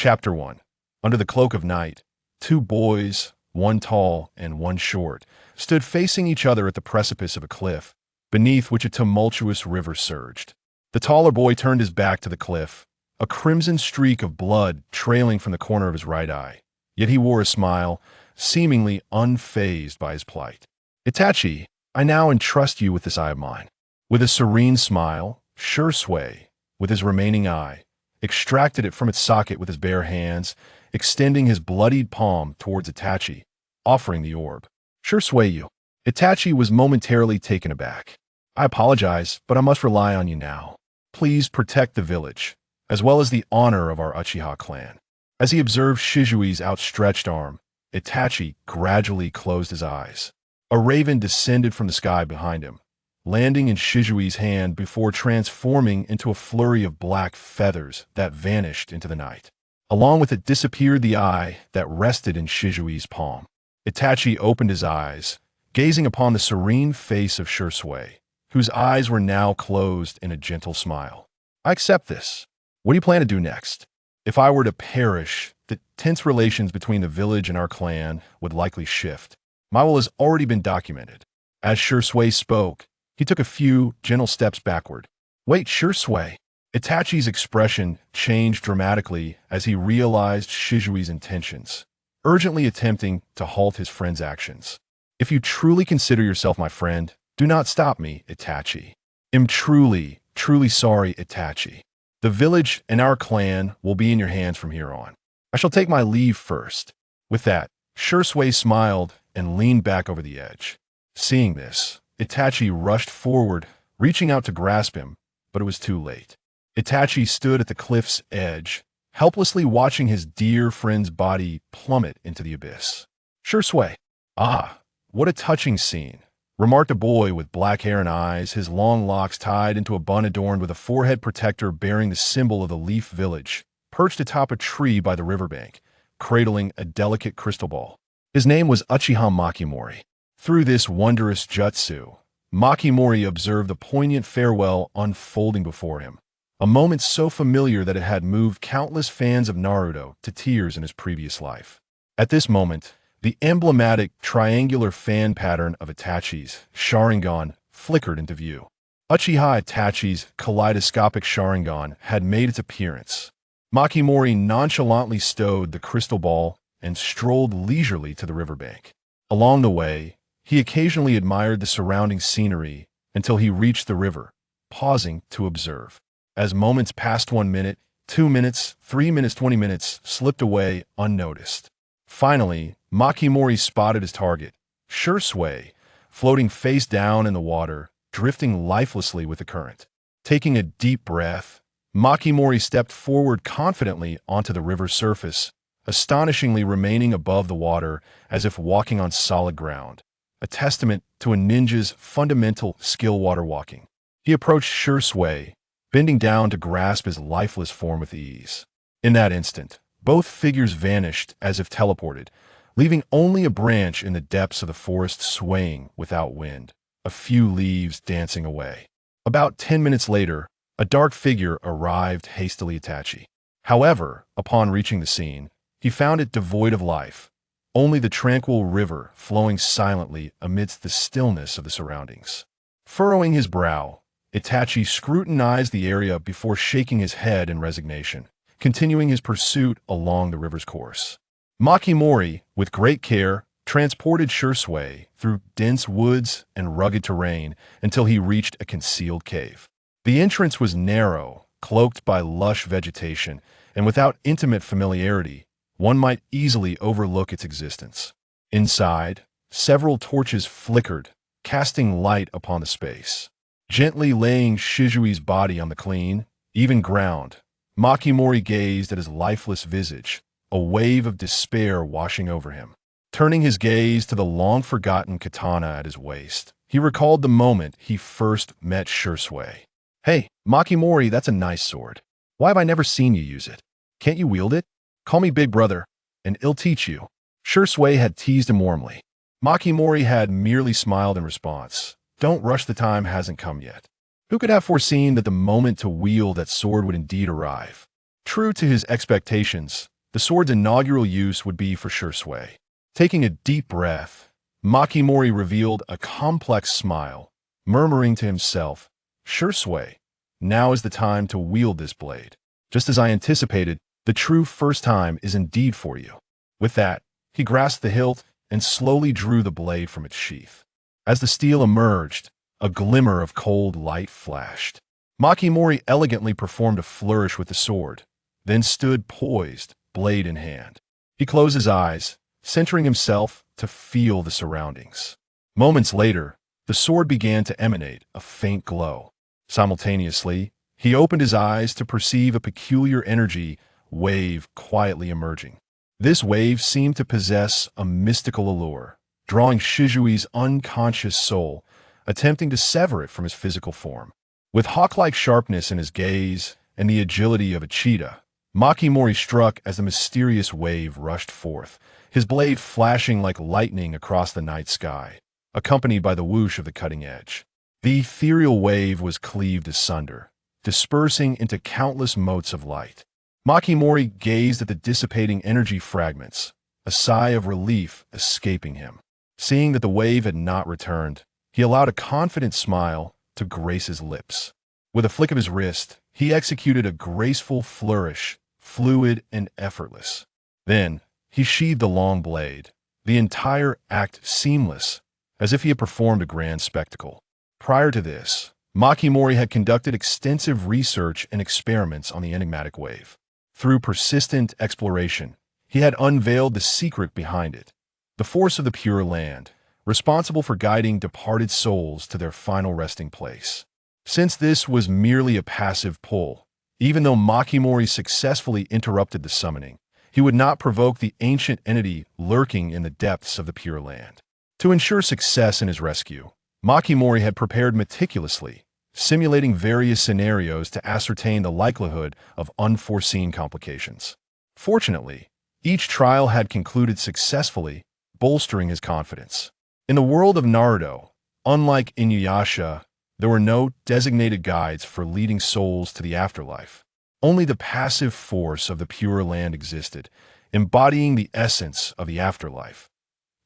Chapter 1. Under the cloak of night, two boys, one tall and one short, stood facing each other at the precipice of a cliff, beneath which a tumultuous river surged. The taller boy turned his back to the cliff, a crimson streak of blood trailing from the corner of his right eye. Yet he wore a smile, seemingly unfazed by his plight. "Itachi, I now entrust you with this eye of mine." With a serene smile, Shisui, with his remaining eye, extracted it from its socket with his bare hands, extending his bloodied palm towards Itachi, offering the orb. "Shisui." Itachi was momentarily taken aback. "I apologize, but I must rely on you now. Please protect the village, as well as the honor of our Uchiha clan." As he observed Shisui's outstretched arm, Itachi gradually closed his eyes. A raven descended from the sky behind him, landing in Shisui's hand before transforming into a flurry of black feathers that vanished into the night. Along with it disappeared the eye that rested in Shisui's palm. Itachi opened his eyes, gazing upon the serene face of Shisui, whose eyes were now closed in a gentle smile. "I accept this. What do you plan to do next?" "If I were to perish, the tense relations between the village and our clan would likely shift. My will has already been documented." As Shisui spoke, he took a few gentle steps backward. "Wait, Shisui." Itachi's expression changed dramatically as he realized Shisui's intentions, urgently attempting to halt his friend's actions. "If you truly consider yourself my friend, do not stop me, Itachi." "I'm truly, truly sorry, Itachi. The village and our clan will be in your hands from here on. I shall take my leave first." With that, Shisui smiled and leaned back over the edge. Seeing this, Itachi rushed forward, reaching out to grasp him, but it was too late. Itachi stood at the cliff's edge, helplessly watching his dear friend's body plummet into the abyss. "Shisui." "Ah, what a touching scene," remarked a boy with black hair and eyes, his long locks tied into a bun adorned with a forehead protector bearing the symbol of the Leaf Village, perched atop a tree by the riverbank, cradling a delicate crystal ball. His name was Uchiha Makimori. Through this wondrous jutsu, Makimori observed the poignant farewell unfolding before him, a moment so familiar that it had moved countless fans of Naruto to tears in his previous life. At this moment, the emblematic triangular fan pattern of Itachi's Sharingan flickered into view. Uchiha Itachi's kaleidoscopic Sharingan had made its appearance. Makimori nonchalantly stowed the crystal ball and strolled leisurely to the riverbank. Along the way, he occasionally admired the surrounding scenery until he reached the river, pausing to observe. As moments passed, 1 minute, 2 minutes, 3 minutes, 20 minutes slipped away unnoticed. Finally, Makimori spotted his target, Shisui, floating face down in the water, drifting lifelessly with the current. Taking a deep breath, Makimori stepped forward confidently onto the river's surface, astonishingly remaining above the water as if walking on solid ground, a testament to a ninja's fundamental skill water walking. He approached Shisui, bending down to grasp his lifeless form with ease. In that instant, both figures vanished as if teleported, leaving only a branch in the depths of the forest swaying without wind, a few leaves dancing away. About 10 minutes later, a dark figure arrived hastily Itachi. However, upon reaching the scene, he found it devoid of life, only the tranquil river flowing silently amidst the stillness of the surroundings. Furrowing his brow, Itachi scrutinized the area before shaking his head in resignation, continuing his pursuit along the river's course. Makimori, with great care, transported Shisui through dense woods and rugged terrain until he reached a concealed cave. The entrance was narrow, cloaked by lush vegetation, and without intimate familiarity, one might easily overlook its existence. Inside, several torches flickered, casting light upon the space. Gently laying Shisui's body on the clean, even ground, Makimori gazed at his lifeless visage, a wave of despair washing over him. Turning his gaze to the long-forgotten katana at his waist, he recalled the moment he first met Shisui. "Hey, Makimori, that's a nice sword. Why have I never seen you use it? Can't you wield it? Call me big brother, and I'll teach you." Shisui had teased him warmly. Makimori had merely smiled in response. "Don't rush, the time hasn't come yet." Who could have foreseen that the moment to wield that sword would indeed arrive? True to his expectations, The sword's inaugural use would be for Shisui. Taking a deep breath, Makimori revealed a complex smile, murmuring to himself, "Shisui, now is the time to wield this blade. Just as I anticipated, the true first time is indeed for you." With that, he grasped the hilt and slowly drew the blade from its sheath. As the steel emerged, a glimmer of cold light flashed. Makimori elegantly performed a flourish with the sword, then stood poised, blade in hand. He closed his eyes, centering himself to feel the surroundings. Moments later, the sword began to emanate a faint glow. Simultaneously, he opened his eyes to perceive a peculiar energy wave quietly emerging. This wave seemed to possess a mystical allure, drawing Shisui's unconscious soul, attempting to sever it from his physical form. With hawk-like sharpness in his gaze and the agility of a cheetah, Makimori struck as the mysterious wave rushed forth, his blade flashing like lightning across the night sky, accompanied by the whoosh of the cutting edge. The ethereal wave was cleaved asunder, dispersing into countless motes of light. Makimori gazed at the dissipating energy fragments, a sigh of relief escaping him. Seeing that the wave had not returned, he allowed a confident smile to grace his lips. With a flick of his wrist, he executed a graceful flourish, fluid and effortless. Then, he sheathed the long blade, the entire act seamless, as if he had performed a grand spectacle. Prior to this, Makimori had conducted extensive research and experiments on the enigmatic wave. Through persistent exploration, he had unveiled the secret behind it, the force of the Pure Land, responsible for guiding departed souls to their final resting place. Since this was merely a passive pull, even though Makimori successfully interrupted the summoning, he would not provoke the ancient entity lurking in the depths of the Pure Land. To ensure success in his rescue, Makimori had prepared meticulously, simulating various scenarios to ascertain the likelihood of unforeseen complications. Fortunately, each trial had concluded successfully, bolstering his confidence. In the world of Naruto, unlike Inuyasha, there were no designated guides for leading souls to the afterlife. Only the passive force of the Pure Land existed, embodying the essence of the afterlife.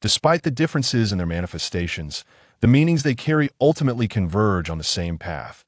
Despite the differences in their manifestations, the meanings they carry ultimately converge on the same path,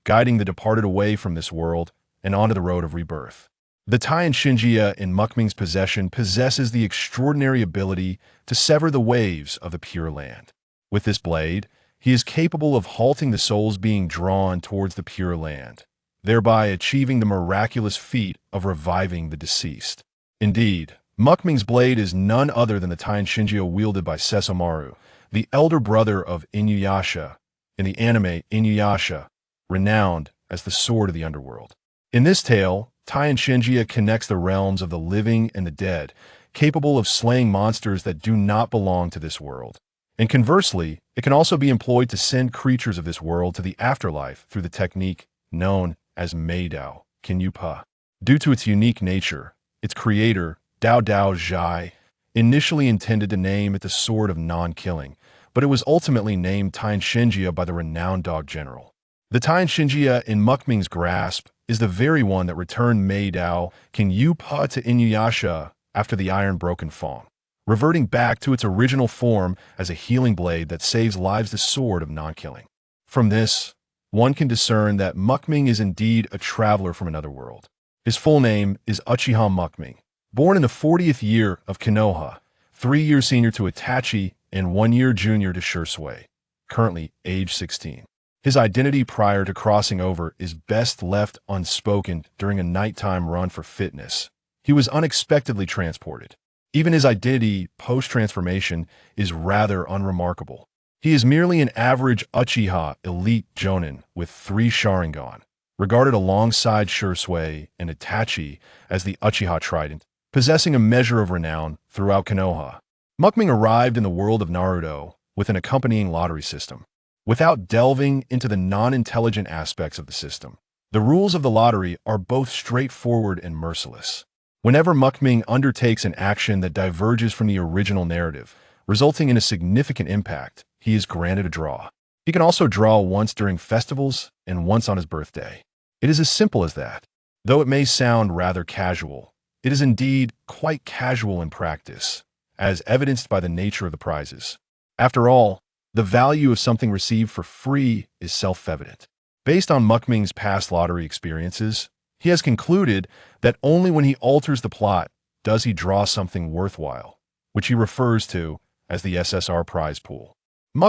guiding the departed away from this world and onto the road of rebirth. The Tenseiga in Ming's possession possesses the extraordinary ability to sever the waves of the Pure Land. With this blade, he is capable of halting the souls being drawn towards the Pure Land, thereby achieving the miraculous feat of reviving the deceased. Indeed, Ming's blade is none other than the Tenseiga wielded by Sesshomaru, the elder brother of Inuyasha, in the anime Inuyasha, renowned as the Sword of the Underworld. In this tale, Tenseiga connects the realms of the living and the dead, capable of slaying monsters that do not belong to this world. And conversely, it can also be employed to send creatures of this world to the afterlife through the technique known as Meidao, Kinyupa. Due to its unique nature, its creator, Dao Dao Zhai, initially intended to name it the Sword of Non-Killing, but it was ultimately named Tenseiga by the renowned dog general. The Tenseiga in Ming's grasp is the very one that returned Meidao Kinyupa to Inuyasha after the Iron Broken Fawn, reverting back to its original form as a healing blade that saves lives, the Sword of Non-Killing. From this, one can discern that Ming is indeed a traveler from another world. His full name is Uchiha Ming. Born in the 40th year of Konoha, 3 years senior to Itachi and 1 year junior to Shisui, currently age 16. His identity prior to crossing over is best left unspoken during a nighttime run for fitness. He was unexpectedly transported. Even his identity post-transformation is rather unremarkable. He is merely an average Uchiha elite jonin with 3 Sharingan, regarded alongside Shisui and Itachi as the Uchiha Trident, possessing a measure of renown throughout Konoha. Ming arrived in the world of Naruto with an accompanying lottery system. Without delving into the non-intelligent aspects of the system, the rules of the lottery are both straightforward and merciless. Whenever Ming undertakes an action that diverges from the original narrative, resulting in a significant impact, he is granted a draw. He can also draw once during festivals and once on his birthday. It is as simple as that. Though it may sound rather casual, It is indeed quite casual in practice, as evidenced by the nature of the prizes. After all, the value of something received for free is self-evident. Based on Ming's past lottery experiences, he has concluded that only when he alters the plot does he draw something worthwhile, which he refers to as the SSR prize pool.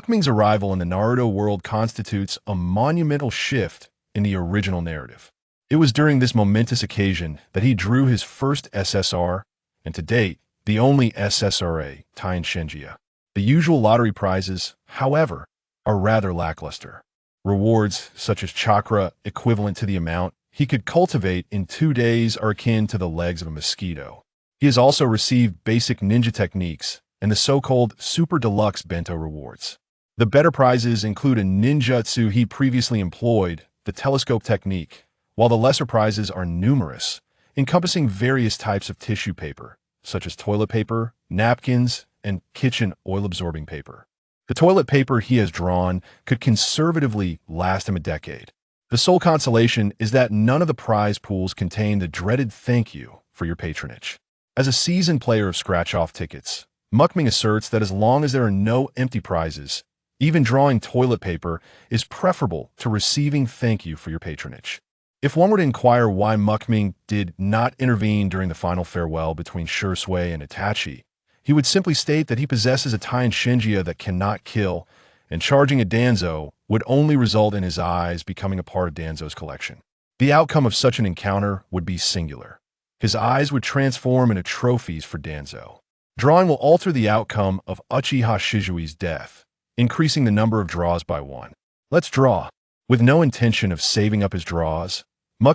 Ming's arrival in the Naruto world constitutes a monumental shift in the original narrative. It was during this momentous occasion that he drew his first SSR, and to date, the only SSRA, Tenseiga. The usual lottery prizes, however, are rather lackluster. Rewards, such as chakra equivalent to the amount he could cultivate in 2 days, are akin to the legs of a mosquito. He has also received basic ninja techniques and the so-called Super Deluxe Bento rewards. The better prizes include a ninjutsu he previously employed, the telescope technique, while the lesser prizes are numerous, encompassing various types of tissue paper, such as toilet paper, napkins, and kitchen oil-absorbing paper. The toilet paper he has drawn could conservatively last him a decade. The sole consolation is that none of the prize pools contain the dreaded thank you for your patronage. As a seasoned player of scratch-off tickets, Ming asserts that as long as there are no empty prizes, even drawing toilet paper is preferable to receiving thank you for your patronage. If one were to inquire why Ming did not intervene during the final farewell between Shisui and Itachi, he would simply state that he possesses a Tenseiga that cannot kill, and charging a Danzo would only result in his eyes becoming a part of Danzo's collection. The outcome of such an encounter would be singular. His eyes would transform into trophies for Danzo. Drawing will alter the outcome of Uchiha Shisui's death, increasing the number of draws by 1. Let's draw. With no intention of saving up his draws,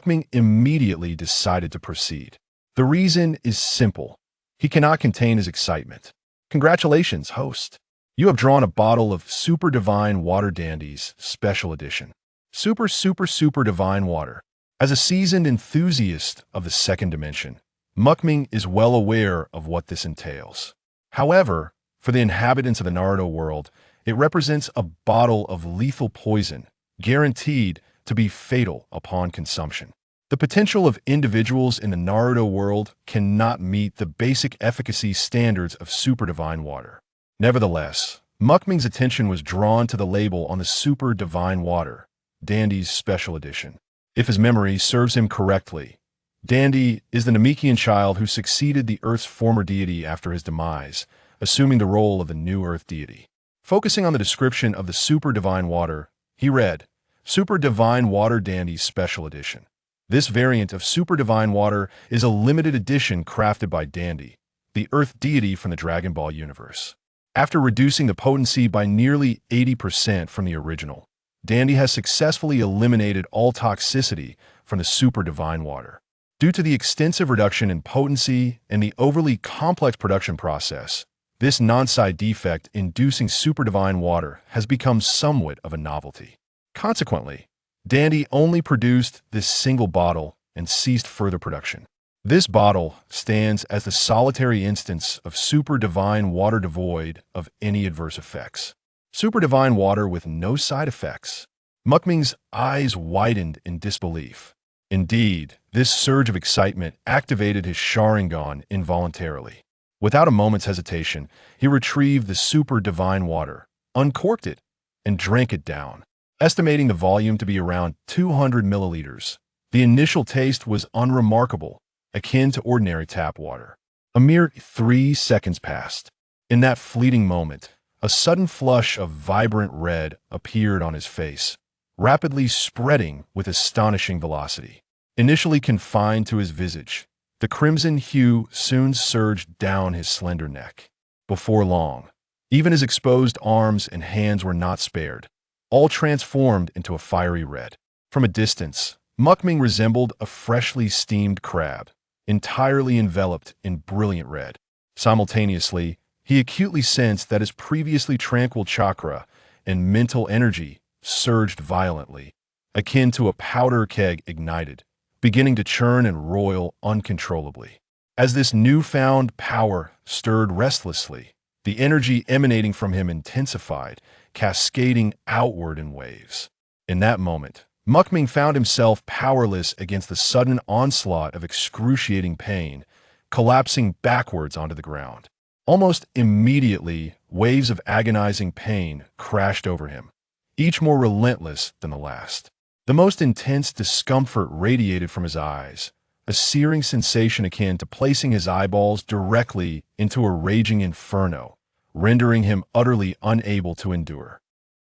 Ming immediately decided to proceed. The reason is simple. He cannot contain his excitement. Congratulations, host. You have drawn a bottle of Super Divine Water Dandy's Special Edition. Super Divine Water. As a seasoned enthusiast of the second dimension, Ming is well aware of what this entails. However, for the inhabitants of the Naruto world, it represents a bottle of lethal poison, guaranteed to be fatal upon consumption. The potential of individuals in the Naruto world cannot meet the basic efficacy standards of Super Divine Water. Nevertheless, Ming's attention was drawn to the label on the Super Divine Water, Dandy's Special Edition. If his memory serves him correctly, Dandy is the Namekian child who succeeded the Earth's former deity after his demise, assuming the role of the new Earth deity. Focusing on the description of the Super Divine Water, he read, Super Divine Water Dandy's Special Edition. This variant of Super Divine Water is a limited edition crafted by Dandy, the Earth deity from the Dragon Ball universe. After reducing the potency by nearly 80% from the original, Dandy has successfully eliminated all toxicity from the Super Divine Water. Due to the extensive reduction in potency and the overly complex production process, this non-side defect-inducing Super Divine Water has become somewhat of a novelty. Consequently, Dandy only produced this single bottle and ceased further production. This bottle stands as the solitary instance of Super Divine Water devoid of any adverse effects. Super Divine Water with no side effects. Ming's eyes widened in disbelief. Indeed, this surge of excitement activated his Sharingan involuntarily. Without a moment's hesitation, he retrieved the Super Divine Water, uncorked it, and drank it down. Estimating the volume to be around 200 milliliters, the initial taste was unremarkable, akin to ordinary tap water. A mere 3 seconds passed. In that fleeting moment, a sudden flush of vibrant red appeared on his face, rapidly spreading with astonishing velocity. Initially confined to his visage, the crimson hue soon surged down his slender neck. Before long, even his exposed arms and hands were not spared, all transformed into a fiery red. From a distance, Ming resembled a freshly steamed crab, entirely enveloped in brilliant red. Simultaneously, he acutely sensed that his previously tranquil chakra and mental energy surged violently, akin to a powder keg ignited, beginning to churn and roil uncontrollably. As this newfound power stirred restlessly, the energy emanating from him intensified, cascading outward in waves. In that moment, Ming found himself powerless against the sudden onslaught of excruciating pain, collapsing backwards onto the ground. Almost immediately, waves of agonizing pain crashed over him, each more relentless than the last. The most intense discomfort radiated from his eyes, a searing sensation akin to placing his eyeballs directly into a raging inferno, rendering him utterly unable to endure.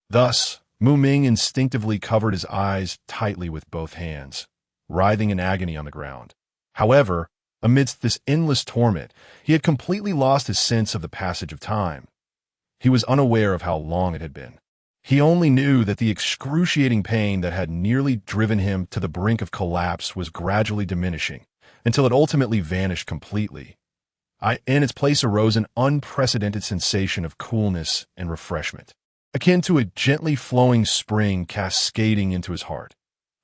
Thus, Ming instinctively covered his eyes tightly with both hands, writhing in agony on the ground. However, amidst this endless torment, he had completely lost his sense of the passage of time. He was unaware of how long it had been. He only knew that the excruciating pain that had nearly driven him to the brink of collapse was gradually diminishing, until it ultimately vanished completely. In its place arose an unprecedented sensation of coolness and refreshment, akin to a gently flowing spring cascading into his heart.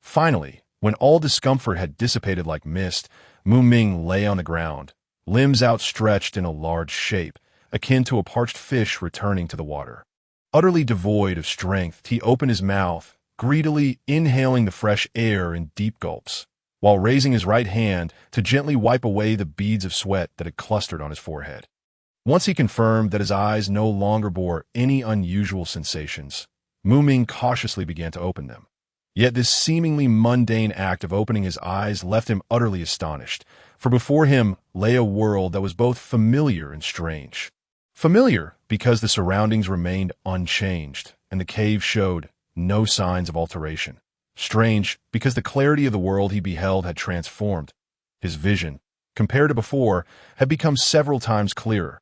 Finally, when all discomfort had dissipated like mist, Ming lay on the ground, limbs outstretched in a large shape, akin to a parched fish returning to the water. Utterly devoid of strength, he opened his mouth, greedily inhaling the fresh air in deep gulps, while raising his right hand to gently wipe away the beads of sweat that had clustered on his forehead. Once he confirmed that his eyes no longer bore any unusual sensations, Ming cautiously began to open them. Yet this seemingly mundane act of opening his eyes left him utterly astonished, for before him lay a world that was both familiar and strange. Familiar because the surroundings remained unchanged, and the cave showed no signs of alteration. Strange because the clarity of the world he beheld had transformed. His vision, compared to before, had become several times clearer.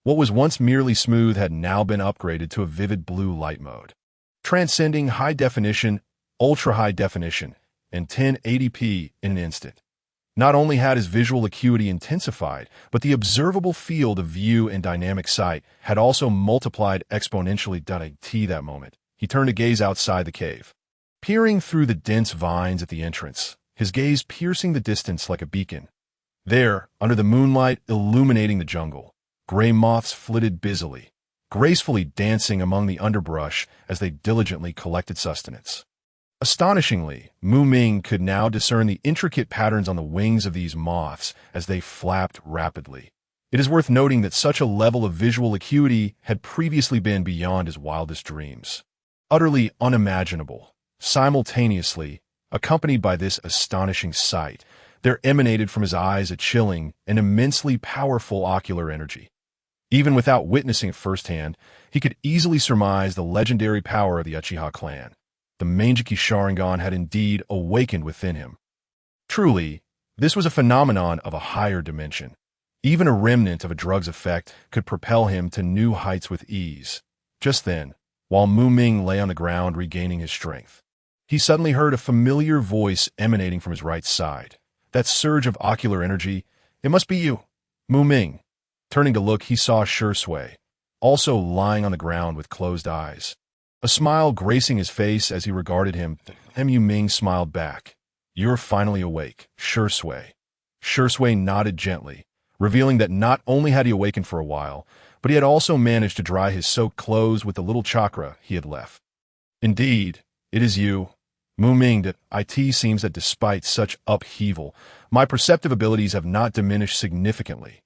What was once merely smooth had now been upgraded to a vivid blue light mode, transcending high definition, ultra-high definition, and 1080p in an instant. Not only had his visual acuity intensified, but the observable field of view and dynamic sight had also multiplied exponentially. At that moment, he turned to gaze outside the cave. Peering through the dense vines at the entrance, his gaze piercing the distance like a beacon. There, under the moonlight illuminating the jungle, gray moths flitted busily, gracefully dancing among the underbrush as they diligently collected sustenance. Astonishingly, Ming could now discern the intricate patterns on the wings of these moths as they flapped rapidly. It is worth noting that such a level of visual acuity had previously been beyond his wildest dreams. Utterly unimaginable. Simultaneously, accompanied by this astonishing sight, there emanated from his eyes a chilling and immensely powerful ocular energy. Even without witnessing it firsthand, he could easily surmise the legendary power of the Uchiha clan. The Meijiki Sharingan had indeed awakened within him. Truly, this was a phenomenon of a higher dimension. Even a remnant of a drug's effect could propel him to new heights with ease. Just then, while Ming lay on the ground regaining his strength, he suddenly heard a familiar voice emanating from his right side. That surge of ocular energy, "It must be you, Ming." Turning to look, he saw Shisui, also lying on the ground with closed eyes. A smile gracing his face as he regarded him, Ming smiled back. "You're finally awake, Shisui." Shisui nodded gently, revealing that not only had he awakened for a while, but he had also managed to dry his soaked clothes with the little chakra he had left. "Indeed, it is you, Ming. It seems that despite such upheaval, my perceptive abilities have not diminished significantly."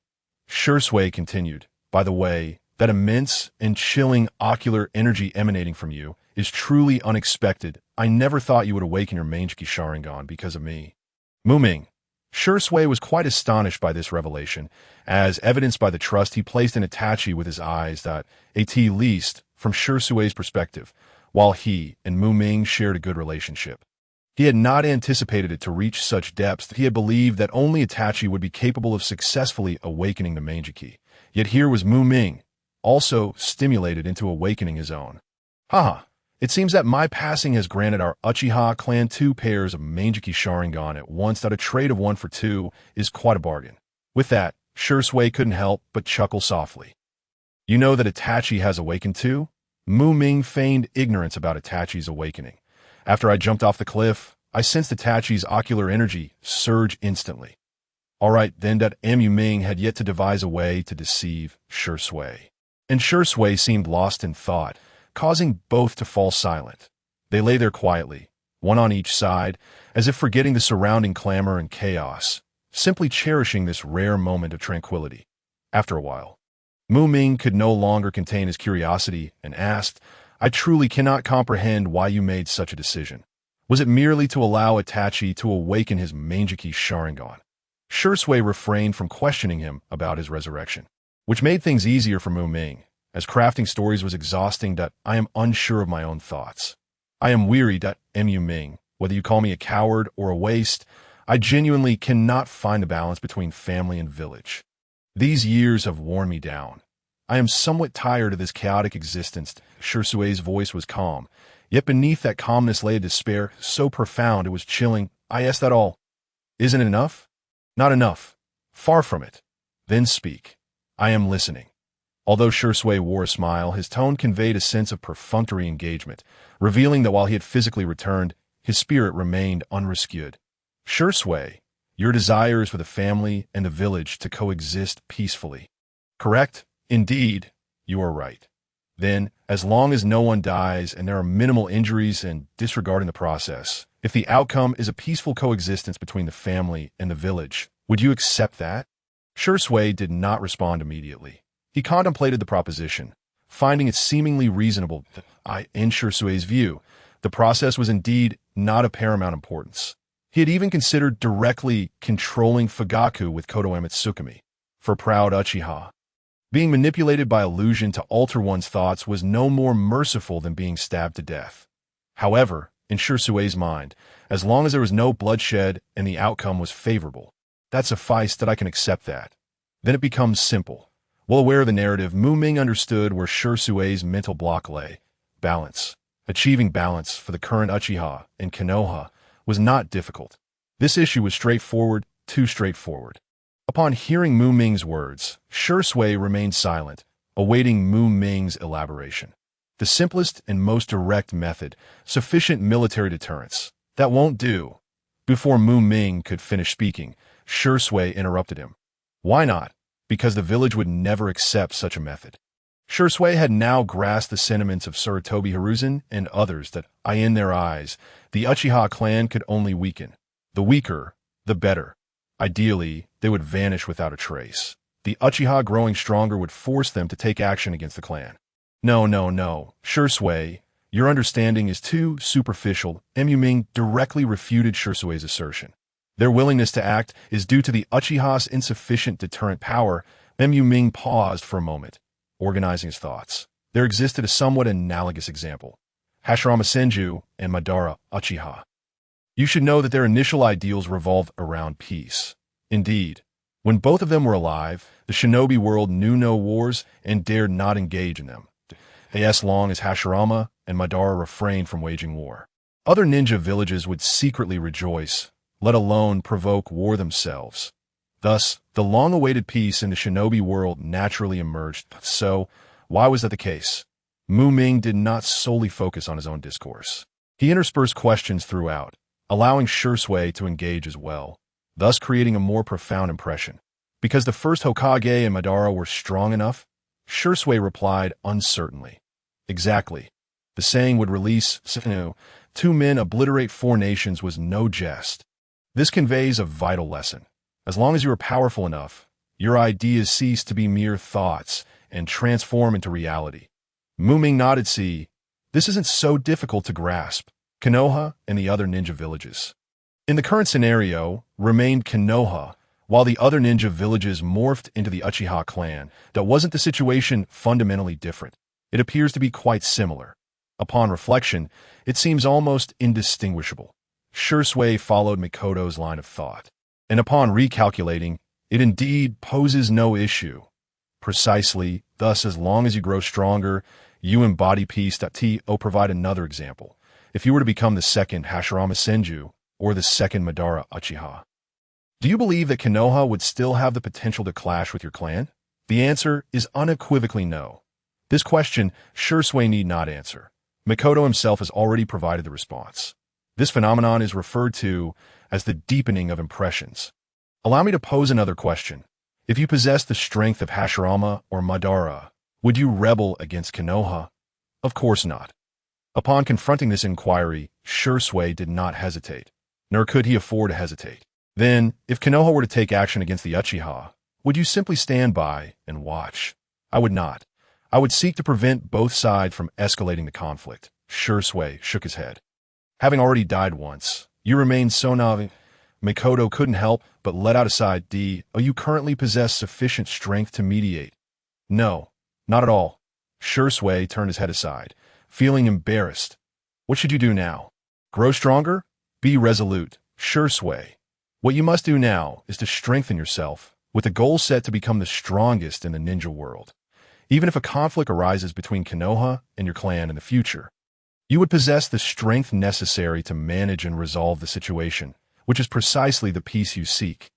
Shisui continued, "By the way, that immense and chilling ocular energy emanating from you is truly unexpected. I never thought you would awaken your Meijiki Sharingan because of me." Ming. Shisui was quite astonished by this revelation, as evidenced by the trust he placed in Itachi with his eyes that, at least, from Shisui's perspective, while he and Ming shared a good relationship. He had not anticipated it to reach such depths. He had believed that only Itachi would be capable of successfully awakening the Meijiki. Yet here was Ming, also stimulated into awakening his own. Haha, it seems that my passing has granted our Uchiha clan 2 pairs of Meijiki Sharingan at once. That a trade of 1 for 2 is quite a bargain. With that, Shisui couldn't help but chuckle softly. "You know that Itachi has awakened too?" Ming feigned ignorance about Itachi's awakening. "After I jumped off the cliff, I sensed Itachi's ocular energy surge instantly." All right, then that Ming had yet to devise a way to deceive Shisui. And Shisui seemed lost in thought, causing both to fall silent. They lay there quietly, one on each side, as if forgetting the surrounding clamor and chaos. simply cherishing this rare moment of tranquility. After a while, Ming could no longer contain his curiosity and asked, I truly cannot comprehend why you made such a decision. Was it merely to allow Itachi to awaken his Mangeki Sharingan? Shisui refrained from questioning him about his resurrection, which made things easier for Ming, as crafting stories was exhausting. I am unsure of my own thoughts. I am weary. Ming, whether you call me a coward or a waste, I genuinely cannot find the balance between family and village. These years have worn me down. I am somewhat tired of this chaotic existence. Shisui's voice was calm, yet beneath that calmness lay a despair so profound it was chilling. I asked that all. Isn't it enough? Not enough. Far from it. Then speak. I am listening. Although Shisui wore a smile, his tone conveyed a sense of perfunctory engagement, revealing that while he had physically returned, his spirit remained unrescued. Shisui, your desire is for the family and the village to coexist peacefully. Correct? Indeed, you are right. Then, as long as no one dies and there are minimal injuries and disregarding the process, if the outcome is a peaceful coexistence between the family and the village, would you accept that? Shisui did not respond immediately. He contemplated the proposition, finding it seemingly reasonable. In Shisui's view, the process was indeed not of paramount importance. He had even considered directly controlling Fugaku with Kotoeme Tsukumi. For proud Uchiha, being manipulated by illusion to alter one's thoughts was no more merciful than being stabbed to death. However, in Shisui's mind, as long as there was no bloodshed and the outcome was favorable, that sufficed. That I can accept that. Then it becomes simple. Well aware of the narrative, Ming understood where Shisui's mental block lay. Balance. Achieving balance for the current Uchiha and Konoha was not difficult. This issue was straightforward, too straightforward. Upon hearing Ming's words, Shisui remained silent, awaiting Ming's elaboration. The simplest and most direct method, sufficient military deterrence. That won't do. Before Ming could finish speaking, Shisui interrupted him. Why not? Because the village would never accept such a method. Shisui had now grasped the sentiments of Sarutobi Hiruzen and others that, in their eyes, the Uchiha clan could only weaken. The weaker, the better. Ideally, they would vanish without a trace. The Uchiha growing stronger would force them to take action against the clan. No. Shisui, your understanding is too superficial. Ming directly refuted Shisui's assertion. Their willingness to act is due to the Uchiha's insufficient deterrent power. Ming paused for a moment, organizing his thoughts. There existed a somewhat analogous example. Hashirama Senju and Madara Uchiha. You should know that their initial ideals revolved around peace. Indeed, when both of them were alive, the shinobi world knew no wars and dared not engage in them. As long as Hashirama and Madara refrained from waging war, other ninja villages would secretly rejoice, let alone provoke war themselves. Thus, the long-awaited peace in the shinobi world naturally emerged. So, why was that the case? Ming did not solely focus on his own discourse. He interspersed questions throughout, allowing Shisui to engage as well, thus creating a more profound impression. Because the first Hokage and Madara were strong enough? Shisui replied uncertainly. Exactly. The saying would release Sinu, 2 men obliterate 4 nations was no jest. This conveys a vital lesson. As long as you are powerful enough, your ideas cease to be mere thoughts and transform into reality. Ming nodded. See, this isn't so difficult to grasp. Konoha and the other ninja villages. In the current scenario, remained Konoha, while the other ninja villages morphed into the Uchiha clan. That wasn't the situation fundamentally different. It appears to be quite similar. Upon reflection, it seems almost indistinguishable. Shisui followed Mikoto's line of thought, and upon recalculating, it indeed poses no issue. Precisely, thus as long as you grow stronger, you embody peace. Provide another example. If you were to become the second Hashirama Senju, or the second Madara Uchiha, do you believe that Konoha would still have the potential to clash with your clan? The answer is unequivocally no. This question Shisui need not answer. Mikoto himself has already provided the response. This phenomenon is referred to as the deepening of impressions. Allow me to pose another question. If you possess the strength of Hashirama or Madara, would you rebel against Konoha? Of course not. Upon confronting this inquiry, Shisui did not hesitate, nor could he afford to hesitate. Then, if Konoha were to take action against the Uchiha, would you simply stand by and watch? I would not. I would seek to prevent both sides from escalating the conflict. Shisui shook his head. Having already died once, you remain so naive. Mikoto couldn't help but let out a sigh. You currently possess sufficient strength to mediate. No, not at all. Shisui turned his head aside, feeling embarrassed. What should you do now? Grow stronger? Be resolute. Shisui. What you must do now is to strengthen yourself, with the goal set to become the strongest in the ninja world. Even if a conflict arises between Konoha and your clan in the future, you would possess the strength necessary to manage and resolve the situation, which is precisely the peace you seek.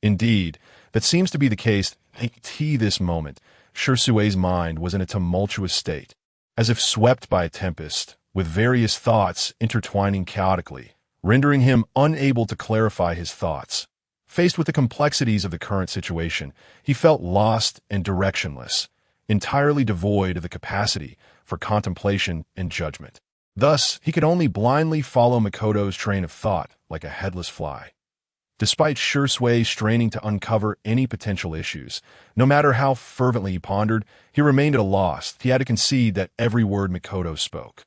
Indeed, that seems to be the case at this moment. Shisui's mind was in a tumultuous state, as if swept by a tempest, with various thoughts intertwining chaotically, rendering him unable to clarify his thoughts. Faced with the complexities of the current situation, he felt lost and directionless, entirely devoid of the capacity for contemplation and judgment. Thus, he could only blindly follow Mikoto's train of thought like a headless fly. Despite Shisui straining to uncover any potential issues, no matter how fervently he pondered, he remained at a loss. He had to concede that every word Mikoto spoke,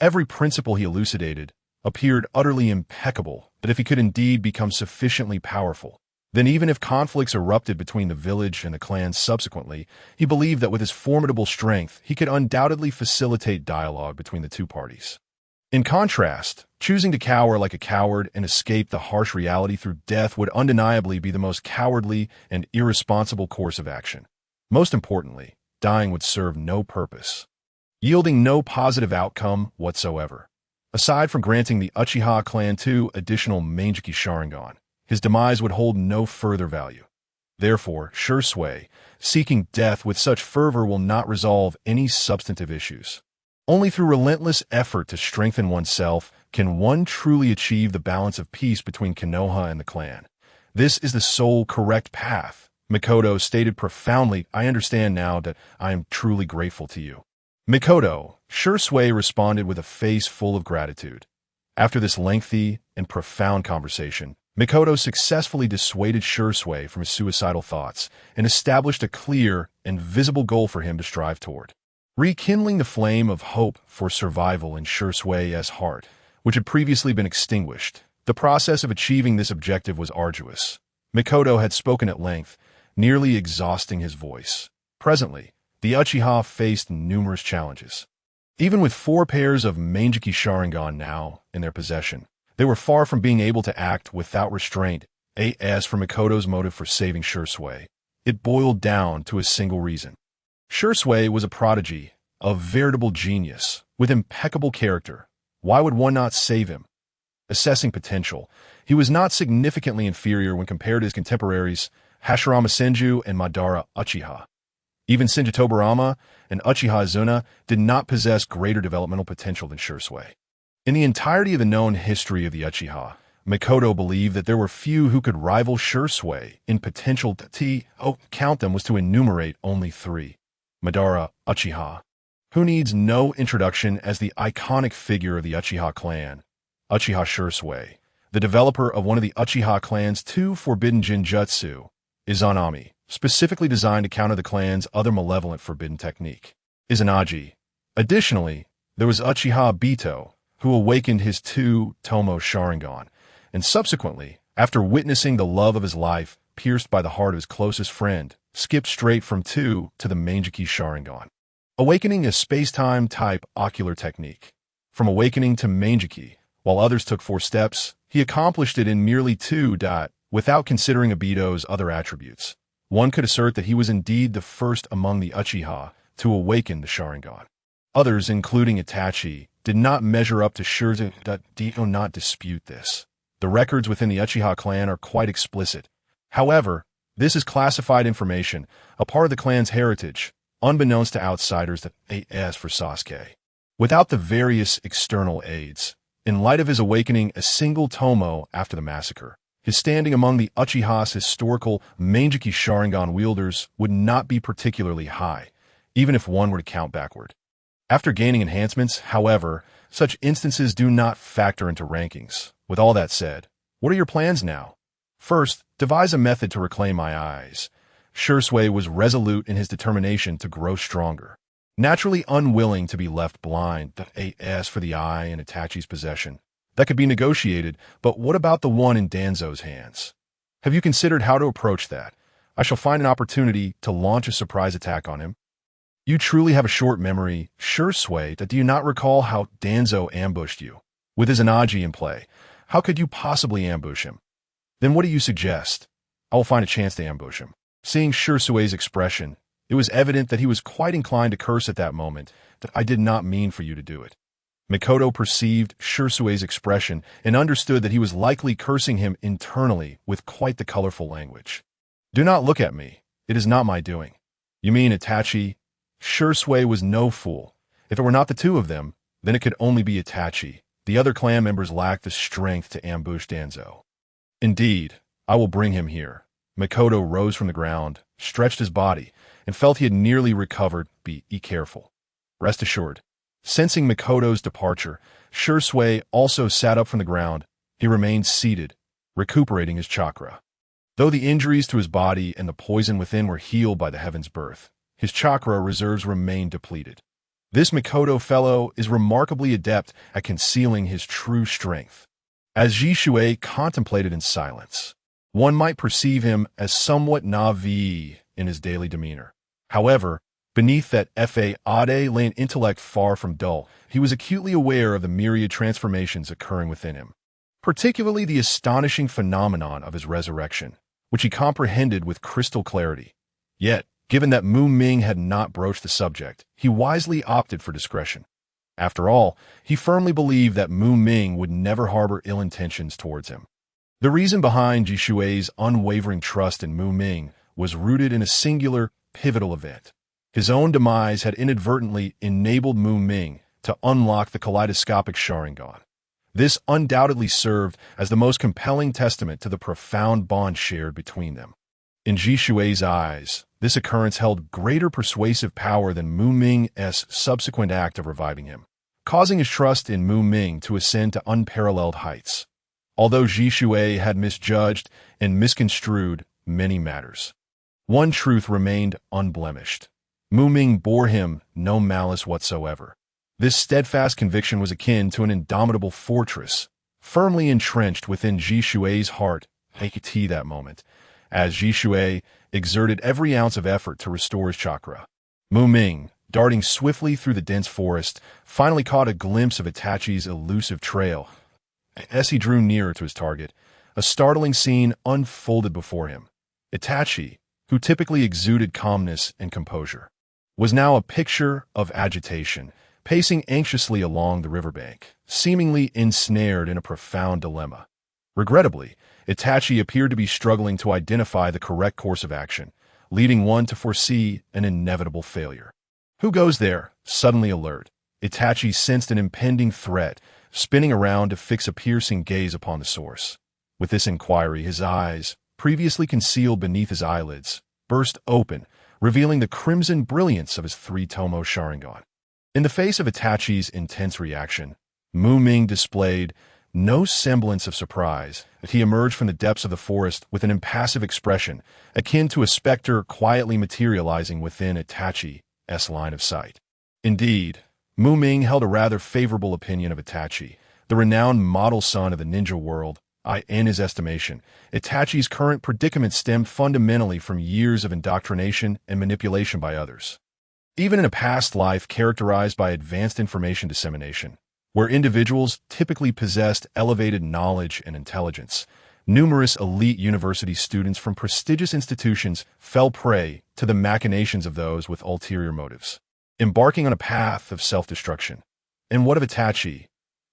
every principle he elucidated, appeared utterly impeccable, that if he could indeed become sufficiently powerful, then even if conflicts erupted between the village and the clans subsequently, he believed that with his formidable strength, he could undoubtedly facilitate dialogue between the two parties. In contrast, choosing to cower like a coward and escape the harsh reality through death would undeniably be the most cowardly and irresponsible course of action. Most importantly, dying would serve no purpose, yielding no positive outcome whatsoever. Aside from granting the Uchiha clan 2 additional Meijiki Sharingan, his demise would hold no further value. Therefore, Shisui, seeking death with such fervor will not resolve any substantive issues. Only through relentless effort to strengthen oneself can one truly achieve the balance of peace between Konoha and the clan. This is the sole correct path. Mikoto stated profoundly, I understand now that I am truly grateful to you. Mikoto, Shisui responded with a face full of gratitude. After this lengthy and profound conversation, Mikoto successfully dissuaded Shisui from his suicidal thoughts and established a clear and visible goal for him to strive toward. Rekindling the flame of hope for survival in Shisui's heart, which had previously been extinguished, the process of achieving this objective was arduous. Mikoto had spoken at length, nearly exhausting his voice. Presently, the Uchiha faced numerous challenges. Even with 4 pairs of Meijiki Sharingan now in their possession, they were far from being able to act without restraint. As for Mikoto's motive for saving Shisui, it boiled down to a single reason. Shisui was a prodigy, a veritable genius, with impeccable character. Why would one not save him? Assessing potential, he was not significantly inferior when compared to his contemporaries Hashirama Senju and Madara Uchiha. Even Senju Tobirama and Uchiha Izuna did not possess greater developmental potential than Shisui. In the entirety of the known history of the Uchiha, Mikoto believed that there were few who could rival Shisui in potential. Count them was to enumerate only 3. Madara Uchiha, who needs no introduction as the iconic figure of the Uchiha clan. Uchiha Shisui, the developer of one of the Uchiha clan's 2 forbidden genjutsu, Izanami, specifically designed to counter the clan's other malevolent forbidden technique, Izanagi. Additionally, there was Uchiha Bito, who awakened his 2 Tomo Sharingan, and subsequently, after witnessing the love of his life pierced by the heart of his closest friend, skipped straight from 2 to the Meijiki Sharingan, awakening a space-time type ocular technique. From awakening to Meijiki, while others took 4 steps, he accomplished it in merely 2. Without considering Obito's other attributes, one could assert that he was indeed the first among the Uchiha to awaken the Sharingan. Others, including Itachi, did not measure up to Shisui. Do not dispute this. The records within the Uchiha clan are quite explicit. However, this is classified information, a part of the clan's heritage, unbeknownst to outsiders. As for Sasuke, without the various external aids, in light of his awakening a single Tomo after the massacre, his standing among the Uchiha's historical Meijiki Sharingan wielders would not be particularly high, even if one were to count backward. After gaining enhancements, however, such instances do not factor into rankings. With all that said, what are your plans now? First, devise a method to reclaim my eyes. Shisui was resolute in his determination to grow stronger. Naturally unwilling to be left blind, as for the eye in Itachi's possession. That could be negotiated, but what about the one in Danzo's hands? Have you considered how to approach that? I shall find an opportunity to launch a surprise attack on him. You truly have a short memory, Shisui. Do you not recall how Danzo ambushed you? With his Anaji in play, how could you possibly ambush him? Then what do you suggest? I will find a chance to ambush him. Seeing Shisui's expression, it was evident that he was quite inclined to curse at that moment, that I did not mean for you to do it. Mikoto perceived Shisui's expression and understood that he was likely cursing him internally with quite the colorful language. Do not look at me. It is not my doing. You mean Itachi? Shisui was no fool. If it were not the two of them, then it could only be Itachi. The other clan members lacked the strength to ambush Danzo. Indeed, I will bring him here. Mikoto rose from the ground, stretched his body, and felt he had nearly recovered. Be careful. Rest assured. Sensing Mikoto's departure, Shisui also sat up from the ground. He remained seated, recuperating his chakra. Though the injuries to his body and the poison within were healed by the heaven's birth, his chakra reserves remained depleted. This Mikoto fellow is remarkably adept at concealing his true strength. As Shisui contemplated in silence, one might perceive him as somewhat naive in his daily demeanor. However, beneath that fade lay an intellect far from dull. He was acutely aware of the myriad transformations occurring within him, particularly the astonishing phenomenon of his resurrection, which he comprehended with crystal clarity. Yet, given that Ming had not broached the subject, he wisely opted for discretion. After all, he firmly believed that Ming would never harbor ill intentions towards him. The reason behind Jisui's unwavering trust in Ming was rooted in a singular, pivotal event. His own demise had inadvertently enabled Ming to unlock the kaleidoscopic Sharingan. This undoubtedly served as the most compelling testament to the profound bond shared between them. In Jisui's eyes, this occurrence held greater persuasive power than Ming's subsequent act of reviving him, causing his trust in Ming to ascend to unparalleled heights. Although Jisui had misjudged and misconstrued many matters, one truth remained unblemished. Ming bore him no malice whatsoever. This steadfast conviction was akin to an indomitable fortress, firmly entrenched within Jisui's heart at that moment, as Jisui exerted every ounce of effort to restore his chakra. Ming, darting swiftly through the dense forest, finally caught a glimpse of Itachi's elusive trail. As he drew nearer to his target, a startling scene unfolded before him. Itachi, who typically exuded calmness and composure, was now a picture of agitation, pacing anxiously along the riverbank, seemingly ensnared in a profound dilemma. Regrettably, Itachi appeared to be struggling to identify the correct course of action, leading one to foresee an inevitable failure. Who goes there? Suddenly alert, Itachi sensed an impending threat, spinning around to fix a piercing gaze upon the source. With this inquiry, his eyes, previously concealed beneath his eyelids, burst open, revealing the crimson brilliance of his three-tomo Sharingan. In the face of Itachi's intense reaction, Ming displayed no semblance of surprise that he emerged from the depths of the forest with an impassive expression, akin to a specter quietly materializing within Itachi's line of sight. Indeed, Ming held a rather favorable opinion of Itachi, the renowned model son of the ninja world. In his estimation, Itachi's current predicament stemmed fundamentally from years of indoctrination and manipulation by others. Even in a past life characterized by advanced information dissemination, where individuals typically possessed elevated knowledge and intelligence, numerous elite university students from prestigious institutions fell prey to the machinations of those with ulterior motives, embarking on a path of self-destruction. And what of Itachi?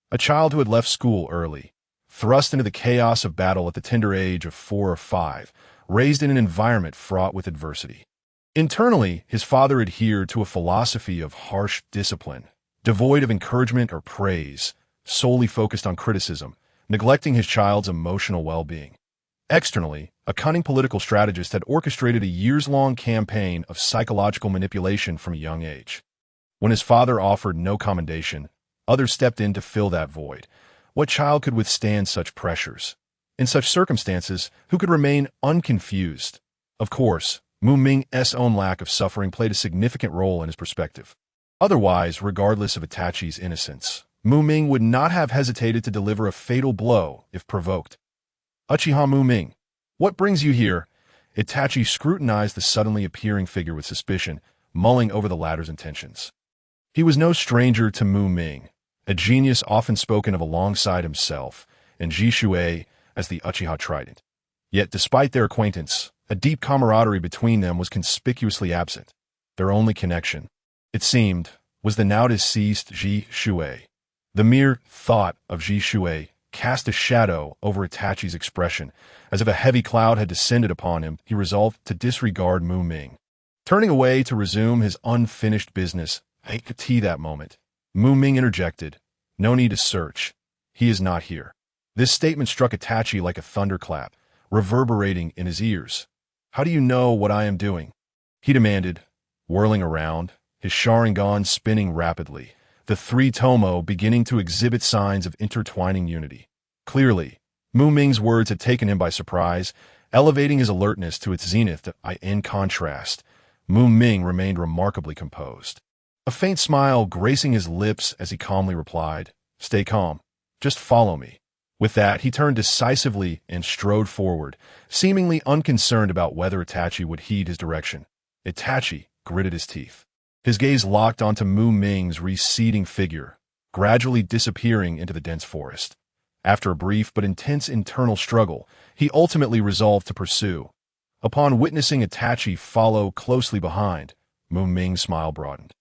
A child who had left school early, thrust into the chaos of battle at the tender age of 4 or 5, raised in an environment fraught with adversity. Internally, his father adhered to a philosophy of harsh discipline, devoid of encouragement or praise, solely focused on criticism, neglecting his child's emotional well-being. Externally, a cunning political strategist had orchestrated a years-long campaign of psychological manipulation from a young age. When his father offered no commendation, others stepped in to fill that void. What child could withstand such pressures? In such circumstances, who could remain unconfused? Of course, Ming's own lack of suffering played a significant role in his perspective. Otherwise, regardless of Itachi's innocence, Ming would not have hesitated to deliver a fatal blow if provoked. Uchiha Ming, what brings you here? Itachi scrutinized the suddenly appearing figure with suspicion, mulling over the latter's intentions. He was no stranger to Ming, a genius often spoken of alongside himself, and Shisui as the Uchiha Trident. Yet despite their acquaintance, a deep camaraderie between them was conspicuously absent. Their only connection, it seemed, was the now deceased Shisui. The mere thought of Shisui cast a shadow over Itachi's expression. As if a heavy cloud had descended upon him, he resolved to disregard Ming. Turning away to resume his unfinished business, at that moment, Ming interjected, "No need to search. He is not here." This statement struck Itachi like a thunderclap, reverberating in his ears. "How do you know what I am doing?" he demanded, whirling around, his Sharingan spinning rapidly, the three tomo beginning to exhibit signs of intertwining unity. Clearly, Ming's words had taken him by surprise, elevating his alertness to its zenith. In contrast, Ming remained remarkably composed. A faint smile gracing his lips as he calmly replied, "Stay calm. Just follow me." With that, he turned decisively and strode forward, seemingly unconcerned about whether Itachi would heed his direction. Itachi gritted his teeth. His gaze locked onto Ming's receding figure, gradually disappearing into the dense forest. After a brief but intense internal struggle, he ultimately resolved to pursue. Upon witnessing Itachi follow closely behind, Ming's smile broadened.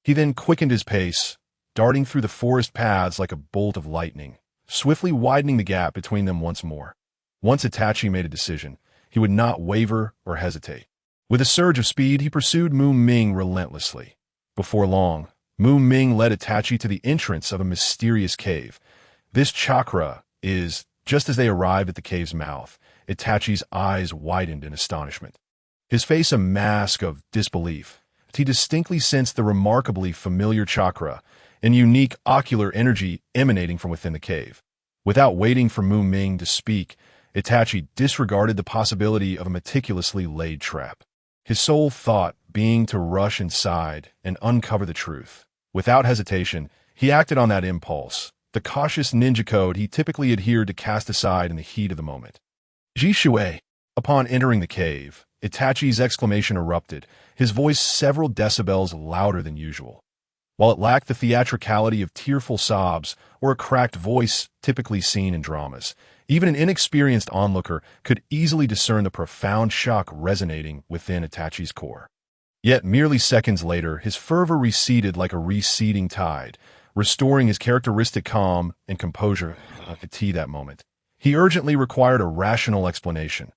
He then quickened his pace, darting through the forest paths like a bolt of lightning, swiftly widening the gap between them once more. Once Itachi made a decision, he would not waver or hesitate. With a surge of speed, he pursued Ming relentlessly. Before long, Ming led Itachi to the entrance of a mysterious cave. This chakra is, just as they arrived at the cave's mouth, Itachi's eyes widened in astonishment. His face a mask of disbelief. He distinctly sensed the remarkably familiar chakra and unique ocular energy emanating from within the cave. Without waiting for Ming to speak, Itachi disregarded the possibility of a meticulously laid trap. His sole thought being to rush inside and uncover the truth. Without hesitation, he acted on that impulse, the cautious ninja code he typically adhered to cast aside in the heat of the moment. "Shisui!" Upon entering the cave, Itachi's exclamation erupted, his voice several decibels louder than usual. While it lacked the theatricality of tearful sobs or a cracked voice typically seen in dramas, even an inexperienced onlooker could easily discern the profound shock resonating within Itachi's core. Yet merely seconds later, his fervor receded like a receding tide, restoring his characteristic calm and composure at that moment. He urgently required a rational explanation.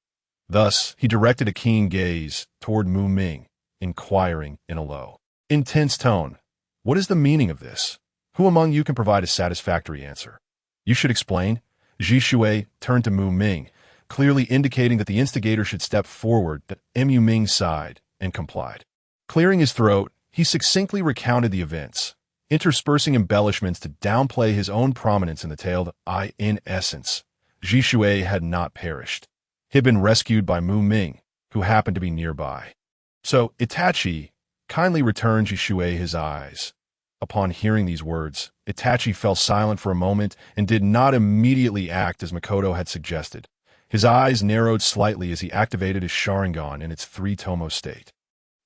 Thus, he directed a keen gaze toward Ming, inquiring in a low, intense tone, "What is the meaning of this? Who among you can provide a satisfactory answer?" "You should explain." Shisui turned to Ming, clearly indicating that the instigator should step forward to Ming's side, and complied. Clearing his throat, he succinctly recounted the events, interspersing embellishments to downplay his own prominence in the tale. In essence, Shisui had not perished. He had been rescued by Ming, who happened to be nearby. "So, Itachi, kindly returned Shisui his eyes." Upon hearing these words, Itachi fell silent for a moment and did not immediately act as Makoto had suggested. His eyes narrowed slightly as he activated his Sharingan in its three-tomo state,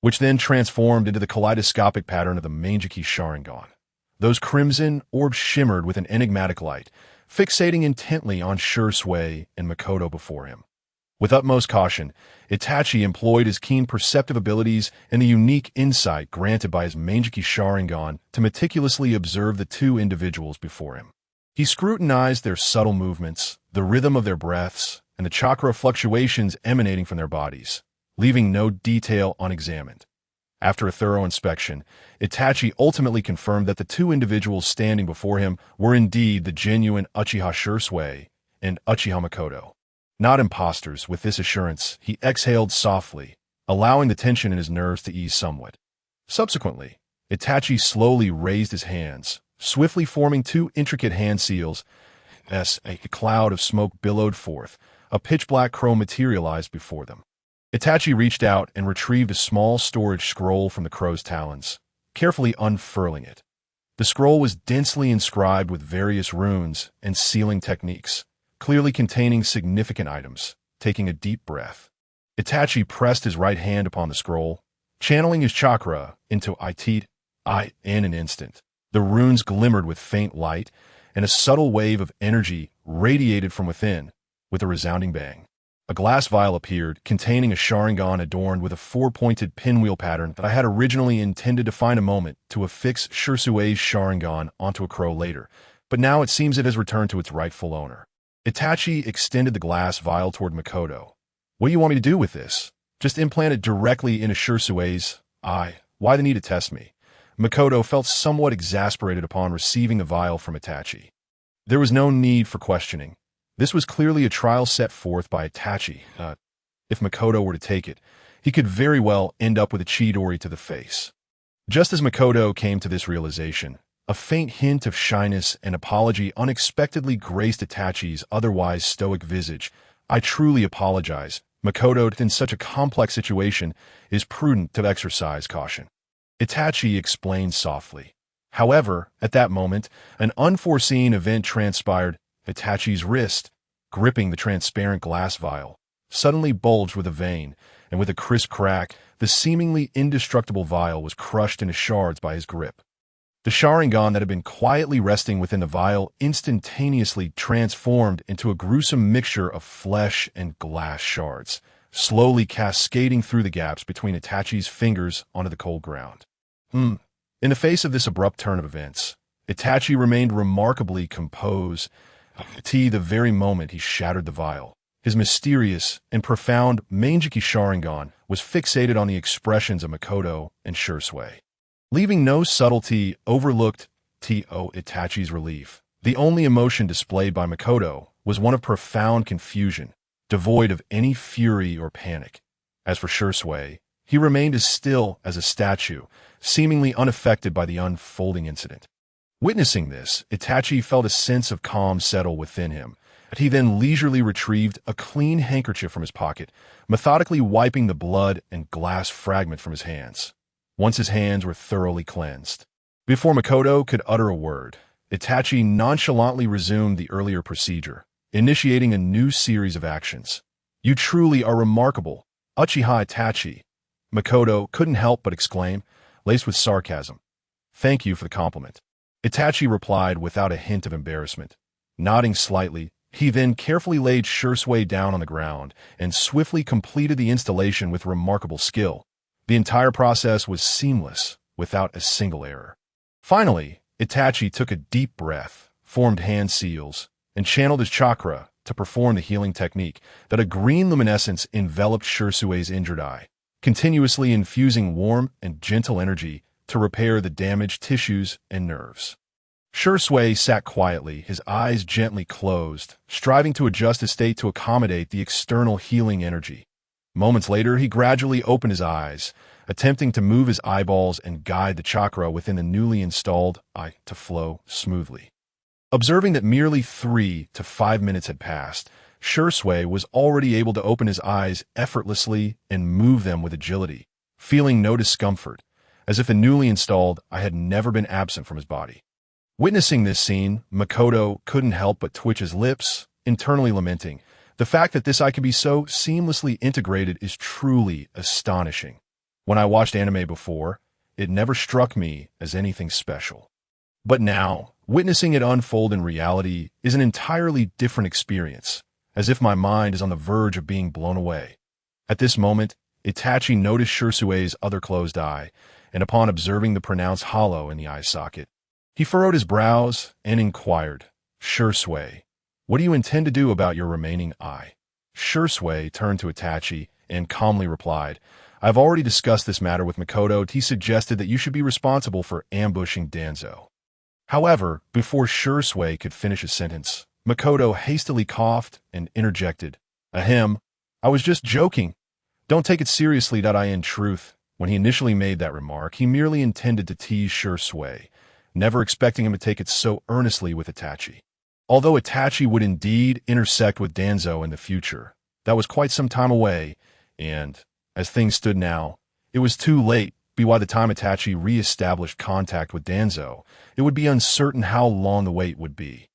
which then transformed into the kaleidoscopic pattern of the Mangeki Sharingan. Those crimson orbs shimmered with an enigmatic light, fixating intently on Shisui and Makoto before him. With utmost caution, Itachi employed his keen perceptive abilities and the unique insight granted by his Mangeki Sharingan to meticulously observe the two individuals before him. He scrutinized their subtle movements, the rhythm of their breaths, and the chakra fluctuations emanating from their bodies, leaving no detail unexamined. After a thorough inspection, Itachi ultimately confirmed that the two individuals standing before him were indeed the genuine Uchiha Shisui and Uchiha Makoto. Not imposters. With this assurance, he exhaled softly, allowing the tension in his nerves to ease somewhat. Subsequently, Itachi slowly raised his hands, swiftly forming two intricate hand seals, As a cloud of smoke billowed forth, a pitch-black crow materialized before them. Itachi reached out and retrieved a small storage scroll from the crow's talons, carefully unfurling it. The scroll was densely inscribed with various runes and sealing techniques, clearly containing significant items. Taking a deep breath, Itachi pressed his right hand upon the scroll, channeling his chakra into it in an instant. The runes glimmered with faint light, and a subtle wave of energy radiated from within with a resounding bang. A glass vial appeared, containing a Sharingan adorned with a four-pointed pinwheel pattern that I had originally intended to find a moment to affix Shisui's Sharingan onto a crow later, but now it seems it has returned to its rightful owner. Itachi extended the glass vial toward Makoto. What do you want me to do with this? Just implant it directly into Shisui's eye. Why the need to test me? Makoto felt somewhat exasperated upon receiving the vial from Itachi. There was no need for questioning. This was clearly a trial set forth by Itachi. If Makoto were to take it, he could very well end up with a Chidori to the face. Just as Makoto came to this realization, a faint hint of shyness and apology unexpectedly graced Itachi's otherwise stoic visage. I truly apologize. Makoto, in such a complex situation, is prudent to exercise caution. Itachi explained softly. However, at that moment, an unforeseen event transpired. Itachi's wrist, gripping the transparent glass vial, suddenly bulged with a vein, and with a crisp crack, the seemingly indestructible vial was crushed into shards by his grip. The Sharingan that had been quietly resting within the vial instantaneously transformed into a gruesome mixture of flesh and glass shards, slowly cascading through the gaps between Itachi's fingers onto the cold ground. In the face of this abrupt turn of events, Itachi remained remarkably composed the very moment he shattered the vial. His mysterious and profound Mangeki Sharingan was fixated on the expressions of Makoto and Shisui. Leaving no subtlety overlooked to Itachi's relief. The only emotion displayed by Makoto was one of profound confusion, devoid of any fury or panic. As for Shisui, he remained as still as a statue, seemingly unaffected by the unfolding incident. Witnessing this, Itachi felt a sense of calm settle within him. He then leisurely retrieved a clean handkerchief from his pocket, methodically wiping the blood and glass fragment from his hands. Once his hands were thoroughly cleansed, before Makoto could utter a word, Itachi nonchalantly resumed the earlier procedure, initiating a new series of actions. "You truly are remarkable, Uchiha Itachi," Makoto couldn't help but exclaim, laced with sarcasm. "Thank you for the compliment." Itachi replied without a hint of embarrassment. Nodding slightly, he then carefully laid Shisui down on the ground and swiftly completed the installation with remarkable skill. The entire process was seamless, without a single error. Finally, Itachi took a deep breath, formed hand seals, and channeled his chakra to perform the healing technique that a green luminescence enveloped Shisui's injured eye, continuously infusing warm and gentle energy to repair the damaged tissues and nerves. Shisui sat quietly, his eyes gently closed, striving to adjust his state to accommodate the external healing energy. Moments later, he gradually opened his eyes, attempting to move his eyeballs and guide the chakra within the newly installed eye to flow smoothly. Observing that merely 3 to 5 minutes had passed, Shisui was already able to open his eyes effortlessly and move them with agility, feeling no discomfort, as if the newly installed eye had never been absent from his body. Witnessing this scene, Makoto couldn't help but twitch his lips, internally lamenting, "The fact that this eye can be so seamlessly integrated is truly astonishing. When I watched anime before, it never struck me as anything special. But now, witnessing it unfold in reality is an entirely different experience, as if my mind is on the verge of being blown away." At this moment, Itachi noticed Shisui's other closed eye, and upon observing the pronounced hollow in the eye socket, he furrowed his brows and inquired, "Shisui, what do you intend to do about your remaining eye?" Shisui turned to Itachi and calmly replied, "I've already discussed this matter with Makoto. He suggested that you should be responsible for ambushing Danzo." However, before Shisui could finish his sentence, Makoto hastily coughed and interjected, "Ahem, I was just joking. Don't take it seriously." In truth, when he initially made that remark, he merely intended to tease Shisui, never expecting him to take it so earnestly with Itachi. Although Itachi would indeed intersect with Danzo in the future, that was quite some time away, and, as things stood now, it was too late. By the time Itachi re-established contact with Danzo, it would be uncertain how long the wait would be.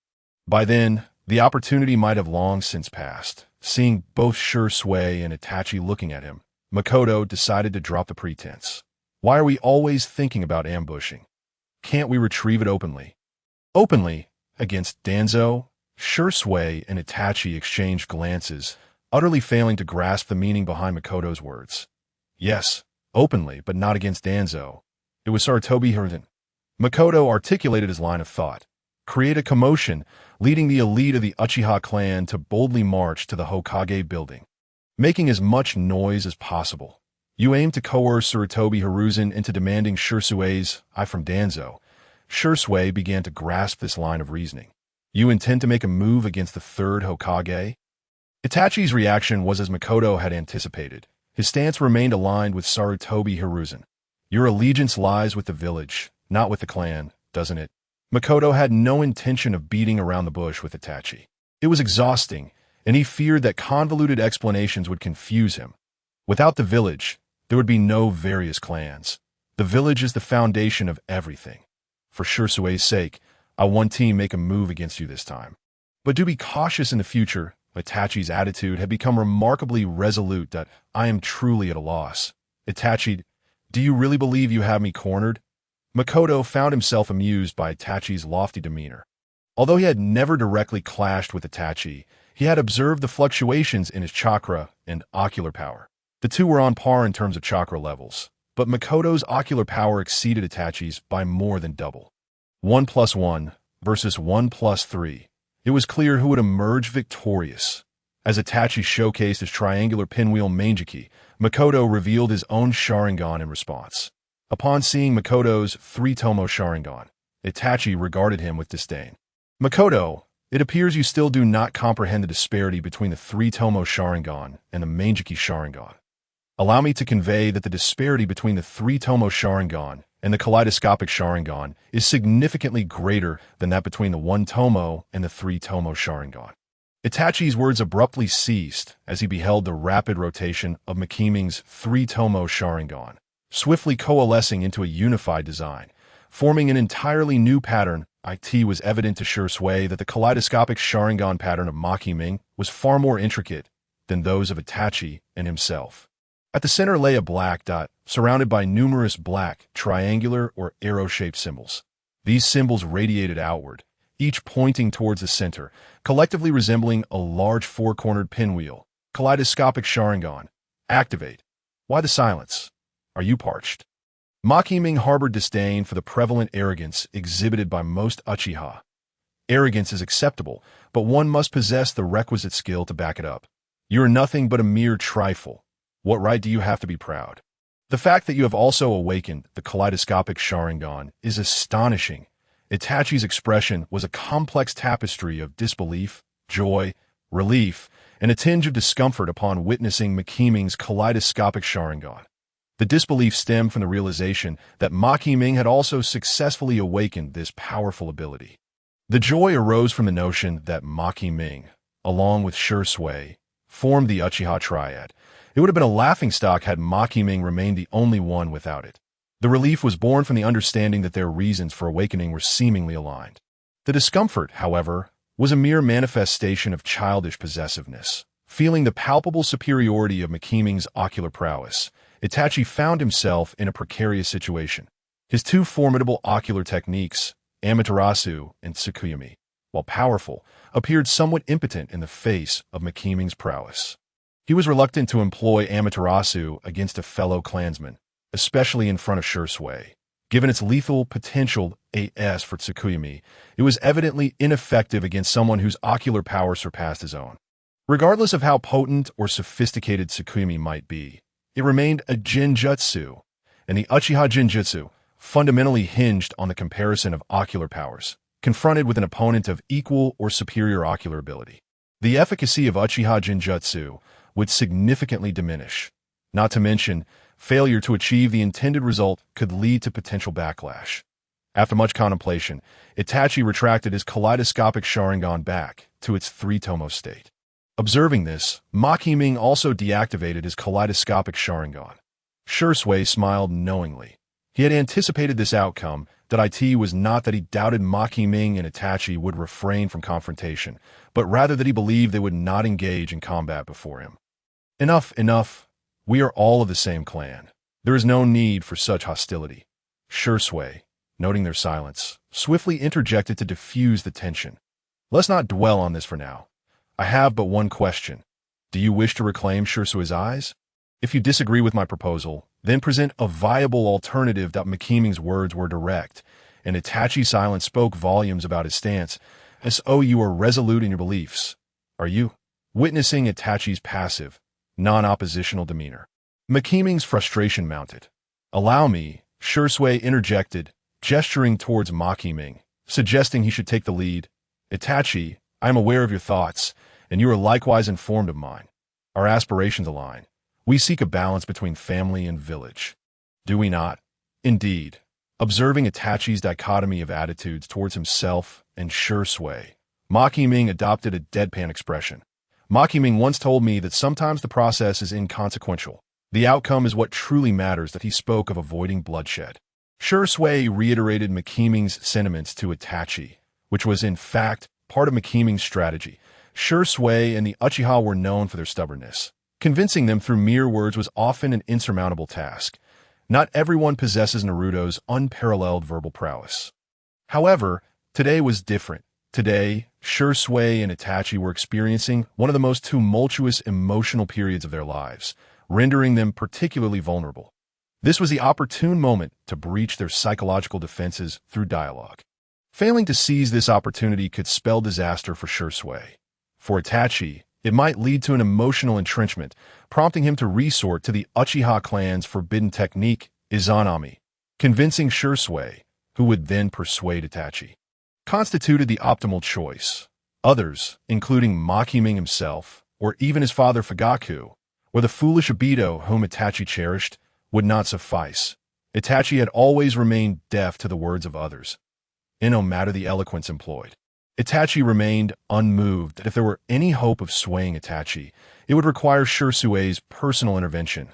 By then, the opportunity might have long since passed. Seeing both Shisui and Itachi looking at him, Makoto decided to drop the pretense. Why are we always thinking about ambushing? Can't we retrieve it openly? Openly? Against Danzo? Shisui and Itachi exchanged glances, utterly failing to grasp the meaning behind Makoto's words. Yes, openly, but not against Danzo. It was Sarutobi Hiruzen. Makoto articulated his line of thought. Create a commotion, leading the elite of the Uchiha clan to boldly march to the Hokage building, making as much noise as possible. You aim to coerce Sarutobi Hiruzen into demanding Shisui's eye from Danzo. Shisui began to grasp this line of reasoning. You intend to make a move against the third Hokage? Itachi's reaction was as Makoto had anticipated. His stance remained aligned with Sarutobi Hiruzen. Your allegiance lies with the village, not with the clan, doesn't it? Makoto had no intention of beating around the bush with Itachi. It was exhausting, and he feared that convoluted explanations would confuse him. Without the village, there would be no various clans. The village is the foundation of everything. For Shisui's sake, I want team make a move against you this time. But do be cautious in the future. Itachi's attitude had become remarkably resolute that I am truly at a loss. Itachi, do you really believe you have me cornered? Makoto found himself amused by Itachi's lofty demeanor. Although he had never directly clashed with Itachi, he had observed the fluctuations in his chakra and ocular power. The two were on par in terms of chakra levels, but Makoto's ocular power exceeded Itachi's by more than double. 1 + 1 versus 1 + 3. It was clear who would emerge victorious. As Itachi showcased his triangular pinwheel Manjiki, Makoto revealed his own Sharingan in response. Upon seeing Makoto's 3-tomo Sharingan, Itachi regarded him with disdain. Makoto, it appears you still do not comprehend the disparity between the 3-tomo Sharingan and the Manjiki Sharingan. Allow me to convey that the disparity between the 3-tomo Sharingan and the kaleidoscopic Sharingan is significantly greater than that between the 1-tomo and the 3-tomo Sharingan. Itachi's words abruptly ceased as he beheld the rapid rotation of Ming's 3-tomo Sharingan, swiftly coalescing into a unified design, forming an entirely new pattern. It was evident to Shisui that the kaleidoscopic Sharingan pattern of Ming was far more intricate than those of Itachi and himself. At the center lay a black dot, surrounded by numerous black, triangular, or arrow-shaped symbols. These symbols radiated outward, each pointing towards the center, collectively resembling a large four-cornered pinwheel. Kaleidoscopic Sharingan. Activate. Why the silence? Are you parched? Ming harbored disdain for the prevalent arrogance exhibited by most Uchiha. Arrogance is acceptable, but one must possess the requisite skill to back it up. You are nothing but a mere trifle. What right do you have to be proud? The fact that you have also awakened the kaleidoscopic Sharingan is astonishing. Itachi's expression was a complex tapestry of disbelief, joy, relief, and a tinge of discomfort upon witnessing Ming's kaleidoscopic Sharingan. The disbelief stemmed from the realization that Ming had also successfully awakened this powerful ability. The joy arose from the notion that Ming, along with Shisui, formed the Uchiha triad. It would have been a laughingstock had Ming remained the only one without it. The relief was born from the understanding that their reasons for awakening were seemingly aligned. The discomfort, however, was a mere manifestation of childish possessiveness. Feeling the palpable superiority of Ming's ocular prowess, Itachi found himself in a precarious situation. His two formidable ocular techniques, Amaterasu and Tsukuyomi, while powerful, appeared somewhat impotent in the face of Ming's prowess. He was reluctant to employ Amaterasu against a fellow clansman, especially in front of Shisui. Given its lethal potential AS for Tsukuyomi, it was evidently ineffective against someone whose ocular power surpassed his own. Regardless of how potent or sophisticated Tsukuyomi might be, it remained a genjutsu, and the Uchiha genjutsu fundamentally hinged on the comparison of ocular powers, confronted with an opponent of equal or superior ocular ability. The efficacy of Uchiha genjutsu would significantly diminish. Not to mention, failure to achieve the intended result could lead to potential backlash. After much contemplation, Itachi retracted his kaleidoscopic Sharingan back to its three-tomo state. Observing this, Ming also deactivated his kaleidoscopic Sharingan. Shisui smiled knowingly. He had anticipated this outcome. It was not that he doubted Ming and Itachi would refrain from confrontation, but rather that he believed they would not engage in combat before him. Enough, enough. We are all of the same clan. There is no need for such hostility. Shisui, noting their silence, swiftly interjected to diffuse the tension. Let's not dwell on this for now. I have but one question. Do you wish to reclaim Shisui's eyes? If you disagree with my proposal, then present a viable alternative. Ming's words were direct, and Itachi's silence spoke volumes about his stance. You are resolute in your beliefs. Are you? Witnessing Itachi's passive, non-oppositional demeanor, Ming's frustration mounted. Allow me, Shisui interjected, gesturing towards Ming, suggesting he should take the lead. Itachi, I am aware of your thoughts, and you are likewise informed of mine. Our aspirations align. We seek a balance between family and village. Do we not? Indeed. Observing Itachi's dichotomy of attitudes towards himself and Shisui, Ming adopted a deadpan expression. Ming once told me that sometimes the process is inconsequential. The outcome is what truly matters. That he spoke of avoiding bloodshed. Shisui reiterated Ming's sentiments to Itachi, which was in fact part of Ming's strategy. Shisui and the Uchiha were known for their stubbornness. Convincing them through mere words was often an insurmountable task. Not everyone possesses Naruto's unparalleled verbal prowess. However, today was different. Today, Shisui and Itachi were experiencing one of the most tumultuous emotional periods of their lives, rendering them particularly vulnerable. This was the opportune moment to breach their psychological defenses through dialogue. Failing to seize this opportunity could spell disaster for Shisui. For Itachi, it might lead to an emotional entrenchment, prompting him to resort to the Uchiha clan's forbidden technique, Izanami. Convincing Shisui, who would then persuade Itachi, constituted the optimal choice. Others, including Ming himself, or even his father Fugaku, or the foolish Iaido whom Itachi cherished, would not suffice. Itachi had always remained deaf to the words of others. No matter the eloquence employed, Itachi remained unmoved that if there were any hope of swaying Itachi, it would require Shisui's personal intervention.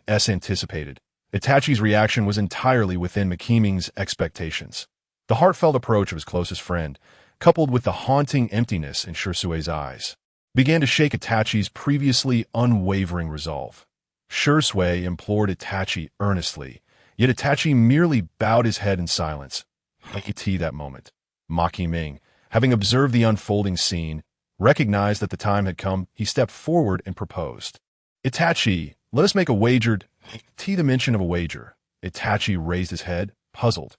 As anticipated, Itachi's reaction was entirely within Ming's expectations. The heartfelt approach of his closest friend, coupled with the haunting emptiness in Shisui's eyes, began to shake Itachi's previously unwavering resolve. Shisui implored Itachi earnestly, yet Itachi merely bowed his head in silence. That moment, Ming, having observed the unfolding scene, recognized that the time had come. He stepped forward and proposed. Itachi, let us make a wager. The mention of a wager. Itachi raised his head, puzzled.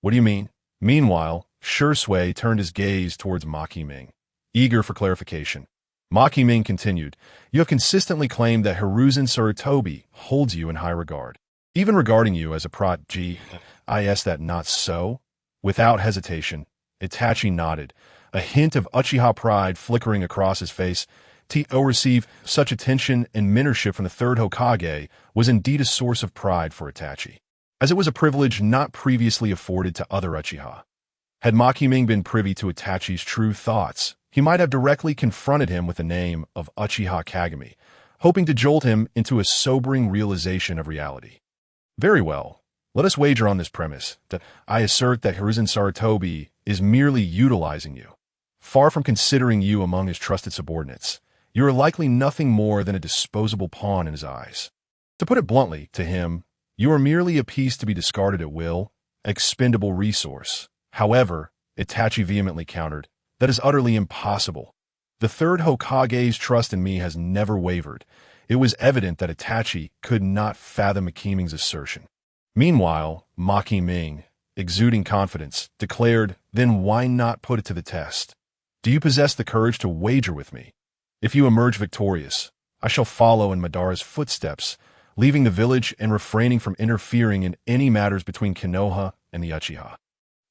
What do you mean? Meanwhile, Shisui turned his gaze towards Ming, eager for clarification. Ming continued, you have consistently claimed that Hiruzen Sarutobi holds you in high regard, even regarding you as a prodigy. Is that not so? Without hesitation, Itachi nodded, a hint of Uchiha pride flickering across his face. To receive such attention and mentorship from the third Hokage was indeed a source of pride for Itachi, as it was a privilege not previously afforded to other Uchiha. Had Ming been privy to Itachi's true thoughts, he might have directly confronted him with the name of Uchiha Kagami, hoping to jolt him into a sobering realization of reality. Very well. Let us wager on this premise, that I assert that Hiruzen Sarutobi is merely utilizing you. Far from considering you among his trusted subordinates, you are likely nothing more than a disposable pawn in his eyes. To put it bluntly, to him, you are merely a piece to be discarded at will, expendable resource. However, Itachi vehemently countered, that is utterly impossible. The third Hokage's trust in me has never wavered. It was evident that Itachi could not fathom Ming's assertion. Meanwhile, Ming, exuding confidence, declared, then why not put it to the test? Do you possess the courage to wager with me? If you emerge victorious, I shall follow in Madara's footsteps, leaving the village and refraining from interfering in any matters between Konoha and the Uchiha.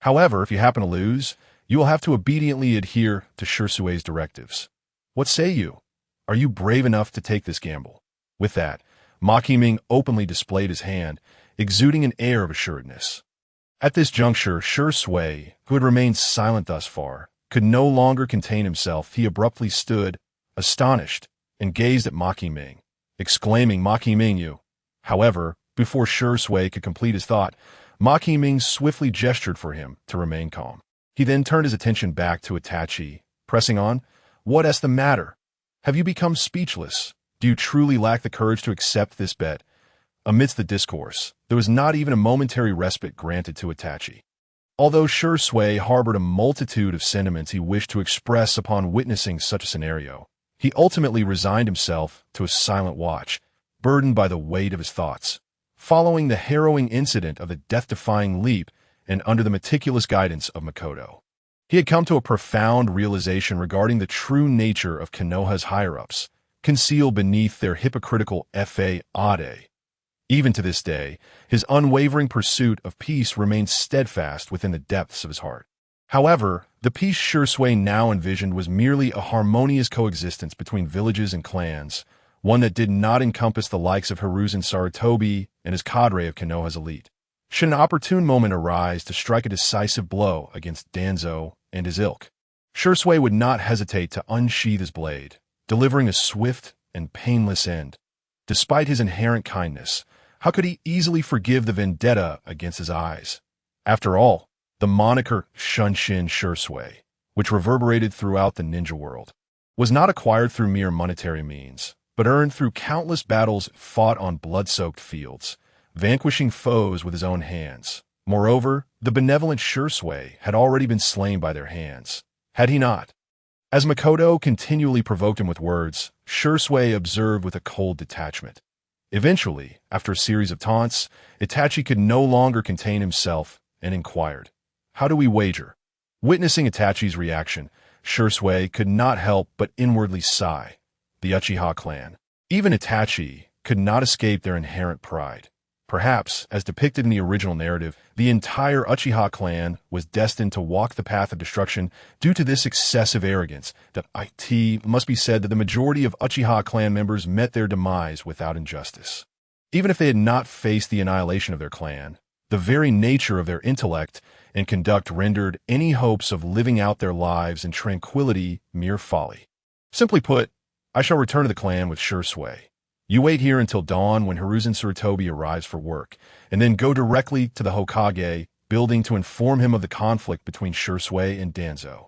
However, if you happen to lose, you will have to obediently adhere to Shisui's directives. What say you? Are you brave enough to take this gamble? With that, Ming openly displayed his hand, exuding an air of assuredness. At this juncture, Shisui, who had remained silent thus far, could no longer contain himself. He abruptly stood, astonished, and gazed at Ming, exclaiming, Ming, you. However, before Shisui could complete his thought, Ming swiftly gestured for him to remain calm. He then turned his attention back to Itachi, pressing on, What's the matter? Have you become speechless? Do you truly lack the courage to accept this bet? Amidst the discourse, there was not even a momentary respite granted to Itachi. Although Shisui harbored a multitude of sentiments he wished to express upon witnessing such a scenario, he ultimately resigned himself to a silent watch, burdened by the weight of his thoughts. Following the harrowing incident of the death-defying leap and under the meticulous guidance of Makoto, he had come to a profound realization regarding the true nature of Konoha's higher-ups, concealed beneath their hypocritical facade. Even to this day, his unwavering pursuit of peace remains steadfast within the depths of his heart. However, the peace Shisui now envisioned was merely a harmonious coexistence between villages and clans, one that did not encompass the likes of Hiruzen Sarutobi and his cadre of Konoha's elite. Should an opportune moment arise to strike a decisive blow against Danzo and his ilk, Shisui would not hesitate to unsheath his blade, delivering a swift and painless end. Despite his inherent kindness, how could he easily forgive the vendetta against his eyes? After all, the moniker Shunshin Shisui, which reverberated throughout the ninja world, was not acquired through mere monetary means, but earned through countless battles fought on blood-soaked fields, vanquishing foes with his own hands. Moreover, the benevolent Shisui had already been slain by their hands, had he not? As Makoto continually provoked him with words, Shisui observed with a cold detachment. Eventually, after a series of taunts, Itachi could no longer contain himself and inquired, How do we wager? Witnessing Itachi's reaction, Shisui could not help but inwardly sigh. The Uchiha clan, even Itachi, could not escape their inherent pride. Perhaps, as depicted in the original narrative, the entire Uchiha clan was destined to walk the path of destruction due to this excessive arrogance. That it must be said that the majority of Uchiha clan members met their demise without injustice. Even if they had not faced the annihilation of their clan, the very nature of their intellect and conduct rendered any hopes of living out their lives in tranquility mere folly. Simply put, I shall return to the clan with Shisui. You wait here until dawn when Hiruzen Sarutobi arrives for work, and then go directly to the Hokage building to inform him of the conflict between Shisui and Danzo,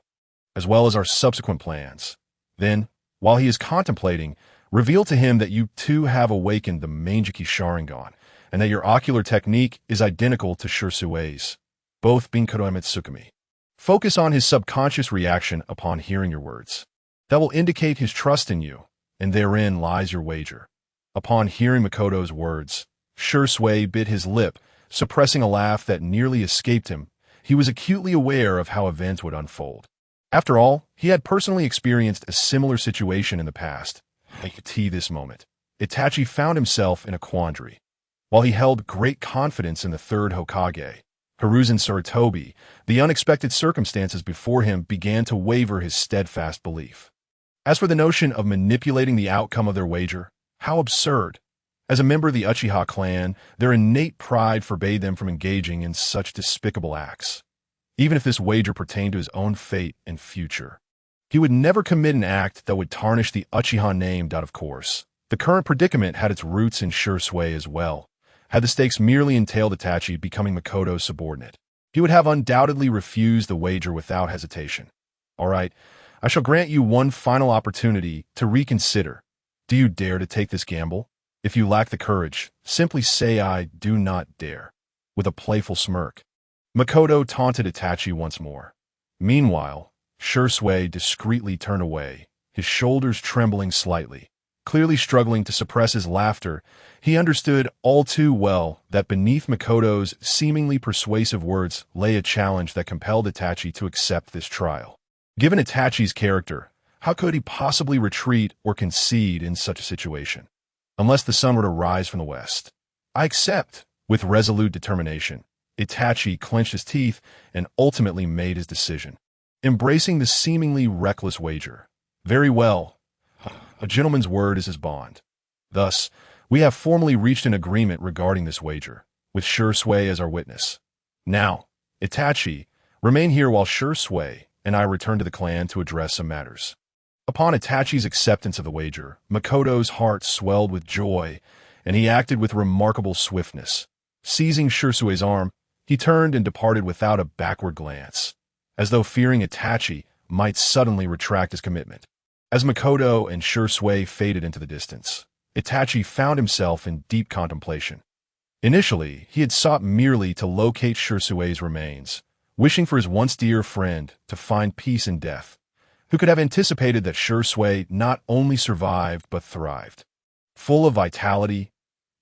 as well as our subsequent plans. Then, while he is contemplating, reveal to him that you too have awakened the Mangeki Sharingan, and that your ocular technique is identical to Shisui's, both being Kodoeme Tsukumi. Focus on his subconscious reaction upon hearing your words. That will indicate his trust in you, and therein lies your wager. Upon hearing Makoto's words, Shisui bit his lip, suppressing a laugh that nearly escaped him. He was acutely aware of how events would unfold. After all, he had personally experienced a similar situation in the past. At this moment, Itachi found himself in a quandary. While he held great confidence in the third Hokage, Hiruzen Sarutobi, the unexpected circumstances before him began to waver his steadfast belief. As for the notion of manipulating the outcome of their wager, how absurd! As a member of the Uchiha clan, their innate pride forbade them from engaging in such despicable acts. Even if this wager pertained to his own fate and future, he would never commit an act that would tarnish the Uchiha name. Of course, the current predicament had its roots in Shisui as well. Had the stakes merely entailed Itachi becoming Makoto's subordinate, he would have undoubtedly refused the wager without hesitation. All right, I shall grant you one final opportunity to reconsider. Do you dare to take this gamble? If you lack the courage, simply say I do not dare. With a playful smirk, Makoto taunted Itachi once more. Meanwhile, Shisui discreetly turned away, his shoulders trembling slightly. Clearly struggling to suppress his laughter, he understood all too well that beneath Makoto's seemingly persuasive words lay a challenge that compelled Itachi to accept this trial. Given Itachi's character, how could he possibly retreat or concede in such a situation? Unless the sun were to rise from the west. I accept. With resolute determination, Itachi clenched his teeth and ultimately made his decision, embracing the seemingly reckless wager. Very well. A gentleman's word is his bond. Thus, we have formally reached an agreement regarding this wager, with Shisui as our witness. Now, Itachi, remain here while Shisui and I return to the clan to address some matters. Upon Itachi's acceptance of the wager, Makoto's heart swelled with joy, and he acted with remarkable swiftness. Seizing Shisui's arm, he turned and departed without a backward glance, as though fearing Itachi might suddenly retract his commitment. As Makoto and Shisui faded into the distance, Itachi found himself in deep contemplation. Initially, he had sought merely to locate Shisui's remains, wishing for his once dear friend to find peace in death. Who could have anticipated that Shisui not only survived but thrived? Full of vitality,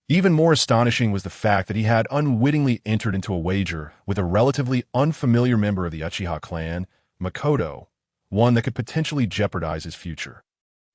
even more astonishing was the fact that he had unwittingly entered into a wager with a relatively unfamiliar member of the Uchiha clan, Makoto, one that could potentially jeopardize his future.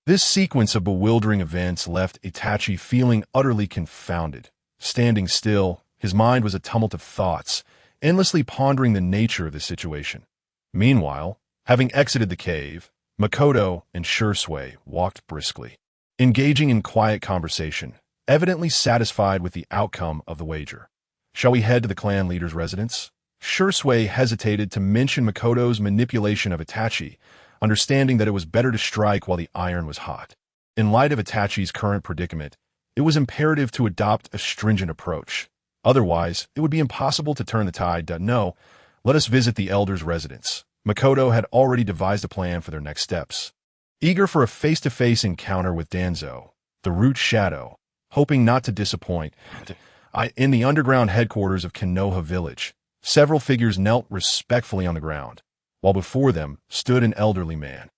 This sequence of bewildering events left Itachi feeling utterly confounded. Standing still, his mind was a tumult of thoughts, endlessly pondering the nature of the situation. Meanwhile, having exited the cave, Makoto and Shisui walked briskly, engaging in quiet conversation, evidently satisfied with the outcome of the wager. "Shall we head to the clan leader's residence?" Shisui hesitated to mention Makoto's manipulation of Itachi, understanding that it was better to strike while the iron was hot. In light of Itachi's current predicament, it was imperative to adopt a stringent approach. Otherwise, it would be impossible to turn the tide. No, let us visit the elder's residence. Makoto had already devised a plan for their next steps. Eager for a face-to-face encounter with Danzo, the root shadow, hoping not to disappoint, in the underground headquarters of Konoha village, several figures knelt respectfully on the ground, while before them stood an elderly man.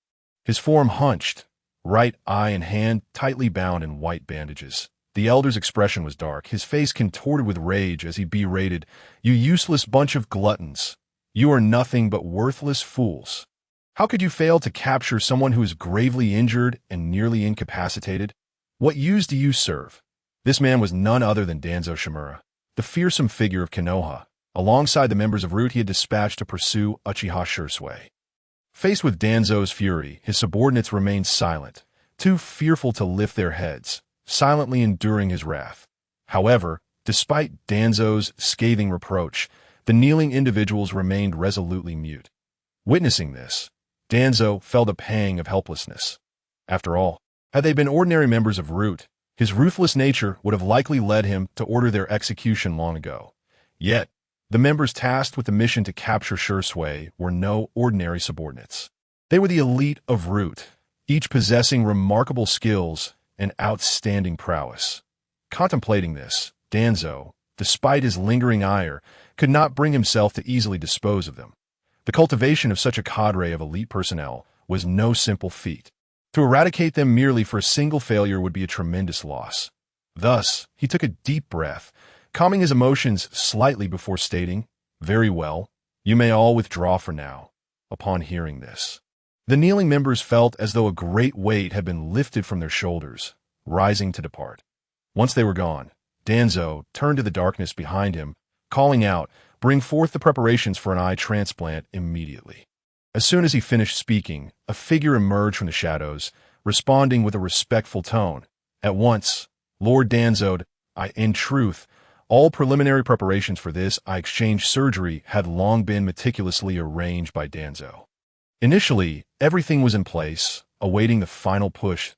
His form hunched, right eye and hand tightly bound in white bandages. The elder's expression was dark, his face contorted with rage as he berated, "You useless bunch of gluttons! You are nothing but worthless fools! How could you fail to capture someone who is gravely injured and nearly incapacitated? What use do you serve?" This man was none other than Danzo Shimura, the fearsome figure of Konoha. Alongside the members of Root he had dispatched to pursue Uchiha Shisui. Faced with Danzo's fury, his subordinates remained silent, too fearful to lift their heads, silently enduring his wrath. However, despite Danzo's scathing reproach, the kneeling individuals remained resolutely mute. Witnessing this, Danzo felt a pang of helplessness. After all, had they been ordinary members of Root, his ruthless nature would have likely led him to order their execution long ago. Yet, the members tasked with the mission to capture Shisui were no ordinary subordinates. They were the elite of Root, each possessing remarkable skills and outstanding prowess. Contemplating this, Danzo, despite his lingering ire, could not bring himself to easily dispose of them. The cultivation of such a cadre of elite personnel was no simple feat. To eradicate them merely for a single failure would be a tremendous loss. Thus, he took a deep breath, calming his emotions slightly before stating, "Very well, you may all withdraw for now." Upon hearing this, the kneeling members felt as though a great weight had been lifted from their shoulders, rising to depart. Once they were gone, Danzo turned to the darkness behind him, calling out, "Bring forth the preparations for an eye transplant immediately." As soon as he finished speaking, a figure emerged from the shadows, responding with a respectful tone. At once, "Lord Danzo, in truth, all preliminary preparations for this eye exchange surgery had long been meticulously arranged by Danzo. Initially, everything was in place, awaiting the final push.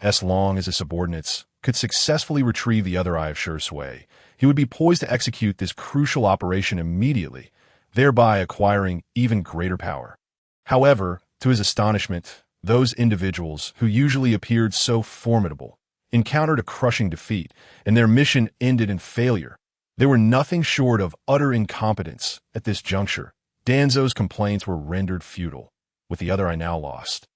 As long as his subordinates could successfully retrieve the other eye of Shisui, he would be poised to execute this crucial operation immediately, thereby acquiring even greater power. However, to his astonishment, those individuals who usually appeared so formidable encountered a crushing defeat, and their mission ended in failure. They were nothing short of utter incompetence. At this juncture, Danzo's complaints were rendered futile, with the other eye now lost.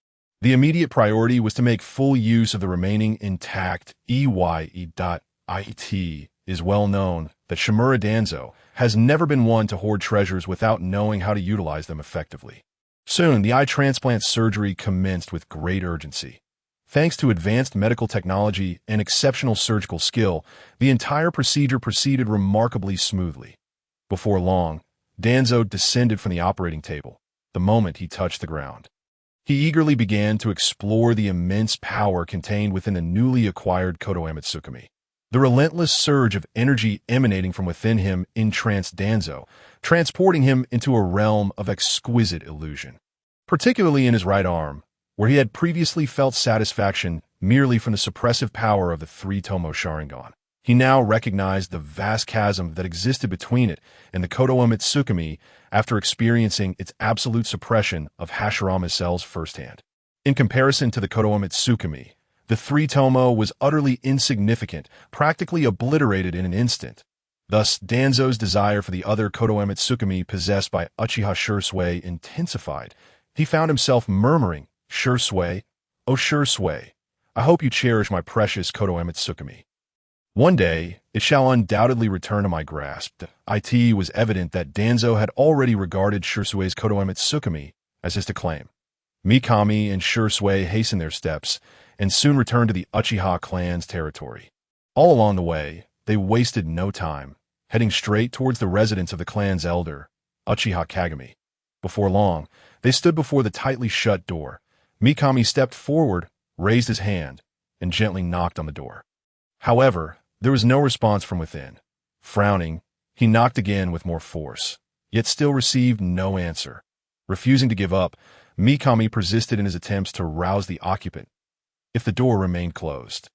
The immediate priority was to make full use of the remaining intact It is well known that Shimura Danzo has never been one to hoard treasures without knowing how to utilize them effectively. Soon, the eye transplant surgery commenced with great urgency. Thanks to advanced medical technology and exceptional surgical skill, the entire procedure proceeded remarkably smoothly. Before long, Danzo descended from the operating table the moment he touched the ground. He eagerly began to explore the immense power contained within the newly acquired Koto Amatsukami. The relentless surge of energy emanating from within him entranced Danzo, transporting him into a realm of exquisite illusion. Particularly in his right arm, where he had previously felt satisfaction merely from the suppressive power of the three-tomo Sharingan. He now recognized the vast chasm that existed between it and the Kodowa Mitsukami after experiencing its absolute suppression of Hashirama's cells firsthand. In comparison to the Kodowa Mitsukami, the three-tomo was utterly insignificant, practically obliterated in an instant. Thus, Danzo's desire for the other Kodowa Mitsukami possessed by Uchiha Shisui intensified. He found himself murmuring, "Shisui, oh Shisui, I hope you cherish my precious Kodowa Mitsukami. One day, it shall undoubtedly return to my grasp." It was evident that Danzo had already regarded Shisui's Kodowa Mitsukami as his to claim. Mikami and Shisui hastened their steps, and soon returned to the Uchiha clan's territory. All along the way, they wasted no time, heading straight towards the residence of the clan's elder, Uchiha Kagami. Before long, they stood before the tightly shut door. Mikami stepped forward, raised his hand, and gently knocked on the door. However, there was no response from within. Frowning, he knocked again with more force, yet still received no answer. Refusing to give up, Mikami persisted in his attempts to rouse the occupant, if the door remained closed.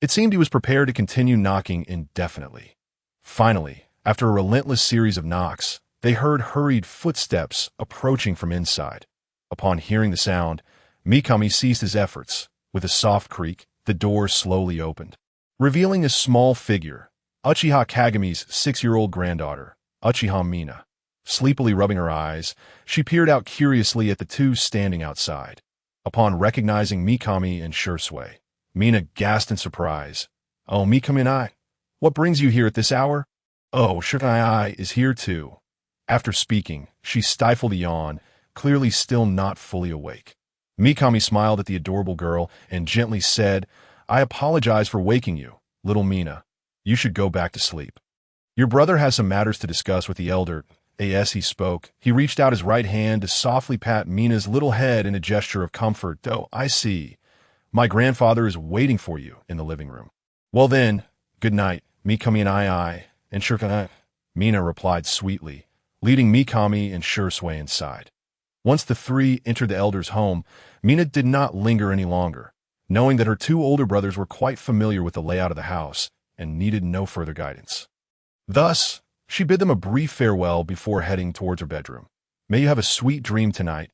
It seemed he was prepared to continue knocking indefinitely. Finally, after a relentless series of knocks, they heard hurried footsteps approaching from inside. Upon hearing the sound, Mikami ceased his efforts. With a soft creak, the door slowly opened, revealing a small figure, Uchiha Kagami's 6-year-old granddaughter, Uchiha Mina. Sleepily rubbing her eyes, she peered out curiously at the two standing outside. Upon recognizing Mikami and Shisui, Mina gasped in surprise. "Oh, Mikami and I, what brings you here at this hour?" "Oh, Shisui is here too." After speaking, she stifled a yawn, clearly still not fully awake. Mikami smiled at the adorable girl and gently said, "I apologize for waking you, little Mina. You should go back to sleep. Your brother has some matters to discuss with the elder." As he spoke, he reached out his right hand to softly pat Mina's little head in a gesture of comfort. "Oh, I see. My grandfather is waiting for you in the living room." "Well then, good night, Mikami and I, and Shisui," Mina replied sweetly, leading Mikami and Shisui inside. Once the three entered the elder's home, Mina did not linger any longer, knowing that her two older brothers were quite familiar with the layout of the house and needed no further guidance. Thus, she bid them a brief farewell before heading towards her bedroom. "May you have a sweet dream tonight,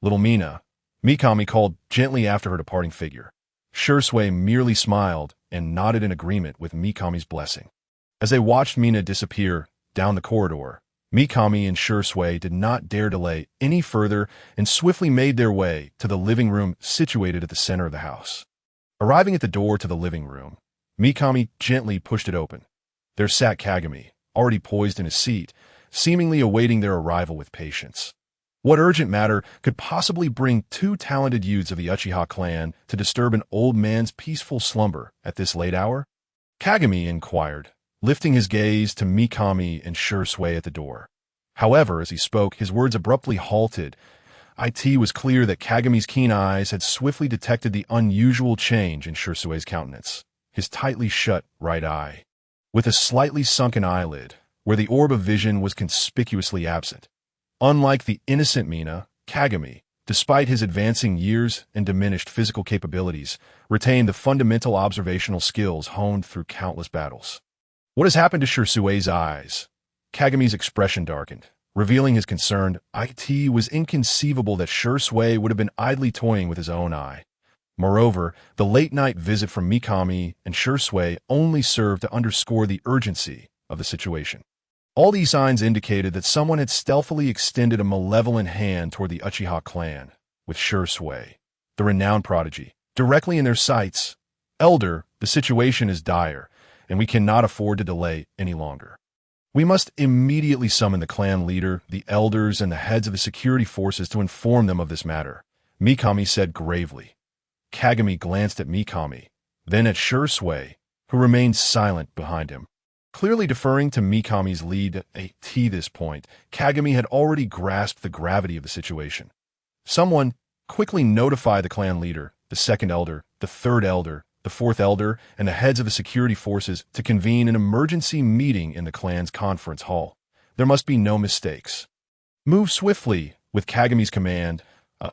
little Mina," Mikami called gently after her departing figure. Shisui merely smiled and nodded in agreement with Mikami's blessing. As they watched Mina disappear down the corridor, Mikami and Shisui did not dare delay any further and swiftly made their way to the living room situated at the center of the house. Arriving at the door to the living room, Mikami gently pushed it open. There sat Kagami, already poised in his seat, seemingly awaiting their arrival with patience. What urgent matter could possibly bring two talented youths of the Uchiha clan to disturb an old man's peaceful slumber at this late hour? Kagami inquired, lifting his gaze to Mikami and Shisui at the door. However, as he spoke, his words abruptly halted. It was clear that Kagami's keen eyes had swiftly detected the unusual change in Shisui's countenance. His tightly shut right eye, with a slightly sunken eyelid, where the orb of vision was conspicuously absent. Unlike the innocent Mina, Kagami, despite his advancing years and diminished physical capabilities, retained the fundamental observational skills honed through countless battles. "What has happened to Shisui's eyes?" Kagami's expression darkened, revealing his concern. It was inconceivable that Shisui would have been idly toying with his own eye. Moreover, the late-night visit from Mikami and Shisui only served to underscore the urgency of the situation. All these signs indicated that someone had stealthily extended a malevolent hand toward the Uchiha clan, with Shisui, the renowned prodigy, directly in their sights. "Elder, the situation is dire, and we cannot afford to delay any longer. We must immediately summon the clan leader, the elders, and the heads of the security forces to inform them of this matter," Mikami said gravely. Kagami glanced at Mikami, then at Shisui, who remained silent behind him. Clearly deferring to Mikami's lead at this point, Kagami had already grasped the gravity of the situation. "Someone quickly notify the clan leader, the second elder, the third elder, the fourth elder, and the heads of the security forces to convene an emergency meeting in the clan's conference hall. There must be no mistakes. Move swiftly, with Kagami's command.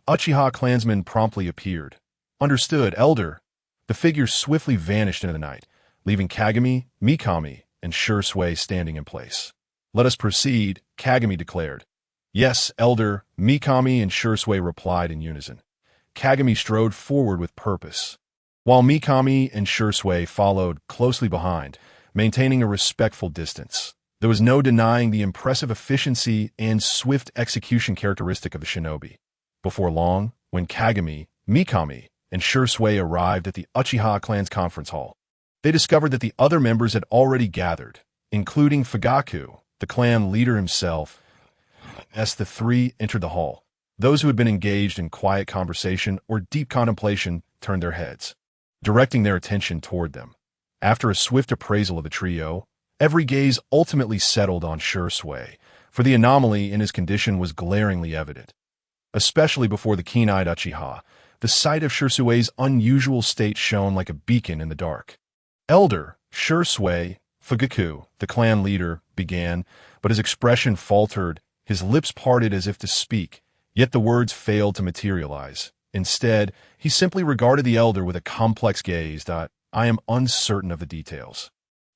Uchiha clansmen promptly appeared. Understood, elder. The figures swiftly vanished into the night, leaving Kagami, Mikami, and Shisui standing in place. Let us proceed, Kagami declared. Yes, elder, Mikami and Shisui replied in unison. Kagami strode forward with purpose, while Mikami and Shisui followed closely behind, maintaining a respectful distance. There was no denying the impressive efficiency and swift execution characteristic of the shinobi. Before long, when Kagami, Mikami, and Shisui arrived at the Uchiha clan's conference hall, they discovered that the other members had already gathered, including Fugaku, the clan leader himself. As the three entered the hall, those who had been engaged in quiet conversation or deep contemplation turned their heads, directing their attention toward them. After a swift appraisal of the trio, every gaze ultimately settled on Shisui, for the anomaly in his condition was glaringly evident. Especially before the keen-eyed Uchiha, the sight of Shisui's unusual state shone like a beacon in the dark. Elder, Shisui, Fugaku, the clan leader, began, but his expression faltered, his lips parted as if to speak, yet the words failed to materialize. Instead, he simply regarded the elder with a complex gaze. I am uncertain of the details.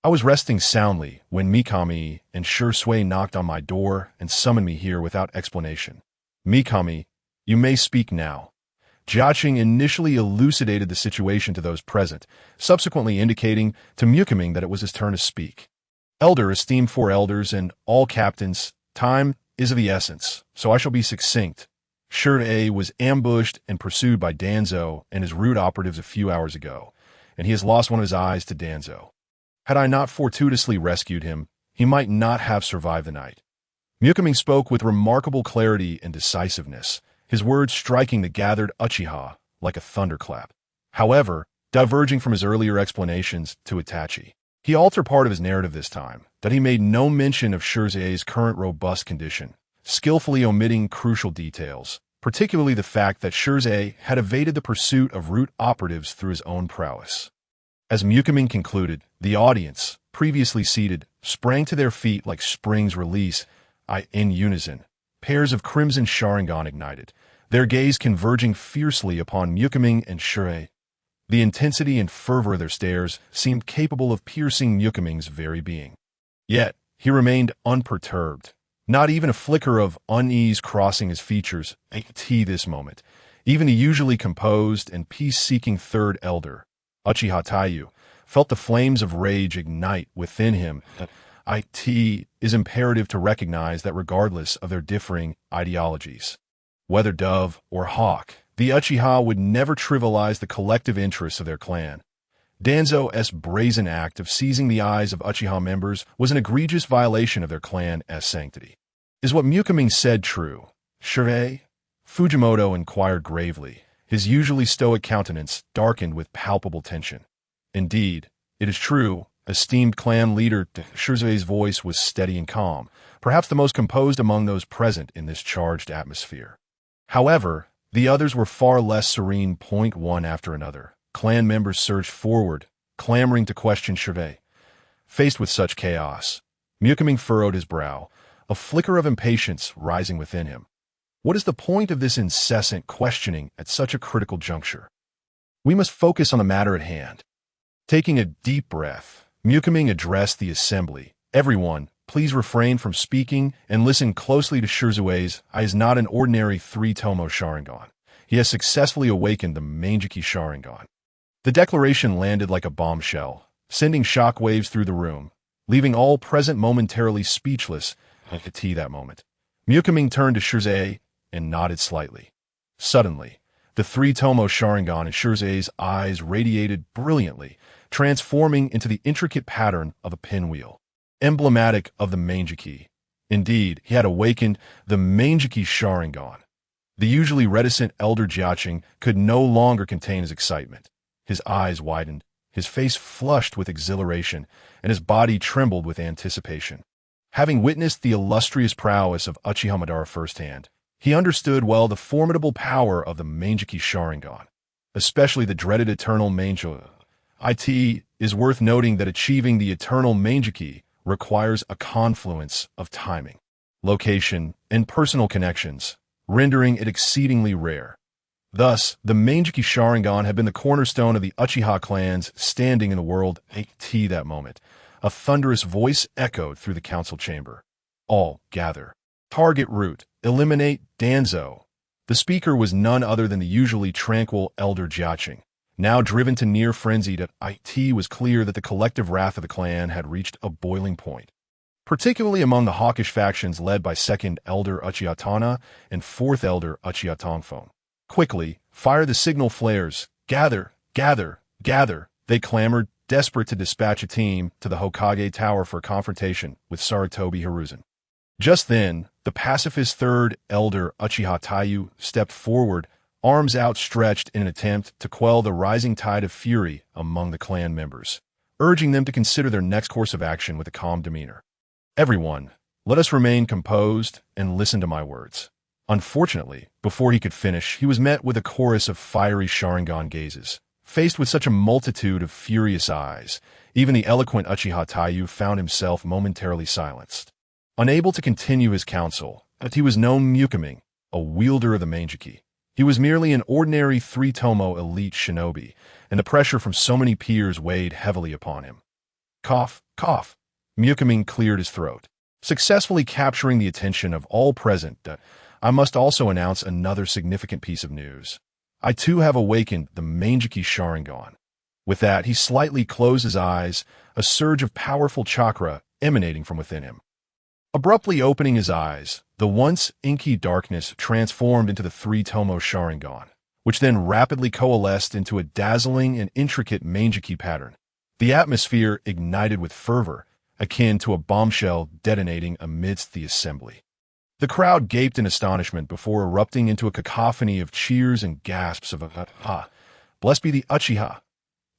I was resting soundly when Mikami and Shisui knocked on my door and summoned me here without explanation. Mikami, you may speak now. Jiaqing initially elucidated the situation to those present, subsequently indicating to Mikami that it was his turn to speak. Elder, esteemed four elders, and all captains, time is of the essence, so I shall be succinct. Shisui was ambushed and pursued by Danzo and his rude operatives a few hours ago, and he has lost one of his eyes to Danzo. Had I not fortuitously rescued him, he might not have survived the night. Mikami spoke with remarkable clarity and decisiveness, his words striking the gathered Uchiha like a thunderclap. However, diverging from his earlier explanations to Itachi, he altered part of his narrative this time, that he made no mention of Shisui's current robust condition, skillfully omitting crucial details, particularly the fact that Shisui had evaded the pursuit of root operatives through his own prowess. As Mikami concluded, the audience, previously seated, sprang to their feet like springs released, in unison. Pairs of crimson Sharingan ignited, their gaze converging fiercely upon Mikami and Shisui. The intensity and fervor of their stares seemed capable of piercing Mikami's very being. Yet, he remained unperturbed, not even a flicker of unease crossing his features at this moment. Even the usually composed and peace-seeking third elder, Uchiha Taiyu, felt the flames of rage ignite within him. It is imperative to recognize that regardless of their differing ideologies, whether dove or hawk, the Uchiha would never trivialize the collective interests of their clan. Danzo's brazen act of seizing the eyes of Uchiha members was an egregious violation of their clan's sanctity. Is what Mikami said true? Shisui? Fujimoto inquired gravely, his usually stoic countenance darkened with palpable tension. Indeed, it is true, esteemed clan leader. Shisui's voice was steady and calm, perhaps the most composed among those present in this charged atmosphere. However, the others were far less serene. One after another, clan members surged forward, clamoring to question Shisui. Faced with such chaos, Mikami furrowed his brow, a flicker of impatience rising within him. What is the point of this incessant questioning at such a critical juncture? We must focus on the matter at hand. Taking a deep breath, Mikami addressed the assembly. Everyone, please refrain from speaking and listen closely to Shisui's. He is not an ordinary three-tomo Sharingan. He has successfully awakened the Meijiki Sharingan. The declaration landed like a bombshell, sending shockwaves through the room, leaving all present momentarily speechless at that moment. Mikami turned to Shisui and nodded slightly. Suddenly, the three-tomo Sharingan in Shisui's eyes radiated brilliantly, transforming into the intricate pattern of a pinwheel, emblematic of the Meijiki. Indeed, he had awakened the Meijiki Sharingan. The usually reticent elder Jiaqing could no longer contain his excitement. His eyes widened, his face flushed with exhilaration, and his body trembled with anticipation. Having witnessed the illustrious prowess of Uchiha Madara firsthand, he understood well the formidable power of the Meijiki Sharingan, especially the dreaded eternal Meijiki. It is worth noting that achieving the eternal Mangeki requires a confluence of timing, location, and personal connections, rendering it exceedingly rare. Thus, the Mangeki Sharingan had been the cornerstone of the Uchiha clan's standing in the world. That moment, a thunderous voice echoed through the council chamber. All gather. Target route. Eliminate Danzo. The speaker was none other than the usually tranquil Elder Jiaqing. Now driven to near frenzy, it was clear that the collective wrath of the clan had reached a boiling point, particularly among the hawkish factions led by 2nd Elder Uchiha Tana and 4th Elder Uchiha Tongfeng. Quickly, fire the signal flares. Gather, gather, gather, they clamored, desperate to dispatch a team to the Hokage Tower for a confrontation with Sarutobi Hiruzen. Just then, the pacifist 3rd Elder Uchiha Taiyu stepped forward, arms outstretched in an attempt to quell the rising tide of fury among the clan members, urging them to consider their next course of action with a calm demeanor. Everyone, let us remain composed and listen to my words. Unfortunately, before he could finish, he was met with a chorus of fiery Sharingan gazes. Faced with such a multitude of furious eyes, even the eloquent Uchiha Taiyu found himself momentarily silenced. Unable to continue his counsel, he was no Ming, a wielder of the Mangeki. He was merely an ordinary 3-tomo elite shinobi, and the pressure from so many peers weighed heavily upon him. Cough, cough. Ming cleared his throat, successfully capturing the attention of all present. I must also announce another significant piece of news. I too have awakened the Mangeki Sharingan. With that, he slightly closed his eyes, a surge of powerful chakra emanating from within him. Abruptly opening his eyes, the once inky darkness transformed into the 3-tomo Sharingan, which then rapidly coalesced into a dazzling and intricate Mangeki pattern. The atmosphere ignited with fervor, akin to a bombshell detonating amidst the assembly. The crowd gaped in astonishment before erupting into a cacophony of cheers and gasps of "Ah! Blessed be the Uchiha!"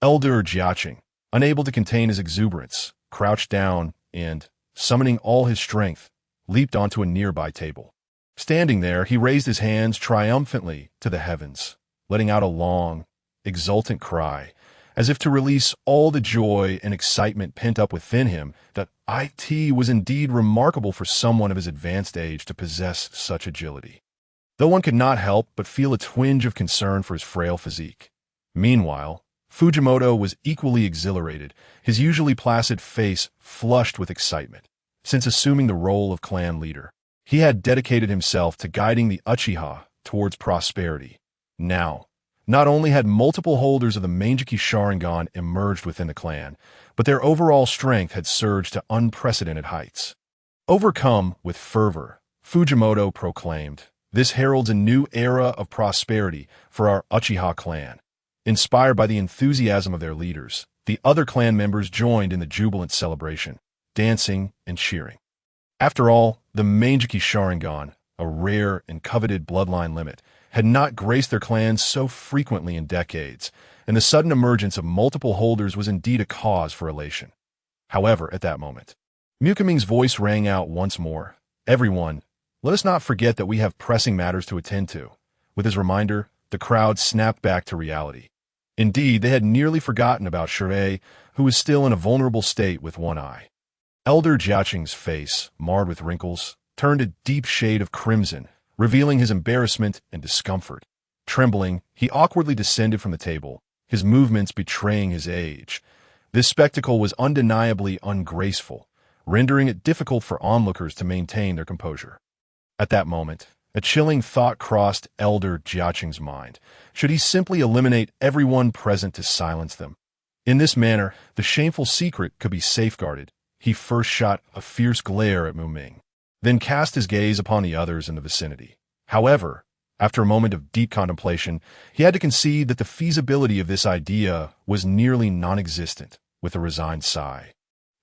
Elder Jiaqing, unable to contain his exuberance, crouched down and, summoning all his strength, leaped onto a nearby table. Standing there, he raised his hands triumphantly to the heavens, letting out a long, exultant cry, as if to release all the joy and excitement pent up within him. That it was indeed remarkable for someone of his advanced age to possess such agility, though one could not help but feel a twinge of concern for his frail physique. Meanwhile, Fujimoto was equally exhilarated, his usually placid face flushed with excitement. Since assuming the role of clan leader, he had dedicated himself to guiding the Uchiha towards prosperity. Now, not only had multiple holders of the Mangeki Sharingan emerged within the clan, but their overall strength had surged to unprecedented heights. Overcome with fervor, Fujimoto proclaimed, "This heralds a new era of prosperity for our Uchiha clan." Inspired by the enthusiasm of their leaders, the other clan members joined in the jubilant celebration, dancing and cheering. After all, the Mangeki Sharingan, a rare and coveted bloodline limit, had not graced their clans so frequently in decades, and the sudden emergence of multiple holders was indeed a cause for elation. However, at that moment, Ming's voice rang out once more. "Everyone, let us not forget that we have pressing matters to attend to." With his reminder, the crowd snapped back to reality. Indeed, they had nearly forgotten about Shisui, who was still in a vulnerable state with one eye. Elder Jiaqing's face, marred with wrinkles, turned a deep shade of crimson, revealing his embarrassment and discomfort. Trembling, he awkwardly descended from the table, his movements betraying his age. This spectacle was undeniably ungraceful, rendering it difficult for onlookers to maintain their composure. At that moment, a chilling thought crossed Elder Jiaqing's mind. Should he simply eliminate everyone present to silence them? In this manner, the shameful secret could be safeguarded. He first shot a fierce glare at Ming, then cast his gaze upon the others in the vicinity. However, after a moment of deep contemplation, he had to concede that the feasibility of this idea was nearly non-existent. With a resigned sigh,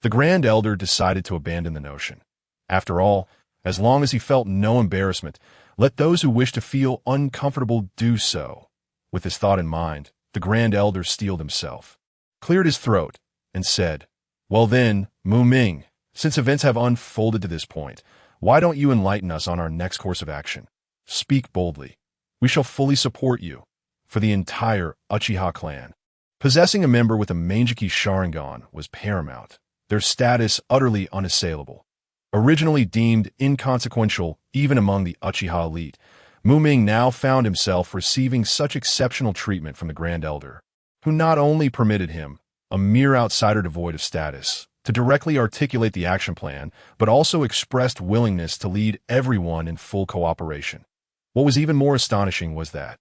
the Grand Elder decided to abandon the notion. After all, as long as he felt no embarrassment, let those who wish to feel uncomfortable do so. With this thought in mind, the Grand Elder steeled himself, cleared his throat, and said, "Well then, Ming, since events have unfolded to this point, why don't you enlighten us on our next course of action? Speak boldly. We shall fully support you, for the entire Uchiha clan." Possessing a member with a Mangeki Sharingan was paramount, their status utterly unassailable. Originally deemed inconsequential even among the Uchiha elite, Ming now found himself receiving such exceptional treatment from the Grand Elder, who not only permitted him, a mere outsider devoid of status, to directly articulate the action plan, but also expressed willingness to lead everyone in full cooperation. What was even more astonishing was that,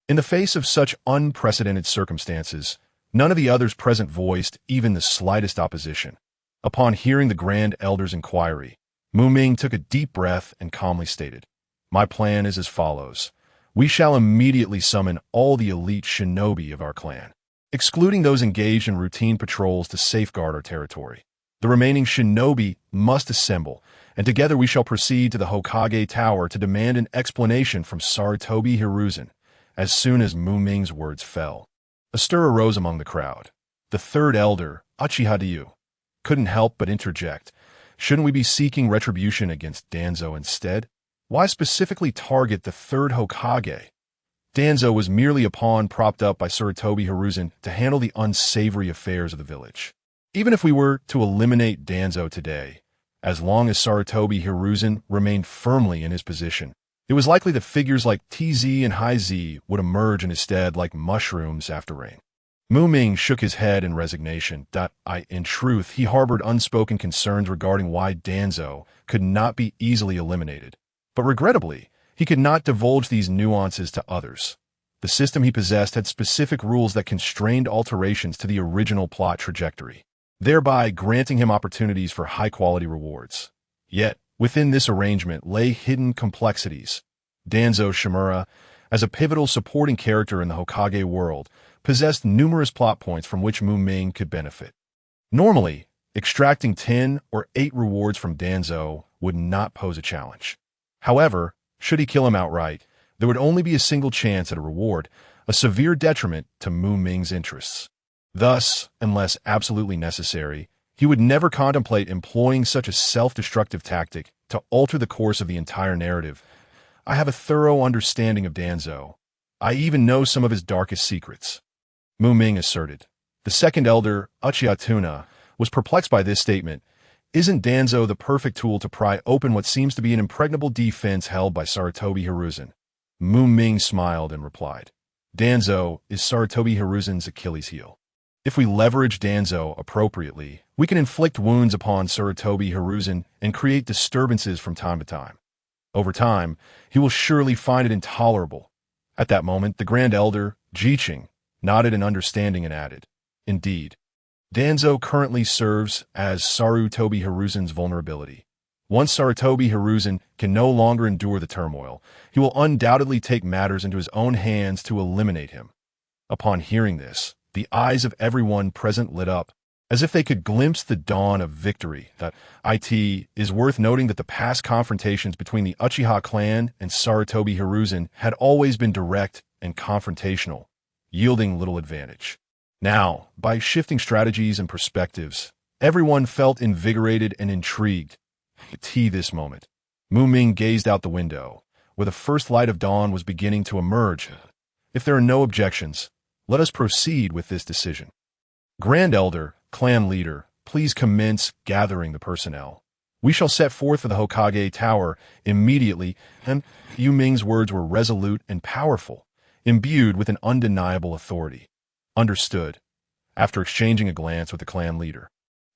in the face of such unprecedented circumstances, none of the others present voiced even the slightest opposition. Upon hearing the Grand Elder's inquiry, Ming took a deep breath and calmly stated, "My plan is as follows. We shall immediately summon all the elite shinobi of our clan, excluding those engaged in routine patrols to safeguard our territory. The remaining shinobi must assemble, and together we shall proceed to the Hokage Tower to demand an explanation from Sarutobi Hiruzen." As soon as Ming's words fell, a stir arose among the crowd. The third elder, Uchiha, couldn't help but interject. Shouldn't we be seeking retribution against Danzo instead? Why specifically target the third Hokage? Danzo was merely a pawn propped up by Sarutobi Hiruzen to handle the unsavory affairs of the village. Even if we were to eliminate Danzo today, as long as Sarutobi Hiruzen remained firmly in his position, it was likely that figures like TZ and High Z would emerge in his stead like mushrooms after rain. Ming shook his head in resignation. In truth, he harbored unspoken concerns regarding why Danzo could not be easily eliminated. But regrettably, he could not divulge these nuances to others. The system he possessed had specific rules that constrained alterations to the original plot trajectory, thereby granting him opportunities for high-quality rewards. Yet, within this arrangement lay hidden complexities. Danzo Shimura, as a pivotal supporting character in the Hokage world, possessed numerous plot points from which Ming could benefit. Normally, extracting 10 or 8 rewards from Danzo would not pose a challenge. However, should he kill him outright, there would only be a single chance at a reward, a severe detriment to Ming's interests. Thus, unless absolutely necessary, he would never contemplate employing such a self-destructive tactic to alter the course of the entire narrative. I have a thorough understanding of Danzo. I even know some of his darkest secrets, Ming asserted. The second elder, Uchiha, was perplexed by this statement. Isn't Danzo the perfect tool to pry open what seems to be an impregnable defense held by Sarutobi Hiruzen? Ming smiled and replied, Danzo is Sarutobi Hiruzen's Achilles heel. If we leverage Danzo appropriately, we can inflict wounds upon Sarutobi Hiruzen and create disturbances from time to time. Over time, he will surely find it intolerable. At that moment, the Grand Elder, Jiqing, nodded in understanding and added, Indeed, Danzo currently serves as Sarutobi Hiruzen's vulnerability. Once Sarutobi Hiruzen can no longer endure the turmoil, he will undoubtedly take matters into his own hands to eliminate him. Upon hearing this, the eyes of everyone present lit up, as if they could glimpse the dawn of victory. It is worth noting that the past confrontations between the Uchiha clan and Sarutobi Hiruzen had always been direct and confrontational, yielding little advantage. Now, by shifting strategies and perspectives, everyone felt invigorated and intrigued. This moment, Ming gazed out the window, where the first light of dawn was beginning to emerge. If there are no objections, let us proceed with this decision. Grand Elder, Clan Leader, please commence gathering the personnel. We shall set forth for the Hokage Tower immediately, and Ming's words were resolute and powerful, imbued with an undeniable authority. Understood. After exchanging a glance with the clan leader,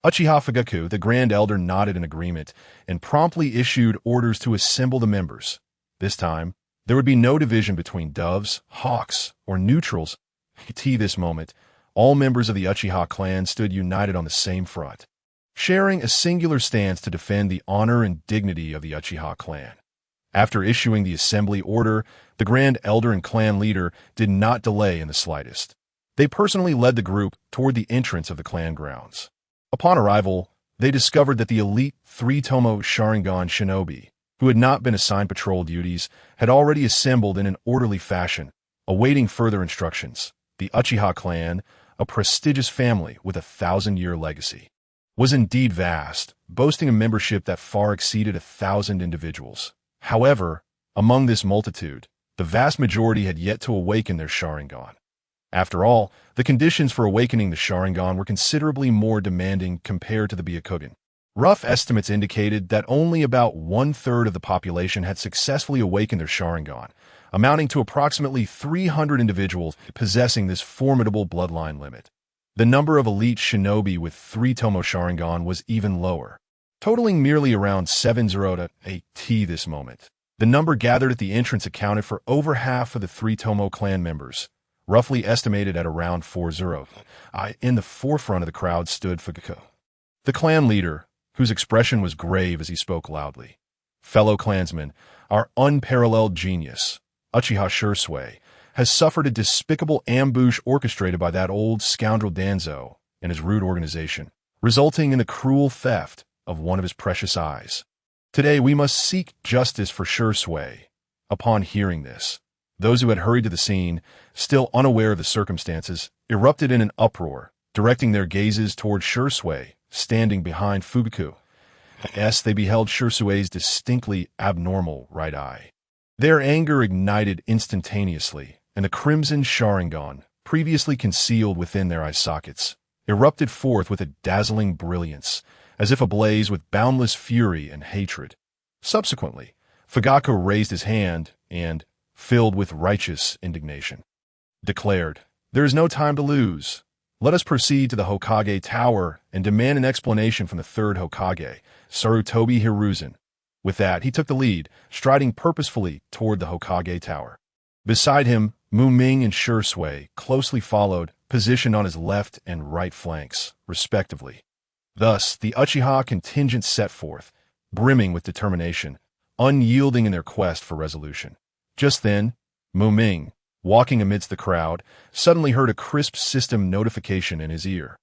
Uchiha Fugaku, the Grand Elder, nodded in agreement and promptly issued orders to assemble the members. This time, there would be no division between doves, hawks, or neutrals. This moment, all members of the Uchiha clan stood united on the same front, sharing a singular stance to defend the honor and dignity of the Uchiha clan. After issuing the assembly order, the Grand Elder and clan leader did not delay in the slightest. They personally led the group toward the entrance of the clan grounds. Upon arrival, they discovered that the elite 3-tomo Sharingan shinobi, who had not been assigned patrol duties, had already assembled in an orderly fashion, awaiting further instructions. The Uchiha clan, a prestigious family with a 1,000-year legacy, was indeed vast, boasting a membership that far exceeded 1,000 individuals. However, among this multitude, the vast majority had yet to awaken their Sharingan. After all, the conditions for awakening the Sharingan were considerably more demanding compared to the Byakugan. Rough estimates indicated that only about one-third of the population had successfully awakened their Sharingan, amounting to approximately 300 individuals possessing this formidable bloodline limit. The number of elite shinobi with 3 Tomo Sharingan was even lower, totaling merely around 708 this moment. The number gathered at the entrance accounted for over half of the 3 Tomo clan members, roughly estimated at around 40. In the forefront of the crowd stood Fugaku, the clan leader, whose expression was grave as he spoke loudly. Fellow clansmen, our unparalleled genius, Uchiha Shisui, has suffered a despicable ambush orchestrated by that old scoundrel Danzo and his rude organization, resulting in the cruel theft of one of his precious eyes. Today we must seek justice for Shisui. Upon hearing this, those who had hurried to the scene, still unaware of the circumstances, erupted in an uproar, directing their gazes toward Shisui, standing behind Fugaku. As they beheld Shisui's distinctly abnormal right eye. Their anger ignited instantaneously, and the crimson Sharingan, previously concealed within their eye sockets, erupted forth with a dazzling brilliance, as if ablaze with boundless fury and hatred. Subsequently, Fugaku raised his hand and, filled with righteous indignation, declared, "There is no time to lose. Let us proceed to the Hokage Tower and demand an explanation from the third Hokage, Sarutobi Hiruzen." With that, he took the lead, striding purposefully toward the Hokage Tower. Beside him, Ming and Shisui closely followed, positioned on his left and right flanks, respectively. Thus, the Uchiha contingent set forth, brimming with determination, unyielding in their quest for resolution. Just then, Ming, walking amidst the crowd, suddenly heard a crisp system notification in his ear.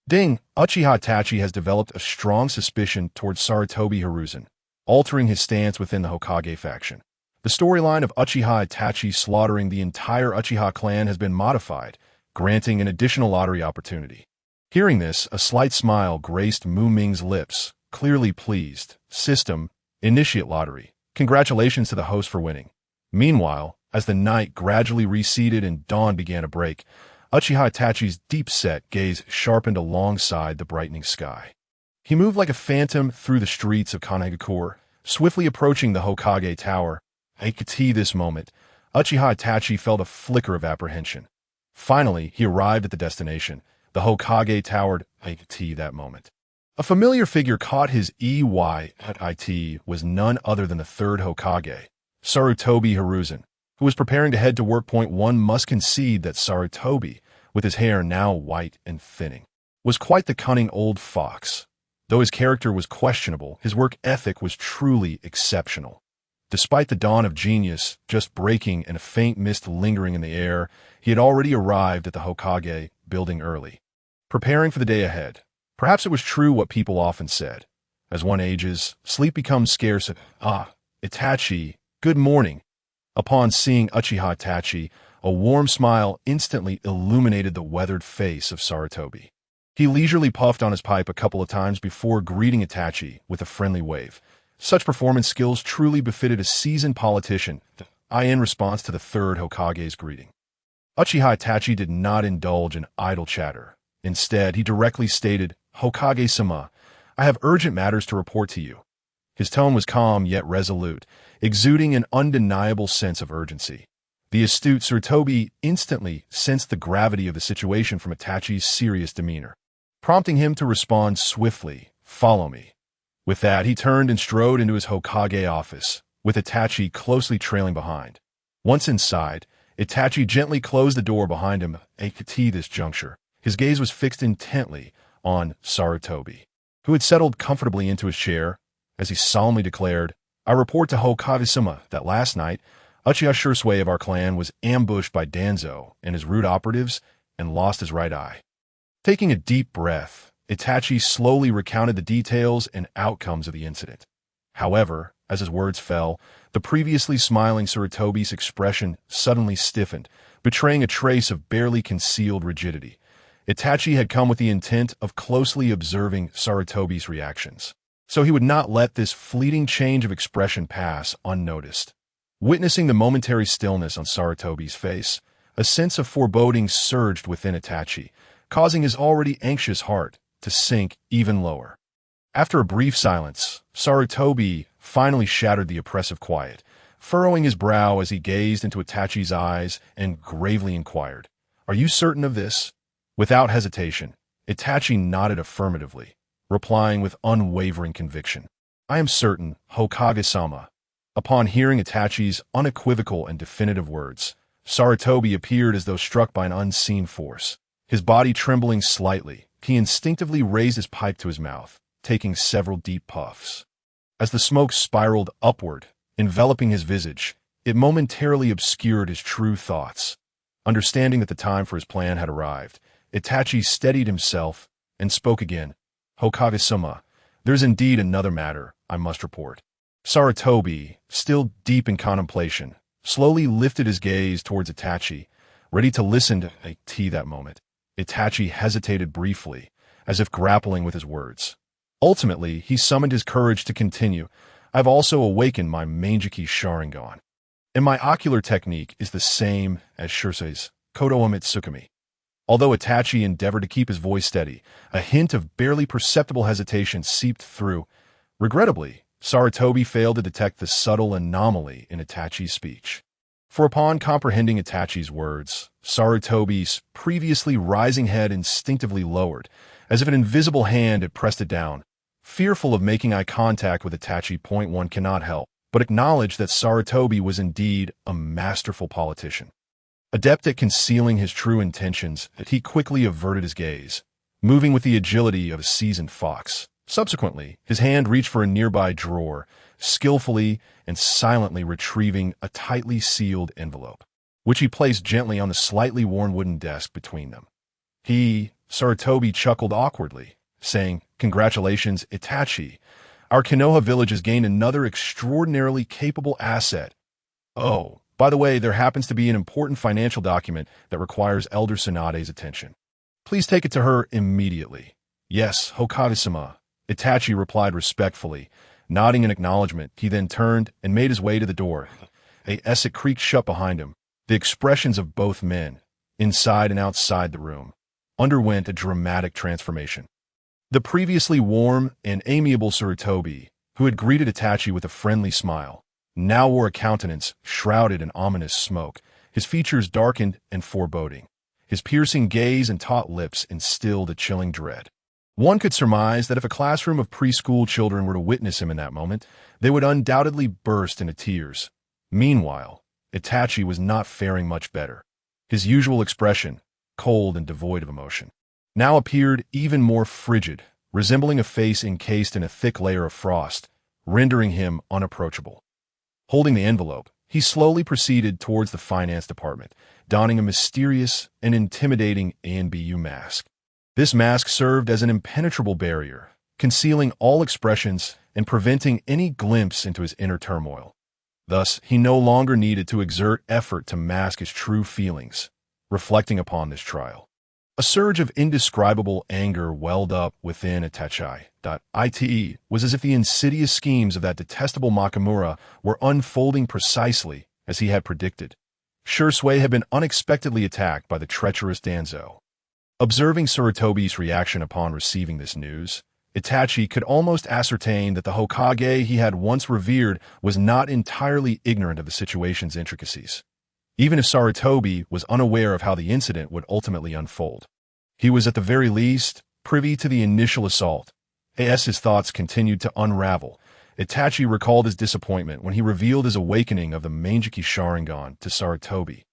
Ding! Uchiha Itachi has developed a strong suspicion towards Sarutobi Hiruzen, altering his stance within the Hokage faction. The storyline of Uchiha Itachi slaughtering the entire Uchiha clan has been modified, granting an additional lottery opportunity. Hearing this, a slight smile graced Ming's lips, clearly pleased. System, initiate lottery. Congratulations to the host for winning. Meanwhile, as the night gradually receded and dawn began to break, Uchiha Itachi's deep-set gaze sharpened alongside the brightening sky. He moved like a phantom through the streets of Kanagakur, swiftly approaching the Hokage Tower. At this moment, Uchiha Itachi felt a flicker of apprehension. Finally, he arrived at the destination. The Hokage towered that moment. A familiar figure caught his eye. It was none other than the third Hokage, Sarutobi Hiruzen, who was preparing to head to work. One must concede that Sarutobi, with his hair now white and thinning, was quite the cunning old fox. Though his character was questionable, his work ethic was truly exceptional. Despite the dawn of genius just breaking and a faint mist lingering in the air, he had already arrived at the Hokage building early, preparing for the day ahead. Perhaps it was true what people often said. As one ages, sleep becomes scarce. Itachi, good morning. Upon seeing Uchiha Itachi, a warm smile instantly illuminated the weathered face of Sarutobi. He leisurely puffed on his pipe a couple of times before greeting Itachi with a friendly wave. Such performance skills truly befitted a seasoned politician. In response to the third Hokage's greeting, Uchiha Itachi did not indulge in idle chatter. Instead, he directly stated, "Hokage-sama, I have urgent matters to report to you." His tone was calm yet resolute, exuding an undeniable sense of urgency. The astute Sarutobi instantly sensed the gravity of the situation from Itachi's serious demeanor, prompting him to respond swiftly, "Follow me." With that, he turned and strode into his Hokage office, with Itachi closely trailing behind. Once inside, Itachi gently closed the door behind him. At this juncture, his gaze was fixed intently on Sarutobi, who had settled comfortably into his chair, as he solemnly declared, "I report to Hokage-sama that last night, Uchiha Shisui of our clan was ambushed by Danzo and his rude operatives and lost his right eye." Taking a deep breath, Itachi slowly recounted the details and outcomes of the incident. However, as his words fell, the previously smiling Sarutobi's expression suddenly stiffened, betraying a trace of barely concealed rigidity. Itachi had come with the intent of closely observing Sarutobi's reactions, so he would not let this fleeting change of expression pass unnoticed. Witnessing the momentary stillness on Sarutobi's face, A sense of foreboding surged within Itachi, causing his already anxious heart to sink even lower. After a brief silence, Sarutobi finally shattered the oppressive quiet, furrowing his brow as he gazed into Itachi's eyes and gravely inquired, "Are you certain of this?" Without hesitation, Itachi nodded affirmatively, replying with unwavering conviction, "I am certain, Hokage-sama." Upon hearing Itachi's unequivocal and definitive words, Sarutobi appeared as though struck by an unseen force. His body trembling slightly, he instinctively raised his pipe to his mouth, taking several deep puffs. As the smoke spiraled upward, enveloping his visage, it momentarily obscured his true thoughts. Understanding that the time for his plan had arrived, Itachi steadied himself and spoke again. "Hokage-sama, there's indeed another matter I must report." Sarutobi, still deep in contemplation, slowly lifted his gaze towards Itachi, ready to listen to that moment. Itachi hesitated briefly, as if grappling with his words. Ultimately, he summoned his courage to continue. "I've also awakened my Mangeki Sharingan, and my ocular technique is the same as Shisui's Kodoa Mitsukami." Although Itachi endeavored to keep his voice steady, a hint of barely perceptible hesitation seeped through. Regrettably, Sarutobi failed to detect the subtle anomaly in Itachi's speech. For upon comprehending Itachi's words, Sarutobi's previously rising head instinctively lowered, as if an invisible hand had pressed it down. Fearful of making eye contact with Itachi, one cannot help but acknowledge that Sarutobi was indeed a masterful politician. Adept at concealing his true intentions, he quickly averted his gaze, moving with the agility of a seasoned fox. Subsequently, his hand reached for a nearby drawer, skillfully and silently retrieving a tightly sealed envelope, which he placed gently on the slightly worn wooden desk between them. Sarutobi chuckled awkwardly, saying, "Congratulations, Itachi. Our Konoha village has gained another extraordinarily capable asset. Oh, by the way, there happens to be an important financial document that requires Elder Tsunade's attention. Please take it to her immediately." "Yes, Hokage-sama," Itachi replied respectfully. Nodding in acknowledgement, he then turned and made his way to the door. As it creaked shut behind him, the expressions of both men, inside and outside the room, underwent a dramatic transformation. The previously warm and amiable Sarutobi, who had greeted Itachi with a friendly smile, now wore a countenance shrouded in ominous smoke, his features darkened and foreboding. His piercing gaze and taut lips instilled a chilling dread. One could surmise that if a classroom of preschool children were to witness him in that moment, they would undoubtedly burst into tears. Meanwhile, Itachi was not faring much better. His usual expression, cold and devoid of emotion, now appeared even more frigid, resembling a face encased in a thick layer of frost, rendering him unapproachable. Holding the envelope, he slowly proceeded towards the finance department, donning a mysterious and intimidating ANBU mask. This mask served as an impenetrable barrier, concealing all expressions and preventing any glimpse into his inner turmoil. Thus, he no longer needed to exert effort to mask his true feelings. Reflecting upon this trial, a surge of indescribable anger welled up within Itachi. It was as if the insidious schemes of that detestable Makamura were unfolding precisely as he had predicted. Shisui had been unexpectedly attacked by the treacherous Danzo. Observing Sarutobi's reaction upon receiving this news, Itachi could almost ascertain that the Hokage he had once revered was not entirely ignorant of the situation's intricacies. Even if Sarutobi was unaware of how the incident would ultimately unfold, he was at the very least privy to the initial assault. As his thoughts continued to unravel, Itachi recalled his disappointment when he revealed his awakening of the Mangeki Sharingan to Sarutobi.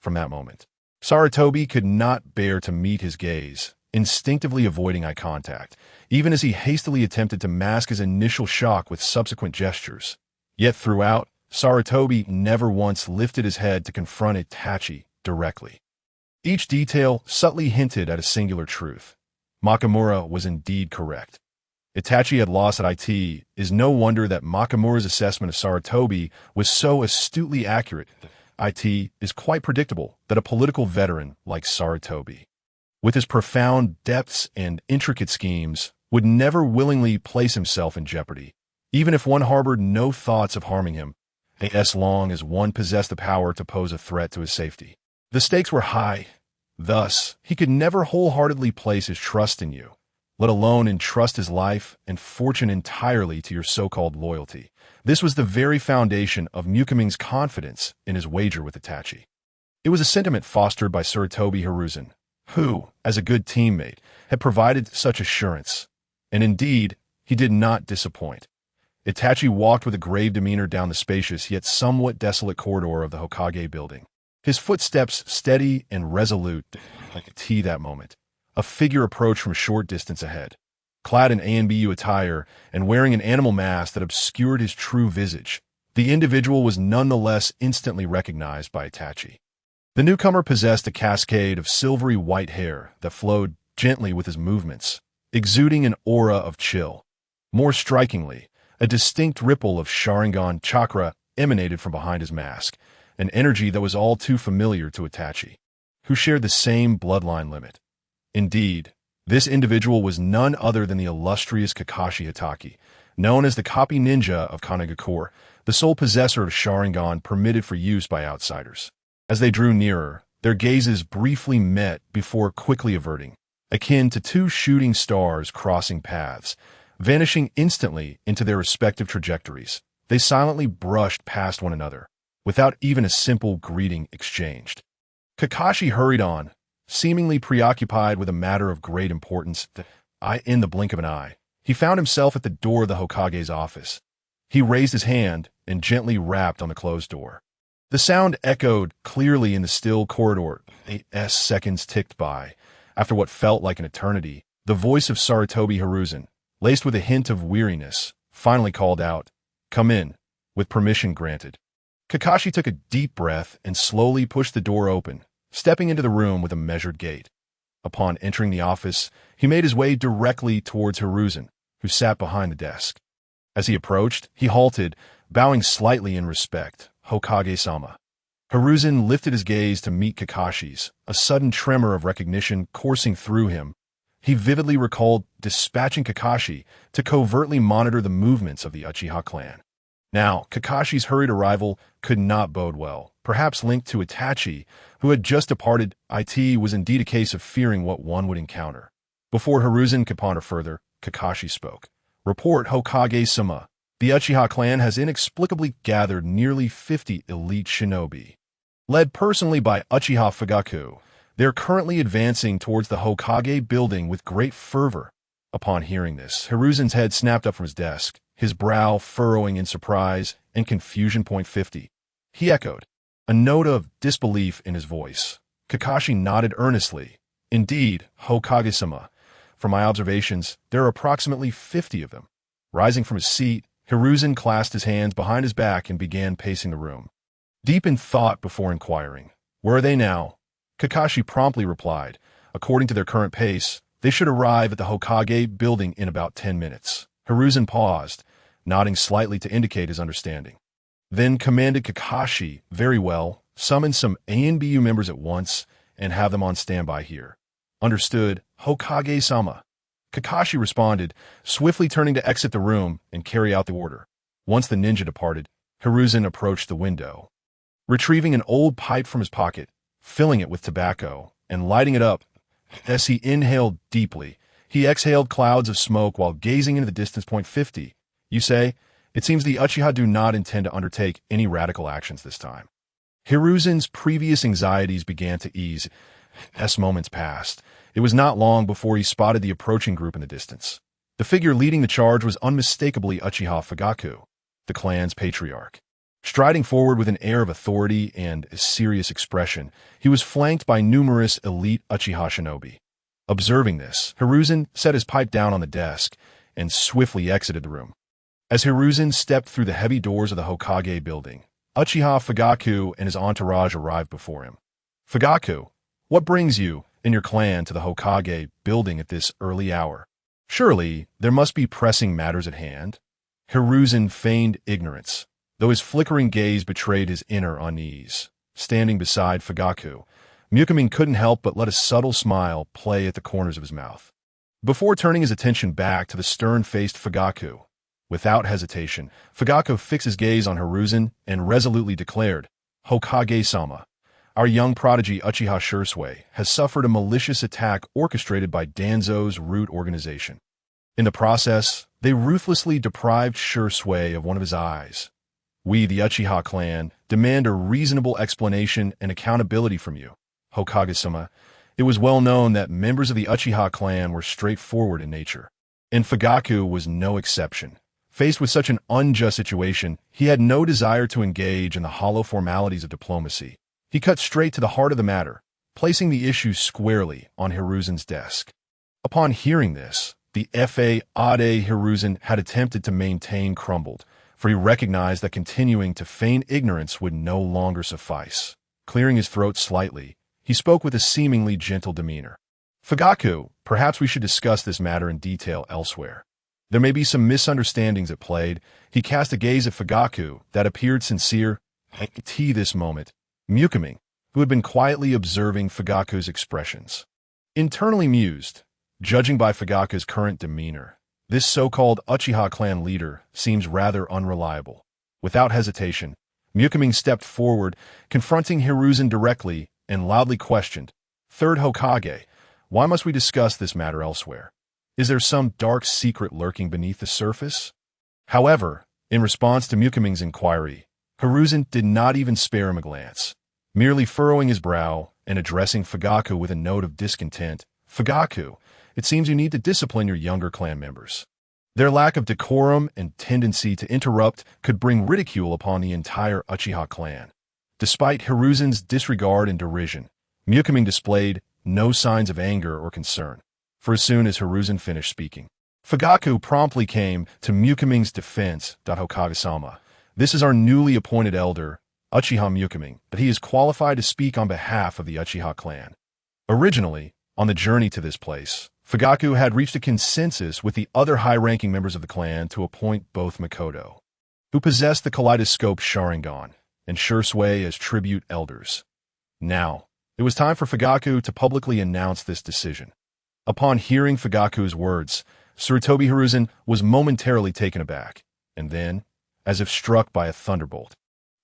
From that moment, Sarutobi could not bear to meet his gaze, instinctively avoiding eye contact, even as he hastily attempted to mask his initial shock with subsequent gestures. Yet throughout, Sarutobi never once lifted his head to confront Itachi directly. Each detail subtly hinted at a singular truth. Makamura was indeed correct. Itachi had lost at it. Is no wonder that Makamura's assessment of Sarutobi was so astutely accurate. It is quite predictable that a political veteran like Sarutobi, with his profound depths and intricate schemes, would never willingly place himself in jeopardy, even if one harbored no thoughts of harming him, as long as one possessed the power to pose a threat to his safety. The stakes were high. Thus, he could never wholeheartedly place his trust in you, let alone entrust his life and fortune entirely to your so-called loyalty. This was the very foundation of Ming's confidence in his wager with Itachi. It was a sentiment fostered by Sarutobi Hiruzen, who, as a good teammate, had provided such assurance. And indeed, he did not disappoint. Itachi walked with a grave demeanor down the spacious yet somewhat desolate corridor of the Hokage building. His footsteps steady and resolute, like a T that moment. A figure approached from a short distance ahead, clad in ANBU attire and wearing an animal mask that obscured his true visage. The individual was nonetheless instantly recognized by Itachi. The newcomer possessed a cascade of silvery white hair that flowed gently with his movements, exuding an aura of chill. More strikingly, a distinct ripple of Sharingan chakra emanated from behind his mask, an energy that was all too familiar to Itachi, who shared the same bloodline limit. Indeed, this individual was none other than the illustrious Kakashi Hatake, known as the copy ninja of Kanagakur, the sole possessor of Sharingan permitted for use by outsiders. As they drew nearer, their gazes briefly met before quickly averting, akin to two shooting stars crossing paths, vanishing instantly into their respective trajectories. They silently brushed past one another, without even a simple greeting exchanged. Kakashi hurried on, seemingly preoccupied with a matter of great importance. In the blink of an eye, he found himself at the door of the Hokage's office. He raised his hand and gently rapped on the closed door. The sound echoed clearly in the still corridor. 8 seconds ticked by. After what felt like an eternity, the voice of Sarutobi Hiruzen, laced with a hint of weariness, finally called out, "Come in," with permission granted. Kakashi took a deep breath and slowly pushed the door open, stepping into the room with a measured gait. Upon entering the office, he made his way directly towards Hiruzen, who sat behind the desk. As he approached, he halted, bowing slightly in respect. "Hokage-sama." Hiruzen lifted his gaze to meet Kakashi's, a sudden tremor of recognition coursing through him. He vividly recalled dispatching Kakashi to covertly monitor the movements of the Uchiha clan. Now, Kakashi's hurried arrival could not bode well, perhaps linked to Itachi, who had just departed. It was indeed a case of fearing what one would encounter. Before Hiruzen could ponder further, Kakashi spoke. "Report, Hokage-sama. The Uchiha clan has inexplicably gathered nearly 50 elite shinobi. Led personally by Uchiha Fugaku, they are currently advancing towards the Hokage building with great fervor." Upon hearing this, Hiruzen's head snapped up from his desk, his brow furrowing in surprise and confusion. 50. He echoed, a note of disbelief in his voice. Kakashi nodded earnestly. "Indeed, Hokage-sama. From my observations, there are approximately 50 of them." Rising from his seat, Hiruzen clasped his hands behind his back and began pacing the room, deep in thought before inquiring, "Where are they now?" Kakashi promptly replied, "According to their current pace, they should arrive at the Hokage building in about 10 minutes. Hiruzen paused, nodding slightly to indicate his understanding. Then commanded Kakashi, "Very well, summon some ANBU members at once and have them on standby here." "Understood, Hokage-sama." Kakashi responded, swiftly turning to exit the room and carry out the order. Once the ninja departed, Hiruzen approached the window. Retrieving an old pipe from his pocket, filling it with tobacco, and lighting it up, as he inhaled deeply, he exhaled clouds of smoke while gazing into the distance. 50. "You say, it seems the Uchiha do not intend to undertake any radical actions this time." Hiruzen's previous anxieties began to ease. As moments passed, it was not long before he spotted the approaching group in the distance. The figure leading the charge was unmistakably Uchiha Fugaku, the clan's patriarch. Striding forward with an air of authority and a serious expression, he was flanked by numerous elite Uchiha shinobi. Observing this, Hiruzen set his pipe down on the desk and swiftly exited the room. As Hiruzen stepped through the heavy doors of the Hokage building, Uchiha Fugaku and his entourage arrived before him. "Fugaku, what brings you and your clan to the Hokage building at this early hour? Surely there must be pressing matters at hand." Hiruzen feigned ignorance, though his flickering gaze betrayed his inner unease. Standing beside Fugaku, Ming couldn't help but let a subtle smile play at the corners of his mouth. Before turning his attention back to the stern-faced Fugaku, without hesitation, Fugaku fixed his gaze on Hiruzen and resolutely declared, "Hokage-sama, Our young prodigy Uchiha Shisui has suffered a malicious attack orchestrated by Danzo's root organization. In the process, they ruthlessly deprived Shisui of one of his eyes. We, the Uchiha clan, demand a reasonable explanation and accountability from you, Hokage-sama. It was well known that members of the Uchiha clan were straightforward in nature, and Fugaku was no exception. Faced with such an unjust situation, he had no desire to engage in the hollow formalities of diplomacy. He cut straight to the heart of the matter, placing the issue squarely on Hiruzen's desk. Upon hearing this, the F.A. Ade Hiruzen had attempted to maintain crumbled, for he recognized that continuing to feign ignorance would no longer suffice. Clearing his throat slightly, he spoke with a seemingly gentle demeanor. Fugaku, perhaps we should discuss this matter in detail elsewhere. There may be some misunderstandings at play. He cast a gaze at Fugaku that appeared sincere. At this moment, Ming, who had been quietly observing Fugaku's expressions, internally mused, judging by Fugaku's current demeanor, this so-called Uchiha clan leader seems rather unreliable. Without hesitation, Ming stepped forward, confronting Hiruzen directly and loudly questioned, "Third Hokage, why must we discuss this matter elsewhere? Is there some dark secret lurking beneath the surface?" However, in response to Ming's inquiry, Hiruzen did not even spare him a glance. Merely furrowing his brow and addressing Fugaku with a note of discontent, "Fugaku, it seems you need to discipline your younger clan members. Their lack of decorum and tendency to interrupt could bring ridicule upon the entire Uchiha clan." Despite Hiruzen's disregard and derision, Ming displayed no signs of anger or concern, for as soon as Hiruzen finished speaking, Fugaku promptly came to Ming's defense. "Hokage-sama, this is our newly appointed elder, Uchiha Ming, but he is qualified to speak on behalf of the Uchiha clan." Originally, on the journey to this place, Fugaku had reached a consensus with the other high-ranking members of the clan to appoint both Mikoto, who possessed the kaleidoscope Sharingan, and Shisui as tribute elders. Now, it was time for Fugaku to publicly announce this decision. Upon hearing Fugaku's words, Sarutobi Hiruzen was momentarily taken aback, and then, as if struck by a thunderbolt,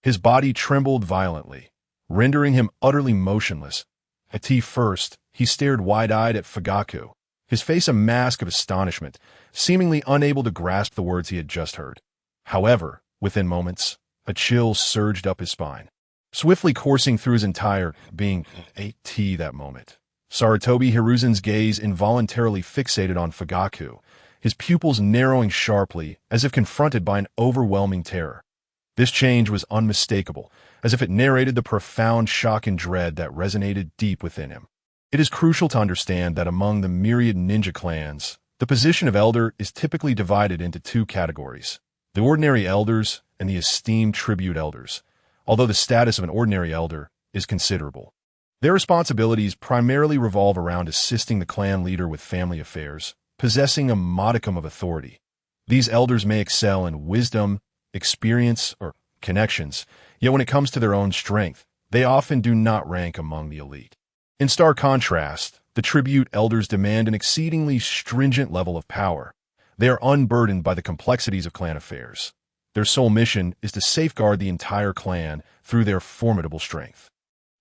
his body trembled violently, rendering him utterly motionless. At first, he stared wide-eyed at Fugaku, his face a mask of astonishment, seemingly unable to grasp the words he had just heard. However, within moments, a chill surged up his spine, swiftly coursing through his entire being. That moment, Sarutobi Hiruzen's gaze involuntarily fixated on Fugaku, his pupils narrowing sharply as if confronted by an overwhelming terror. This change was unmistakable, as if it narrated the profound shock and dread that resonated deep within him. It is crucial to understand that among the myriad ninja clans, the position of elder is typically divided into two categories: the ordinary elders and the esteemed tribute elders, although the status of an ordinary elder is considerable. Their responsibilities primarily revolve around assisting the clan leader with family affairs, possessing a modicum of authority. These elders may excel in wisdom, experience, or connections, yet when it comes to their own strength, they often do not rank among the elite. In stark contrast, the tribute elders demand an exceedingly stringent level of power. They are unburdened by the complexities of clan affairs. Their sole mission is to safeguard the entire clan through their formidable strength.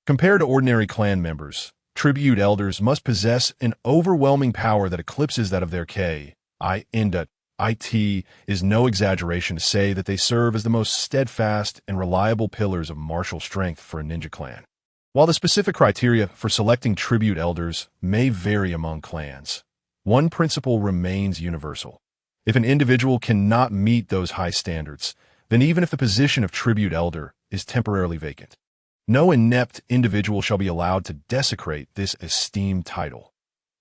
Compared to ordinary clan members, tribute elders must possess an overwhelming power that eclipses that of their It is no exaggeration to say that they serve as the most steadfast and reliable pillars of martial strength for a ninja clan. While the specific criteria for selecting tribute elders may vary among clans, one principle remains universal. If an individual cannot meet those high standards, then even if the position of tribute elder is temporarily vacant, no inept individual shall be allowed to desecrate this esteemed title.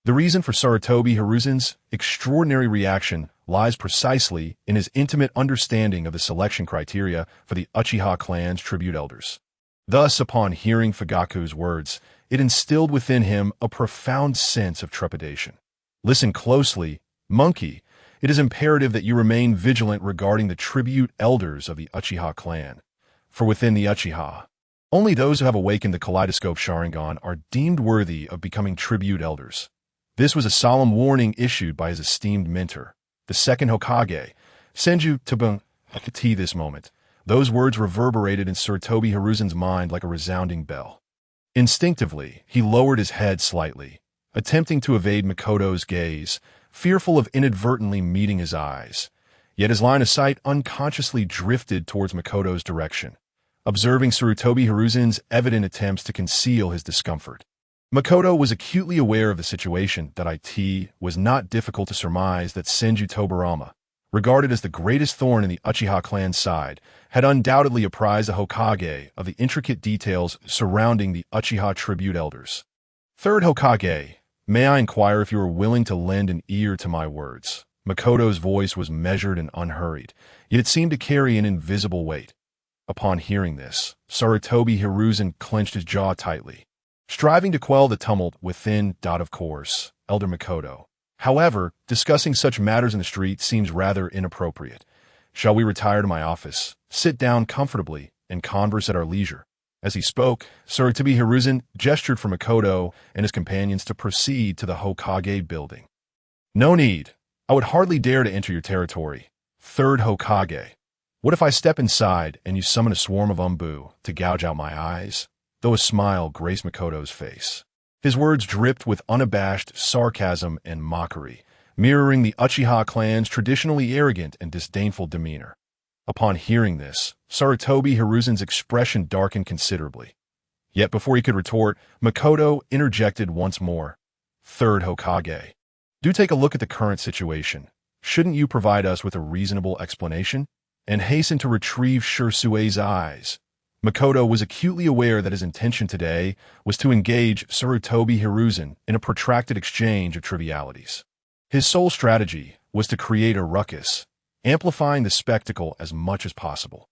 The reason for Sarutobi Hiruzen's extraordinary reaction lies precisely in his intimate understanding of the selection criteria for the Uchiha clan's tribute elders. Thus, upon hearing Fugaku's words, it instilled within him a profound sense of trepidation. Listen closely, monkey. It is imperative that you remain vigilant regarding the tribute elders of the Uchiha clan. For within the Uchiha, only those who have awakened the kaleidoscope Sharingan are deemed worthy of becoming tribute elders. This was a solemn warning issued by his esteemed mentor, the second Hokage, Senju Tabun. At this moment, those words reverberated in Sarutobi Hiruzen's mind like a resounding bell. Instinctively, he lowered his head slightly, attempting to evade Makoto's gaze, fearful of inadvertently meeting his eyes. Yet his line of sight unconsciously drifted towards Makoto's direction, observing Sarutobi Hiruzen's evident attempts to conceal his discomfort. Makoto was acutely aware of the situation that it was not difficult to surmise that Senju Tobarama, regarded as the greatest thorn in the Uchiha clan's side, had undoubtedly apprised the Hokage of the intricate details surrounding the Uchiha tribute elders. Third Hokage, may I inquire if you are willing to lend an ear to my words? Makoto's voice was measured and unhurried, yet it seemed to carry an invisible weight. Upon hearing this, Sarutobi Hiruzen clenched his jaw tightly, striving to quell the tumult within. Of course, Elder Makoto. However, discussing such matters in the street seems rather inappropriate. Shall we retire to my office, sit down comfortably, and converse at our leisure? As he spoke, Sarutobi Hiruzen gestured for Makoto and his companions to proceed to the Hokage building. No need. I would hardly dare to enter your territory. Third Hokage. What if I step inside and you summon a swarm of umbu to gouge out my eyes? Though a smile graced Makoto's face, his words dripped with unabashed sarcasm and mockery, mirroring the Uchiha clan's traditionally arrogant and disdainful demeanor. Upon hearing this, Sarutobi Hiruzen's expression darkened considerably. Yet before he could retort, Makoto interjected once more. Third Hokage. Do take a look at the current situation. Shouldn't you provide us with a reasonable explanation? And hasten to retrieve Shisui's eyes. Makoto was acutely aware that his intention today was to engage Sarutobi Hiruzen in a protracted exchange of trivialities. His sole strategy was to create a ruckus, amplifying the spectacle as much as possible.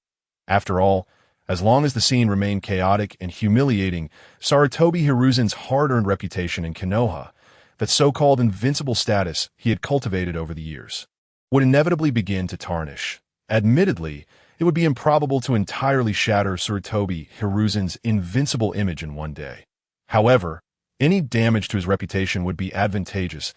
After all, as long as the scene remained chaotic and humiliating, Sarutobi Hiruzen's hard-earned reputation in Konoha, that so-called invincible status he had cultivated over the years, would inevitably begin to tarnish. Admittedly, it would be improbable to entirely shatter Sarutobi Hiruzen's invincible image in one day. However, any damage to his reputation would be advantageous,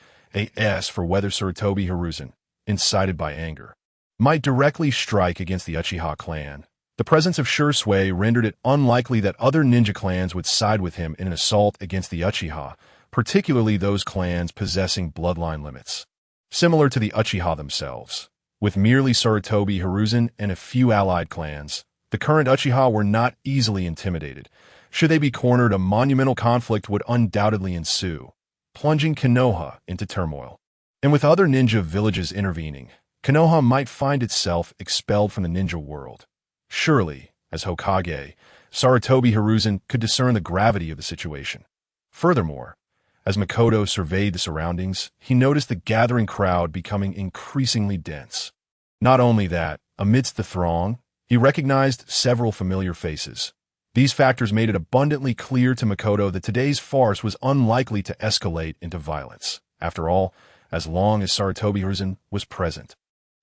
as for whether Sarutobi Hiruzen, incited by anger, might directly strike against the Uchiha clan. The presence of Shisui rendered it unlikely that other ninja clans would side with him in an assault against the Uchiha, particularly those clans possessing bloodline limits, similar to the Uchiha themselves. With merely Sarutobi Hiruzen and a few allied clans, the current Uchiha were not easily intimidated. Should they be cornered, a monumental conflict would undoubtedly ensue, plunging Konoha into turmoil. And with other ninja villages intervening, Konoha might find itself expelled from the ninja world. Surely, as Hokage, Sarutobi Hiruzen could discern the gravity of the situation. Furthermore, as Makoto surveyed the surroundings, he noticed the gathering crowd becoming increasingly dense. Not only that, amidst the throng, he recognized several familiar faces. These factors made it abundantly clear to Makoto that today's farce was unlikely to escalate into violence. After all, as long as Sarutobi Hiruzen was present.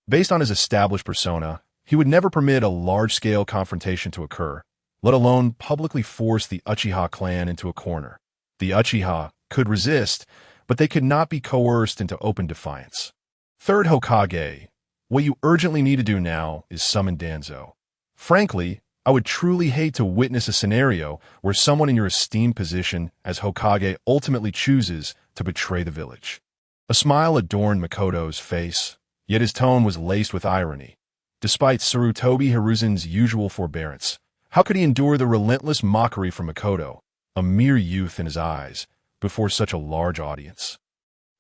Based on his established persona, he would never permit a large-scale confrontation to occur, let alone publicly force the Uchiha clan into a corner. The Uchiha could resist, but they could not be coerced into open defiance. Third Hokage, what you urgently need to do now is summon Danzo. Frankly, I would truly hate to witness a scenario where someone in your esteemed position as Hokage ultimately chooses to betray the village. A smile adorned Makoto's face, yet his tone was laced with irony. Despite Sarutobi Hiruzen's usual forbearance, how could he endure the relentless mockery from Makoto, a mere youth in his eyes, before such a large audience?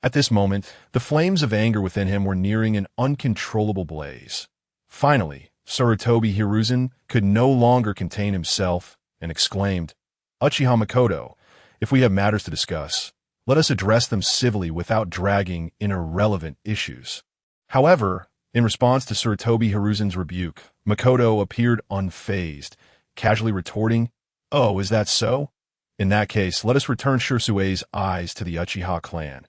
At this moment, the flames of anger within him were nearing an uncontrollable blaze. Finally, Sarutobi Hiruzen could no longer contain himself and exclaimed, Uchiha Makoto, if we have matters to discuss, let us address them civilly without dragging in irrelevant issues. However, in response to Sarutobi Hiruzen's rebuke, Makoto appeared unfazed, casually retorting, Oh, is that so? In that case, let us return Shisui's eyes to the Uchiha clan.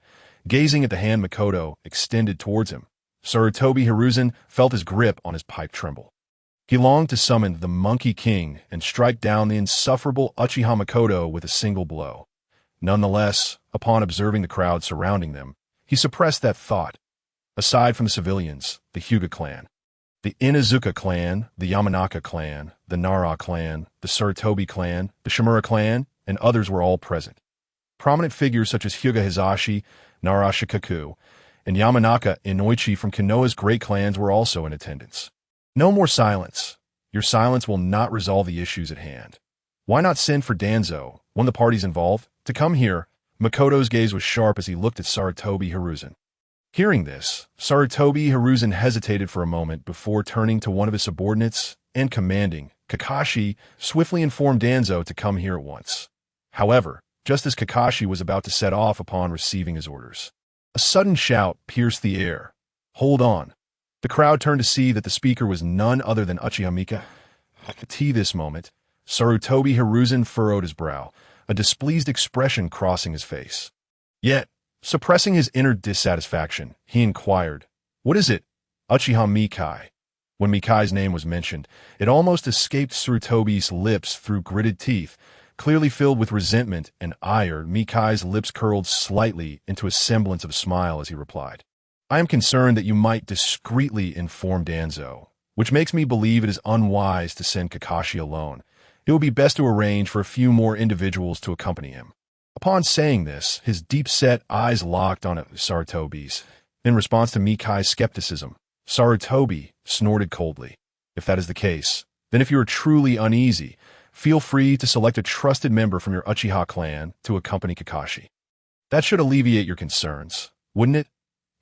Gazing at the hand Makoto extended towards him, Sarutobi Hiruzen felt his grip on his pipe tremble. He longed to summon the Monkey King and strike down the insufferable Uchiha Makoto with a single blow. Nonetheless, upon observing the crowd surrounding them, he suppressed that thought. Aside from the civilians, the Hyuga clan, the Inuzuka clan, the Yamanaka clan, the Nara clan, the Sarutobi clan, the Shimura clan, and others were all present. Prominent figures such as Hyuga Hizashi, Narashikaku, and Yamanaka Inoichi from Konoha's great clans were also in attendance. No more silence. Your silence will not resolve the issues at hand. Why not send for Danzo, one of the parties involved, to come here? Makoto's gaze was sharp as he looked at Sarutobi Hiruzen. Hearing this, Sarutobi Hiruzen hesitated for a moment before turning to one of his subordinates and commanding, Kakashi swiftly informed Danzo to come here at once. However, just as Kakashi was about to set off upon receiving his orders, a sudden shout pierced the air. Hold on. The crowd turned to see that the speaker was none other than Uchiha Mika. At this moment, Sarutobi Hiruzen furrowed his brow, a displeased expression crossing his face. Yet, suppressing his inner dissatisfaction, he inquired, "What is it, Uchiha Mikai?" When Mikai's name was mentioned, it almost escaped Sarutobi's lips through gritted teeth. Clearly filled with resentment and ire, Mikai's lips curled slightly into a semblance of a smile as he replied, "I am concerned that you might discreetly inform Danzo, which makes me believe it is unwise to send Kakashi alone. It would be best to arrange for a few more individuals to accompany him." Upon saying this, his deep-set eyes locked on Sarutobi's. In response to Mikai's skepticism, Sarutobi snorted coldly. "If that is the case, then if you are truly uneasy, feel free to select a trusted member from your Uchiha clan to accompany Kakashi. That should alleviate your concerns, wouldn't it?"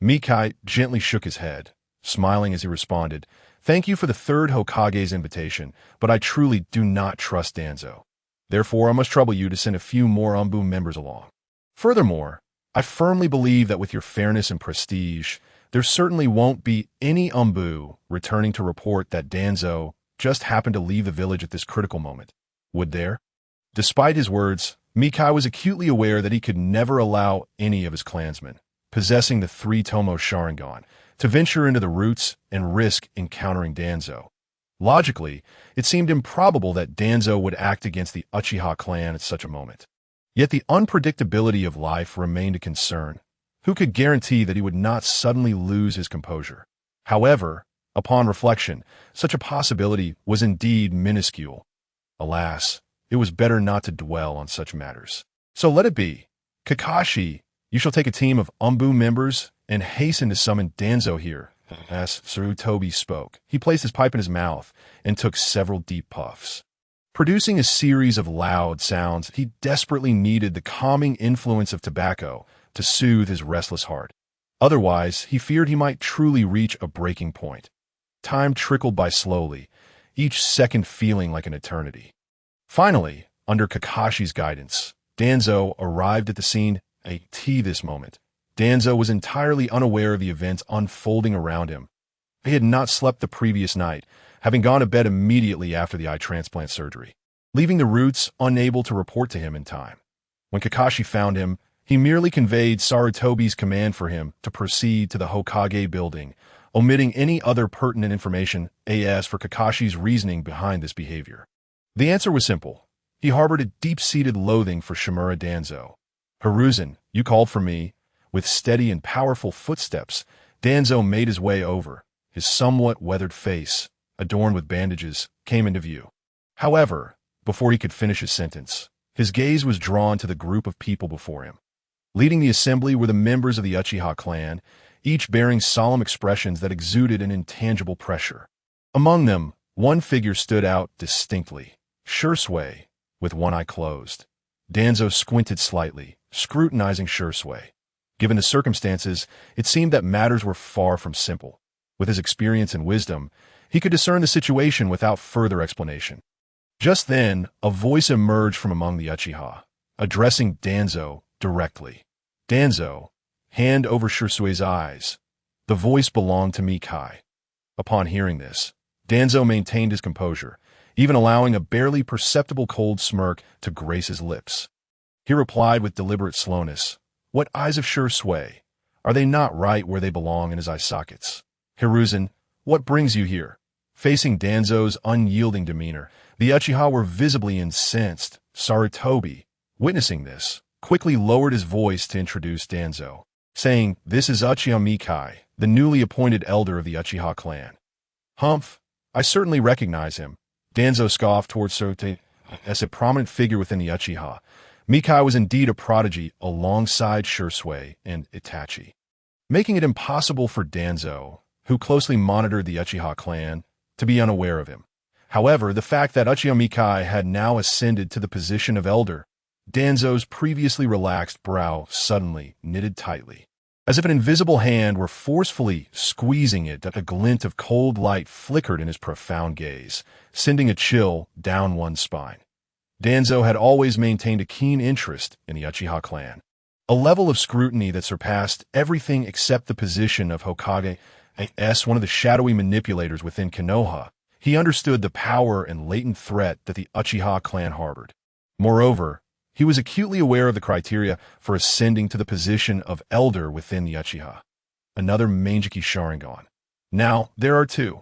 Mikai gently shook his head, smiling as he responded, "Thank you for the third Hokage's invitation, but I truly do not trust Danzo. Therefore, I must trouble you to send a few more Umbu members along. Furthermore, I firmly believe that with your fairness and prestige, there certainly won't be any Umbu returning to report that Danzo just happened to leave the village at this critical moment. Would there?" Despite his words, Mikai was acutely aware that he could never allow any of his clansmen, possessing the three-tomo Sharingan, to venture into the roots and risk encountering Danzo. Logically, it seemed improbable that Danzo would act against the Uchiha clan at such a moment. Yet the unpredictability of life remained a concern. Who could guarantee that he would not suddenly lose his composure? However, upon reflection, such a possibility was indeed minuscule. Alas, it was better not to dwell on such matters. So let it be. Kakashi, you shall take a team of Umbu members and hasten to summon Danzo here. As Sarutobi spoke, he placed his pipe in his mouth and took several deep puffs. Producing a series of loud sounds, he desperately needed the calming influence of tobacco to soothe his restless heart. Otherwise, he feared he might truly reach a breaking point. Time trickled by slowly, each second feeling like an eternity. Finally, under Kakashi's guidance, Danzo arrived at the scene at this moment. Danzo was entirely unaware of the events unfolding around him. He had not slept the previous night, having gone to bed immediately after the eye transplant surgery, leaving the roots unable to report to him in time. When Kakashi found him, he merely conveyed Sarutobi's command for him to proceed to the Hokage building, omitting any other pertinent information as for Kakashi's reasoning behind this behavior. The answer was simple. He harbored a deep-seated loathing for Shimura Danzo. "Hiruzen, you called for me." With steady and powerful footsteps, Danzo made his way over. His somewhat weathered face, adorned with bandages, came into view. However, before he could finish his sentence, his gaze was drawn to the group of people before him. Leading the assembly were the members of the Uchiha clan, each bearing solemn expressions that exuded an intangible pressure. Among them, one figure stood out distinctly, Shisui, with one eye closed. Danzo squinted slightly, scrutinizing Shisui. Given the circumstances, it seemed that matters were far from simple. With his experience and wisdom, he could discern the situation without further explanation. Just then, a voice emerged from among the Uchiha, addressing Danzo directly. "Danzo," hand over Shisui's eyes. The voice belonged to Mikai. Upon hearing this, Danzo maintained his composure, even allowing a barely perceptible cold smirk to grace his lips. He replied with deliberate slowness, "What eyes of Shisui? Are they not right where they belong in his eye sockets? Hiruzen, what brings you here?" Facing Danzo's unyielding demeanor, the Uchiha were visibly incensed. Sarutobi, witnessing this, quickly lowered his voice to introduce Danzo, saying, "This is Uchiha Mikai, the newly appointed elder of the Uchiha clan." "Humph, I certainly recognize him." Danzo scoffed towards Sarutobi. as a prominent figure within the Uchiha, Mikai was indeed a prodigy alongside Shisui and Itachi, making it impossible for Danzo, who closely monitored the Uchiha clan, to be unaware of him. However, the fact that Uchiha Mikai had now ascended to the position of elder, Danzo's previously relaxed brow suddenly knitted tightly, as if an invisible hand were forcefully squeezing it. A glint of cold light flickered in his profound gaze, sending a chill down one's spine. Danzo had always maintained a keen interest in the Uchiha clan, a level of scrutiny that surpassed everything except the position of Hokage. As one of the shadowy manipulators within Konoha, he understood the power and latent threat that the Uchiha clan harbored. Moreover, he was acutely aware of the criteria for ascending to the position of elder within the Uchiha. Another Mangeki Sharingan. Now, there are two.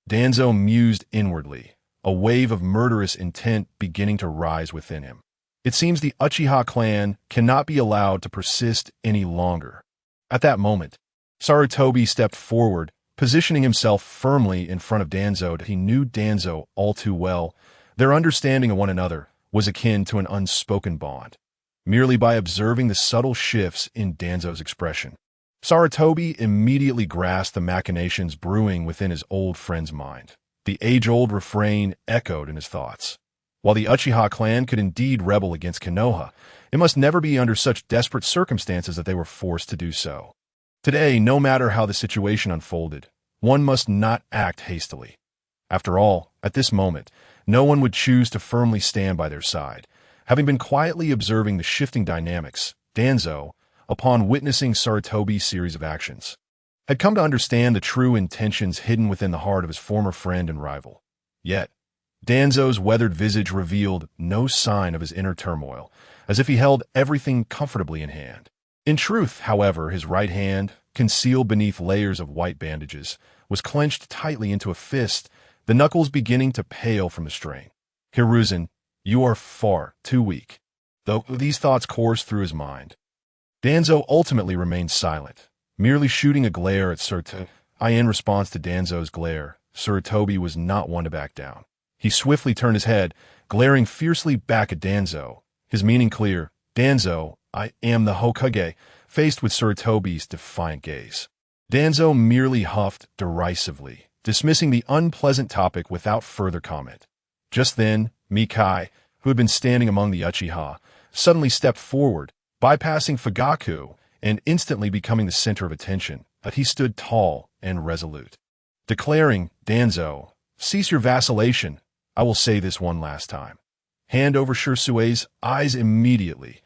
Danzo mused inwardly, a wave of murderous intent beginning to rise within him. It seems the Uchiha clan cannot be allowed to persist any longer. At that moment, Sarutobi stepped forward, positioning himself firmly in front of Danzo. He knew Danzo all too well. Their understanding of one another was akin to an unspoken bond, merely by observing the subtle shifts in Danzo's expression. Sarutobi immediately grasped the machinations brewing within his old friend's mind. The age-old refrain echoed in his thoughts. While the Uchiha clan could indeed rebel against Konoha, it must never be under such desperate circumstances that they were forced to do so. Today, no matter how the situation unfolded, one must not act hastily. After all, at this moment, no one would choose to firmly stand by their side. Having been quietly observing the shifting dynamics, Danzo, upon witnessing Sarutobi's series of actions, had come to understand the true intentions hidden within the heart of his former friend and rival. Yet, Danzo's weathered visage revealed no sign of his inner turmoil, as if he held everything comfortably in hand. In truth, however, his right hand, concealed beneath layers of white bandages, was clenched tightly into a fist, the knuckles beginning to pale from the strain. Hiruzen, you are far too weak. Though these thoughts coursed through his mind, Danzo ultimately remained silent, merely shooting a glare at Sarutobi. In response to Danzo's glare, Sarutobi was not one to back down. He swiftly turned his head, glaring fiercely back at Danzo, his meaning clear. Danzo, I am the Hokage, faced with Sarutobi's defiant gaze. Danzo merely huffed derisively, dismissing the unpleasant topic without further comment. Just then, Mikai, who had been standing among the Uchiha, suddenly stepped forward, bypassing Fugaku and instantly becoming the center of attention. But he stood tall and resolute, declaring, Danzo, cease your vacillation. I will say this one last time. Hand over Shisui's eyes immediately.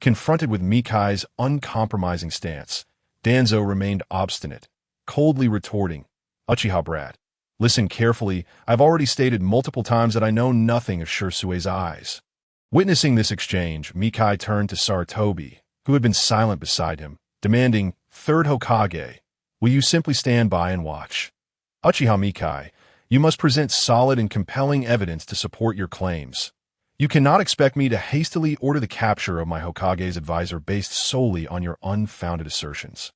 Confronted with Mikai's uncompromising stance, Danzo remained obstinate, coldly retorting, Uchiha brat, listen carefully. I've already stated multiple times that I know nothing of Shisui's eyes. Witnessing this exchange, Mikai turned to Sarutobi, who had been silent beside him, demanding, Third Hokage, will you simply stand by and watch? Uchiha Mikai, you must present solid and compelling evidence to support your claims. You cannot expect me to hastily order the capture of my Hokage's advisor based solely on your unfounded assertions.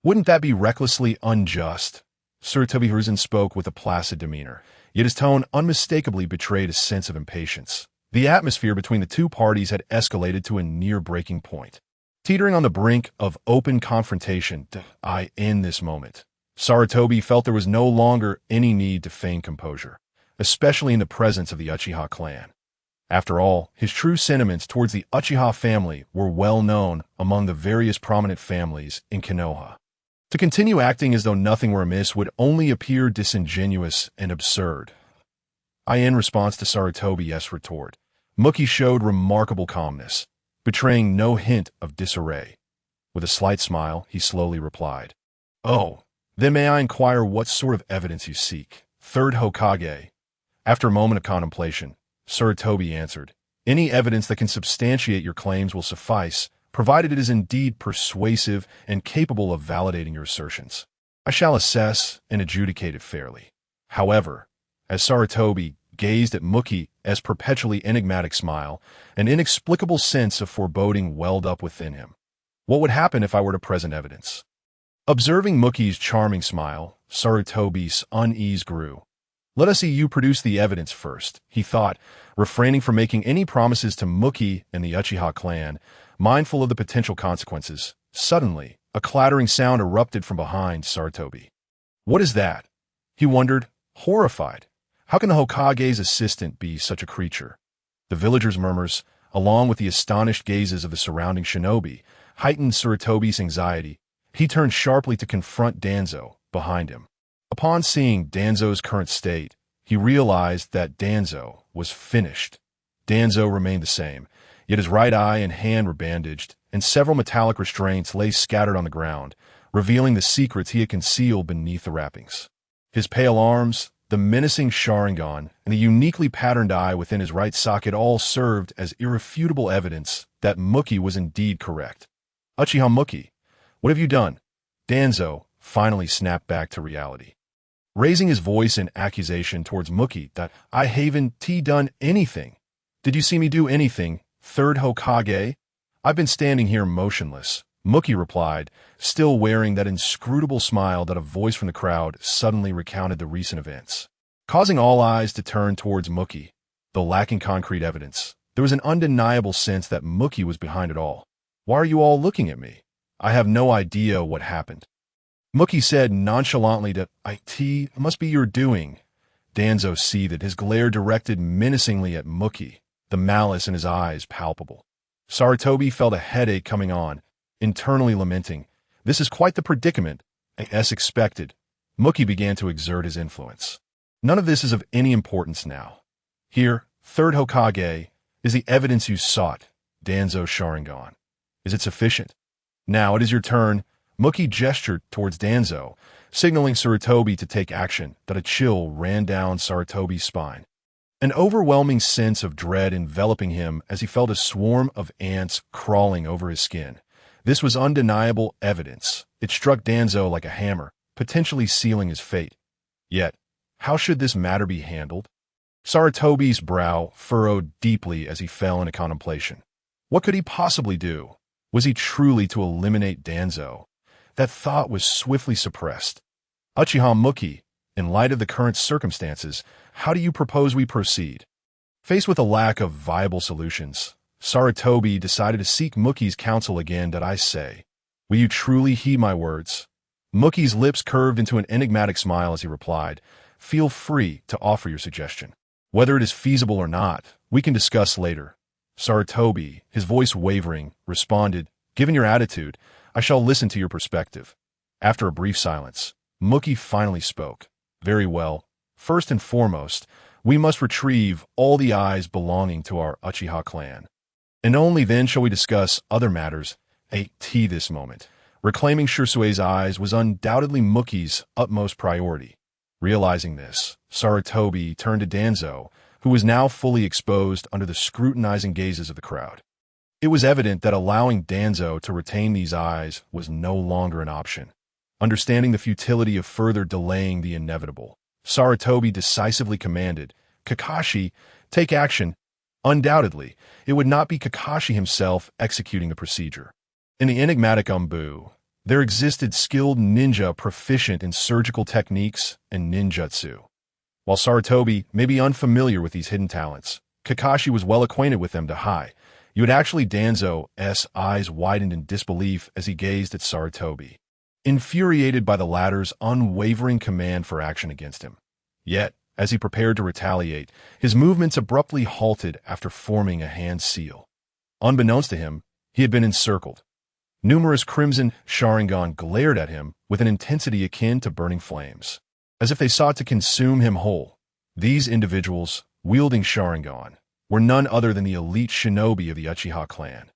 Wouldn't that be recklessly unjust? Sarutobi Hiruzen spoke with a placid demeanor, yet his tone unmistakably betrayed a sense of impatience. The atmosphere between the two parties had escalated to a near breaking point, teetering on the brink of open confrontation. In this moment, Sarutobi felt there was no longer any need to feign composure, especially in the presence of the Uchiha clan. After all, his true sentiments towards the Uchiha family were well known among the various prominent families in Konoha. To continue acting as though nothing were amiss would only appear disingenuous and absurd. In response to Sarutobi's retort, Muki showed remarkable calmness, betraying no hint of disarray. With a slight smile, he slowly replied, Oh, then may I inquire what sort of evidence you seek? Third Hokage. After a moment of contemplation, Sarutobi answered, Any evidence that can substantiate your claims will suffice, provided it is indeed persuasive and capable of validating your assertions. I shall assess and adjudicate it fairly. However, as Sarutobi gazed at Muki's perpetually enigmatic smile, an inexplicable sense of foreboding welled up within him. What would happen if I were to present evidence? Observing Muki's charming smile, Sarutobi's unease grew. Let us see you produce the evidence first, he thought, refraining from making any promises to Muki and the Uchiha clan, mindful of the potential consequences. Suddenly, a clattering sound erupted from behind Sarutobi. What is that? He wondered, horrified. How can the Hokage's assistant be such a creature? The villagers' murmurs, along with the astonished gazes of the surrounding shinobi, heightened Sarutobi's anxiety. He turned sharply to confront Danzo, behind him. Upon seeing Danzo's current state, he realized that Danzo was finished. Danzo remained the same, yet his right eye and hand were bandaged, and several metallic restraints lay scattered on the ground, revealing the secrets he had concealed beneath the wrappings. His pale arms, the menacing Sharingan, and the uniquely patterned eye within his right socket all served as irrefutable evidence that Muki was indeed correct. Uchiha Muki, what have you done? Danzo finally snapped back to reality. Raising his voice in accusation towards Muki that I haven't done anything. Did you see me do anything, third Hokage? I've been standing here motionless, Muki replied, still wearing that inscrutable smile that a voice from the crowd suddenly recounted the recent events. Causing all eyes to turn towards Muki, though lacking concrete evidence, there was an undeniable sense that Muki was behind it all. Why are you all looking at me? I have no idea what happened. Muki said nonchalantly that it must be your doing. Danzo seethed, his glare directed menacingly at Muki, the malice in his eyes palpable. Sarutobi felt a headache coming on, internally lamenting, this is quite the predicament, as expected. Muki began to exert his influence. None of this is of any importance now. Here, third Hokage, is the evidence you sought, Danzo Sharingan. Is it sufficient? Now it is your turn. Muki gestured towards Danzo, signaling Sarutobi to take action, that a chill ran down Sarutobi's spine. An overwhelming sense of dread enveloping him as he felt a swarm of ants crawling over his skin. This was undeniable evidence. It struck Danzo like a hammer, potentially sealing his fate. Yet, how should this matter be handled? Sarutobi's brow furrowed deeply as he fell into contemplation. What could he possibly do? Was he truly to eliminate Danzo? That thought was swiftly suppressed. Uchiha Muki, in light of the current circumstances, how do you propose we proceed? Faced with a lack of viable solutions, Sarutobi decided to seek Muki's counsel again. That I say, will you truly heed my words? Muki's lips curved into an enigmatic smile as he replied, feel free to offer your suggestion. Whether it is feasible or not, we can discuss later. Sarutobi, his voice wavering, responded, given your attitude, I shall listen to your perspective. After a brief silence, Muki finally spoke. Very well. First and foremost, we must retrieve all the eyes belonging to our Uchiha clan. And only then shall we discuss other matters. This moment, reclaiming Shisui's eyes was undoubtedly Muki's utmost priority. Realizing this, Sarutobi turned to Danzo, who was now fully exposed under the scrutinizing gazes of the crowd. It was evident that allowing Danzo to retain these eyes was no longer an option. Understanding the futility of further delaying the inevitable, Sarutobi decisively commanded, Kakashi, take action. Undoubtedly, it would not be Kakashi himself executing the procedure. In the enigmatic Umbu, there existed skilled ninja proficient in surgical techniques and ninjutsu. While Sarutobi may be unfamiliar with these hidden talents, Kakashi was well acquainted with them. You had actually Danzo's eyes widened in disbelief as he gazed at Sarutobi, infuriated by the latter's unwavering command for action against him. Yet, as he prepared to retaliate, his movements abruptly halted after forming a hand seal. Unbeknownst to him, he had been encircled. Numerous crimson Sharingan glared at him with an intensity akin to burning flames, as if they sought to consume him whole. These individuals, wielding Sharingan, were none other than the elite shinobi of the Uchiha clan.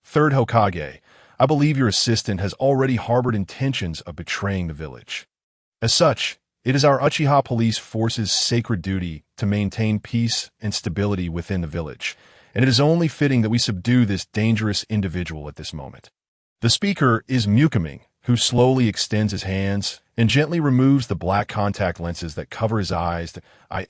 Third Hokage, I believe your assistant has already harbored intentions of betraying the village. As such, it is our Uchiha police force's sacred duty to maintain peace and stability within the village, and it is only fitting that we subdue this dangerous individual at this moment. The speaker is Ming, who slowly extends his hands and gently removes the black contact lenses that cover his eyes.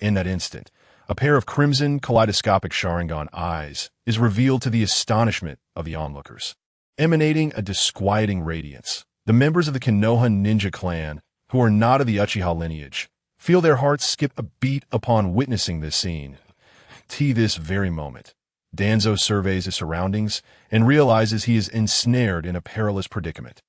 In that instant, a pair of crimson kaleidoscopic Sharingan eyes is revealed to the astonishment of the onlookers. Emanating a disquieting radiance, the members of the Konoha ninja clan, who are not of the Uchiha lineage, feel their hearts skip a beat upon witnessing this scene. This very moment, Danzo surveys his surroundings and realizes he is ensnared in a perilous predicament.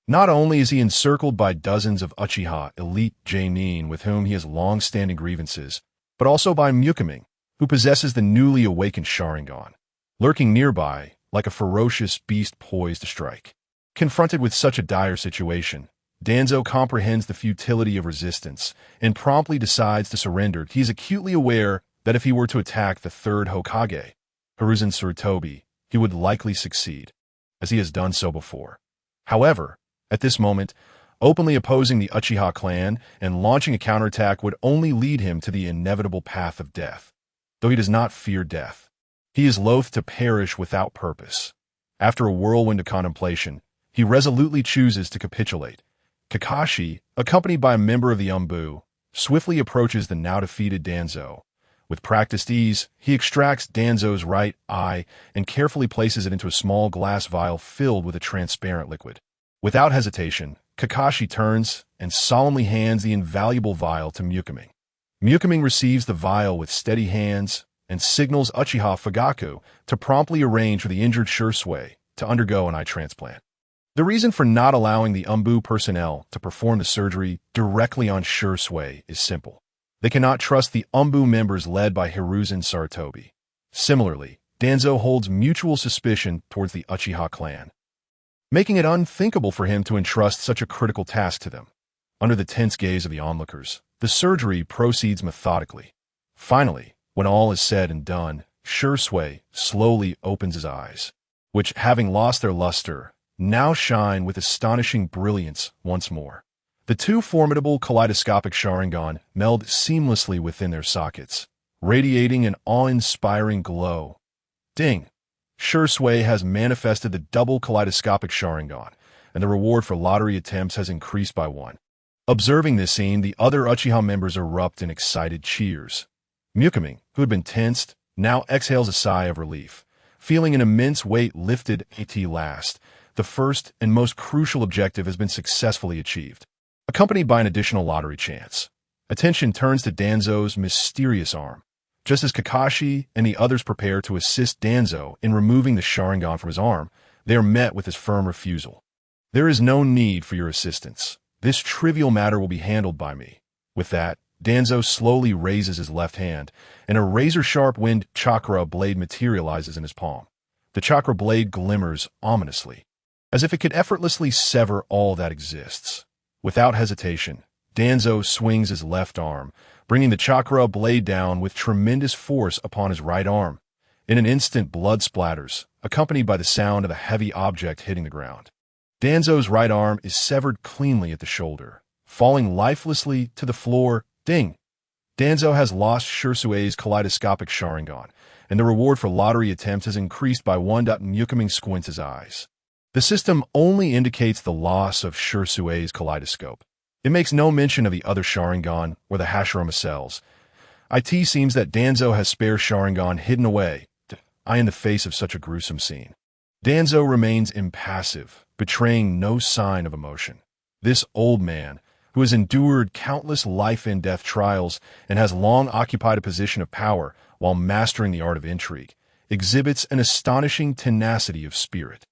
Not only is he encircled by dozens of Uchiha elite genin with whom he has long-standing grievances, but also by Ming, who possesses the newly awakened Sharingan, lurking nearby like a ferocious beast poised to strike. Confronted with such a dire situation, Danzo comprehends the futility of resistance and promptly decides to surrender. He is acutely aware that if he were to attack the third Hokage, Hiruzen Sarutobi, he would likely succeed, as he has done so before. However, at this moment, openly opposing the Uchiha clan and launching a counterattack would only lead him to the inevitable path of death. Though he does not fear death, he is loath to perish without purpose. After a whirlwind of contemplation, he resolutely chooses to capitulate. Kakashi, accompanied by a member of the Umbu, swiftly approaches the now-defeated Danzo. With practiced ease, he extracts Danzo's right eye and carefully places it into a small glass vial filled with a transparent liquid. Without hesitation, Kakashi turns and solemnly hands the invaluable vial to Ming. Ming receives the vial with steady hands and signals Uchiha Fugaku to promptly arrange for the injured Shisui to undergo an eye transplant. The reason for not allowing the Umbu personnel to perform the surgery directly on Shisui is simple. They cannot trust the Umbu members led by Hiruzen Sarutobi. Similarly, Danzo holds mutual suspicion towards the Uchiha clan, making it unthinkable for him to entrust such a critical task to them. Under the tense gaze of the onlookers, the surgery proceeds methodically. Finally, when all is said and done, Shisui slowly opens his eyes, which, having lost their luster, now shine with astonishing brilliance once more. The two formidable kaleidoscopic Sharingan meld seamlessly within their sockets, radiating an awe-inspiring glow. Ding! Shisui has manifested the double kaleidoscopic Sharingan, and the reward for lottery attempts has increased by 1. Observing this scene, the other Uchiha members erupt in excited cheers. Ming, who had been tensed, now exhales a sigh of relief, feeling an immense weight lifted at last. The first and most crucial objective has been successfully achieved. Accompanied by an additional lottery chance, attention turns to Danzo's mysterious arm. Just as Kakashi and the others prepare to assist Danzo in removing the Sharingan from his arm, they are met with his firm refusal. "There is no need for your assistance. This trivial matter will be handled by me." With that, Danzo slowly raises his left hand, and a razor-sharp wind chakra blade materializes in his palm. The chakra blade glimmers ominously, as if it could effortlessly sever all that exists. Without hesitation, Danzo swings his left arm, bringing the chakra blade down with tremendous force upon his right arm. In an instant, blood splatters, accompanied by the sound of a heavy object hitting the ground. Danzo's right arm is severed cleanly at the shoulder, falling lifelessly to the floor. Ding! Danzo has lost Shisui's kaleidoscopic Sharingan, and the reward for lottery attempts has increased by 1. Ming squints his eyes. The system only indicates the loss of Shisui's kaleidoscope. It makes no mention of the other Sharingan or the Hashirama cells. It seems that Danzo has spare Sharingan hidden away, in the face of such a gruesome scene. Danzo remains impassive, betraying no sign of emotion. This old man, who has endured countless life-and-death trials and has long occupied a position of power while mastering the art of intrigue, exhibits an astonishing tenacity of spirit.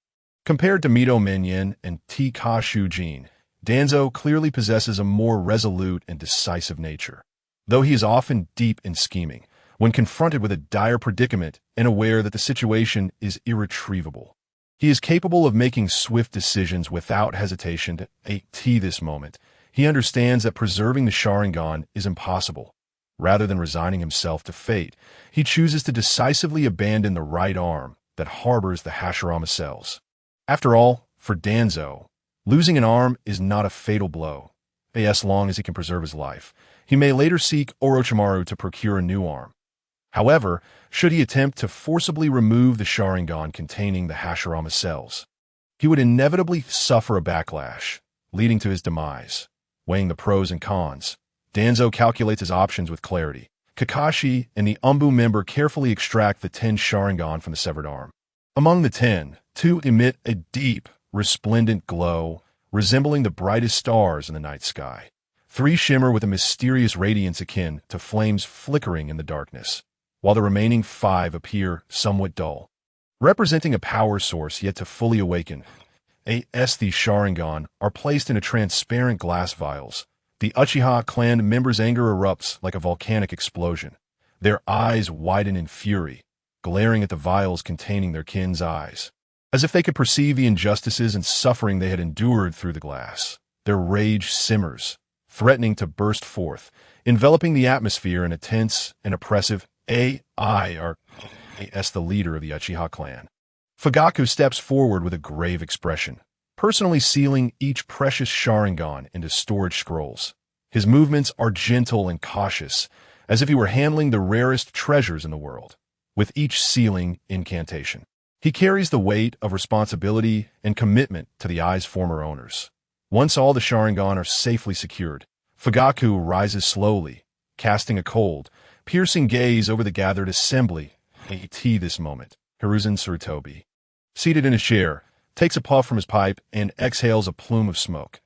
Compared to Mito Menyen and T-Ka Shujin, Danzo clearly possesses a more resolute and decisive nature. Though he is often deep in scheming, when confronted with a dire predicament and aware that the situation is irretrievable, he is capable of making swift decisions without hesitation. At this moment, he understands that preserving the Sharingan is impossible. Rather than resigning himself to fate, he chooses to decisively abandon the right arm that harbors the Hashirama cells. After all, for Danzo, losing an arm is not a fatal blow. As long as he can preserve his life, he may later seek Orochimaru to procure a new arm. However, should he attempt to forcibly remove the Sharingan containing the Hashirama cells, he would inevitably suffer a backlash, leading to his demise. Weighing the pros and cons, Danzo calculates his options with clarity. Kakashi and the Umbu member carefully extract the 10 Sharingan from the severed arm. Among the 10, 2 emit a deep, resplendent glow, resembling the brightest stars in the night sky. Three shimmer with a mysterious radiance akin to flames flickering in the darkness, while the remaining 5 appear somewhat dull. Representing a power source yet to fully awaken, these Sharingan are placed in transparent glass vials. The Uchiha clan members' anger erupts like a volcanic explosion. Their eyes widen in fury, glaring at the vials containing their kin's eyes, as if they could perceive the injustices and suffering they had endured through the glass. Their rage simmers, threatening to burst forth, enveloping the atmosphere in a tense and oppressive the leader of the Uchiha clan. Fugaku steps forward with a grave expression, personally sealing each precious Sharingan into storage scrolls. His movements are gentle and cautious, as if he were handling the rarest treasures in the world. With each sealing incantation, he carries the weight of responsibility and commitment to the Ai's former owners. Once all the Sharingan are safely secured, Fugaku rises slowly, casting a cold, piercing gaze over the gathered assembly. This moment, Hiruzen Sarutobi, seated in a chair, takes a puff from his pipe and exhales a plume of smoke.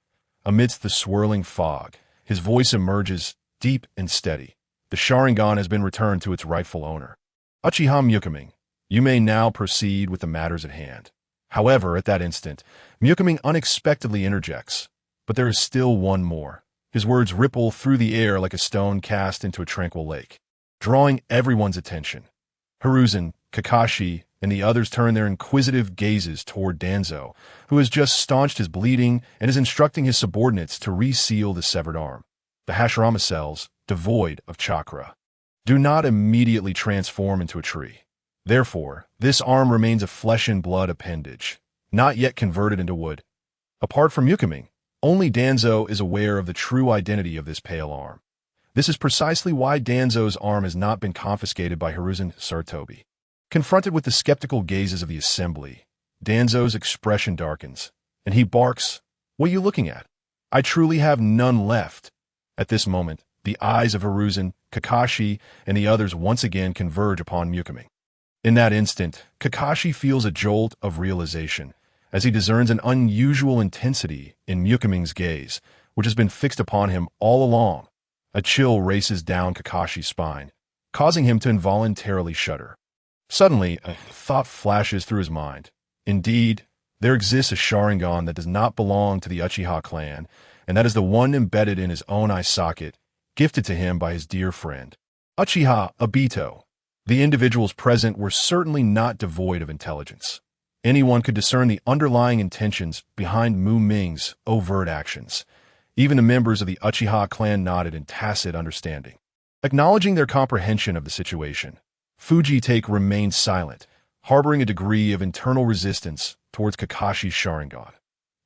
Amidst the swirling fog, his voice emerges deep and steady. The Sharingan has been returned to its rightful owner. Uchiha Ming, you may now proceed with the matters at hand. However, at that instant, Ming unexpectedly interjects. But there is still one more. His words ripple through the air like a stone cast into a tranquil lake, drawing everyone's attention. Hiruzen, Kakashi, and the others turn their inquisitive gazes toward Danzo, who has just staunched his bleeding and is instructing his subordinates to reseal the severed arm. The Hashirama cells, devoid of chakra, do not immediately transform into a tree. Therefore, this arm remains a flesh and blood appendage, not yet converted into wood. Apart from Ming, only Danzo is aware of the true identity of this pale arm. This is precisely why Danzo's arm has not been confiscated by Hiruzen Sarutobi. Confronted with the skeptical gazes of the assembly, Danzo's expression darkens, and he barks, "What are you looking at? I truly have none left." At this moment, the eyes of Hiruzen, Kakashi, and the others once again converge upon Ming. In that instant, Kakashi feels a jolt of realization, as he discerns an unusual intensity in Ming's gaze, which has been fixed upon him all along. A chill races down Kakashi's spine, causing him to involuntarily shudder. Suddenly, a thought flashes through his mind. Indeed, there exists a Sharingan that does not belong to the Uchiha clan, and that is the one embedded in his own eye socket, gifted to him by his dear friend, Uchiha Obito. The individuals present were certainly not devoid of intelligence. Anyone could discern the underlying intentions behind Ming's overt actions. Even the members of the Uchiha clan nodded in tacit understanding. Acknowledging their comprehension of the situation, Fujitake remained silent, harboring a degree of internal resistance towards Kakashi's Sharingan.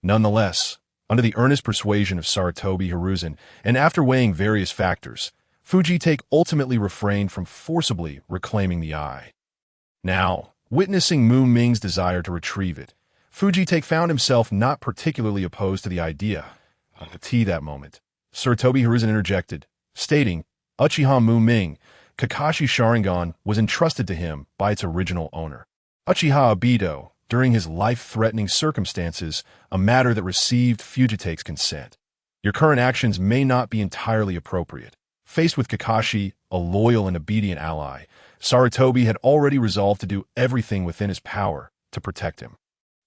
Nonetheless, under the earnest persuasion of Sarutobi Hiruzen, and after weighing various factors, Fujitake ultimately refrained from forcibly reclaiming the eye. Now, witnessing Ming's desire to retrieve it, Fujitake found himself not particularly opposed to the idea. At that moment, Sarutobi Hiruzen interjected, stating, Uchiha Ming, Kakashi's Sharingan was entrusted to him by its original owner, Uchiha Obito, during his life-threatening circumstances, a matter that received Fujitake's consent. Your current actions may not be entirely appropriate. Faced with Kakashi, a loyal and obedient ally, Sarutobi had already resolved to do everything within his power to protect him.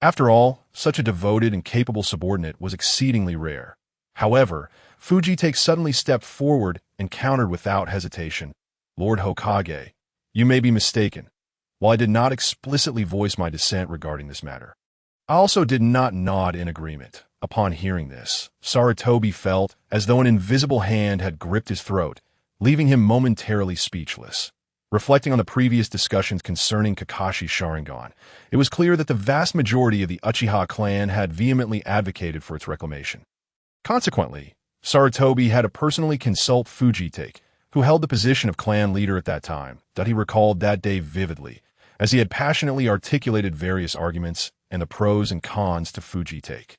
After all, such a devoted and capable subordinate was exceedingly rare. However, Fujitake suddenly stepped forward and countered without hesitation. Lord Hokage, you may be mistaken. While I did not explicitly voice my dissent regarding this matter, I also did not nod in agreement. Upon hearing this, Sarutobi felt as though an invisible hand had gripped his throat, leaving him momentarily speechless. Reflecting on the previous discussions concerning Kakashi's Sharingan, it was clear that the vast majority of the Uchiha clan had vehemently advocated for its reclamation. Consequently, Sarutobi had to personally consult Fujitake, who held the position of clan leader at that time, that he recalled that day vividly, as he had passionately articulated various arguments and the pros and cons to Fujitake,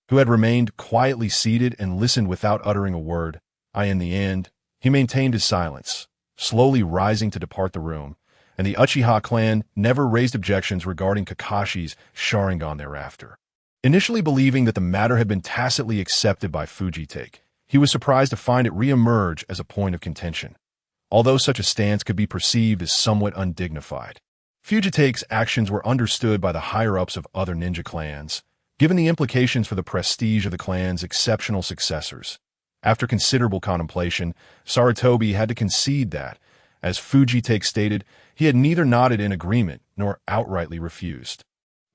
who had remained quietly seated and listened without uttering a word. In the end, he maintained his silence, slowly rising to depart the room, and the Uchiha clan never raised objections regarding Kakashi's Sharingan thereafter. Initially believing that the matter had been tacitly accepted by Fujitake, he was surprised to find it re-emerge as a point of contention, although such a stance could be perceived as somewhat undignified. Fujitake's actions were understood by the higher-ups of other ninja clans, given the implications for the prestige of the clan's exceptional successors. After considerable contemplation, Sarutobi had to concede that, as Fujitake stated, he had neither nodded in agreement nor outrightly refused.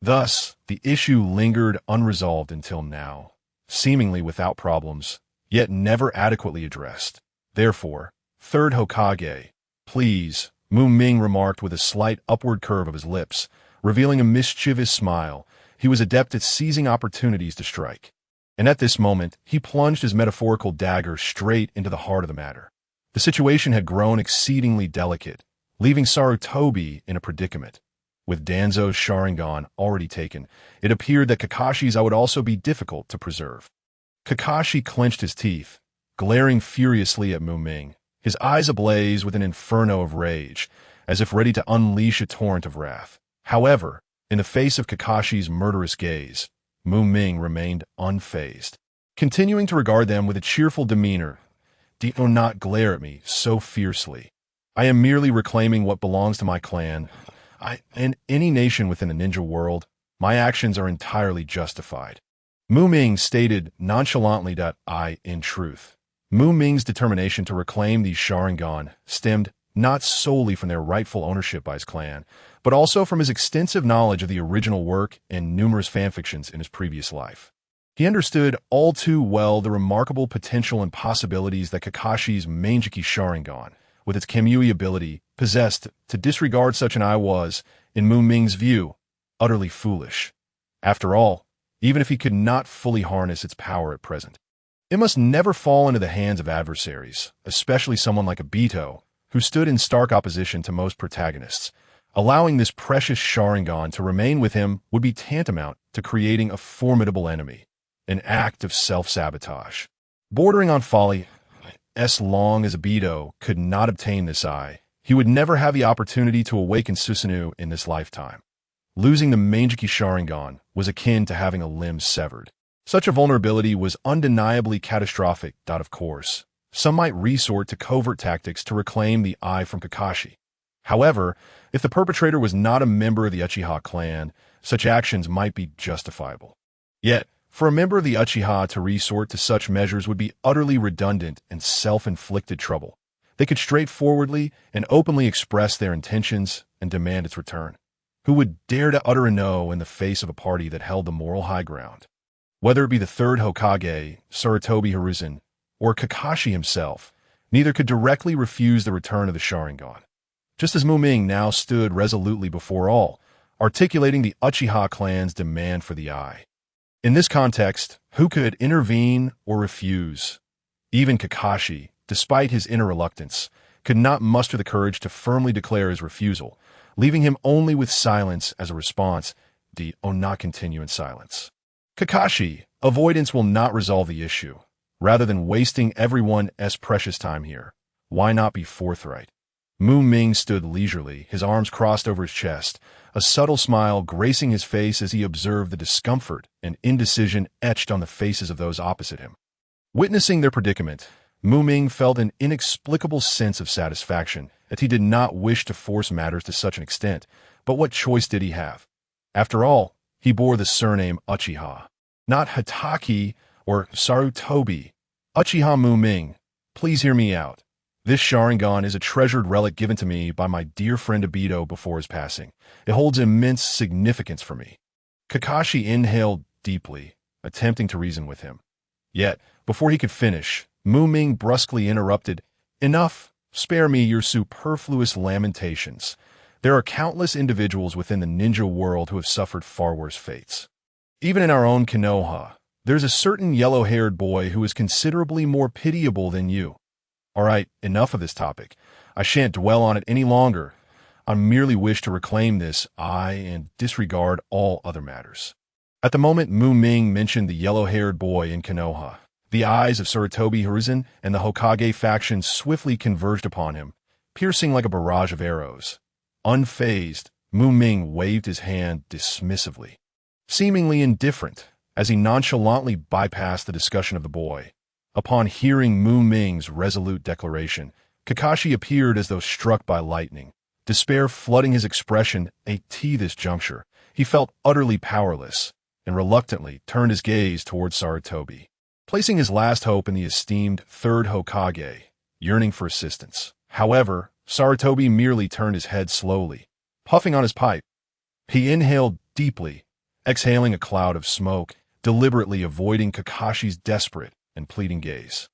Thus, the issue lingered unresolved until now, seemingly without problems, yet never adequately addressed. Therefore, third Hokage, please, Ming remarked with a slight upward curve of his lips, revealing a mischievous smile. He was adept at seizing opportunities to strike. And at this moment, he plunged his metaphorical dagger straight into the heart of the matter. The situation had grown exceedingly delicate, leaving Sarutobi in a predicament. With Danzo's Sharingan already taken, it appeared that Kakashi's would also be difficult to preserve. Kakashi clenched his teeth, glaring furiously at Ming, his eyes ablaze with an inferno of rage, as if ready to unleash a torrent of wrath. However, in the face of Kakashi's murderous gaze, Ming remained unfazed, continuing to regard them with a cheerful demeanor. Do not glare at me so fiercely. I am merely reclaiming what belongs to my clan. In any nation within the ninja world, my actions are entirely justified. Ming stated nonchalantly that in truth, Ming's determination to reclaim these Sharingan stemmed not solely from their rightful ownership by his clan, but also from his extensive knowledge of the original work and numerous fanfictions in his previous life. He understood all too well the remarkable potential and possibilities that Kakashi's Manjiki Sharingan, with its Kamui ability, possessed. To disregard such an was, in Ming's view, utterly foolish. After all, even if he could not fully harness its power at present, it must never fall into the hands of adversaries, especially someone like Obito, who stood in stark opposition to most protagonists. Allowing this precious Sharingan to remain with him would be tantamount to creating a formidable enemy, an act of self-sabotage, bordering on folly. As long as Obito could not obtain this he would never have the opportunity to awaken Susanoo in this lifetime. Losing the Manjiki Sharingan was akin to having a limb severed. Such a vulnerability was undeniably catastrophic. Of course, some might resort to covert tactics to reclaim the eye from Kakashi. However, if the perpetrator was not a member of the Uchiha clan, such actions might be justifiable. Yet, for a member of the Uchiha to resort to such measures would be utterly redundant and self-inflicted trouble. They could straightforwardly and openly express their intentions and demand its return. Who would dare to utter a no in the face of a party that held the moral high ground? Whether it be the third Hokage, Sarutobi Hiruzen, or Kakashi himself, neither could directly refuse the return of the Sharingan. Just as Ming now stood resolutely before all, articulating the Uchiha clan's demand for the eye. In this context, who could intervene or refuse? Even Kakashi, despite his inner reluctance, could not muster the courage to firmly declare his refusal, leaving him only with silence as a response. Not continue in silence. Kakashi, avoidance will not resolve the issue. Rather than wasting everyone's precious time here, why not be forthright? Ming stood leisurely, his arms crossed over his chest, a subtle smile gracing his face as he observed the discomfort and indecision etched on the faces of those opposite him. Witnessing their predicament, Ming felt an inexplicable sense of satisfaction, as he did not wish to force matters to such an extent, but what choice did he have? After all, he bore the surname Uchiha, not Hitaki or Sarutobi. Uchiha Ming, please hear me out. This Sharingan is a treasured relic given to me by my dear friend Obito before his passing. It holds immense significance for me. Kakashi inhaled deeply, attempting to reason with him. Yet, before he could finish, Ming brusquely interrupted. Enough, spare me your superfluous lamentations. There are countless individuals within the ninja world who have suffered far worse fates. Even in our own Konoha, there's a certain yellow-haired boy who is considerably more pitiable than you. All right, enough of this topic. I shan't dwell on it any longer. I merely wish to reclaim this and disregard all other matters. At the moment Ming mentioned the yellow-haired boy in Konoha, the eyes of Sarutobi Hiruzen and the Hokage faction swiftly converged upon him, piercing like a barrage of arrows. Unfazed, Ming waved his hand dismissively, seemingly indifferent, as he nonchalantly bypassed the discussion of the boy. Upon hearing Ming's resolute declaration, Kakashi appeared as though struck by lightning. Despair flooding his expression at this juncture, he felt utterly powerless, and reluctantly turned his gaze towards Sarutobi. Placing his last hope in the esteemed third Hokage, yearning for assistance. However, Sarutobi merely turned his head slowly, puffing on his pipe. He inhaled deeply, exhaling a cloud of smoke, deliberately avoiding Kakashi's desperate and pleading gaze.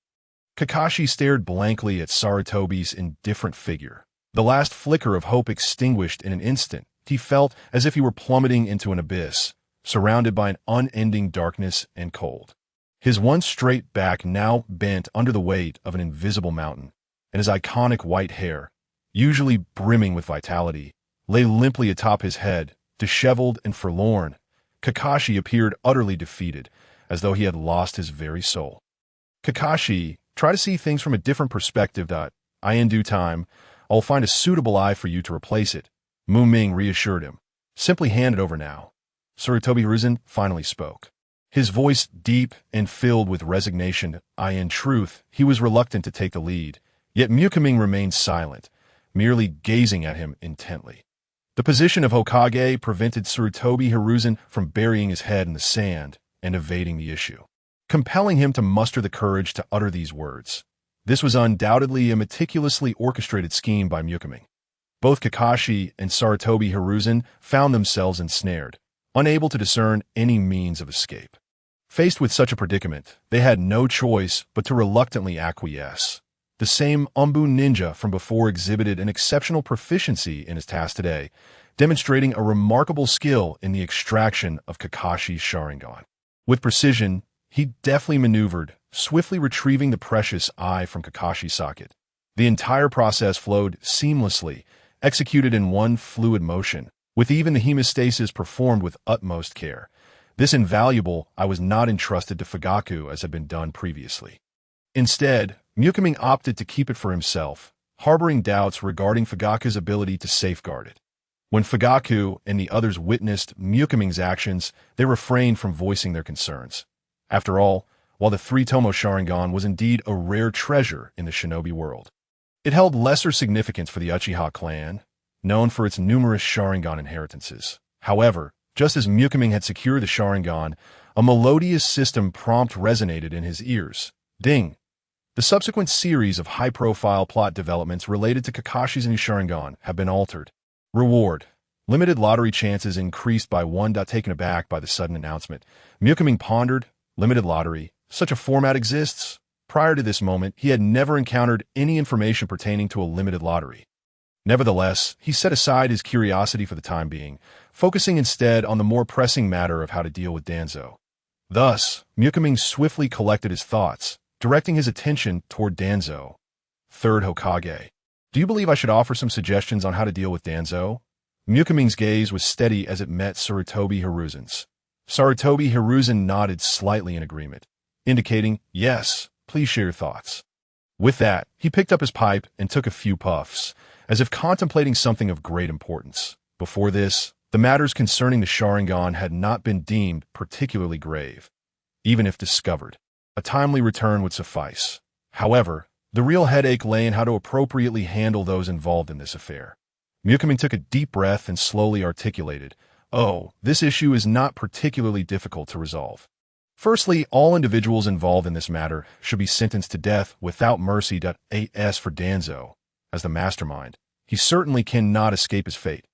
Kakashi stared blankly at Sarutobi's indifferent figure. The last flicker of hope extinguished in an instant. He felt as if he were plummeting into an abyss, surrounded by an unending darkness and cold. His once straight back now bent under the weight of an invisible mountain, and his iconic white hair, usually brimming with vitality, lay limply atop his head, disheveled and forlorn. Kakashi appeared utterly defeated, as though he had lost his very soul. Kakashi, try to see things from a different perspective. In due time, I'll find a suitable eye for you to replace it, Ming reassured him. Simply hand it over now. Sarutobi Hiruzen finally spoke. His voice deep and filled with resignation. In truth, he was reluctant to take the lead, yet Ming remained silent, merely gazing at him intently. The position of Hokage prevented Sarutobi Hiruzen from burying his head in the sand and evading the issue, compelling him to muster the courage to utter these words. This was undoubtedly a meticulously orchestrated scheme by Ming. Both Kakashi and Sarutobi Hiruzen found themselves ensnared, unable to discern any means of escape. Faced with such a predicament, they had no choice but to reluctantly acquiesce. The same Umbu ninja from before exhibited an exceptional proficiency in his task today, demonstrating a remarkable skill in the extraction of Kakashi's Sharingan. With precision, he deftly maneuvered, swiftly retrieving the precious eye from Kakashi's socket. The entire process flowed seamlessly, executed in one fluid motion, with even the hemostasis performed with utmost care. This invaluable eye was not entrusted to Fugaku as had been done previously. Instead, Ming opted to keep it for himself, harboring doubts regarding Fugaku's ability to safeguard it. When Fugaku and the others witnessed Ming's actions, they refrained from voicing their concerns. After all, while the three-tomo Sharingan was indeed a rare treasure in the shinobi world, it held lesser significance for the Uchiha clan, known for its numerous Sharingan inheritances. However, just as Ming had secured the Sharingan, a melodious system prompt resonated in his ears. Ding! The subsequent series of high-profile plot developments related to Kakashi's new Sharingan have been altered. Reward. Limited lottery chances increased by 1. Taken aback by the sudden announcement, Ming pondered. Limited lottery. Such a format exists? Prior to this moment, he had never encountered any information pertaining to a limited lottery. Nevertheless, he set aside his curiosity for the time being, focusing instead on the more pressing matter of how to deal with Danzo. Thus, Ming swiftly collected his thoughts, directing his attention toward Danzo. Third Hokage. Do you believe I should offer some suggestions on how to deal with Danzo? Ming's gaze was steady as it met Sarutobi Hiruzen's. Sarutobi Hiruzen nodded slightly in agreement, indicating, yes, please share your thoughts. With that, he picked up his pipe and took a few puffs, as if contemplating something of great importance. Before this, the matters concerning the Sharingan had not been deemed particularly grave. Even if discovered, a timely return would suffice. However, the real headache lay in how to appropriately handle those involved in this affair. Ming took a deep breath and slowly articulated, "Oh, this issue is not particularly difficult to resolve. Firstly, all individuals involved in this matter should be sentenced to death without mercy. As for Danzo, as the mastermind, he certainly cannot escape his fate.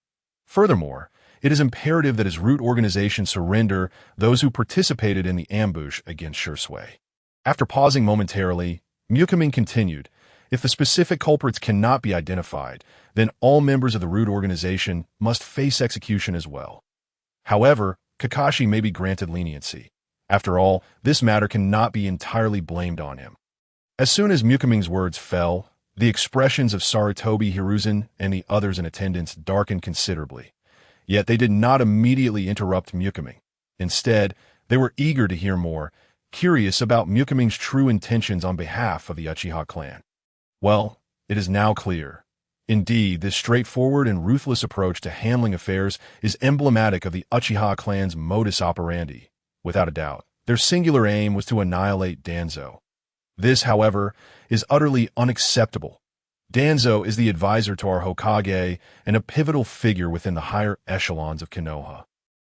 Furthermore, it is imperative that his root organization surrender those who participated in the ambush against Shisui." After pausing momentarily, Ming continued, "If the specific culprits cannot be identified, then all members of the root organization must face execution as well. However, Kakashi may be granted leniency. After all, this matter cannot be entirely blamed on him." As soon as Ming's words fell, the expressions of Sarutobi Hiruzen and the others in attendance darkened considerably. Yet they did not immediately interrupt Ming. Instead, they were eager to hear more, curious about Ming's true intentions on behalf of the Uchiha clan. Well, it is now clear. Indeed, this straightforward and ruthless approach to handling affairs is emblematic of the Uchiha clan's modus operandi. Without a doubt, their singular aim was to annihilate Danzo. This, however, is utterly unacceptable. Danzo is the advisor to our Hokage and a pivotal figure within the higher echelons of Konoha,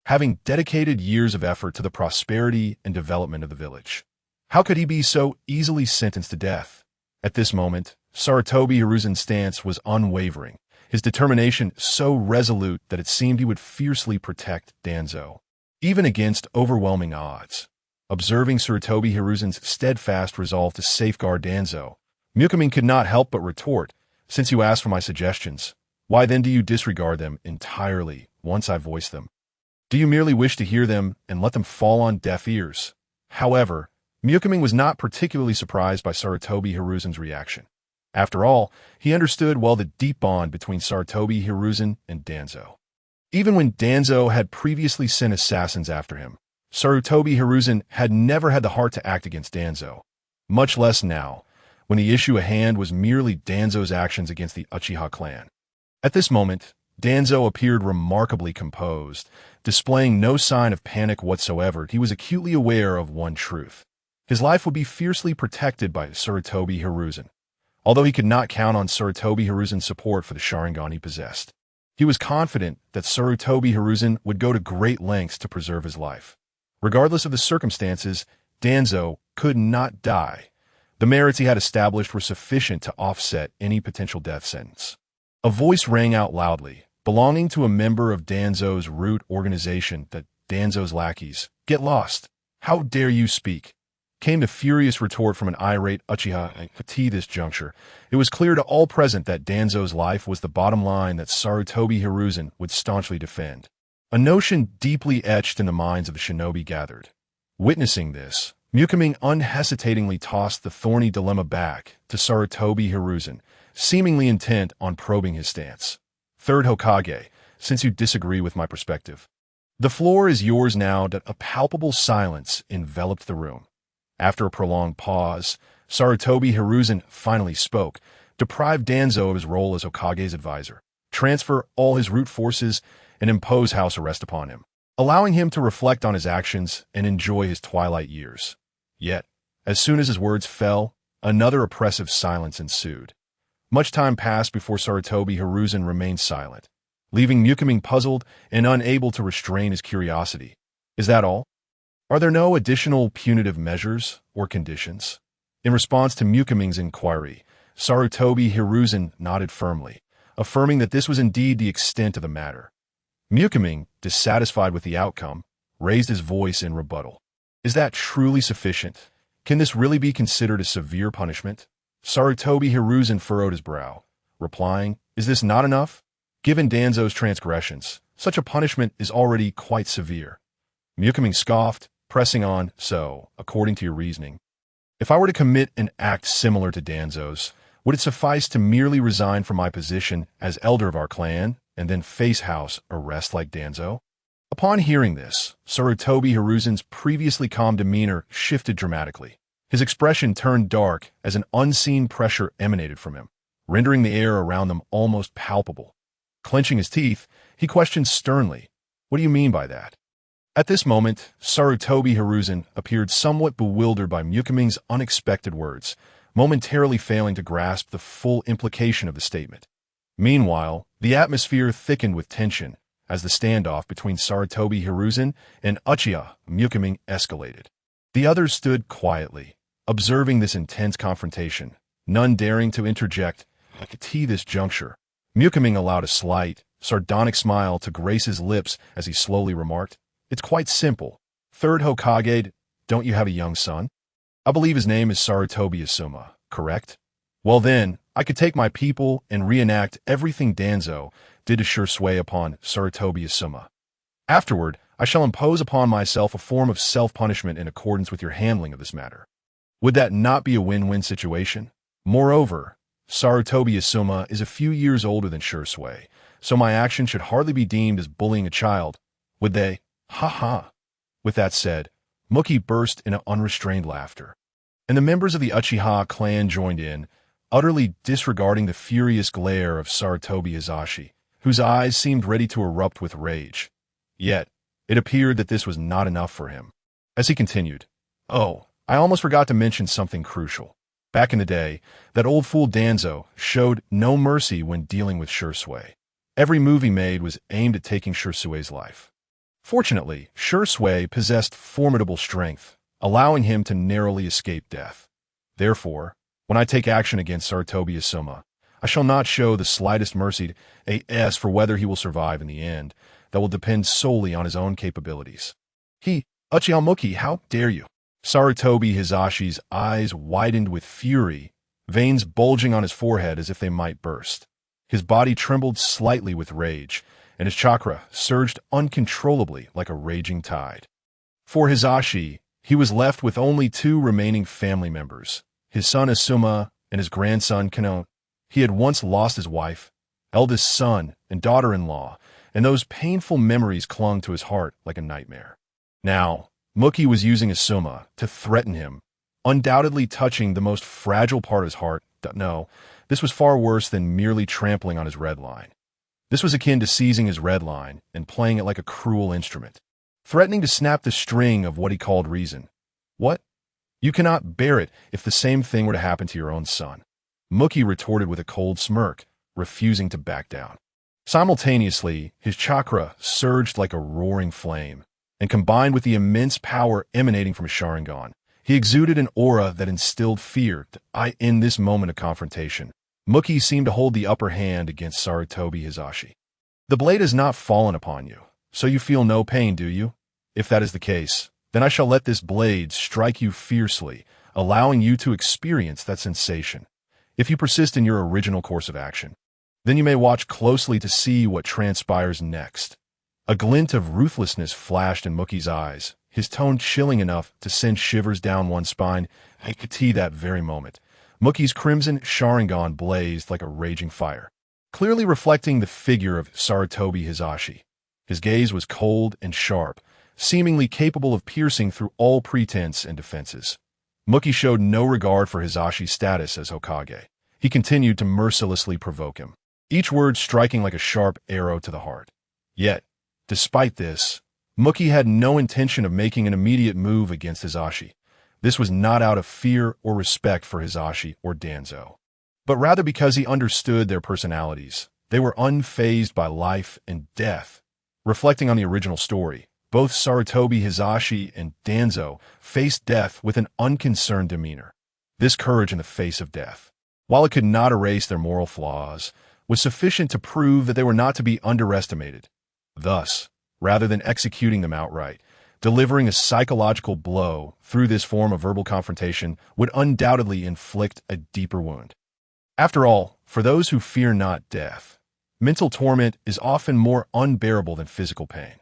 having dedicated years of effort to the prosperity and development of the village. How could he be so easily sentenced to death? At this moment, Sarutobi Hiruzen's stance was unwavering, his determination so resolute that it seemed he would fiercely protect Danzo, even against overwhelming odds. Observing Sarutobi Hiruzen's steadfast resolve to safeguard Danzo, Mukami could not help but retort, "Since you asked for my suggestions, why then do you disregard them entirely once I voice them? Do you merely wish to hear them and let them fall on deaf ears?" However, Mukami was not particularly surprised by Sarutobi Hiruzen's reaction. After all, he understood well the deep bond between Sarutobi Hiruzen and Danzo. Even when Danzo had previously sent assassins after him, Sarutobi Hiruzen had never had the heart to act against Danzo, much less now, when the issue at hand was merely Danzo's actions against the Uchiha clan. At this moment, Danzo appeared remarkably composed, displaying no sign of panic whatsoever. He was acutely aware of one truth. His life would be fiercely protected by Sarutobi Hiruzen. Although he could not count on Sarutobi Hiruzen's support for the Sharingan he possessed, he was confident that Sarutobi Hiruzen would go to great lengths to preserve his life. Regardless of the circumstances, Danzo could not die. The merits he had established were sufficient to offset any potential death sentence. A voice rang out loudly, belonging to a member of Danzo's root organization, that Danzo's lackeys, "Get lost! How dare you speak?" Came the furious retort from an irate Uchiha. At this juncture, it was clear to all present that Danzo's life was the bottom line that Sarutobi Hiruzen would staunchly defend. A notion deeply etched in the minds of the shinobi gathered. Witnessing this, Mukami unhesitatingly tossed the thorny dilemma back to Sarutobi Hiruzen, seemingly intent on probing his stance. "Third Hokage, since you disagree with my perspective, the floor is yours now." That a palpable silence enveloped the room. After a prolonged pause, Sarutobi Hiruzen finally spoke, deprive Danzo of his role as Hokage's advisor, transfer all his root forces, and impose house arrest upon him, allowing him to reflect on his actions and enjoy his twilight years. Yet, as soon as his words fell, another oppressive silence ensued. Much time passed before Sarutobi Hiruzen remained silent, leaving Mukami puzzled and unable to restrain his curiosity. "Is that all? Are there no additional punitive measures or conditions?" In response to Mukami's inquiry, Sarutobi Hiruzen nodded firmly, affirming that this was indeed the extent of the matter. Mukami, dissatisfied with the outcome, raised his voice in rebuttal. "Is that truly sufficient? Can this really be considered a severe punishment?" Sarutobi Hiruzen furrowed his brow, replying, "Is this not enough? Given Danzo's transgressions, such a punishment is already quite severe." Mukami scoffed, pressing on, "So, according to your reasoning, if I were to commit an act similar to Danzo's, would it suffice to merely resign from my position as elder of our clan and then face house arrest like Danzo?" Upon hearing this, Sarutobi Hiruzen's previously calm demeanor shifted dramatically. His expression turned dark as an unseen pressure emanated from him, rendering the air around them almost palpable. Clenching his teeth, he questioned sternly, "What do you mean by that?" At this moment, Sarutobi Hiruzen appeared somewhat bewildered by Mukami's unexpected words, momentarily failing to grasp the full implication of the statement. Meanwhile, the atmosphere thickened with tension as the standoff between Sarutobi Hiruzen and Uchiha Mukami escalated. The others stood quietly, observing this intense confrontation, none daring to interject. At this juncture, Mukami allowed a slight, sardonic smile to grace his lips as he slowly remarked, "It's quite simple. Third Hokage, don't you have a young son? I believe his name is Sarutobi Asuma, correct? Well then, I could take my people and reenact everything Danzo did to Shisui upon Sarutobi Asuma. Afterward, I shall impose upon myself a form of self-punishment in accordance with your handling of this matter. Would that not be a win-win situation? Moreover, Sarutobi Asuma is a few years older than Shisui, so my action should hardly be deemed as bullying a child, would they? Ha ha." With that said, Muki burst into unrestrained laughter, and the members of the Uchiha clan joined in, utterly disregarding the furious glare of Sarutobi Hizashi, whose eyes seemed ready to erupt with rage. Yet, it appeared that this was not enough for him. As he continued, "Oh, I almost forgot to mention something crucial. Back in the day, that old fool Danzo showed no mercy when dealing with Shisui. Every move he made was aimed at taking Shisui's life. Fortunately, Shisui possessed formidable strength, allowing him to narrowly escape death. Therefore, when I take action against Sarutobi Asuma, I shall not show the slightest mercy to AS for whether he will survive in the end. That will depend solely on his own capabilities. Uchiha Muki, how dare you? Sarutobi Hizashi's eyes widened with fury, veins bulging on his forehead as if they might burst. His body trembled slightly with rage, and his chakra surged uncontrollably like a raging tide. For Hisashi, he was left with only two remaining family members, his son Asuma and his grandson Kano. He had once lost his wife, eldest son, and daughter-in-law, and those painful memories clung to his heart like a nightmare. Now, Muki was using Asuma to threaten him, undoubtedly touching the most fragile part of his heart. No, this was far worse than merely trampling on his red line. This was akin to seizing his red line and playing it like a cruel instrument, threatening to snap the string of what he called reason. What? You cannot bear it if the same thing were to happen to your own son. Muki retorted with a cold smirk, refusing to back down. Simultaneously, his chakra surged like a roaring flame, and combined with the immense power emanating from his Sharingan, he exuded an aura that instilled fear. In this moment of confrontation, Muki seemed to hold the upper hand against Sarutobi Hisashi. The blade has not fallen upon you, so you feel no pain, do you? If that is the case, then I shall let this blade strike you fiercely, allowing you to experience that sensation. If you persist in your original course of action, then you may watch closely to see what transpires next. A glint of ruthlessness flashed in Muki's eyes, his tone chilling enough to send shivers down one's spine. That very moment, Muki's crimson Sharingan blazed like a raging fire, clearly reflecting the figure of Sarutobi Hisashi. His gaze was cold and sharp, seemingly capable of piercing through all pretense and defenses. Muki showed no regard for Hisashi's status as Hokage. He continued to mercilessly provoke him, each word striking like a sharp arrow to the heart. Yet, despite this, Muki had no intention of making an immediate move against Hisashi. This was not out of fear or respect for Hisashi or Danzo, but rather because he understood their personalities. They were unfazed by life and death. Reflecting on the original story, both Sarutobi Hisashi and Danzo faced death with an unconcerned demeanor. This courage in the face of death, while it could not erase their moral flaws, was sufficient to prove that they were not to be underestimated. Thus, rather than executing them outright, delivering a psychological blow through this form of verbal confrontation would undoubtedly inflict a deeper wound. After all, for those who fear not death, mental torment is often more unbearable than physical pain.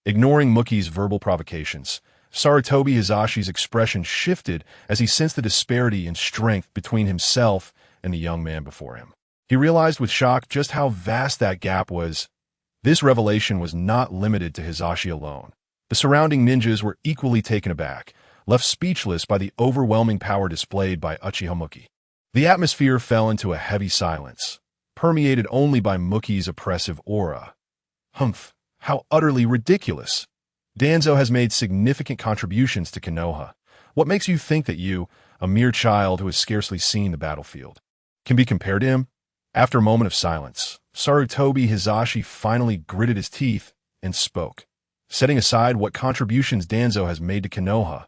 Ignoring Muki's verbal provocations, Sarutobi Hisashi's expression shifted as he sensed the disparity in strength between himself and the young man before him. He realized with shock just how vast that gap was. This revelation was not limited to Hisashi alone. The surrounding ninjas were equally taken aback, left speechless by the overwhelming power displayed by Uchiha Muki. The atmosphere fell into a heavy silence, permeated only by Muki's oppressive aura. Humph, how utterly ridiculous! Danzo has made significant contributions to Konoha. What makes you think that you, a mere child who has scarcely seen the battlefield, can be compared to him? After a moment of silence, Sarutobi Hisashi finally gritted his teeth and spoke. Setting aside what contributions Danzo has made to Konoha,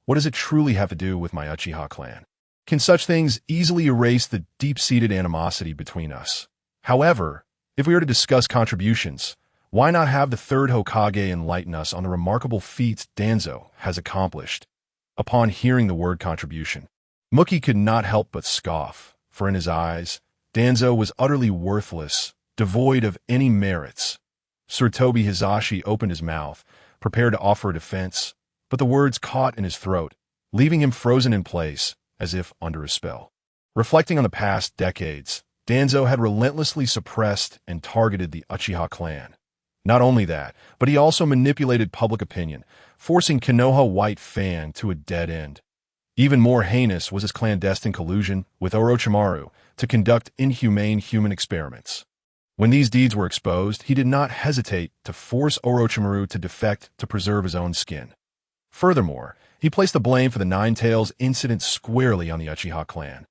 what does it truly have to do with my Uchiha clan? Can such things easily erase the deep-seated animosity between us? However, if we are to discuss contributions, why not have the third Hokage enlighten us on the remarkable feats Danzo has accomplished? Upon hearing the word contribution, Muki could not help but scoff, for in his eyes, Danzo was utterly worthless, devoid of any merits. Sarutobi Hisashi opened his mouth, prepared to offer a defense, but the words caught in his throat, leaving him frozen in place, as if under a spell. Reflecting on the past decades, Danzo had relentlessly suppressed and targeted the Uchiha clan. Not only that, but he also manipulated public opinion, forcing Konoha White Fan to a dead end. Even more heinous was his clandestine collusion with Orochimaru to conduct inhumane human experiments. When these deeds were exposed, he did not hesitate to force Orochimaru to defect to preserve his own skin. Furthermore, He placed the blame for the Nine Tails incident squarely on the Uchiha clan,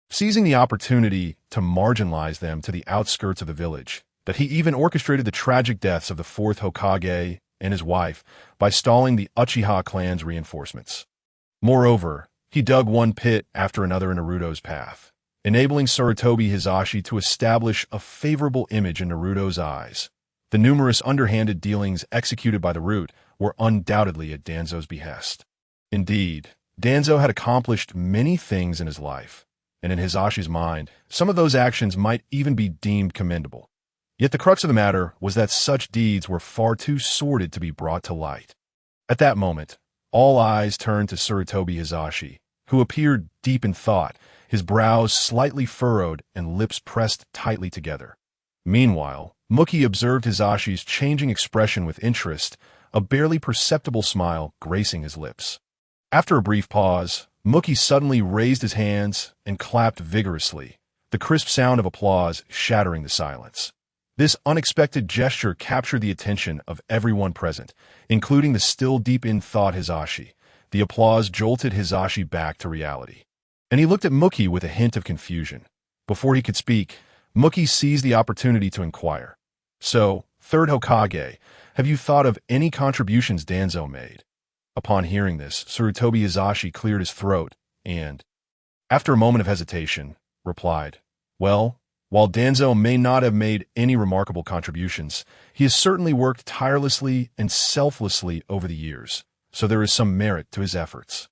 seizing the opportunity to marginalize them to the outskirts of the village. That he even orchestrated the tragic deaths of the fourth Hokage and his wife by stalling the Uchiha clan's reinforcements. Moreover, he dug one pit after another in Naruto's path, enabling Sarutobi Hisashi to establish a favorable image in Naruto's eyes. The numerous underhanded dealings executed by the Root were undoubtedly at Danzo's behest. Indeed, Danzo had accomplished many things in his life, and in Hisashi's mind, some of those actions might even be deemed commendable. Yet the crux of the matter was that such deeds were far too sordid to be brought to light. At that moment, all eyes turned to Sarutobi Hisashi, who appeared deep in thought, his brows slightly furrowed and lips pressed tightly together. Meanwhile, Muki observed Hisashi's changing expression with interest, a barely perceptible smile gracing his lips. After a brief pause, Muki suddenly raised his hands and clapped vigorously, the crisp sound of applause shattering the silence. This unexpected gesture captured the attention of everyone present, including the still deep in thought Hisashi. The applause jolted Hisashi back to reality, and he looked at Muki with a hint of confusion. Before he could speak, Muki seized the opportunity to inquire. "So, third Hokage, have you thought of any contributions Danzo made?" Upon hearing this, Sarutobi Hisashi cleared his throat and, after a moment of hesitation, replied, "Well, while Danzo may not have made any remarkable contributions, he has certainly worked tirelessly and selflessly over the years, so there is some merit to his efforts."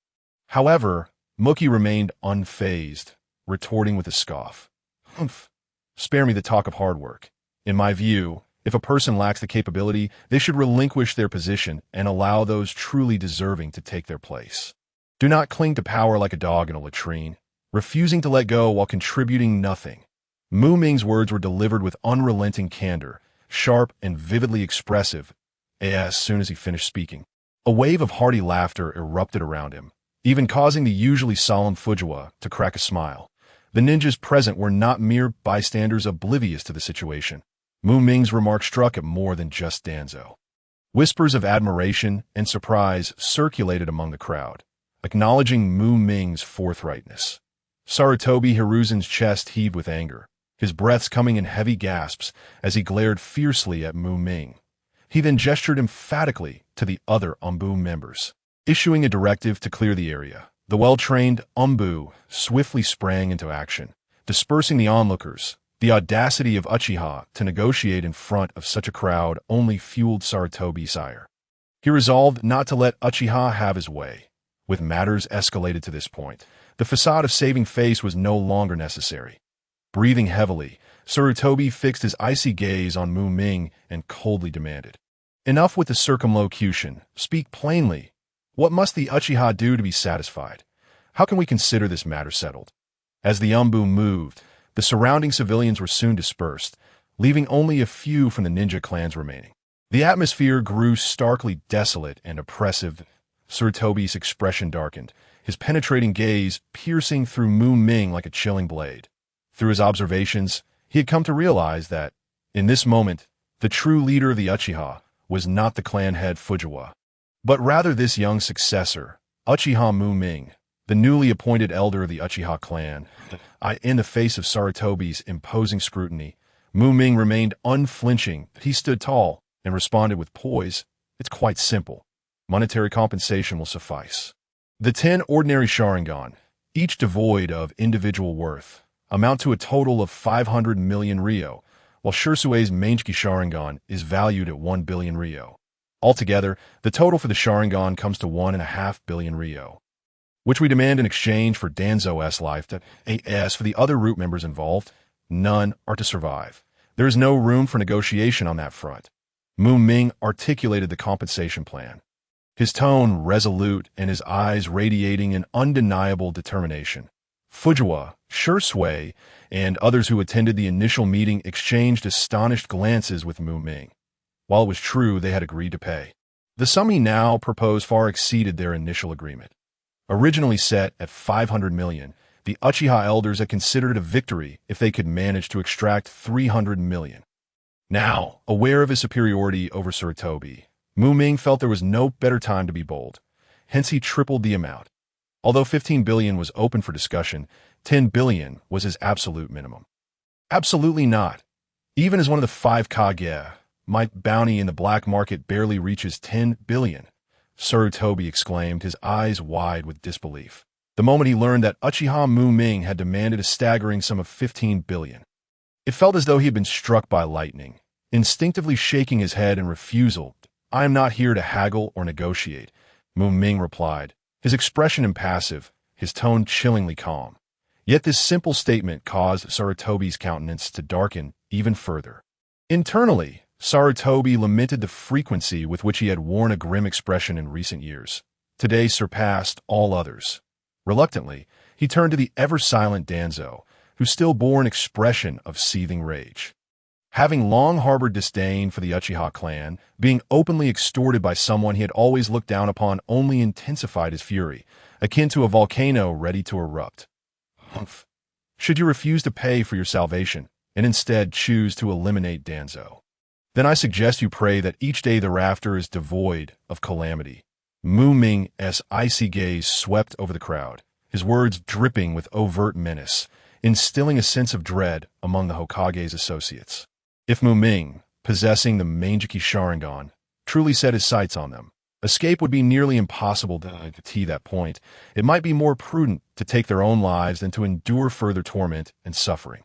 However, Muki remained unfazed, retorting with a scoff. "Humph, spare me the talk of hard work. In my view, if a person lacks the capability, they should relinquish their position and allow those truly deserving to take their place. Do not cling to power like a dog in a latrine, refusing to let go while contributing nothing." Ming's words were delivered with unrelenting candor, sharp and vividly expressive. As soon as he finished speaking, a wave of hearty laughter erupted around him, even causing the usually solemn Fujiwara to crack a smile. The ninjas present were not mere bystanders oblivious to the situation. Ming's remark struck at more than just Danzo. Whispers of admiration and surprise circulated among the crowd, acknowledging Ming's forthrightness. Sarutobi Hiruzen's chest heaved with anger, his breaths coming in heavy gasps as he glared fiercely at Ming. He then gestured emphatically to the other Umbu members, issuing a directive to clear the area. The well-trained Umbu swiftly sprang into action, dispersing the onlookers. The audacity of Uchiha to negotiate in front of such a crowd only fueled Sarutobi's ire. He resolved not to let Uchiha have his way. With matters escalated to this point, the facade of saving face was no longer necessary. Breathing heavily, Sarutobi fixed his icy gaze on Ming and coldly demanded, "Enough with the circumlocution. Speak plainly. What must the Uchiha do to be satisfied? How can we consider this matter settled?" As the Umbu moved, the surrounding civilians were soon dispersed, leaving only a few from the ninja clans remaining. The atmosphere grew starkly desolate and oppressive. Sarutobi's expression darkened, his penetrating gaze piercing through Ming like a chilling blade. Through his observations, he had come to realize that, in this moment, the true leader of the Uchiha was not the clan head Fujiwara, but rather this young successor, Uchiha Ming, the newly appointed elder of the Uchiha clan. In the face of Sarutobi's imposing scrutiny, Ming remained unflinching. He stood tall and responded with poise, "It's quite simple. Monetary compensation will suffice. The 10 ordinary Sharingan, each devoid of individual worth, amount to a total of 500 million ryo, while Shisui's Mainki Sharingan is valued at 1 billion ryo. Altogether, the total for the Sharingan comes to 1.5 billion ryo, which we demand in exchange for Danzo's life. As for the other Root members involved, none are to survive. There is no room for negotiation on that front." Ming articulated the compensation plan, his tone resolute and his eyes radiating an undeniable determination. Fujiwara, Shisui, and others who attended the initial meeting exchanged astonished glances with Ming. While it was true they had agreed to pay, the sum he now proposed far exceeded their initial agreement. Originally set at 500 million, the Uchiha elders had considered it a victory if they could manage to extract 300 million. Now, aware of his superiority over Sarutobi, Ming felt there was no better time to be bold. hence he tripled the amount. Although 15 billion was open for discussion, 10 billion was his absolute minimum. Absolutely not. Even as one of the 5 Kage, my bounty in the black market barely reaches 10 billion, Sarutobi exclaimed, his eyes wide with disbelief, the moment he learned that Uchiha Ming had demanded a staggering sum of 15 billion. It felt as though he had been struck by lightning. Instinctively shaking his head in refusal, "I am not here to haggle or negotiate," Ming replied, his expression impassive, his tone chillingly calm. Yet this simple statement caused Sarutobi's countenance to darken even further. Internally, Sarutobi lamented the frequency with which he had worn a grim expression in recent years. Today surpassed all others. Reluctantly, he turned to the ever-silent Danzo, who still bore an expression of seething rage. Having long harbored disdain for the Uchiha clan, being openly extorted by someone he had always looked down upon only intensified his fury, akin to a volcano ready to erupt. Humph. Should you refuse to pay for your salvation, and instead choose to eliminate Danzo, then I suggest you pray that each day thereafter is devoid of calamity. Ming's icy gaze swept over the crowd, his words dripping with overt menace, instilling a sense of dread among the Hokage's associates. If Ming, possessing the Manjiki Sharingan, truly set his sights on them, escape would be nearly impossible to that point. It might be more prudent to take their own lives than to endure further torment and suffering.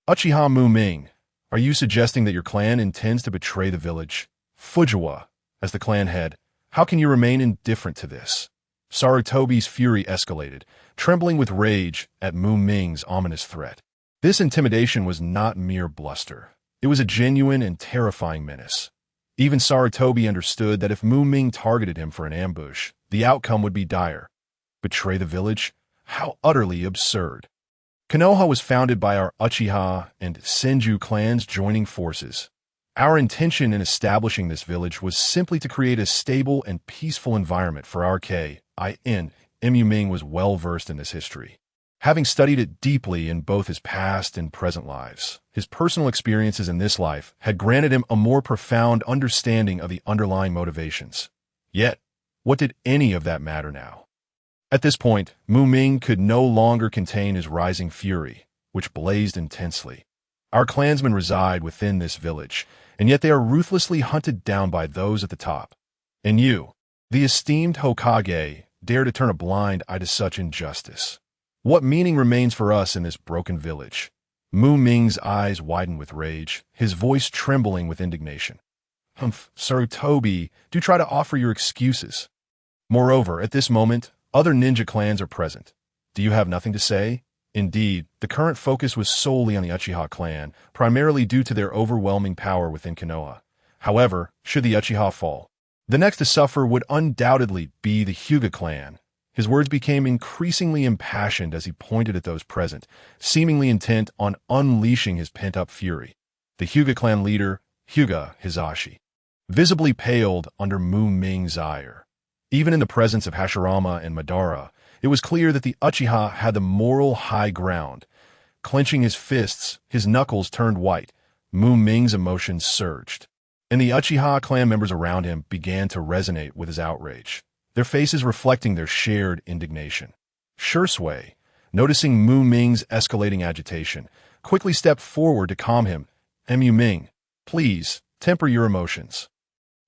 Uchiha Ming, are you suggesting that your clan intends to betray the village? Fujiwara, as the clan head, how can you remain indifferent to this? Sarutobi's fury escalated, trembling with rage at Ming's ominous threat. This intimidation was not mere bluster. It was a genuine and terrifying menace. Even Sarutobi understood that if Ming targeted him for an ambush, the outcome would be dire. Betray the village? How utterly absurd. Konoha was founded by our Uchiha and Senju clans joining forces. Our intention in establishing this village was simply to create a stable and peaceful environment for our Ming was well versed in this history. Having studied it deeply in both his past and present lives, his personal experiences in this life had granted him a more profound understanding of the underlying motivations. Yet, what did any of that matter now? At this point, Ming could no longer contain his rising fury, which blazed intensely. Our clansmen reside within this village, and yet they are ruthlessly hunted down by those at the top. And you, the esteemed Hokage, dare to turn a blind eye to such injustice. What meaning remains for us in this broken village? Ming's eyes widened with rage, his voice trembling with indignation. Humph, Sarutobi, do try to offer your excuses. Moreover, at this moment, other ninja clans are present. Do you have nothing to say? Indeed, the current focus was solely on the Uchiha clan, primarily due to their overwhelming power within Konoha. However, should the Uchiha fall, the next to suffer would undoubtedly be the Hyuga clan. His words became increasingly impassioned as he pointed at those present, seemingly intent on unleashing his pent-up fury. The Hyuga clan leader, Hyuga Hisashi, visibly paled under Ming's ire. Even in the presence of Hashirama and Madara, it was clear that the Uchiha had the moral high ground. Clenching his fists, his knuckles turned white. Ming's emotions surged, and the Uchiha clan members around him began to resonate with his outrage, their faces reflecting their shared indignation. Shisui, noticing Ming's escalating agitation, quickly stepped forward to calm him. Ming, please, temper your emotions.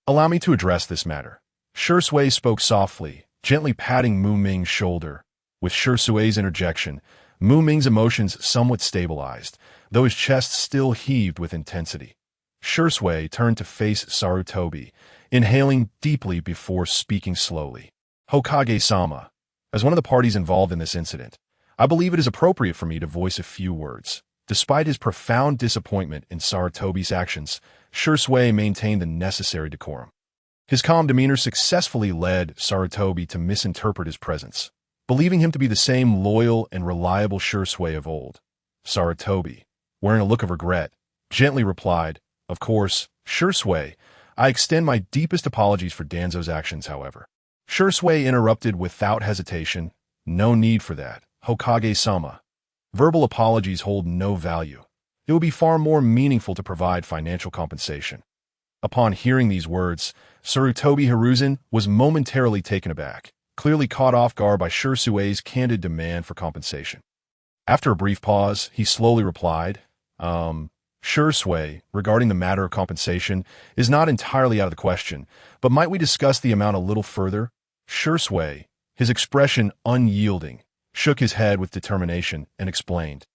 Allow me to address this matter. Shisui spoke softly, gently patting Ming's shoulder. With Shisui's interjection, Ming's emotions somewhat stabilized, though his chest still heaved with intensity. Shisui turned to face Sarutobi, inhaling deeply before speaking slowly. Hokage-sama, as one of the parties involved in this incident, I believe it is appropriate for me to voice a few words. Despite his profound disappointment in Sarutobi's actions, Shisui maintained the necessary decorum. His calm demeanor successfully led Sarutobi to misinterpret his presence, believing him to be the same loyal and reliable Shisui of old. Sarutobi, wearing a look of regret, gently replied, "Of course, Shisui, I extend my deepest apologies for Danzo's actions, however." Shisui interrupted without hesitation, "No need for that, Hokage-sama. Verbal apologies hold no value. It would be far more meaningful to provide financial compensation." Upon hearing these words, Sarutobi Hiruzen was momentarily taken aback. clearly caught off guard by Shisui's candid demand for compensation. After a brief pause, he slowly replied, Shisui, regarding the matter of compensation, is not entirely out of the question, but might we discuss the amount a little further? Shisui, his expression unyielding, shook his head with determination and explained,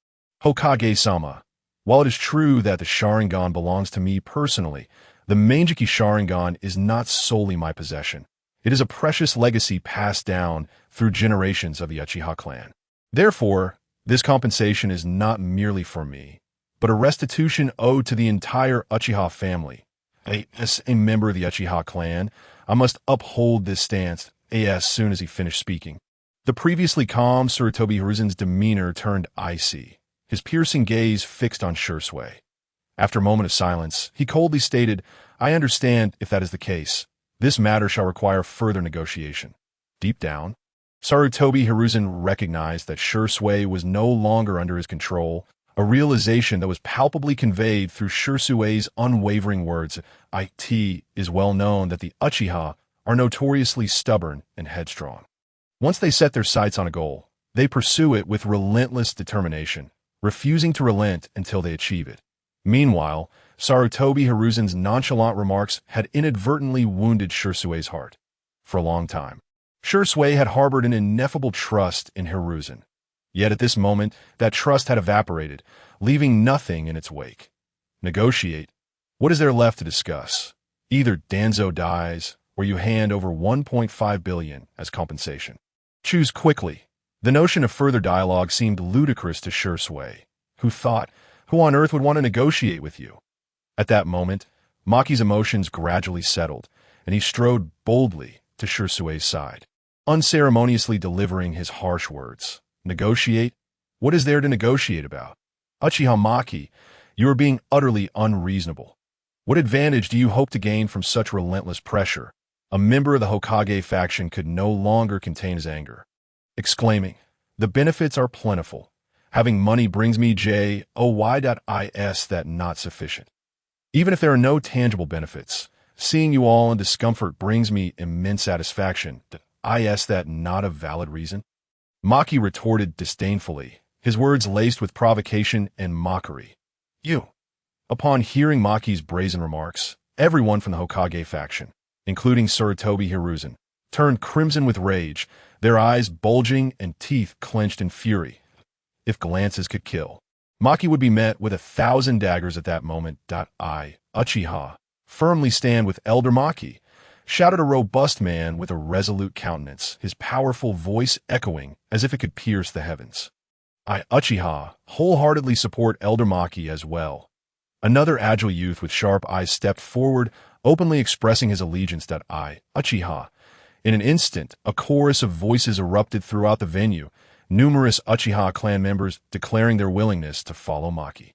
Hokage-sama, while it is true that the Sharingan belongs to me personally, the Mangekyou Sharingan is not solely my possession. It is a precious legacy passed down through generations of the Uchiha clan. Therefore, this compensation is not merely for me, but a restitution owed to the entire Uchiha family. As a member of the Uchiha clan, I must uphold this stance as soon as he finished speaking. The previously calm Sarutobi Hiruzen's demeanor turned icy, his piercing gaze fixed on Shisui. After a moment of silence, he coldly stated, I understand if that is the case. This matter shall require further negotiation. Deep down, Sarutobi Hiruzen recognized that Shisui was no longer under his control, a realization that was palpably conveyed through Shisui's unwavering words. It is well known that the Uchiha are notoriously stubborn and headstrong. Once they set their sights on a goal, they pursue it with relentless determination, refusing to relent until they achieve it. Meanwhile, Sarutobi Hiruzen's nonchalant remarks had inadvertently wounded Shisui's heart. For a long time, Shisui had harbored an ineffable trust in Hiruzen. Yet at this moment, that trust had evaporated, leaving nothing in its wake. Negotiate. What is there left to discuss? Either Danzo dies, or you hand over 1.5 billion as compensation. Choose quickly. The notion of further dialogue seemed ludicrous to Shisui, who thought, who on earth would want to negotiate with you? At that moment, Maki's emotions gradually settled, and he strode boldly to Shisui's side, unceremoniously delivering his harsh words. Negotiate? What is there to negotiate about? Uchiha Maki, you are being utterly unreasonable. What advantage do you hope to gain from such relentless pressure? A member of the Hokage faction could no longer contain his anger, exclaiming, the benefits are plentiful. Having money brings me joy that not sufficient. Even if there are no tangible benefits, seeing you all in discomfort brings me immense satisfaction. That not a valid reason? Maki retorted disdainfully, his words laced with provocation and mockery. You. Upon hearing Maki's brazen remarks, everyone from the Hokage faction, including Sarutobi Hiruzen, turned crimson with rage, their eyes bulging and teeth clenched in fury. If glances could kill, Maki would be met with 1,000 daggers at that moment. Uchiha, firmly stand with Elder Maki, shouted a robust man with a resolute countenance, his powerful voice echoing as if it could pierce the heavens. Uchiha, wholeheartedly support Elder Maki as well. Another agile youth with sharp eyes stepped forward, openly expressing his allegiance. Uchiha. In an instant, a chorus of voices erupted throughout the venue, numerous Uchiha clan members declaring their willingness to follow Maki.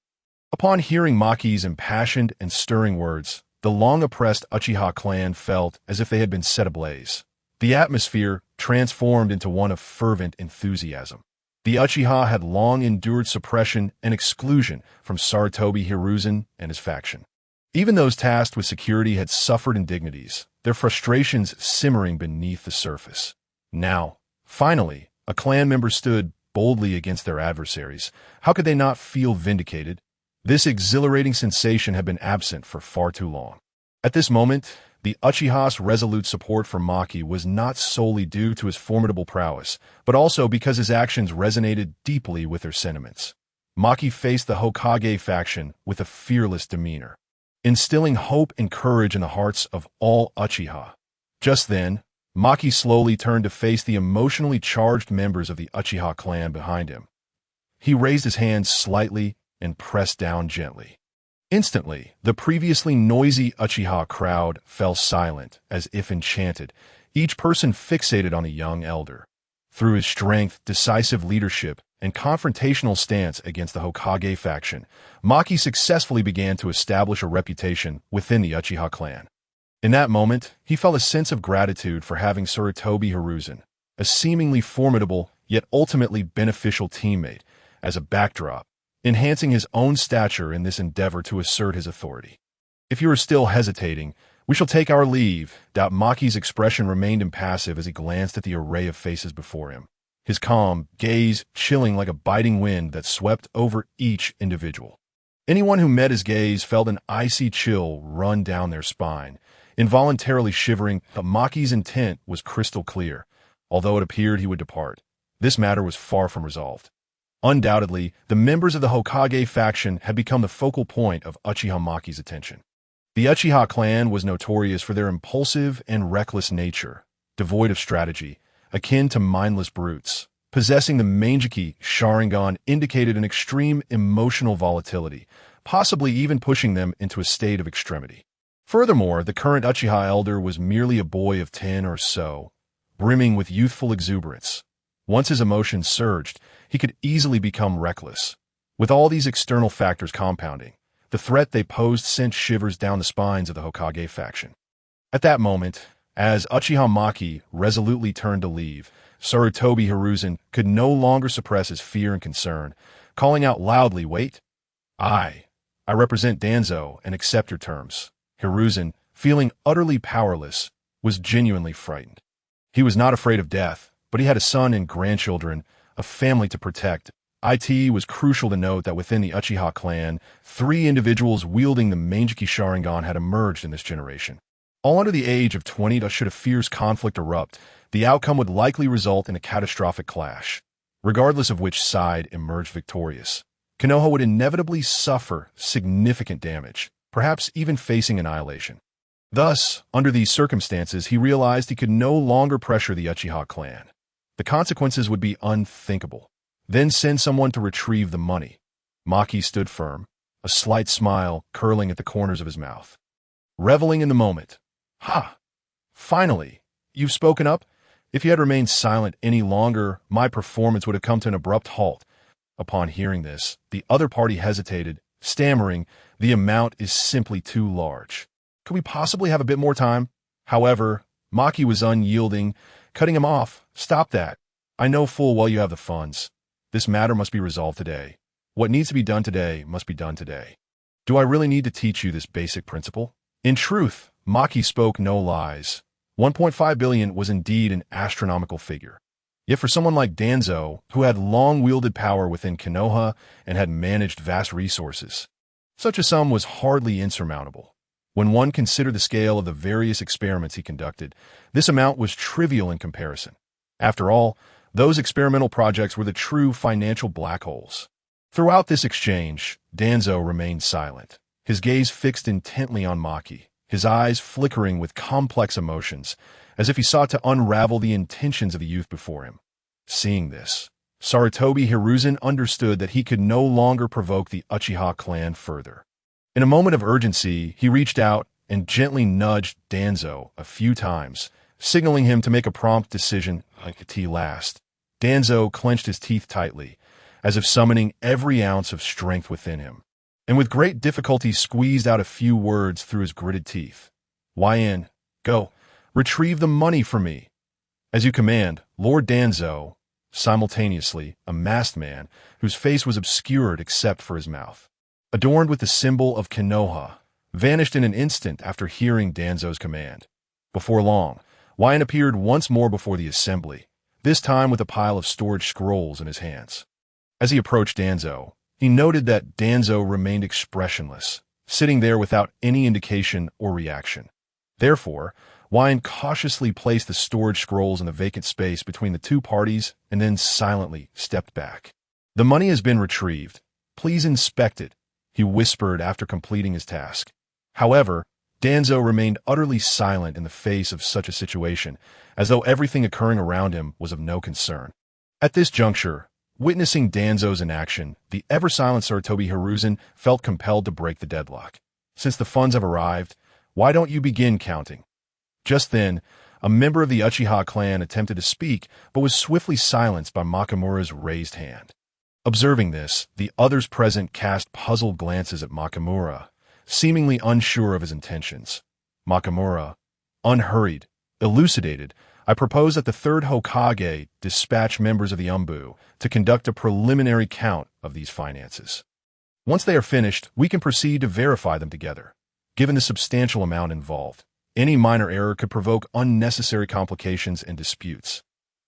Upon hearing Maki's impassioned and stirring words, the long-oppressed Uchiha clan felt as if they had been set ablaze. The atmosphere transformed into one of fervent enthusiasm. The Uchiha had long endured suppression and exclusion from Sarutobi Hiruzen and his faction. Even those tasked with security had suffered indignities, their frustrations simmering beneath the surface. Now, finally, a clan member stood boldly against their adversaries. How could they not feel vindicated? This exhilarating sensation had been absent for far too long. At this moment, the Uchiha's resolute support for Maki was not solely due to his formidable prowess, but also because his actions resonated deeply with their sentiments. Maki faced the Hokage faction with a fearless demeanor, instilling hope and courage in the hearts of all Uchiha. Just then, Maki slowly turned to face the emotionally charged members of the Uchiha clan behind him. He raised his hands slightly and pressed down gently. Instantly, the previously noisy Uchiha crowd fell silent, as if enchanted, each person fixated on the young elder. Through his strength, decisive leadership, and confrontational stance against the Hokage faction, Maki successfully began to establish a reputation within the Uchiha clan. In that moment, he felt a sense of gratitude for having Sarutobi Hiruzen, a seemingly formidable yet ultimately beneficial teammate, as a backdrop, enhancing his own stature in this endeavor to assert his authority. If you are still hesitating, We shall take our leave. Maki's expression remained impassive as he glanced at the array of faces before him, his calm gaze chilling like a biting wind that swept over each individual. Anyone who met his gaze felt an icy chill run down their spine, involuntarily shivering. But Maki's intent was crystal clear. Although it appeared he would depart, this matter was far from resolved. Undoubtedly, the members of the Hokage faction had become the focal point of Uchiha Maki's attention. The Uchiha clan was notorious for their impulsive and reckless nature, devoid of strategy, akin to mindless brutes. Possessing the Meijiki Sharingan indicated an extreme emotional volatility, possibly even pushing them into a state of extremity. Furthermore, the current Uchiha elder was merely a boy of 10 or so, brimming with youthful exuberance. Once his emotions surged, he could easily become reckless. With all these external factors compounding, the threat they posed sent shivers down the spines of the Hokage faction. At that moment, as Uchiha Maki resolutely turned to leave, Sarutobi Hiruzen could no longer suppress his fear and concern, calling out loudly, "Wait! I represent Danzo and accept your terms." Hiruzen, feeling utterly powerless, was genuinely frightened. He was not afraid of death, but he had a son and grandchildren, a family to protect. It was crucial to note that within the Uchiha clan, 3 individuals wielding the Meijiki Sharingan had emerged in this generation. All under the age of 20. Should a fierce conflict erupt, the outcome would likely result in a catastrophic clash. Regardless of which side emerged victorious, Konoha would inevitably suffer significant damage, perhaps even facing annihilation. Thus, under these circumstances, he realized he could no longer pressure the Uchiha clan. The consequences would be unthinkable. Then send someone to retrieve the money. Maki stood firm, a slight smile curling at the corners of his mouth. Reveling in the moment. "Ha! Finally, you've spoken up? If you had remained silent any longer, my performance would have come to an abrupt halt." Upon hearing this, the other party hesitated, stammering, "The amount is simply too large. Could we possibly have a bit more time?" However, Maki was unyielding, cutting him off. "Stop that. I know full well you have the funds. This matter must be resolved today. What needs to be done today must be done today. Do I really need to teach you this basic principle?" In truth, Maki spoke no lies. 1.5 billion was indeed an astronomical figure. Yet for someone like Danzo, who had long wielded power within Konoha and had managed vast resources, such a sum was hardly insurmountable. When one considered the scale of the various experiments he conducted, this amount was trivial in comparison. After all, those experimental projects were the true financial black holes. Throughout this exchange, Danzo remained silent, his gaze fixed intently on Maki, his eyes flickering with complex emotions, as if he sought to unravel the intentions of the youth before him. Seeing this, Sarutobi Hiruzen understood that he could no longer provoke the Uchiha clan further. In a moment of urgency, he reached out and gently nudged Danzo a few times, signaling him to make a prompt decision like the last. Danzo clenched his teeth tightly, as if summoning every ounce of strength within him, and with great difficulty squeezed out a few words through his gritted teeth. "YN, go, retrieve the money for me." "As you command, Lord Danzo." Simultaneously, a masked man, whose face was obscured except for his mouth, adorned with the symbol of Konoha, vanished in an instant after hearing Danzo's command. Before long, YN appeared once more before the assembly, this time with a pile of storage scrolls in his hands. As he approached Danzo, he noted that Danzo remained expressionless, sitting there without any indication or reaction. Therefore, YN cautiously placed the storage scrolls in the vacant space between the two parties and then silently stepped back. "The money has been retrieved. Please inspect it," he whispered after completing his task. However, Danzo remained utterly silent in the face of such a situation, as though everything occurring around him was of no concern. At this juncture, witnessing Danzo's inaction, the ever-silent Sarutobi Hiruzen felt compelled to break the deadlock. "Since the funds have arrived, why don't you begin counting?" Just then, a member of the Uchiha clan attempted to speak, but was swiftly silenced by Makamura's raised hand. Observing this, the others present cast puzzled glances at Makamura, seemingly unsure of his intentions. Makamura, unhurried, elucidated, "I propose that the third Hokage dispatch members of the Umbu to conduct a preliminary count of these finances. Once they are finished, we can proceed to verify them together. Given the substantial amount involved, Any minor error could provoke unnecessary complications and disputes.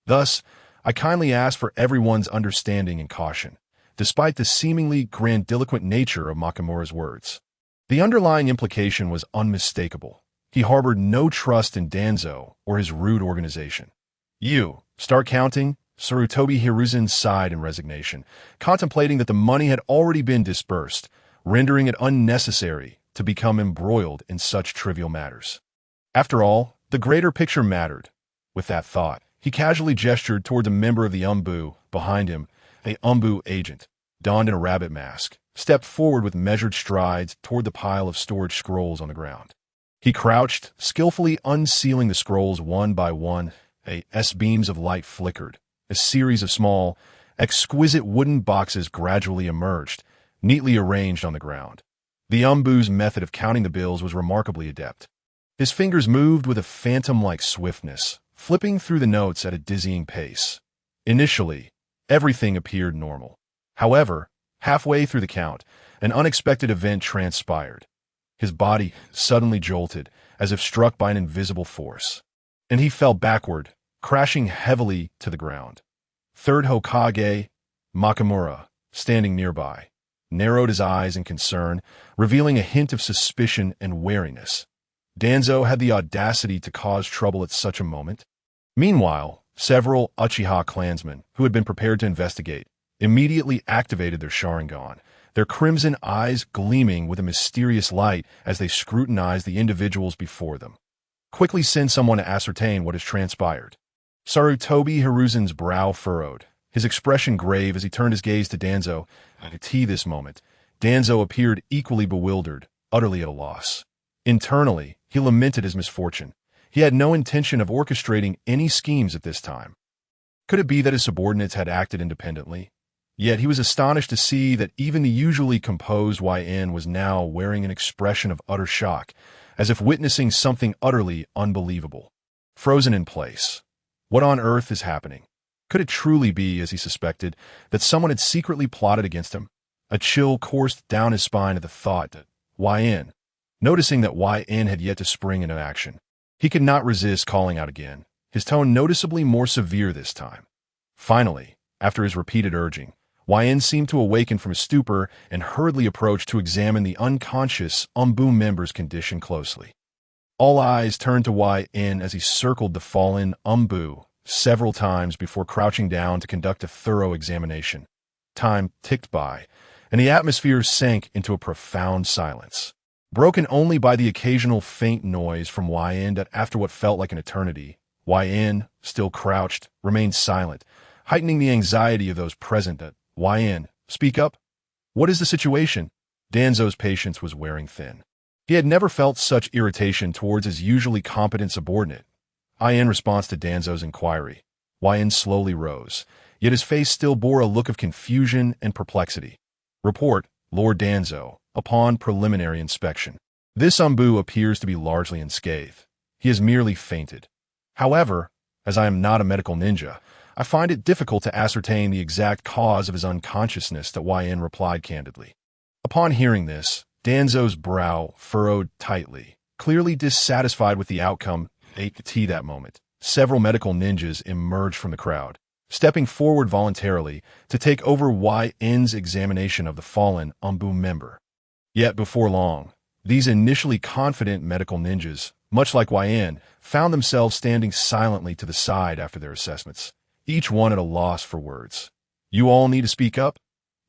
Thus, I kindly ask for everyone's understanding and caution, despite the seemingly grandiloquent nature of Makamura's words. The underlying implication was unmistakable. He harbored no trust in Danzo or his rude organization. "You, start counting?" Sarutobi Hiruzen sighed in resignation, contemplating that the money had already been dispersed, rendering it unnecessary to become embroiled in such trivial matters. After all, the greater picture mattered. With that thought, he casually gestured toward a member of the Umbu. Behind him, a Umbu agent, donned in a rabbit mask, stepped forward with measured strides toward the pile of storage scrolls on the ground. He crouched, skillfully unsealing the scrolls one by one. Beams of light flickered. A series of small, exquisite wooden boxes gradually emerged, neatly arranged on the ground. The Umbu's method of counting the bills was remarkably adept. His fingers moved with a phantom-like swiftness, flipping through the notes at a dizzying pace. Initially, everything appeared normal. However, halfway through the count, an unexpected event transpired. His body suddenly jolted, as if struck by an invisible force, and he fell backward, crashing heavily to the ground. Third Hokage, Makamura, standing nearby, narrowed his eyes in concern, revealing a hint of suspicion and wariness. Danzo had the audacity to cause trouble at such a moment. Meanwhile, several Uchiha clansmen, who had been prepared to investigate, immediately activated their Sharingan, their crimson eyes gleaming with a mysterious light as they scrutinized the individuals before them. "Quickly send someone to ascertain what has transpired." Sarutobi Hiruzen's brow furrowed, his expression grave as he turned his gaze to Danzo. At this moment, Danzo appeared equally bewildered, utterly at a loss. Internally, he lamented his misfortune. He had no intention of orchestrating any schemes at this time. Could it be that his subordinates had acted independently? Yet he was astonished to see that even the usually composed YN was now wearing an expression of utter shock, as if witnessing something utterly unbelievable. Frozen in place. What on earth is happening? Could it truly be, as he suspected, that someone had secretly plotted against him? A chill coursed down his spine at the thought that YN. Noticing that YN had yet to spring into action, he could not resist calling out again, his tone noticeably more severe this time. Finally, after his repeated urging, YN seemed to awaken from his stupor and hurriedly approached to examine the unconscious Umbu member's condition closely. All eyes turned to YN as he circled the fallen Umbu several times before crouching down to conduct a thorough examination. Time ticked by, and the atmosphere sank into a profound silence, broken only by the occasional faint noise from YN that after what felt like an eternity, YN, still crouched, remained silent, heightening the anxiety of those present. That YN, speak up. What is the situation? Danzo's patience was wearing thin. He had never felt such irritation towards his usually competent subordinate. In response to Danzo's inquiry, YN slowly rose, yet his face still bore a look of confusion and perplexity. Report, Lord Danzo, upon preliminary inspection. This Umbu appears to be largely unscathed. He has merely fainted. However, as I am not a medical ninja, I find it difficult to ascertain the exact cause of his unconsciousness, that YN replied candidly. Upon hearing this, Danzo's brow furrowed tightly, clearly dissatisfied with the outcome. That moment, several medical ninjas emerged from the crowd, stepping forward voluntarily to take over YN's examination of the fallen Umbu member. Yet before long, these initially confident medical ninjas, much like YN, found themselves standing silently to the side after their assessments, each one at a loss for words. "You all need to speak up?"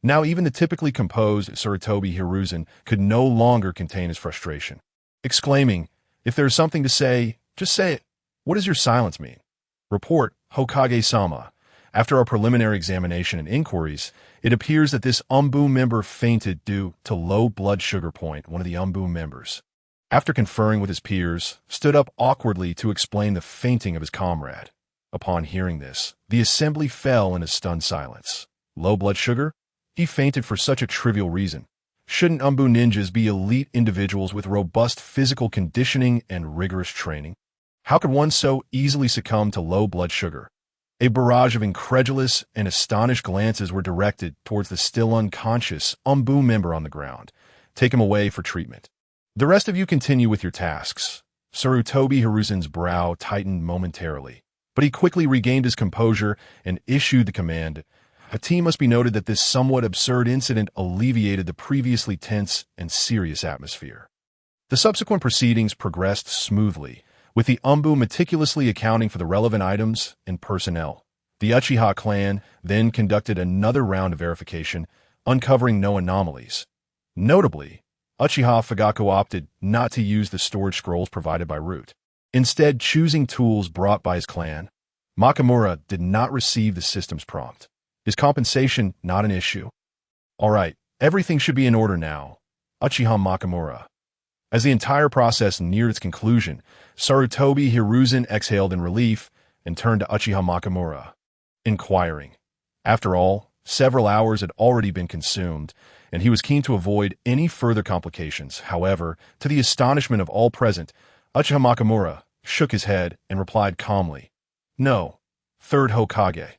Now even the typically composed Sarutobi Hiruzen could no longer contain his frustration, exclaiming, "If there is something to say, just say it. What does your silence mean?" Report, Hokage-sama. After our preliminary examination and inquiries, it appears that this Umbu member fainted due to low blood sugar. One of the Umbu members, after conferring with his peers, stood up awkwardly to explain the fainting of his comrade. Upon hearing this, the assembly fell in a stunned silence. Low blood sugar? He fainted for such a trivial reason. Shouldn't Umbu ninjas be elite individuals with robust physical conditioning and rigorous training? How could one so easily succumb to low blood sugar? A barrage of incredulous and astonished glances were directed towards the still unconscious Umbu member on the ground. "Take him away for treatment. The rest of you continue with your tasks." Sarutobi Hiruzen's brow tightened momentarily, but he quickly regained his composure and issued the command. It must be noted that this somewhat absurd incident alleviated the previously tense and serious atmosphere. The subsequent proceedings progressed smoothly, with the Umbu meticulously accounting for the relevant items and personnel. The Uchiha clan then conducted another round of verification, uncovering no anomalies. Notably, Uchiha Fugaku opted not to use the storage scrolls provided by Root, instead choosing tools brought by his clan. Makamura did not receive the system's prompt. His compensation not an issue. All right, everything should be in order now. Uchiha Makamura. As the entire process neared its conclusion, Sarutobi Hiruzen exhaled in relief and turned to Uchiha Makamura, inquiring. After all, several hours had already been consumed, and he was keen to avoid any further complications. However, to the astonishment of all present, Uchiha Makamura shook his head and replied calmly, "No, third Hokage."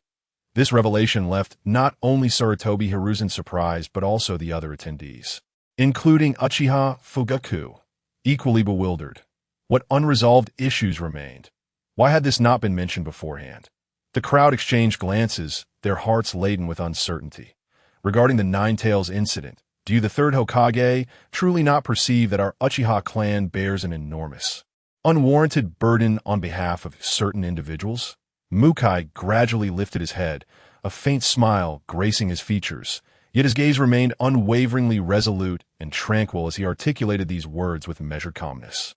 This revelation left not only Sarutobi Hiruzen surprised but also the other attendees, including Uchiha Fugaku, equally bewildered. What unresolved issues remained? Why had this not been mentioned beforehand? The crowd exchanged glances, their hearts laden with uncertainty. Regarding the Nine-Tails incident, do you, the third Hokage, truly not perceive that our Uchiha clan bears an enormous, unwarranted burden on behalf of certain individuals? Mukai gradually lifted his head, a faint smile gracing his features, yet his gaze remained unwaveringly resolute and tranquil as he articulated these words with measured calmness.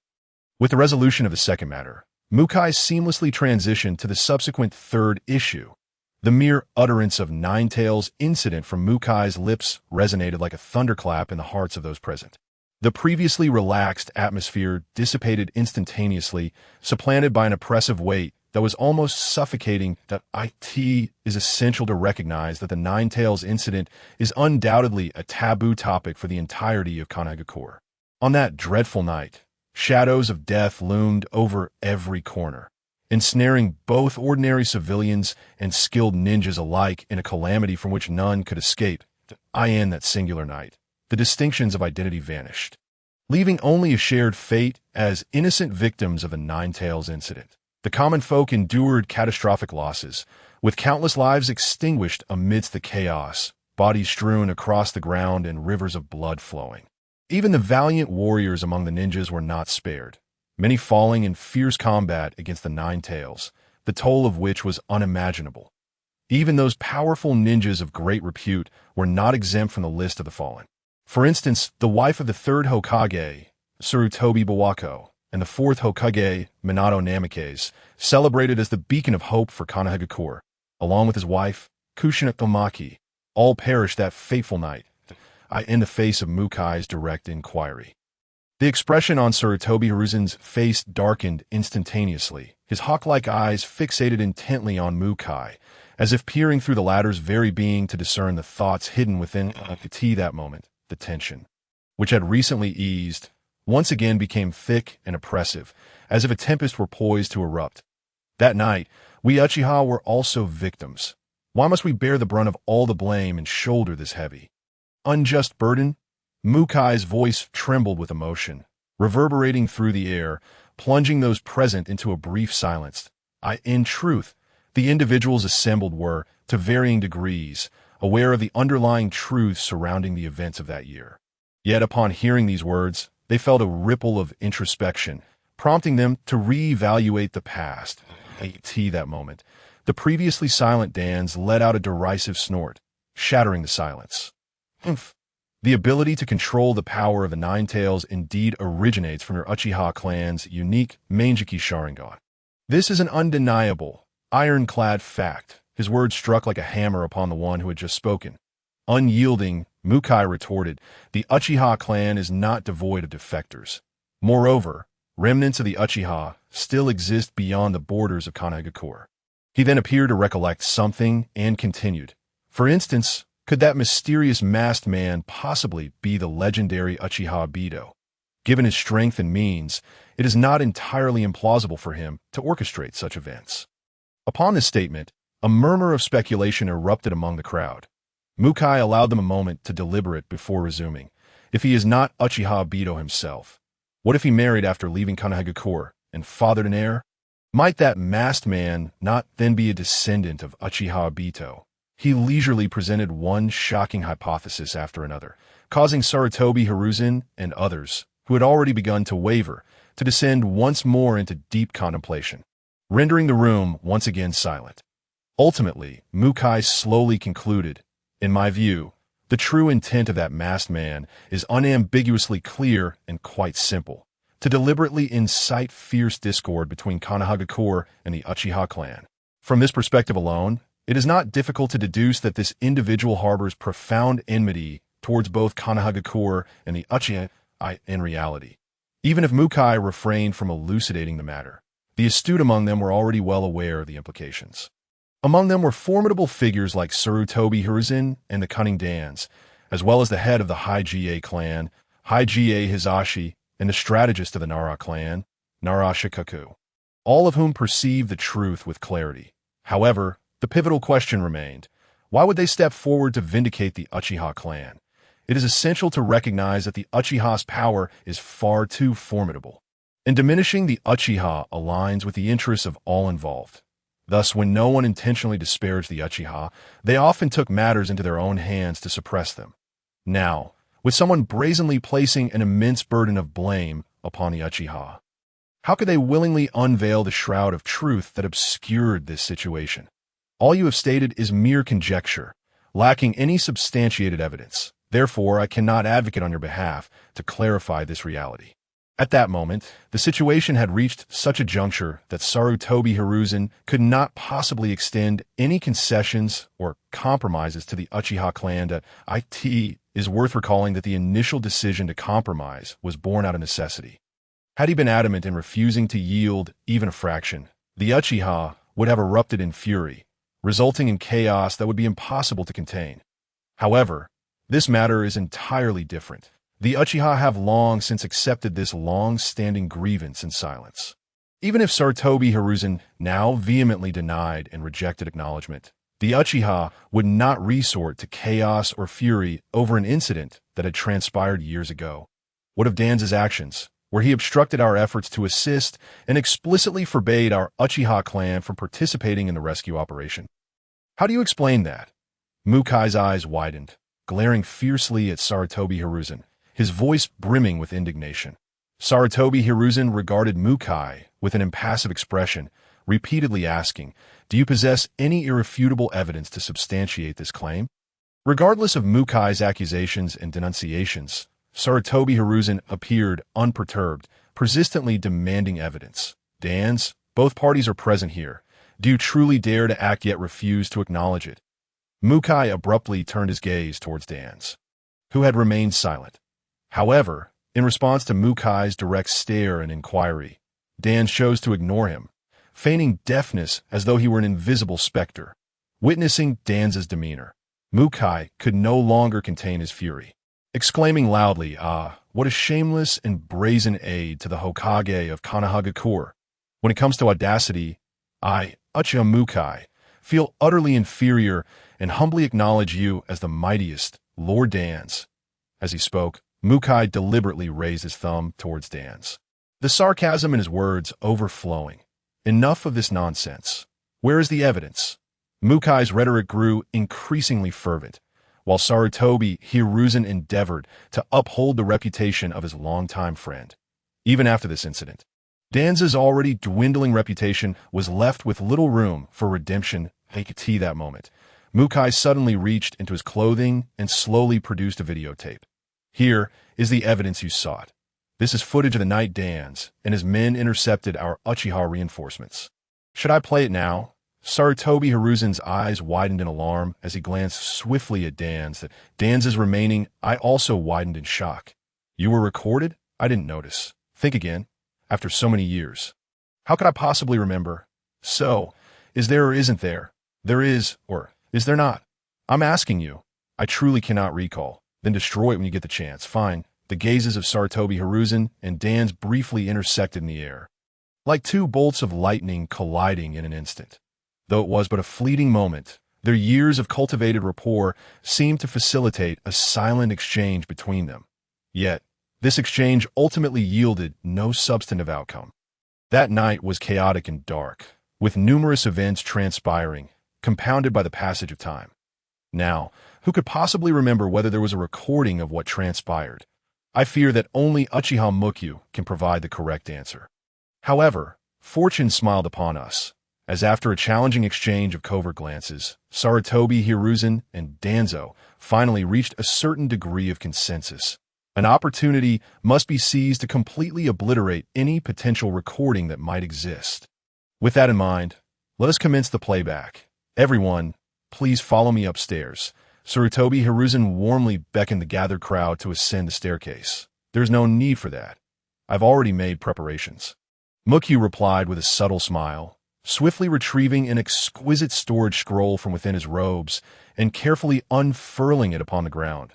With the resolution of the second matter, Mukai seamlessly transitioned to the subsequent third issue. The mere utterance of Nine-Tails incident from Mukai's lips resonated like a thunderclap in the hearts of those present. The previously relaxed atmosphere dissipated instantaneously, supplanted by an oppressive weight that was almost suffocating. That it is essential to recognize that the Nine-Tails incident is undoubtedly a taboo topic for the entirety of Konohagakure. On that dreadful night, shadows of death loomed over every corner, ensnaring both ordinary civilians and skilled ninjas alike in a calamity from which none could escape. In that singular night, the distinctions of identity vanished, leaving only a shared fate as innocent victims of the Nine-Tails incident. The common folk endured catastrophic losses, with countless lives extinguished amidst the chaos, bodies strewn across the ground and rivers of blood flowing. Even the valiant warriors among the ninjas were not spared, many falling in fierce combat against the Nine-Tails, the toll of which was unimaginable. Even those powerful ninjas of great repute were not exempt from the list of the fallen. For instance, the wife of the third Hokage, Sarutobi Bawako, and the fourth Hokage, Minato Namikaze, celebrated as the beacon of hope for Konohagakure, along with his wife, Kushina Tomaki, all perished that fateful night, in the face of Mukai's direct inquiry. The expression on Sarutobi Hiruzen's face darkened instantaneously, his hawk-like eyes fixated intently on Mukai, as if peering through the latter's very being to discern the thoughts hidden within that moment. The tension, which had recently eased, once again became thick and oppressive, as if a tempest were poised to erupt. That night, we Uchiha were also victims. Why must we bear the brunt of all the blame and shoulder this heavy, unjust burden? Mukai's voice trembled with emotion, reverberating through the air, plunging those present into a brief silence. In truth, the individuals assembled were, to varying degrees, aware of the underlying truths surrounding the events of that year. Yet upon hearing these words, they felt a ripple of introspection, prompting them to re-evaluate the past. That moment, the previously silent Dans let out a derisive snort, shattering the silence. The ability to control the power of the Nine-Tails indeed originates from your Uchiha clan's unique Manjiki Sharingan. This is an undeniable, ironclad fact. His words struck like a hammer upon the one who had just spoken. Unyielding, Mukai retorted, the Uchiha clan is not devoid of defectors. Moreover, remnants of the Uchiha still exist beyond the borders of Konohagakure. He then appeared to recollect something and continued. For instance, could that mysterious masked man possibly be the legendary Uchiha Iaido? Given his strength and means, it is not entirely implausible for him to orchestrate such events. Upon this statement, a murmur of speculation erupted among the crowd. Mukai allowed them a moment to deliberate before resuming. If he is not Uchiha Iaido himself, What if he married after leaving Konohagakure and fathered an heir? Might that masked man not then be a descendant of Uchiha Obito? He leisurely presented one shocking hypothesis after another, causing Sarutobi Hiruzen and others, who had already begun to waver, to descend once more into deep contemplation, rendering the room once again silent. Ultimately, Mukai slowly concluded, in my view, the true intent of that masked man is unambiguously clear and quite simple: to deliberately incite fierce discord between Konohagakure and the Uchiha clan. From this perspective alone, it is not difficult to deduce that this individual harbors profound enmity towards both Konohagakure and the Uchiha in reality. Even if Mukai refrained from elucidating the matter, the astute among them were already well aware of the implications. Among them were formidable figures like Sarutobi Hiruzen and the Cunning Dans, as well as the head of the High-Ga clan, High-Ga Hizashi, and the strategist of the Nara clan, Nara Shikaku, all of whom perceived the truth with clarity. However, the pivotal question remained: why would they step forward to vindicate the Uchiha clan? It is essential to recognize that the Uchiha's power is far too formidable, and diminishing the Uchiha aligns with the interests of all involved. Thus, when no one intentionally disparaged the Uchiha, they often took matters into their own hands to suppress them. Now, with someone brazenly placing an immense burden of blame upon the Uchiha, how could they willingly unveil the shroud of truth that obscured this situation? All you have stated is mere conjecture, lacking any substantiated evidence. Therefore, I cannot advocate on your behalf to clarify this reality. At that moment, the situation had reached such a juncture that Sarutobi Hiruzen could not possibly extend any concessions or compromises to the Uchiha clan. It is worth recalling that the initial decision to compromise was born out of necessity. Had he been adamant in refusing to yield even a fraction, the Uchiha would have erupted in fury, resulting in chaos that would be impossible to contain. However, this matter is entirely different. The Uchiha have long since accepted this long-standing grievance in silence. Even if Sarutobi Hiruzen now vehemently denied and rejected acknowledgement, the Uchiha would not resort to chaos or fury over an incident that had transpired years ago. What of Dan's actions, where he obstructed our efforts to assist and explicitly forbade our Uchiha clan from participating in the rescue operation? How do you explain that? Mukai's eyes widened, glaring fiercely at Sarutobi Hiruzen, his voice brimming with indignation. Sarutobi Hiruzen regarded Mukai with an impassive expression, repeatedly asking, "Do you possess any irrefutable evidence to substantiate this claim?" Regardless of Mukai's accusations and denunciations, Sarutobi Hiruzen appeared unperturbed, persistently demanding evidence. Dans, both parties are present here. Do you truly dare to act yet refuse to acknowledge it? Mukai abruptly turned his gaze towards Dans, who had remained silent. However, in response to Mukai's direct stare and inquiry, Dan chose to ignore him, feigning deafness as though he were an invisible specter. Witnessing Dan's demeanor, Mukai could no longer contain his fury, exclaiming loudly, what a shameless and brazen aid to the Hokage of Konohagakure. When it comes to audacity, I, Uchiha Mukai, feel utterly inferior and humbly acknowledge you as the mightiest, Lord Dans." As he spoke, Mukai deliberately raised his thumb towards Dans, the sarcasm in his words overflowing. Enough of this nonsense. Where is the evidence? Mukai's rhetoric grew increasingly fervent, while Sarutobi Hiruzen endeavored to uphold the reputation of his longtime friend. Even after this incident, Dan's already dwindling reputation was left with little room for redemption. At that moment, Mukai suddenly reached into his clothing and slowly produced a videotape. "Here is the evidence you sought. This is footage of the night Dans and his men intercepted our Uchiha reinforcements. Should I play it now?" Sarutobi Hiruzen's eyes widened in alarm as he glanced swiftly at Dan's remaining eye also widened in shock. "You were recorded? I didn't notice. Think again. After so many years. How could I possibly remember? So, is there or isn't there? There is, or is there not? I'm asking you. I truly cannot recall. Then destroy it when you get the chance. Fine." The gazes of Sarutobi Hiruzen and Dan's briefly intersected in the air, like two bolts of lightning colliding in an instant. Though it was but a fleeting moment, their years of cultivated rapport seemed to facilitate a silent exchange between them. Yet, This exchange ultimately yielded no substantive outcome. That night was chaotic and dark, with numerous events transpiring, compounded by the passage of time. Now, who could possibly remember whether there was a recording of what transpired? I fear that only Uchiha Mukyu can provide the correct answer. However, fortune smiled upon us, as after a challenging exchange of covert glances, Sarutobi Hiruzen and Danzo finally reached a certain degree of consensus. An opportunity must be seized to completely obliterate any potential recording that might exist. With that in mind, let us commence the playback. Everyone, please follow me upstairs. Sarutobi Hiruzen warmly beckoned the gathered crowd to ascend the staircase. There's no need for that. I've already made preparations. Mukyu replied with a subtle smile, swiftly retrieving an exquisite storage scroll from within his robes and carefully unfurling it upon the ground.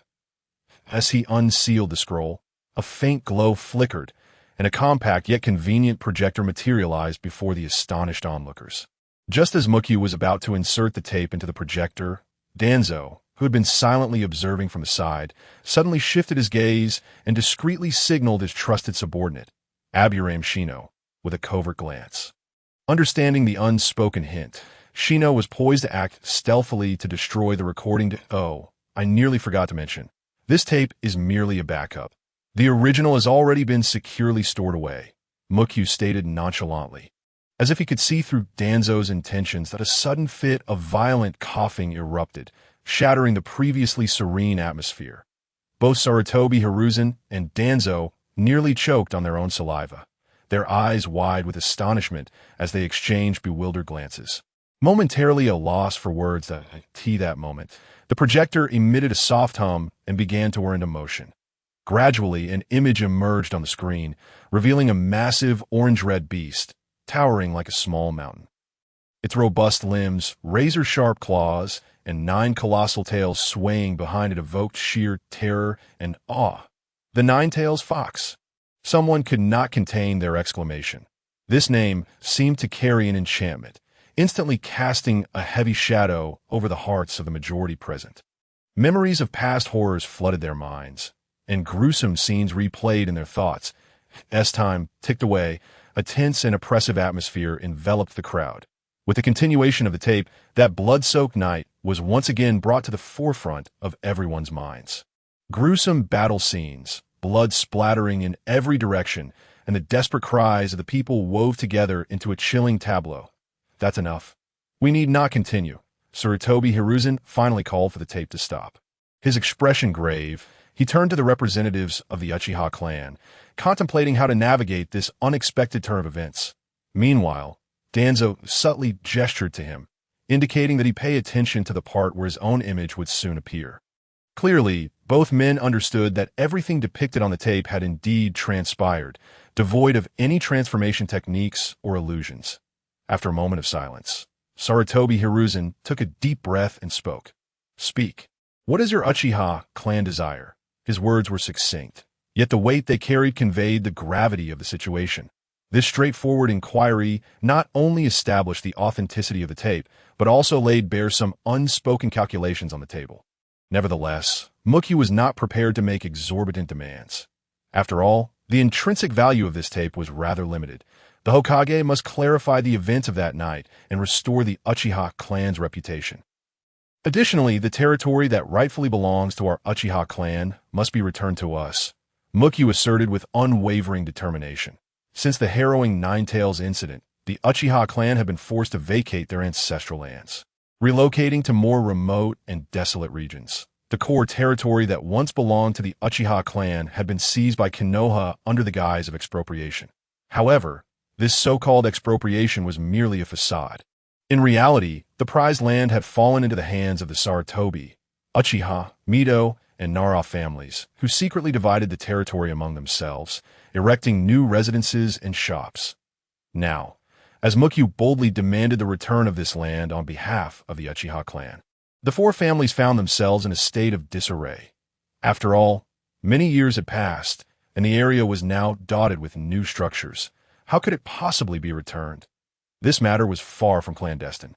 As he unsealed the scroll, a faint glow flickered, and a compact yet convenient projector materialized before the astonished onlookers. Just as Mukyu was about to insert the tape into the projector, Danzo, who had been silently observing from the side, suddenly shifted his gaze and discreetly signaled his trusted subordinate, Aburame Shino, with a covert glance. Understanding the unspoken hint, Shino was poised to act stealthily to destroy the recording. I nearly forgot to mention. This tape is merely a backup. The original has already been securely stored away, Mukyu stated nonchalantly. As if he could see through Danzo's intentions, that a sudden fit of violent coughing erupted, shattering the previously serene atmosphere. Both Sarutobi Hiruzen and Danzo nearly choked on their own saliva, their eyes wide with astonishment as they exchanged bewildered glances. Momentarily a loss for words that moment, the projector emitted a soft hum and began to whir into motion. Gradually, an image emerged on the screen, revealing a massive orange-red beast, towering like a small mountain. Its robust limbs, razor-sharp claws, and 9 colossal tails swaying behind it evoked sheer terror and awe. The Nine-Tails Fox. Someone could not contain their exclamation. This name seemed to carry an enchantment, instantly casting a heavy shadow over the hearts of the majority present. Memories of past horrors flooded their minds, and gruesome scenes replayed in their thoughts. As time ticked away, a tense and oppressive atmosphere enveloped the crowd. With the continuation of the tape, that blood-soaked night was once again brought to the forefront of everyone's minds. Gruesome battle scenes, blood splattering in every direction, and the desperate cries of the people wove together into a chilling tableau. That's enough. We need not continue. Sarutobi Hiruzen finally called for the tape to stop. His expression grave, he turned to the representatives of the Uchiha clan, contemplating how to navigate this unexpected turn of events. Meanwhile, Danzo subtly gestured to him, indicating that he pay attention to the part where his own image would soon appear. Clearly, both men understood that everything depicted on the tape had indeed transpired, devoid of any transformation techniques or illusions. After a moment of silence, Sarutobi Hiruzen took a deep breath and spoke. Speak. What is your Uchiha clan desire? His words were succinct, yet the weight they carried conveyed the gravity of the situation. This straightforward inquiry not only established the authenticity of the tape, but also laid bare some unspoken calculations on the table. Nevertheless, Mukyu was not prepared to make exorbitant demands. After all, the intrinsic value of this tape was rather limited. The Hokage must clarify the events of that night and restore the Uchiha clan's reputation. Additionally, the territory that rightfully belongs to our Uchiha clan must be returned to us, Mukyu asserted with unwavering determination. Since the harrowing Nine-Tails incident, the Uchiha clan had been forced to vacate their ancestral lands, relocating to more remote and desolate regions. The core territory that once belonged to the Uchiha clan had been seized by Konoha under the guise of expropriation. However, this so-called expropriation was merely a facade. In reality, the prized land had fallen into the hands of the Sarutobi, Uchiha, Mido, and Nara families, who secretly divided the territory among themselves, erecting new residences and shops. Now, as Mukyu boldly demanded the return of this land on behalf of the Uchiha clan, the four families found themselves in a state of disarray. After all, many years had passed, and the area was now dotted with new structures. How could it possibly be returned? This matter was far from clandestine.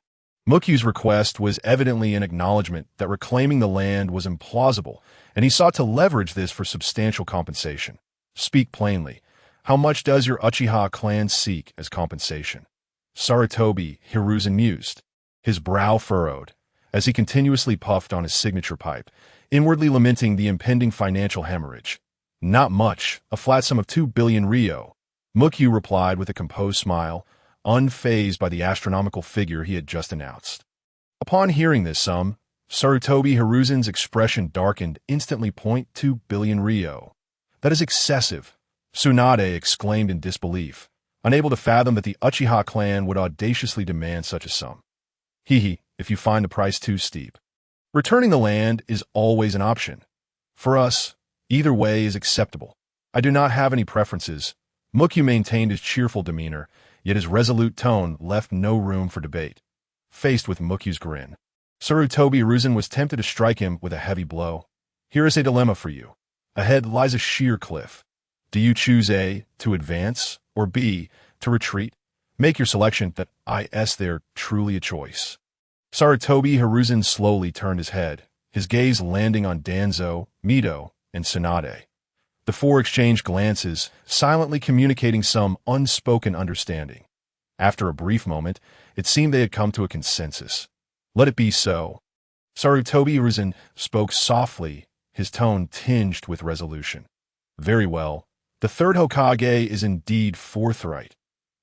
Mukyu's request was evidently an acknowledgement that reclaiming the land was implausible, and he sought to leverage this for substantial compensation. Speak plainly. How much does your Uchiha clan seek as compensation? Sarutobi Hiruzen mused, his brow furrowed, as he continuously puffed on his signature pipe, inwardly lamenting the impending financial hemorrhage. Not much, a flat sum of 2 billion ryo. Mukyu replied with a composed smile, unfazed by the astronomical figure he had just announced. Upon hearing this sum, Sarutobi Hiruzen's expression darkened instantly. 2 billion ryo. That is excessive, Tsunade exclaimed in disbelief, unable to fathom that the Uchiha clan would audaciously demand such a sum. Hee, if you find the price too steep. Returning the land is always an option. For us, either way is acceptable. I do not have any preferences. Mukyu maintained his cheerful demeanor, yet his resolute tone left no room for debate. Faced with Mukyu's grin, Sarutobi Hiruzen was tempted to strike him with a heavy blow. Here is a dilemma for you. Ahead lies a sheer cliff. Do you choose A, to advance, or B, to retreat? Make your selection. That is there truly a choice. Sarutobi Hiruzen slowly turned his head, his gaze landing on Danzo, Mito, and Tsunade. The four exchanged glances, silently communicating some unspoken understanding. After a brief moment, it seemed they had come to a consensus. Let it be so. Sarutobi Hiruzen spoke softly, his tone tinged with resolution. Very well. The third Hokage is indeed forthright.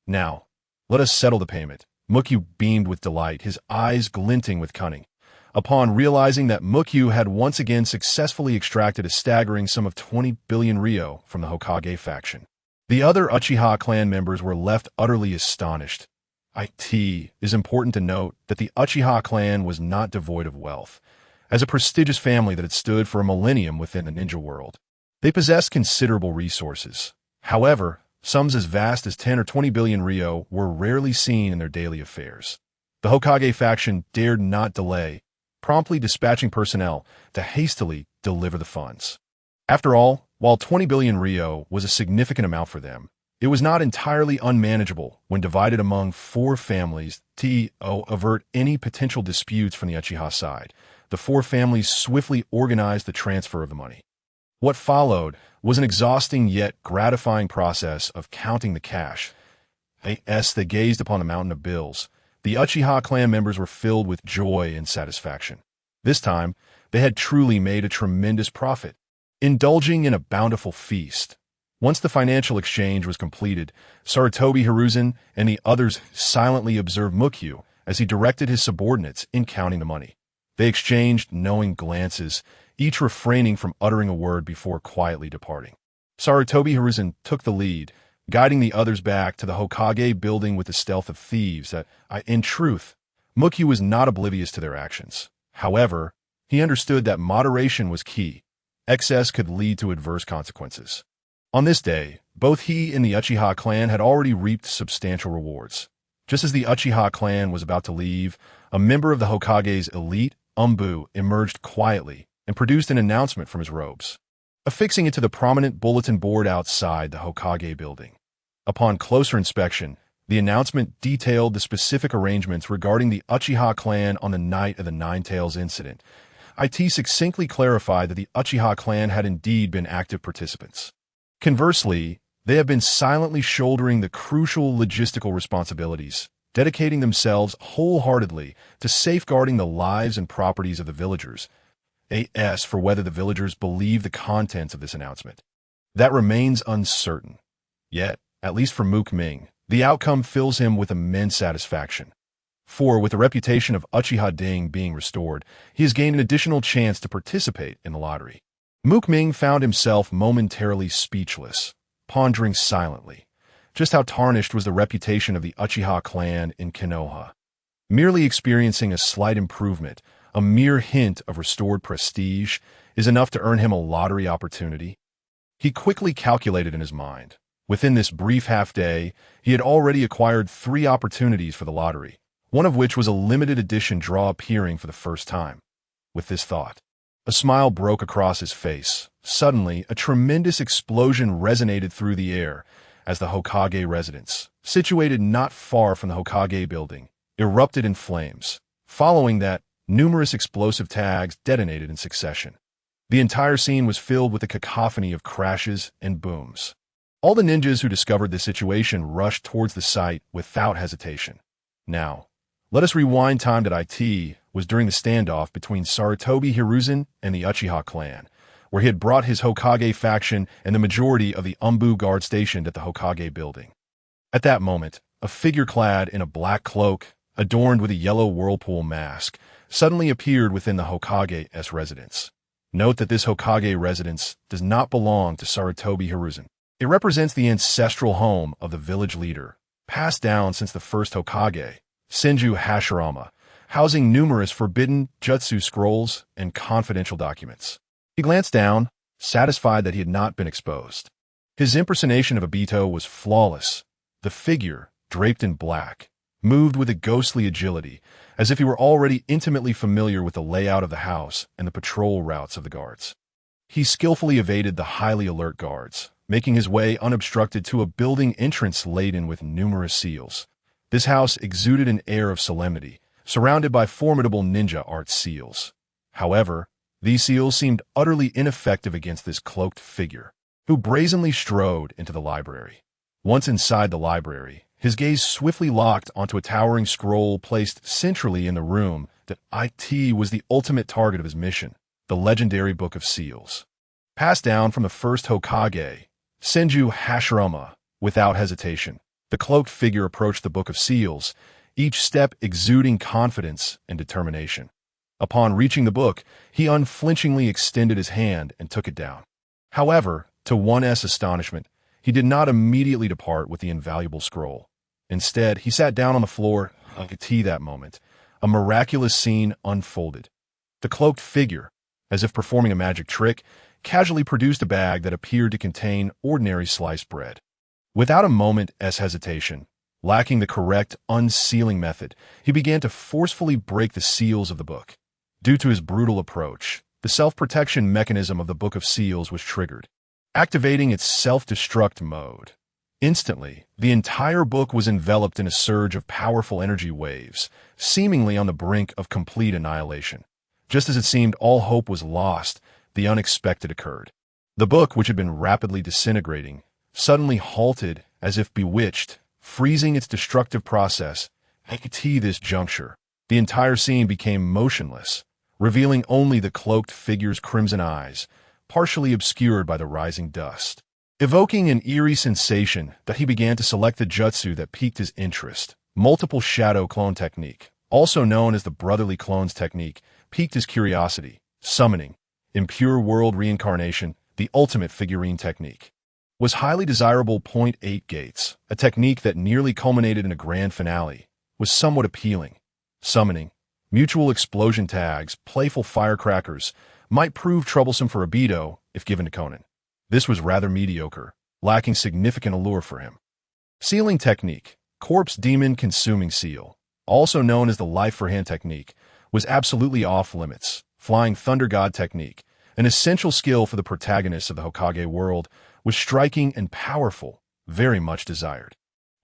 Now, let us settle the payment. Mukyu beamed with delight, his eyes glinting with cunning. Upon realizing that Mukyu had once again successfully extracted a staggering sum of 20 billion ryo from the Hokage faction, the other Uchiha clan members were left utterly astonished. It is important to note that the Uchiha clan was not devoid of wealth. As a prestigious family that had stood for a millennium within the ninja world, they possessed considerable resources. However, sums as vast as 10 or 20 billion ryo were rarely seen in their daily affairs. The Hokage faction dared not delay, promptly dispatching personnel to hastily deliver the funds. After all, while 20 billion ryo was a significant amount for them, it was not entirely unmanageable when divided among four families to avert any potential disputes from the Uchiha side. The four families swiftly organized the transfer of the money. What followed was an exhausting yet gratifying process of counting the cash. As they gazed upon the mountain of bills, the Uchiha clan members were filled with joy and satisfaction. This time, they had truly made a tremendous profit, indulging in a bountiful feast. Once the financial exchange was completed, Sarutobi Hiruzen and the others silently observed Mukyu as he directed his subordinates in counting the money. They exchanged knowing glances, each refraining from uttering a word before quietly departing. Sarutobi Hiruzen took the lead, guiding the others back to the Hokage building with the stealth of thieves. In truth, Mukyu was not oblivious to their actions. However, he understood that moderation was key. Excess could lead to adverse consequences. On this day, both he and the Uchiha clan had already reaped substantial rewards. Just as the Uchiha clan was about to leave, a member of the Hokage's elite, Umbu, emerged quietly and produced an announcement from his robes, affixing it to the prominent bulletin board outside the Hokage building. Upon closer inspection, the announcement detailed the specific arrangements regarding the Uchiha clan on the night of the Nine-Tails incident. It succinctly clarified that the Uchiha clan had indeed been active participants. Conversely, they have been silently shouldering the crucial logistical responsibilities, dedicating themselves wholeheartedly to safeguarding the lives and properties of the villagers. As for whether the villagers believe the contents of this announcement, that remains uncertain. Yet, at least for Ming, the outcome fills him with immense satisfaction. For, with the reputation of Uchiha Ding being restored, he has gained an additional chance to participate in the lottery. Ming found himself momentarily speechless, pondering silently just how tarnished was the reputation of the Uchiha clan in Konoha. Merely experiencing a slight improvement, a mere hint of restored prestige, is enough to earn him a lottery opportunity. He quickly calculated in his mind. Within this brief half-day, he had already acquired 3 opportunities for the lottery, one of which was a limited edition draw appearing for the first time. With this thought, a smile broke across his face. Suddenly, a tremendous explosion resonated through the air as the Hokage residence, situated not far from the Hokage building, erupted in flames. Following that, numerous explosive tags detonated in succession. The entire scene was filled with a cacophony of crashes and booms. All the ninjas who discovered the situation rushed towards the site without hesitation. Now, let us rewind time that it was during the standoff between Sarutobi Hiruzen and the Uchiha clan, where he had brought his Hokage faction and the majority of the Umbu guard stationed at the Hokage building. At that moment, a figure clad in a black cloak, adorned with a yellow whirlpool mask, suddenly appeared within the Hokage's residence. Note that this Hokage residence does not belong to Sarutobi Hiruzen. It represents the ancestral home of the village leader, passed down since the first Hokage, Senju Hashirama, housing numerous forbidden jutsu scrolls and confidential documents. He glanced down, satisfied that he had not been exposed. His impersonation of Obito was flawless. The figure, draped in black, moved with a ghostly agility, as if he were already intimately familiar with the layout of the house and the patrol routes of the guards. He skillfully evaded the highly alert guards, making his way unobstructed to a building entrance laden with numerous seals. This house exuded an air of solemnity, surrounded by formidable ninja art seals. However, these seals seemed utterly ineffective against this cloaked figure, who brazenly strode into the library. Once inside the library, his gaze swiftly locked onto a towering scroll placed centrally in the room that it was the ultimate target of his mission, the legendary Book of Seals. Passed down from the first Hokage, Senju Hashirama, without hesitation, the cloaked figure approached the Book of Seals, each step exuding confidence and determination. Upon reaching the book, he unflinchingly extended his hand and took it down. However, to one's astonishment, he did not immediately depart with the invaluable scroll. Instead, he sat down on the floor. That moment, a miraculous scene unfolded. The cloaked figure, as if performing a magic trick, casually produced a bag that appeared to contain ordinary sliced bread. Without a moment's hesitation, lacking the correct unsealing method, he began to forcefully break the seals of the book. Due to his brutal approach, the self-protection mechanism of the Book of Seals was triggered, activating its self-destruct mode. Instantly, the entire book was enveloped in a surge of powerful energy waves, seemingly on the brink of complete annihilation. Just as it seemed all hope was lost, the unexpected occurred. The book, which had been rapidly disintegrating, suddenly halted as if bewitched, freezing its destructive process. At this juncture, the entire scene became motionless, revealing only the cloaked figure's crimson eyes, partially obscured by the rising dust. Evoking an eerie sensation that he began to select the jutsu that piqued his interest. Multiple shadow clone technique, also known as the brotherly clones technique, piqued his curiosity. Summoning, impure world reincarnation, the ultimate figurine technique, was highly desirable. 8 gates, a technique that nearly culminated in a grand finale, was somewhat appealing. Summoning, mutual explosion tags, playful firecrackers, might prove troublesome for Obito if given to Conan. This was rather mediocre, lacking significant allure for him. Sealing technique, corpse demon consuming seal, also known as the life for hand technique, was absolutely off limits. Flying thunder god technique, an essential skill for the protagonists of the Hokage world, was striking and powerful, very much desired.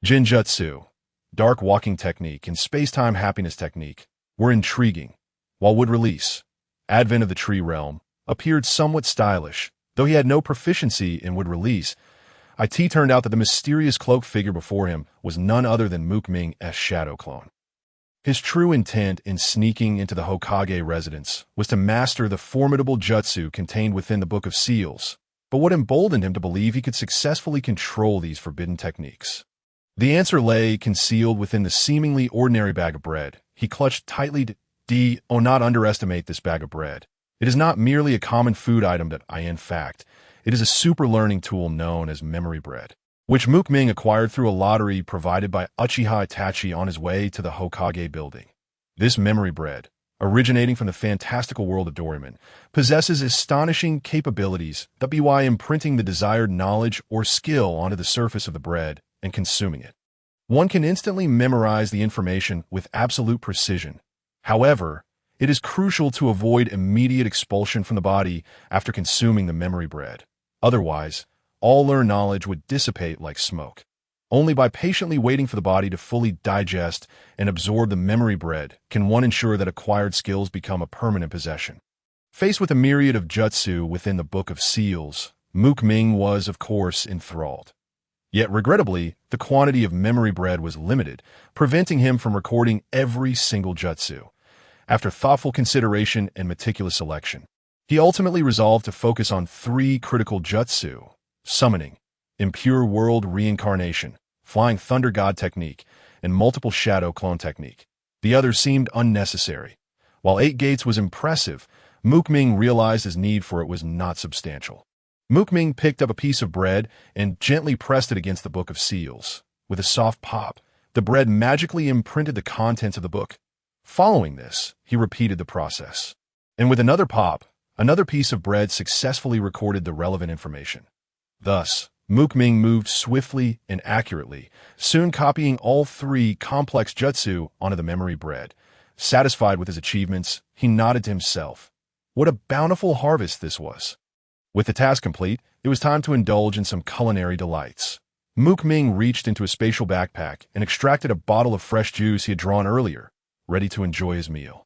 Jinjutsu, dark walking technique, and space-time happiness technique were intriguing, while wood release, advent of the tree realm, appeared somewhat stylish. Though he had no proficiency in wood release, it turned out that the mysterious cloaked figure before him was none other than Ming's shadow clone. His true intent in sneaking into the Hokage residence was to master the formidable jutsu contained within the Book of Seals, but what emboldened him to believe he could successfully control these forbidden techniques? The answer lay concealed within the seemingly ordinary bag of bread. He clutched tightly. Not underestimate this bag of bread. It is not merely a common food item that in fact, it is a super learning tool known as memory bread, which Ming acquired through a lottery provided by Uchiha Itachi on his way to the Hokage building. This memory bread, originating from the fantastical world of Doraemon, possesses astonishing capabilities that by imprinting the desired knowledge or skill onto the surface of the bread and consuming it. One can instantly memorize the information with absolute precision. However, it is crucial to avoid immediate expulsion from the body after consuming the memory bread. Otherwise, all learned knowledge would dissipate like smoke. Only by patiently waiting for the body to fully digest and absorb the memory bread can one ensure that acquired skills become a permanent possession. Faced with a myriad of jutsu within the Book of Seals, Ming was, of course, enthralled. Yet, regrettably, the quantity of memory bread was limited, preventing him from recording every single jutsu. After thoughtful consideration and meticulous selection, he ultimately resolved to focus on 3 critical jutsu: summoning, impure world reincarnation, flying thunder god technique, and multiple shadow clone technique. The others seemed unnecessary. While 8 gates was impressive, Ming realized his need for it was not substantial. Ming picked up a piece of bread and gently pressed it against the Book of Seals. With a soft pop, the bread magically imprinted the contents of the book. Following this, he repeated the process. And with another pop, another piece of bread successfully recorded the relevant information. Thus, Ming moved swiftly and accurately, soon copying all 3 complex jutsu onto the memory bread. Satisfied with his achievements, he nodded to himself. What a bountiful harvest this was! With the task complete, it was time to indulge in some culinary delights. Ming reached into a spatial backpack and extracted a bottle of fresh juice he had drawn earlier, ready to enjoy his meal.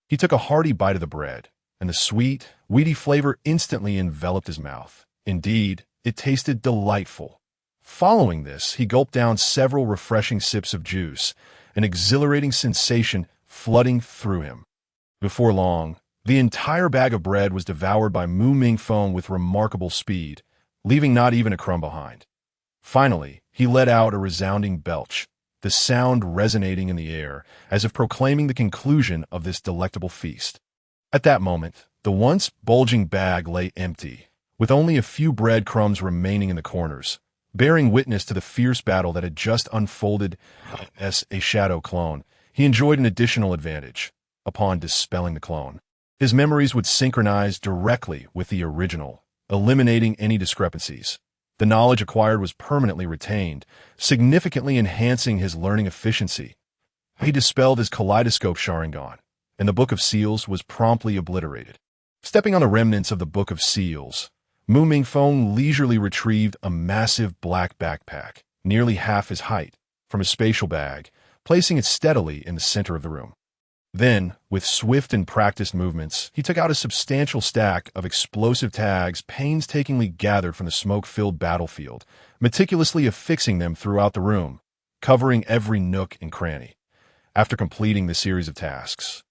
He took a hearty bite of the bread, and the sweet, weedy flavor instantly enveloped his mouth. Indeed, it tasted delightful. Following this, he gulped down several refreshing sips of juice, an exhilarating sensation flooding through him. Before long, the entire bag of bread was devoured by Ming with remarkable speed, leaving not even a crumb behind. Finally, he let out a resounding belch, the sound resonating in the air, as if proclaiming the conclusion of this delectable feast. At that moment, the once bulging bag lay empty, with only a few bread crumbs remaining in the corners, bearing witness to the fierce battle that had just unfolded. As a shadow clone, he enjoyed an additional advantage. Upon dispelling the clone, his memories would synchronize directly with the original, eliminating any discrepancies. The knowledge acquired was permanently retained, significantly enhancing his learning efficiency. He dispelled his kaleidoscope Sharingan, and the Book of Seals was promptly obliterated. Stepping on the remnants of the Book of Seals, Ming leisurely retrieved a massive black backpack, nearly half his height, from his spatial bag, placing it steadily in the center of the room. Then, with swift and practiced movements, he took out a substantial stack of explosive tags painstakingly gathered from the smoke-filled battlefield, meticulously affixing them throughout the room, covering every nook and cranny. After completing the series of tasks,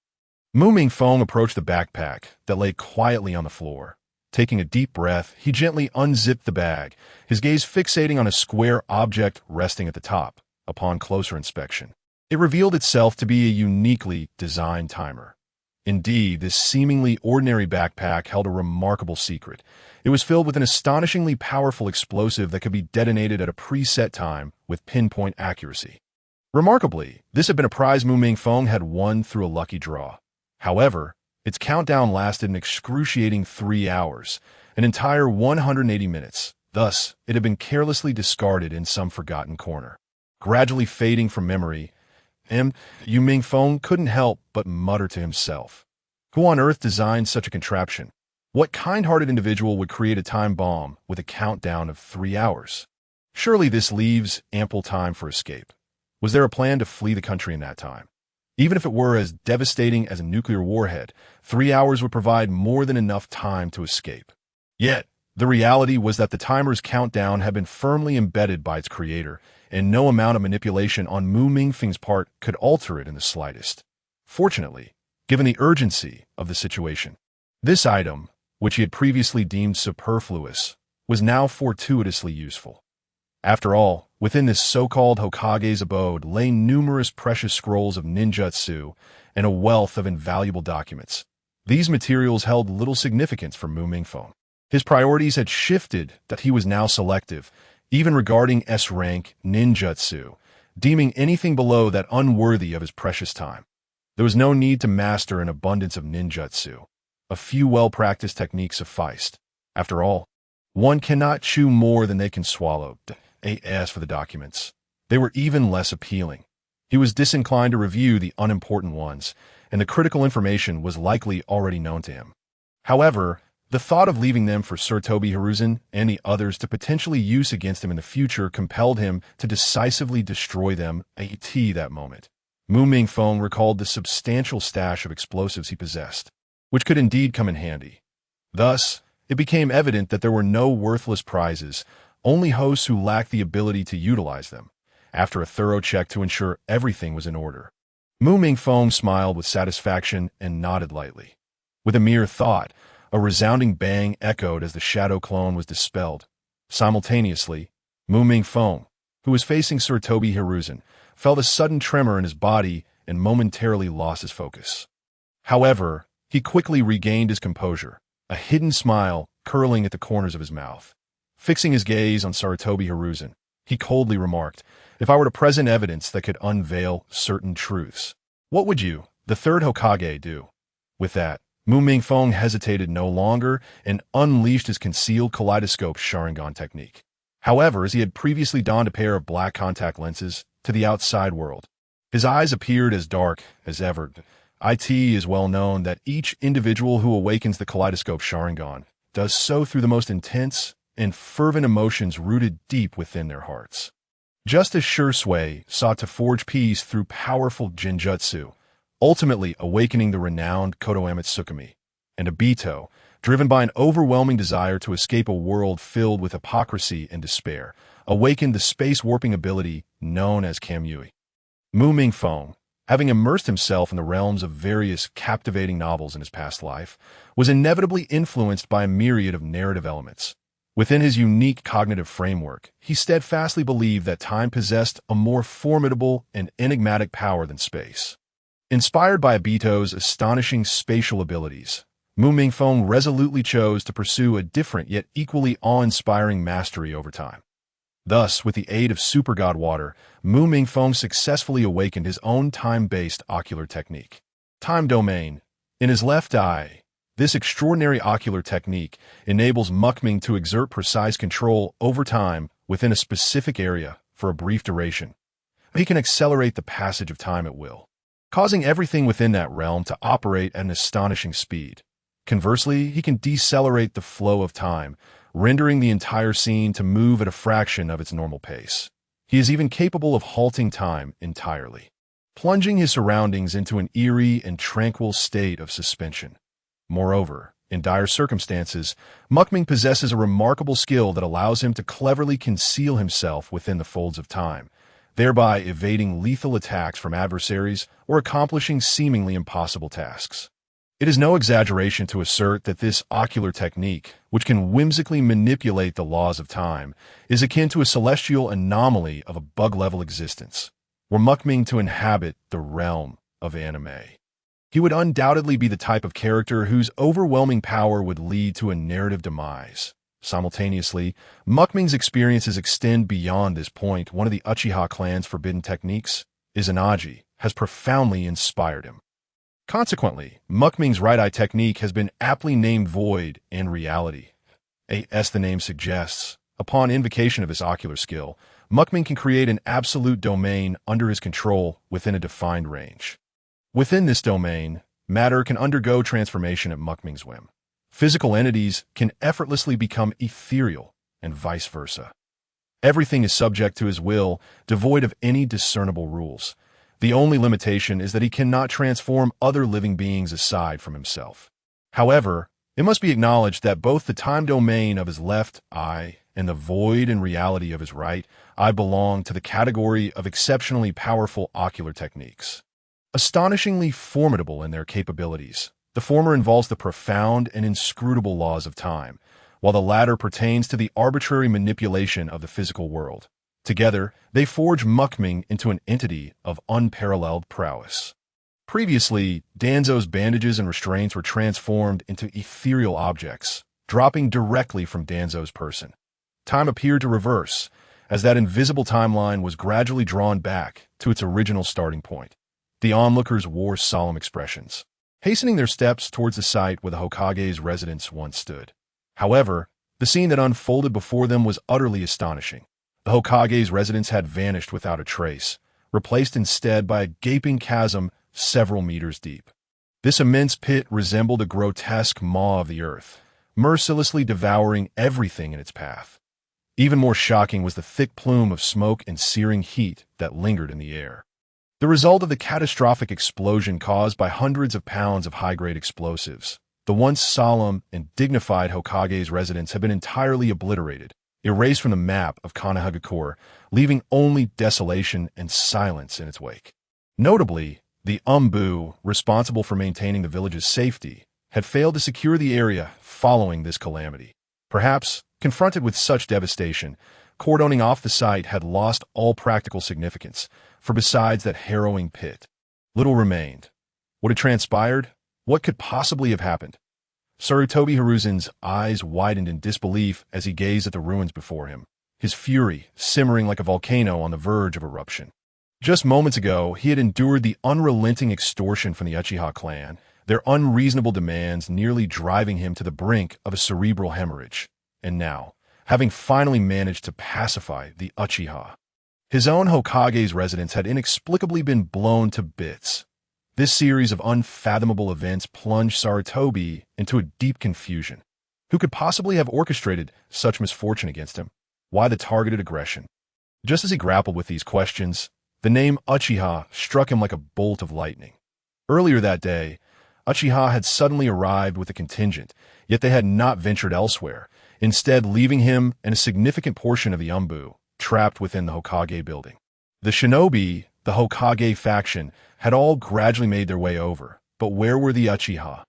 Ming approached the backpack that lay quietly on the floor. Taking a deep breath, he gently unzipped the bag, his gaze fixating on a square object resting at the top. Upon closer inspection, it revealed itself to be a uniquely designed timer. Indeed, this seemingly ordinary backpack held a remarkable secret. It was filled with an astonishingly powerful explosive that could be detonated at a preset time with pinpoint accuracy. Remarkably, this had been a prize Ming had won through a lucky draw. However, its countdown lasted an excruciating 3 hours, an entire 180 minutes. Thus, it had been carelessly discarded in some forgotten corner. Gradually fading from memory, Ming couldn't help but mutter to himself. Who on earth designed such a contraption? What kind-hearted individual would create a time bomb with a countdown of 3 hours? Surely this leaves ample time for escape. Was there a plan to flee the country in that time? Even if it were as devastating as a nuclear warhead, 3 hours would provide more than enough time to escape. Yet, the reality was that the timer's countdown had been firmly embedded by its creator, and no amount of manipulation on Ming's part could alter it in the slightest. Fortunately, given the urgency of the situation, this item, which he had previously deemed superfluous, was now fortuitously useful. After all, within this so-called Hokage's abode lay numerous precious scrolls of ninjutsu and a wealth of invaluable documents. These materials held little significance for Ming. His priorities had shifted that he was now selective, even regarding S-rank ninjutsu, deeming anything below that unworthy of his precious time. There was no need to master an abundance of ninjutsu. A few well-practiced techniques sufficed. After all, one cannot chew more than they can swallow. As for the documents, they were even less appealing. He was disinclined to review the unimportant ones, and the critical information was likely already known to him. However, the thought of leaving them for Sir Toby Hiruzen and the others to potentially use against him in the future compelled him to decisively destroy them at that moment. Ming recalled the substantial stash of explosives he possessed. which could indeed come in handy. Thus, it became evident that there were no worthless prizes, only hosts who lacked the ability to utilize them, after a thorough check to ensure everything was in order. Ming smiled with satisfaction and nodded lightly. With a mere thought, a resounding bang echoed as the shadow clone was dispelled. Simultaneously, Ming, who was facing Sir Toby Hiruzen, felt a sudden tremor in his body and momentarily lost his focus. However, he quickly regained his composure, a hidden smile curling at the corners of his mouth. Fixing his gaze on Saratobi Hiruzen, he coldly remarked, "If I were to present evidence that could unveil certain truths, what would you, the third Hokage, do?" With that, Ming hesitated no longer and unleashed his concealed kaleidoscope Sharingan technique. However, as he had previously donned a pair of black contact lenses to the outside world, his eyes appeared as dark as ever. It is well known that each individual who awakens the kaleidoscope Sharingan does so through the most intense and fervent emotions rooted deep within their hearts. Just as Shisui sought to forge peace through powerful Jinjutsu, ultimately awakening the renowned Kotoeme Tsukumi, and Obito, driven by an overwhelming desire to escape a world filled with hypocrisy and despair, awakened the space-warping ability known as Kamui. Ming, having immersed himself in the realms of various captivating novels in his past life, was inevitably influenced by a myriad of narrative elements. Within his unique cognitive framework, he steadfastly believed that time possessed a more formidable and enigmatic power than space. Inspired by Obito's astonishing spatial abilities, Ming resolutely chose to pursue a different yet equally awe-inspiring mastery over time. Thus, with the aid of Super God Water, Ming successfully awakened his own time-based ocular technique. Time Domain. In his left eye, this extraordinary ocular technique enables Ming to exert precise control over time within a specific area for a brief duration. He can accelerate the passage of time at will, causing everything within that realm to operate at an astonishing speed. Conversely, he can decelerate the flow of time, rendering the entire scene to move at a fraction of its normal pace. He is even capable of halting time entirely, plunging his surroundings into an eerie and tranquil state of suspension. Moreover, in dire circumstances, Ming possesses a remarkable skill that allows him to cleverly conceal himself within the folds of time, thereby evading lethal attacks from adversaries or accomplishing seemingly impossible tasks. It is no exaggeration to assert that this ocular technique, which can whimsically manipulate the laws of time, is akin to a celestial anomaly of a bug-level existence, were Ming to inhabit the realm of anime. He would undoubtedly be the type of character whose overwhelming power would lead to a narrative demise. Simultaneously, Ming's experiences extend beyond this point. One of the Uchiha clan's forbidden techniques, Izanagi, has profoundly inspired him. Consequently, Ming's right eye technique has been aptly named Void and Reality. As the name suggests, upon invocation of his ocular skill, Ming can create an absolute domain under his control within a defined range. Within this domain, matter can undergo transformation at Ming's whim. Physical entities can effortlessly become ethereal, and vice versa. Everything is subject to his will, devoid of any discernible rules. The only limitation is that he cannot transform other living beings aside from himself. However, it must be acknowledged that both the time domain of his left eye and the void and reality of his right eye belong to the category of exceptionally powerful ocular techniques. Astonishingly formidable in their capabilities, the former involves the profound and inscrutable laws of time, while the latter pertains to the arbitrary manipulation of the physical world. Together, they forge Ming into an entity of unparalleled prowess. Previously, Danzo's bandages and restraints were transformed into ethereal objects, dropping directly from Danzo's person. Time appeared to reverse, as that invisible timeline was gradually drawn back to its original starting point. The onlookers wore solemn expressions, hastening their steps towards the site where the Hokage's residence once stood. However, the scene that unfolded before them was utterly astonishing. The Hokage's residence had vanished without a trace, replaced instead by a gaping chasm several meters deep. This immense pit resembled a grotesque maw of the earth, mercilessly devouring everything in its path. Even more shocking was the thick plume of smoke and searing heat that lingered in the air. the result of the catastrophic explosion caused by hundreds of pounds of high-grade explosives. The once solemn and dignified Hokage's residence had been entirely obliterated, erased from the map of Kanehagakure, leaving only desolation and silence in its wake. Notably, the Umbu, responsible for maintaining the village's safety, had failed to secure the area following this calamity. Perhaps, confronted with such devastation, cordoning off the site had lost all practical significance, for besides that harrowing pit, little remained. What had transpired? What could possibly have happened? Sarutobi Hiruzen's eyes widened in disbelief as he gazed at the ruins before him, his fury simmering like a volcano on the verge of eruption. Just moments ago, he had endured the unrelenting extortion from the Uchiha clan, their unreasonable demands nearly driving him to the brink of a cerebral hemorrhage. And now, having finally managed to pacify the Uchiha, his own Hokage's residence had inexplicably been blown to bits. This series of unfathomable events plunged Sarutobi into a deep confusion. Who could possibly have orchestrated such misfortune against him? Why the targeted aggression? Just as he grappled with these questions, the name Uchiha struck him like a bolt of lightning. Earlier that day, Uchiha had suddenly arrived with a contingent, yet they had not ventured elsewhere, instead leaving him and a significant portion of the Umbu trapped within the Hokage building. The shinobi, the Hokage faction, had all gradually made their way over, but where were the Uchiha?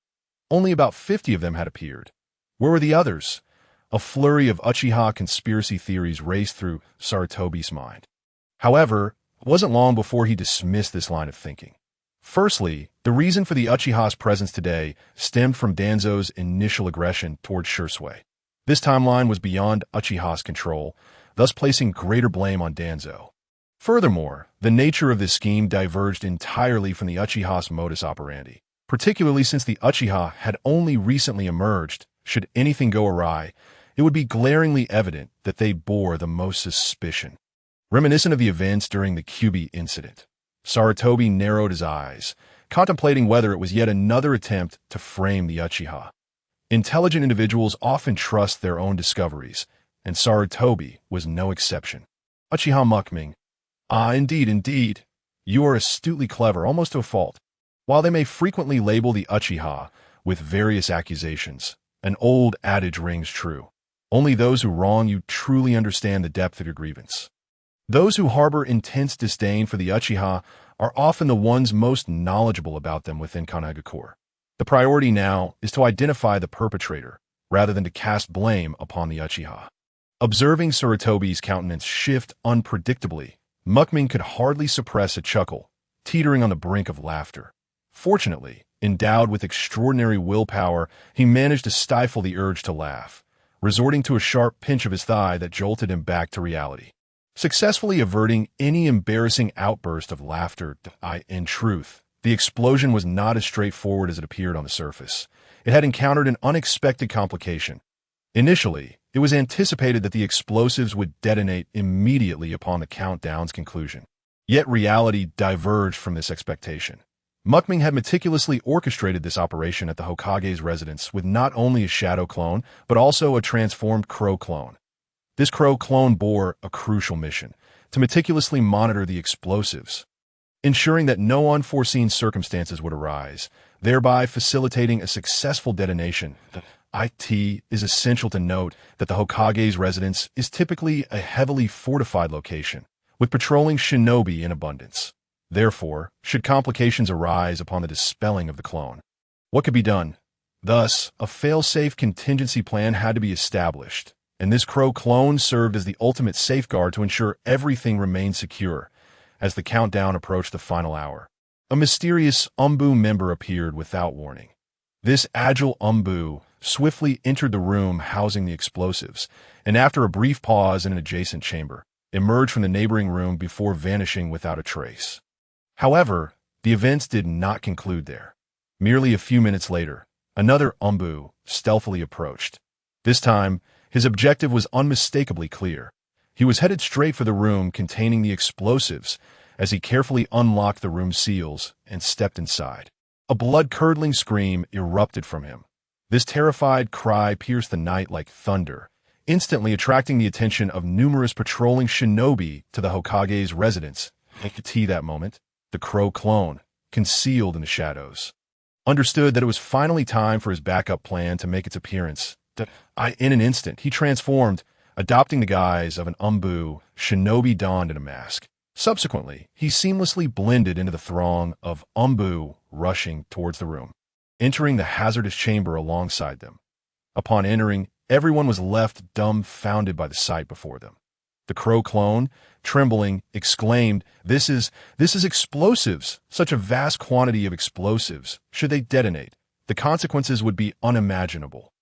Only about 50 of them had appeared. Where were the others? A flurry of Uchiha conspiracy theories raced through Sarutobi's mind. However, it wasn't long before he dismissed this line of thinking. Firstly, the reason for the Uchiha's presence today stemmed from Danzo's initial aggression toward Shisui. This timeline was beyond Uchiha's control, thus placing greater blame on Danzo. Furthermore, the nature of this scheme diverged entirely from the Uchiha's modus operandi, particularly since the Uchiha had only recently emerged. Should anything go awry, it would be glaringly evident that they bore the most suspicion. Reminiscent of the events during the Kyubi incident, Sarutobi narrowed his eyes, contemplating whether it was yet another attempt to frame the Uchiha. Intelligent individuals often trust their own discoveries, and Sarutobi was no exception. Uchiha Ming. Ah, indeed. You are astutely clever, almost to a fault. While they may frequently label the Uchiha with various accusations, an old adage rings true. Only those who wrong you truly understand the depth of your grievance. Those who harbor intense disdain for the Uchiha are often the ones most knowledgeable about them within Kanehagakure. The priority now is to identify the perpetrator, rather than to cast blame upon the Uchiha. Observing Sarutobi's countenance shift unpredictably, Ming could hardly suppress a chuckle, teetering on the brink of laughter. Fortunately, endowed with extraordinary willpower, he managed to stifle the urge to laugh, resorting to a sharp pinch of his thigh that jolted him back to reality. Successfully averting any embarrassing outburst of laughter, in truth, the explosion was not as straightforward as it appeared on the surface. It had encountered an unexpected complication. Initially, it was anticipated that the explosives would detonate immediately upon the countdown's conclusion. Yet reality diverged from this expectation. Ming had meticulously orchestrated this operation at the Hokage's residence with not only a shadow clone, but also a transformed crow clone. This crow clone bore a crucial mission, to meticulously monitor the explosives, ensuring that no unforeseen circumstances would arise, thereby facilitating a successful detonation. It is essential to note that the Hokage's residence is typically a heavily fortified location, with patrolling shinobi in abundance. Therefore, should complications arise upon the dispelling of the clone, what could be done? Thus, a fail-safe contingency plan had to be established, and this crow clone served as the ultimate safeguard to ensure everything remained secure. As the countdown approached the final hour, a mysterious Umbu member appeared without warning. This agile Umbu swiftly entered the room housing the explosives, and after a brief pause in an adjacent chamber, emerged from the neighboring room before vanishing without a trace. However, the events did not conclude there. Merely a few minutes later, another Umbu stealthily approached. This time, his objective was unmistakably clear. He was headed straight for the room containing the explosives as he carefully unlocked the room's seals and stepped inside. A blood-curdling scream erupted from him. This terrified cry pierced the night like thunder, instantly attracting the attention of numerous patrolling shinobi to the Hokage's residence. That moment, the crow clone, concealed in the shadows, understood that it was finally time for his backup plan to make its appearance. In an instant, he transformed, adopting the guise of an Umbu shinobi donned in a mask. Subsequently, he seamlessly blended into the throng of Umbu rushing towards the room, entering the hazardous chamber alongside them. Upon entering, everyone was left dumbfounded by the sight before them. The crow clone, trembling, exclaimed, This is explosives! Such a vast quantity of explosives. Should they detonate, the consequences would be unimaginable.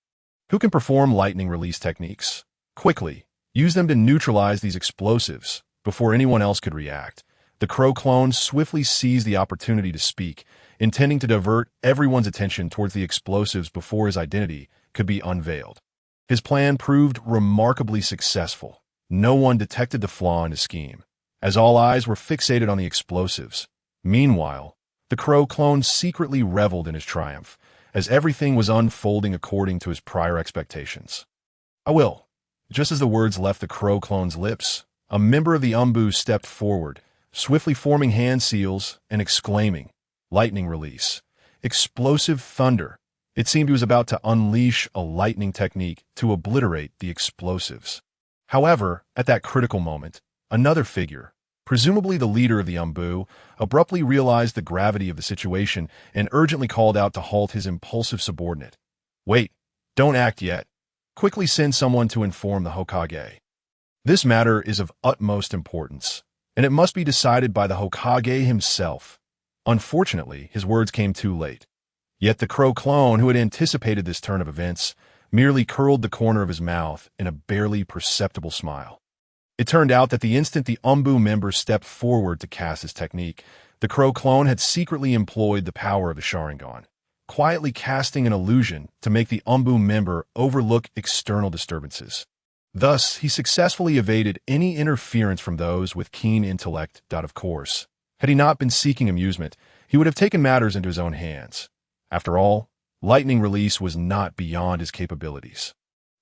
Who can perform lightning release techniques? Quickly, use them to neutralize these explosives before anyone else could react. The crow clone swiftly seized the opportunity to speak, intending to divert everyone's attention towards the explosives before his identity could be unveiled. His plan proved remarkably successful. No one detected the flaw in his scheme, as all eyes were fixated on the explosives. Meanwhile, the crow clone secretly reveled in his triumph, as everything was unfolding according to his prior expectations. I will. Just as the words left the crow clone's lips, a member of the Umbu stepped forward, swiftly forming hand seals and exclaiming, Lightning release. Explosive thunder. It seemed he was about to unleash a lightning technique to obliterate the explosives. However, at that critical moment, another figure, presumably the leader of the Umbu, abruptly realized the gravity of the situation and urgently called out to halt his impulsive subordinate. Wait, don't act yet. Quickly send someone to inform the Hokage. This matter is of utmost importance, and it must be decided by the Hokage himself. Unfortunately, his words came too late. Yet the crow clone, who had anticipated this turn of events, merely curled the corner of his mouth in a barely perceptible smile. It turned out that the instant the Umbu member stepped forward to cast his technique, the crow clone had secretly employed the power of the Sharingan, quietly casting an illusion to make the Umbu member overlook external disturbances. Thus, he successfully evaded any interference from those with keen intellect. Of course, had he not been seeking amusement, he would have taken matters into his own hands. After all, lightning release was not beyond his capabilities.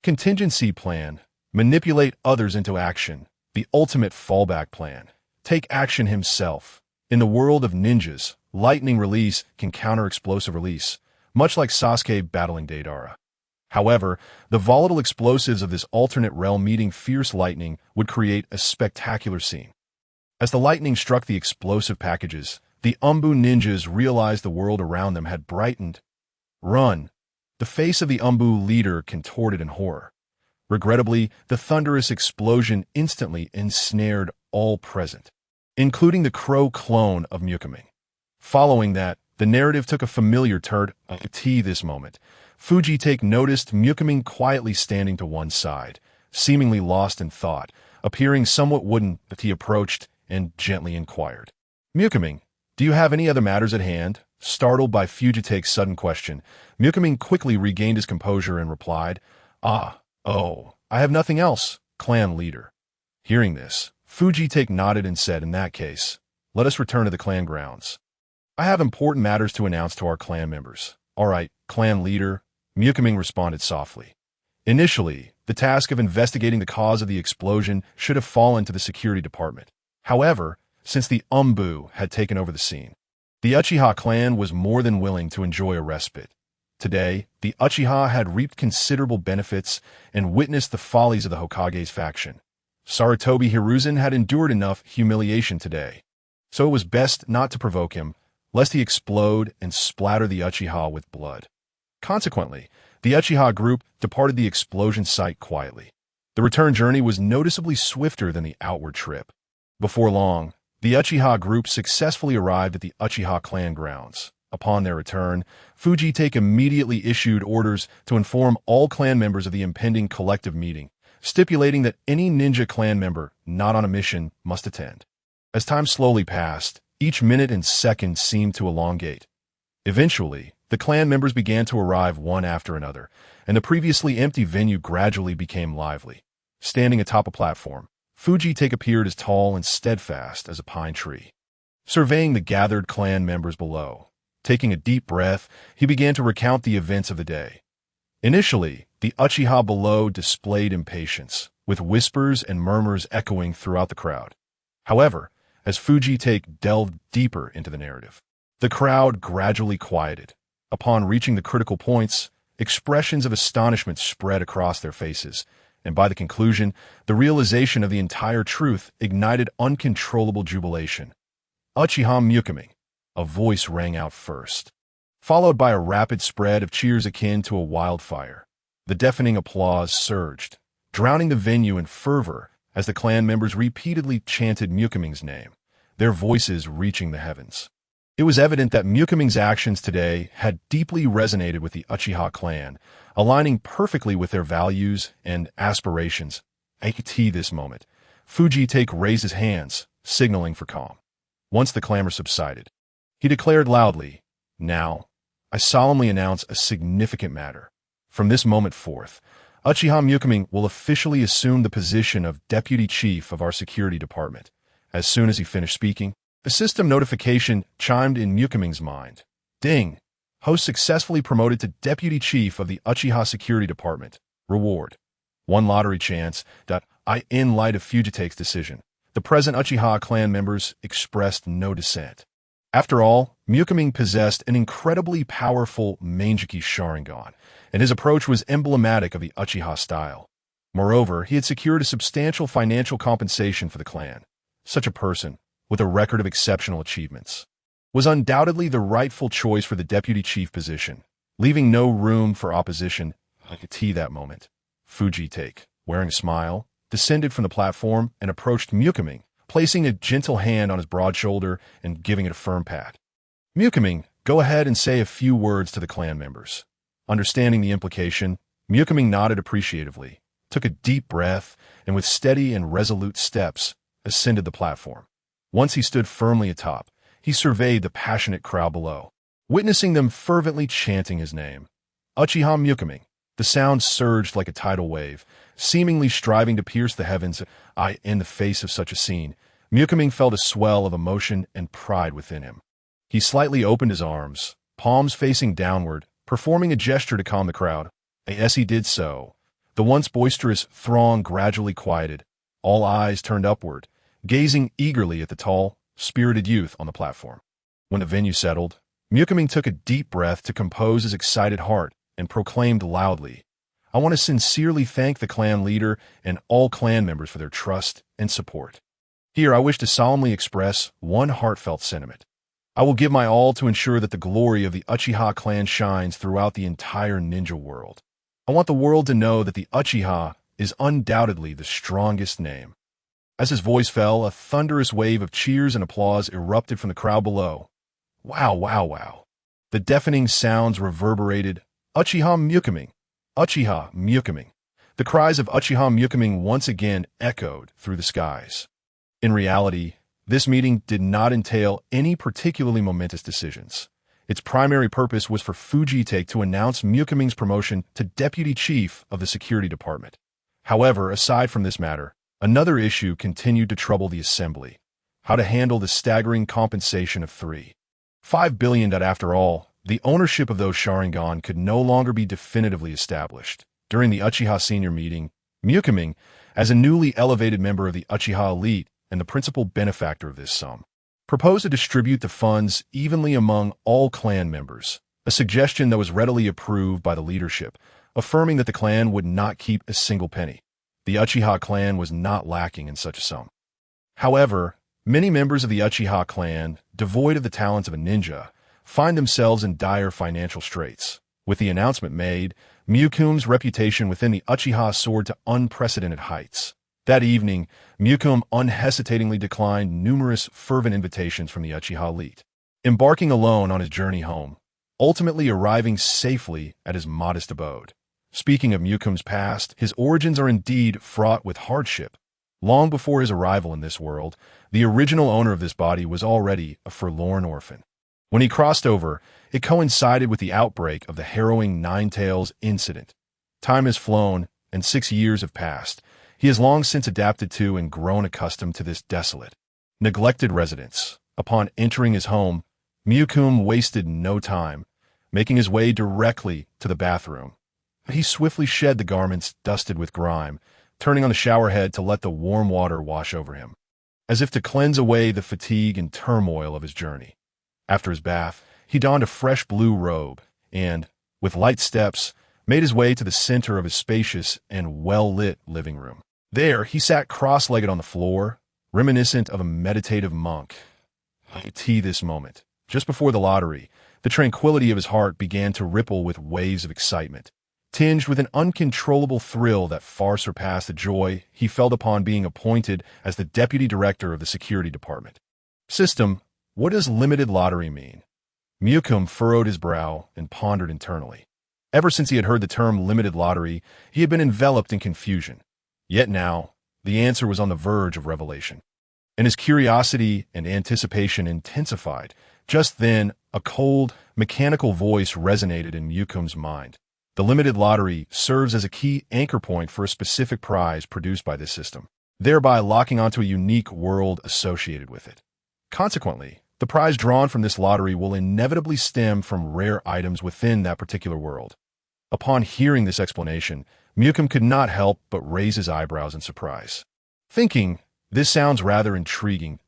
Contingency plan. Manipulate others into action. The ultimate fallback plan. Take action himself. In the world of ninjas, lightning release can counter explosive release, much like Sasuke battling Deidara. However, the volatile explosives of this alternate realm meeting fierce lightning would create a spectacular scene. As the lightning struck the explosive packages, the Umbu ninjas realized the world around them had brightened. Run! The face of the Umbu leader contorted in horror. Regrettably, the thunderous explosion instantly ensnared all present, including the crow clone of Ming. Following that, the narrative took a familiar turn. This moment, Fujitake noticed Ming quietly standing to one side, seemingly lost in thought, appearing somewhat wooden. He approached and gently inquired, Ming, do you have any other matters at hand? Startled by Fujitake's sudden question, Ming quickly regained his composure and replied, I have nothing else, clan leader. Hearing this, Fujitake nodded and said, in that case, let us return to the clan grounds. I have important matters to announce to our clan members. All right, clan leader, Ming responded softly. Initially, the task of investigating the cause of the explosion should have fallen to the security department. However, since the Umbu had taken over the scene, the Uchiha clan was more than willing to enjoy a respite. Today, the Uchiha had reaped considerable benefits and witnessed the follies of the Hokage's faction. Sarutobi Hiruzen had endured enough humiliation today, so it was best not to provoke him, lest he explode and splatter the Uchiha with blood. Consequently, the Uchiha group departed the explosion site quietly. The return journey was noticeably swifter than the outward trip. Before long, the Uchiha group successfully arrived at the Uchiha clan grounds. Upon their return, Fujitake immediately issued orders to inform all clan members of the impending collective meeting, stipulating that any ninja clan member not on a mission must attend. As time slowly passed, each minute and second seemed to elongate. Eventually, the clan members began to arrive one after another, and the previously empty venue gradually became lively. Standing atop a platform, Fujitake appeared as tall and steadfast as a pine tree. Surveying the gathered clan members below, taking a deep breath, he began to recount the events of the day. Initially, the Uchiha below displayed impatience, with whispers and murmurs echoing throughout the crowd. However, as Fujitake delved deeper into the narrative. The crowd gradually quieted. Upon reaching the critical points, expressions of astonishment spread across their faces, and by the conclusion, the realization of the entire truth ignited uncontrollable jubilation. Uchiha Mukami, a voice rang out first, followed by a rapid spread of cheers akin to a wildfire. The deafening applause surged, drowning the venue in fervor as the clan members repeatedly chanted Mukami's name, their voices reaching the heavens. It was evident that Mukami's actions today had deeply resonated with the Uchiha clan, aligning perfectly with their values and aspirations. At this moment, Fujitake raised his hands, signaling for calm. Once the clamor subsided, he declared loudly, "Now, I solemnly announce a significant matter. From this moment forth, Uchiha Mukami will officially assume the position of Deputy Chief of our Security Department." As soon as he finished speaking, a system notification chimed in Mukami's mind. Ding! Host successfully promoted to Deputy Chief of the Uchiha Security Department. Reward: 1 lottery chance. In light of Fujitake's decision, the present Uchiha clan members expressed no dissent. After all, Mukami possessed an incredibly powerful Manjiki Sharingan, and his approach was emblematic of the Uchiha style. Moreover, he had secured a substantial financial compensation for the clan. Such a person, with a record of exceptional achievements, was undoubtedly the rightful choice for the deputy chief position, leaving no room for opposition. At that moment, Fujitake, wearing a smile, descended from the platform and approached Mukami, placing a gentle hand on his broad shoulder and giving it a firm pat. "Mukami, go ahead and say a few words to the clan members." Understanding the implication, Mukami nodded appreciatively, took a deep breath, and with steady and resolute steps, ascended the platform. Once he stood firmly atop, he surveyed the passionate crowd below, witnessing them fervently chanting his name. Uchiha Mukami. The sound surged like a tidal wave, seemingly striving to pierce the heavens. In the face of such a scene, Mukami felt a swell of emotion and pride within him. He slightly opened his arms, palms facing downward, performing a gesture to calm the crowd. As he did so, the once boisterous throng gradually quieted, all eyes turned upward, gazing eagerly at the tall, spirited youth on the platform. When the venue settled, Mukami took a deep breath to compose his excited heart and proclaimed loudly, "I want to sincerely thank the clan leader and all clan members for their trust and support. Here I wish to solemnly express one heartfelt sentiment. I will give my all to ensure that the glory of the Uchiha clan shines throughout the entire ninja world. I want the world to know that the Uchiha is undoubtedly the strongest name." As his voice fell, a thunderous wave of cheers and applause erupted from the crowd below. Wow, wow, wow. The deafening sounds reverberated. Uchiha Mukami. Uchiha Mukami. The cries of Uchiha Mukami once again echoed through the skies. In reality, this meeting did not entail any particularly momentous decisions. Its primary purpose was for Fujitake to announce Mukami's promotion to Deputy Chief of the Security Department. However, aside from this matter, another issue continued to trouble the assembly: how to handle the staggering compensation of 3.5 billion. After all, the ownership of those Sharingan could no longer be definitively established. During the Uchiha senior meeting, Mukami, as a newly elevated member of the Uchiha elite and the principal benefactor of this sum, proposed to distribute the funds evenly among all clan members, a suggestion that was readily approved by the leadership, affirming that the clan would not keep a single penny. The Uchiha clan was not lacking in such a sum. However, many members of the Uchiha clan, devoid of the talents of a ninja, find themselves in dire financial straits. With the announcement made, Mukami's reputation within the Uchiha soared to unprecedented heights. That evening, Mukami unhesitatingly declined numerous fervent invitations from the Uchiha elite, embarking alone on his journey home, ultimately arriving safely at his modest abode. Speaking of Mukami's past, his origins are indeed fraught with hardship. Long before his arrival in this world, the original owner of this body was already a forlorn orphan. When he crossed over, it coincided with the outbreak of the harrowing Nine Tails incident. Time has flown, and 6 years have passed. He has long since adapted to and grown accustomed to this desolate, neglected residence. Upon entering his home, Mukami wasted no time, making his way directly to the bathroom. He swiftly shed the garments dusted with grime, turning on the shower head to let the warm water wash over him. as if to cleanse away the fatigue and turmoil of his journey. After his bath, he donned a fresh blue robe and, with light steps, made his way to the center of his spacious and well-lit living room. There, he sat cross-legged on the floor, reminiscent of a meditative monk. This moment, just before the lottery, the tranquility of his heart began to ripple with waves of excitement, tinged with an uncontrollable thrill that far surpassed the joy he felt upon being appointed as the deputy director of the security department. System, what does limited lottery mean? Miyukum furrowed his brow and pondered internally. Ever since he had heard the term limited lottery, he had been enveloped in confusion. Yet now, the answer was on the verge of revelation. And his curiosity and anticipation intensified. Just then, a cold, mechanical voice resonated in Miyukum's mind. The limited lottery serves as a key anchor point for a specific prize produced by this system, thereby locking onto a unique world associated with it. Consequently, the prize drawn from this lottery will inevitably stem from rare items within that particular world. Upon hearing this explanation, Miyukum could not help but raise his eyebrows in surprise. Thinking, this sounds rather intriguing.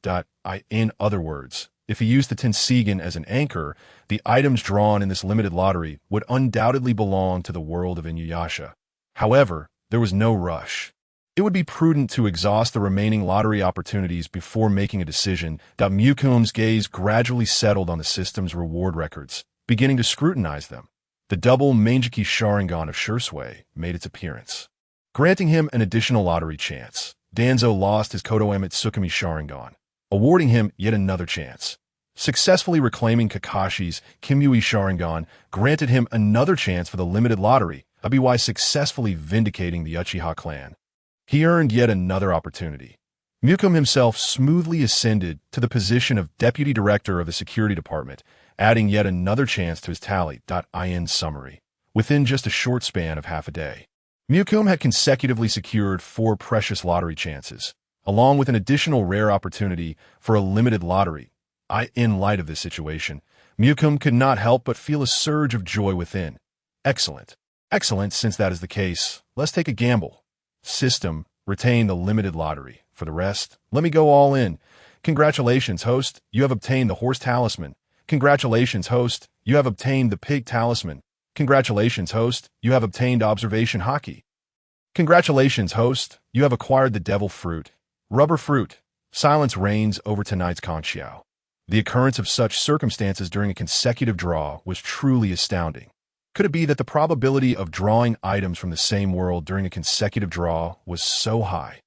In other words, if he used the Tenseiga as an anchor, the items drawn in this limited lottery would undoubtedly belong to the world of Inuyasha. However, there was no rush. It would be prudent to exhaust the remaining lottery opportunities before making a decision. Miyukum's gaze gradually settled on the system's reward records, beginning to scrutinize them. The double Mangeki Sharingan of Shisui made its appearance, granting him an additional lottery chance. Danzo lost his Kodoeme Tsukumi Sharingan, awarding him yet another chance. Successfully reclaiming Kakashi's Kimui Sharingan granted him another chance for the limited lottery, by successfully vindicating the Uchiha clan. He earned yet another opportunity. Miyukum himself smoothly ascended to the position of deputy director of the security department, adding yet another chance to his tally. In summary, within just a short span of half a day, Miyukum had consecutively secured 4 precious lottery chances, along with an additional rare opportunity for a limited lottery. In light of this situation, Miyukum could not help but feel a surge of joy within. Excellent. Excellent, since that is the case. Let's take a gamble. System, retain the limited lottery. For the rest, let me go all in. Congratulations, host. You have obtained the horse talisman. Congratulations, host. You have obtained the pig talisman. Congratulations, host. You have obtained observation hockey. Congratulations, host. You have acquired the devil fruit. Rubber fruit. Silence reigns over tonight's conchiao. The occurrence of such circumstances during a consecutive draw was truly astounding. Could it be that the probability of drawing items from the same world during a consecutive draw was so high?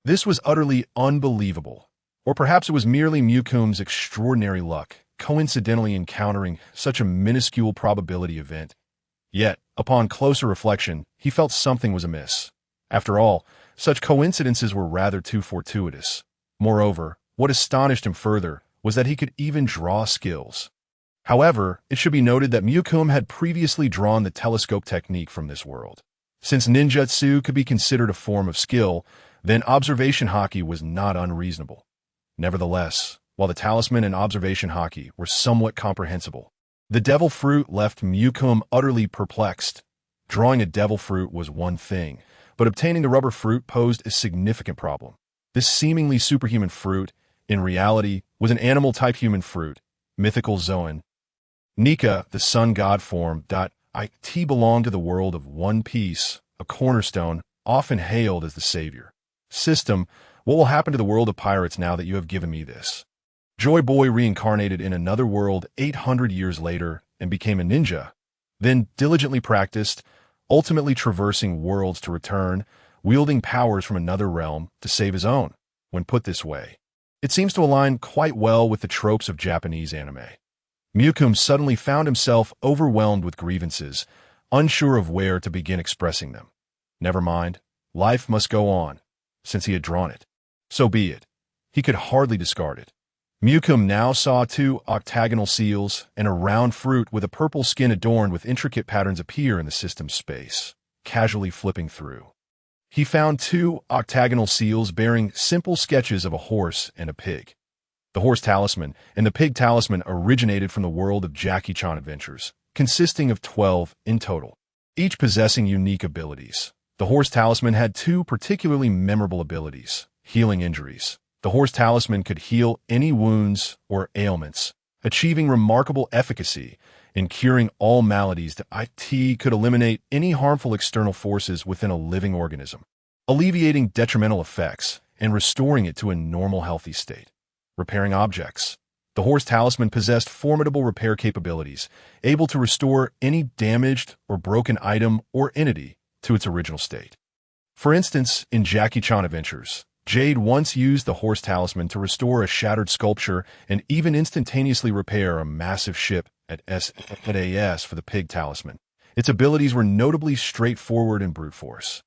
This was utterly unbelievable. Or perhaps it was merely Miyukum's extraordinary luck, coincidentally encountering such a minuscule probability event. Yet, upon closer reflection, he felt something was amiss. After all, such coincidences were rather too fortuitous. Moreover, what astonished him further was that he could even draw skills. However, it should be noted that Miyukum had previously drawn the telescope technique from this world. Since ninjutsu could be considered a form of skill, then observation hockey was not unreasonable. Nevertheless, while the talisman and observation hockey were somewhat comprehensible, the devil fruit left Miyukum utterly perplexed. Drawing a devil fruit was one thing, but obtaining the rubber fruit posed a significant problem. This seemingly superhuman fruit, in reality, was an animal-type human fruit, mythical Zoan. Nika, the sun god form. It belonged to the world of One Piece, a cornerstone, often hailed as the savior. System, what will happen to the world of pirates now that you have given me this? Joy Boy reincarnated in another world 800 years later and became a ninja, then diligently practiced, ultimately traversing worlds to return, wielding powers from another realm to save his own. When put this way, it seems to align quite well with the tropes of Japanese anime. Miyukum suddenly found himself overwhelmed with grievances, unsure of where to begin expressing them. Never mind, life must go on. Since he had drawn it, so be it. He could hardly discard it. Miyukum now saw 2 octagonal seals and a round fruit with a purple skin adorned with intricate patterns appear in the system's space, casually flipping through. He found 2 octagonal seals bearing simple sketches of a horse and a pig. The horse talisman and the pig talisman originated from the world of Jackie Chan adventures, consisting of 12 in total, each possessing unique abilities. The horse talisman had 2 particularly memorable abilities: healing injuries, The horse talisman could heal any wounds or ailments, achieving remarkable efficacy in curing all maladies. The IT could eliminate any harmful external forces within a living organism, alleviating detrimental effects and restoring it to a normal, healthy state. Repairing objects. The horse talisman possessed formidable repair capabilities, able to restore any damaged or broken item or entity to its original state. For instance, in Jackie Chan Adventures, Jade once used the horse talisman to restore a shattered sculpture and even instantaneously repair a massive ship at SAS for the pig talisman. Its abilities were notably straightforward and brute force.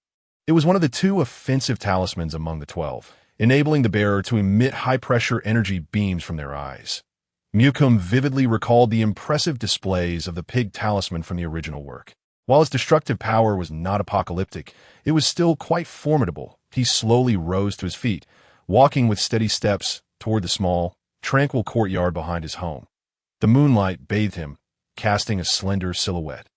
It was one of the 2 offensive talismans among the 12, enabling the bearer to emit high-pressure energy beams from their eyes. Mukam vividly recalled the impressive displays of the pig talisman from the original work. While its destructive power was not apocalyptic, it was still quite formidable. He slowly rose to his feet, walking with steady steps toward the small, tranquil courtyard behind his home. The moonlight bathed him, casting a slender silhouette.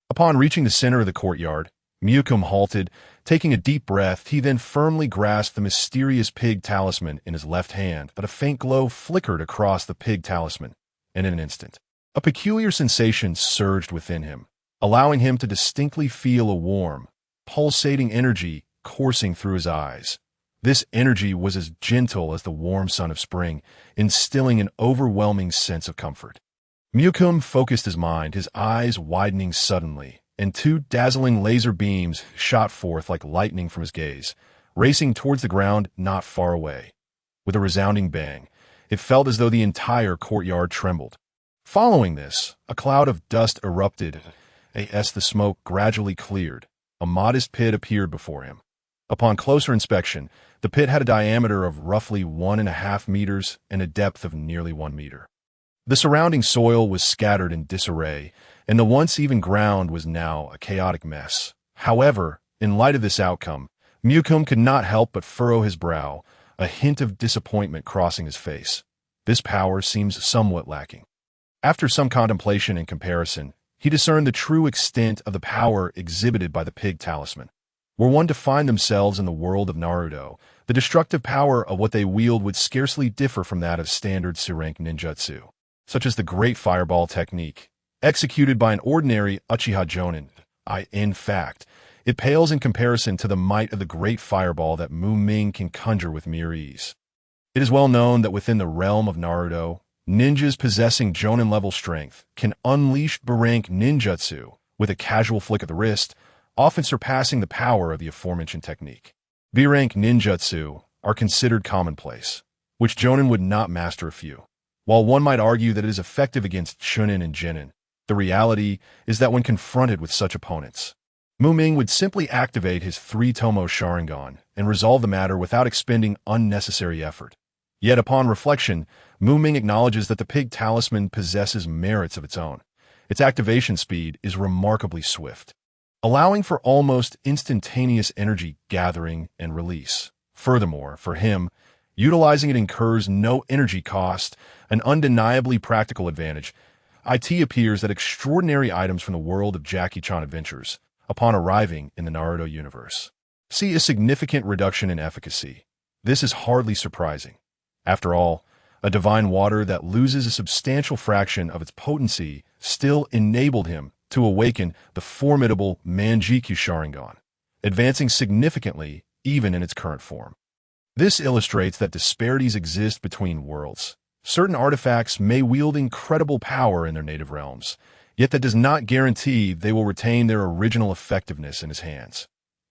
Upon reaching the center of the courtyard, Mukam halted, taking a deep breath. He then firmly grasped the mysterious pig talisman in his left hand, but a faint glow flickered across the pig talisman, and in an instant, a peculiar sensation surged within him, allowing him to distinctly feel a warm, pulsating energy coursing through his eyes. This energy was as gentle as the warm sun of spring, instilling an overwhelming sense of comfort. Mukam focused his mind, his eyes widening suddenly, and 2 dazzling laser beams shot forth like lightning from his gaze, racing towards the ground not far away. With a resounding bang, it felt as though the entire courtyard trembled. Following this, a cloud of dust erupted. As the smoke gradually cleared, a modest pit appeared before him. Upon closer inspection, the pit had a diameter of roughly 1.5 meters and a depth of nearly 1 meter. The surrounding soil was scattered in disarray, and the once even ground was now a chaotic mess. However, in light of this outcome, Mukam could not help but furrow his brow, a hint of disappointment crossing his face. This power seems somewhat lacking. After some contemplation and comparison, he discerned the true extent of the power exhibited by the pig talisman. Were one to find themselves in the world of Naruto, the destructive power of what they wield would scarcely differ from that of standard C-rank ninjutsu, such as the Great Fireball technique, executed by an ordinary Uchiha Jonin. In fact, it pales in comparison to the might of the Great Fireball that Ming can conjure with mere ease. It is well known that within the realm of Naruto, ninjas possessing Jonin-level strength can unleash B-rank ninjutsu with a casual flick of the wrist, often surpassing the power of the aforementioned technique. B-rank ninjutsu are considered commonplace, which Jonin would not master a few. While one might argue that it is effective against Chunin and Genin, the reality is that when confronted with such opponents, Ming would simply activate his 3-tomo Sharingan and resolve the matter without expending unnecessary effort. Yet upon reflection, Ming acknowledges that the pig talisman possesses merits of its own. Its activation speed is remarkably swift, allowing for almost instantaneous energy gathering and release. Furthermore, for him, utilizing it incurs no energy cost, an undeniably practical advantage. It appears that extraordinary items from the world of Jackie Chan Adventures, upon arriving in the Naruto universe, see a significant reduction in efficacy. This is hardly surprising. After all, a divine water that loses a substantial fraction of its potency still enabled him to awaken the formidable Manjikyu Sharingan, advancing significantly even in its current form. This illustrates that disparities exist between worlds. Certain artifacts may wield incredible power in their native realms, yet that does not guarantee they will retain their original effectiveness in his hands.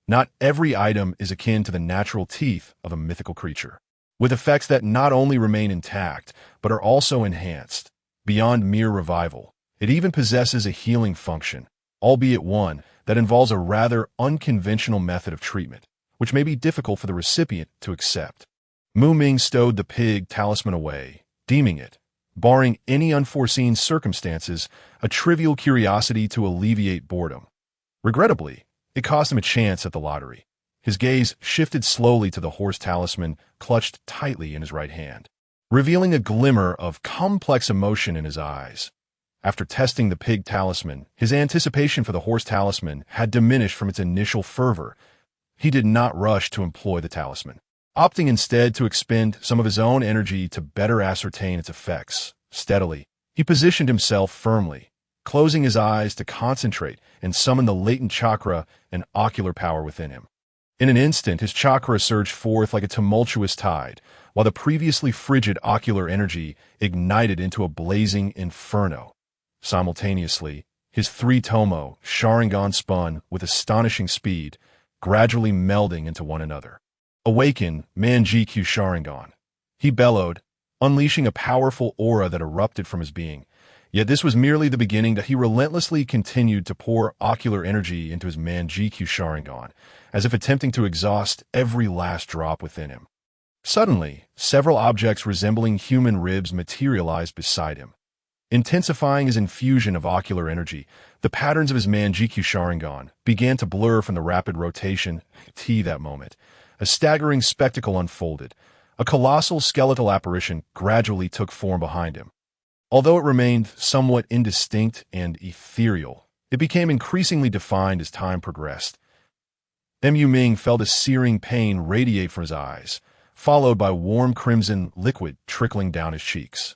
Not every item is akin to the natural teeth of a mythical creature, with effects that not only remain intact, but are also enhanced. Beyond mere revival, it even possesses a healing function, albeit one that involves a rather unconventional method of treatment, which may be difficult for the recipient to accept. Ming stowed the pig talisman away, deeming it, barring any unforeseen circumstances, a trivial curiosity to alleviate boredom. Regrettably, it cost him a chance at the lottery. His gaze shifted slowly to the horse talisman clutched tightly in his right hand, revealing a glimmer of complex emotion in his eyes. After testing the pig talisman, his anticipation for the horse talisman had diminished from its initial fervor. He did not rush to employ the talisman. opting instead to expend some of his own energy to better ascertain its effects. Steadily, he positioned himself firmly, closing his eyes to concentrate and summon the latent chakra and ocular power within him. In an instant, his chakra surged forth like a tumultuous tide, while the previously frigid ocular energy ignited into a blazing inferno. Simultaneously, his three-tomo Sharingan spun with astonishing speed, gradually melding into one another. Awaken, Manjikyu Sharingan! He bellowed, unleashing a powerful aura that erupted from his being. Yet this was merely the beginning that he relentlessly continued to pour ocular energy into his Manjikyu Sharingan, as if attempting to exhaust every last drop within him. Suddenly, several objects resembling human ribs materialized beside him. Intensifying his infusion of ocular energy, the patterns of his Manjikyu Sharingan began to blur from the rapid rotation. That moment, a staggering spectacle unfolded. A colossal skeletal apparition gradually took form behind him. Although it remained somewhat indistinct and ethereal, it became increasingly defined as time progressed. Ming felt a searing pain radiate from his eyes, followed by warm crimson liquid trickling down his cheeks,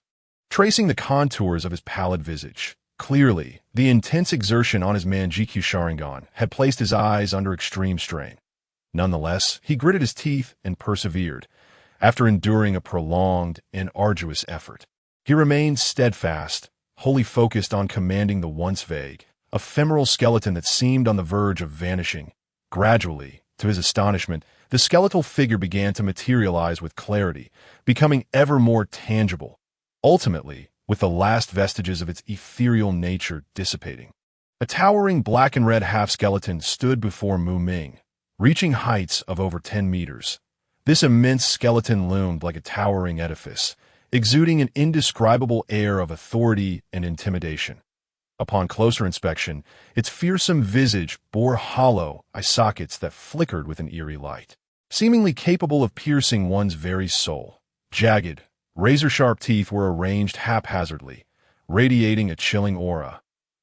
tracing the contours of his pallid visage. Clearly, the intense exertion on his Manjikyu Sharingan had placed his eyes under extreme strain. Nonetheless, he gritted his teeth and persevered. After enduring a prolonged and arduous effort, he remained steadfast, wholly focused on commanding the once vague, ephemeral skeleton that seemed on the verge of vanishing. Gradually, to his astonishment, the skeletal figure began to materialize with clarity, becoming ever more tangible. Ultimately, with the last vestiges of its ethereal nature dissipating, a towering black and red half-skeleton stood before Ming, reaching heights of over 10 meters. This immense skeleton loomed like a towering edifice, exuding an indescribable air of authority and intimidation. Upon closer inspection, its fearsome visage bore hollow eye sockets that flickered with an eerie light, seemingly capable of piercing one's very soul. Jagged, razor-sharp teeth were arranged haphazardly, radiating a chilling aura.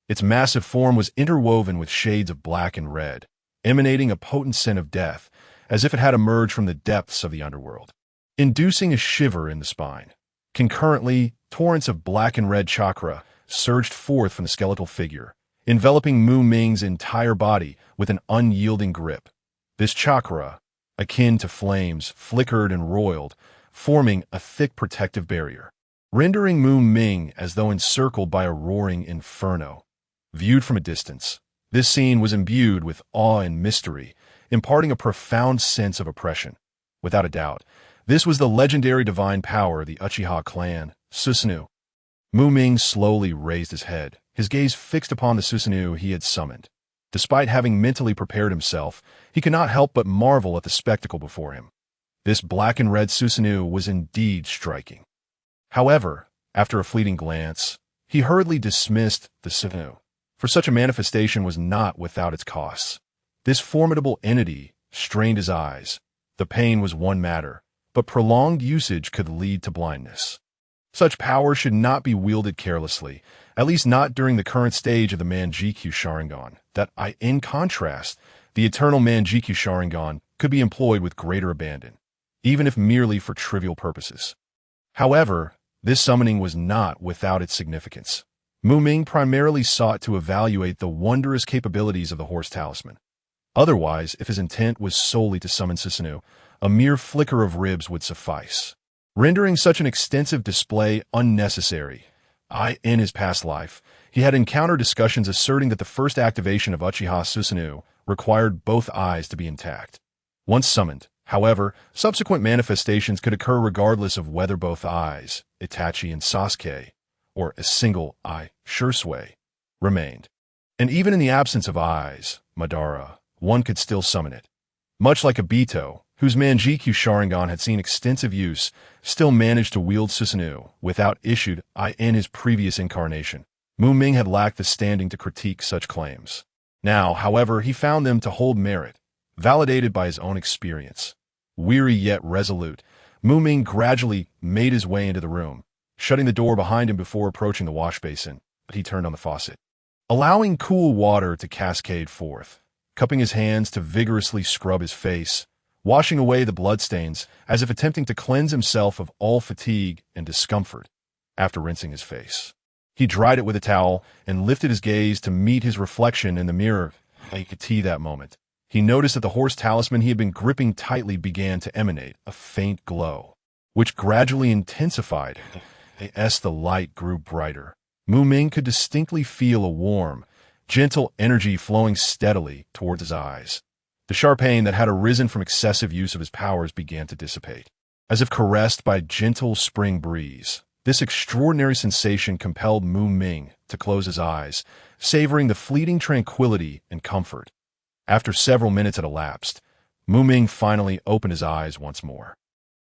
Its massive form was interwoven with shades of black and red, emanating a potent scent of death, as if it had emerged from the depths of the underworld, inducing a shiver in the spine. Concurrently, torrents of black and red chakra surged forth from the skeletal figure, enveloping Ming's entire body with an unyielding grip. This chakra, akin to flames, flickered and roiled, forming a thick protective barrier, rendering Ming as though encircled by a roaring inferno. Viewed from a distance, this scene was imbued with awe and mystery, imparting a profound sense of oppression. Without a doubt, this was the legendary divine power of the Uchiha clan, Susanoo. Ming slowly raised his head, his gaze fixed upon the Susanoo he had summoned. Despite having mentally prepared himself, he could not help but marvel at the spectacle before him. This black and red Susanoo was indeed striking. However, after a fleeting glance, he hurriedly dismissed the Susanoo, for such a manifestation was not without its costs. This formidable entity strained his eyes. The pain was one matter, but prolonged usage could lead to blindness. Such power should not be wielded carelessly, at least not during the current stage of the Manjikyu Sharingan. In contrast, the eternal Manjikyu Sharingan could be employed with greater abandon, even if merely for trivial purposes. However, this summoning was not without its significance. Ming primarily sought to evaluate the wondrous capabilities of the horse talisman. Otherwise, if his intent was solely to summon Susanoo, a mere flicker of ribs would suffice, rendering such an extensive display unnecessary. In his past life, he had encountered discussions asserting that the first activation of Uchiha Susanoo required both eyes to be intact. Once summoned, however, subsequent manifestations could occur regardless of whether both eyes, Itachi and Sasuke, or a single eye, Shisui, remained. And even in the absence of eyes, Madara, one could still summon it. Much like Obito, whose Manjikyu Sharingan had seen extensive use, still managed to wield Susanoo without issued in his previous incarnation. Ming had lacked the standing to critique such claims. Now, however, he found them to hold merit, validated by his own experience. Weary yet resolute, Ming gradually made his way into the room, shutting the door behind him before approaching the wash basin. But he turned on the faucet, allowing cool water to cascade forth. Cupping his hands to vigorously scrub his face, washing away the bloodstains as if attempting to cleanse himself of all fatigue and discomfort after rinsing his face. He dried it with a towel and lifted his gaze to meet his reflection in the mirror. He could see that moment. He noticed that the horse talisman he had been gripping tightly began to emanate a faint glow, which gradually intensified as the light grew brighter. Ming could distinctly feel a warm, gentle energy flowing steadily towards his eyes. The sharp pain that had arisen from excessive use of his powers began to dissipate. As if caressed by a gentle spring breeze, this extraordinary sensation compelled Ming to close his eyes, savoring the fleeting tranquility and comfort. After several minutes had elapsed, Ming finally opened his eyes once more.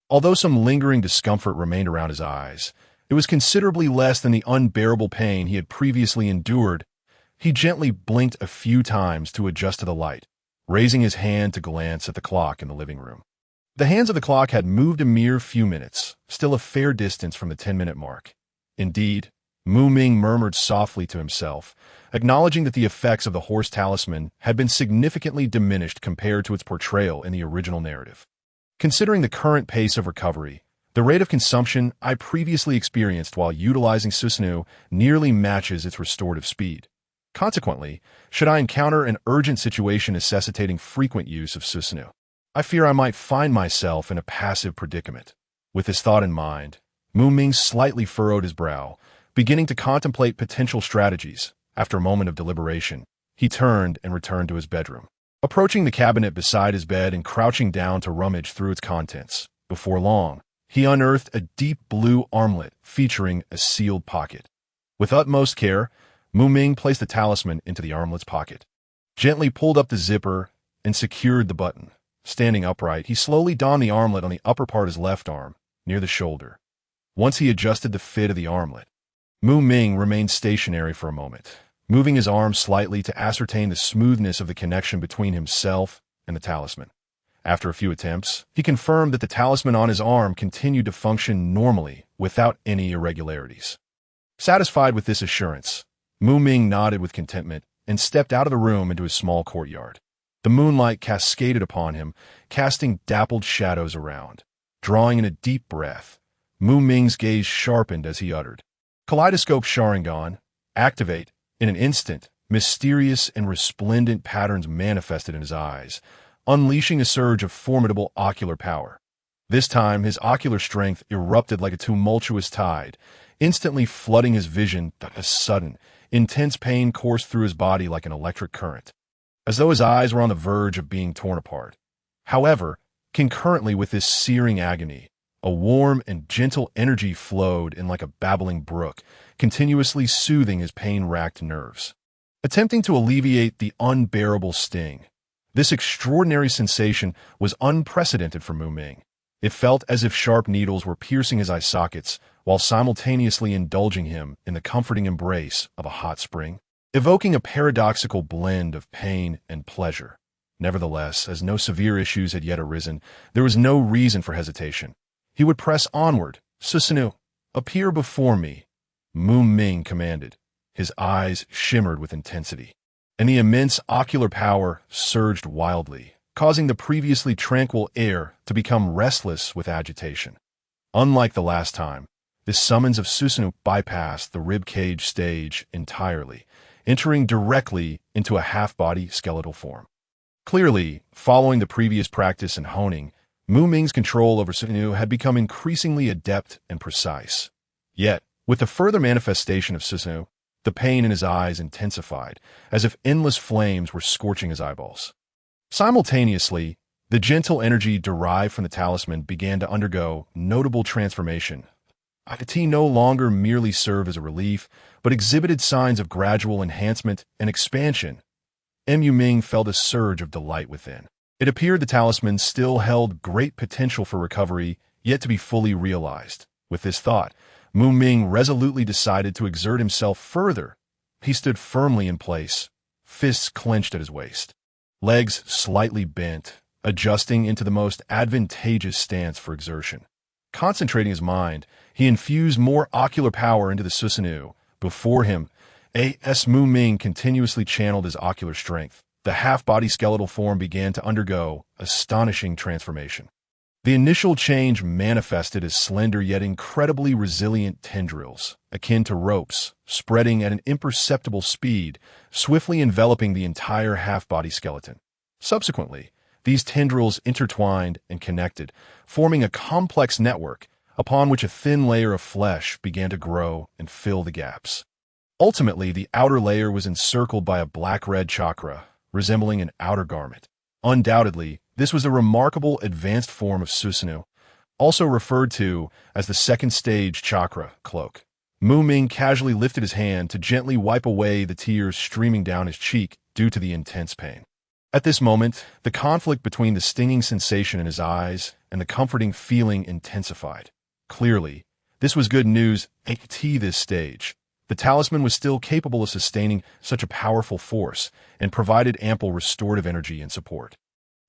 Although some lingering discomfort remained around his eyes, it was considerably less than the unbearable pain he had previously endured. He gently blinked a few times to adjust to the light, raising his hand to glance at the clock in the living room. The hands of the clock had moved a mere few minutes, still a fair distance from the 10-minute mark. Indeed, Ming murmured softly to himself, acknowledging that the effects of the horse talisman had been significantly diminished compared to its portrayal in the original narrative. Considering the current pace of recovery, the rate of consumption I previously experienced while utilizing Susanoo nearly matches its restorative speed. Consequently, should I encounter an urgent situation necessitating frequent use of Susanoo, I fear I might find myself in a passive predicament. With this thought in mind, Ming slightly furrowed his brow, beginning to contemplate potential strategies. After a moment of deliberation, he turned and returned to his bedroom. Approaching the cabinet beside his bed and crouching down to rummage through its contents, before long, he unearthed a deep blue armlet featuring a sealed pocket. With utmost care, Ming placed the talisman into the armlet's pocket, gently pulled up the zipper, and secured the button. Standing upright, he slowly donned the armlet on the upper part of his left arm, near the shoulder. Once he adjusted the fit of the armlet, Ming remained stationary for a moment, moving his arm slightly to ascertain the smoothness of the connection between himself and the talisman. After a few attempts, he confirmed that the talisman on his arm continued to function normally without any irregularities. Satisfied with this assurance, Ming nodded with contentment and stepped out of the room into his small courtyard. The moonlight cascaded upon him, casting dappled shadows around. Drawing in a deep breath, Ming's gaze sharpened as he uttered, "Kaleidoscope Sharingan, activate." In an instant, mysterious and resplendent patterns manifested in his eyes, unleashing a surge of formidable ocular power. This time, his ocular strength erupted like a tumultuous tide, instantly flooding his vision. A sudden, intense pain coursed through his body like an electric current, as though his eyes were on the verge of being torn apart. However, concurrently with this searing agony, a warm and gentle energy flowed in like a babbling brook, continuously soothing his pain-racked nerves. Attempting to alleviate the unbearable sting, this extraordinary sensation was unprecedented for Ming. It felt as if sharp needles were piercing his eye sockets while simultaneously indulging him in the comforting embrace of a hot spring, evoking a paradoxical blend of pain and pleasure. Nevertheless, as no severe issues had yet arisen, there was no reason for hesitation. He would press onward. "Susanoo, appear before me," Ming commanded. His eyes shimmered with intensity, and the immense ocular power surged wildly, causing the previously tranquil air to become restless with agitation. Unlike the last time, this summons of Susanoo bypassed the ribcage stage entirely, entering directly into a half-body skeletal form. Clearly, following the previous practice and honing, Ming's control over Susanoo had become increasingly adept and precise. Yet, with the further manifestation of Susanoo, the pain in his eyes intensified, as if endless flames were scorching his eyeballs. Simultaneously, the gentle energy derived from the talisman began to undergo notable transformation. It no longer merely served as a relief, but exhibited signs of gradual enhancement and expansion. Ming felt a surge of delight within. It appeared the talisman still held great potential for recovery, yet to be fully realized. With this thought, Ming resolutely decided to exert himself further. He stood firmly in place, fists clenched at his waist, legs slightly bent, adjusting into the most advantageous stance for exertion. Concentrating his mind, he infused more ocular power into the Susanoo. Before him, Ming continuously channeled his ocular strength, the half-body skeletal form began to undergo astonishing transformation. The initial change manifested as slender yet incredibly resilient tendrils, akin to ropes, spreading at an imperceptible speed, swiftly enveloping the entire half-body skeleton. Subsequently, these tendrils intertwined and connected, forming a complex network upon which a thin layer of flesh began to grow and fill the gaps. Ultimately, the outer layer was encircled by a black-red chakra, resembling an outer garment. Undoubtedly, this was a remarkable advanced form of Susanoo, also referred to as the second stage chakra cloak. Ming casually lifted his hand to gently wipe away the tears streaming down his cheek due to the intense pain. At this moment, the conflict between the stinging sensation in his eyes and the comforting feeling intensified. Clearly, this was good news at this stage. The talisman was still capable of sustaining such a powerful force and provided ample restorative energy and support.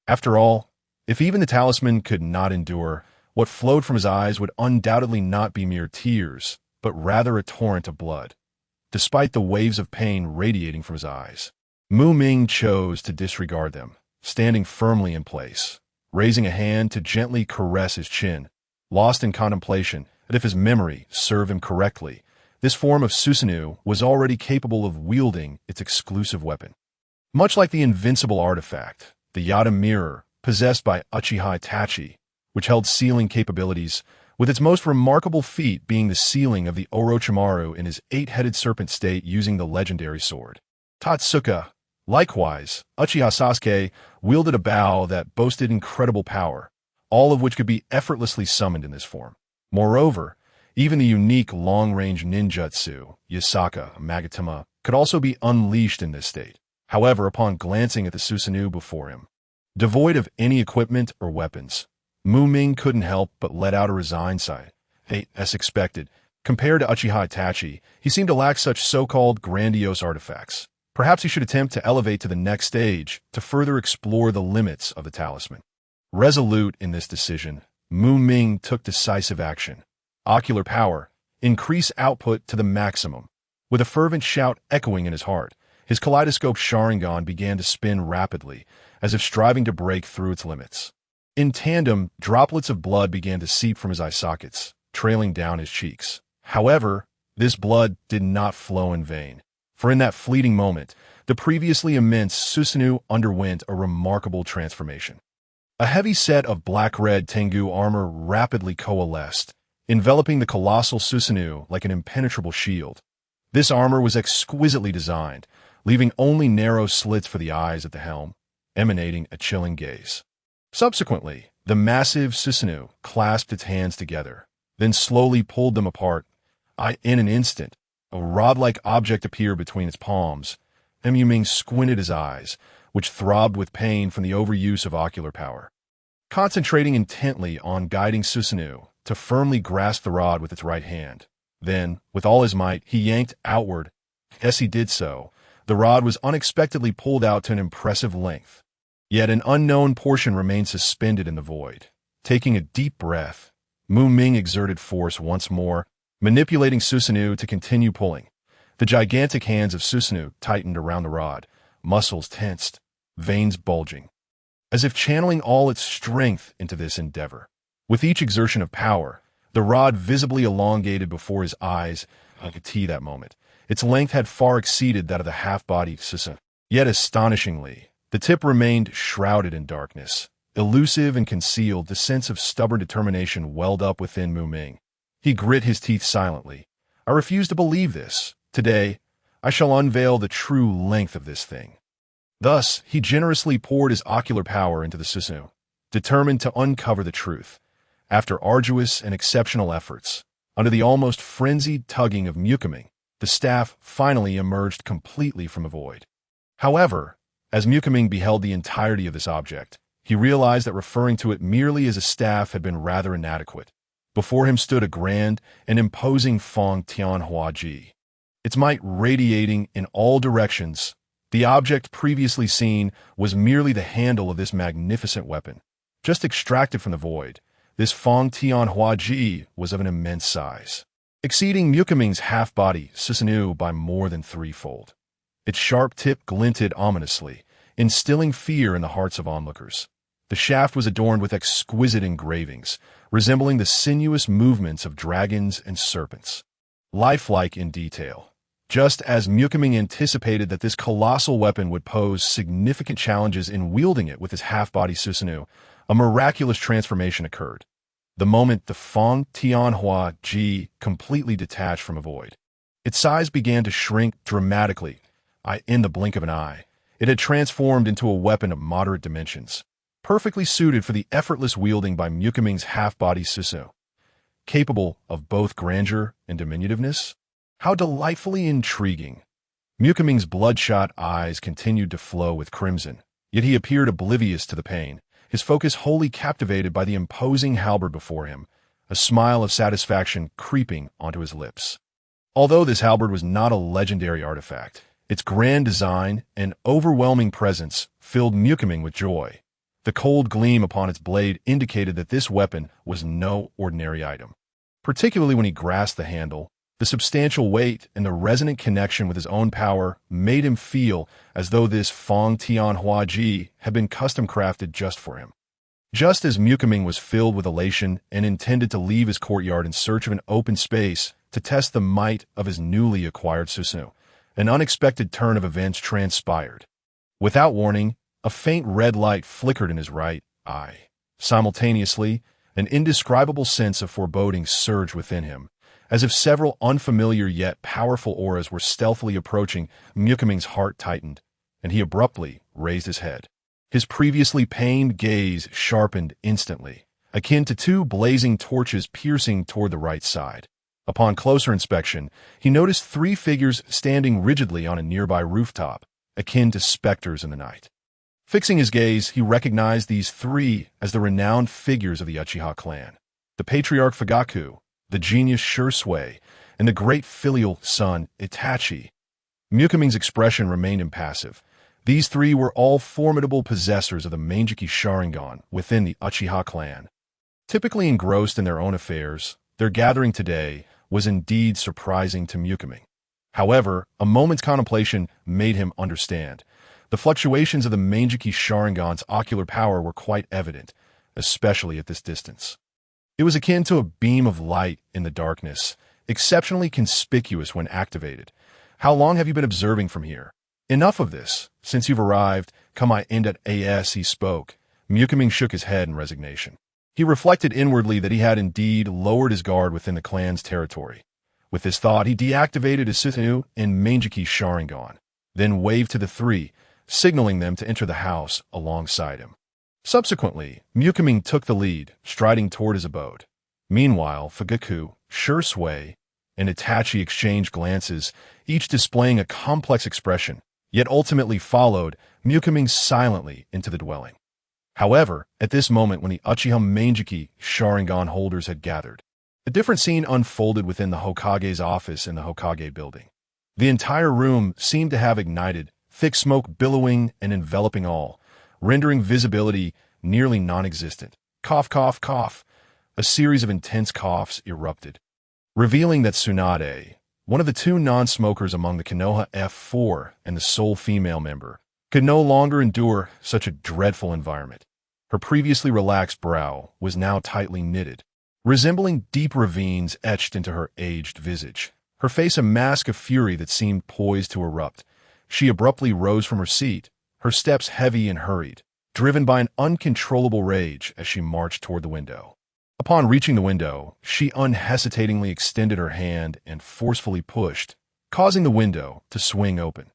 After all, if even the talisman could not endure, what flowed from his eyes would undoubtedly not be mere tears, but rather a torrent of blood. Despite the waves of pain radiating from his eyes, Ming chose to disregard them, standing firmly in place, raising a hand to gently caress his chin. Lost in contemplation, that if his memory served him correctly, this form of Susanoo was already capable of wielding its exclusive weapon. Much like the invincible artifact, the Yada mirror, possessed by Uchiha Itachi, which held sealing capabilities, with its most remarkable feat being the sealing of the Orochimaru in his eight-headed serpent state using the legendary sword. Tenseiga. Likewise, Uchiha Sasuke wielded a bow that boasted incredible power, all of which could be effortlessly summoned in this form. Moreover, even the unique long-range ninjutsu, Yasaka Magatama, could also be unleashed in this state. However, upon glancing at the Susanoo before him, devoid of any equipment or weapons, Ming couldn't help but let out a resigned sigh. As expected, compared to Uchiha Itachi, he seemed to lack such so-called grandiose artifacts. Perhaps he should attempt to elevate to the next stage to further explore the limits of the talisman. Resolute in this decision, Ming took decisive action. Ocular power, increase output to the maximum. With a fervent shout echoing in his heart, his kaleidoscope Sharingan began to spin rapidly, as if striving to break through its limits. In tandem, droplets of blood began to seep from his eye sockets, trailing down his cheeks. However, this blood did not flow in vain, for in that fleeting moment, the previously immense Susanoo underwent a remarkable transformation. A heavy set of black-red Tengu armor rapidly coalesced, enveloping the colossal Susanoo like an impenetrable shield. This armor was exquisitely designed, leaving only narrow slits for the eyes at the helm, emanating a chilling gaze. Subsequently, the massive Susanoo clasped its hands together, then slowly pulled them apart. In an instant, a rod-like object appeared between its palms. Ming squinted his eyes, which throbbed with pain from the overuse of ocular power. Concentrating intently on guiding Susanoo to firmly grasp the rod with its right hand. Then, with all his might, he yanked outward. As he did so, the rod was unexpectedly pulled out to an impressive length. Yet an unknown portion remained suspended in the void. Taking a deep breath, Ming exerted force once more, manipulating Susanoo to continue pulling. The gigantic hands of Susanoo tightened around the rod, muscles tensed, veins bulging, as if channeling all its strength into this endeavor. With each exertion of power, the rod visibly elongated before his eyes. I could see that moment. Its length had far exceeded that of the half-body Susanoo. Yet astonishingly, the tip remained shrouded in darkness. Elusive and concealed, the sense of stubborn determination welled up within Ming. He grit his teeth silently. I refuse to believe this. Today, I shall unveil the true length of this thing. Thus, he generously poured his ocular power into the Susanoo, determined to uncover the truth. After arduous and exceptional efforts, under the almost frenzied tugging of Ming, the staff finally emerged completely from a void. However, as Ming beheld the entirety of this object, he realized that referring to it merely as a staff had been rather inadequate. Before him stood a grand and imposing Feng Tianhua Ji, its might radiating in all directions. The object previously seen was merely the handle of this magnificent weapon. Just extracted from the void, this Feng Tianhua Ji was of an immense size, exceeding Ming's half-body Susanoo by more than threefold. Its sharp tip glinted ominously, instilling fear in the hearts of onlookers. The shaft was adorned with exquisite engravings, resembling the sinuous movements of dragons and serpents. Lifelike in detail. Just as Ming anticipated that this colossal weapon would pose significant challenges in wielding it with his half-body Susanoo, a miraculous transformation occurred. The moment the Feng Tianhua Ji completely detached from a void. Its size began to shrink dramatically. In the blink of an eye, it had transformed into a weapon of moderate dimensions, perfectly suited for the effortless wielding by Ming's half-body Susanoo. Capable of both grandeur and diminutiveness? How delightfully intriguing. Ming's bloodshot eyes continued to flow with crimson, yet he appeared oblivious to the pain, his focus wholly captivated by the imposing halberd before him, a smile of satisfaction creeping onto his lips. Although this halberd was not a legendary artifact, its grand design and overwhelming presence filled Ming with joy. The cold gleam upon its blade indicated that this weapon was no ordinary item. Particularly when he grasped the handle, the substantial weight and the resonant connection with his own power made him feel as though this Feng Tianhua Ji had been custom-crafted just for him. Just as Ming was filled with elation and intended to leave his courtyard in search of an open space to test the might of his newly acquired Susanoo, an unexpected turn of events transpired. Without warning, a faint red light flickered in his right eye. Simultaneously, an indescribable sense of foreboding surged within him, as if several unfamiliar yet powerful auras were stealthily approaching. Ming's heart tightened, and he abruptly raised his head. His previously pained gaze sharpened instantly, akin to two blazing torches piercing toward the right side. Upon closer inspection, he noticed three figures standing rigidly on a nearby rooftop, akin to specters in the night. Fixing his gaze, he recognized these three as the renowned figures of the Uchiha clan: the patriarch Fugaku, the genius Shisui, and the great filial son Itachi. Ming's expression remained impassive. These three were all formidable possessors of the Meijiki Sharingan within the Uchiha clan. Typically engrossed in their own affairs, their gathering today was indeed surprising to Ming. However, a moment's contemplation made him understand. The fluctuations of the Meijiki Sharingan's ocular power were quite evident, especially at this distance. It was akin to a beam of light in the darkness, exceptionally conspicuous when activated. How long have you been observing from here? Enough of this. Since you've arrived, come I end at as he spoke. Ming shook his head in resignation. He reflected inwardly that he had indeed lowered his guard within the clan's territory. With this thought, he deactivated his Susanoo and Meijiki Sharingan, then waved to the three, signaling them to enter the house alongside him. Subsequently, Ming took the lead, striding toward his abode. Meanwhile, Fugaku, Shisui, and Itachi exchanged glances, each displaying a complex expression, yet ultimately followed Ming silently into the dwelling. However, at this moment when the Uchiha Meijiki Sharingan holders had gathered, a different scene unfolded within the Hokage's office in the Hokage building. The entire room seemed to have ignited, thick smoke billowing and enveloping all, rendering visibility nearly non-existent. Cough, cough, cough. A series of intense coughs erupted, revealing that Tsunade, one of the two non-smokers among the Konoha F4 and the sole female member, could no longer endure such a dreadful environment. Her previously relaxed brow was now tightly knitted, resembling deep ravines etched into her aged visage. Her face a mask of fury that seemed poised to erupt. She abruptly rose from her seat, her steps heavy and hurried, driven by an uncontrollable rage as she marched toward the window. Upon reaching the window, she unhesitatingly extended her hand and forcefully pushed, causing the window to swing open.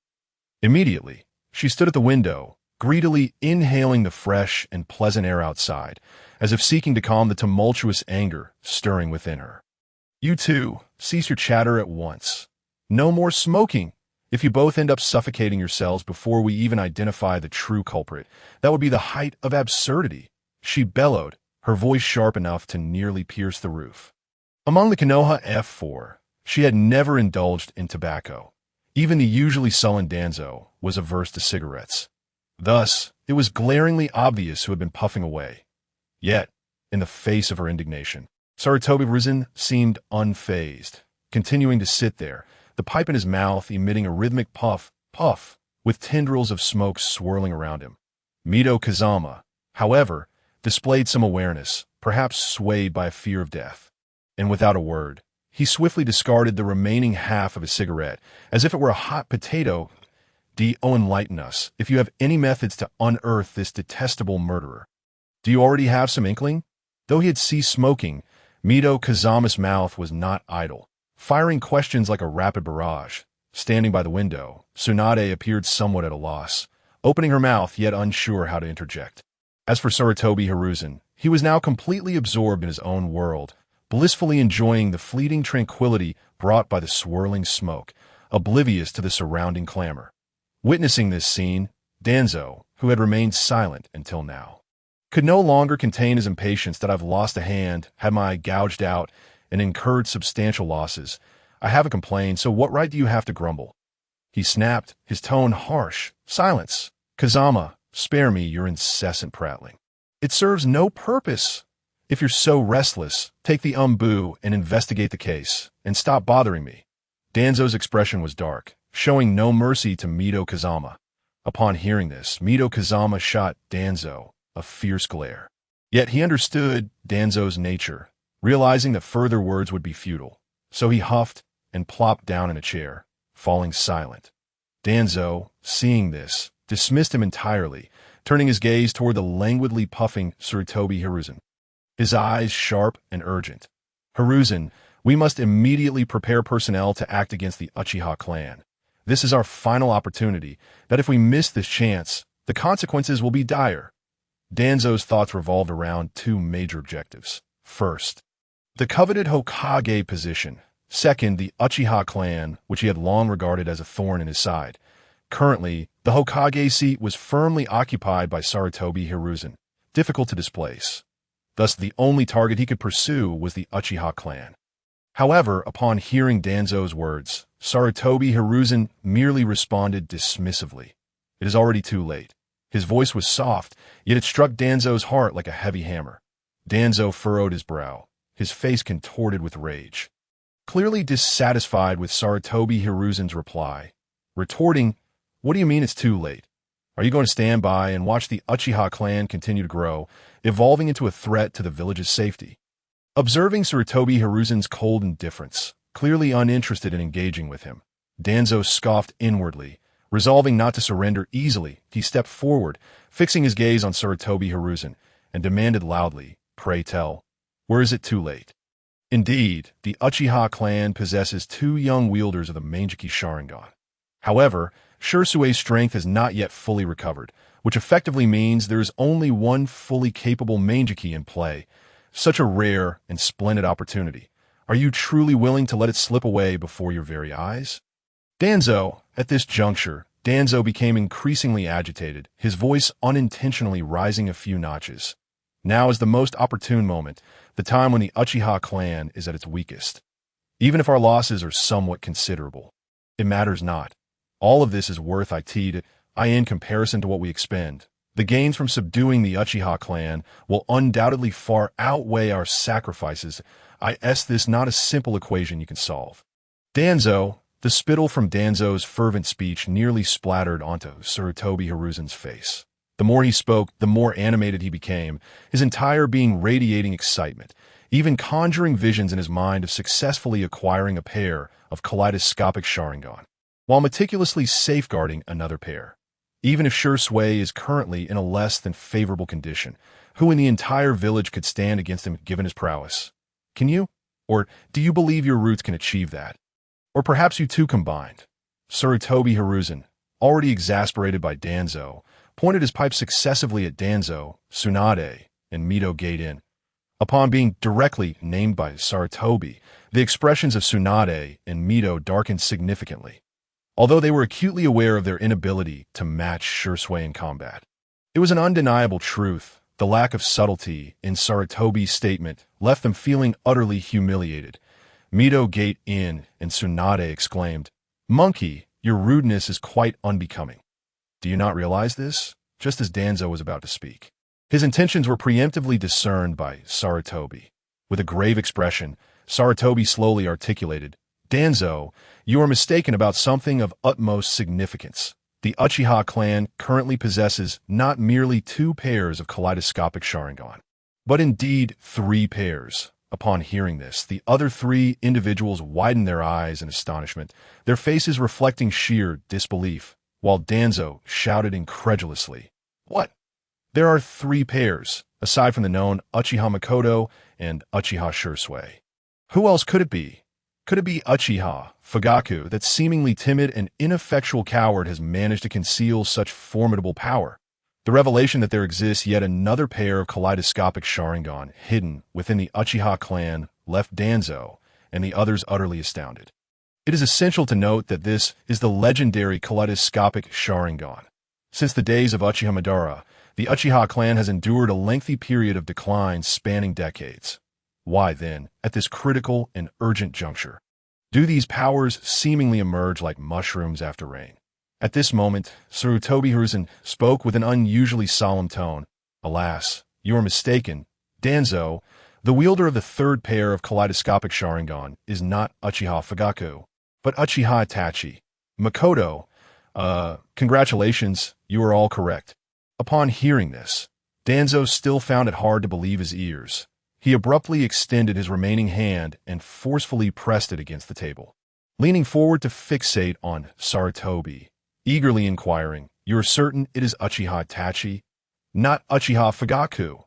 Immediately, she stood at the window, greedily inhaling the fresh and pleasant air outside, as if seeking to calm the tumultuous anger stirring within her. "You two, cease your chatter at once. No more smoking. If you both end up suffocating yourselves before we even identify the true culprit, that would be the height of absurdity," she bellowed, her voice sharp enough to nearly pierce the roof. Among the Konoha F4, she had never indulged in tobacco. Even the usually sullen Danzo was averse to cigarettes. Thus, it was glaringly obvious who had been puffing away. Yet, in the face of her indignation, Sarutobi Risen seemed unfazed, continuing to sit there, the pipe in his mouth emitting a rhythmic puff, puff, with tendrils of smoke swirling around him. Mito Kazama, however, displayed some awareness, perhaps swayed by a fear of death. And without a word, he swiftly discarded the remaining half of his cigarette, as if it were a hot potato. Enlighten us, if you have any methods to unearth this detestable murderer. Do you already have some inkling? Though he had ceased smoking, Mito Kazama's mouth was not idle, firing questions like a rapid barrage. Standing by the window, Tsunade appeared somewhat at a loss, opening her mouth yet unsure how to interject. As for Sarutobi Hiruzen, he was now completely absorbed in his own world, blissfully enjoying the fleeting tranquility brought by the swirling smoke, oblivious to the surrounding clamor. Witnessing this scene, Danzo, who had remained silent until now, could no longer contain his impatience that I've lost a hand, had my eye gouged out, and incurred substantial losses. I haven't complained, so what right do you have to grumble? He snapped, his tone harsh. Silence. Kazama, spare me your incessant prattling. It serves no purpose. If you're so restless, take the umbu and investigate the case, and stop bothering me. Danzo's expression was dark, showing no mercy to Mito Kazama. Upon hearing this, Mito Kazama shot Danzo a fierce glare. Yet he understood Danzo's nature, realizing that further words would be futile. So he huffed and plopped down in a chair, falling silent. Danzo, seeing this, dismissed him entirely, turning his gaze toward the languidly puffing Sarutobi Hiruzen, his eyes sharp and urgent. Hiruzen, we must immediately prepare personnel to act against the Uchiha clan. This is our final opportunity, that if we miss this chance, the consequences will be dire. Danzo's thoughts revolved around two major objectives. First, the coveted Hokage position. Second, the Uchiha clan, which he had long regarded as a thorn in his side. Currently, the Hokage seat was firmly occupied by Sarutobi Hiruzen, difficult to displace. Thus, the only target he could pursue was the Uchiha clan. However, upon hearing Danzo's words, Sarutobi Hiruzen merely responded dismissively. It is already too late. His voice was soft, yet it struck Danzo's heart like a heavy hammer. Danzo furrowed his brow, his face contorted with rage. Clearly dissatisfied with Sarutobi Hiruzen's reply, retorting, "What do you mean it's too late? Are you going to stand by and watch the Uchiha clan continue to grow, evolving into a threat to the village's safety?" Observing Sarutobi Hiruzen's cold indifference, clearly uninterested in engaging with him, Danzo scoffed inwardly. Resolving not to surrender easily, he stepped forward, fixing his gaze on Sarutobi Hiruzen, and demanded loudly, "Pray tell, where is it too late?" Indeed, the Uchiha clan possesses two young wielders of the Meijiki Sharingan. However, Shisui's strength has not yet fully recovered, which effectively means there is only one fully capable Meijiki in play. Such a rare and splendid opportunity. Are you truly willing to let it slip away before your very eyes? Danzo, at this juncture, Danzo became increasingly agitated, his voice unintentionally rising a few notches. Now is the most opportune moment, the time when the Uchiha clan is at its weakest. Even if our losses are somewhat considerable, it matters not. All of this is worth in comparison to what we expend. The gains from subduing the Uchiha clan will undoubtedly far outweigh our sacrifices. This not a simple equation you can solve. Danzo, the spittle from Danzo's fervent speech nearly splattered onto Sarutobi Hiruzen's face. The more he spoke, the more animated he became, his entire being radiating excitement, even conjuring visions in his mind of successfully acquiring a pair of kaleidoscopic Sharingan, while meticulously safeguarding another pair. Even if Shisui is currently in a less than favorable condition, who in the entire village could stand against him given his prowess? Can you? Or do you believe your roots can achieve that? Or perhaps you two combined? Sarutobi Hiruzen, already exasperated by Danzo, pointed his pipe successively at Danzo, Tsunade, and Mito Gaiden. Upon being directly named by Sarutobi, the expressions of Tsunade and Mito darkened significantly, although they were acutely aware of their inability to match Shisui in combat. It was an undeniable truth. The lack of subtlety in Sarutobi's statement left them feeling utterly humiliated. Mito Gaiden and Tsunade exclaimed, "Monkey, your rudeness is quite unbecoming. Do you not realize this?" Just as Danzo was about to speak, his intentions were preemptively discerned by Sarutobi. With a grave expression, Sarutobi slowly articulated, "Danzo, you are mistaken about something of utmost significance. The Uchiha clan currently possesses not merely 2 pairs of kaleidoscopic Sharingan, but indeed 3 pairs. Upon hearing this, the other 3 individuals widened their eyes in astonishment, their faces reflecting sheer disbelief, while Danzo shouted incredulously, "What? There are 3 pairs, aside from the known Uchiha Makoto and Uchiha Shisui. Who else could it be? Could it be Uchiha Fugaku, that seemingly timid and ineffectual coward has managed to conceal such formidable power? The revelation that there exists yet another pair of kaleidoscopic Sharingan hidden within the Uchiha clan left Danzo and the others utterly astounded. It is essential to note that this is the legendary kaleidoscopic Sharingan. Since the days of Uchiha Madara, the Uchiha clan has endured a lengthy period of decline spanning decades. Why, then, at this critical and urgent juncture, do these powers seemingly emerge like mushrooms after rain? At this moment, Sarutobi Hiruzen spoke with an unusually solemn tone. "Alas, you are mistaken. Danzo, the wielder of the 3rd pair of kaleidoscopic Sharingan, is not Uchiha Fugaku, but Uchiha Itachi. Makoto, congratulations, you are all correct." Upon hearing this, Danzo still found it hard to believe his ears. He abruptly extended his remaining hand and forcefully pressed it against the table, leaning forward to fixate on Sarutobi, eagerly inquiring, "You are certain it is Uchiha Itachi, not Uchiha Fugaku?"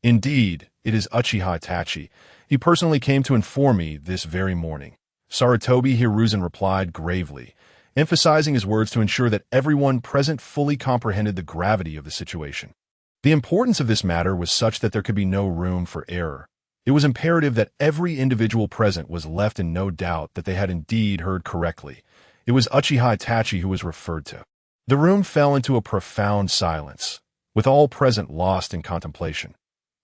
"Indeed, it is Uchiha Itachi. He personally came to inform me this very morning," Sarutobi Hiruzen replied gravely, emphasizing his words to ensure that everyone present fully comprehended the gravity of the situation. The importance of this matter was such that there could be no room for error. It was imperative that every individual present was left in no doubt that they had indeed heard correctly. It was Uchiha Itachi who was referred to. The room fell into a profound silence, with all present lost in contemplation.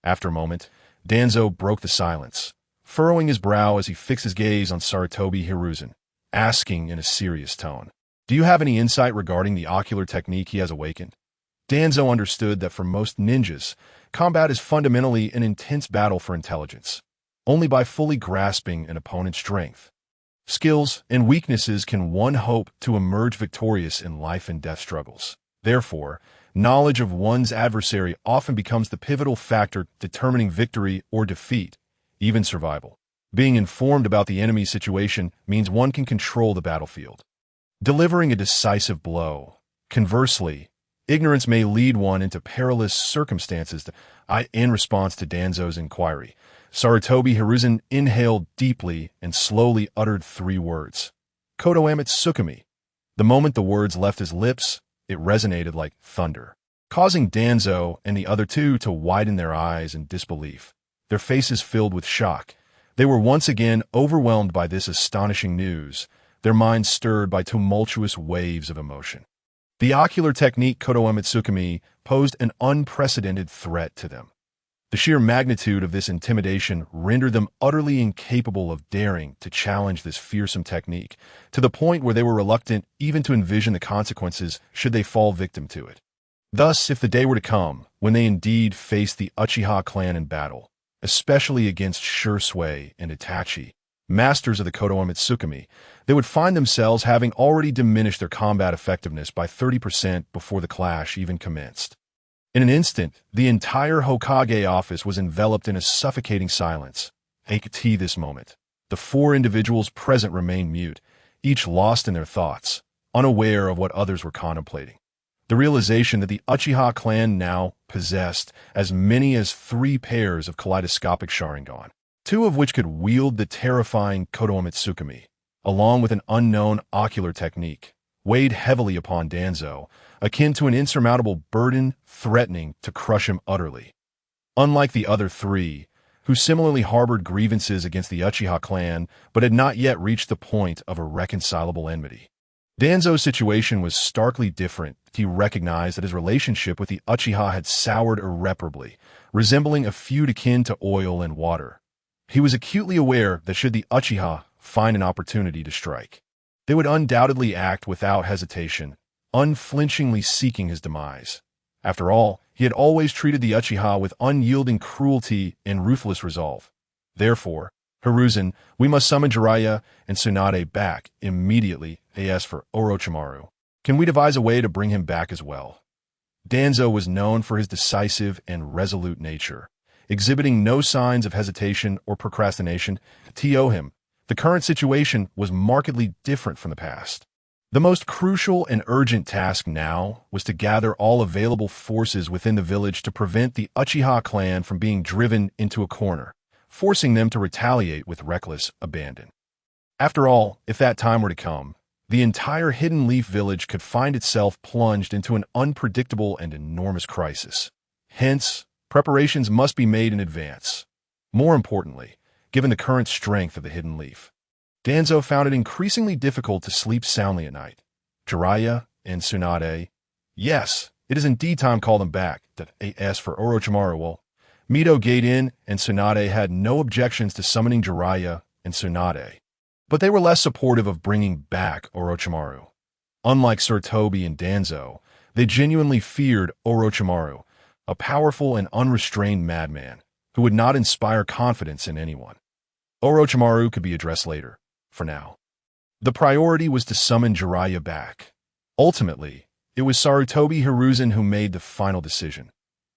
After a moment, Danzo broke the silence, furrowing his brow as he fixed his gaze on Sarutobi Hiruzen, asking in a serious tone, "Do you have any insight regarding the ocular technique he has awakened?" Danzo understood that for most ninjas, combat is fundamentally an intense battle for intelligence. Only by fully grasping an opponent's strength, skills, and weaknesses can one hope to emerge victorious in life and death struggles. Therefore, knowledge of one's adversary often becomes the pivotal factor determining victory or defeat, even survival. Being informed about the enemy's situation means one can control the battlefield, delivering a decisive blow. Conversely, ignorance may lead one into perilous circumstances. In response to Danzo's inquiry, Sarutobi Hiruzen inhaled deeply and slowly uttered 3 words. "Kotoamet Tsukumi." The moment the words left his lips, it resonated like thunder, causing Danzo and the other 2 to widen their eyes in disbelief, their faces filled with shock. They were once again overwhelmed by this astonishing news, their minds stirred by tumultuous waves of emotion. The ocular technique Kotoamet Tsukumi posed an unprecedented threat to them. The sheer magnitude of this intimidation rendered them utterly incapable of daring to challenge this fearsome technique, to the point where they were reluctant even to envision the consequences should they fall victim to it. Thus, if the day were to come when they indeed faced the Uchiha clan in battle, especially against Shisui and Itachi, masters of the Kotoamet Tsukumi, they would find themselves having already diminished their combat effectiveness by 30% before the clash even commenced. In an instant, the entire Hokage office was enveloped in a suffocating silence. At this moment, the 4 individuals present remained mute, each lost in their thoughts, unaware of what others were contemplating. The realization that the Uchiha clan now possessed as many as 3 pairs of kaleidoscopic Sharingan, 2 of which could wield the terrifying Kotoamet Tsukumi, along with an unknown ocular technique, weighed heavily upon Danzo, akin to an insurmountable burden threatening to crush him utterly. Unlike the other 3, who similarly harbored grievances against the Uchiha clan but had not yet reached the point of irreconcilable enmity, Danzo's situation was starkly different. He recognized that his relationship with the Uchiha had soured irreparably, resembling a feud akin to oil and water. He was acutely aware that should the Uchiha find an opportunity to strike, they would undoubtedly act without hesitation, unflinchingly seeking his demise. After all, he had always treated the Uchiha with unyielding cruelty and ruthless resolve. Therefore, Hiruzen, we must summon Jiraiya and Tsunade back immediately, as for Orochimaru. Can we devise a way to bring him back as well? Danzo was known for his decisive and resolute nature, exhibiting no signs of hesitation or procrastination. To him, the current situation was markedly different from the past. The most crucial and urgent task now was to gather all available forces within the village to prevent the Uchiha clan from being driven into a corner, forcing them to retaliate with reckless abandon. After all, if that time were to come, the entire Hidden Leaf village could find itself plunged into an unpredictable and enormous crisis. Hence, preparations must be made in advance. More importantly, given the current strength of the Hidden Leaf, Danzo found it increasingly difficult to sleep soundly at night. Jiraiya and Tsunade. Yes, it is indeed time to call them back. As for Orochimaru, well, Mito Gaiden and Tsunade had no objections to summoning Jiraiya and Tsunade, but they were less supportive of bringing back Orochimaru. Unlike Sarutobi and Danzo, they genuinely feared Orochimaru, a powerful and unrestrained madman who would not inspire confidence in anyone. Orochimaru could be addressed later. For now, the priority was to summon Jiraiya back. Ultimately, it was Sarutobi Hiruzen who made the final decision.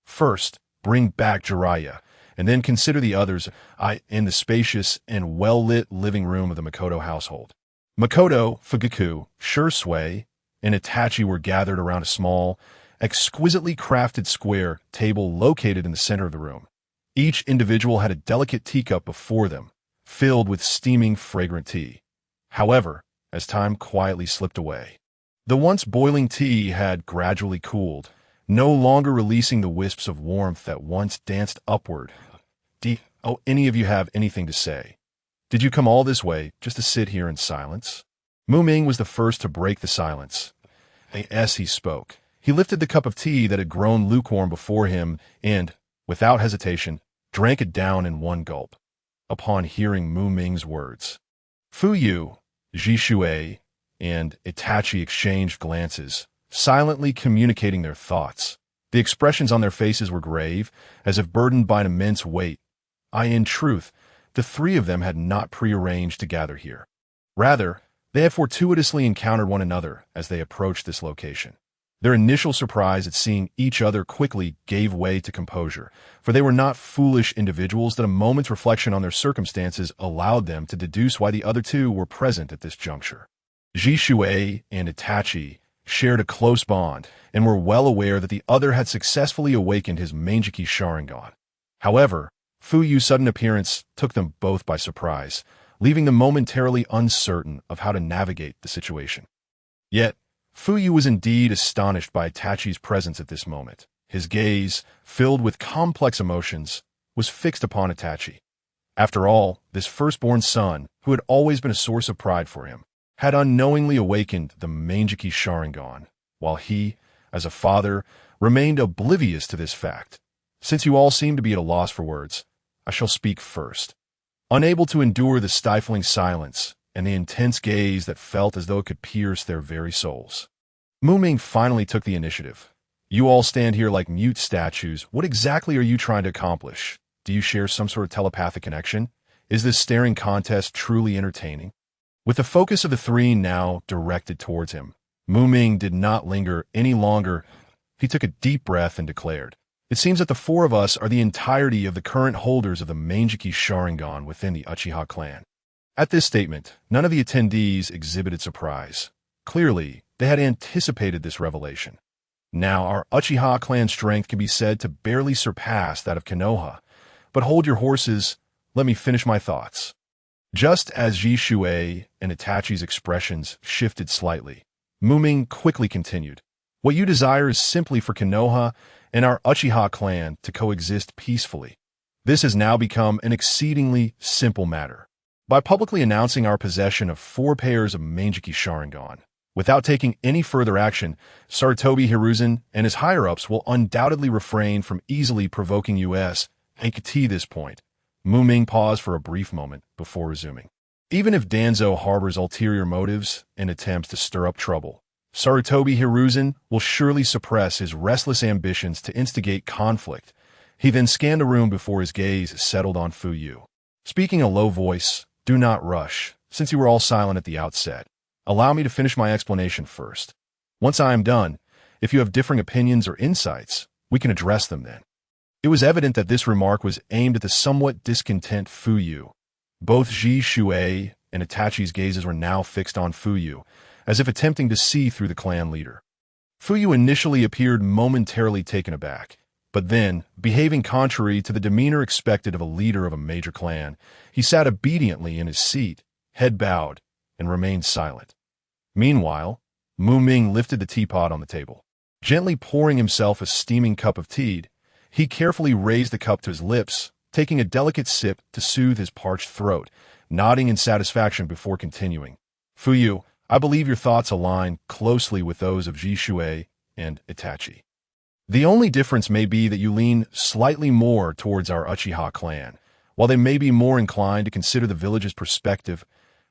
First, bring back Jiraiya, and then consider the others in the spacious and well-lit living room of the Makoto household. Makoto, Fugaku, Shisui, and Itachi were gathered around a small, exquisitely crafted square table located in the center of the room. Each individual had a delicate teacup before them, filled with steaming, fragrant tea. However, as time quietly slipped away, the once boiling tea had gradually cooled, no longer releasing the wisps of warmth that once danced upward. Any of you have anything to say? Did you come all this way just to sit here in silence? Ming was the first to break the silence. As he spoke, he lifted the cup of tea that had grown lukewarm before him and, without hesitation, drank it down in one gulp. Upon hearing Ming's words, Fuyu, Shisui, and Itachi exchanged glances, silently communicating their thoughts. The expressions on their faces were grave, as if burdened by an immense weight. In truth, the three of them had not prearranged to gather here. Rather, they had fortuitously encountered one another as they approached this location. Their initial surprise at seeing each other quickly gave way to composure, for they were not foolish individuals that a moment's reflection on their circumstances allowed them to deduce why the other two were present at this juncture. Shisui and Itachi shared a close bond and were well aware that the other had successfully awakened his Mangeki Sharingan. However, Fuyu's sudden appearance took them both by surprise, leaving them momentarily uncertain of how to navigate the situation. Yet, Fuyu was indeed astonished by Itachi's presence at this moment. His gaze, filled with complex emotions, was fixed upon Itachi. After all, this firstborn son, who had always been a source of pride for him, had unknowingly awakened the Mangeki Sharingan, while he, as a father, remained oblivious to this fact. Since you all seem to be at a loss for words, I shall speak first. Unable to endure the stifling silence and the intense gaze that felt as though it could pierce their very souls, Ming finally took the initiative. You all stand here like mute statues. What exactly are you trying to accomplish? Do you share some sort of telepathic connection? Is this staring contest truly entertaining? With the focus of the three now directed towards him, Ming did not linger any longer. He took a deep breath and declared, "It seems that the four of us are the entirety of the current holders of the Mangeki Sharingan within the Uchiha clan." At this statement, none of the attendees exhibited surprise. Clearly, they had anticipated this revelation. Now, our Uchiha clan strength can be said to barely surpass that of Konoha. But hold your horses, let me finish my thoughts. Just as Shisui and Itachi's expressions shifted slightly, Ming quickly continued, "What you desire is simply for Konoha and our Uchiha clan to coexist peacefully. This has now become an exceedingly simple matter. By publicly announcing our possession of 4 pairs of Mangeki Sharingan, without taking any further action, Sarutobi Hiruzen and his higher-ups will undoubtedly refrain from easily provoking us at this point." Ming paused for a brief moment before resuming. "Even if Danzo harbors ulterior motives and attempts to stir up trouble, Sarutobi Hiruzen will surely suppress his restless ambitions to instigate conflict." He then scanned the room before his gaze settled on Fuyu. Speaking in a low voice, "Do not rush, since you were all silent at the outset. Allow me to finish my explanation first. Once I am done, if you have differing opinions or insights, we can address them then. It was evident that this remark was aimed at the somewhat discontent Fuyu. Both Shisui and Itachi's gazes were now fixed on Fuyu, as if attempting to see through the clan leader. Fuyu initially appeared momentarily taken aback, but then, behaving contrary to the demeanor expected of a leader of a major clan, he sat obediently in his seat, head bowed, and remained silent. Meanwhile, Ming lifted the teapot on the table. Gently pouring himself a steaming cup of tea, he carefully raised the cup to his lips, taking a delicate sip to soothe his parched throat, nodding in satisfaction before continuing. Fuyu, I believe your thoughts align closely with those of Shisui and Itachi. The only difference may be that you lean slightly more towards our Uchiha clan, while they may be more inclined to consider the village's perspective.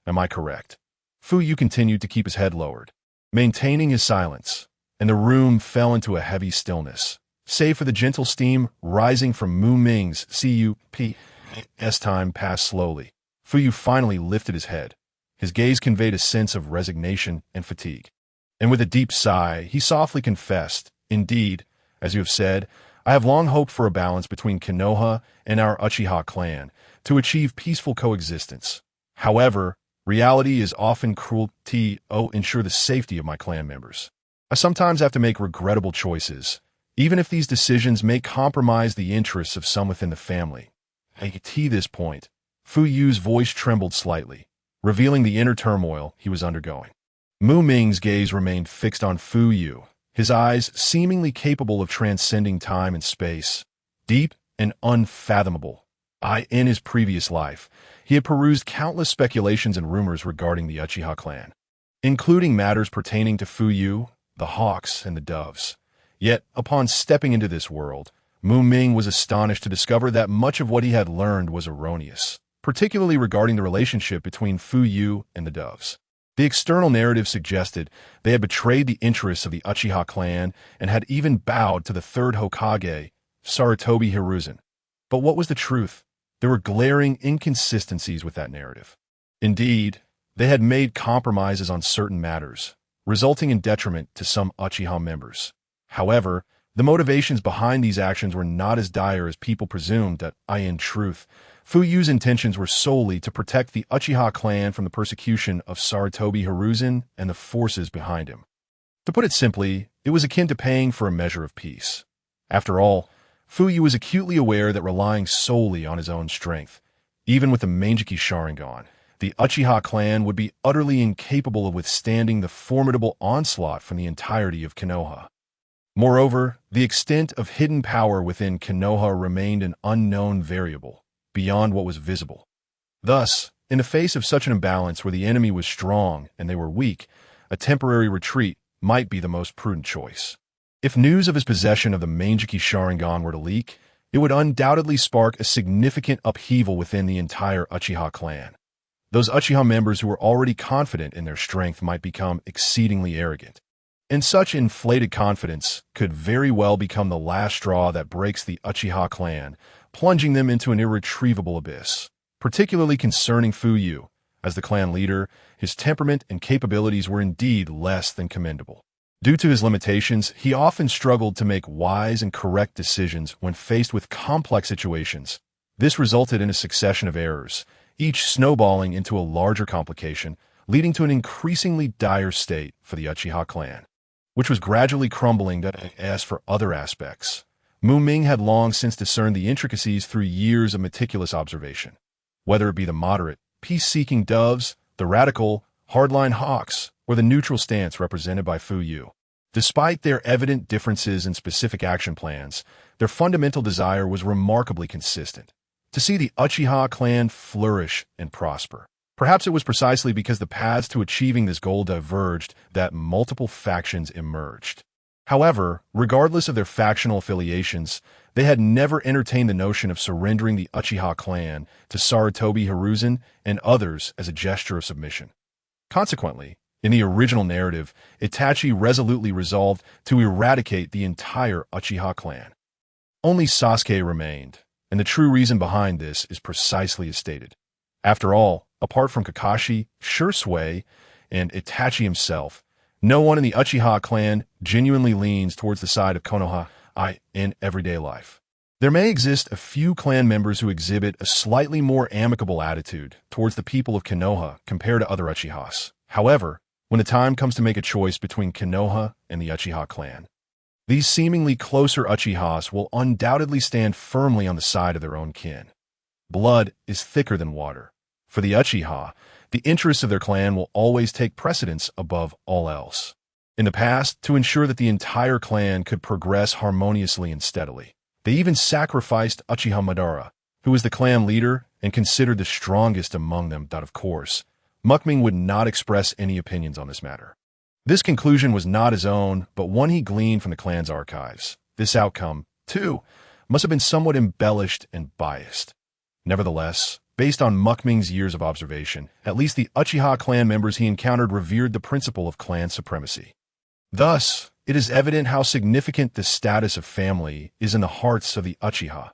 Am I correct? Fuyu continued to keep his head lowered, maintaining his silence, and the room fell into a heavy stillness, save for the gentle steam rising from Ming's cup. As time passed slowly, Fuyu finally lifted his head. His gaze conveyed a sense of resignation and fatigue. And with a deep sigh, he softly confessed, "Indeed, as you have said, I have long hoped for a balance between Konoha and our Uchiha clan to achieve peaceful coexistence. However, reality is often cruel to ensure the safety of my clan members. I sometimes have to make regrettable choices, even if these decisions may compromise the interests of some within the family." At this point, Fuyu's voice trembled slightly, revealing the inner turmoil he was undergoing. Ming's gaze remained fixed on Fuyu, his eyes seemingly capable of transcending time and space, deep and unfathomable. In his previous life, he had perused countless speculations and rumors regarding the Uchiha clan, including matters pertaining to Fuyu, the hawks, and the doves. Yet, upon stepping into this world, Ming was astonished to discover that much of what he had learned was erroneous, particularly regarding the relationship between Fuyu and the doves. The external narrative suggested they had betrayed the interests of the Uchiha clan and had even bowed to the third Hokage, Sarutobi Hiruzen. But what was the truth? There were glaring inconsistencies with that narrative. Indeed, they had made compromises on certain matters, resulting in detriment to some Uchiha members. However, the motivations behind these actions were not as dire as people presumed. In truth, Fuyu's intentions were solely to protect the Uchiha clan from the persecution of Sarutobi Hiruzen and the forces behind him. To put it simply, it was akin to paying for a measure of peace. After all, Fuyu was acutely aware that relying solely on his own strength, even with the Meijiki Sharingan, the Uchiha clan would be utterly incapable of withstanding the formidable onslaught from the entirety of Konoha. Moreover, the extent of hidden power within Konoha remained an unknown variable, beyond what was visible. Thus, in the face of such an imbalance where the enemy was strong and they were weak, a temporary retreat might be the most prudent choice. If news of his possession of the Meijiki Sharingan were to leak, it would undoubtedly spark a significant upheaval within the entire Uchiha clan. Those Uchiha members who were already confident in their strength might become exceedingly arrogant. And such inflated confidence could very well become the last straw that breaks the Uchiha clan, plunging them into an irretrievable abyss. Particularly concerning Fuyu, as the clan leader, his temperament and capabilities were indeed less than commendable. Due to his limitations, he often struggled to make wise and correct decisions when faced with complex situations. This resulted in a succession of errors, each snowballing into a larger complication, leading to an increasingly dire state for the Uchiha clan, which was gradually crumbling. As for other aspects, Ming had long since discerned the intricacies through years of meticulous observation. Whether it be the moderate, peace-seeking doves, the radical, hardline hawks, or the neutral stance represented by Fuyu. Despite their evident differences in specific action plans, their fundamental desire was remarkably consistent: to see the Uchiha clan flourish and prosper. Perhaps it was precisely because the paths to achieving this goal diverged that multiple factions emerged. However, regardless of their factional affiliations, they had never entertained the notion of surrendering the Uchiha clan to Sarutobi Hiruzen and others as a gesture of submission. Consequently, in the original narrative, Itachi resolutely resolved to eradicate the entire Uchiha clan. Only Sasuke remained, and the true reason behind this is precisely as stated. After all, apart from Kakashi, Shisui, and Itachi himself, No one in the Uchiha clan genuinely leans towards the side of Konoha in everyday life. There may exist a few clan members who exhibit a slightly more amicable attitude towards the people of Konoha compared to other Uchihas. However, when the time comes to make a choice between Konoha and the Uchiha clan, these seemingly closer Uchihas will undoubtedly stand firmly on the side of their own kin. Blood is thicker than water. For the Uchiha, the interests of their clan will always take precedence above all else. In the past, to ensure that the entire clan could progress harmoniously and steadily, they even sacrificed Uchiha Madara, who was the clan leader and considered the strongest among them. Of course, Ming would not express any opinions on this matter. This conclusion was not his own, but one he gleaned from the clan's archives. This outcome, too, must have been somewhat embellished and biased. Nevertheless, based on Ming's years of observation, at least the Uchiha clan members he encountered revered the principle of clan supremacy. Thus, it is evident how significant the status of family is in the hearts of the Uchiha.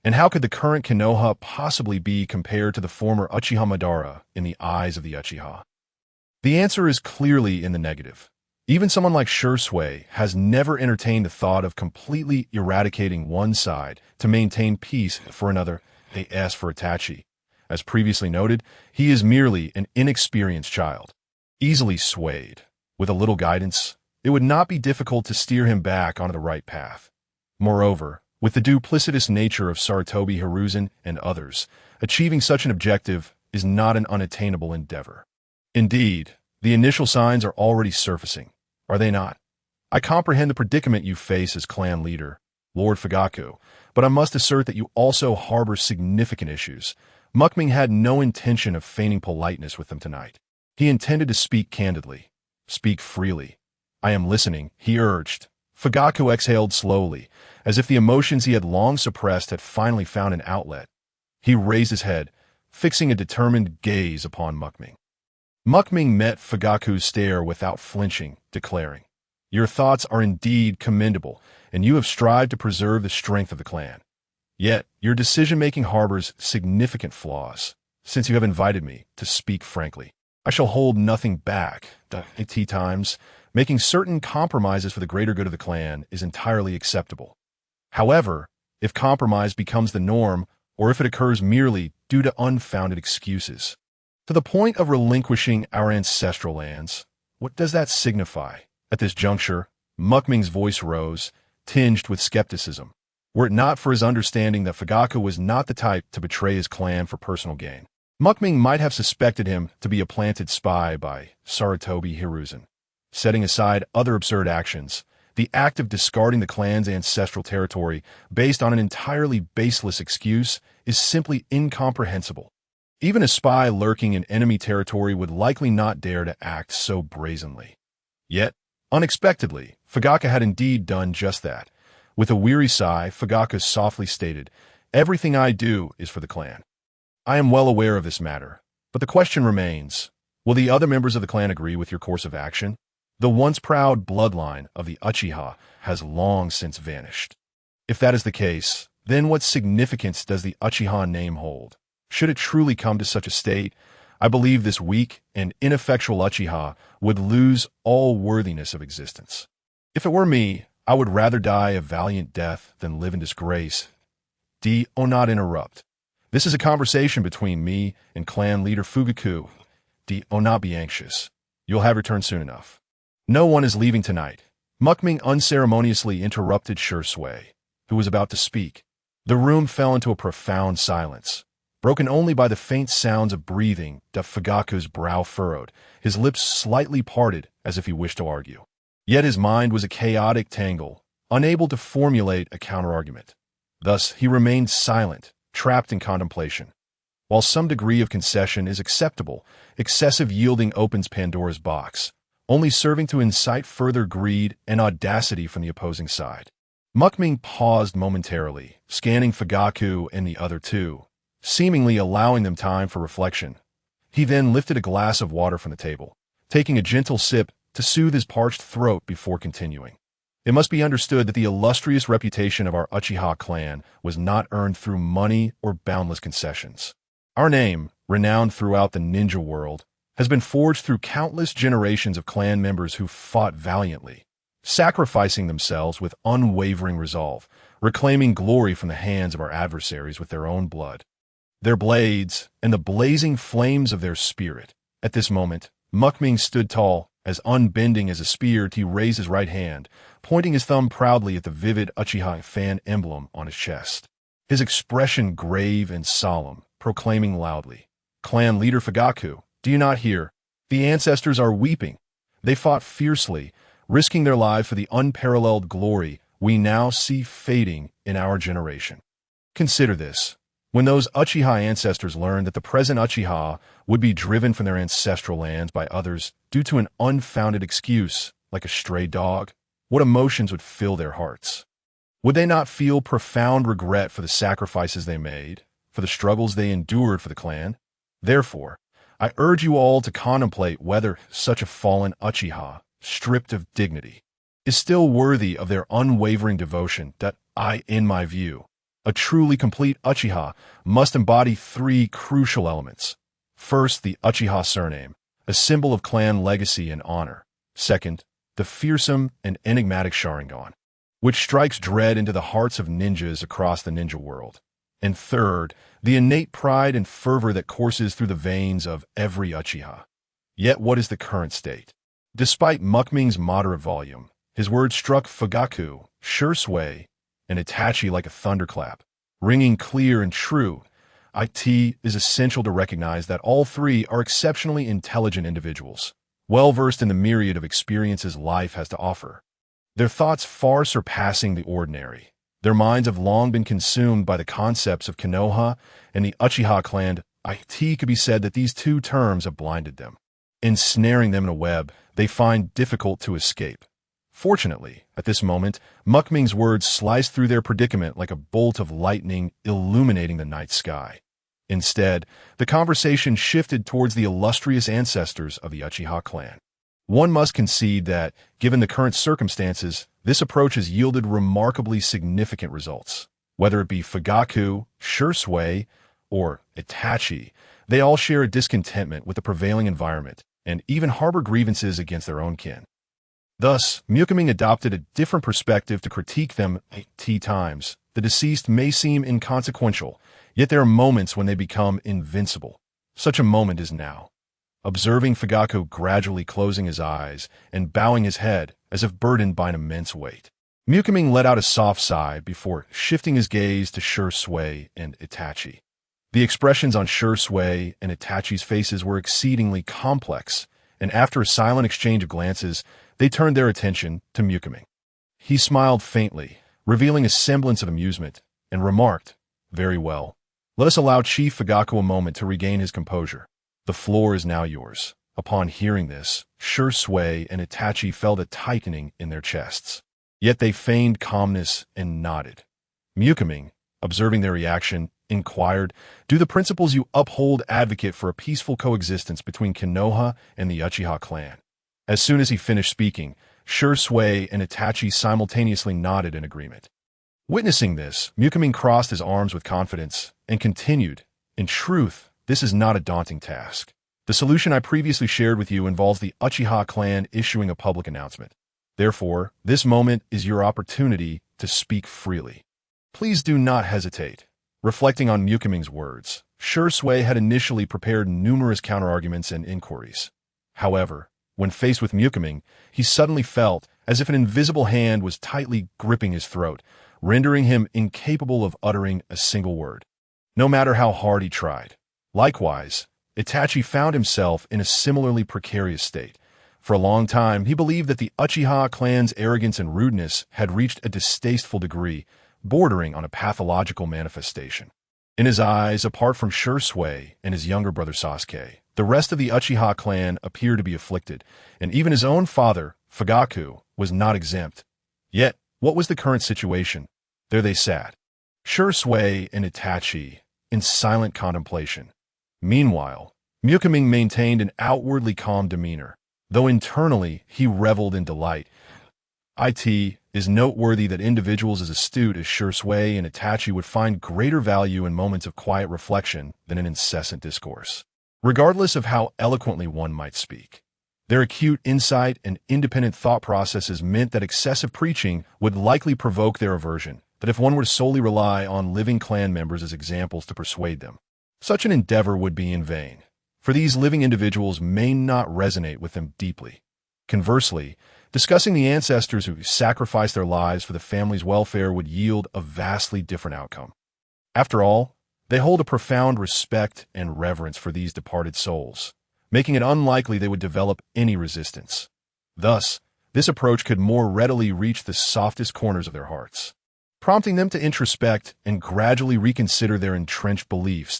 And how could the current Konoha possibly be compared to the former Uchiha Madara in the eyes of the Uchiha? The answer is clearly in the negative. Even someone like Shisui has never entertained the thought of completely eradicating one side to maintain peace for another. They ask for Itachi. As previously noted, he is merely an inexperienced child, easily swayed. With a little guidance, it would not be difficult to steer him back onto the right path. Moreover, with the duplicitous nature of Sarutobi Hiruzen and others, achieving such an objective is not an unattainable endeavor. Indeed, the initial signs are already surfacing, are they not? I comprehend the predicament you face as clan leader, Lord Fugaku, but I must assert that you also harbor significant issues. Ming had no intention of feigning politeness with them tonight. He intended to speak candidly, speak freely. I am listening, he urged. Fugaku exhaled slowly, as if the emotions he had long suppressed had finally found an outlet. He raised his head, fixing a determined gaze upon Ming. Ming met Fugaku's stare without flinching, declaring, "Your thoughts are indeed commendable, and you have strived to preserve the strength of the clan. Yet, your decision-making harbors significant flaws. Since you have invited me to speak frankly, I shall hold nothing back. At tea times, making certain compromises for the greater good of the clan is entirely acceptable. However, if compromise becomes the norm, or if it occurs merely due to unfounded excuses, to the point of relinquishing our ancestral lands, what does that signify?" At this juncture, Ming's voice rose, tinged with skepticism. Were it not for his understanding that Fugaku was not the type to betray his clan for personal gain, Ming might have suspected him to be a planted spy by Sarutobi Hiruzen. Setting aside other absurd actions, the act of discarding the clan's ancestral territory based on an entirely baseless excuse is simply incomprehensible. Even a spy lurking in enemy territory would likely not dare to act so brazenly. Yet, unexpectedly, Fugaku had indeed done just that. With a weary sigh, Fugaku softly stated, "Everything I do is for the clan. I am well aware of this matter, but the question remains, will the other members of the clan agree with your course of action? The once proud bloodline of the Uchiha has long since vanished. If that is the case, then what significance does the Uchiha name hold? Should it truly come to such a state, I believe this weak and ineffectual Uchiha would lose all worthiness of existence. If it were me, I would rather die a valiant death than live in disgrace. Do not interrupt. This is a conversation between me and clan leader Fugaku. Do not be anxious. You'll have your turn soon enough. No one is leaving tonight." Ming unceremoniously interrupted Shisui, who was about to speak. The room fell into a profound silence, broken only by the faint sounds of breathing. Fugaku's brow furrowed, his lips slightly parted as if he wished to argue. Yet his mind was a chaotic tangle, unable to formulate a counterargument. Thus he remained silent, trapped in contemplation. While some degree of concession is acceptable, excessive yielding opens Pandora's box, only serving to incite further greed and audacity from the opposing side. Ming paused momentarily, scanning Fugaku and the other two, seemingly allowing them time for reflection. He then lifted a glass of water from the table, taking a gentle sip to soothe his parched throat before continuing. It must be understood that the illustrious reputation of our Uchiha clan was not earned through money or boundless concessions. Our name, renowned throughout the ninja world, has been forged through countless generations of clan members who fought valiantly, sacrificing themselves with unwavering resolve, reclaiming glory from the hands of our adversaries with their own blood. Their blades, and the blazing flames of their spirit. At this moment, Ming stood tall, as unbending as a spear. He raised his right hand, pointing his thumb proudly at the vivid Uchiha fan emblem on his chest. His expression grave and solemn, proclaiming loudly, "Clan leader Fugaku, do you not hear? The ancestors are weeping. They fought fiercely, risking their lives for the unparalleled glory we now see fading in our generation. Consider this. When those Uchiha ancestors learned that the present Uchiha would be driven from their ancestral lands by others due to an unfounded excuse, like a stray dog, what emotions would fill their hearts? Would they not feel profound regret for the sacrifices they made, for the struggles they endured for the clan? Therefore, I urge you all to contemplate whether such a fallen Uchiha, stripped of dignity, is still worthy of their unwavering devotion that in my view, a truly complete Uchiha must embody three crucial elements. First, the Uchiha surname, a symbol of clan legacy and honor. Second, the fearsome and enigmatic Sharingan, which strikes dread into the hearts of ninjas across the ninja world. And third, the innate pride and fervor that courses through the veins of every Uchiha. Yet what is the current state? Despite Ming's moderate volume, his words struck Fugaku, Shisui, and Itachi like a thunderclap, ringing clear and true. It is essential to recognize that all three are exceptionally intelligent individuals, well-versed in the myriad of experiences life has to offer. Their thoughts far surpassing the ordinary. Their minds have long been consumed by the concepts of Konoha and the Uchiha clan. It could be said that these two terms have blinded them, ensnaring them in a web they find difficult to escape. Fortunately, at this moment, Ming's words sliced through their predicament like a bolt of lightning illuminating the night sky. Instead, the conversation shifted towards the illustrious ancestors of the Uchiha clan. One must concede that, given the current circumstances, this approach has yielded remarkably significant results. Whether it be Fugaku, Shisui, or Itachi, they all share a discontentment with the prevailing environment and even harbor grievances against their own kin. Thus, Ming adopted a different perspective to critique them. Times, the deceased may seem inconsequential, yet there are moments when they become invincible. Such a moment is now. Observing Fugaku gradually closing his eyes and bowing his head as if burdened by an immense weight, Ming let out a soft sigh before shifting his gaze to Shisui and Itachi. The expressions on Shisui and Itachi's faces were exceedingly complex, and after a silent exchange of glances, they turned their attention to Ming. He smiled faintly, revealing a semblance of amusement, and remarked, "Very well. Let us allow Chief Fugaku a moment to regain his composure. The floor is now yours." Upon hearing this, Shisui and Itachi felt a tightening in their chests. Yet they feigned calmness and nodded. Ming, observing their reaction, inquired, "Do the principles you uphold advocate for a peaceful coexistence between Konoha and the Uchiha clan?" As soon as he finished speaking, Shisui and Itachi simultaneously nodded in agreement. Witnessing this, Ming crossed his arms with confidence and continued, "In truth, this is not a daunting task. The solution I previously shared with you involves the Uchiha clan issuing a public announcement. Therefore, this moment is your opportunity to speak freely. Please do not hesitate." Reflecting on Ming's words, Shisui had initially prepared numerous counterarguments and inquiries. However, when faced with Ming, he suddenly felt as if an invisible hand was tightly gripping his throat, rendering him incapable of uttering a single word, no matter how hard he tried. Likewise, Itachi found himself in a similarly precarious state. For a long time, he believed that the Uchiha clan's arrogance and rudeness had reached a distasteful degree, bordering on a pathological manifestation. In his eyes, apart from Shisui and his younger brother Sasuke, the rest of the Uchiha clan appeared to be afflicted, and even his own father, Fugaku, was not exempt. Yet, what was the current situation? There they sat, Shisui and Itachi, in silent contemplation. Meanwhile, Ming maintained an outwardly calm demeanor, though internally he reveled in delight. It is noteworthy that individuals as astute as Shisui and Itachi would find greater value in moments of quiet reflection than in incessant discourse. regardless of how eloquently one might speak. Their acute insight and independent thought processes meant that excessive preaching would likely provoke their aversion, that if one were to solely rely on living clan members as examples to persuade them, such an endeavor would be in vain, for these living individuals may not resonate with them deeply. Conversely, discussing the ancestors who sacrificed their lives for the family's welfare would yield a vastly different outcome. After all, they hold a profound respect and reverence for these departed souls, making it unlikely they would develop any resistance. Thus, this approach could more readily reach the softest corners of their hearts, prompting them to introspect and gradually reconsider their entrenched beliefs.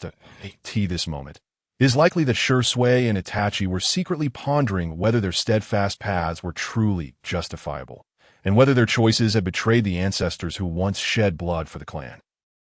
This moment, it is likely that Shisui and Itachi were secretly pondering whether their steadfast paths were truly justifiable, and whether their choices had betrayed the ancestors who once shed blood for the clan.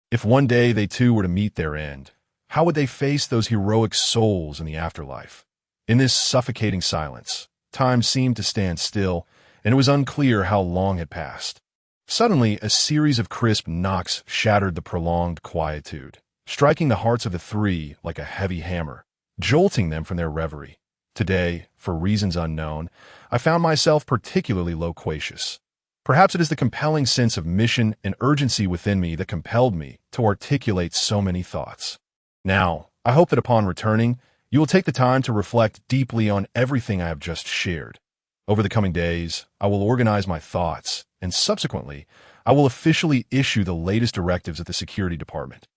If one day they too were to meet their end, how would they face those heroic souls in the afterlife? In this suffocating silence, time seemed to stand still, and it was unclear how long had passed. Suddenly, a series of crisp knocks shattered the prolonged quietude, striking the hearts of the three like a heavy hammer, jolting them from their reverie. Today, for reasons unknown, I found myself particularly loquacious. Perhaps it is the compelling sense of mission and urgency within me that compelled me to articulate so many thoughts. Now, I hope that upon returning, you will take the time to reflect deeply on everything I have just shared. Over the coming days, I will organize my thoughts, and subsequently, I will officially issue the latest directives at the security department.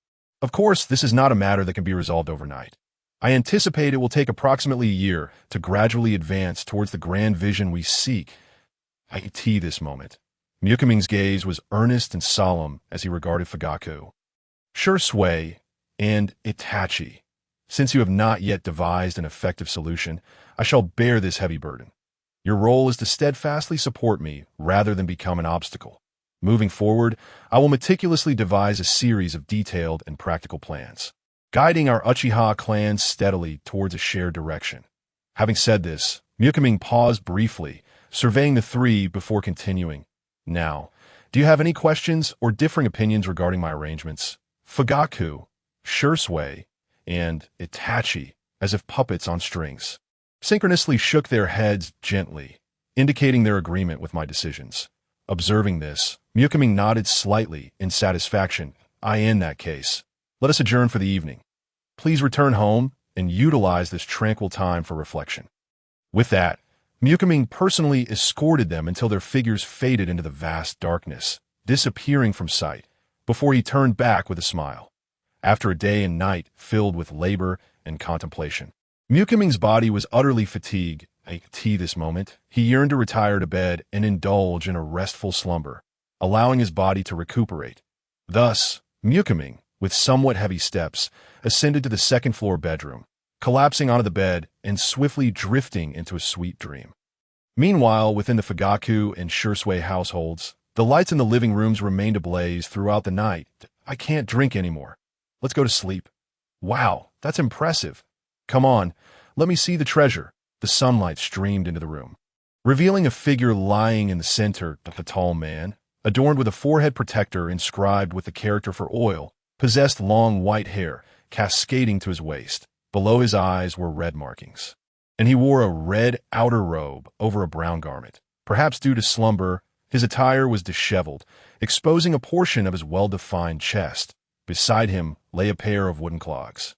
Of course, this is not a matter that can be resolved overnight. I anticipate it will take approximately a year to gradually advance towards the grand vision we seek. This moment. Ming's gaze was earnest and solemn as he regarded Fugaku. Shisui and Itachi, since you have not yet devised an effective solution, I shall bear this heavy burden. Your role is to steadfastly support me rather than become an obstacle. Moving forward, I will meticulously devise a series of detailed and practical plans, guiding our Uchiha clan steadily towards a shared direction. Having said this, Ming paused briefly, surveying the three before continuing. Now, do you have any questions or differing opinions regarding my arrangements? Fugaku, Shisui, and Itachi, as if puppets on strings, synchronously shook their heads gently, indicating their agreement with my decisions. Observing this, Ming nodded slightly in satisfaction. In that case, let us adjourn for the evening. Please return home and utilize this tranquil time for reflection. With that, Ming personally escorted them until their figures faded into the vast darkness, disappearing from sight, before he turned back with a smile. After a day and night filled with labor and contemplation, Ming's body was utterly fatigued. This moment, he yearned to retire to bed and indulge in a restful slumber, allowing his body to recuperate. Thus, Ming, with somewhat heavy steps, ascended to the second-floor bedroom, collapsing onto the bed and swiftly drifting into a sweet dream. Meanwhile, within the Fugaku and Shisui households, the lights in the living rooms remained ablaze throughout the night. I can't drink anymore. Let's go to sleep. Wow, that's impressive. Come on, let me see the treasure. The sunlight streamed into the room, revealing a figure lying in the center, a tall man, adorned with a forehead protector inscribed with the character for oil, possessed long white hair, cascading to his waist. Below his eyes were red markings, and he wore a red outer robe over a brown garment. Perhaps due to slumber, his attire was disheveled, exposing a portion of his well-defined chest. Beside him lay a pair of wooden clogs,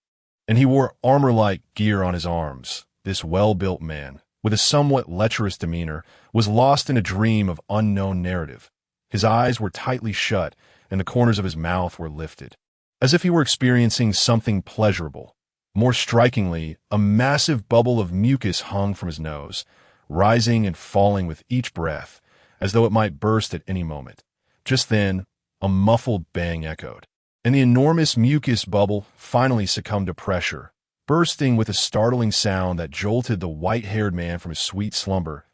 and he wore armor-like gear on his arms. This well-built man, with a somewhat lecherous demeanor, was lost in a dream of unknown narrative. His eyes were tightly shut, and the corners of his mouth were lifted, as if he were experiencing something pleasurable. More strikingly, a massive bubble of mucus hung from his nose, rising and falling with each breath, as though it might burst at any moment. Just then, a muffled bang echoed, and the enormous mucus bubble finally succumbed to pressure, bursting with a startling sound that jolted the white-haired man from his sweet slumber.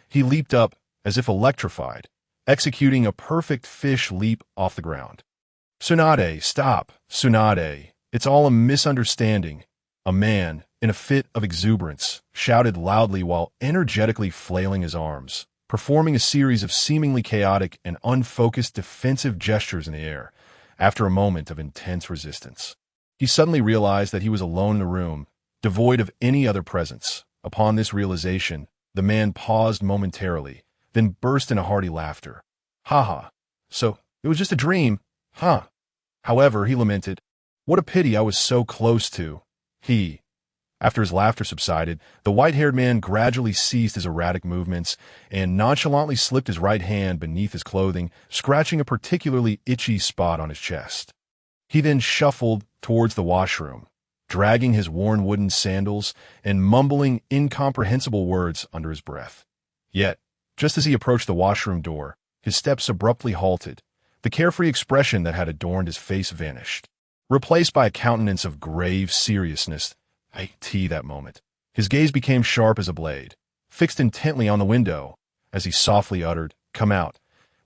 He leaped up as if electrified, executing a perfect fish leap off the ground. "Tsunade, stop! Tsunade! It's all a misunderstanding." A man, in a fit of exuberance, shouted loudly while energetically flailing his arms, performing a series of seemingly chaotic and unfocused defensive gestures in the air. After a moment of intense resistance, he suddenly realized that he was alone in the room. devoid of any other presence. Upon this realization, the man paused momentarily, then burst into hearty laughter. Ha! So, it was just a dream, huh? However, he lamented, what a pity I was so close to. After his laughter subsided, the white-haired man gradually ceased his erratic movements and nonchalantly slipped his right hand beneath his clothing, scratching a particularly itchy spot on his chest. He then shuffled towards the washroom, dragging his worn wooden sandals and mumbling incomprehensible words under his breath. Yet, just as he approached the washroom door, his steps abruptly halted. The carefree expression that had adorned his face vanished, replaced by a countenance of grave seriousness. That moment. His gaze became sharp as a blade, fixed intently on the window, as he softly uttered, "Come out."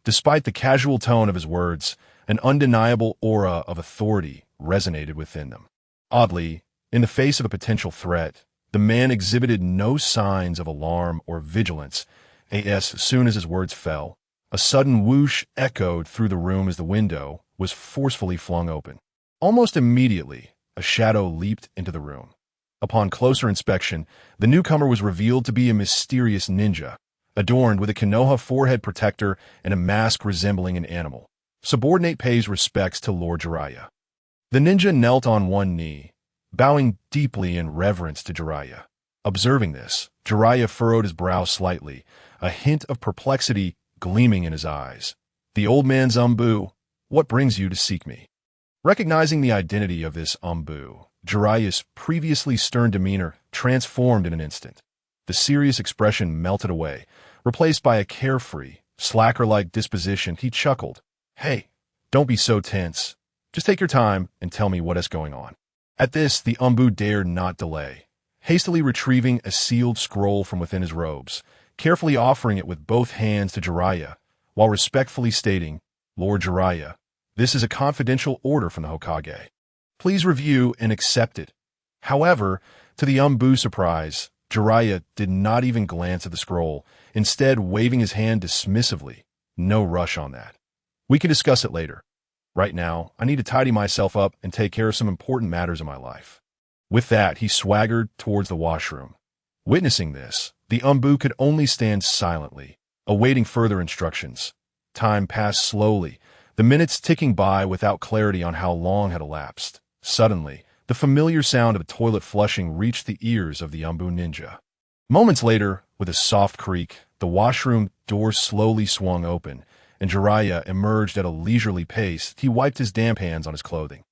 Despite the casual tone of his words, an undeniable aura of authority resonated within them. Oddly, in the face of a potential threat, the man exhibited no signs of alarm or vigilance. As soon as his words fell, a sudden whoosh echoed through the room as the window was forcefully flung open. Almost immediately, a shadow leaped into the room. Upon closer inspection, the newcomer was revealed to be a mysterious ninja, adorned with a Konoha forehead protector and a mask resembling an animal. Subordinate pays respects to Lord Jiraiya. The ninja knelt on one knee, bowing deeply in reverence to Jiraiya. Observing this, Jiraiya furrowed his brow slightly, a hint of perplexity gleaming in his eyes. The old man's Umbu, what brings you to seek me? Recognizing the identity of this Umbu, Jiraiya's previously stern demeanor transformed in an instant. The serious expression melted away, replaced by a carefree, slacker-like disposition. He chuckled. Hey, don't be so tense. Just take your time and tell me what is going on. At this, the Umbu dared not delay, hastily retrieving a sealed scroll from within his robes, carefully offering it with both hands to Jiraiya, while respectfully stating, Lord Jiraiya, this is a confidential order from the Hokage. Please review and accept it. However, to the Umbu's surprise, Jiraiya did not even glance at the scroll, instead waving his hand dismissively. No rush on that. We can discuss it later. Right now, I need to tidy myself up and take care of some important matters in my life. With that, he swaggered towards the washroom. Witnessing this, the Umbu could only stand silently, awaiting further instructions. Time passed slowly, the minutes ticking by without clarity on how long had elapsed. Suddenly, the familiar sound of a toilet flushing reached the ears of the Umbu ninja. Moments later, with a soft creak, the washroom door slowly swung open, and Jiraiya emerged at a leisurely pace. He wiped his damp hands on his clothing.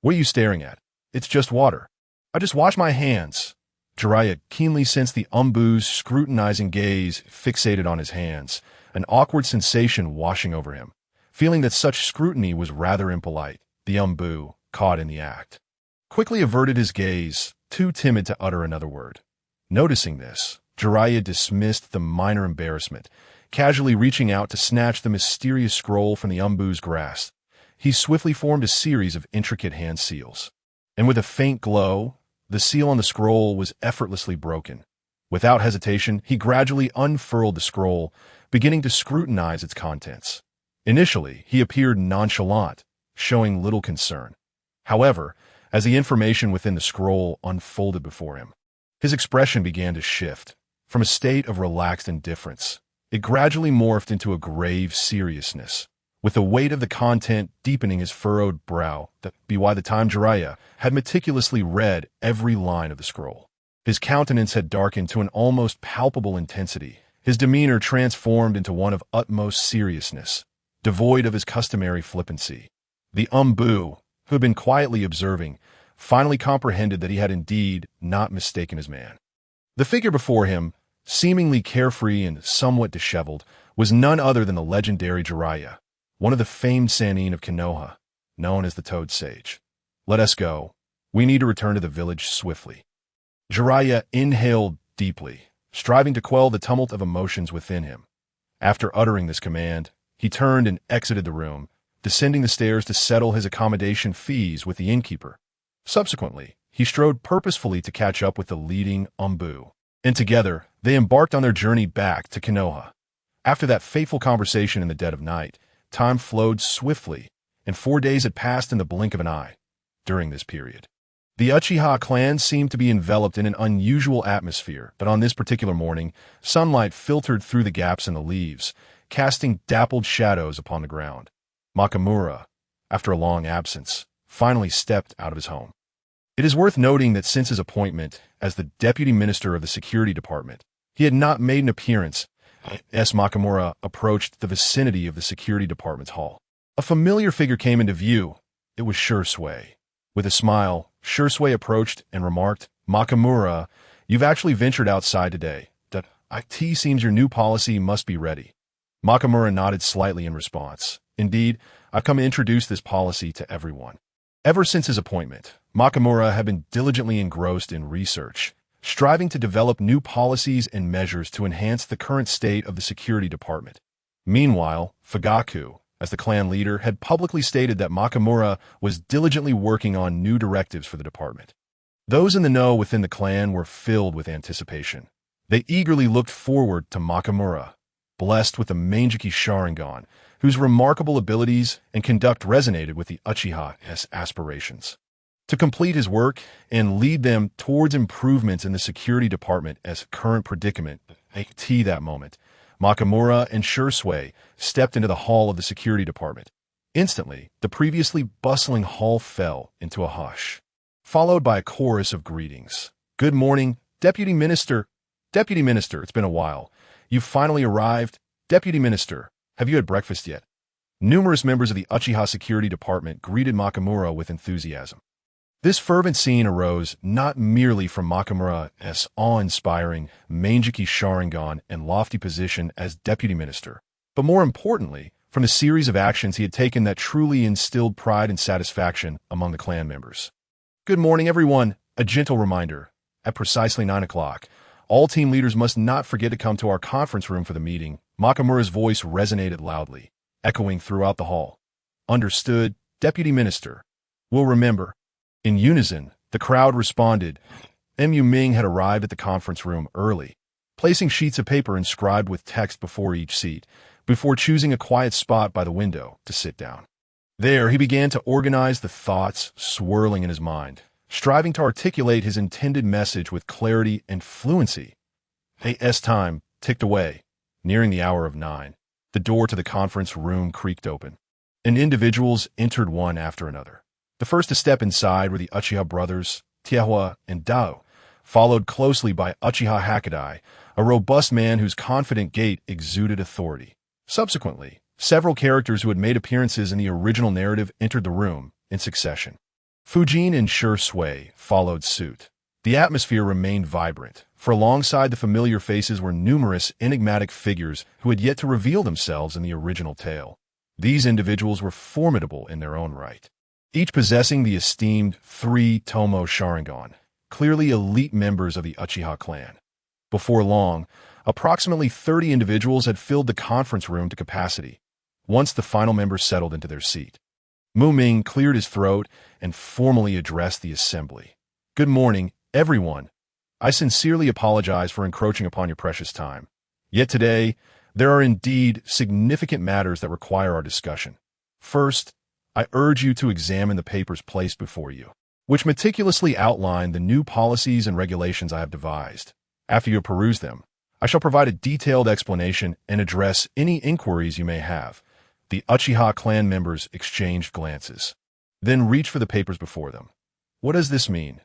What are you staring at? It's just water. I just washed my hands. Jiraiya keenly sensed the Umbu's scrutinizing gaze fixated on his hands, an awkward sensation washing over him. Feeling that such scrutiny was rather impolite, the Umbu, caught in the act, quickly averted his gaze, too timid to utter another word. Noticing this, Jiraiya dismissed the minor embarrassment, casually reaching out to snatch the mysterious scroll from the Umbu's grasp. He swiftly formed a series of intricate hand seals. And with a faint glow, the seal on the scroll was effortlessly broken. Without hesitation, he gradually unfurled the scroll, beginning to scrutinize its contents. Initially, he appeared nonchalant, showing little concern. However, as the information within the scroll unfolded before him, his expression began to shift. From a state of relaxed indifference, it gradually morphed into a grave seriousness, with the weight of the content deepening his furrowed brow. By the time Jiraiya had meticulously read every line of the scroll, his countenance had darkened to an almost palpable intensity. His demeanor transformed into one of utmost seriousness, devoid of his customary flippancy. The Umbu, who had been quietly observing, finally comprehended that he had indeed not mistaken his man. The figure before him, seemingly carefree and somewhat disheveled, was none other than the legendary Jiraiya, one of the famed Sannin of Konoha, known as the Toad Sage. Let us go. We need to return to the village swiftly. Jiraiya inhaled deeply, striving to quell the tumult of emotions within him. After uttering this command, he turned and exited the room, descending the stairs to settle his accommodation fees with the innkeeper. Subsequently, he strode purposefully to catch up with the leading Umbu, and together they embarked on their journey back to Konoha. After that fateful conversation in the dead of night, time flowed swiftly, and 4 days had passed in the blink of an eye. During this period, The Uchiha clan seemed to be enveloped in an unusual atmosphere, but on this particular morning, sunlight filtered through the gaps in the leaves, casting dappled shadows upon the ground. Makamura, after a long absence, finally stepped out of his home. It is worth noting that since his appointment as the deputy minister of the security department, he had not made an appearance as Makamura approached the vicinity of the security department's hall. A familiar figure came into view. It was Shisui. With a smile, Shisui approached and remarked, "Makamura, you've actually ventured outside today. It seems your new policy must be ready." Makamura nodded slightly in response. "Indeed, I've come to introduce this policy to everyone." Ever since his appointment, Makamura had been diligently engrossed in research, striving to develop new policies and measures to enhance the current state of the security department. Meanwhile, Fugaku, as the clan leader, had publicly stated that Makamura was diligently working on new directives for the department. Those in the know within the clan were filled with anticipation. They eagerly looked forward to Makamura, blessed with the Mangeki Sharingan, whose remarkable abilities and conduct resonated with the Uchiha's aspirations. To complete his work and lead them towards improvements in the security department as current predicament, that moment, Makamura and Shisui stepped into the hall of the security department. Instantly, the previously bustling hall fell into a hush, followed by a chorus of greetings. "Good morning, Deputy Minister. Deputy Minister, it's been a while. You've finally arrived. Deputy Minister, have you had breakfast yet?" Numerous members of the Uchiha security department greeted Makamura with enthusiasm. This fervent scene arose not merely from Makamura's awe-inspiring Mangeki Sharingan and lofty position as deputy minister, but more importantly, from the series of actions he had taken that truly instilled pride and satisfaction among the clan members. "Good morning, everyone. A gentle reminder. At precisely 9 o'clock, all team leaders must not forget to come to our conference room for the meeting." Makamura's voice resonated loudly, echoing throughout the hall. "Understood, Deputy Minister. We'll remember." In unison, the crowd responded. Ming had arrived at the conference room early, placing sheets of paper inscribed with text before each seat, before choosing a quiet spot by the window to sit down. There, he began to organize the thoughts swirling in his mind, striving to articulate his intended message with clarity and fluency. As time ticked away, nearing the hour of 9, the door to the conference room creaked open, and individuals entered one after another. The first to step inside were the Uchiha brothers, Tiahua and Dao, followed closely by Uchiha Hakadai, a robust man whose confident gait exuded authority. Subsequently, several characters who had made appearances in the original narrative entered the room in succession. Fujin and Shisui followed suit. The atmosphere remained vibrant, for alongside the familiar faces were numerous enigmatic figures who had yet to reveal themselves in the original tale. These individuals were formidable in their own right, each possessing the esteemed 3-Tomo Sharingan, clearly elite members of the Uchiha clan. Before long, approximately 30 individuals had filled the conference room to capacity, once the final members settled into their seat. Ming cleared his throat and formally addressed the assembly. "Good morning, everyone. I sincerely apologize for encroaching upon your precious time. Yet today, there are indeed significant matters that require our discussion. First, I urge you to examine the papers placed before you, which meticulously outline the new policies and regulations I have devised. After you have perused them, I shall provide a detailed explanation and address any inquiries you may have." The Uchiha clan members exchanged glances, then reached for the papers before them. "What does this mean?"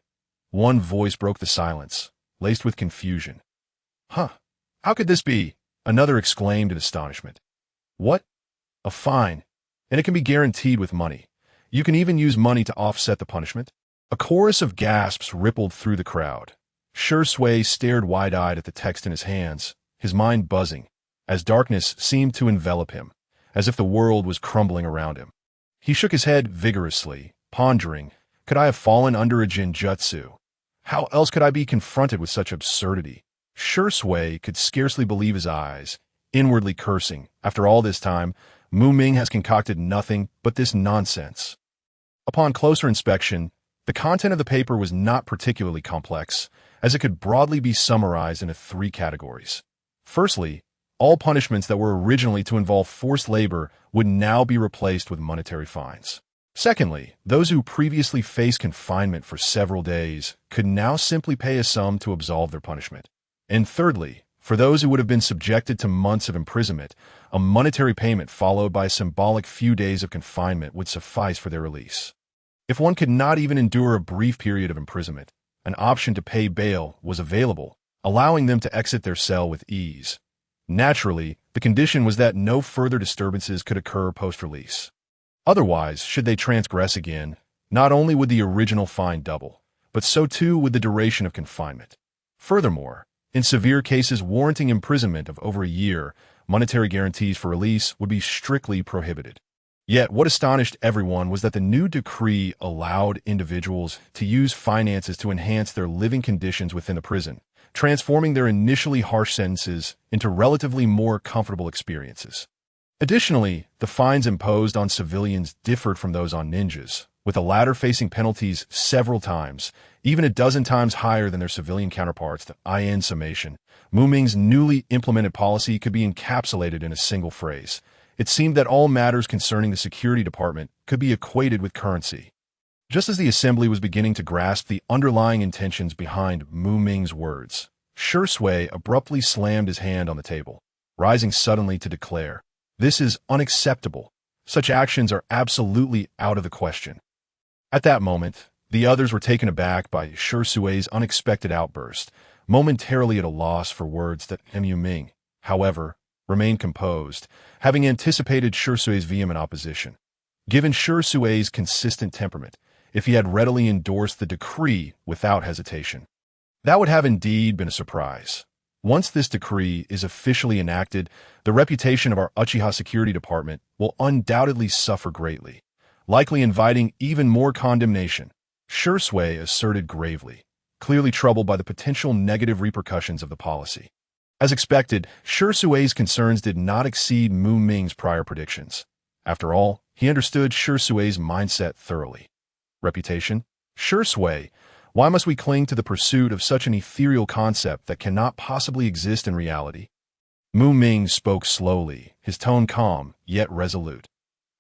One voice broke the silence, laced with confusion. "Huh? How could this be?" Another exclaimed in astonishment. "What? A fine. And it can be guaranteed with money. You can even use money to offset the punishment?" A chorus of gasps rippled through the crowd. Shisui stared wide-eyed at the text in his hands, his mind buzzing, as darkness seemed to envelop him, as if the world was crumbling around him. He shook his head vigorously, pondering, could I have fallen under a genjutsu? How else could I be confronted with such absurdity? Shisui could scarcely believe his eyes, inwardly cursing. After all this time, Ming has concocted nothing but this nonsense. Upon closer inspection, the content of the paper was not particularly complex, as it could broadly be summarized into 3 categories. Firstly, all punishments that were originally to involve forced labor would now be replaced with monetary fines. Secondly, those who previously faced confinement for several days could now simply pay a sum to absolve their punishment. And thirdly, for those who would have been subjected to months of imprisonment, a monetary payment followed by a symbolic few days of confinement would suffice for their release. If one could not even endure a brief period of imprisonment, an option to pay bail was available, allowing them to exit their cell with ease. Naturally, the condition was that no further disturbances could occur post-release. Otherwise, should they transgress again, not only would the original fine double, but so too would the duration of confinement. Furthermore, in severe cases warranting imprisonment of over a year, monetary guarantees for release would be strictly prohibited. Yet what astonished everyone was that the new decree allowed individuals to use finances to enhance their living conditions within the prison, transforming their initially harsh sentences into relatively more comfortable experiences. Additionally, the fines imposed on civilians differed from those on ninjas, with the latter facing penalties several times, even a dozen times higher than their civilian counterparts. In summation, Ming's newly implemented policy could be encapsulated in a single phrase. It seemed that all matters concerning the security department could be equated with currency. Just as the assembly was beginning to grasp the underlying intentions behind Ming's words, Shisui abruptly slammed his hand on the table, rising suddenly to declare, "This is unacceptable. Such actions are absolutely out of the question." At that moment, the others were taken aback by Shisui's unexpected outburst, momentarily at a loss for words. Ming, however, remained composed, having anticipated Shisui's vehement opposition. Given Shisui's consistent temperament, if he had readily endorsed the decree without hesitation, that would have indeed been a surprise. Once this decree is officially enacted, the reputation of our Uchiha security department will undoubtedly suffer greatly, likely inviting even more condemnation, Shisui asserted gravely, clearly troubled by the potential negative repercussions of the policy. As expected, Shisui's concerns did not exceed Ming's prior predictions. After all, he understood Shisui's mindset thoroughly. Reputation? Shisui, why must we cling to the pursuit of such an ethereal concept that cannot possibly exist in reality? Ming spoke slowly, his tone calm, yet resolute.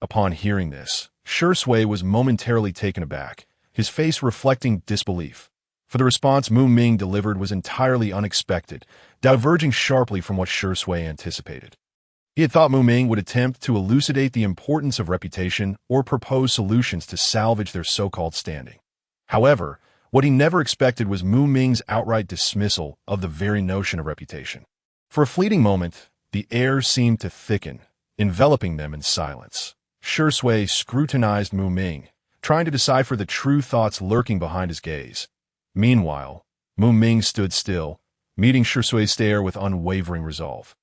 Upon hearing this, Shisui was momentarily taken aback, his face reflecting disbelief. For the response Ming delivered was entirely unexpected, diverging sharply from what Shisui anticipated. He had thought Ming would attempt to elucidate the importance of reputation or propose solutions to salvage their so-called standing. However, what he never expected was Ming's outright dismissal of the very notion of reputation. For a fleeting moment, the air seemed to thicken, enveloping them in silence. Shisui scrutinized Ming, trying to decipher the true thoughts lurking behind his gaze. Meanwhile, Ming stood still, meeting Shisui's stare with unwavering resolve.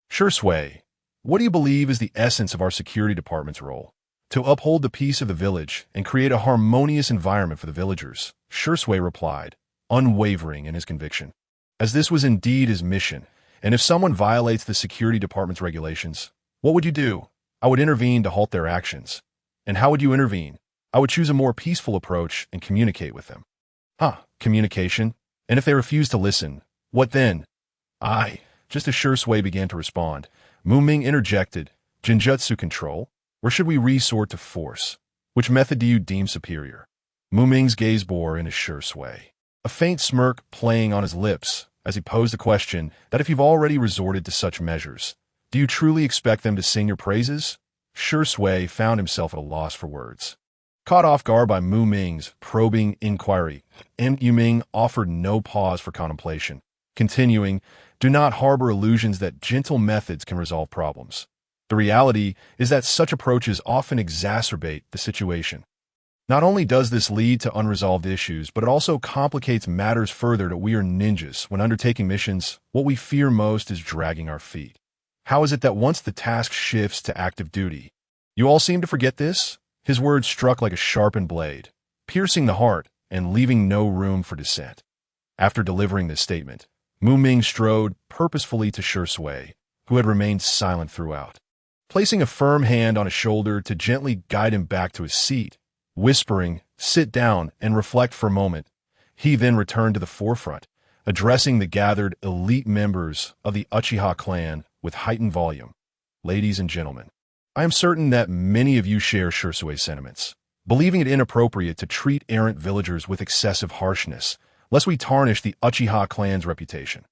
"Shisui, what do you believe is the essence of our security department's role? To uphold the peace of the village and create a harmonious environment for the villagers," Shisui replied, unwavering in his conviction. As this was indeed his mission, and if someone violates the security department's regulations, what would you do? I would intervene to halt their actions. And how would you intervene? I would choose a more peaceful approach and communicate with them. Communication? And if they refuse to listen, what then? Just as Shisui began to respond, Ming interjected, "Genjutsu control? Or should we resort to force? Which method do you deem superior?" Ming's gaze bore in his Shisui, a faint smirk playing on his lips as he posed the question that if you've already resorted to such measures, do you truly expect them to sing your praises? Shisui found himself at a loss for words. Caught off guard by Ming's probing inquiry, Ming offered no pause for contemplation, continuing, "Do not harbor illusions that gentle methods can resolve problems. The reality is that such approaches often exacerbate the situation. Not only does this lead to unresolved issues, but it also complicates matters further that we are ninjas. When undertaking missions, what we fear most is dragging our feet. How is it that once the task shifts to active duty, you all seem to forget this?" His words struck like a sharpened blade, piercing the heart and leaving no room for dissent. After delivering this statement, Ming strode purposefully to Shisui, who had remained silent throughout. Placing a firm hand on his shoulder to gently guide him back to his seat, whispering, "Sit down and reflect for a moment," he then returned to the forefront, addressing the gathered elite members of the Uchiha clan with heightened volume. "Ladies and gentlemen, I am certain that many of you share Shisui's sentiments. believing it inappropriate to treat errant villagers with excessive harshness, lest we tarnish the Uchiha clan's reputation.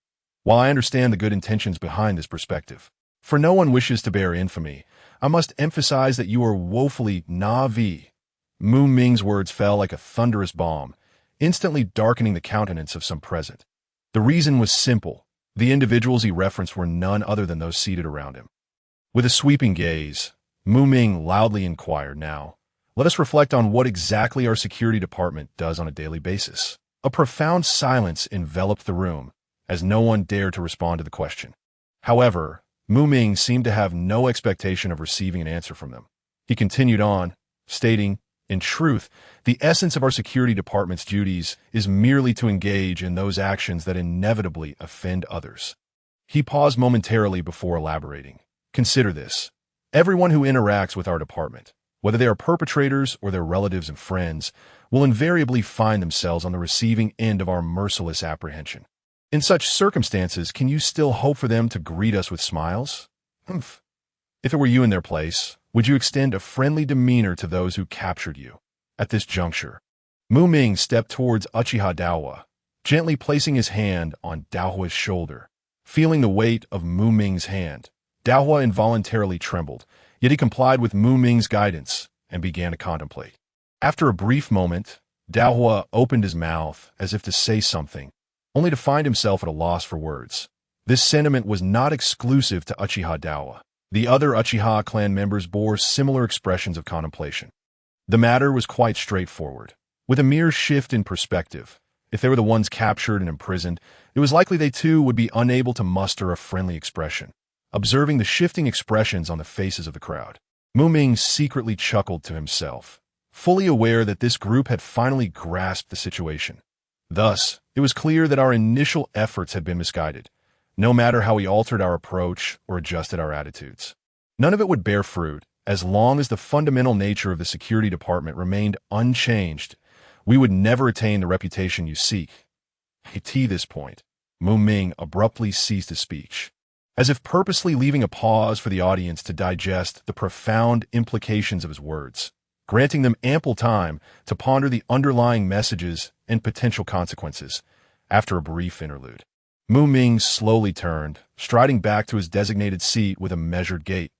While I understand the good intentions behind this perspective, for no one wishes to bear infamy, I must emphasize that you are woefully Na'vi. Mu Ming's words fell like a thunderous bomb, instantly darkening the countenance of some present. The reason was simple. The individuals he referenced were none other than those seated around him. With a sweeping gaze, Mu Ming loudly inquired, "Now, let us reflect on what exactly our security department does on a daily basis." A profound silence enveloped the room, as no one dared to respond to the question. However, Mu Ming seemed to have no expectation of receiving an answer from them. He continued on, stating, "In truth, the essence of our security department's duties is merely to engage in those actions that inevitably offend others." He paused momentarily before elaborating. "Consider this. Everyone who interacts with our department, whether they are perpetrators or their relatives and friends, will invariably find themselves on the receiving end of our merciless apprehension. In such circumstances, can you still hope for them to greet us with smiles? Humph. If it were you in their place, would you extend a friendly demeanor to those who captured you?" At this juncture, Mu Ming stepped towards Uchiha Daohua, gently placing his hand on Daohua's shoulder. Feeling the weight of Mu Ming's hand, Daohua involuntarily trembled, yet he complied with Mu Ming's guidance and began to contemplate. After a brief moment, Daohua opened his mouth as if to say something, only to find himself at a loss for words. This sentiment was not exclusive to Uchiha Daohua. The other Uchiha clan members bore similar expressions of contemplation. The matter was quite straightforward. With a mere shift in perspective, if they were the ones captured and imprisoned, it was likely they too would be unable to muster a friendly expression. Observing the shifting expressions on the faces of the crowd, Mu Ming secretly chuckled to himself, fully aware that this group had finally grasped the situation. Thus, it was clear that our initial efforts had been misguided, no matter how we altered our approach or adjusted our attitudes. None of it would bear fruit. As long as the fundamental nature of the security department remained unchanged, we would never attain the reputation you seek. At this point, Mu Ming abruptly ceased his speech, as if purposely leaving a pause for the audience to digest the profound implications of his words, granting them ample time to ponder the underlying messages and potential consequences. After a brief interlude, Mu Ming slowly turned, striding back to his designated seat with a measured gait.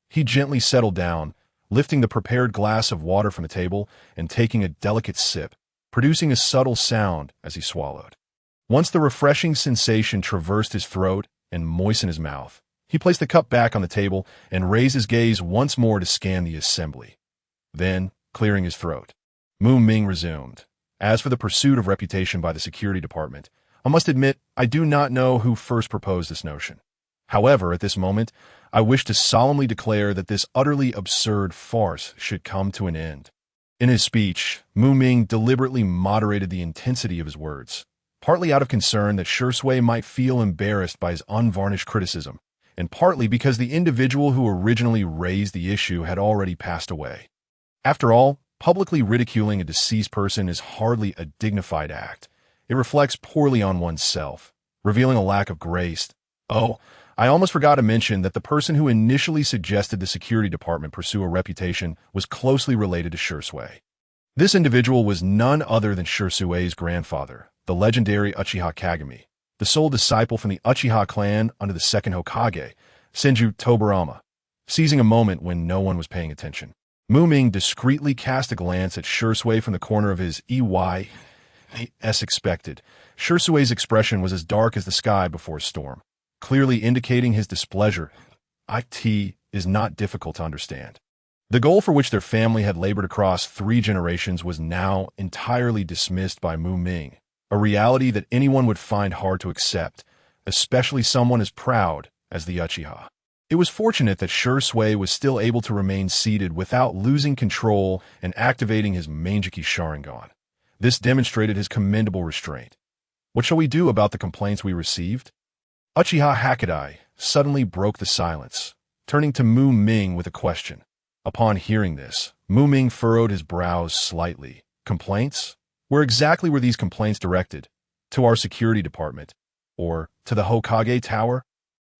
He gently settled down, lifting the prepared glass of water from the table and taking a delicate sip, producing a subtle sound as he swallowed. Once the refreshing sensation traversed his throat and moistened his mouth, he placed the cup back on the table and raised his gaze once more to scan the assembly. Then, clearing his throat, Mu Ming resumed. "As for the pursuit of reputation by the security department, I must admit I do not know who first proposed this notion. However, at this moment, I wish to solemnly declare that this utterly absurd farce should come to an end." In his speech, Mu Ming deliberately moderated the intensity of his words, partly out of concern that Shisui might feel embarrassed by his unvarnished criticism, and partly because the individual who originally raised the issue had already passed away. After all, publicly ridiculing a deceased person is hardly a dignified act. It reflects poorly on oneself, revealing a lack of grace. Oh, I almost forgot to mention that the person who initially suggested the security department pursue a reputation was closely related to Shisui. This individual was none other than Shisui's grandfather, the legendary Uchiha Kagami, the sole disciple from the Uchiha clan under the second Hokage, Senju Tobarama. Seizing a moment when no one was paying attention, Mu Ming discreetly cast a glance at Shisui from the corner of his eye. As expected, Shisui's expression was as dark as the sky before a storm, clearly indicating his displeasure. It is not difficult to understand. The goal for which their family had labored across 3 generations was now entirely dismissed by Mu Ming, a reality that anyone would find hard to accept, especially someone as proud as the Uchiha. It was fortunate that Shisui was still able to remain seated without losing control and activating his Mangeki Sharingan. This demonstrated his commendable restraint. "What shall we do about the complaints we received?" Uchiha Hakadai suddenly broke the silence, turning to Mu Ming with a question. Upon hearing this, Mu Ming furrowed his brows slightly. Complaints? Where exactly were these complaints directed? To our security department? Or to the Hokage Tower?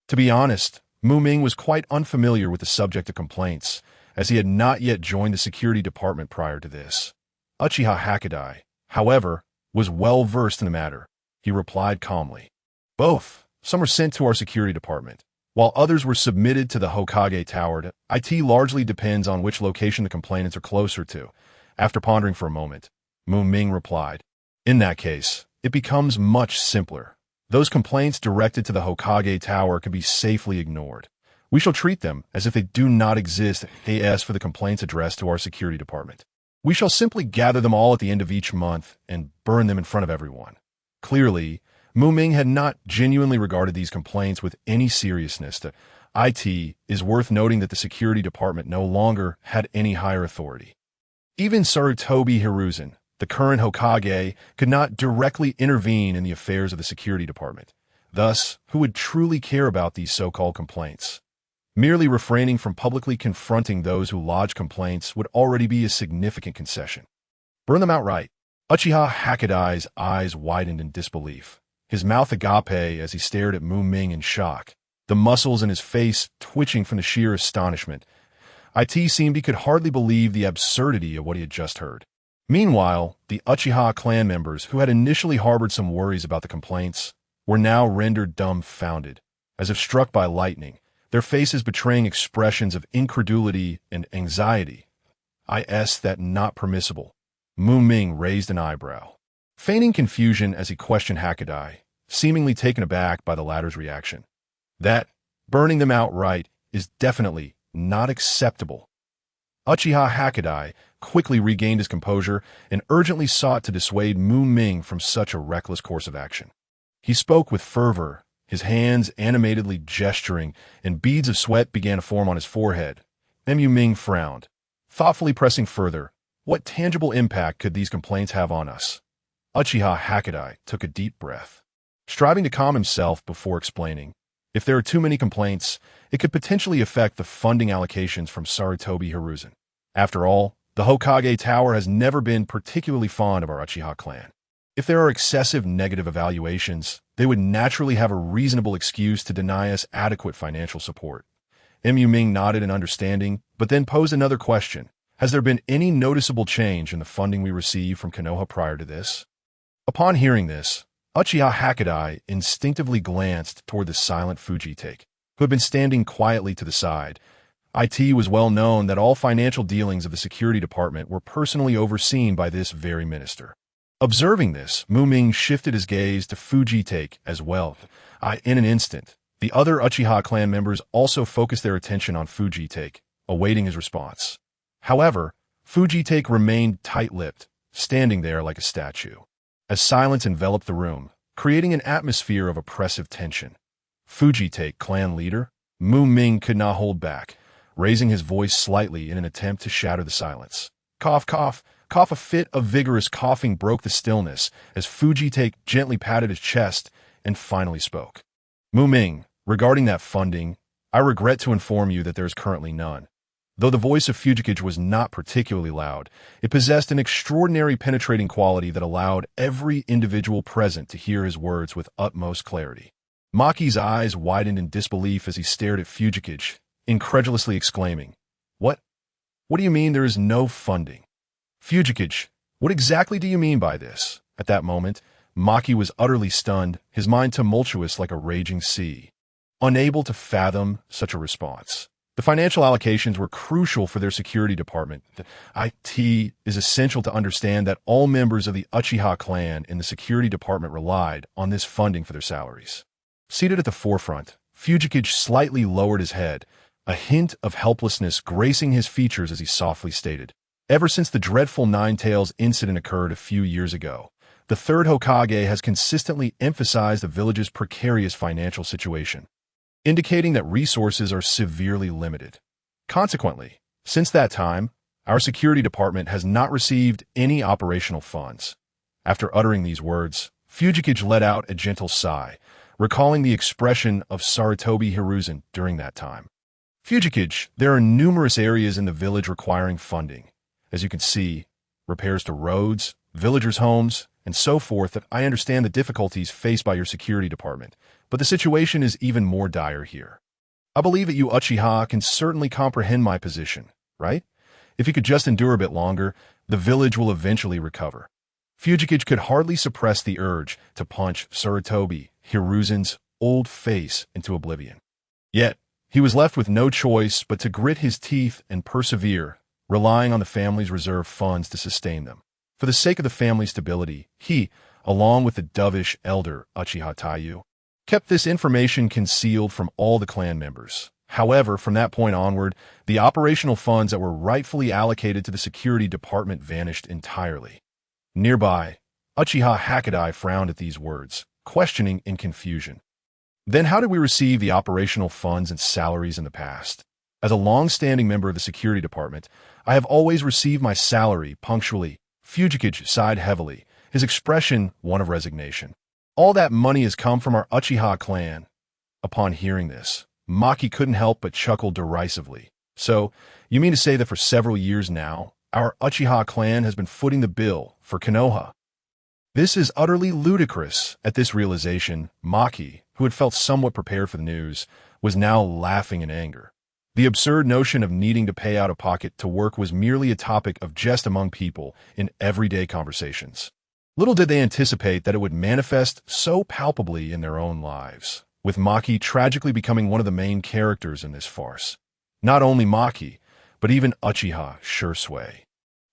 To be honest, Mu Ming was quite unfamiliar with the subject of complaints, as he had not yet joined the security department prior to this. Uchiha Hakadai, however, was well versed in the matter. He replied calmly. Both. Some were sent to our security department, while others were submitted to the Hokage Tower. IT largely depends on which location the complainants are closer to. After pondering for a moment, Ming replied, in that case, it becomes much simpler. Those complaints directed to the Hokage Tower can be safely ignored. We shall treat them as if they do not exist. As for the complaints addressed to our security department, we shall simply gather them all at the end of each month and burn them in front of everyone. Clearly, Ming had not genuinely regarded these complaints with any seriousness. It is worth noting that the security department no longer had any higher authority. Even Sarutobi Hiruzen, the current Hokage, could not directly intervene in the affairs of the security department. Thus, who would truly care about these so-called complaints? Merely refraining from publicly confronting those who lodge complaints would already be a significant concession. Burn them outright. Uchiha Hakadai's eyes widened in disbelief, his mouth agape as he stared at Ming in shock, the muscles in his face twitching from the sheer astonishment. It seemed he could hardly believe the absurdity of what he had just heard. Meanwhile, the Uchiha clan members, who had initially harbored some worries about the complaints, were now rendered dumbfounded, as if struck by lightning, their faces betraying expressions of incredulity and anxiety. That not permissible. Ming raised an eyebrow, feigning confusion as he questioned Hakadai, seemingly taken aback by the latter's reaction. That, burning them outright, is definitely not acceptable. Uchiha Hakadai quickly regained his composure and urgently sought to dissuade Ming from such a reckless course of action. He spoke with fervor, his hands animatedly gesturing, and beads of sweat began to form on his forehead. Ming frowned, thoughtfully pressing further. What tangible impact could these complaints have on us? Uchiha Hakadai took a deep breath, striving to calm himself before explaining. If there are too many complaints, it could potentially affect the funding allocations from Sarutobi Hiruzen. After all, the Hokage Tower has never been particularly fond of our Uchiha clan. If there are excessive negative evaluations, they would naturally have a reasonable excuse to deny us adequate financial support. Ming nodded in understanding, but then posed another question. Has there been any noticeable change in the funding we received from Konoha prior to this? Upon hearing this, Uchiha Hakadai instinctively glanced toward the silent Fujitake, who had been standing quietly to the side. It was well known that all financial dealings of the security department were personally overseen by this very minister. Observing this, Ming shifted his gaze to Fujitake as well. In an instant, the other Uchiha clan members also focused their attention on Fujitake, awaiting his response. However, Fujitake remained tight-lipped, standing there like a statue, as silence enveloped the room, creating an atmosphere of oppressive tension. Fujitake, clan leader? Ming could not hold back, raising his voice slightly in an attempt to shatter the silence. Cough, cough, cough. A fit of vigorous coughing broke the stillness as Fujitake gently patted his chest and finally spoke. Ming, regarding that funding, I regret to inform you that there is currently none. Though the voice of Fujitake was not particularly loud, it possessed an extraordinary penetrating quality that allowed every individual present to hear his words with utmost clarity. Maki's eyes widened in disbelief as he stared at Fujitake, incredulously exclaiming, What? What do you mean there is no funding? Fujitake, what exactly do you mean by this? At that moment, Maki was utterly stunned, his mind tumultuous like a raging sea, unable to fathom such a response. The financial allocations were crucial for their security department. It is essential to understand that all members of the Uchiha clan in the security department relied on this funding for their salaries. Seated at the forefront, Fujitake slightly lowered his head, a hint of helplessness gracing his features as he softly stated, Ever since the dreadful Nine-Tails incident occurred a few years ago, the third Hokage has consistently emphasized the village's precarious financial situation, indicating that resources are severely limited. Consequently, since that time, our security department has not received any operational funds. After uttering these words, Fujitake let out a gentle sigh, recalling the expression of Sarutobi Hiruzen during that time. Fujitake, there are numerous areas in the village requiring funding. As you can see, repairs to roads, villagers' homes, and so forth. That I understand the difficulties faced by your security department, but the situation is even more dire here. I believe that you Uchiha can certainly comprehend my position. right? If he could just endure a bit longer, the village will eventually recover. Fujikage could hardly suppress the urge to punch Sarutobi Hiruzen's old face into oblivion. Yet, he was left with no choice but to grit his teeth and persevere, relying on the family's reserve funds to sustain them. For the sake of the family's stability, he, along with the dovish elder Uchiha Taiyu, kept this information concealed from all the clan members. However, from that point onward, the operational funds that were rightfully allocated to the security department vanished entirely. Nearby, Uchiha Hakadai frowned at these words, questioning in confusion. Then how did we receive the operational funds and salaries in the past? As a long-standing member of the security department, I have always received my salary punctually. Fujikage sighed heavily, his expression one of resignation. All that money has come from our Uchiha clan. Upon hearing this, Maki couldn't help but chuckle derisively. So, you mean to say that for several years now, our Uchiha clan has been footing the bill for Konoha? This is utterly ludicrous. At this realization, Maki, who had felt somewhat prepared for the news, was now laughing in anger. The absurd notion of needing to pay out of pocket to work was merely a topic of jest among people in everyday conversations. Little did they anticipate that it would manifest so palpably in their own lives, with Maki tragically becoming one of the main characters in this farce. Not only Maki, but even Uchiha Shisui,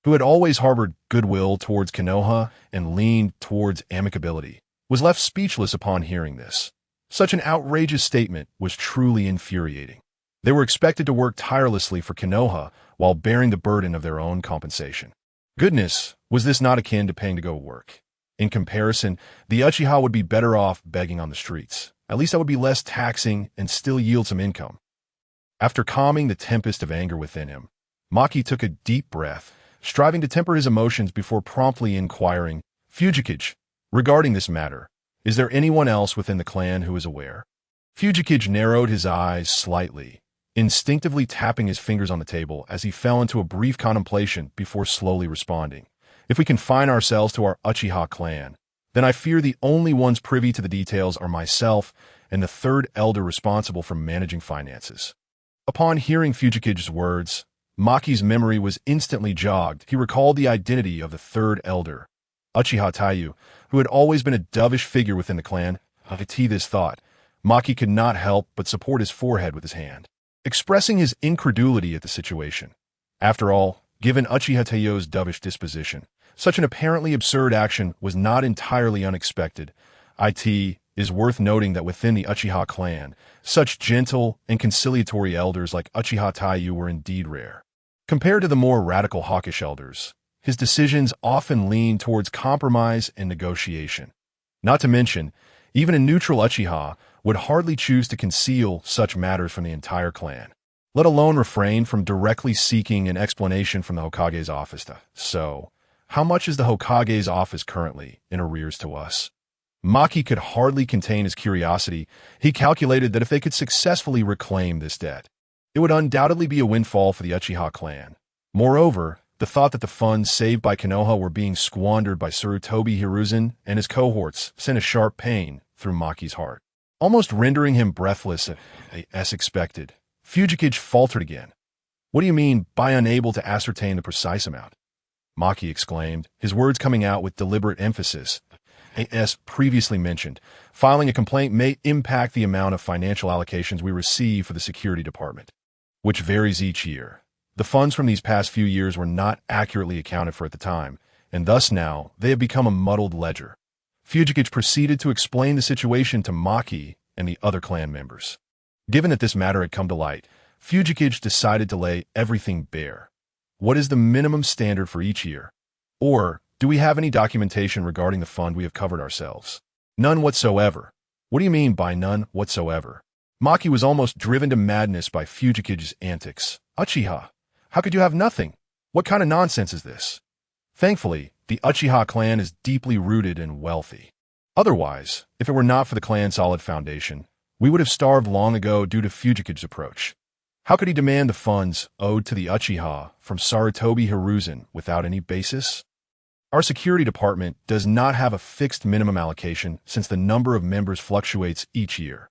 who had always harbored goodwill towards Konoha and leaned towards amicability, was left speechless upon hearing this. Such an outrageous statement was truly infuriating. They were expected to work tirelessly for Konoha while bearing the burden of their own compensation. Goodness, was this not akin to paying to go work? In comparison, the Uchiha would be better off begging on the streets. At least that would be less taxing and still yield some income. After calming the tempest of anger within him, Maki took a deep breath, striving to temper his emotions before promptly inquiring, Fujikage, regarding this matter, is there anyone else within the clan who is aware? Fujikage narrowed his eyes slightly, instinctively tapping his fingers on the table as he fell into a brief contemplation before slowly responding. If we confine ourselves to our Uchiha clan, then I fear the only ones privy to the details are myself and the third elder responsible for managing finances. Upon hearing Fujikage's words, Maki's memory was instantly jogged. He recalled the identity of the third elder, Uchiha Taiyu, who had always been a dovish figure within the clan. To this thought, Maki could not help but support his forehead with his hand, expressing his incredulity at the situation. After all, given Uchiha Taiyu's dovish disposition, such an apparently absurd action was not entirely unexpected. It is worth noting that within the Uchiha clan, such gentle and conciliatory elders like Uchiha Taiyu were indeed rare. Compared to the more radical hawkish elders, his decisions often leaned towards compromise and negotiation. Not to mention, even a neutral Uchiha would hardly choose to conceal such matters from the entire clan, let alone refrain from directly seeking an explanation from the Hokage's office. So, how much is the Hokage's office currently in arrears to us? Maki could hardly contain his curiosity. He calculated that if they could successfully reclaim this debt, it would undoubtedly be a windfall for the Uchiha clan. Moreover, the thought that the funds saved by Konoha were being squandered by Sarutobi Hiruzen and his cohorts sent a sharp pain through Maki's heart, almost rendering him breathless as expected. Fujikage faltered again. What do you mean by unable to ascertain the precise amount? Maki exclaimed, his words coming out with deliberate emphasis. As previously mentioned, filing a complaint may impact the amount of financial allocations we receive for the security department, which varies each year. The funds from these past few years were not accurately accounted for at the time, and thus now they have become a muddled ledger. Fujikage proceeded to explain the situation to Maki and the other clan members. Given that this matter had come to light, Fujikage decided to lay everything bare. What is the minimum standard for each year? Or, do we have any documentation regarding the fund we have covered ourselves? None whatsoever. What do you mean by none whatsoever? Maki was almost driven to madness by Fujikage's antics. Uchiha, how could you have nothing? What kind of nonsense is this? Thankfully, the Uchiha clan is deeply rooted and wealthy. Otherwise, if it were not for the clan's solid foundation, we would have starved long ago due to Fujikage's approach. How could he demand the funds owed to the Uchiha from Sarutobi Hiruzen without any basis? Our security department does not have a fixed minimum allocation since the number of members fluctuates each year.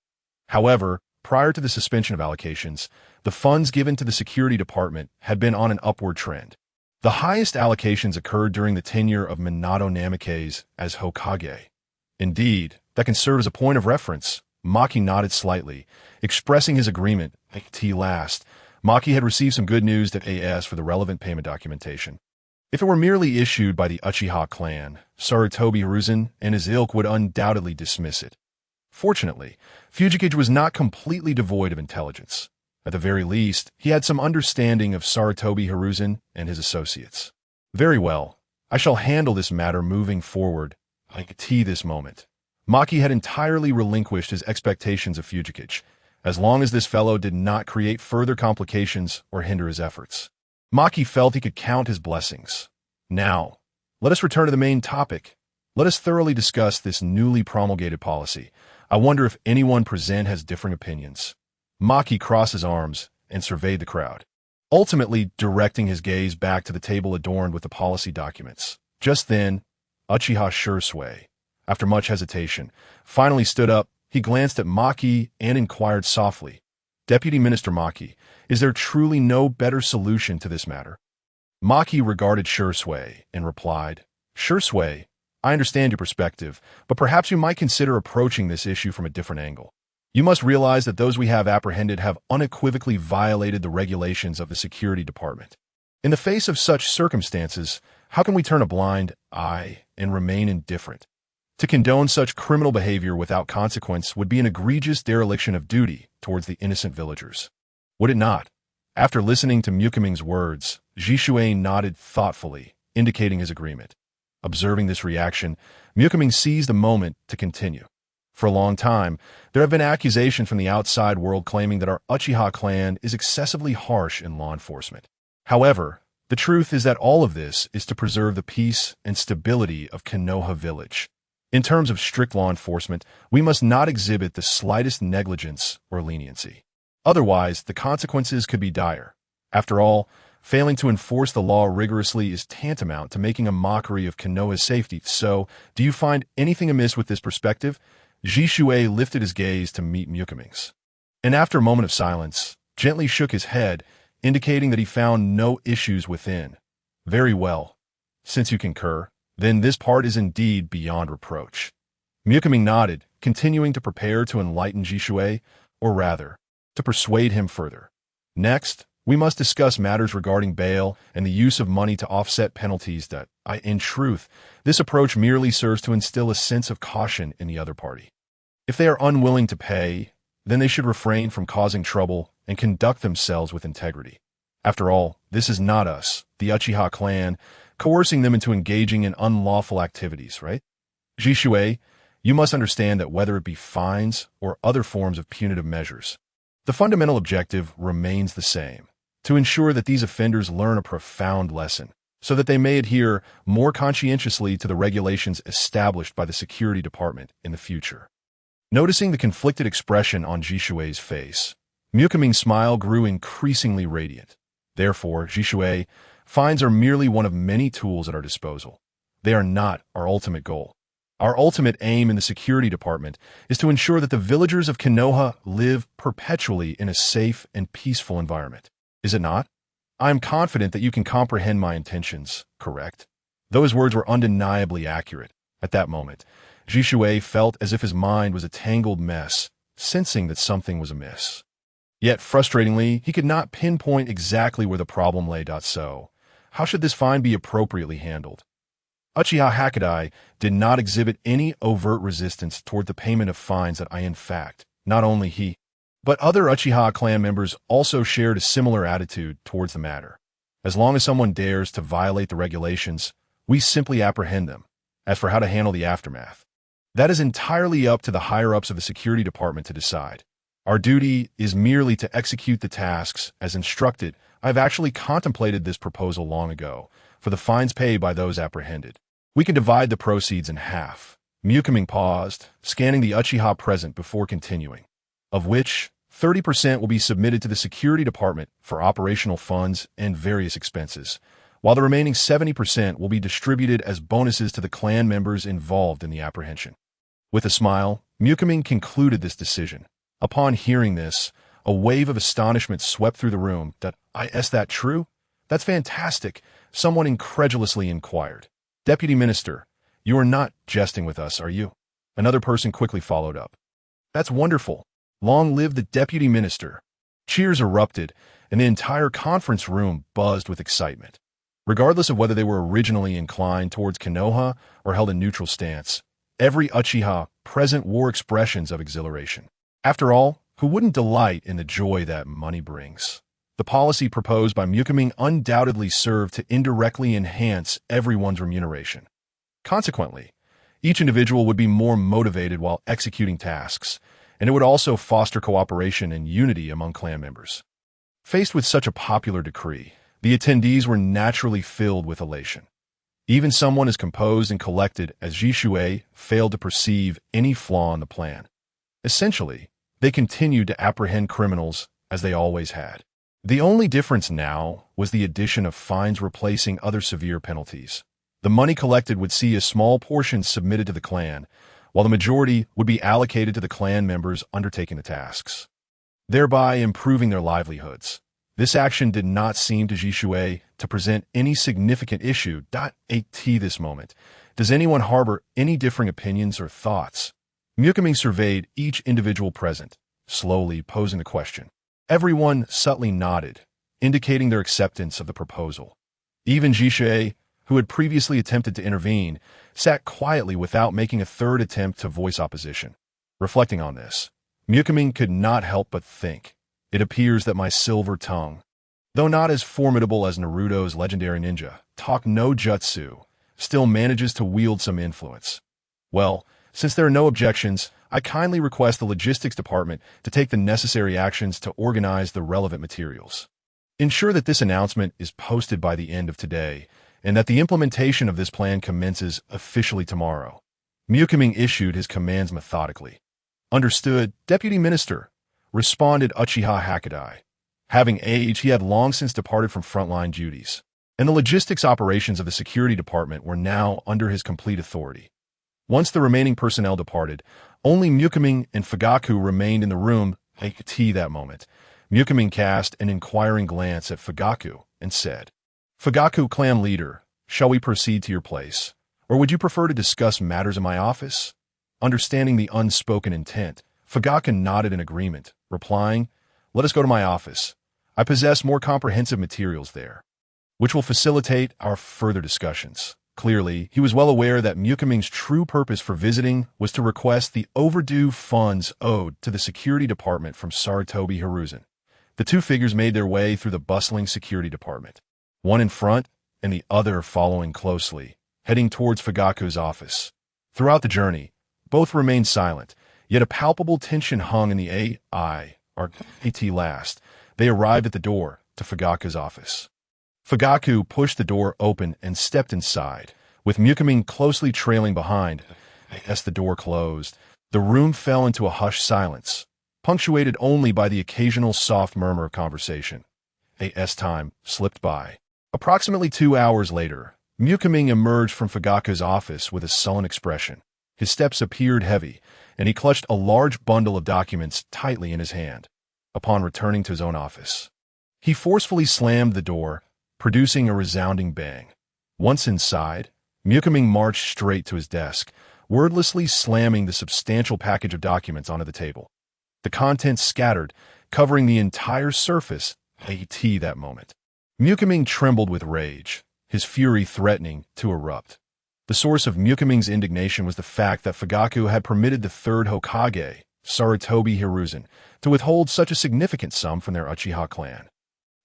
However, prior to the suspension of allocations, the funds given to the security department had been on an upward trend. The highest allocations occurred during the tenure of Minato Namikaze as Hokage. Indeed, that can serve as a point of reference. Maki nodded slightly, expressing his agreement. At last, Maki had received some good news that AS for the relevant payment documentation. If it were merely issued by the Uchiha clan, Sarutobi Hiruzen and his ilk would undoubtedly dismiss it. Fortunately, Fujikage was not completely devoid of intelligence. At the very least, he had some understanding of Sarutobi Hiruzen and his associates. Very well, I shall handle this matter moving forward. I could see this moment. Maki had entirely relinquished his expectations of Fujikage, as long as this fellow did not create further complications or hinder his efforts. Maki felt he could count his blessings. Now, let us return to the main topic. Let us thoroughly discuss this newly promulgated policy. I wonder if anyone present has differing opinions. Maki crossed his arms and surveyed the crowd, ultimately directing his gaze back to the table adorned with the policy documents. Just then, Uchiha Shisui, after much hesitation, finally stood up. He glanced at Maki and inquired softly, "Deputy Minister Maki, is there truly no better solution to this matter?" Maki regarded Shisui and replied, "Shisui, I understand your perspective, but perhaps you might consider approaching this issue from a different angle. You must realize that those we have apprehended have unequivocally violated the regulations of the security department. In the face of such circumstances, how can we turn a blind eye and remain indifferent? To condone such criminal behavior without consequence would be an egregious dereliction of duty towards the innocent villagers. Would it not?" After listening to Mukiming's words, Shisui nodded thoughtfully, indicating his agreement. Observing this reaction, Mukiming seized the moment to continue. For a long time, there have been accusations from the outside world claiming that our Uchiha clan is excessively harsh in law enforcement. However, the truth is that all of this is to preserve the peace and stability of Konoha village. In terms of strict law enforcement, we must not exhibit the slightest negligence or leniency. Otherwise, the consequences could be dire. After all, failing to enforce the law rigorously is tantamount to making a mockery of Konoha's safety. So, do you find anything amiss with this perspective? Shisui lifted his gaze to meet Mukiming's, and after a moment of silence, gently shook his head, indicating that he found no issues within. Very well. Since you concur, then this part is indeed beyond reproach. Mukiming nodded, continuing to prepare to enlighten Shisui, or rather, to persuade him further. Next, we must discuss matters regarding bail and the use of money to offset penalties that, in truth, this approach merely serves to instill a sense of caution in the other party. If they are unwilling to pay, then they should refrain from causing trouble and conduct themselves with integrity. After all, this is not us, the Uchiha clan, coercing them into engaging in unlawful activities, right? Shisui, you must understand that whether it be fines or other forms of punitive measures, the fundamental objective remains the same: to ensure that these offenders learn a profound lesson, so that they may adhere more conscientiously to the regulations established by the security department in the future. Noticing the conflicted expression on Jishui's face, Mukiming's smile grew increasingly radiant. Therefore, Shisui, fines are merely one of many tools at our disposal. They are not our ultimate goal. Our ultimate aim in the security department is to ensure that the villagers of Konoha live perpetually in a safe and peaceful environment. Is it not? I am confident that you can comprehend my intentions, correct? Those words were undeniably accurate. At that moment, Shisui felt as if his mind was a tangled mess, sensing that something was amiss. Yet, frustratingly, he could not pinpoint exactly where the problem lay. So, how should this fine be appropriately handled? Uchiha Hakudai did not exhibit any overt resistance toward the payment of fines that in fact, not only he, but other Uchiha clan members also shared a similar attitude towards the matter. As long as someone dares to violate the regulations, we simply apprehend them. As for how to handle the aftermath, that is entirely up to the higher-ups of the security department to decide. Our duty is merely to execute the tasks as instructed. I've actually contemplated this proposal long ago, for the fines paid by those apprehended. We can divide the proceeds in half. Mukiming paused, scanning the Uchiha present before continuing, of which 30% will be submitted to the security department for operational funds and various expenses, while the remaining 70% will be distributed as bonuses to the clan members involved in the apprehension. With a smile, Mukiming concluded this decision. Upon hearing this, A wave of astonishment swept through the room. Is that true? That's fantastic, someone incredulously inquired. Deputy Minister, you are not jesting with us, are you? Another person quickly followed up. That's wonderful. Long live the Deputy Minister. Cheers erupted, and the entire conference room buzzed with excitement. Regardless of whether they were originally inclined towards Konoha or held a neutral stance, every Uchiha present wore expressions of exhilaration. After all, who wouldn't delight in the joy that money brings? The policy proposed by Ming undoubtedly served to indirectly enhance everyone's remuneration. Consequently, each individual would be more motivated while executing tasks, and it would also foster cooperation and unity among clan members. Faced with such a popular decree, the attendees were naturally filled with elation. Even someone as composed and collected as Shisui failed to perceive any flaw in the plan. Essentially, they continued to apprehend criminals as they always had. The only difference now was the addition of fines replacing other severe penalties. The money collected would see a small portion submitted to the clan, while the majority would be allocated to the clan members undertaking the tasks, thereby improving their livelihoods. This action did not seem to Shisui to present any significant issue. At this moment, does anyone harbor any differing opinions or thoughts? Ming surveyed each individual present, slowly posing the question. Everyone subtly nodded, indicating their acceptance of the proposal. Even Shisui, who had previously attempted to intervene, sat quietly without making a third attempt to voice opposition. Reflecting on this, Ming could not help but think, it appears that my silver tongue, though not as formidable as Naruto's legendary ninja, Talk no Jutsu, still manages to wield some influence. Well, since there are no objections, I kindly request the logistics department to take the necessary actions to organize the relevant materials. Ensure that this announcement is posted by the end of today, and that the implementation of this plan commences officially tomorrow. Ming issued his commands methodically. Understood, Deputy Minister, responded Uchiha Hakadai. Having aged, he had long since departed from frontline duties, and the logistics operations of the security department were now under his complete authority. Once the remaining personnel departed, only Ming and Fugaku remained in the room. At that moment, Ming cast an inquiring glance at Fugaku and said, Fugaku, clan leader, shall we proceed to your place, or would you prefer to discuss matters in my office? Understanding the unspoken intent, Fugaku nodded in agreement, replying, Let us go to my office. I possess more comprehensive materials there, which will facilitate our further discussions. Clearly, he was well aware that Ming's true purpose for visiting was to request the overdue funds owed to the security department from Sarutobi Hiruzen. The two figures made their way through the bustling security department, one in front and the other following closely, heading towards Fugaku's office. Throughout the journey, both remained silent, yet a palpable tension hung in the air. At last, they arrived at the door to Fugaku's office. Fugaku pushed the door open and stepped inside, with Ming closely trailing behind. As the door closed, the room fell into a hushed silence, punctuated only by the occasional soft murmur of conversation. Time slipped by. Approximately 2 hours later, Ming emerged from Fugaku's office with a sullen expression. His steps appeared heavy, and he clutched a large bundle of documents tightly in his hand. Upon returning to his own office, he forcefully slammed the door, producing a resounding bang. Once inside, Ming marched straight to his desk, wordlessly slamming the substantial package of documents onto the table. The contents scattered, covering the entire surface. At that moment, Ming trembled with rage, his fury threatening to erupt. The source of Ming's indignation was the fact that Fugaku had permitted the third Hokage, Sarutobi Hiruzen, to withhold such a significant sum from their Uchiha clan.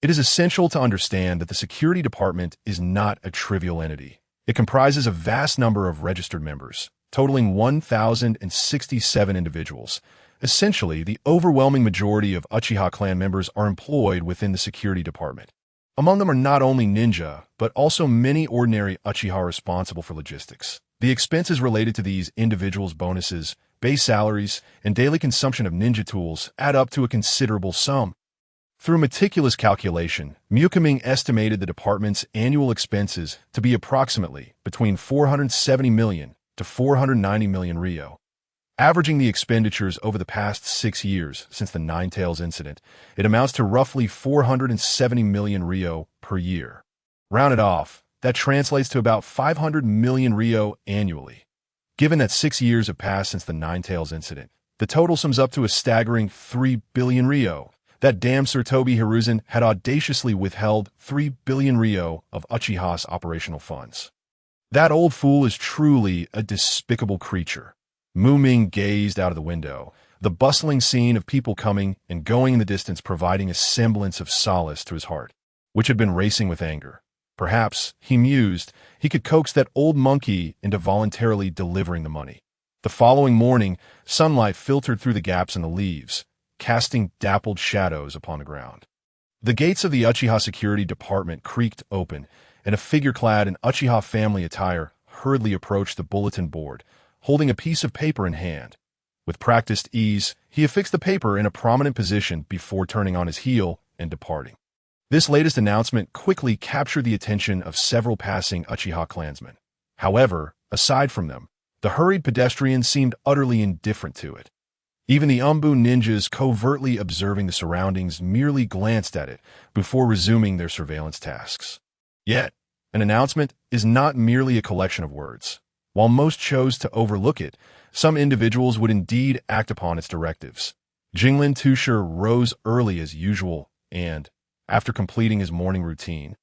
It is essential to understand that the security department is not a trivial entity. It comprises a vast number of registered members, totaling 1,067 individuals. Essentially, the overwhelming majority of Uchiha clan members are employed within the security department. Among them are not only ninja, but also many ordinary Uchiha responsible for logistics. The expenses related to these individuals' bonuses, base salaries, and daily consumption of ninja tools add up to a considerable sum. Through meticulous calculation, Ming estimated the department's annual expenses to be approximately between 470 million to 490 million ryo. Averaging the expenditures over the past 6 years since the Nine Tails incident, it amounts to roughly 470 million Rio per year. Rounded off, that translates to about 500 million Rio annually. Given that 6 years have passed since the Nine Tails incident, the total sums up to a staggering 3 billion Rio. That damn Sir Toby Hiruzen had audaciously withheld 3 billion Rio of Uchiha's operational funds. That old fool is truly a despicable creature. Ming gazed out of the window, the bustling scene of people coming and going in the distance providing a semblance of solace to his heart, which had been racing with anger. Perhaps, he mused, he could coax that old monkey into voluntarily delivering the money. The following morning, sunlight filtered through the gaps in the leaves, casting dappled shadows upon the ground. The gates of the Uchiha security department creaked open, and a figure clad in Uchiha family attire hurriedly approached the bulletin board, holding a piece of paper in hand. With practiced ease, he affixed the paper in a prominent position before turning on his heel and departing. This latest announcement quickly captured the attention of several passing Uchiha clansmen. However, aside from them, the hurried pedestrians seemed utterly indifferent to it. Even the Umbu ninjas covertly observing the surroundings merely glanced at it before resuming their surveillance tasks. Yet, an announcement is not merely a collection of words. While most chose to overlook it, some individuals would indeed act upon its directives. Jinglin Tusher rose early as usual and, after completing his morning routine,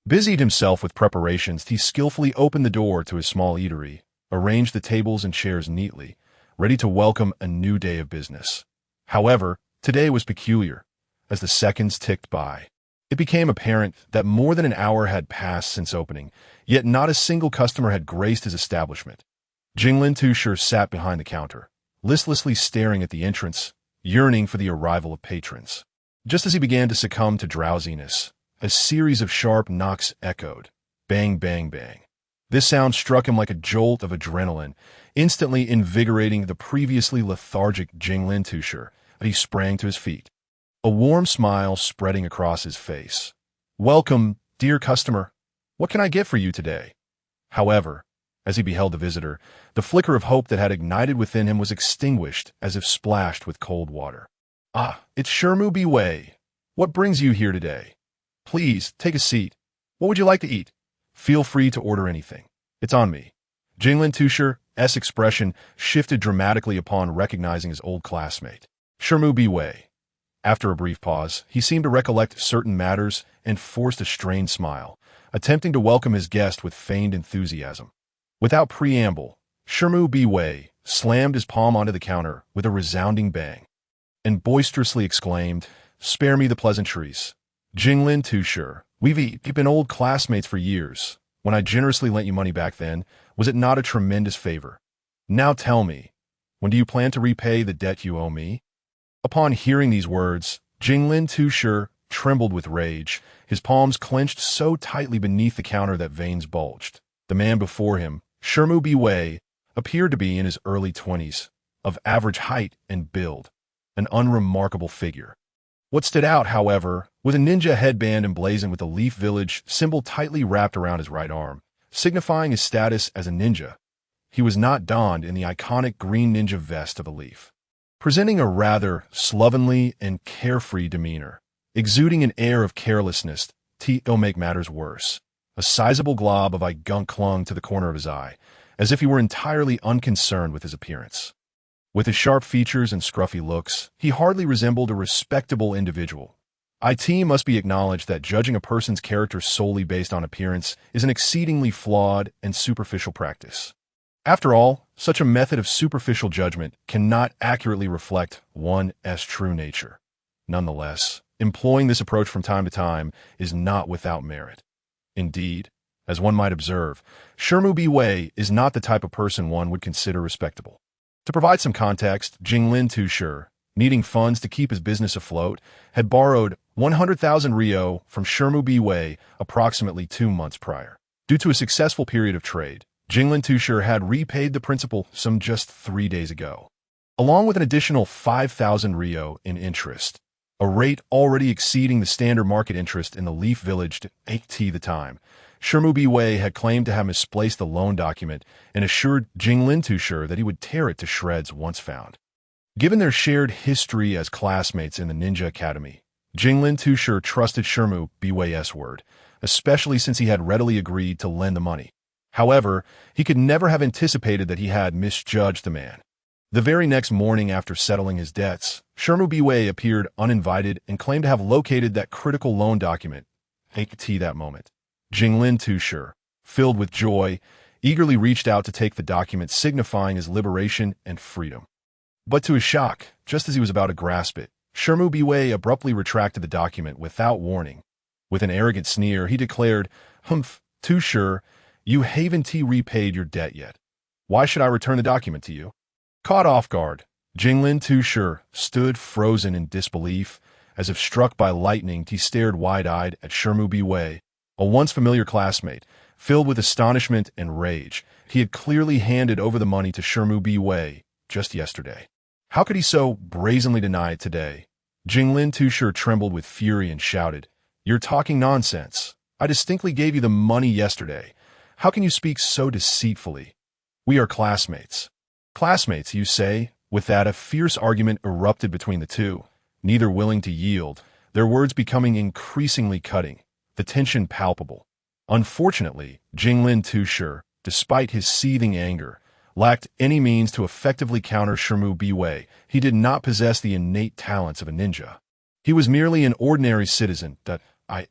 busied himself with preparations. He skillfully opened the door to his small eatery, arranged the tables and chairs neatly, ready to welcome a new day of business. However, today was peculiar. As the seconds ticked by, it became apparent that more than an hour had passed since opening, yet not a single customer had graced his establishment. Jinglin Tusher sat behind the counter, listlessly staring at the entrance, yearning for the arrival of patrons. Just as he began to succumb to drowsiness, a series of sharp knocks echoed. Bang, bang, bang. This sound struck him like a jolt of adrenaline, instantly invigorating the previously lethargic Jinglin Tusher, and he sprang to his feet, a warm smile spreading across his face. "Welcome, dear customer. What can I get for you today?" However, as he beheld the visitor, the flicker of hope that had ignited within him was extinguished as if splashed with cold water. "Ah, it's Shermu Wei. What brings you here today? Please, take a seat. What would you like to eat? Feel free to order anything. It's on me." Jinglin Tusher's expression shifted dramatically upon recognizing his old classmate, Shermu Wei. After a brief pause, he seemed to recollect certain matters and forced a strained smile, attempting to welcome his guest with feigned enthusiasm. Without preamble, Shermu Wei slammed his palm onto the counter with a resounding bang, and boisterously exclaimed, "Spare me the pleasantries. Jinglin Tusher, we've been old classmates for years. When I generously lent you money back then, was it not a tremendous favor? Now tell me, when do you plan to repay the debt you owe me?" Upon hearing these words, Jinglin Tusher trembled with rage, his palms clenched so tightly beneath the counter that veins bulged. The man before him, Shermu Wei, appeared to be in his early 20s, of average height and build, an unremarkable figure. What stood out, however, was a ninja headband emblazoned with the Leaf Village symbol tightly wrapped around his right arm, signifying his status as a ninja. He was not donned in the iconic green ninja vest of the Leaf, presenting a rather slovenly and carefree demeanor, exuding an air of carelessness. To make matters worse, a sizable glob of eye gunk clung to the corner of his eye, as if he were entirely unconcerned with his appearance. With his sharp features and scruffy looks, he hardly resembled a respectable individual. It must be acknowledged that judging a person's character solely based on appearance is an exceedingly flawed and superficial practice. After all, such a method of superficial judgment cannot accurately reflect one's true nature. Nonetheless, employing this approach from time to time is not without merit. Indeed, as one might observe, Shermu Wei is not the type of person one would consider respectable. To provide some context, Jinglin Tusher, needing funds to keep his business afloat, had borrowed 100,000 Rio from Shermu Wei approximately 2 months prior. Due to a successful period of trade, Jinglin Tusher had repaid the principal some just 3 days ago, along with an additional 5,000 Rio in interest, a rate already exceeding the standard market interest in the Leaf Village at the time. Shermu Wei had claimed to have misplaced the loan document and assured Jinglin Tushur that he would tear it to shreds once found. Given their shared history as classmates in the Ninja Academy, Jinglin Tushur trusted Shermu Wei's word, especially since he had readily agreed to lend the money. However, he could never have anticipated that he had misjudged the man. The very next morning after settling his debts, Shermu Wei appeared uninvited and claimed to have located that critical loan document. That moment, Jinglin Tushur, filled with joy, eagerly reached out to take the document signifying his liberation and freedom. But to his shock, just as he was about to grasp it, Shermu Wei abruptly retracted the document without warning. With an arrogant sneer, he declared, "Humph, Tushur, you haven't repaid your debt yet. Why should I return the document to you?" Caught off guard, Jinglin Tushur stood frozen in disbelief. As if struck by lightning, he stared wide-eyed at Shermu Wei, a once familiar classmate. Filled with astonishment and rage, he had clearly handed over the money to Shermu Wei just yesterday. How could he so brazenly deny it today? Jinglin Tushur trembled with fury and shouted, "You're talking nonsense. I distinctly gave you the money yesterday. How can you speak so deceitfully? We are classmates." "Classmates, you say?" With that, a fierce argument erupted between the two, neither willing to yield, their words becoming increasingly cutting, the tension palpable. Unfortunately, Jinglin Tushur, despite his seething anger, lacked any means to effectively counter Shermu Wei. He did not possess the innate talents of a ninja. He was merely an ordinary citizen that,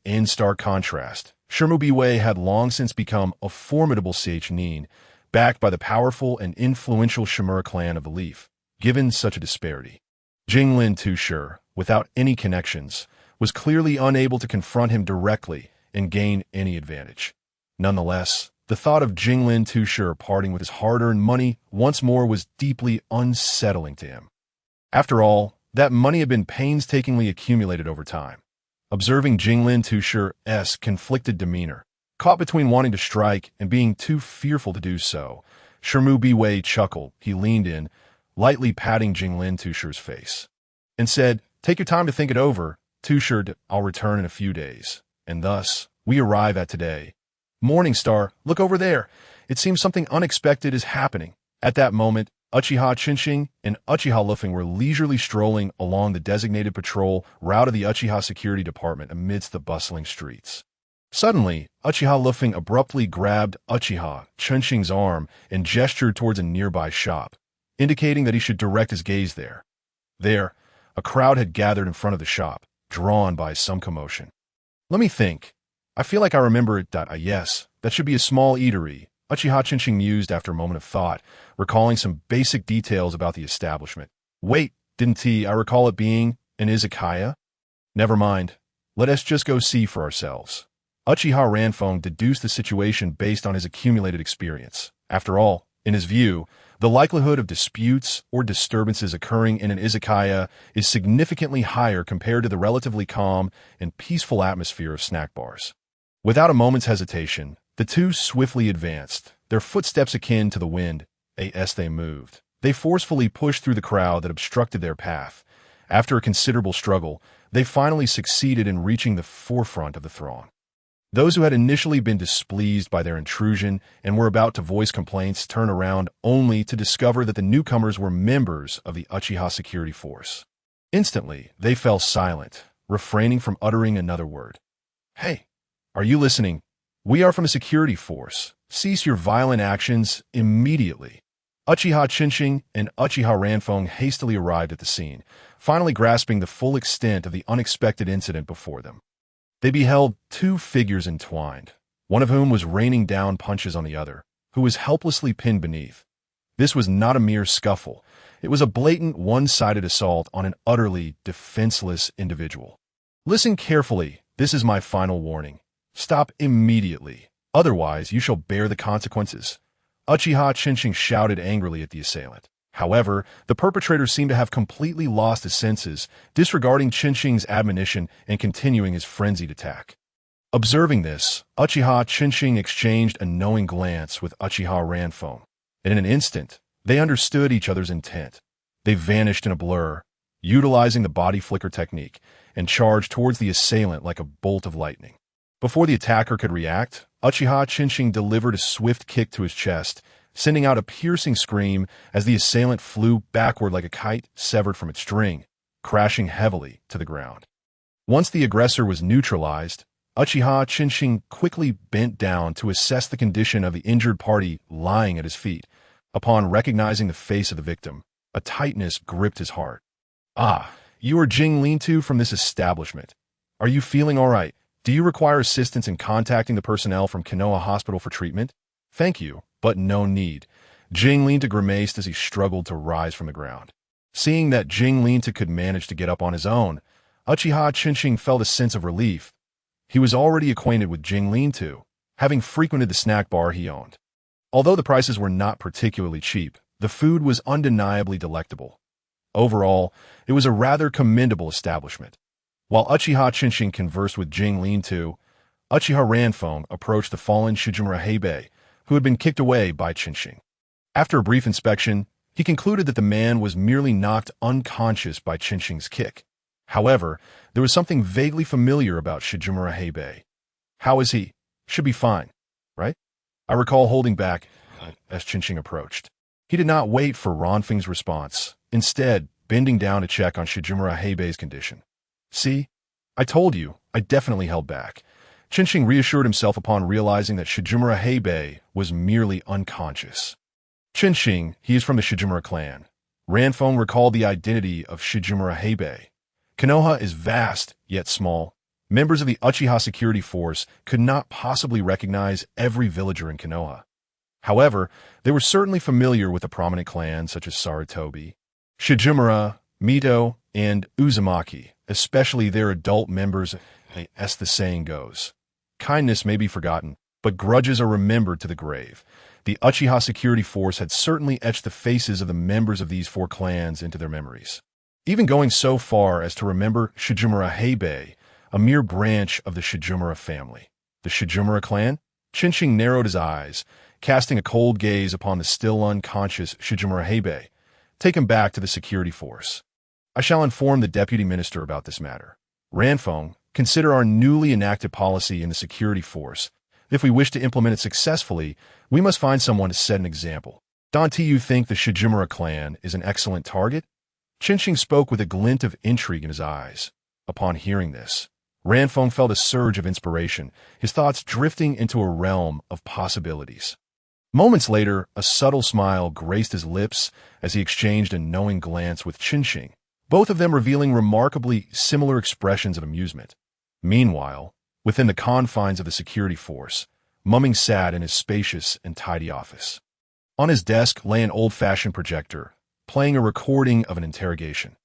in stark contrast, Shermu Wei had long since become a formidable Nin, backed by the powerful and influential Shimura clan of the Leaf. Given such a disparity, Jinglin Tushur, without any connections, was clearly unable to confront him directly and gain any advantage. Nonetheless, the thought of Jinglin Tushur parting with his hard-earned money once more was deeply unsettling to him. After all, that money had been painstakingly accumulated over time. Observing Jinglin Tushur's conflicted demeanor, caught between wanting to strike and being too fearful to do so, Shermu Wei chuckled. He leaned in, lightly patting Jinglin Tushur's face, and said, "Take your time to think it over, Tushur. I'll return in a few days." And thus, we arrive at today. "Morning Star, look over there. It seems something unexpected is happening." At that moment, Uchiha Chinching and Uchiha Luffing were leisurely strolling along the designated patrol route of the Uchiha Security Department amidst the bustling streets. Suddenly, Uchiha Luffing abruptly grabbed Uchiha Chinching's arm and gestured towards a nearby shop, indicating that he should direct his gaze there. There, a crowd had gathered in front of the shop, drawn by some commotion. "Let me think. I feel like I remember it. Yes, that should be a small eatery," Uchiha Chinching mused after a moment of thought, recalling some basic details about the establishment. "Wait, didn't I recall it being an izakaya? Never mind. Let us just go see for ourselves." Uchiha Ranfeng deduced the situation based on his accumulated experience. After all, in his view, the likelihood of disputes or disturbances occurring in an izakaya is significantly higher compared to the relatively calm and peaceful atmosphere of snack bars. Without a moment's hesitation, the two swiftly advanced, their footsteps akin to the wind, as they moved. They forcefully pushed through the crowd that obstructed their path. After a considerable struggle, they finally succeeded in reaching the forefront of the throng. Those who had initially been displeased by their intrusion and were about to voice complaints turned around only to discover that the newcomers were members of the Uchiha security force. Instantly, they fell silent, refraining from uttering another word. "Hey, are you listening? We are from a security force. Cease your violent actions immediately." Uchiha Chinching and Uchiha Ranfeng hastily arrived at the scene, finally grasping the full extent of the unexpected incident before them. They beheld two figures entwined, one of whom was raining down punches on the other, who was helplessly pinned beneath. This was not a mere scuffle. It was a blatant, one-sided assault on an utterly defenseless individual. "Listen carefully. This is my final warning. Stop immediately. Otherwise, you shall bear the consequences." Uchiha Chinching shouted angrily at the assailant. However, the perpetrator seemed to have completely lost his senses, disregarding Chinching's admonition and continuing his frenzied attack. Observing this, Uchiha Chinching exchanged a knowing glance with Uchiha Ranfeng, and in an instant, they understood each other's intent. They vanished in a blur, utilizing the body flicker technique, and charged towards the assailant like a bolt of lightning. Before the attacker could react, Uchiha Chinching delivered a swift kick to his chest, sending out a piercing scream as the assailant flew backward like a kite severed from its string, crashing heavily to the ground. Once the aggressor was neutralized, Uchiha Chinching quickly bent down to assess the condition of the injured party lying at his feet. Upon recognizing the face of the victim, a tightness gripped his heart. "Ah, you are Jing Lean-to from this establishment. Are you feeling all right? Do you require assistance in contacting the personnel from Konoha Hospital for treatment?" "Thank you, but no need." Jing Lean-to grimaced as he struggled to rise from the ground. Seeing that Jing Lean-to could manage to get up on his own, Uchiha Chinching felt a sense of relief. He was already acquainted with Jing Lean-to, having frequented the snack bar he owned. Although the prices were not particularly cheap, the food was undeniably delectable. Overall, it was a rather commendable establishment. While Uchiha Chinching conversed with Jing Lean-to, Uchiha Ranfeng approached the fallen Shijimura Heibei, who had been kicked away by Chinching. After a brief inspection, he concluded that the man was merely knocked unconscious by Chinching's kick. However, there was something vaguely familiar about Shijimura Heibei. "How is he?" "Should be fine, right?" I recall holding back as Chinching approached. He did not wait for Ranfeng's response, instead bending down to check on Shijimura Heibei's condition. "See? I told you, I definitely held back." Chinching reassured himself upon realizing that Shijimura Heibei was merely unconscious. "Chinching, he is from the Shijimura clan." Ranfeng recalled the identity of Shijimura Heibei. Konoha is vast, yet small. Members of the Uchiha security force could not possibly recognize every villager in Konoha. However, they were certainly familiar with the prominent clans such as Sarutobi, Shijimura, Mito, and Uzumaki, especially their adult members. As the saying goes, kindness may be forgotten, but grudges are remembered to the grave. The Uchiha security force had certainly etched the faces of the members of these four clans into their memories, even going so far as to remember Shijimura Heibei, a mere branch of the Shijimura family. The Shijimura clan? Chinching narrowed his eyes, casting a cold gaze upon the still unconscious Shijimura Heibei. "Take him back to the security force. I shall inform the deputy minister about this matter. Ranfeng, consider our newly enacted policy in the security force. If we wish to implement it successfully, we must find someone to set an example. Don't you think the Shijimura clan is an excellent target?" Chinching spoke with a glint of intrigue in his eyes. Upon hearing this, Ranfeng felt a surge of inspiration, his thoughts drifting into a realm of possibilities. Moments later, a subtle smile graced his lips as he exchanged a knowing glance with Chinching, both of them revealing remarkably similar expressions of amusement. Meanwhile, within the confines of the security force, Ming sat in his spacious and tidy office. On his desk lay an old-fashioned projector, playing a recording of an interrogation.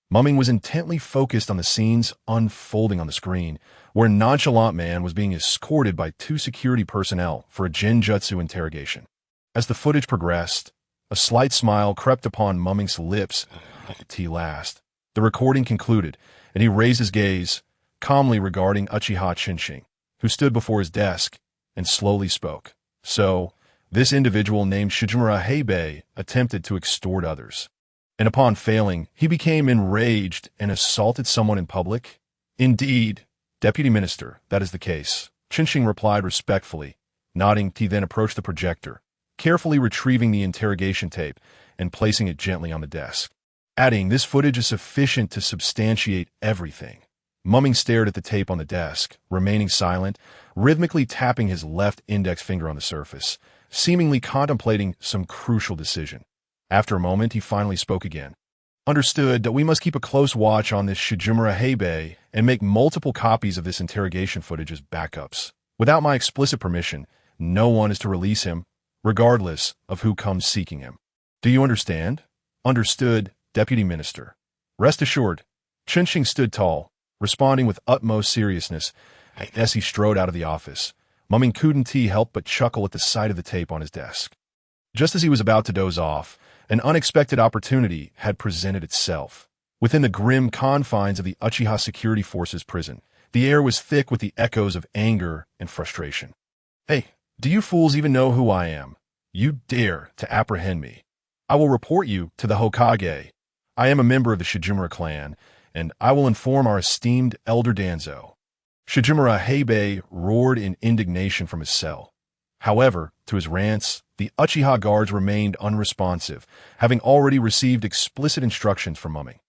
Ming was intently focused on the scenes unfolding on the screen, where a nonchalant man was being escorted by two security personnel for a genjutsu interrogation. As the footage progressed, a slight smile crept upon Ming's lips at last. The recording concluded, and he raised his gaze, calmly regarding Uchiha Chinching, who stood before his desk, and slowly spoke. "So, this individual named Shijimura Heibei attempted to extort others. And upon failing, he became enraged and assaulted someone in public?" "Indeed, Deputy Minister, that is the case," Chinching replied respectfully. Nodding, he then approached the projector, carefully retrieving the interrogation tape and placing it gently on the desk, adding, "This footage is sufficient to substantiate everything." Ming stared at the tape on the desk, remaining silent, rhythmically tapping his left index finger on the surface, seemingly contemplating some crucial decision. After a moment, he finally spoke again. "Understood that we must keep a close watch on this Shijimura Heibei and make multiple copies of this interrogation footage as backups. Without my explicit permission, no one is to release him, regardless of who comes seeking him. Do you understand?" "Understood, Deputy Minister." Rest assured, Chinching stood tall, responding with utmost seriousness as he strode out of the office. Ming couldn't help but chuckle at the sight of the tape on his desk. Just as he was about to doze off, an unexpected opportunity had presented itself. Within the grim confines of the Uchiha security force's prison, the air was thick with the echoes of anger and frustration. "Hey, do you fools even know who I am? You dare to apprehend me. I will report you to the Hokage. I am a member of the Shijimura clan, and I will inform our esteemed Elder Danzo." Shijimura Heibei roared in indignation from his cell. However, to his rants, the Uchiha guards remained unresponsive, having already received explicit instructions from Ming.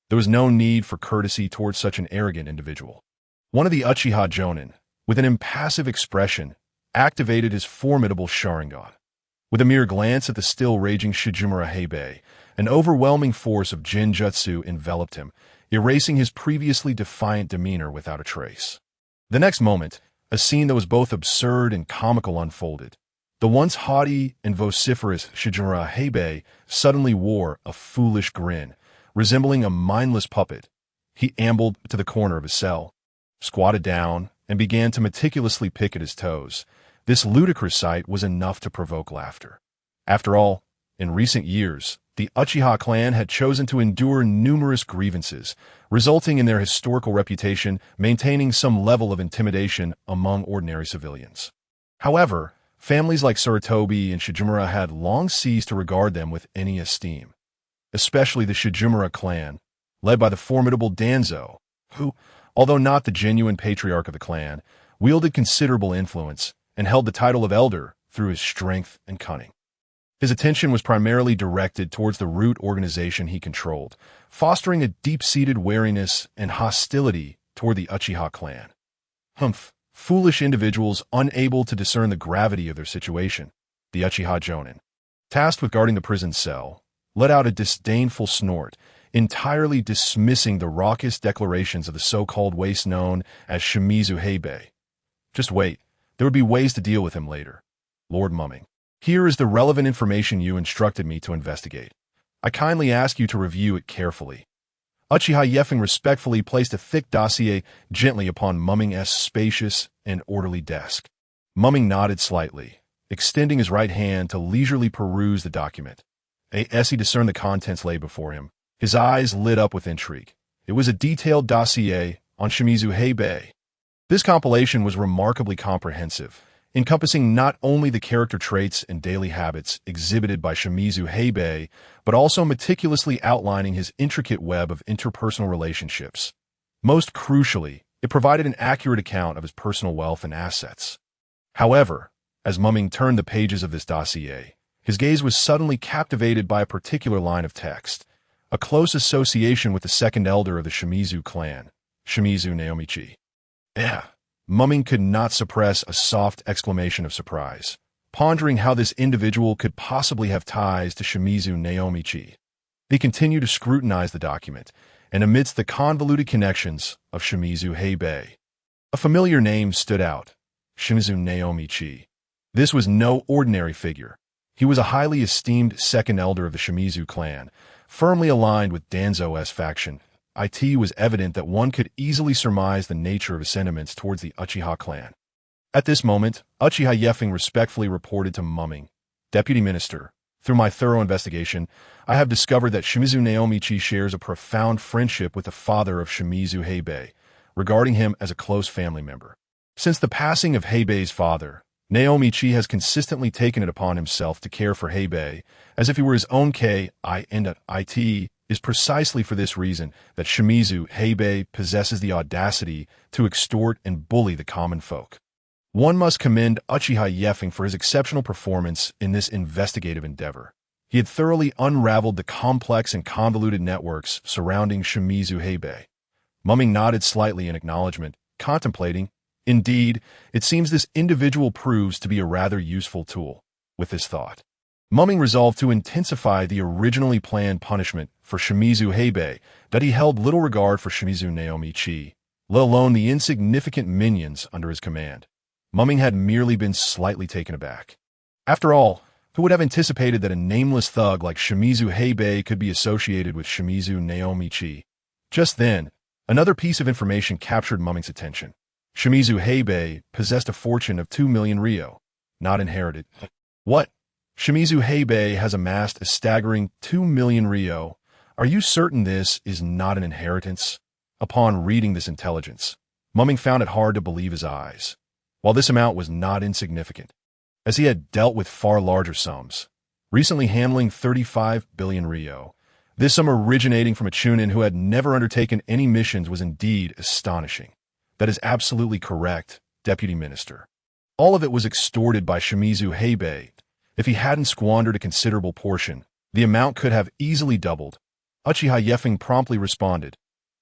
There was no need for courtesy towards such an arrogant individual. One of the Uchiha Jonin, with an impassive expression, activated his formidable Sharingan. With a mere glance at the still-raging Shijimura Heibei, an overwhelming force of Jinjutsu enveloped him, erasing his previously defiant demeanor without a trace. The next moment, a scene that was both absurd and comical unfolded. The once haughty and vociferous Shijimura Heibei suddenly wore a foolish grin, resembling a mindless puppet. He ambled to the corner of his cell, squatted down, and began to meticulously pick at his toes. This ludicrous sight was enough to provoke laughter. After all, in recent years, the Uchiha clan had chosen to endure numerous grievances, resulting in their historical reputation maintaining some level of intimidation among ordinary civilians. However, families like Sarutobi and Shijimura had long ceased to regard them with any esteem. Especially the Shijimura clan, led by the formidable Danzo, who, although not the genuine patriarch of the clan, wielded considerable influence and held the title of elder through his strength and cunning. His attention was primarily directed towards the root organization he controlled, fostering a deep-seated wariness and hostility toward the Uchiha clan. Foolish individuals unable to discern the gravity of their situation, the Uchiha Jonin, tasked with guarding the prison cell, let out a disdainful snort, entirely dismissing the raucous declarations of the so-called waste known as Shimizu Heibei. Just wait, there would be ways to deal with him later. Lord Ming. Here is the relevant information you instructed me to investigate. I kindly ask you to review it carefully. Uchiha Yefeng respectfully placed a thick dossier gently upon Ming's spacious and orderly desk. Ming nodded slightly, extending his right hand to leisurely peruse the document. As he discerned the contents lay before him, his eyes lit up with intrigue. It was a detailed dossier on Shimizu Heibei. This compilation was remarkably comprehensive, encompassing not only the character traits and daily habits exhibited by Shimizu Heibei, but also meticulously outlining his intricate web of interpersonal relationships. Most crucially, it provided an accurate account of his personal wealth and assets. However, as Ming turned the pages of this dossier, his gaze was suddenly captivated by a particular line of text, a close association with the second elder of the Shimizu clan, Shimizu Naomichi. Ming could not suppress a soft exclamation of surprise, pondering how this individual could possibly have ties to Shimizu Naomichi. He continued to scrutinize the document, and amidst the convoluted connections of Shimizu Heibei, a familiar name stood out, Shimizu Naomichi. This was no ordinary figure. He was a highly esteemed second elder of the Shimizu clan, firmly aligned with Danzo's faction. It was evident that one could easily surmise the nature of his sentiments towards the Uchiha clan. At this moment, Uchiha Yefeng respectfully reported to Ming, Deputy Minister, through my thorough investigation, I have discovered that Shimizu Naomichi shares a profound friendship with the father of Shimizu Heibei, regarding him as a close family member. Since the passing of Heibei's father, Naomichi has consistently taken it upon himself to care for Heibei as if he were his own It is precisely for this reason that Shimizu Heibei possesses the audacity to extort and bully the common folk. One must commend Uchiha Yefeng for his exceptional performance in this investigative endeavor. He had thoroughly unraveled the complex and convoluted networks surrounding Shimizu Heibei. Ming nodded slightly in acknowledgement, contemplating. Indeed, it seems this individual proves to be a rather useful tool. With this thought, Ming resolved to intensify the originally planned punishment for Shimizu Heibei, that he held little regard for Shimizu Naomichi, let alone the insignificant minions under his command. Ming had merely been slightly taken aback. After all, who would have anticipated that a nameless thug like Shimizu Heibei could be associated with Shimizu Naomichi? Just then, another piece of information captured Ming's attention. Shimizu Heibei possessed a fortune of 2 million ryo, not inherited. What? Shimizu Heibei has amassed a staggering 2 million ryo. Are you certain this is not an inheritance? Upon reading this intelligence, Ming found it hard to believe his eyes. While this amount was not insignificant, as he had dealt with far larger sums, recently handling 35 billion ryo, this sum originating from a chunin who had never undertaken any missions was indeed astonishing. That is absolutely correct, Deputy Minister. All of it was extorted by Shimizu Heibei. If he hadn't squandered a considerable portion, the amount could have easily doubled. Uchiha Yefeng promptly responded.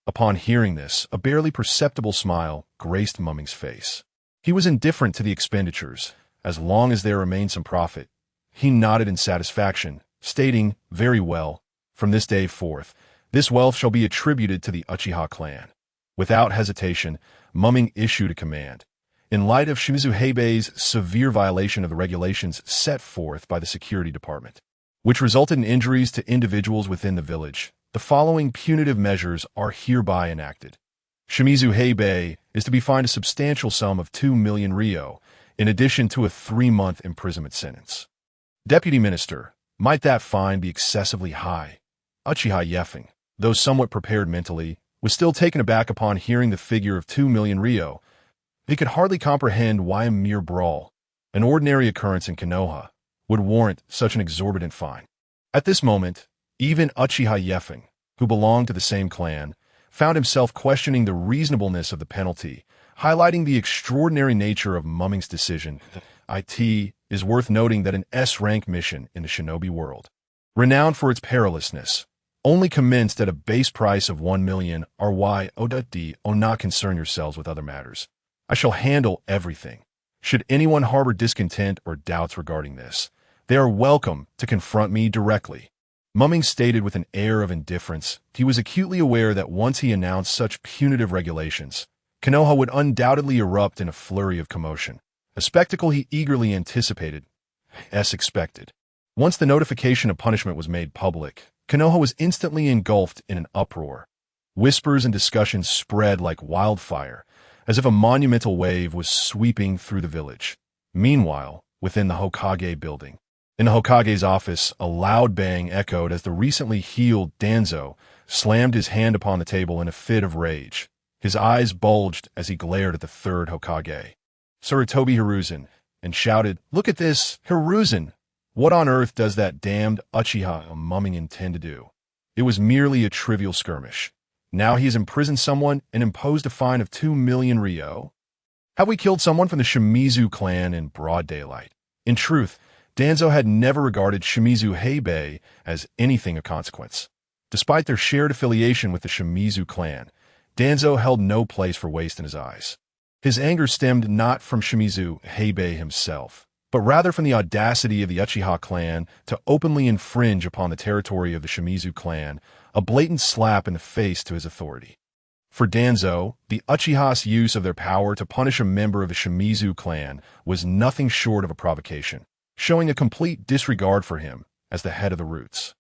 Upon hearing this, a barely perceptible smile graced Ming's face. He was indifferent to the expenditures, as long as there remained some profit. He nodded in satisfaction, stating, "Very well. From this day forth, this wealth shall be attributed to the Uchiha clan." Without hesitation, Ming issued a command. In light of Shimizu Heibei's severe violation of the regulations set forth by the security department, which resulted in injuries to individuals within the village, the following punitive measures are hereby enacted. Shimizu Heibei is to be fined a substantial sum of 2 million ryo, in addition to a 3-month imprisonment sentence. Deputy Minister, might that fine be excessively high? Uchiha Yefeng, though somewhat prepared mentally, was still taken aback upon hearing the figure of 2 million ryo. He could hardly comprehend why a mere brawl, an ordinary occurrence in Konoha, would warrant such an exorbitant fine. At this moment, even Uchiha Yefeng, who belonged to the same clan, found himself questioning the reasonableness of the penalty, highlighting the extraordinary nature of Ming's decision. It is worth noting that an S-rank mission in the shinobi world, renowned for its perilousness, only commenced at a base price of 1 million Ry. O not concern yourselves with other matters. I shall handle everything. Should anyone harbor discontent or doubts regarding this, they are welcome to confront me directly. Ming stated with an air of indifference. He was acutely aware that once he announced such punitive regulations, Konoha would undoubtedly erupt in a flurry of commotion, a spectacle he eagerly anticipated, as expected. Once the notification of punishment was made public, Konoha was instantly engulfed in an uproar. Whispers and discussions spread like wildfire, as if a monumental wave was sweeping through the village. Meanwhile, within the Hokage building, in the Hokage's office, a loud bang echoed as the recently healed Danzo slammed his hand upon the table in a fit of rage. His eyes bulged as he glared at the third Hokage, Sarutobi Hiruzen, and shouted, "Look at this, Hiruzen! What on earth does that damned Uchiha Ming intend to do? It was merely a trivial skirmish. Now he has imprisoned someone and imposed a fine of 2 million ryo? Have we killed someone from the Shimizu clan in broad daylight?" In truth, Danzo had never regarded Shimizu Heibei as anything of consequence. Despite their shared affiliation with the Shimizu clan, Danzo held no place for waste in his eyes. His anger stemmed not from Shimizu Heibei himself, but rather from the audacity of the Uchiha clan to openly infringe upon the territory of the Shimizu clan, a blatant slap in the face to his authority. For Danzo, the Uchiha's use of their power to punish a member of the Shimizu clan was nothing short of a provocation, showing a complete disregard for him as the head of the roots.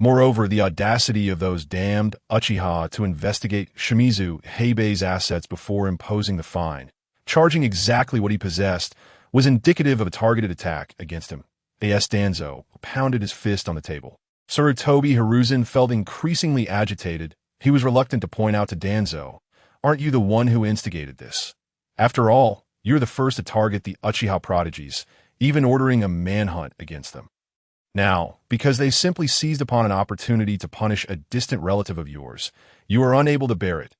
Moreover, the audacity of those damned Uchiha to investigate Shimizu Heibei's assets before imposing the fine, charging exactly what he possessed, was indicative of a targeted attack against him. A.S. Danzo pounded his fist on the table. Sarutobi Hiruzen felt increasingly agitated. He was reluctant to point out to Danzo, "Aren't you the one who instigated this? After all, you're the first to target the Uchiha prodigies, even ordering a manhunt against them. Now, because they simply seized upon an opportunity to punish a distant relative of yours, you are unable to bear it.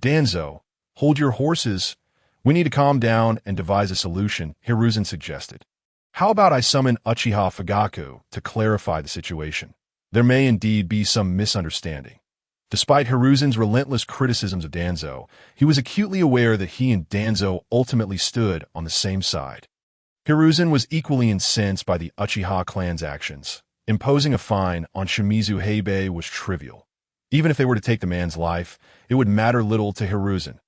Danzo, hold your horses. We need to calm down and devise a solution," Hiruzen suggested. "How about I summon Uchiha Fugaku to clarify the situation? There may indeed be some misunderstanding." Despite Hiruzen's relentless criticisms of Danzo, he was acutely aware that he and Danzo ultimately stood on the same side. Hiruzen was equally incensed by the Uchiha clan's actions. Imposing a fine on Shimizu Heibei was trivial. Even if they were to take the man's life, it would matter little to Hiruzen.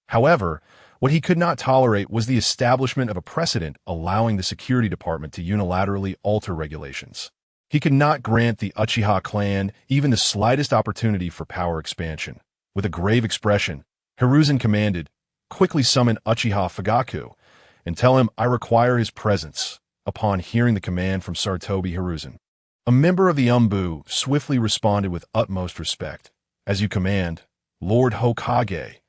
However, what he could not tolerate was the establishment of a precedent allowing the security department to unilaterally alter regulations. He could not grant the Uchiha clan even the slightest opportunity for power expansion. With a grave expression, Hiruzen commanded, "Quickly summon Uchiha Fugaku, and tell him I require his presence." Upon hearing the command from Sarutobi Hiruzen, a member of the Umbu swiftly responded with utmost respect. "As you command, Lord Hokage."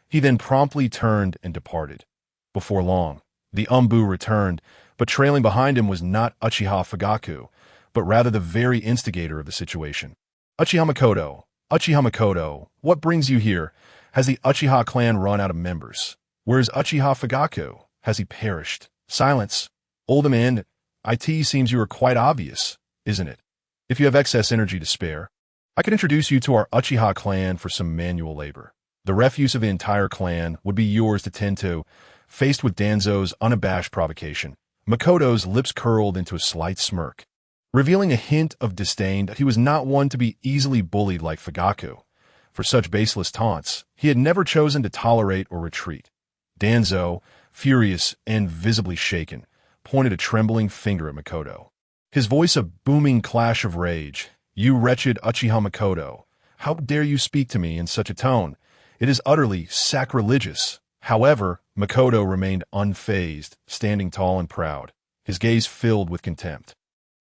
He then promptly turned and departed. Before long, the Umbu returned, but trailing behind him was not Uchiha Fugaku, but rather the very instigator of the situation. Uchiha Makoto, what brings you here?" Has the Uchiha clan run out of members? Where is Uchiha Fugaku? Has he perished? Silence. Old man, it seems you are quite obvious, isn't it? If you have excess energy to spare, I could introduce you to our Uchiha clan for some manual labor. The refuse of the entire clan would be yours to tend to. Faced with Danzo's unabashed provocation, Makoto's lips curled into a slight smirk, revealing a hint of disdain that he was not one to be easily bullied like Fugaku. For such baseless taunts, he had never chosen to tolerate or retreat. Danzo, furious and visibly shaken, pointed a trembling finger at Makoto. His voice a booming clash of rage. You wretched Uchiha Makoto, how dare you speak to me in such a tone? It is utterly sacrilegious. However, Makoto remained unfazed, standing tall and proud, his gaze filled with contempt.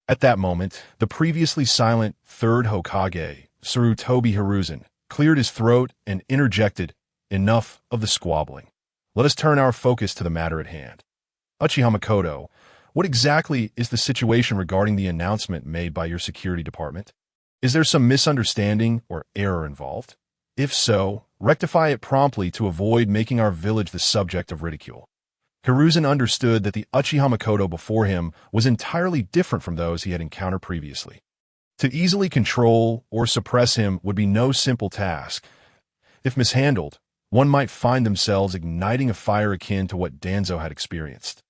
At that moment, the previously silent third Hokage, Sarutobi Hiruzen, cleared his throat and interjected, enough of the squabbling. Let us turn our focus to the matter at hand. Uchiha Makoto, what exactly is the situation regarding the announcement made by your security department? Is there some misunderstanding or error involved? If so, rectify it promptly to avoid making our village the subject of ridicule. Hiruzen understood that the Uchiha Makoto before him was entirely different from those he had encountered previously. To easily control or suppress him would be no simple task. If mishandled, one might find themselves igniting a fire akin to what Danzo had experienced.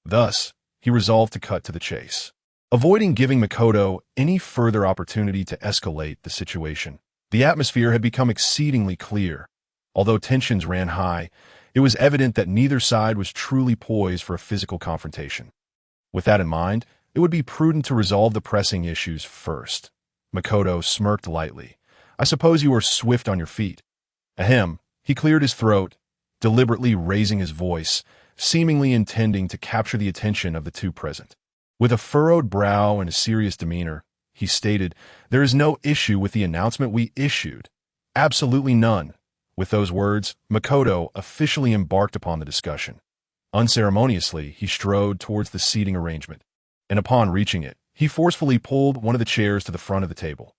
Thus, he resolved to cut to the chase. Avoiding giving Makoto any further opportunity to escalate the situation, the atmosphere had become exceedingly clear. Although tensions ran high, it was evident that neither side was truly poised for a physical confrontation. With that in mind, it would be prudent to resolve the pressing issues first. Makoto smirked lightly. I suppose you are swift on your feet. Ahem. He cleared his throat, deliberately raising his voice, seemingly intending to capture the attention of the two present. With a furrowed brow and a serious demeanor, he stated, there is no issue with the announcement we issued. Absolutely none. With those words, Makoto officially embarked upon the discussion. Unceremoniously, he strode towards the seating arrangement, and upon reaching it, he forcefully pulled one of the chairs to the front of the table.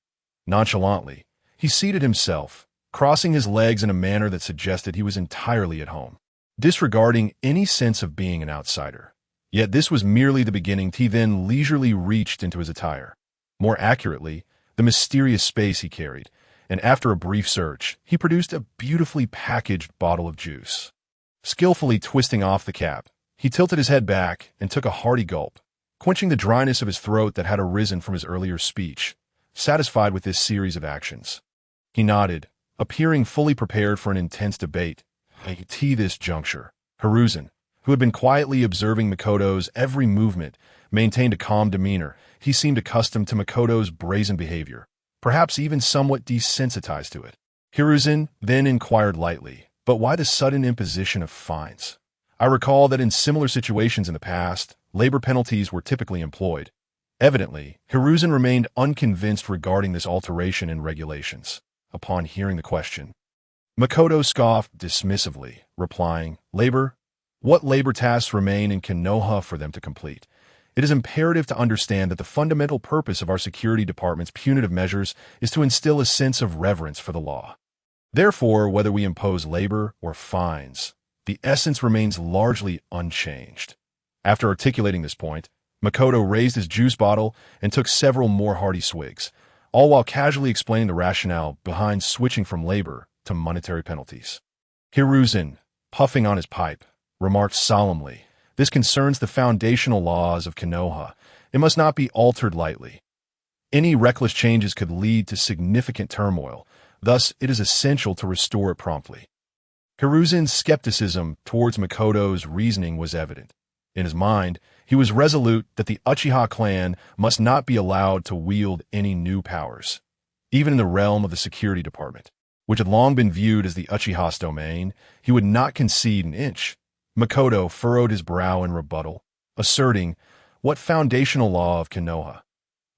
Nonchalantly, he seated himself, crossing his legs in a manner that suggested he was entirely at home, disregarding any sense of being an outsider. Yet this was merely the beginning. He then leisurely reached into his attire, more accurately, the mysterious space he carried, and after a brief search, he produced a beautifully packaged bottle of juice. Skillfully twisting off the cap, he tilted his head back and took a hearty gulp, quenching the dryness of his throat that had arisen from his earlier speech. Satisfied with this series of actions, he nodded, appearing fully prepared for an intense debate. At this juncture, Hiruzen, who had been quietly observing Makoto's every movement, maintained a calm demeanor. He seemed accustomed to Makoto's brazen behavior, perhaps even somewhat desensitized to it. Hiruzen then inquired lightly, but why the sudden imposition of fines? I recall that in similar situations in the past, labor penalties were typically employed. Evidently, Hiruzen remained unconvinced regarding this alteration in regulations. Upon hearing the question, Makoto scoffed dismissively, replying, Labor? What labor tasks remain in Konoha for them to complete? It is imperative to understand that the fundamental purpose of our security department's punitive measures is to instill a sense of reverence for the law. Therefore, whether we impose labor or fines, the essence remains largely unchanged. After articulating this point, Makoto raised his juice bottle and took several more hearty swigs, all while casually explaining the rationale behind switching from labor to monetary penalties. Hiruzen, puffing on his pipe, remarked solemnly, this concerns the foundational laws of Konoha. It must not be altered lightly. Any reckless changes could lead to significant turmoil. Thus, it is essential to restore it promptly. Hiruzen's skepticism towards Makoto's reasoning was evident. In his mind, he was resolute that the Uchiha clan must not be allowed to wield any new powers, even in the realm of the security department, which had long been viewed as the Uchiha's domain. He would not concede an inch. Makoto furrowed his brow in rebuttal, asserting, what foundational law of Konoha?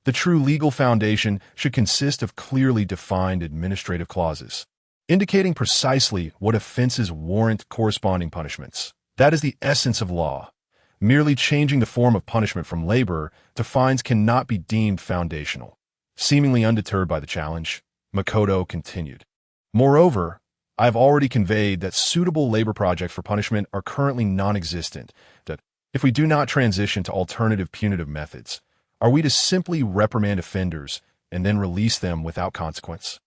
The true legal foundation should consist of clearly defined administrative clauses, indicating precisely what offenses warrant corresponding punishments. That is the essence of law. Merely changing the form of punishment from labor to fines cannot be deemed foundational. Seemingly undeterred by the challenge, Makoto continued. Moreover, I have already conveyed that suitable labor projects for punishment are currently non-existent, that if we do not transition to alternative punitive methods, are we to simply reprimand offenders and then release them without consequence?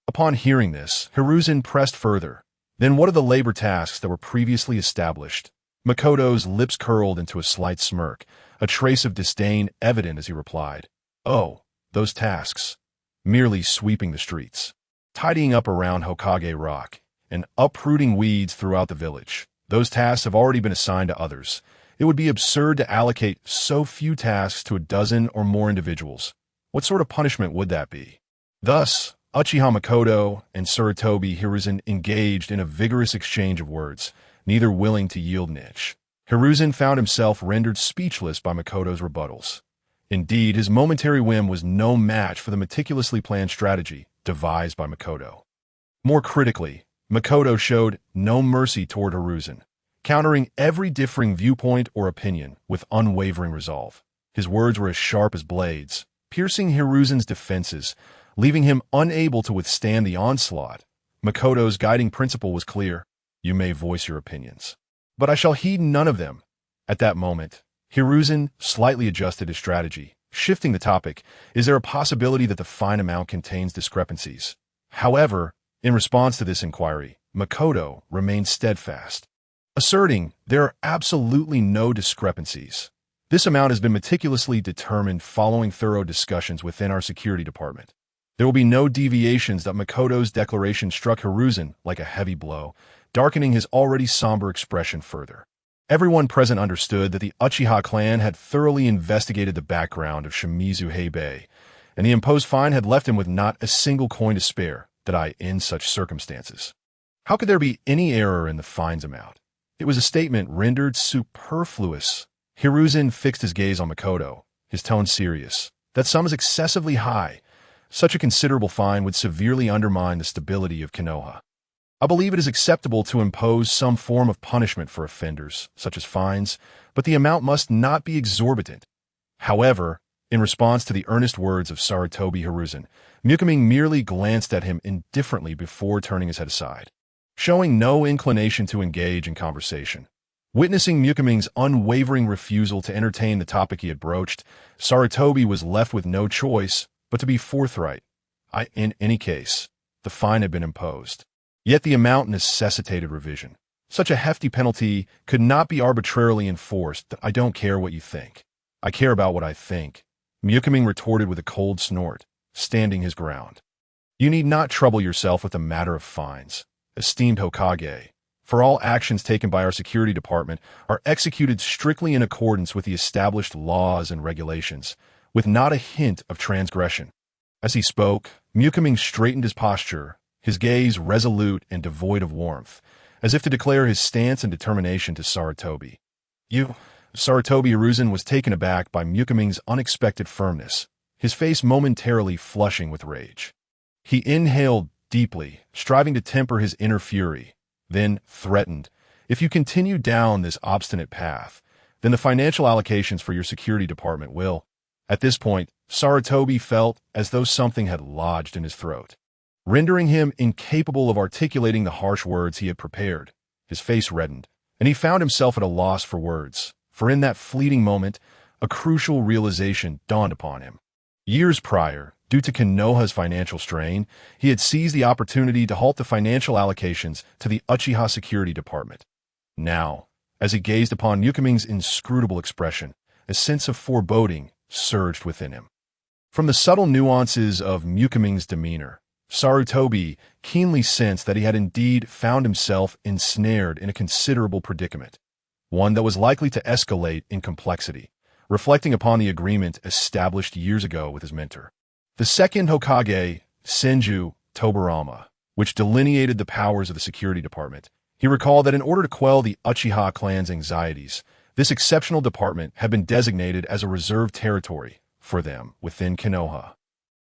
Upon hearing this, Hiruzen pressed further. Then what are the labor tasks that were previously established? Makoto's lips curled into a slight smirk, a trace of disdain evident as he replied, "Oh, those tasks. Merely sweeping the streets, tidying up around Hokage Rock, and uprooting weeds throughout the village. Those tasks have already been assigned to others. It would be absurd to allocate so few tasks to a dozen or more individuals. What sort of punishment would that be?" Thus, Uchiha Makoto and Sarutobi Hiruzen engaged in a vigorous exchange of words, neither willing to yield an inch. Hiruzen found himself rendered speechless by Makoto's rebuttals. Indeed, his momentary whim was no match for the meticulously planned strategy devised by Makoto. More critically, Makoto showed no mercy toward Hiruzen, countering every differing viewpoint or opinion with unwavering resolve. His words were as sharp as blades, piercing Hiruzen's defenses, leaving him unable to withstand the onslaught. Makoto's guiding principle was clear: you may voice your opinions, but I shall heed none of them. At that moment, Hiruzen slightly adjusted his strategy, shifting the topic. Is there a possibility that the fine amount contains discrepancies? However, in response to this inquiry, Makoto remained steadfast, asserting there are absolutely no discrepancies. This amount has been meticulously determined following thorough discussions within our security department. There will be no deviations. That Makoto's declaration struck Hiruzen like a heavy blow, darkening his already somber expression further. Everyone present understood that the Uchiha clan had thoroughly investigated the background of Shimizu Heibei, and the imposed fine had left him with not a single coin to spare, in such circumstances. How could there be any error in the fine's amount? It was a statement rendered superfluous. Hiruzen fixed his gaze on Makoto, his tone serious. That sum is excessively high. Such a considerable fine would severely undermine the stability of Konoha. I believe it is acceptable to impose some form of punishment for offenders, such as fines, but the amount must not be exorbitant. However, in response to the earnest words of Sarutobi Hiruzen, Ming merely glanced at him indifferently before turning his head aside, showing no inclination to engage in conversation. Witnessing Ming's unwavering refusal to entertain the topic he had broached, Sarutobi was left with no choice but to be forthright. In any case, the fine had been imposed. Yet the amount necessitated revision. Such a hefty penalty could not be arbitrarily enforced. I don't care what you think. I care about what I think, Ming retorted with a cold snort, standing his ground. You need not trouble yourself with the matter of fines, esteemed Hokage, for all actions taken by our security department are executed strictly in accordance with the established laws and regulations, with not a hint of transgression. As he spoke, Ming straightened his posture, his gaze resolute and devoid of warmth, as if to declare his stance and determination to Sarutobi. Sarutobi Hiruzen was taken aback by Ming's unexpected firmness, his face momentarily flushing with rage. He inhaled deeply, striving to temper his inner fury, then threatened, "If you continue down this obstinate path, then the financial allocations for your security department will..." At this point, Sarutobi felt as though something had lodged in his throat, rendering him incapable of articulating the harsh words he had prepared. His face reddened, and he found himself at a loss for words, for in that fleeting moment, a crucial realization dawned upon him. Years prior, due to Konoha's financial strain, he had seized the opportunity to halt the financial allocations to the Uchiha security department. Now, as he gazed upon Ming's inscrutable expression, a sense of foreboding surged within him. From the subtle nuances of Ming's demeanor, Sarutobi keenly sensed that he had indeed found himself ensnared in a considerable predicament, one that was likely to escalate in complexity, reflecting upon the agreement established years ago with his mentor. The second Hokage, Senju Tobirama, which delineated the powers of the security department, he recalled that in order to quell the Uchiha clan's anxieties, this exceptional department had been designated as a reserved territory for them within Konoha.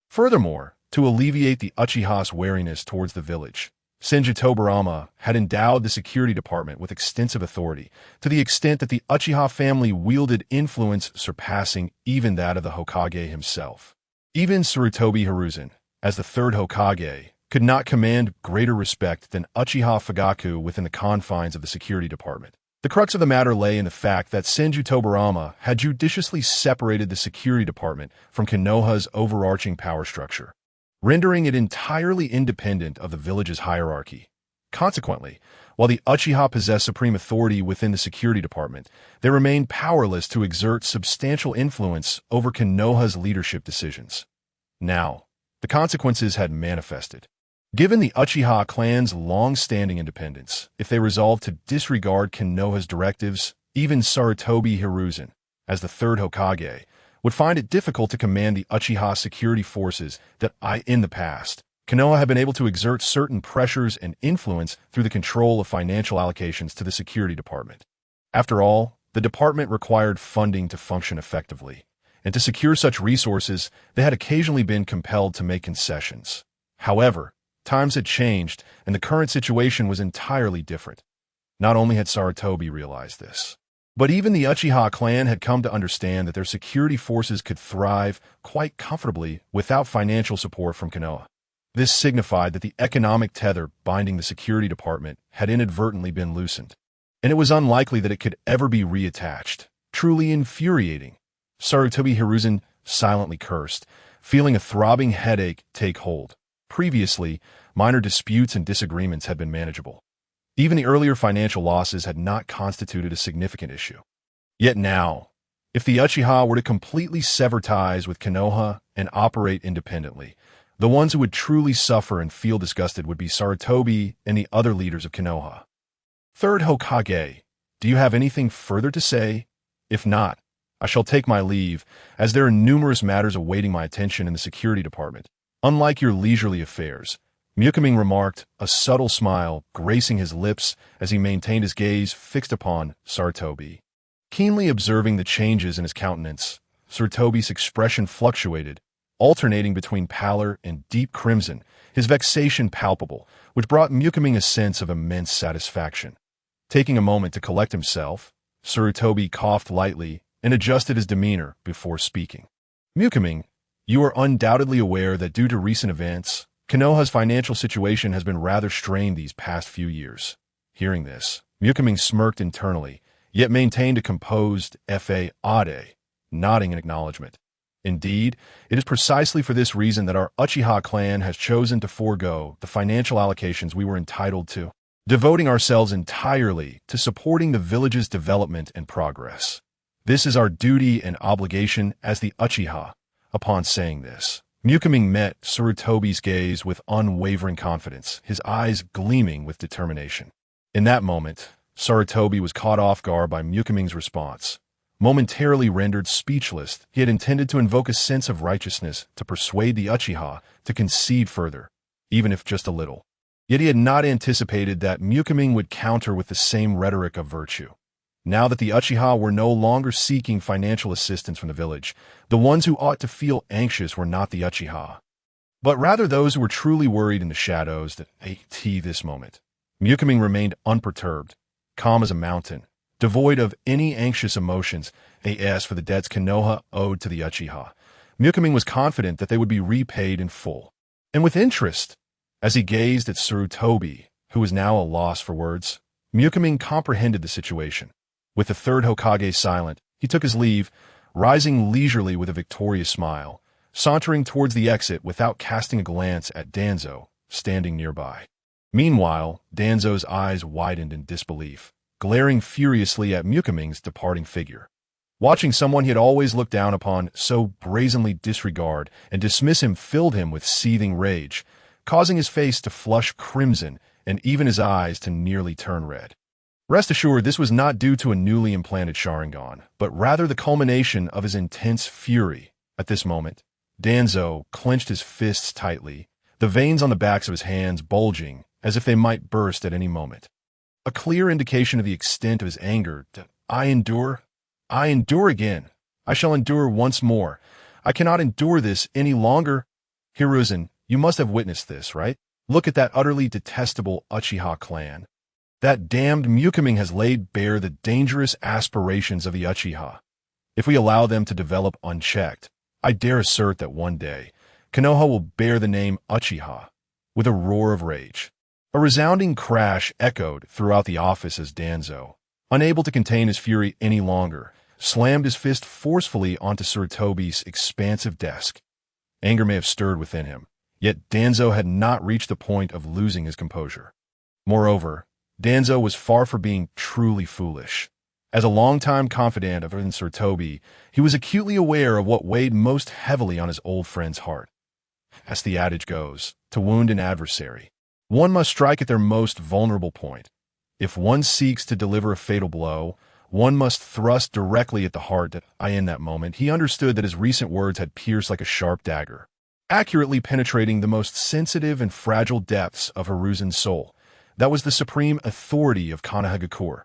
Furthermore, to alleviate the Uchiha's wariness towards the village, Senju Tobirama had endowed the security department with extensive authority, to the extent that the Uchiha family wielded influence surpassing even that of the Hokage himself. Even Sarutobi Hiruzen, as the third Hokage, could not command greater respect than Uchiha Fugaku within the confines of the security department. The crux of the matter lay in the fact that Senju Tobarama had judiciously separated the security department from Konoha's overarching power structure, rendering it entirely independent of the village's hierarchy. Consequently, while the Uchiha possessed supreme authority within the security department, they remained powerless to exert substantial influence over Konoha's leadership decisions. Now, the consequences had manifested. Given the Uchiha clan's long-standing independence, if they resolved to disregard Konoha's directives, even Sarutobi Hiruzen, as the third Hokage, would find it difficult to command the Uchiha security forces that in the past, Konoha had been able to exert certain pressures and influence through the control of financial allocations to the security department. After all, the department required funding to function effectively, and to secure such resources, they had occasionally been compelled to make concessions. However, times had changed, and the current situation was entirely different. Not only had Sarutobi realized this, but even the Uchiha clan had come to understand that their security forces could thrive quite comfortably without financial support from Konoha. This signified that the economic tether binding the security department had inadvertently been loosened, and it was unlikely that it could ever be reattached. Truly infuriating. Sarutobi Hiruzen silently cursed, feeling a throbbing headache take hold. Previously, minor disputes and disagreements had been manageable. Even the earlier financial losses had not constituted a significant issue. Yet now, if the Uchiha were to completely sever ties with Konoha and operate independently, the ones who would truly suffer and feel disgusted would be Sarutobi and the other leaders of Konoha. Third Hokage, do you have anything further to say? If not, I shall take my leave, as there are numerous matters awaiting my attention in the security department. Unlike your leisurely affairs, Ming remarked, a subtle smile gracing his lips as he maintained his gaze fixed upon Sarutobi. Keenly observing the changes in his countenance, Sarutobi's expression fluctuated, alternating between pallor and deep crimson, his vexation palpable, which brought Ming a sense of immense satisfaction. Taking a moment to collect himself, Sarutobi coughed lightly and adjusted his demeanor before speaking. Ming, you are undoubtedly aware that due to recent events, Konoha's financial situation has been rather strained these past few years. Hearing this, Ming smirked internally, yet maintained a composed ade, nodding in acknowledgement. Indeed, it is precisely for this reason that our Uchiha clan has chosen to forego the financial allocations we were entitled to, devoting ourselves entirely to supporting the village's development and progress. This is our duty and obligation as the Uchiha. Upon saying this, Ming met Sarutobi's gaze with unwavering confidence, his eyes gleaming with determination. In that moment, Sarutobi was caught off guard by Ming's response. Momentarily rendered speechless, he had intended to invoke a sense of righteousness to persuade the Uchiha to concede further, even if just a little. Yet he had not anticipated that Ming would counter with the same rhetoric of virtue. Now that the Uchiha were no longer seeking financial assistance from the village, the ones who ought to feel anxious were not the Uchiha, but rather those who were truly worried in the shadows that this moment. Ming remained unperturbed, calm as a mountain, devoid of any anxious emotions, as for the debts Konoha owed to the Uchiha. Ming was confident that they would be repaid in full, and with interest. As he gazed at Sarutobi, who was now a loss for words, Ming comprehended the situation. With the third Hokage silent, he took his leave, rising leisurely with a victorious smile, sauntering towards the exit without casting a glance at Danzo, standing nearby. Meanwhile, Danzo's eyes widened in disbelief, glaring furiously at Ming's departing figure. Watching someone he had always looked down upon so brazenly disregard and dismiss him filled him with seething rage, causing his face to flush crimson and even his eyes to nearly turn red. Rest assured, this was not due to a newly implanted Sharingan, but rather the culmination of his intense fury. At this moment, Danzo clenched his fists tightly, the veins on the backs of his hands bulging as if they might burst at any moment. A clear indication of the extent of his anger. I endure again. I shall endure once more. I cannot endure this any longer. Hiruzen, you must have witnessed this, right? Look at that utterly detestable Uchiha clan. That damned Ming has laid bare the dangerous aspirations of the Uchiha. If we allow them to develop unchecked, I dare assert that one day, Konoha will bear the name Uchiha. with a roar of rage. A resounding crash echoed throughout the office as Danzo, unable to contain his fury any longer, slammed his fist forcefully onto Sir Toby's expansive desk. Anger may have stirred within him, yet Danzo had not reached the point of losing his composure. Moreover, Danzo was far from being truly foolish. As a longtime confidant of Sir Toby, he was acutely aware of what weighed most heavily on his old friend's heart. As the adage goes, to wound an adversary, one must strike at their most vulnerable point. If one seeks to deliver a fatal blow, one must thrust directly at the heart. In that moment, he understood that his recent words had pierced like a sharp dagger, accurately penetrating the most sensitive and fragile depths of Hiruzen's soul. That was the supreme authority of Konohagakure.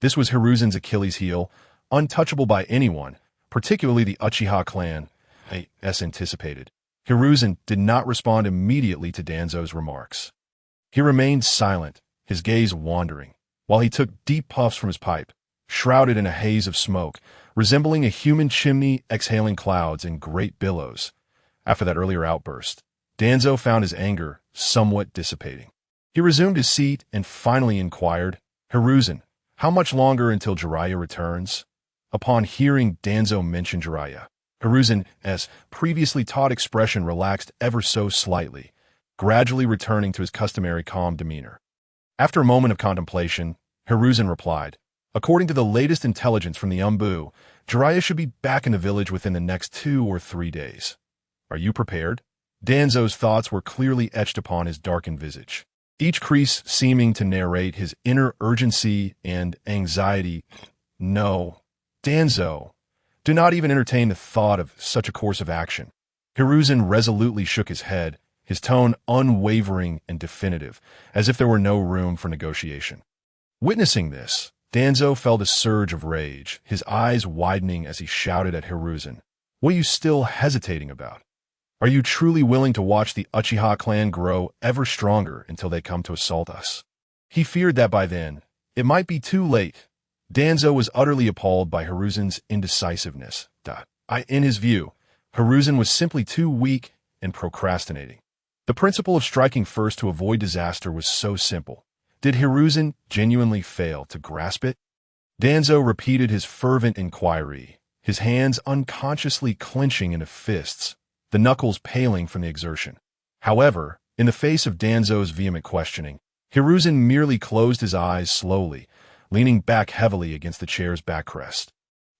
This was Hiruzen's Achilles heel, untouchable by anyone, particularly the Uchiha clan, as anticipated. Hiruzen did not respond immediately to Danzo's remarks. He remained silent, his gaze wandering, while he took deep puffs from his pipe, shrouded in a haze of smoke, resembling a human chimney exhaling clouds in great billows. After that earlier outburst, Danzo found his anger somewhat dissipating. He resumed his seat and finally inquired, "Hiruzen, how much longer until Jiraiya returns?" Upon hearing Danzo mention Jiraiya, Hiruzen's previously taut expression relaxed ever so slightly, gradually returning to his customary calm demeanor. After a moment of contemplation, Hiruzen replied, "According to the latest intelligence from the Umbu, Jiraiya should be back in the village within the next 2 or 3 days. Are you prepared?" Danzo's thoughts were clearly etched upon his darkened visage, each crease seeming to narrate his inner urgency and anxiety. "No, Danzo, do not even entertain the thought of such a course of action." Hiruzen resolutely shook his head, his tone unwavering and definitive, as if there were no room for negotiation. Witnessing this, Danzo felt a surge of rage, his eyes widening as he shouted at Hiruzen, "What are you still hesitating about? Are you truly willing to watch the Uchiha clan grow ever stronger until they come to assault us?" He feared that by then, it might be too late. Danzo was utterly appalled by Hiruzen's indecisiveness. In his view, Hiruzen was simply too weak and procrastinating. The principle of striking first to avoid disaster was so simple. Did Hiruzen genuinely fail to grasp it? Danzo repeated his fervent inquiry, his hands unconsciously clenching into fists, the knuckles paling from the exertion. However, in the face of Danzo's vehement questioning, Hiruzen merely closed his eyes slowly, leaning back heavily against the chair's backrest.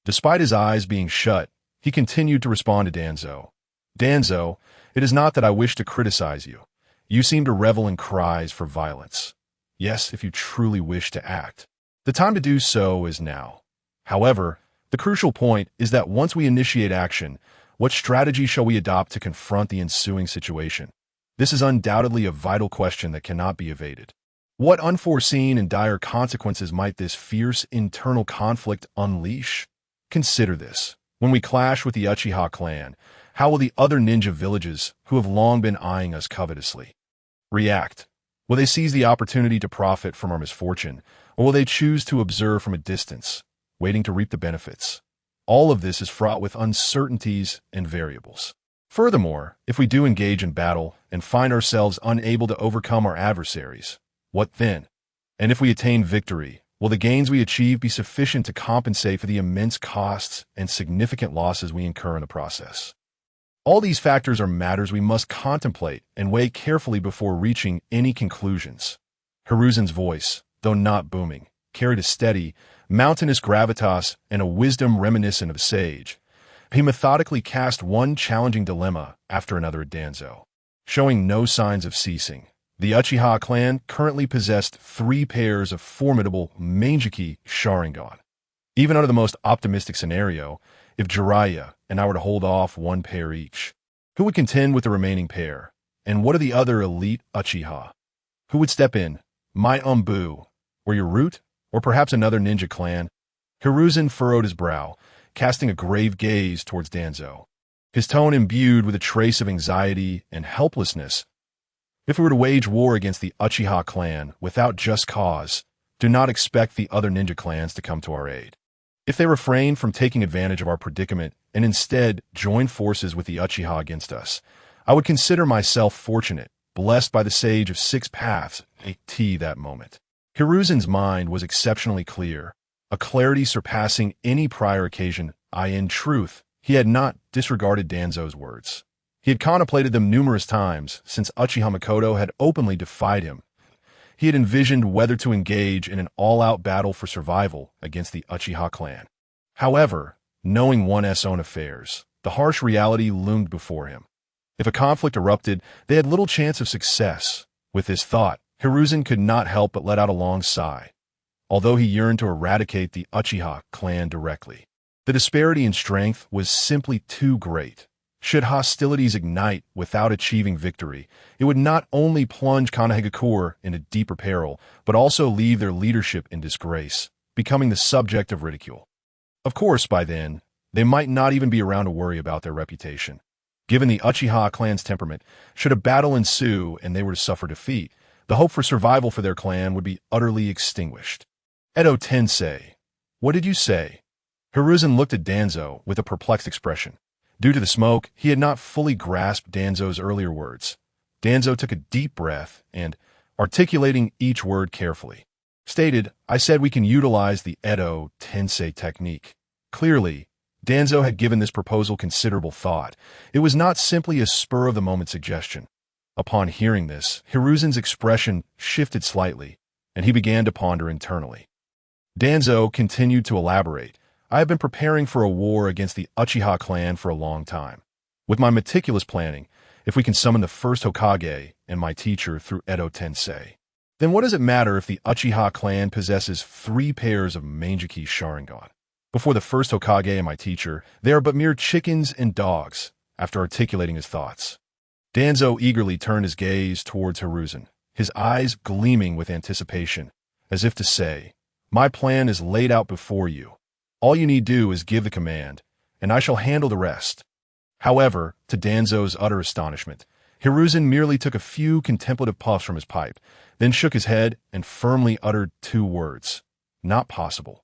Despite his eyes being shut, he continued to respond to Danzo. "Danzo, it is not that I wish to criticize you. You seem to revel in cries for violence. Yes, if you truly wish to act. The time to do so is now. However, the crucial point is that once we initiate action, what strategy shall we adopt to confront the ensuing situation? This is undoubtedly a vital question that cannot be evaded. What unforeseen and dire consequences might this fierce internal conflict unleash? Consider this. When we clash with the Uchiha clan, how will the other ninja villages, who have long been eyeing us covetously, react? Will they seize the opportunity to profit from our misfortune, or will they choose to observe from a distance, waiting to reap the benefits? All of this is fraught with uncertainties and variables. Furthermore, if we do engage in battle and find ourselves unable to overcome our adversaries, what then? And if we attain victory, will the gains we achieve be sufficient to compensate for the immense costs and significant losses we incur in the process? All these factors are matters we must contemplate and weigh carefully before reaching any conclusions. Hiruzen's voice, though not booming, carried a steady, mountainous gravitas and a wisdom reminiscent of a sage. He methodically cast one challenging dilemma after another at Danzo, showing no signs of ceasing. The Uchiha clan currently possessed 3 pairs of formidable Mangeki Sharingan. Even under the most optimistic scenario, if Jiraiya and I were to hold off 1 pair each, who would contend with the remaining pair? And what are the other elite Uchiha? Who would step in? My Umbu, or your root, or perhaps another ninja clan? Hiruzen furrowed his brow, casting a grave gaze towards Danzo, his tone imbued with a trace of anxiety and helplessness. If we were to wage war against the Uchiha clan without just cause, do not expect the other ninja clans to come to our aid. If they refrain from taking advantage of our predicament and instead join forces with the Uchiha against us, I would consider myself fortunate, blessed by the sage of six paths, that moment. Hiruzen's mind was exceptionally clear, a clarity surpassing any prior occasion. In truth, he had not disregarded Danzo's words. He had contemplated them numerous times since Uchiha Makoto had openly defied him. He had envisioned whether to engage in an all-out battle for survival against the Uchiha clan. However, knowing one's own affairs, the harsh reality loomed before him. If a conflict erupted, they had little chance of success. With this thought, Hiruzen could not help but let out a long sigh. Although he yearned to eradicate the Uchiha clan directly, the disparity in strength was simply too great. Should hostilities ignite without achieving victory, it would not only plunge Konohagakure into deeper peril, but also leave their leadership in disgrace, becoming the subject of ridicule. Of course, by then, they might not even be around to worry about their reputation. Given the Uchiha clan's temperament, should a battle ensue and they were to suffer defeat, the hope for survival for their clan would be utterly extinguished. Edo Tensei, what did you say? Hiruzen looked at Danzo with a perplexed expression. Due to the smoke, he had not fully grasped Danzo's earlier words. Danzo took a deep breath and, articulating each word carefully, stated, I said we can utilize the Edo Tensei technique. Clearly, Danzo had given this proposal considerable thought. It was not simply a spur-of-the-moment suggestion. Upon hearing this, Hiruzen's expression shifted slightly, and he began to ponder internally. Danzo continued to elaborate. I have been preparing for a war against the Uchiha clan for a long time. With my meticulous planning, if we can summon the first Hokage and my teacher through Edo Tensei, then what does it matter if the Uchiha clan possesses 3 pairs of Mangeki Sharingan? Before the first Hokage and my teacher, they are but mere chickens and dogs. After articulating his thoughts, Danzo eagerly turned his gaze towards Hiruzen, his eyes gleaming with anticipation, as if to say, my plan is laid out before you. All you need do is give the command, and I shall handle the rest. However, to Danzo's utter astonishment, Hiruzen merely took a few contemplative puffs from his pipe, then shook his head and firmly uttered 2 words. Not possible.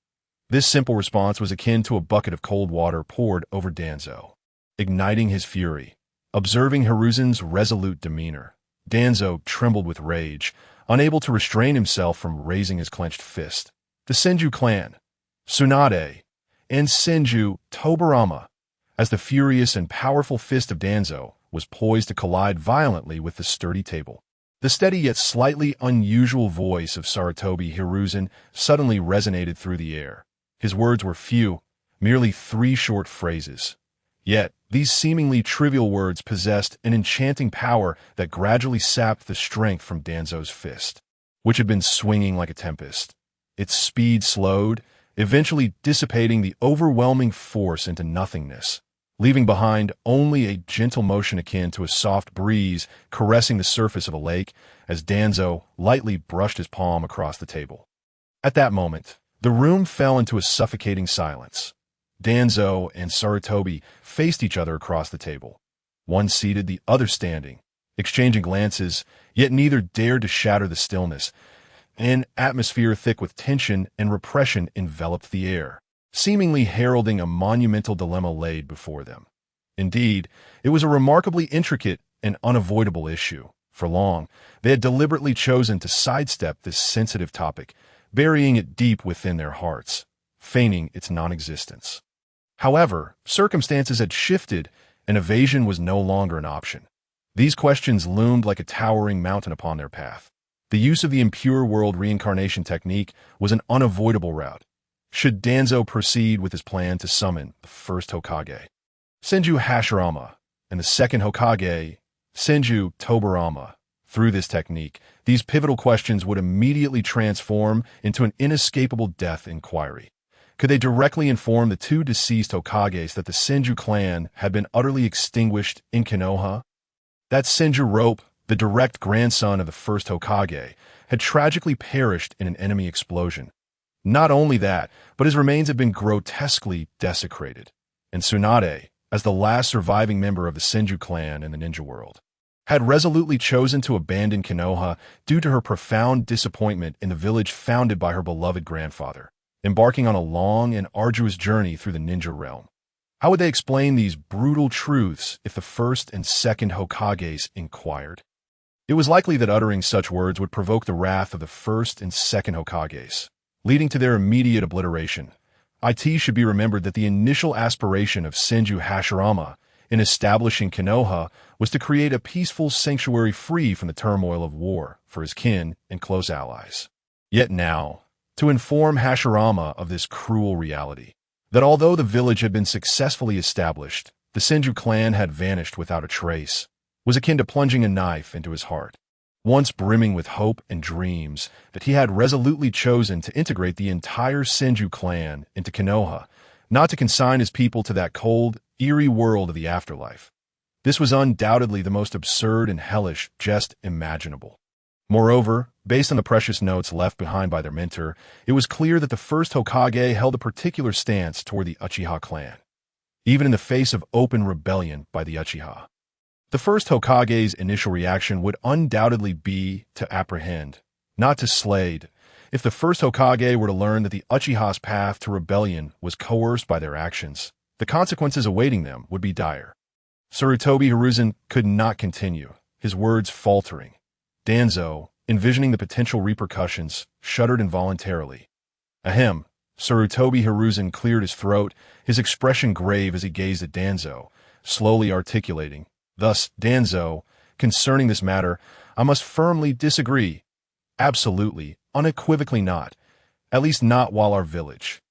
This simple response was akin to a bucket of cold water poured over Danzo, igniting his fury. Observing Hiruzen's resolute demeanor, Danzo trembled with rage, unable to restrain himself from raising his clenched fist. The Senju clan, Tsunade, and Senju Tobarama, as the furious and powerful fist of Danzo was poised to collide violently with the sturdy table. The steady yet slightly unusual voice of Sarutobi Hiruzen suddenly resonated through the air. His words were few, merely 3 short phrases. Yet, these seemingly trivial words possessed an enchanting power that gradually sapped the strength from Danzo's fist, which had been swinging like a tempest. Its speed slowed, eventually dissipating the overwhelming force into nothingness, leaving behind only a gentle motion akin to a soft breeze caressing the surface of a lake as Danzo lightly brushed his palm across the table. At that moment, the room fell into a suffocating silence. Danzo and Sarutobi faced each other across the table, one seated, the other standing, exchanging glances, yet neither dared to shatter the stillness. An atmosphere thick with tension and repression enveloped the air, seemingly heralding a monumental dilemma laid before them. Indeed, it was a remarkably intricate and unavoidable issue. For long, they had deliberately chosen to sidestep this sensitive topic, burying it deep within their hearts, feigning its non-existence. However, circumstances had shifted, and evasion was no longer an option. These questions loomed like a towering mountain upon their path. The use of the impure world reincarnation technique was an unavoidable route. Should Danzo proceed with his plan to summon the first Hokage, Senju Hashirama, and the second Hokage, Senju Tobarama, through this technique, these pivotal questions would immediately transform into an inescapable death inquiry. Could they directly inform the 2 deceased Hokages that the Senju clan had been utterly extinguished in Konoha? That Senju Rope, the direct grandson of the first Hokage, had tragically perished in an enemy explosion. Not only that, but his remains had been grotesquely desecrated. And Tsunade, as the last surviving member of the Senju clan in the ninja world, had resolutely chosen to abandon Konoha due to her profound disappointment in the village founded by her beloved grandfather, embarking on a long and arduous journey through the ninja realm. How would they explain these brutal truths if the first and second Hokages inquired? It was likely that uttering such words would provoke the wrath of the first and second Hokages, leading to their immediate obliteration. It should be remembered that the initial aspiration of Senju Hashirama in establishing Konoha was to create a peaceful sanctuary free from the turmoil of war for his kin and close allies. Yet now, to inform Hashirama of this cruel reality, that although the village had been successfully established, the Senju clan had vanished without a trace, was akin to plunging a knife into his heart. Once brimming with hope and dreams that he had resolutely chosen to integrate the entire Senju clan into Konoha, not to consign his people to that cold, eerie world of the afterlife. This was undoubtedly the most absurd and hellish jest imaginable. Moreover, based on the precious notes left behind by their mentor, it was clear that the first Hokage held a particular stance toward the Uchiha clan, even in the face of open rebellion by the Uchiha. The first Hokage's initial reaction would undoubtedly be to apprehend, not to slay. If the first Hokage were to learn that the Uchiha's path to rebellion was coerced by their actions, the consequences awaiting them would be dire. Sarutobi Hiruzen could not continue, his words faltering. Danzo, envisioning the potential repercussions, shuddered involuntarily. Ahem. Sarutobi Hiruzen cleared his throat, his expression grave as he gazed at Danzo, slowly articulating. Thus, Danzo, concerning this matter, I must firmly disagree. Absolutely, unequivocally not. At least not while our village.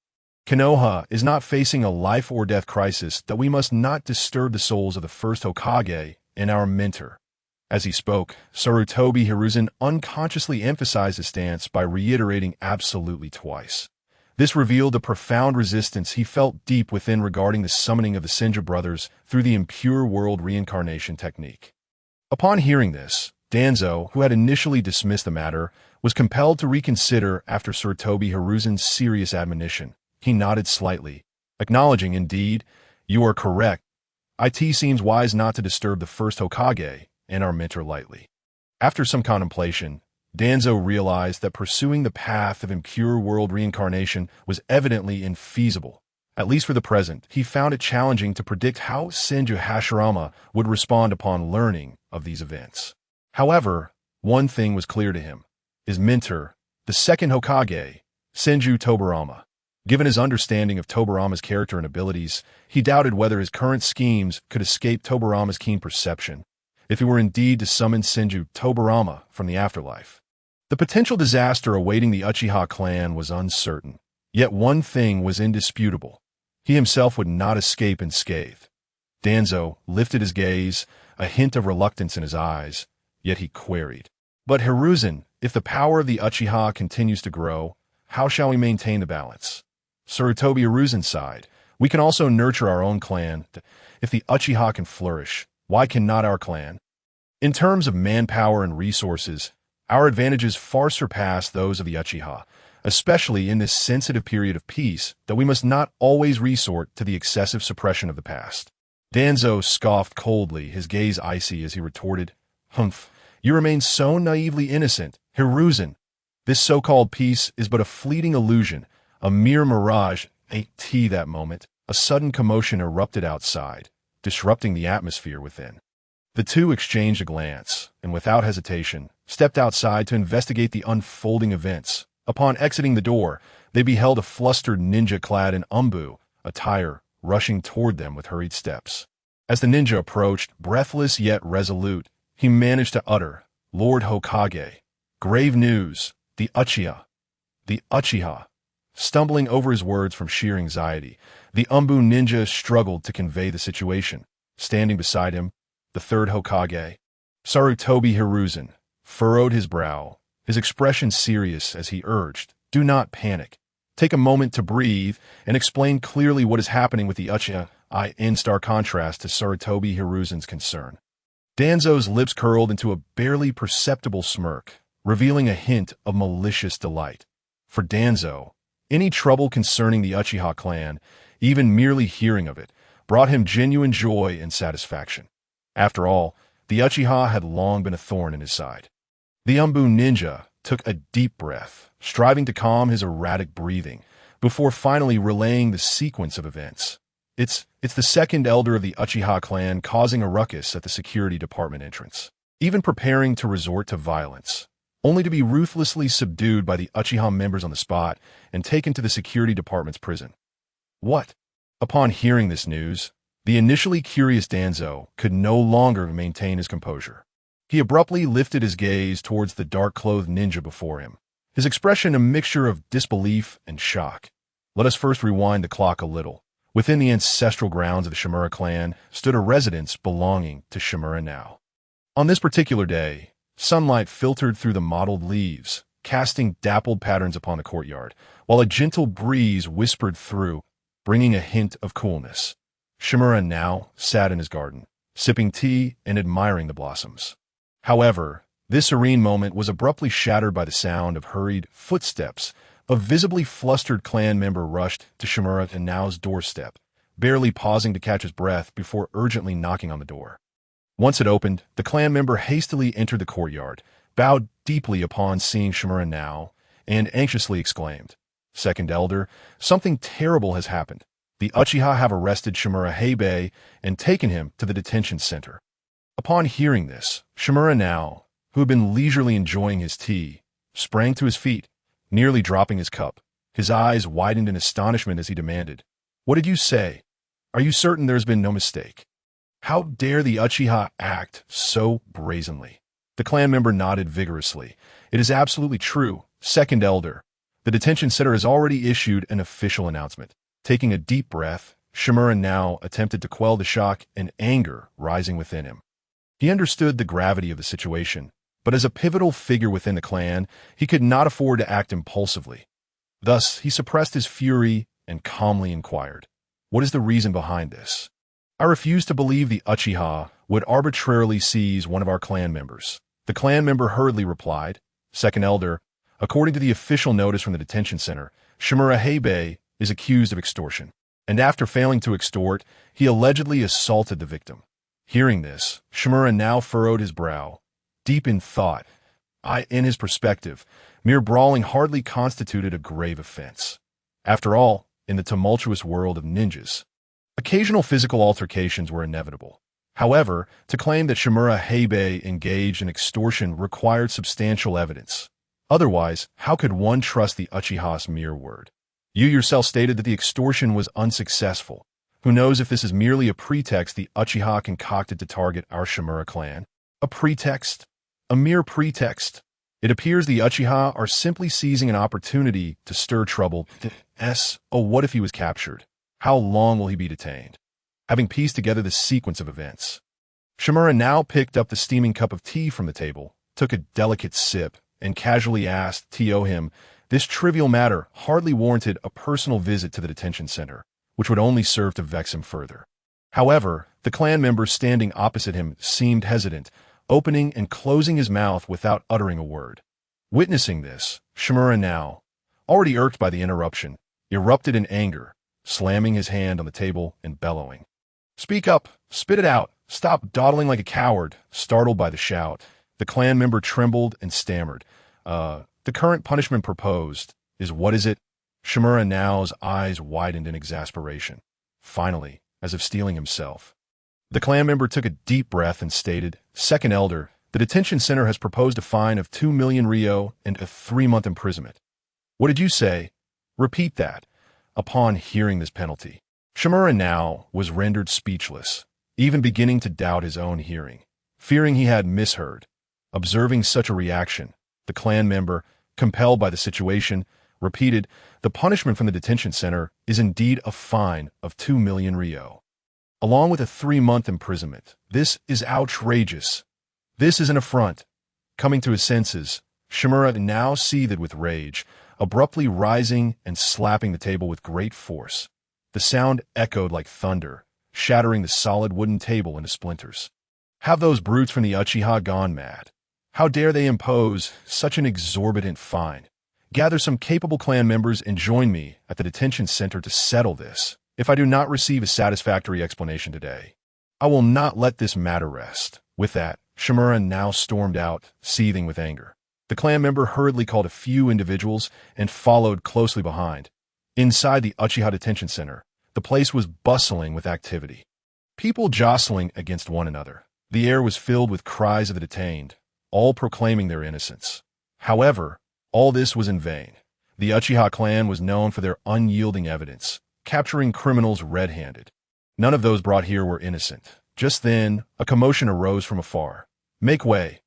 Konoha is not facing a life-or-death crisis that we must not disturb the souls of the first Hokage and our mentor. As he spoke, Sarutobi Hiruzen unconsciously emphasized his stance by reiterating absolutely twice. This revealed the profound resistance he felt deep within regarding the summoning of the Senju brothers through the impure world reincarnation technique. Upon hearing this, Danzo, who had initially dismissed the matter, was compelled to reconsider after Sarutobi Hiruzen's serious admonition. He nodded slightly, acknowledging, indeed, you are correct. It seems wise not to disturb the first Hokage and our mentor lightly. After some contemplation, Danzo realized that pursuing the path of impure world reincarnation was evidently infeasible. At least for the present, he found it challenging to predict how Senju Hashirama would respond upon learning of these events. However, one thing was clear to him. His mentor, the second Hokage, Senju Tobirama. Given his understanding of Tobirama's character and abilities, he doubted whether his current schemes could escape Tobirama's keen perception, if he were indeed to summon Senju Tobirama from the afterlife. The potential disaster awaiting the Uchiha clan was uncertain, yet one thing was indisputable. He himself would not escape unscathed. Danzo lifted his gaze, a hint of reluctance in his eyes, yet he queried. But Hiruzen, if the power of the Uchiha continues to grow, how shall we maintain the balance? Sarutobi Hiruzen sighed. We can also nurture our own clan. If the Uchiha can flourish, why cannot our clan? In terms of manpower and resources, our advantages far surpass those of the Uchiha, especially in this sensitive period of peace that we must not always resort to the excessive suppression of the past. Danzo scoffed coldly, his gaze icy as he retorted, Humph, you remain so naively innocent, Hiruzen. This so-called peace is but a fleeting illusion, a mere mirage. That moment, a sudden commotion erupted outside, disrupting the atmosphere within. The two exchanged a glance, and without hesitation, stepped outside to investigate the unfolding events. Upon exiting the door, they beheld a flustered ninja clad in umbu attire rushing toward them with hurried steps. As the ninja approached, breathless yet resolute, he managed to utter, Lord Hokage. Grave news. The Uchiha. The Uchiha. Stumbling over his words from sheer anxiety, the umbu ninja struggled to convey the situation. Standing beside him, the third Hokage, Sarutobi Hiruzen, furrowed his brow, his expression serious as he urged, do not panic. Take a moment to breathe and explain clearly what is happening with the Uchiha, in stark contrast to Sarutobi Hiruzen's concern. Danzo's lips curled into a barely perceptible smirk, revealing a hint of malicious delight. For Danzo, any trouble concerning the Uchiha clan, even merely hearing of it, brought him genuine joy and satisfaction. After all, the Uchiha had long been a thorn in his side. The umbu ninja took a deep breath, striving to calm his erratic breathing, before finally relaying the sequence of events. It's the second elder of the Uchiha clan causing a ruckus at the security department entrance. even preparing to resort to violence, only to be ruthlessly subdued by the Uchiha members on the spot and taken to the security department's prison. What? Upon hearing this news, the initially curious Danzo could no longer maintain his composure. He abruptly lifted his gaze towards the dark-clothed ninja before him, his expression a mixture of disbelief and shock. Let us first rewind the clock a little. Within the ancestral grounds of the Shimura clan stood a residence belonging to Shimura now. On this particular day, sunlight filtered through the mottled leaves, casting dappled patterns upon the courtyard, while a gentle breeze whispered through, bringing a hint of coolness. Shimura now sat in his garden, sipping tea and admiring the blossoms. However, this serene moment was abruptly shattered by the sound of hurried footsteps. A visibly flustered clan member rushed to Shimura and Nao's doorstep, barely pausing to catch his breath before urgently knocking on the door. Once it opened, the clan member hastily entered the courtyard, bowed deeply upon seeing Shimura Nao, and anxiously exclaimed, "Second Elder, something terrible has happened. The Uchiha have arrested Shimura Heibei and taken him to the detention center." Upon hearing this, Shimura Nao, who had been leisurely enjoying his tea, sprang to his feet, nearly dropping his cup. His eyes widened in astonishment as he demanded, "What did you say? Are you certain there has been no mistake? How dare the Uchiha act so brazenly?" The clan member nodded vigorously. "It is absolutely true, Second Elder. The detention center has already issued an official announcement." Taking a deep breath, Shimura now attempted to quell the shock and anger rising within him. He understood the gravity of the situation, but as a pivotal figure within the clan, he could not afford to act impulsively. Thus, he suppressed his fury and calmly inquired, "What is the reason behind this?" "I refuse to believe the Uchiha would arbitrarily seize one of our clan members." The clan member hurriedly replied, "Second Elder, according to the official notice from the detention center, Shimura Heibei is accused of extortion, and after failing to extort, he allegedly assaulted the victim." Hearing this, Shimura now furrowed his brow, deep in thought. In his perspective, mere brawling hardly constituted a grave offense. After all, in the tumultuous world of ninjas, occasional physical altercations were inevitable. However, to claim that Shimura Heibei engaged in extortion required substantial evidence. Otherwise, how could one trust the Uchiha's mere word? You yourself stated that the extortion was unsuccessful. Who knows if this is merely a pretext the Uchiha concocted to target our Shimura clan? A pretext? A mere pretext? It appears the Uchiha are simply seizing an opportunity to stir trouble. What if he was captured? How long will he be detained? Having pieced together the sequence of events, Shimura now picked up the steaming cup of tea from the table, took a delicate sip, and casually asked him, this trivial matter hardly warranted a personal visit to the detention center, which would only serve to vex him further. However, the clan member standing opposite him seemed hesitant, opening and closing his mouth without uttering a word. Witnessing this, Shimura now, already irked by the interruption, erupted in anger, slamming his hand on the table and bellowing, "Speak up! Spit it out! Stop dawdling like a coward!" Startled by the shout, the clan member trembled and stammered, "The current punishment proposed is what is it?" Shimura now's eyes widened in exasperation. Finally, as if steeling himself, the clan member took a deep breath and stated, "Second Elder, the detention center has proposed a fine of 2 million ryo and a 3-month imprisonment." "What did you say? Repeat that." Upon hearing this penalty, Shimura now was rendered speechless, even beginning to doubt his own hearing. Fearing he had misheard, observing such a reaction, the clan member, compelled by the situation, repeated, "The punishment from the detention center is indeed a fine of 2 million ryo, along with a 3-month imprisonment. This is outrageous. This is an affront." Coming to his senses, Shimura now seethed with rage, abruptly rising and slapping the table with great force. The sound echoed like thunder, shattering the solid wooden table into splinters. Have those brutes from the Uchiha gone mad? How dare they impose such an exorbitant fine? Gather some capable clan members and join me at the detention center to settle this. If I do not receive a satisfactory explanation today, I will not let this matter rest. With that, Shimura now stormed out, seething with anger. The clan member hurriedly called a few individuals and followed closely behind. Inside the Uchiha detention center, the place was bustling with activity. People jostling against one another, The air was filled with cries of the detained, all proclaiming their innocence. However, all this was in vain. The Uchiha clan was known for their unyielding evidence, capturing criminals red-handed. None of those brought here were innocent. Just then, a commotion arose from afar. "Make way!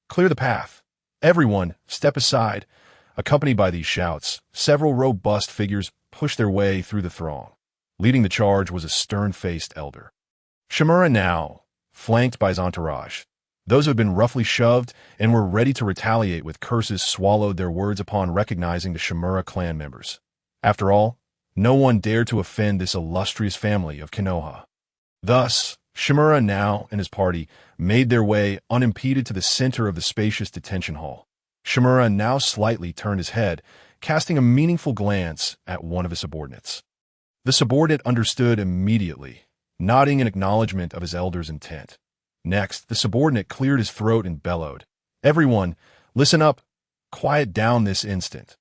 Clear the path! Everyone, step aside!" Accompanied by these shouts, several robust figures pushed their way through the throng. Leading the charge was a stern-faced elder. Shimura now, flanked by his entourage. Those who had been roughly shoved and were ready to retaliate with curses swallowed their words upon recognizing the Shimura clan members. After all, no one dared to offend this illustrious family of Konoha. Thus, Shimura now and his party made their way unimpeded to the center of the spacious detention hall. Shimura now slightly turned his head, casting a meaningful glance at one of his subordinates. The subordinate understood immediately, nodding in acknowledgement of his elder's intent. Next, the subordinate cleared his throat and bellowed, "Everyone, listen up! Quiet down this instant!"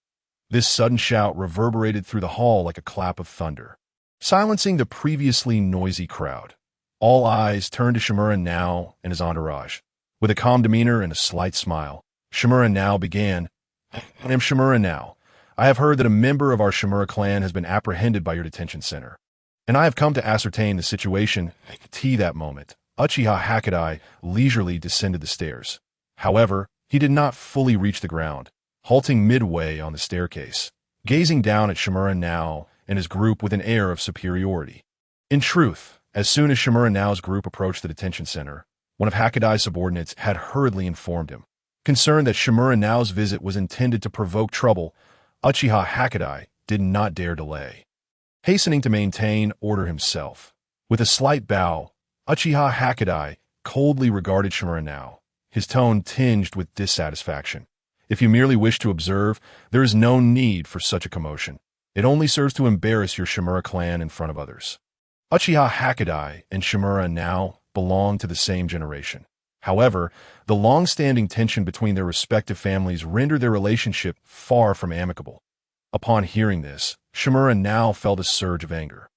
This sudden shout reverberated through the hall like a clap of thunder, silencing the previously noisy crowd. All eyes turned to Shimura now and his entourage. With a calm demeanor and a slight smile, Shimura now began, "I am Shimura now. I have heard that a member of our Shimura clan has been apprehended by your detention center, and I have come to ascertain the situation." At that moment, Uchiha Hakadai leisurely descended the stairs. However, he did not fully reach the ground, halting midway on the staircase, gazing down at Shimura now and his group with an air of superiority. In truth, as soon as Shimura Nao's group approached the detention center, one of Hakadai's subordinates had hurriedly informed him. Concerned that Shimura Nao's visit was intended to provoke trouble, Uchiha Hakadai did not dare delay. Hastening to maintain order himself, with a slight bow, Uchiha Hakadai coldly regarded Shimura Nao, his tone tinged with dissatisfaction. "If you merely wish to observe, there is no need for such a commotion. It only serves to embarrass your Shimura clan in front of others." Uchiha Hakadai and Shimura Nao belong to the same generation. However, the long-standing tension between their respective families rendered their relationship far from amicable. Upon hearing this, Shimura Nao felt a surge of anger.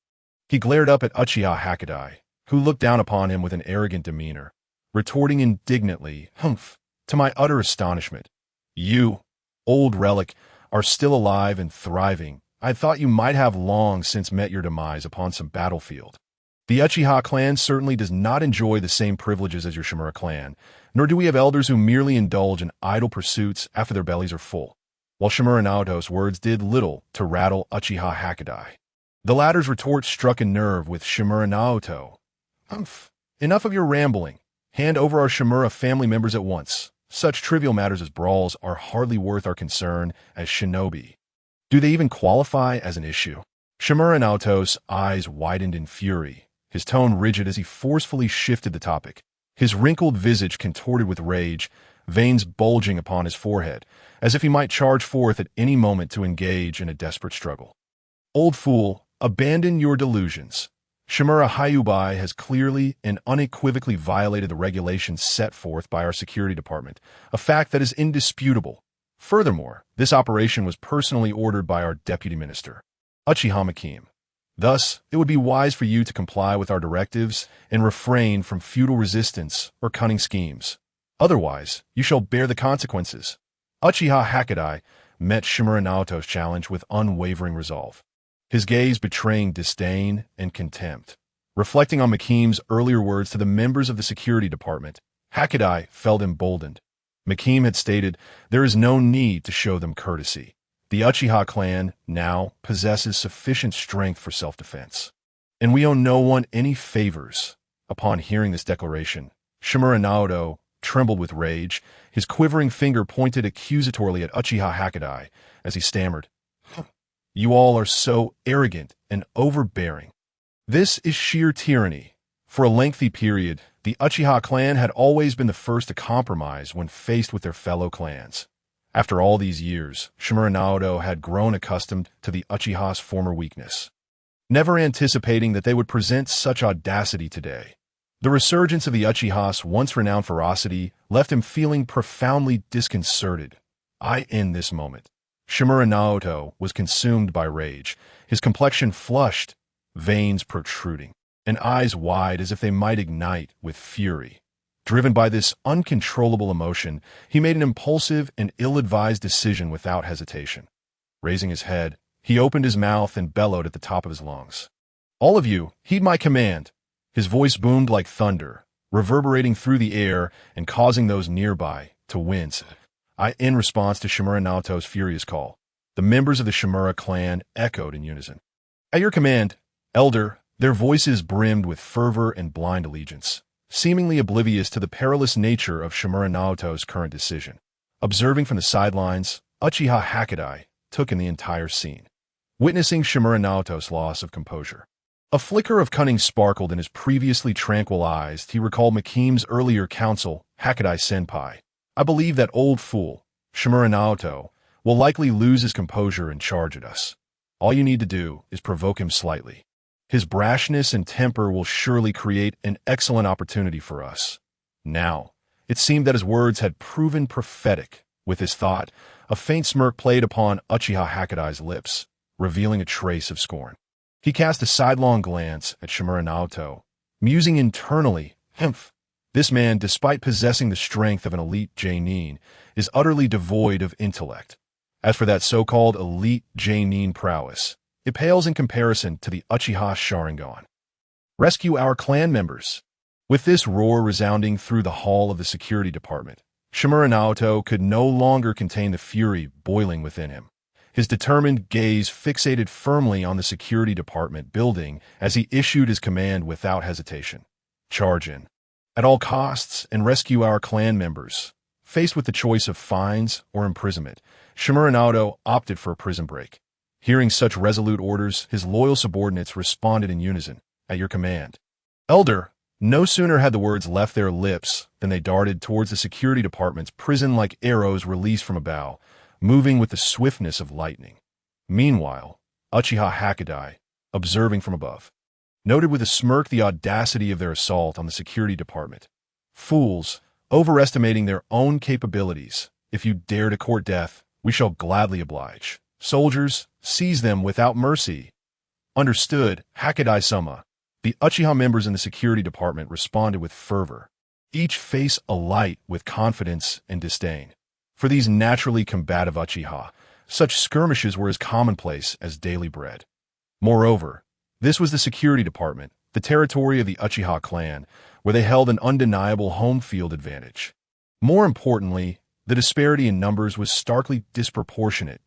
He glared up at Uchiha Hakadai, who looked down upon him with an arrogant demeanor, retorting indignantly, "Humph!" To my utter astonishment. "You, old relic, are still alive and thriving. I thought you might have long since met your demise upon some battlefield." The Uchiha clan certainly does not enjoy the same privileges as your Shimura clan, nor do we have elders who merely indulge in idle pursuits after their bellies are full. While Shimura Naoto's words did little to rattle Uchiha Hakadai, the latter's retort struck a nerve with Shimura Naoto. "Humph! Enough of your rambling. Hand over our Shimura family members at once. Such trivial matters as brawls are hardly worth our concern as shinobi. Do they even qualify as an issue?" Shimura Naoto's eyes widened in fury, his tone rigid as he forcefully shifted the topic. His wrinkled visage contorted with rage, veins bulging upon his forehead, as if he might charge forth at any moment to engage in a desperate struggle. "Old fool, abandon your delusions. Shimura Hyubai has clearly and unequivocally violated the regulations set forth by our security department, a fact that is indisputable. Furthermore, this operation was personally ordered by our deputy minister, Uchiha Makim. Thus, it would be wise for you to comply with our directives and refrain from futile resistance or cunning schemes. Otherwise, you shall bear the consequences." Uchiha Hakadai met Shimura Naoto's challenge with unwavering resolve, his gaze betraying disdain and contempt. Reflecting on Makim's earlier words to the members of the security department, Hakadai felt emboldened. Makim had stated, "There is no need to show them courtesy. The Uchiha clan now possesses sufficient strength for self-defense, and we owe no one any favors." Upon hearing this declaration, Shimura Naoto trembled with rage, his quivering finger pointed accusatorily at Uchiha Hakadai as he stammered, "You all are so arrogant and overbearing. This is sheer tyranny." For a lengthy period, the Uchiha clan had always been the first to compromise when faced with their fellow clans. After all these years, Shimura Naoto had grown accustomed to the Uchiha's former weakness, never anticipating that they would present such audacity today. The resurgence of the Uchiha's once renowned ferocity left him feeling profoundly disconcerted. In this moment, Shimura Naoto was consumed by rage, his complexion flushed, veins protruding, and eyes wide as if they might ignite with fury. Driven by this uncontrollable emotion, he made an impulsive and ill-advised decision without hesitation. Raising his head, he opened his mouth and bellowed at the top of his lungs. "All of you, heed my command!" His voice boomed like thunder, reverberating through the air and causing those nearby to wince. In response to Shimura Naoto's furious call, the members of the Shimura clan echoed in unison. "At your command, Elder," their voices brimmed with fervor and blind allegiance, seemingly oblivious to the perilous nature of Shimura Naoto's current decision. Observing from the sidelines, Uchiha Hakadai took in the entire scene, witnessing Shimura Naoto's loss of composure. A flicker of cunning sparkled in his previously tranquil eyes. He recalled Makim's earlier counsel, Hakadai-senpai. "I believe that old fool, Shimura Naoto, will likely lose his composure and charge at us. All you need to do is provoke him slightly. His brashness and temper will surely create an excellent opportunity for us." Now, it seemed that his words had proven prophetic. With his thought, a faint smirk played upon Uchiha Hakadai's lips, revealing a trace of scorn. He cast a sidelong glance at Shimura Naoto, musing internally, "Humph, this man, despite possessing the strength of an elite Genin, is utterly devoid of intellect. As for that so-called elite Genin prowess, it pales in comparison to the Uchiha Sharingan. Rescue our clan members." With this roar resounding through the hall of the security department, Shimura Naoto could no longer contain the fury boiling within him. His determined gaze fixated firmly on the security department building as he issued his command without hesitation. "Charge in, at all costs, and rescue our clan members." Faced with the choice of fines or imprisonment, Shimura Naoto opted for a prison break. Hearing such resolute orders, his loyal subordinates responded in unison, "At your command, Elder." No sooner had the words left their lips than they darted towards the security department's prison like arrows released from a bow, moving with the swiftness of lightning. Meanwhile, Uchiha Hakadai, observing from above, noted with a smirk the audacity of their assault on the security department. "Fools, overestimating their own capabilities. If you dare to court death, we shall gladly oblige. Soldiers, seize them without mercy." "Understood, Hakadai-sama." The Uchiha members in the security department responded with fervor, each face alight with confidence and disdain. For these naturally combative Uchiha, such skirmishes were as commonplace as daily bread. Moreover, this was the security department, the territory of the Uchiha clan, where they held an undeniable home field advantage. More importantly, the disparity in numbers was starkly disproportionate.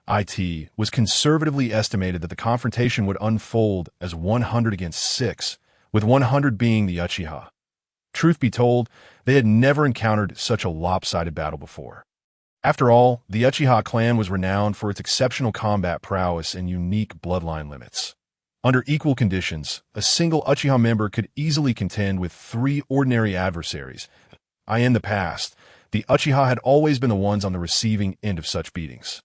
It was conservatively estimated that the confrontation would unfold as 100 against 6, with 100 being the Uchiha. Truth be told, they had never encountered such a lopsided battle before. After all, the Uchiha clan was renowned for its exceptional combat prowess and unique bloodline limits. Under equal conditions, a single Uchiha member could easily contend with 3 ordinary adversaries. In the past, the Uchiha had always been the ones on the receiving end of such beatings.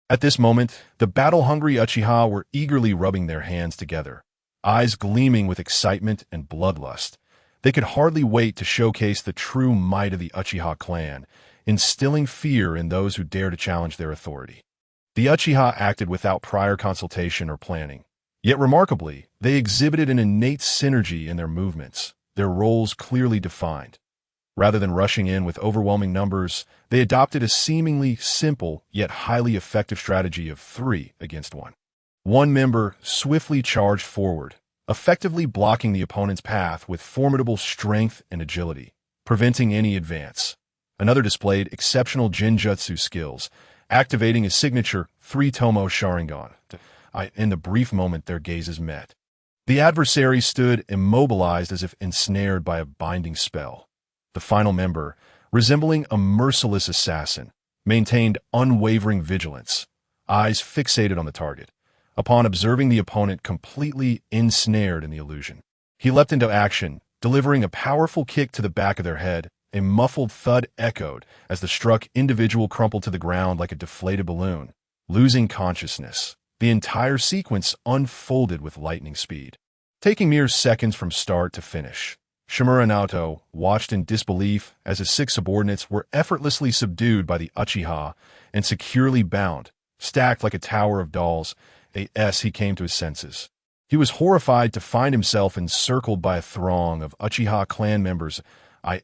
At this moment, the battle-hungry Uchiha were eagerly rubbing their hands together, eyes gleaming with excitement and bloodlust. They could hardly wait to showcase the true might of the Uchiha clan, instilling fear in those who dare to challenge their authority. The Uchiha acted without prior consultation or planning. Yet remarkably, they exhibited an innate synergy in their movements, their roles clearly defined. Rather than rushing in with overwhelming numbers, they adopted a seemingly simple yet highly effective strategy of 3 against 1. One member swiftly charged forward, effectively blocking the opponent's path with formidable strength and agility, preventing any advance. Another displayed exceptional Jinjutsu skills, activating his signature 3-tomo Sharingan. In the brief moment their gazes met, the adversary stood immobilized as if ensnared by a binding spell. The final member, resembling a merciless assassin, maintained unwavering vigilance, eyes fixated on the target. Upon observing the opponent completely ensnared in the illusion, he leapt into action, delivering a powerful kick to the back of their head. A muffled thud echoed as the struck individual crumpled to the ground like a deflated balloon, losing consciousness. The entire sequence unfolded with lightning speed, taking mere seconds from start to finish. Shimura Naoto watched in disbelief as his 6 subordinates were effortlessly subdued by the Uchiha and securely bound, stacked like a tower of dolls. He came to his senses. He was horrified to find himself encircled by a throng of Uchiha clan members.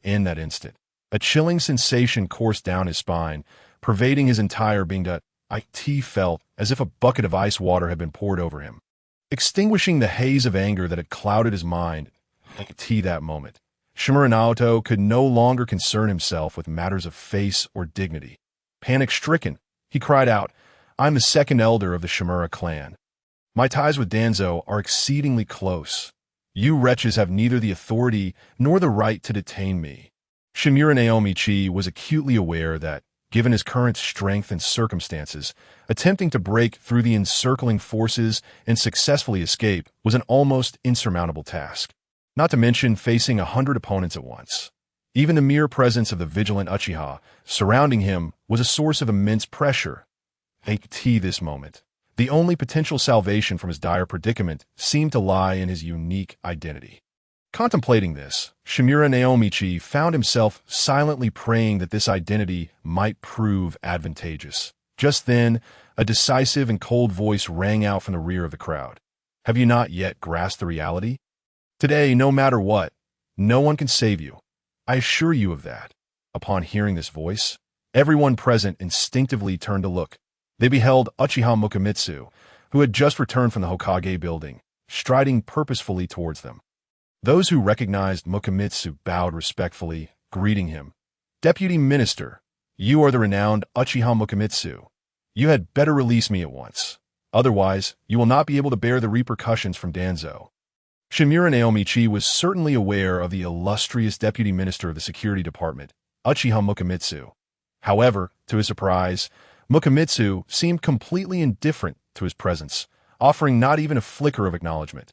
in that instant. A chilling sensation coursed down his spine, pervading his entire being. It felt as if a bucket of ice water had been poured over him, extinguishing the haze of anger that had clouded his mind. That moment, Shimura Naoto could no longer concern himself with matters of face or dignity. Panic-stricken, he cried out, "I'm the second elder of the Shimura clan. My ties with Danzo are exceedingly close. You wretches have neither the authority nor the right to detain me." Shimura Naomichi was acutely aware that, given his current strength and circumstances, attempting to break through the encircling forces and successfully escape was an almost insurmountable task. Not to mention facing 100 opponents at once. Even the mere presence of the vigilant Uchiha surrounding him was a source of immense pressure. This moment, the only potential salvation from his dire predicament seemed to lie in his unique identity. Contemplating this, Shimura Naomichi found himself silently praying that this identity might prove advantageous. Just then, a decisive and cold voice rang out from the rear of the crowd. "Have you not yet grasped the reality? Today, no matter what, no one can save you. I assure you of that." Upon hearing this voice, everyone present instinctively turned to look. They beheld Uchiha Mukomitsu, who had just returned from the Hokage building, striding purposefully towards them. Those who recognized Mukomitsu bowed respectfully, greeting him. "Deputy Minister, you are the renowned Uchiha Mukomitsu. You had better release me at once. Otherwise, you will not be able to bear the repercussions from Danzo." Shimura Naomichi was certainly aware of the illustrious Deputy Minister of the Security Department, Uchiha Mukomitsu. However, to his surprise, Mukomitsu seemed completely indifferent to his presence, offering not even a flicker of acknowledgement.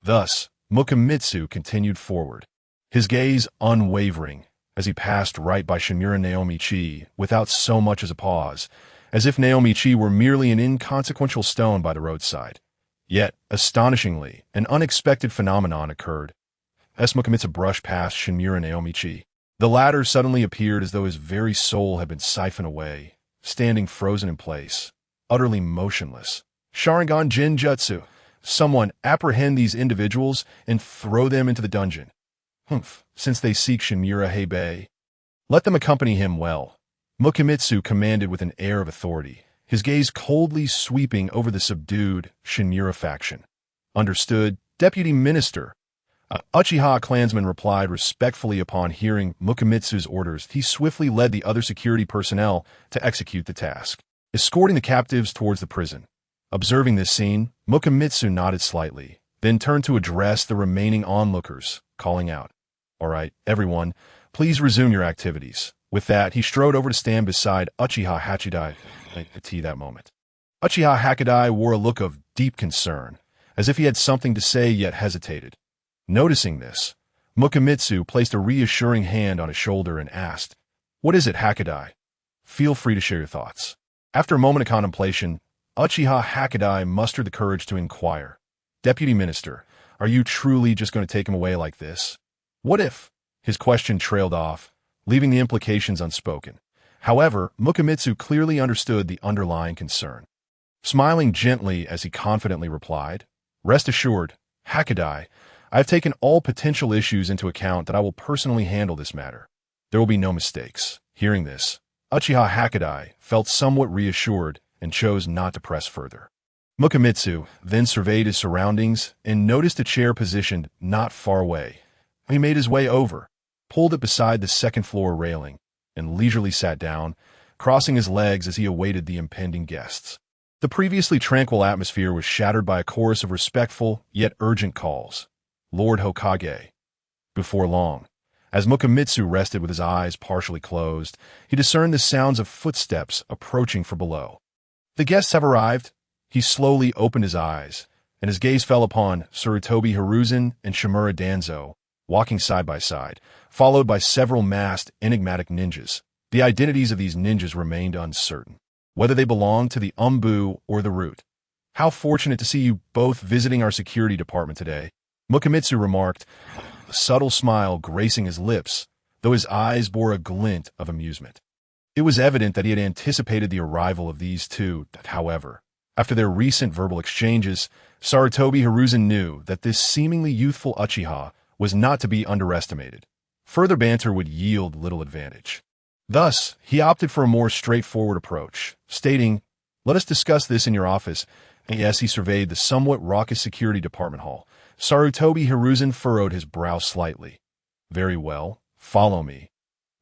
Thus, Mukomitsu continued forward, his gaze unwavering, as he passed right by Shimura Naomichi without so much as a pause, as if Naomichi were merely an inconsequential stone by the roadside. Yet, astonishingly, an unexpected phenomenon occurred. As Mukomitsu brushed past Shimura Naomichi, the latter suddenly appeared as though his very soul had been siphoned away, standing frozen in place, utterly motionless. Sharingan Jinjutsu. Someone apprehend these individuals and throw them into the dungeon. Since they seek Shimura Heibai, let them accompany him well. Mukomitsu commanded with an air of authority, his gaze coldly sweeping over the subdued Shimura faction. "Understood, Deputy Minister." Uchiha clansman replied respectfully upon hearing Mukomitsu's orders. He swiftly led the other security personnel to execute the task, escorting the captives towards the prison. Observing this scene, Mukomitsu nodded slightly, then turned to address the remaining onlookers, calling out, "All right, everyone, please resume your activities." With that, he strode over to stand beside Uchiha Hachidai at that moment. Uchiha Hakadai wore a look of deep concern, as if he had something to say yet hesitated. Noticing this, Mukomitsu placed a reassuring hand on his shoulder and asked, "What is it, Hakadai? Feel free to share your thoughts." After a moment of contemplation, Uchiha Hakadai mustered the courage to inquire, "Deputy Minister, are you truly just going to take him away like this? What if?" His question trailed off, leaving the implications unspoken. However, Mukomitsu clearly understood the underlying concern. Smiling gently as he confidently replied, "Rest assured, Hakadai, I have taken all potential issues into account that I will personally handle this matter. There will be no mistakes." Hearing this, Uchiha Hakadai felt somewhat reassured and chose not to press further. Mukomitsu then surveyed his surroundings and noticed a chair positioned not far away. He made his way over, pulled it beside the second-floor railing, and leisurely sat down, crossing his legs as he awaited the impending guests. The previously tranquil atmosphere was shattered by a chorus of respectful yet urgent calls. "Lord Hokage." Before long, as Mukomitsu rested with his eyes partially closed, he discerned the sounds of footsteps approaching from below. "The guests have arrived." He slowly opened his eyes, and his gaze fell upon Tsurutobi Hiruzen and Shimura Danzo, walking side by side, followed by several masked, enigmatic ninjas. The identities of these ninjas remained uncertain, whether they belonged to the Umbu or the Root. "How fortunate to see you both visiting our security department today," Mukomitsu remarked, a subtle smile gracing his lips, though his eyes bore a glint of amusement. It was evident that he had anticipated the arrival of these two, however. After their recent verbal exchanges, Tsurutobi Hiruzen knew that this seemingly youthful Uchiha was not to be underestimated. Further banter would yield little advantage. Thus, he opted for a more straightforward approach, stating, "Let us discuss this in your office." And as he surveyed the somewhat raucous security department hall, Sarutobi Hiruzen furrowed his brow slightly. "Very well, follow me,"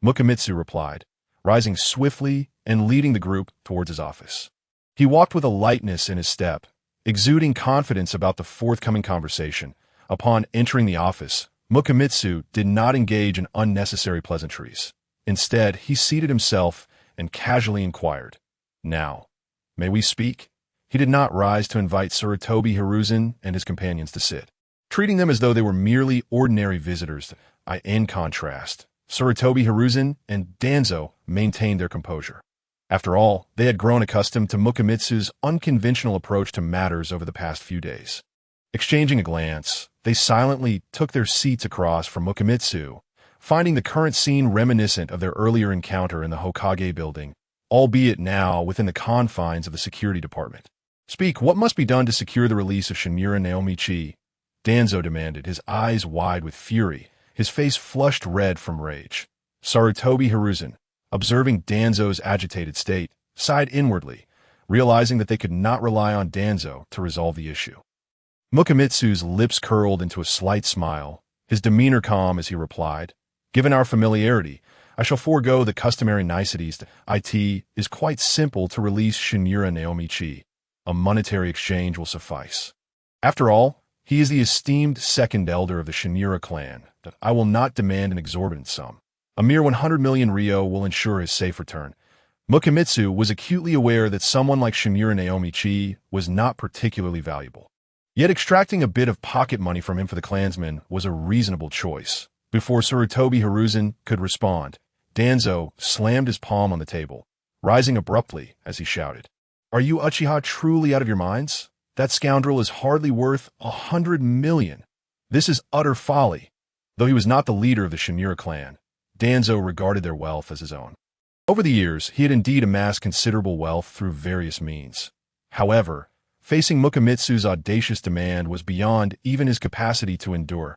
Mukomitsu replied, rising swiftly and leading the group towards his office. He walked with a lightness in his step, exuding confidence about the forthcoming conversation. Upon entering the office, Mukomitsu did not engage in unnecessary pleasantries. Instead, he seated himself and casually inquired, "Now, may we speak?" He did not rise to invite Sarutobi Hiruzen and his companions to sit, treating them as though they were merely ordinary visitors. In contrast, Sarutobi Hiruzen and Danzo maintained their composure. After all, they had grown accustomed to Mukomitsu's unconventional approach to matters over the past few days. Exchanging a glance, they silently took their seats across from Mukomitsu, finding the current scene reminiscent of their earlier encounter in the Hokage building, albeit now within the confines of the security department. "Speak, what must be done to secure the release of Shinura Naomichi?" Danzo demanded, his eyes wide with fury, his face flushed red from rage. Sarutobi Hiruzen, observing Danzo's agitated state, sighed inwardly, realizing that they could not rely on Danzo to resolve the issue. Mukomitsu's lips curled into a slight smile, his demeanor calm as he replied, "Given our familiarity, I shall forego the customary niceties. It is quite simple to release Shinura Naomichi. A monetary exchange will suffice. After all, he is the esteemed second elder of the Shinura clan. I will not demand an exorbitant sum. A mere 100 million ryo will ensure his safe return." Mukomitsu was acutely aware that someone like Shinura Naomichi was not particularly valuable. Yet extracting a bit of pocket money from him for the clansmen was a reasonable choice. Before Sarutobi Hiruzen could respond, Danzo slammed his palm on the table, rising abruptly as he shouted, "Are you Uchiha truly out of your minds? That scoundrel is hardly worth 100 million. This is utter folly." Though he was not the leader of the Shinura clan, Danzo regarded their wealth as his own. Over the years, he had indeed amassed considerable wealth through various means. However, facing Mukomitsu's audacious demand was beyond even his capacity to endure.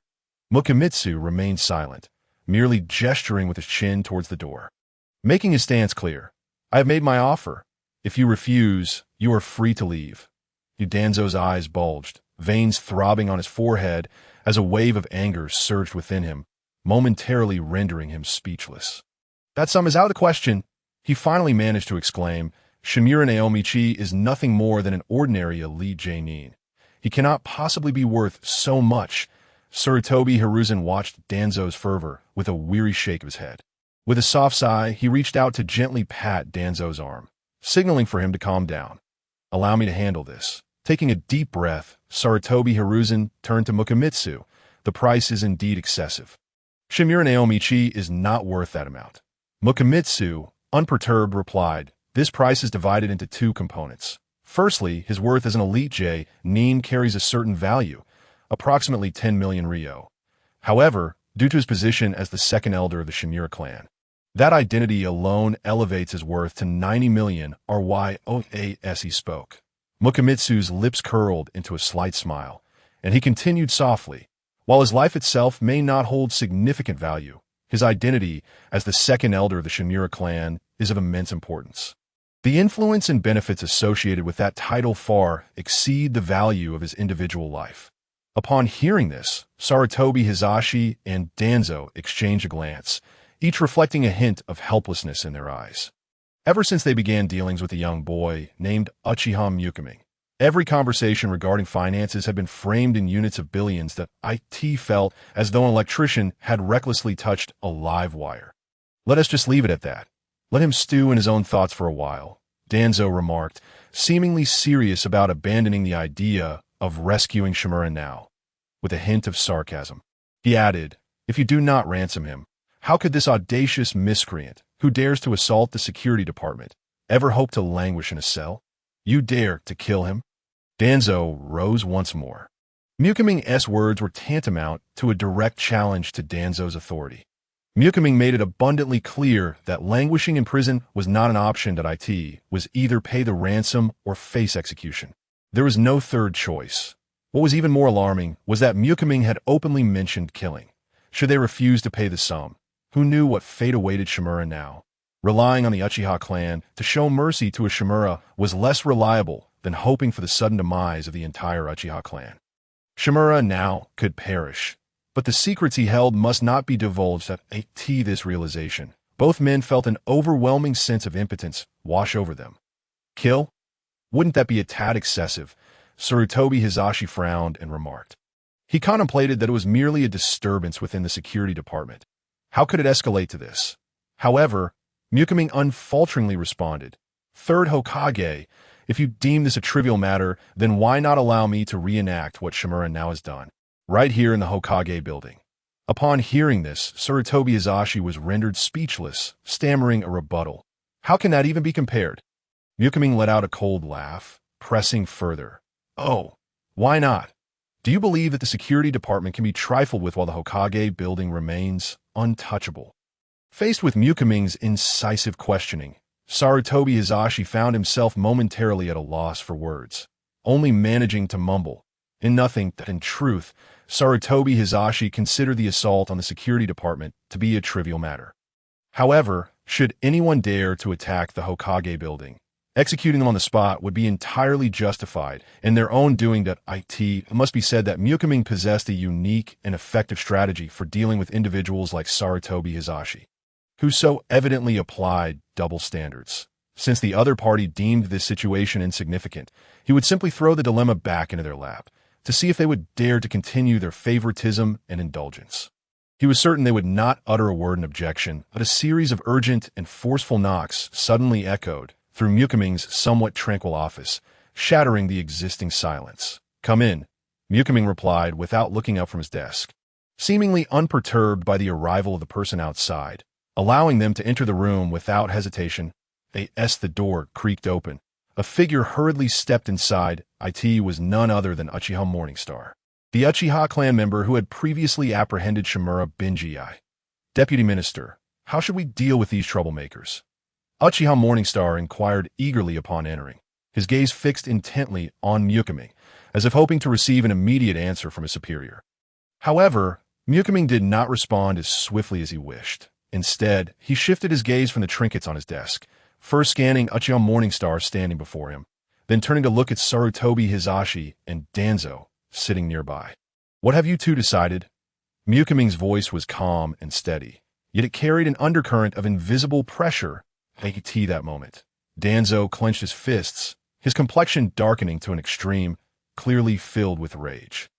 Mukomitsu remained silent, merely gesturing with his chin towards the door. Making his stance clear, "I have made my offer. If you refuse, you are free to leave." Danzo's eyes bulged, veins throbbing on his forehead as a wave of anger surged within him, momentarily rendering him speechless. "That sum is out of the question," he finally managed to exclaim. "Shinura Naomichi is nothing more than an ordinary elite genin. He cannot possibly be worth so much." Sarutobi Hiruzen watched Danzo's fervor with a weary shake of his head. With a soft sigh, he reached out to gently pat Danzo's arm, signaling for him to calm down. "Allow me to handle this." Taking a deep breath, Sarutobi Hiruzen turned to Mukomitsu. "The price is indeed excessive. Shinura Naomichi is not worth that amount." Mukomitsu, unperturbed, replied, "This price is divided into two components. Firstly, his worth as an elite genin carries a certain value, approximately 10 million ryo. However, due to his position as the second elder of the Shinura clan, that identity alone elevates his worth to 90 million ryo as he spoke. Mukomitsu's lips curled into a slight smile, and he continued softly, "While his life itself may not hold significant value, his identity as the second elder of the Shinura clan is of immense importance. The influence and benefits associated with that title far exceed the value of his individual life." Upon hearing this, Sarutobi Hizashi and Danzo exchanged a glance, each reflecting a hint of helplessness in their eyes. Ever since they began dealings with a young boy named Uchiha Mukaming, every conversation regarding finances had been framed in units of billions that it felt as though an electrician had recklessly touched a live wire. "Let us just leave it at that. Let him stew in his own thoughts for a while," Danzo remarked, seemingly serious about abandoning the idea of rescuing Shimura now. With a hint of sarcasm, he added, "If you do not ransom him, how could this audacious miscreant, who dares to assault the security department, ever hope to languish in a cell? You dare to kill him?" Danzo rose once more. Mukaming's words were tantamount to a direct challenge to Danzo's authority. Mukaming made it abundantly clear that languishing in prison was not an option. That it was either pay the ransom or face execution. There was no third choice. What was even more alarming was that Mukaming had openly mentioned killing should they refuse to pay the sum? Who knew what fate awaited Shimura now? Relying on the Uchiha clan to show mercy to a Shimura was less reliable than hoping for the sudden demise of the entire Uchiha clan. Shimura now could perish, but the secrets he held must not be divulged. At this realization, both men felt an overwhelming sense of impotence wash over them. Kill? Wouldn't that be a tad excessive? Sarutobi Hisashi frowned and remarked. He contemplated that it was merely a disturbance within the security department. How could it escalate to this? However, Mukiming unfalteringly responded, "Third Hokage, if you deem this a trivial matter, then why not allow me to reenact what Shimura now has done, right here in the Hokage building?" Upon hearing this, Sarutobi Hisashi was rendered speechless, stammering a rebuttal. How can that even be compared? Mukiming let out a cold laugh, pressing further. Oh, why not? Do you believe that the security department can be trifled with while the Hokage building remains untouchable? Faced with Mukiming's incisive questioning, Sarutobi Hisashi found himself momentarily at a loss for words, only managing to mumble, in nothing that in truth, Sarutobi Hisashi considered the assault on the security department to be a trivial matter. However, should anyone dare to attack the Hokage building, executing them on the spot would be entirely justified in their own doing. It must be said that Mukiming possessed a unique and effective strategy for dealing with individuals like Sarutobi Hisashi, who so evidently applied double standards. Since the other party deemed this situation insignificant, he would simply throw the dilemma back into their lap to see if they would dare to continue their favoritism and indulgence. He was certain they would not utter a word in objection, but a series of urgent and forceful knocks suddenly echoed through Mukiming's somewhat tranquil office, shattering the existing silence. "Come in," Mukiming replied without looking up from his desk, seemingly unperturbed by the arrival of the person outside. Allowing them to enter the room without hesitation, the door creaked open. A figure hurriedly stepped inside. It was none other than Uchiha Morningstar, the Uchiha clan member who had previously apprehended Shimura Binji. "Deputy Minister, how should we deal with these troublemakers?" Uchiha Morningstar inquired eagerly upon entering, his gaze fixed intently on Mukiming, as if hoping to receive an immediate answer from his superior. However, Mukiming did not respond as swiftly as he wished. Instead, he shifted his gaze from the trinkets on his desk, first scanning Uchiha Morningstar standing before him, then turning to look at Sarutobi Hisashi and Danzo sitting nearby. "What have you two decided?" Mukiming's voice was calm and steady, yet it carried an undercurrent of invisible pressure. That moment, Danzo clenched his fists, his complexion darkening to an extreme, clearly filled with rage.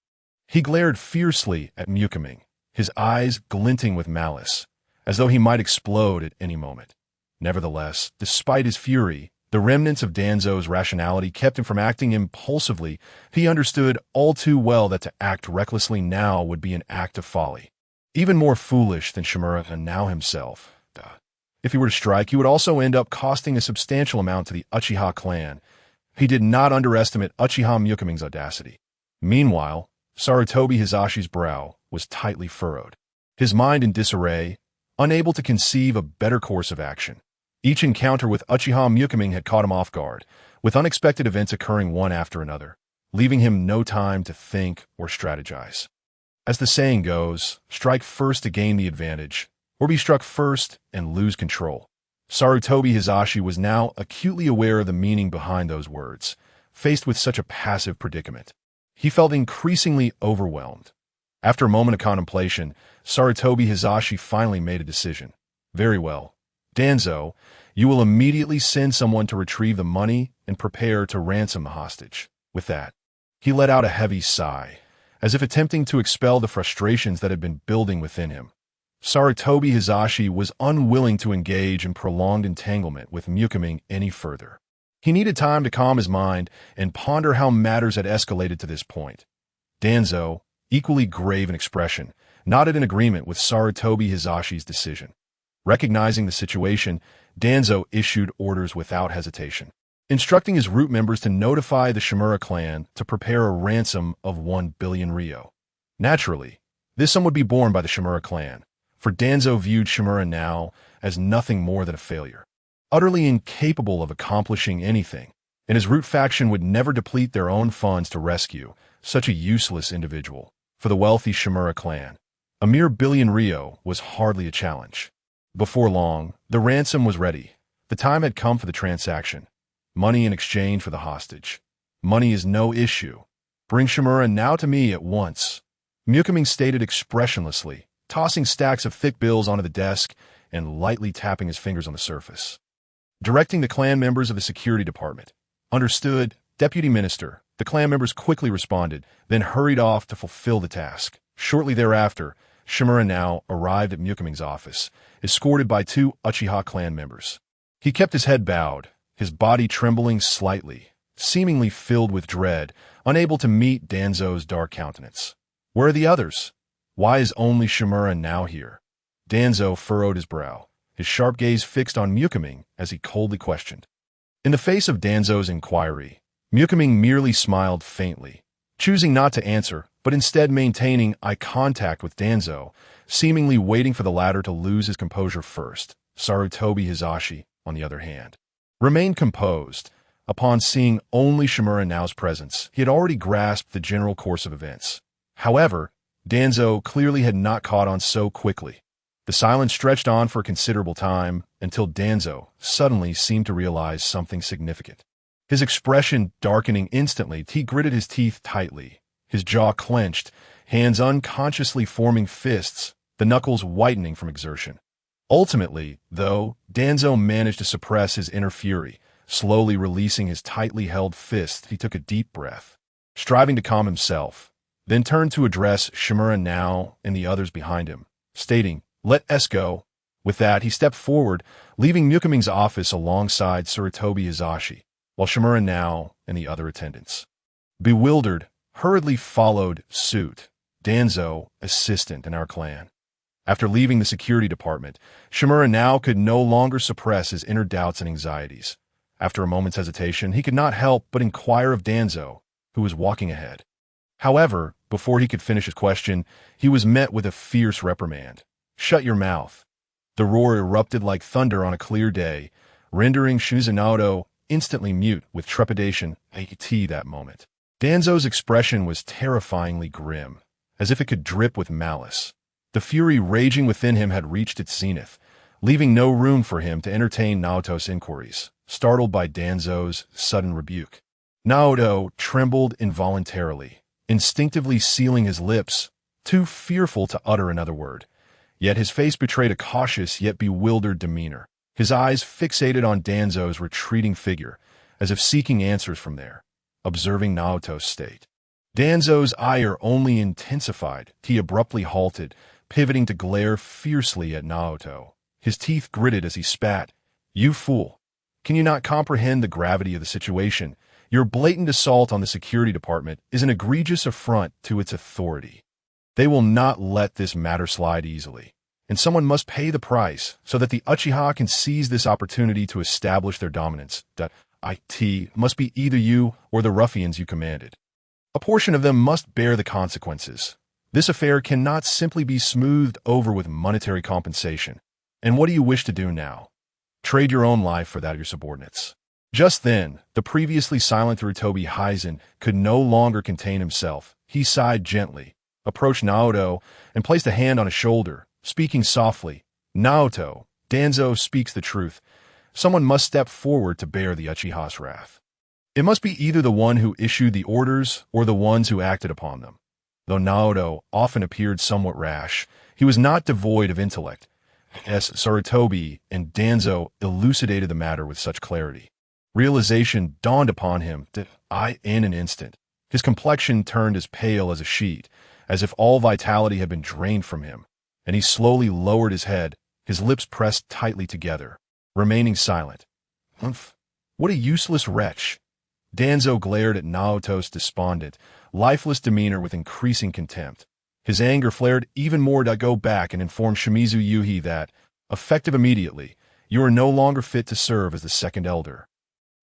He glared fiercely at Mukiming, his eyes glinting with malice, as though he might explode at any moment. Nevertheless, despite his fury, the remnants of Danzo's rationality kept him from acting impulsively. He understood all too well that to act recklessly now would be an act of folly, even more foolish than Shimura and now himself. If he were to strike, he would also end up costing a substantial amount to the Uchiha clan. He did not underestimate Uchiha Mukiming's audacity. Meanwhile, Sarutobi Hisashi's brow was tightly furrowed, his mind in disarray, unable to conceive a better course of action. Each encounter with Uchiha Mukiming had caught him off guard, with unexpected events occurring one after another, leaving him no time to think or strategize. As the saying goes, strike first to gain the advantage, or be struck first and lose control. Sarutobi Hisashi was now acutely aware of the meaning behind those words. Faced with such a passive predicament, he felt increasingly overwhelmed. After a moment of contemplation, Sarutobi Hisashi finally made a decision. "Very well. Danzo, you will immediately send someone to retrieve the money and prepare to ransom the hostage." With that, he let out a heavy sigh, as if attempting to expel the frustrations that had been building within him. Sarutobi Hisashi was unwilling to engage in prolonged entanglement with Mukiming any further. He needed time to calm his mind and ponder how matters had escalated to this point. Danzo, equally grave in expression, nodded in agreement with Sarutobi Hisashi's decision. Recognizing the situation, Danzo issued orders without hesitation, instructing his root members to notify the Shimura clan to prepare a ransom of 1 billion ryo. Naturally, this sum would be borne by the Shimura clan, for Danzo viewed Shimura now as nothing more than a failure, utterly incapable of accomplishing anything, and his root faction would never deplete their own funds to rescue such a useless individual. For the wealthy Shimura clan, A mere billion Rio was hardly a challenge. Before long, the ransom was ready. The time had come for the transaction. Money in exchange for the hostage. Money is no issue. Bring Shimura now to me at once. Ming stated expressionlessly, tossing stacks of thick bills onto the desk and lightly tapping his fingers on the surface. Directing the clan members of the security department. Understood, Deputy Minister. The clan members quickly responded, then hurried off to fulfill the task. Shortly thereafter, Shimura now arrived at Ming's office, escorted by two Uchiha clan members. He kept his head bowed, his body trembling slightly, seemingly filled with dread, unable to meet Danzo's dark countenance. Where are the others? Why is only Shimura now here? Danzo furrowed his brow, his sharp gaze fixed on Ming as he coldly questioned. In the face of Danzo's inquiry, Ming merely smiled faintly, choosing not to answer, but instead maintaining eye contact with Danzo, seemingly waiting for the latter to lose his composure first. Sarutobi Hisashi, on the other hand, remained composed. Upon seeing only Shimura now's presence, he had already grasped the general course of events. However, Danzo clearly had not caught on so quickly. The silence stretched on for a considerable time until Danzo suddenly seemed to realize something significant. His expression darkening instantly, he gritted his teeth tightly, his jaw clenched, hands unconsciously forming fists, the knuckles whitening from exertion. Ultimately, though, Danzo managed to suppress his inner fury. Slowly releasing his tightly held fist, he took a deep breath, striving to calm himself, then turned to address Shimura now and the others behind him, stating, "Let us go." With that, he stepped forward, leaving Ming's office alongside Sarutobi Hisashi, while Shimura now and the other attendants, bewildered, hurriedly followed suit. Danzo, assistant in our clan. After leaving the security department, Shimura now could no longer suppress his inner doubts and anxieties. After a moment's hesitation, he could not help but inquire of Danzo, who was walking ahead. However, before he could finish his question, he was met with a fierce reprimand. "Shut your mouth." The roar erupted like thunder on a clear day, rendering Chinese Iaido instantly mute with trepidation at that moment. Danzo's expression was terrifyingly grim, as if it could drip with malice. The fury raging within him had reached its zenith, leaving no room for him to entertain Naoto's inquiries. Startled by Danzo's sudden rebuke, Naoto trembled involuntarily, instinctively sealing his lips, too fearful to utter another word. Yet his face betrayed a cautious yet bewildered demeanor, his eyes fixated on Danzo's retreating figure, as if seeking answers from there. Observing Naoto's state, Danzo's ire only intensified. He abruptly halted, pivoting to glare fiercely at Naoto. His teeth gritted as he spat. "You fool! Can you not comprehend the gravity of the situation? Your blatant assault on the security department is an egregious affront to its authority. They will not let this matter slide easily, and someone must pay the price so that the Uchiha can seize this opportunity to establish their dominance. It must be either you or the ruffians you commanded. A portion of them must bear the consequences. This affair cannot simply be smoothed over with monetary compensation. And what do you wish to do now? Trade your own life for that of your subordinates." Just then, the previously silent Sarutobi Hisashi could no longer contain himself. He sighed gently, approached Naoto, and placed a hand on his shoulder, speaking softly. "Naoto, Danzo speaks the truth. Someone must step forward to bear the Uchiha's wrath. It must be either the one who issued the orders or the ones who acted upon them." Though Naoto often appeared somewhat rash, he was not devoid of intellect, as Sarutobi and Danzo elucidated the matter with such clarity. Realization dawned upon him in an instant. His complexion turned as pale as a sheet, as if all vitality had been drained from him, and he slowly lowered his head, his lips pressed tightly together, remaining silent. "Humph! What a useless wretch!" Danzo glared at Naoto's despondent, lifeless demeanor with increasing contempt. His anger flared even more to go back and inform Shimizu Yuhi that, effective immediately, you are no longer fit to serve as the second elder.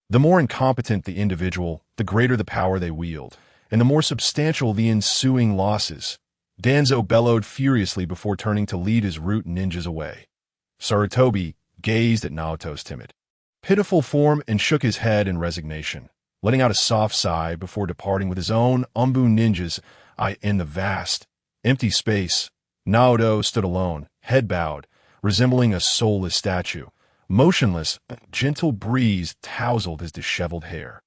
The more incompetent the individual, the greater the power they wield, and the more substantial the ensuing losses. Danzo bellowed furiously before turning to lead his root ninjas away. Sarutobi gazed at Naoto's timid, pitiful form and shook his head in resignation, letting out a soft sigh before departing with his own Umbu ninjas in the vast, empty space. Naruto stood alone, head bowed, resembling a soulless statue. Motionless, a gentle breeze tousled his disheveled hair,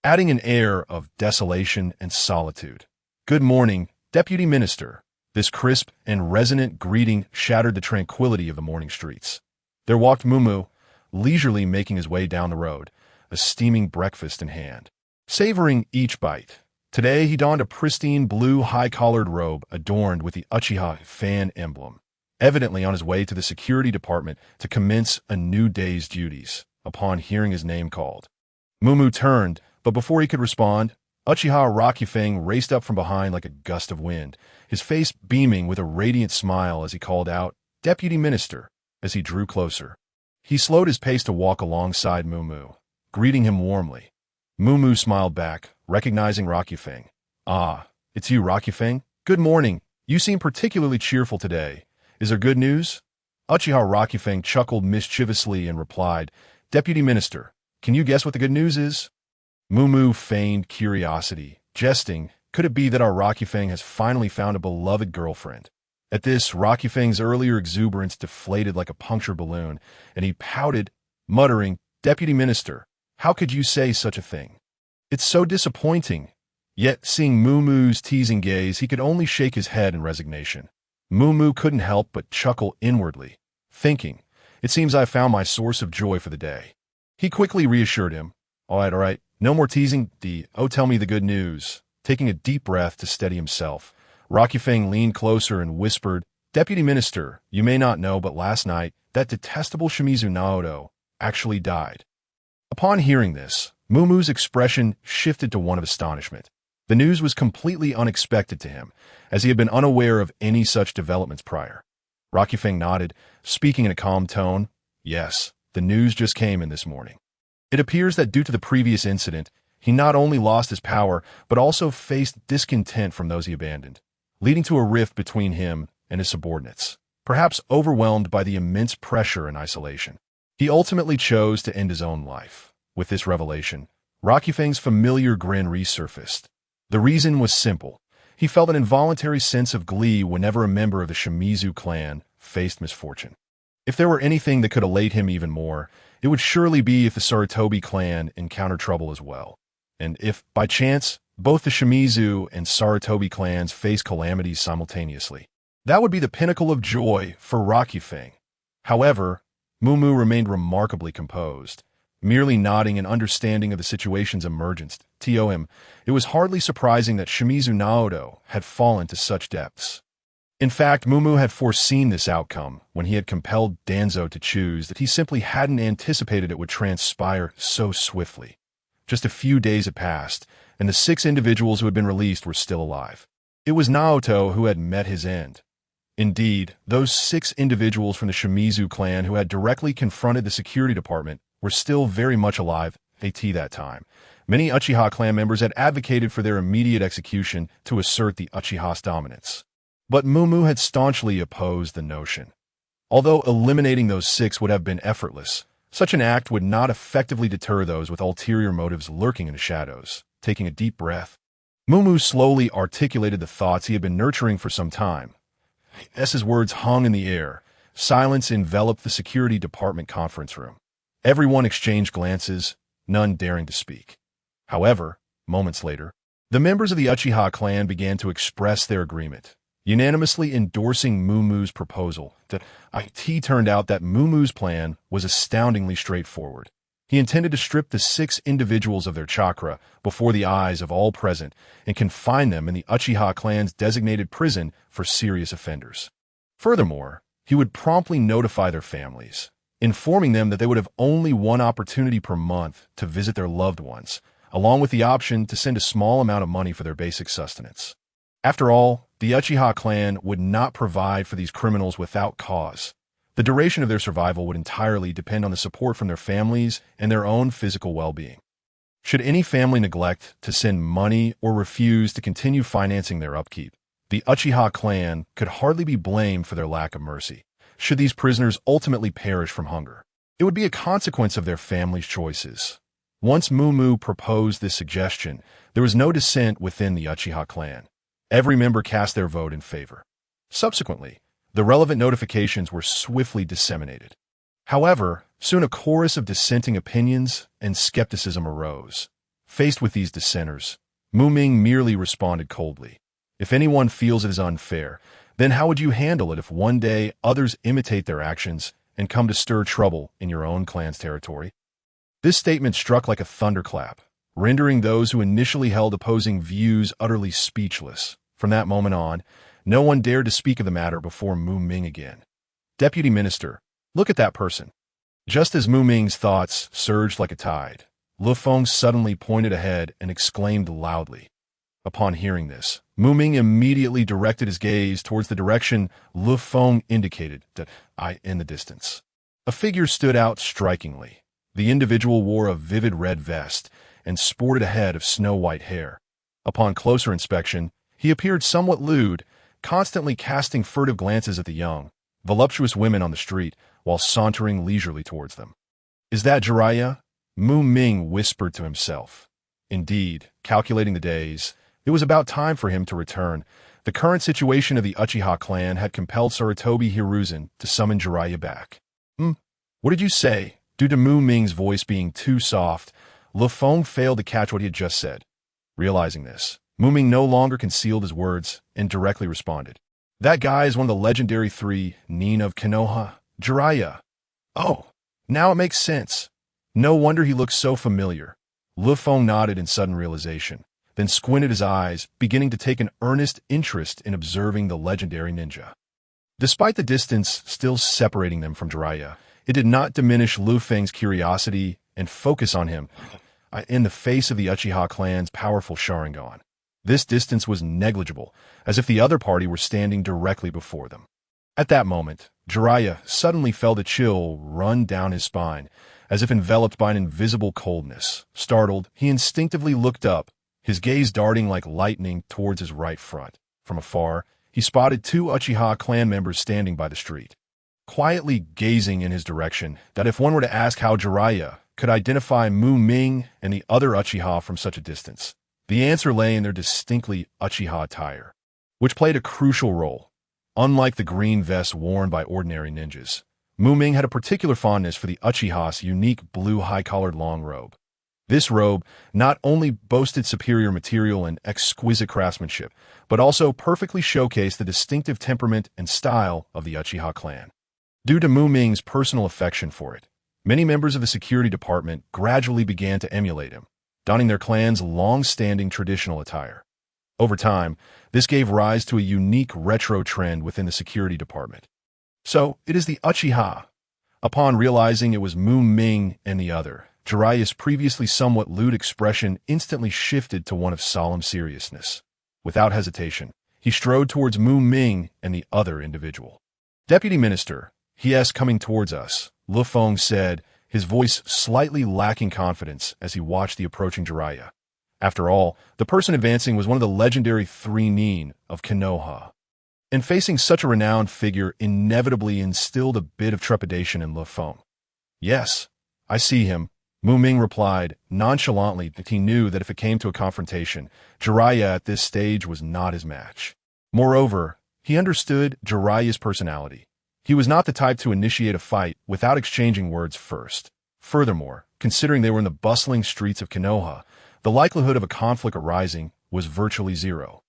adding an air of desolation and solitude. "Good morning, Deputy Minister." This crisp and resonant greeting shattered the tranquility of the morning streets. There walked Mumu, leisurely making his way down the road, a steaming breakfast in hand, savoring each bite. Today he donned a pristine blue high-collared robe adorned with the Uchiha fan emblem, evidently on his way to the security department to commence a new day's duties. Upon hearing his name called, Mumu turned, but before he could respond, Uchiha Rakifeng raced up from behind like a gust of wind, his face beaming with a radiant smile as he called out, "Deputy Minister." As he drew closer, he slowed his pace to walk alongside Mumu, greeting him warmly. Mumu smiled back, recognizing Rakifeng. "Ah, it's you, Rakifeng? Good morning. You seem particularly cheerful today. Is there good news?" Uchiha Rakifeng chuckled mischievously and replied, "Deputy Minister, can you guess what the good news is?" Mumu feigned curiosity, jesting, "Could it be that our Rakifeng has finally found a beloved girlfriend?" At this, Rakifeng's earlier exuberance deflated like a punctured balloon, and he pouted, muttering, "Deputy Minister, how could you say such a thing? It's so disappointing." Yet, seeing Mumu's teasing gaze, he could only shake his head in resignation. Mumu couldn't help but chuckle inwardly, thinking, "It seems I've found my source of joy for the day." He quickly reassured him, all right, no more teasing, tell me the good news." Taking a deep breath to steady himself, Rakifeng leaned closer and whispered, "Deputy Minister, you may not know, but last night, that detestable Shimizu Naruto actually died." Upon hearing this, Mumu's expression shifted to one of astonishment. The news was completely unexpected to him, as he had been unaware of any such developments prior. Rakifeng nodded, speaking in a calm tone, "Yes, the news just came in this morning. It appears that due to the previous incident, he not only lost his power, but also faced discontent from those he abandoned, leading to a rift between him and his subordinates. Perhaps overwhelmed by the immense pressure and isolation, he ultimately chose to end his own life." With this revelation, Rakifeng's familiar grin resurfaced. The reason was simple. He felt an involuntary sense of glee whenever a member of the Shimizu clan faced misfortune. If there were anything that could elate him even more, it would surely be if the Sarutobi clan encountered trouble as well. And if, by chance, both the Shimizu and Sarutobi clans faced calamities simultaneously, that would be the pinnacle of joy for Rakifeng. However, Mumu remained remarkably composed, merely nodding in understanding of the situation's emergence. To him, it was hardly surprising that Shimizu Naruto had fallen to such depths. In fact, Mumu had foreseen this outcome when he had compelled Danzo to choose, that he simply hadn't anticipated it would transpire so swiftly. Just a few days had passed, and the 6 individuals who had been released were still alive. It was Naruto who had met his end. Indeed, those 6 individuals from the Shimizu clan who had directly confronted the security department were still very much alive at that time. Many Uchiha clan members had advocated for their immediate execution to assert the Uchiha's dominance. But Mumu had staunchly opposed the notion. Although eliminating those 6 would have been effortless, such an act would not effectively deter those with ulterior motives lurking in the shadows. Taking a deep breath, Mumu slowly articulated the thoughts he had been nurturing for some time. As his words hung in the air, silence enveloped the security department conference room. Everyone exchanged glances, none daring to speak. However, moments later, the members of the Uchiha clan began to express their agreement, unanimously endorsing Mumu's proposal. It turned out that Mumu's plan was astoundingly straightforward. He intended to strip the 6 individuals of their chakra before the eyes of all present and confine them in the Uchiha clan's designated prison for serious offenders. Furthermore, he would promptly notify their families, informing them that they would have only one opportunity per month to visit their loved ones, along with the option to send a small amount of money for their basic sustenance. After all, the Uchiha clan would not provide for these criminals without cause. The duration of their survival would entirely depend on the support from their families and their own physical well-being. Should any family neglect to send money or refuse to continue financing their upkeep, the Uchiha clan could hardly be blamed for their lack of mercy. Should these prisoners ultimately perish from hunger, it would be a consequence of their family's choices. Once Mumu proposed this suggestion, there was no dissent within the Uchiha clan. Every member cast their vote in favor. Subsequently, the relevant notifications were swiftly disseminated. However, soon a chorus of dissenting opinions and skepticism arose. Faced with these dissenters, Ming merely responded coldly. If anyone feels it is unfair, then how would you handle it if one day others imitate their actions and come to stir trouble in your own clan's territory? This statement struck like a thunderclap, rendering those who initially held opposing views utterly speechless. From that moment on, no one dared to speak of the matter before Ming again. Deputy Minister, look at that person. Just as Ming's thoughts surged like a tide, Lu Feng suddenly pointed ahead and exclaimed loudly. Upon hearing this, Ming immediately directed his gaze towards the direction Lu Feng indicated in the distance. A figure stood out strikingly. The individual wore a vivid red vest and sported a head of snow-white hair. Upon closer inspection, he appeared somewhat lewd, constantly casting furtive glances at the young, voluptuous women on the street while sauntering leisurely towards them. Is that Jiraiya? Ming whispered to himself. Indeed, calculating the days, it was about time for him to return. The current situation of the Uchiha clan had compelled Sarutobi Hiruzen to summon Jiraiya back. What did you say? Due to Ming's voice being too soft, Lu Feng failed to catch what he had just said. Realizing this, Ming no longer concealed his words and directly responded. That guy is one of the legendary 3 Nin of Konoha, Jiraiya. Oh, now it makes sense. No wonder he looks so familiar. Lu Feng nodded in sudden realization, then squinted his eyes, beginning to take an earnest interest in observing the legendary ninja. Despite the distance still separating them from Jiraiya, it did not diminish Lu Feng's curiosity and focus on him in the face of the Uchiha clan's powerful Sharingan. This distance was negligible, as if the other party were standing directly before them. At that moment, Jiraiya suddenly felt a chill run down his spine, as if enveloped by an invisible coldness. Startled, he instinctively looked up, his gaze darting like lightning towards his right front. From afar, he spotted 2 Uchiha clan members standing by the street, quietly gazing in his direction. That if one were to ask how Jiraiya could identify Ming and the other Uchiha from such a distance, the answer lay in their distinctly Uchiha attire, which played a crucial role. Unlike the green vests worn by ordinary ninjas, Ming had a particular fondness for the Uchiha's unique blue high-collared long robe. This robe not only boasted superior material and exquisite craftsmanship, but also perfectly showcased the distinctive temperament and style of the Uchiha clan. Due to Ming's personal affection for it, many members of the security department gradually began to emulate him, donning their clan's long-standing traditional attire. Over time, this gave rise to a unique retro trend within the security department. So, it is the Uchiha. Upon realizing it was Ming and the other, Jiraiya's previously somewhat lewd expression instantly shifted to one of solemn seriousness. Without hesitation, he strode towards Ming and the other individual. Deputy Minister, he is coming towards us, Lu Feng said, his voice slightly lacking confidence as he watched the approaching Jiraiya. After all, the person advancing was one of the legendary 3 Nin of Konoha. And facing such a renowned figure inevitably instilled a bit of trepidation in Lu Feng. Yes, I see him, Ming replied nonchalantly, that he knew that if it came to a confrontation, Jiraiya at this stage was not his match. Moreover, he understood Jiraiya's personality. He was not the type to initiate a fight without exchanging words first. Furthermore, considering they were in the bustling streets of Konoha, the likelihood of a conflict arising was virtually zero.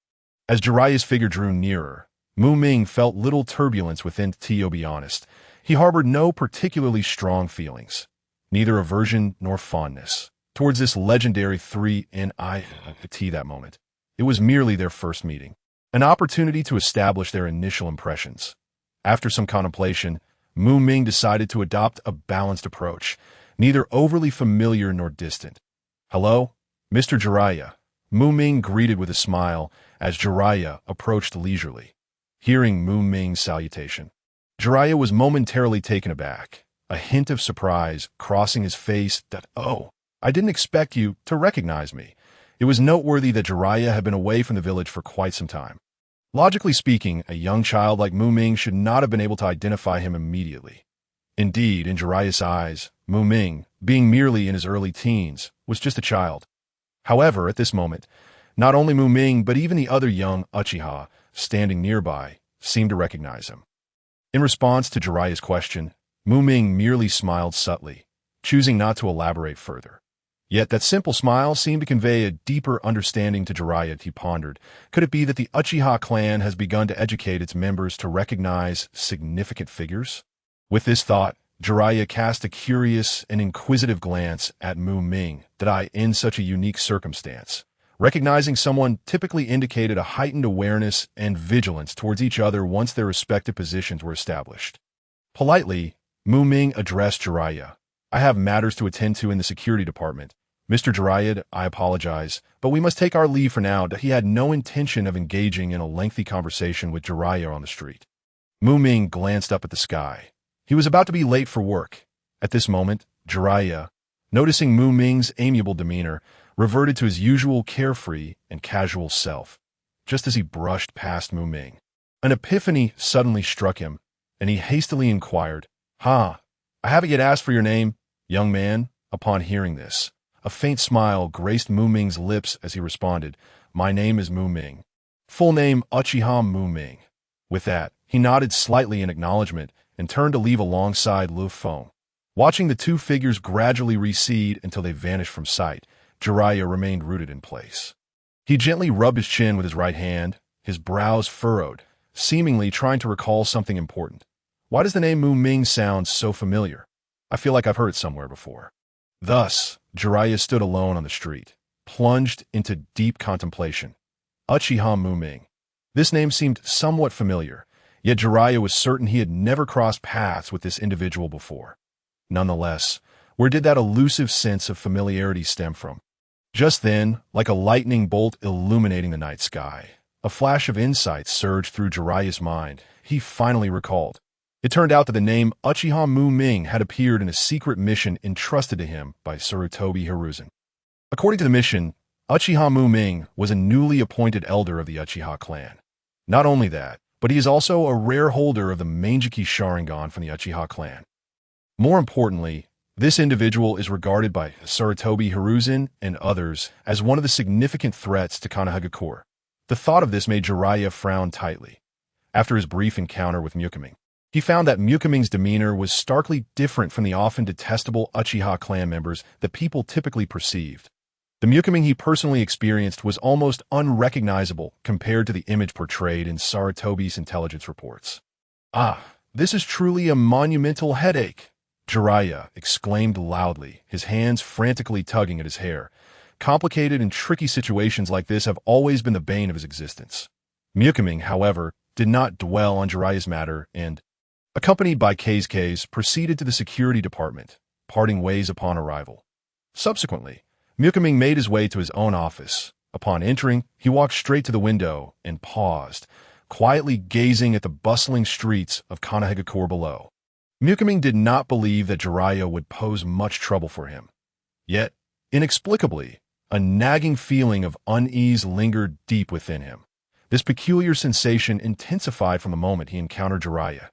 As Jiraiya's figure drew nearer, Ming felt little turbulence within. To be honest, he harbored no particularly strong feelings, neither aversion nor fondness, towards this legendary 3 Nin that moment. It was merely their first meeting, an opportunity to establish their initial impressions. After some contemplation, Ming decided to adopt a balanced approach, neither overly familiar nor distant. Hello, Mr. Jiraiya, Ming greeted with a smile as Jiraiya approached leisurely. Hearing Ming's salutation, Jiraiya was momentarily taken aback, a hint of surprise crossing his face. Oh, I didn't expect you to recognize me. It was noteworthy that Jiraiya had been away from the village for quite some time. Logically speaking, a young child like Ming should not have been able to identify him immediately. Indeed, in Jiraiya's eyes, Ming, being merely in his early teens, was just a child. However, at this moment, not only Ming but even the other young Uchiha, standing nearby, seemed to recognize him. In response to Jiraiya's question, Ming merely smiled subtly, choosing not to elaborate further. Yet that simple smile seemed to convey a deeper understanding to Jiraiya. He pondered, could it be that the Uchiha clan has begun to educate its members to recognize significant figures? With this thought, Jiraiya cast a curious and inquisitive glance at Ming. Did I, in such a unique circumstance, recognizing someone typically indicated a heightened awareness and vigilance towards each other once their respective positions were established. Politely, Ming addressed Jiraiya. I have matters to attend to in the security department. Mr. Jiraiya, I apologize, but we must take our leave for now. He had no intention of engaging in a lengthy conversation with Jiraiya on the street. Ming glanced up at the sky. He was about to be late for work. At this moment, Jiraiya, noticing Ming's amiable demeanor, reverted to his usual carefree and casual self, just as he brushed past Ming. An epiphany suddenly struck him, and he hastily inquired, I haven't yet asked for your name, young man. Upon hearing this, a faint smile graced Ming's lips as he responded, My name is Ming. Full name Uchiha Ming. With that, he nodded slightly in acknowledgement and turned to leave alongside Lu Feng. Watching the two figures gradually recede until they vanished from sight, Jiraiya remained rooted in place. He gently rubbed his chin with his right hand, his brows furrowed, seemingly trying to recall something important. Why does the name Ming sound so familiar? I feel like I've heard it somewhere before. Thus, Jiraiya stood alone on the street, plunged into deep contemplation. Uchiha Ming. This name seemed somewhat familiar, yet Jiraiya was certain he had never crossed paths with this individual before. Nonetheless, where did that elusive sense of familiarity stem from? Just then, like a lightning bolt illuminating the night sky, a flash of insight surged through Jiraiya's mind. He finally recalled. It turned out that the name Uchiha Ming had appeared in a secret mission entrusted to him by Sarutobi Hiruzen. According to the mission, Uchiha Ming was a newly appointed elder of the Uchiha clan. Not only that, but he is also a rare holder of the Mangeki Sharingan from the Uchiha clan. More importantly, this individual is regarded by Sarutobi Hiruzen and others as one of the significant threats to Konohagakure. The thought of this made Jiraiya frown tightly. After his brief encounter with Ming, he found that Ming's demeanor was starkly different from the often detestable Uchiha clan members that people typically perceived. The Ming he personally experienced was almost unrecognizable compared to the image portrayed in Sarutobi's intelligence reports. This is truly a monumental headache, Jiraiya exclaimed loudly, his hands frantically tugging at his hair. Complicated and tricky situations like this have always been the bane of his existence. Ming, however, did not dwell on Jiraiya's matter and, accompanied by K's, proceeded to the security department, parting ways upon arrival. Subsequently, Ming made his way to his own office. Upon entering, he walked straight to the window and paused, quietly gazing at the bustling streets of Konohagakure below. Ming did not believe that Jiraiya would pose much trouble for him. Yet, inexplicably, a nagging feeling of unease lingered deep within him. This peculiar sensation intensified from the moment he encountered Jiraiya.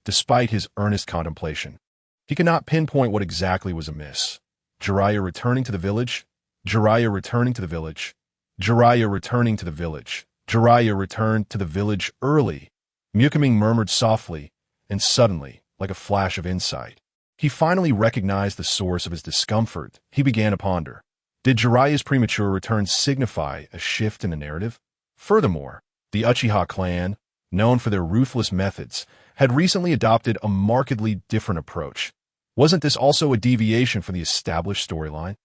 Despite his earnest contemplation, he could not pinpoint what exactly was amiss. Jiraiya returning to the village? Jiraiya returning to the village? Jiraiya returning to the village? Jiraiya returned to the village early. Ming murmured softly, and suddenly, like a flash of insight, he finally recognized the source of his discomfort. He began to ponder. Did Jiraiya's premature return signify a shift in the narrative? Furthermore, the Uchiha clan, known for their ruthless methods, had recently adopted a markedly different approach. Wasn't this also a deviation from the established storyline?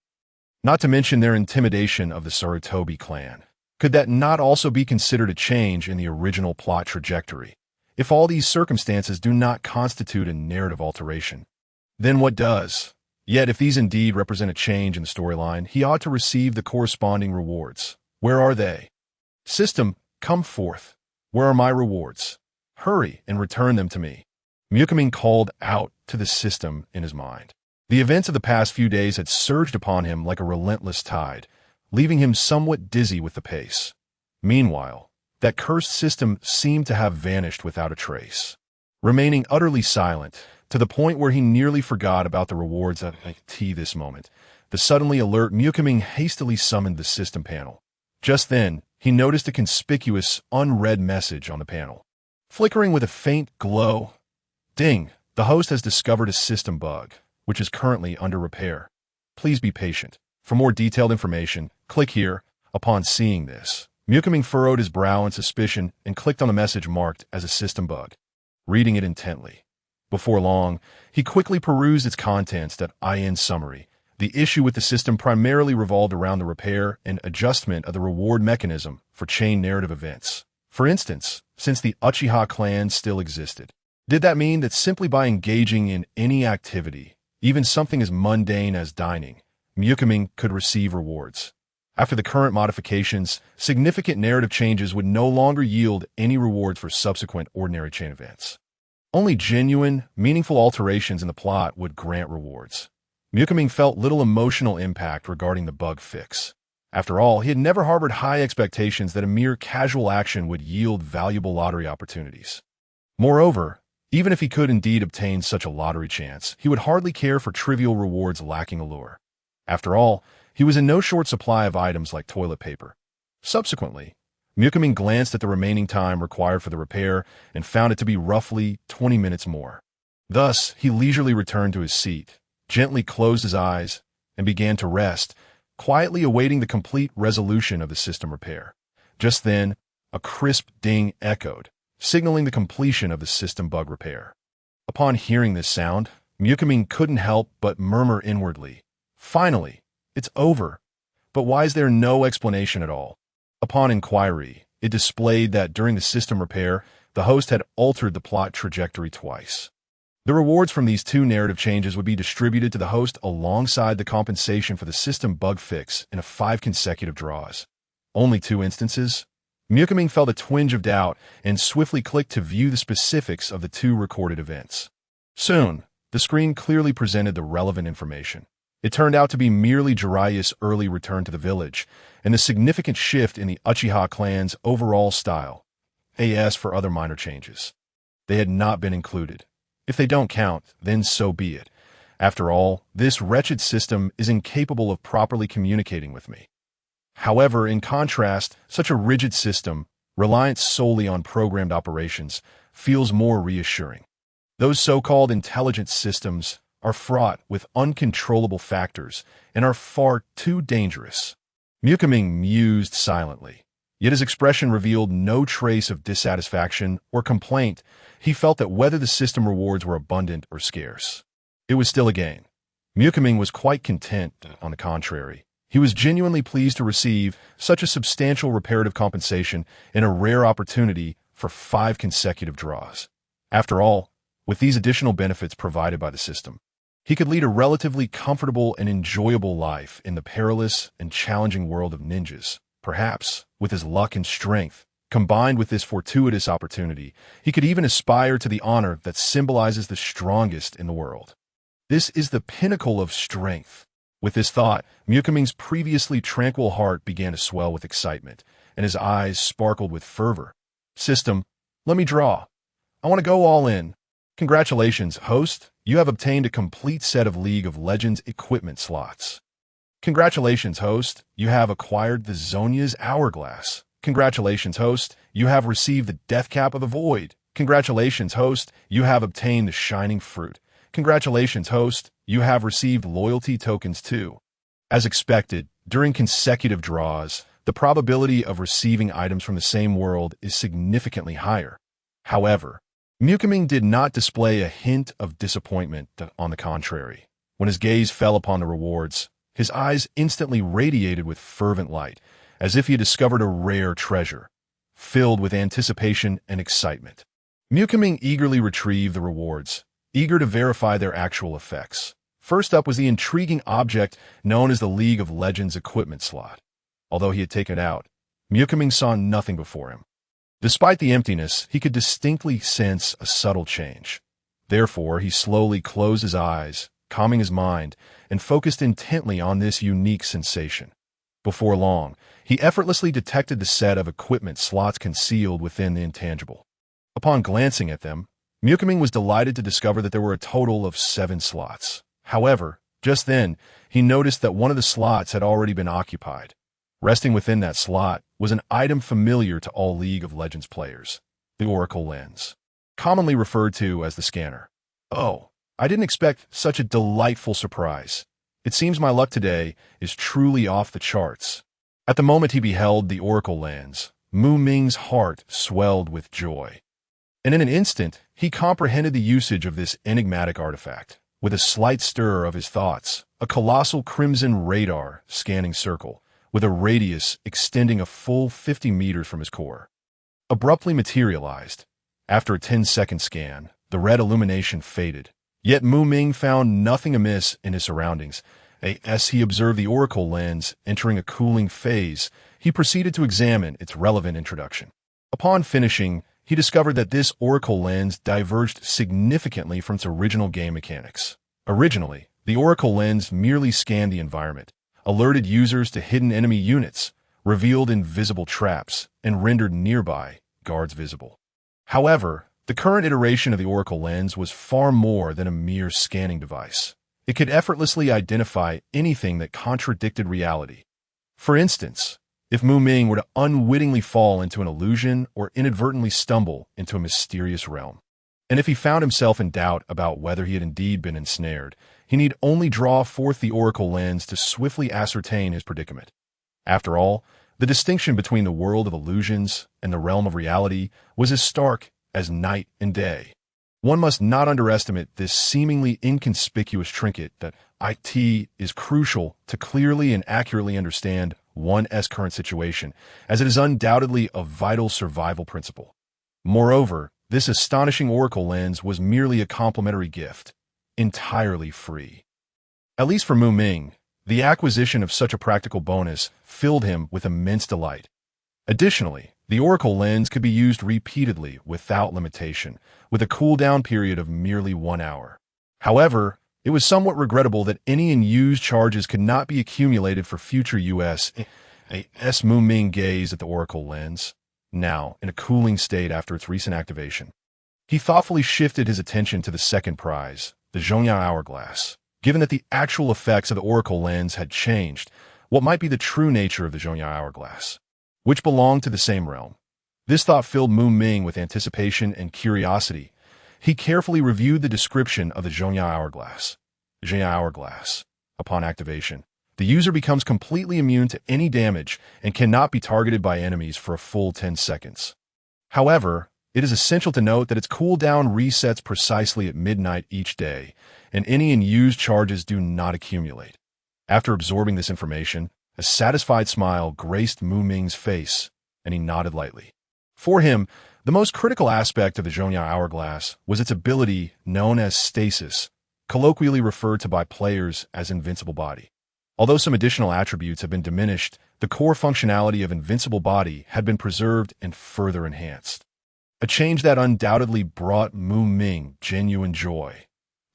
Not to mention their intimidation of the Sarutobi clan. Could that not also be considered a change in the original plot trajectory? If all these circumstances do not constitute a narrative alteration, then what does? Yet if these indeed represent a change in the storyline, he ought to receive the corresponding rewards. Where are they? System, come forth. Where are my rewards? Hurry and return them to me. Ming called out to the system in his mind. The events of the past few days had surged upon him like a relentless tide, leaving him somewhat dizzy with the pace. Meanwhile, that cursed system seemed to have vanished without a trace, remaining utterly silent, to the point where he nearly forgot about the rewards at this moment. The suddenly alert Ming hastily summoned the system panel. Just then, he noticed a conspicuous, unread message on the panel. Flickering with a faint glow. Ding! The host has discovered a system bug, which is currently under repair. Please be patient. For more detailed information, click here. Upon seeing this, Ming furrowed his brow in suspicion and clicked on the message marked as a system bug, reading it intently. Before long, he quickly perused its contents. In summary, the issue with the system primarily revolved around the repair and adjustment of the reward mechanism for chain narrative events. For instance, since the Uchiha clan still existed, did that mean that simply by engaging in any activity, even something as mundane as dining, Ming could receive rewards? After the current modifications, significant narrative changes would no longer yield any rewards for subsequent ordinary chain events. Only genuine, meaningful alterations in the plot would grant rewards. Ming felt little emotional impact regarding the bug fix. After all, he had never harbored high expectations that a mere casual action would yield valuable lottery opportunities. Moreover, even if he could indeed obtain such a lottery chance, he would hardly care for trivial rewards lacking allure. After all, he was in no short supply of items like toilet paper. Subsequently, Ming glanced at the remaining time required for the repair and found it to be roughly 20 minutes more. Thus, he leisurely returned to his seat, gently closed his eyes, and began to rest, quietly awaiting the complete resolution of the system repair. Just then, a crisp ding echoed, signaling the completion of the system bug repair. Upon hearing this sound, Ming couldn't help but murmur inwardly, "Finally, it's over." But why is there no explanation at all? Upon inquiry, it displayed that during the system repair, the host had altered the plot trajectory twice. The rewards from these two narrative changes would be distributed to the host alongside the compensation for the system bug fix in 5 consecutive draws. Only 2 instances? Ming felt a twinge of doubt and swiftly clicked to view the specifics of the 2 recorded events. Soon, the screen clearly presented the relevant information. It turned out to be merely Jiraiya's early return to the village, and the significant shift in the Uchiha clan's overall style. As for other minor changes, they had not been included. If they don't count, then so be it. After all, this wretched system is incapable of properly communicating with me. However, in contrast, such a rigid system, reliant solely on programmed operations, feels more reassuring. Those so-called intelligent systems are fraught with uncontrollable factors and are far too dangerous. Ming mused silently, yet his expression revealed no trace of dissatisfaction or complaint. He felt that whether the system rewards were abundant or scarce, it was still a gain. Ming was quite content, on the contrary. He was genuinely pleased to receive such a substantial reparative compensation and a rare opportunity for 5 consecutive draws. After all, with these additional benefits provided by the system, he could lead a relatively comfortable and enjoyable life in the perilous and challenging world of ninjas. Perhaps, with his luck and strength, combined with this fortuitous opportunity, he could even aspire to the honor that symbolizes the strongest in the world. This is the pinnacle of strength. With this thought, Ming's previously tranquil heart began to swell with excitement, and his eyes sparkled with fervor. "System, let me draw. I want to go all in." "Congratulations, host. You have obtained a complete set of League of Legends equipment slots." "Congratulations, host. You have acquired the Zonya's Hourglass." "Congratulations, host. You have received the Death Cap of the Void." "Congratulations, host. You have obtained the Shining Fruit." "Congratulations, host. You have received loyalty tokens too." As expected, during consecutive draws, the probability of receiving items from the same world is significantly higher. However, Ming did not display a hint of disappointment. On the contrary, when his gaze fell upon the rewards, his eyes instantly radiated with fervent light, as if he had discovered a rare treasure. Filled with anticipation and excitement, Ming eagerly retrieved the rewards, eager to verify their actual effects. First up was the intriguing object known as the League of Legends equipment slot. Although he had taken it out, Ming saw nothing before him. Despite the emptiness, he could distinctly sense a subtle change. Therefore, he slowly closed his eyes, calming his mind, and focused intently on this unique sensation. Before long, he effortlessly detected the set of equipment slots concealed within the intangible. Upon glancing at them, Ming was delighted to discover that there were a total of 7 slots. However, just then, he noticed that one of the slots had already been occupied. Resting within that slot was an item familiar to all League of Legends players. the oracle lens, commonly referred to as the scanner. Oh, I didn't expect such a delightful surprise. It seems my luck today is truly off the charts. At the moment he beheld the oracle lens, Ming's heart swelled with joy. And in an instant, he comprehended the usage of this enigmatic artifact. With a slight stir of his thoughts, a colossal crimson radar scanning circle, with a radius extending a full 50 meters from his core, abruptly materialized. After a 10-second scan, the red illumination faded. Yet Ming found nothing amiss in his surroundings. As he observed the oracle lens entering a cooling phase, he proceeded to examine its relevant introduction. Upon finishing, he discovered that this oracle lens diverged significantly from its original game mechanics. Originally, the oracle lens merely scanned the environment, alerted users to hidden enemy units, revealed invisible traps, and rendered nearby guards visible. However, the current iteration of the oracle lens was far more than a mere scanning device. It could effortlessly identify anything that contradicted reality. For instance, if Ming were to unwittingly fall into an illusion or inadvertently stumble into a mysterious realm, and if he found himself in doubt about whether he had indeed been ensnared, he need only draw forth the oracle lens to swiftly ascertain his predicament. After all, the distinction between the world of illusions and the realm of reality was as stark as night and day. One must not underestimate this seemingly inconspicuous trinket that it is crucial to clearly and accurately understand one's current situation, as it is undoubtedly a vital survival principle. Moreover, this astonishing oracle lens was merely a complimentary gift, entirely free. At least for Ming, the acquisition of such a practical bonus filled him with immense delight. Additionally, the oracle lens could be used repeatedly without limitation, with a cooldown period of merely 1 hour. However, it was somewhat regrettable that any unused charges could not be accumulated for future use. Ming gazed at the oracle lens, now in a cooling state after its recent activation. He thoughtfully shifted his attention to the second prize, the Zhongya hourglass. Given that the actual effects of the oracle lens had changed, what might be the true nature of the Zhongya hourglass, which belonged to the same realm? This thought filled Ming with anticipation and curiosity. He carefully reviewed the description of the Zhongya hourglass. Zhongya hourglass. Upon activation, the user becomes completely immune to any damage and cannot be targeted by enemies for a full 10 seconds. However, it is essential to note that its cooldown resets precisely at midnight each day, and any unused charges do not accumulate. After absorbing this information, a satisfied smile graced Ming's face, and he nodded lightly. For him, the most critical aspect of the Zhongya hourglass was its ability known as stasis, colloquially referred to by players as invincible body. Although some additional attributes have been diminished, the core functionality of invincible body had been preserved and further enhanced. A change that undoubtedly brought Ming genuine joy.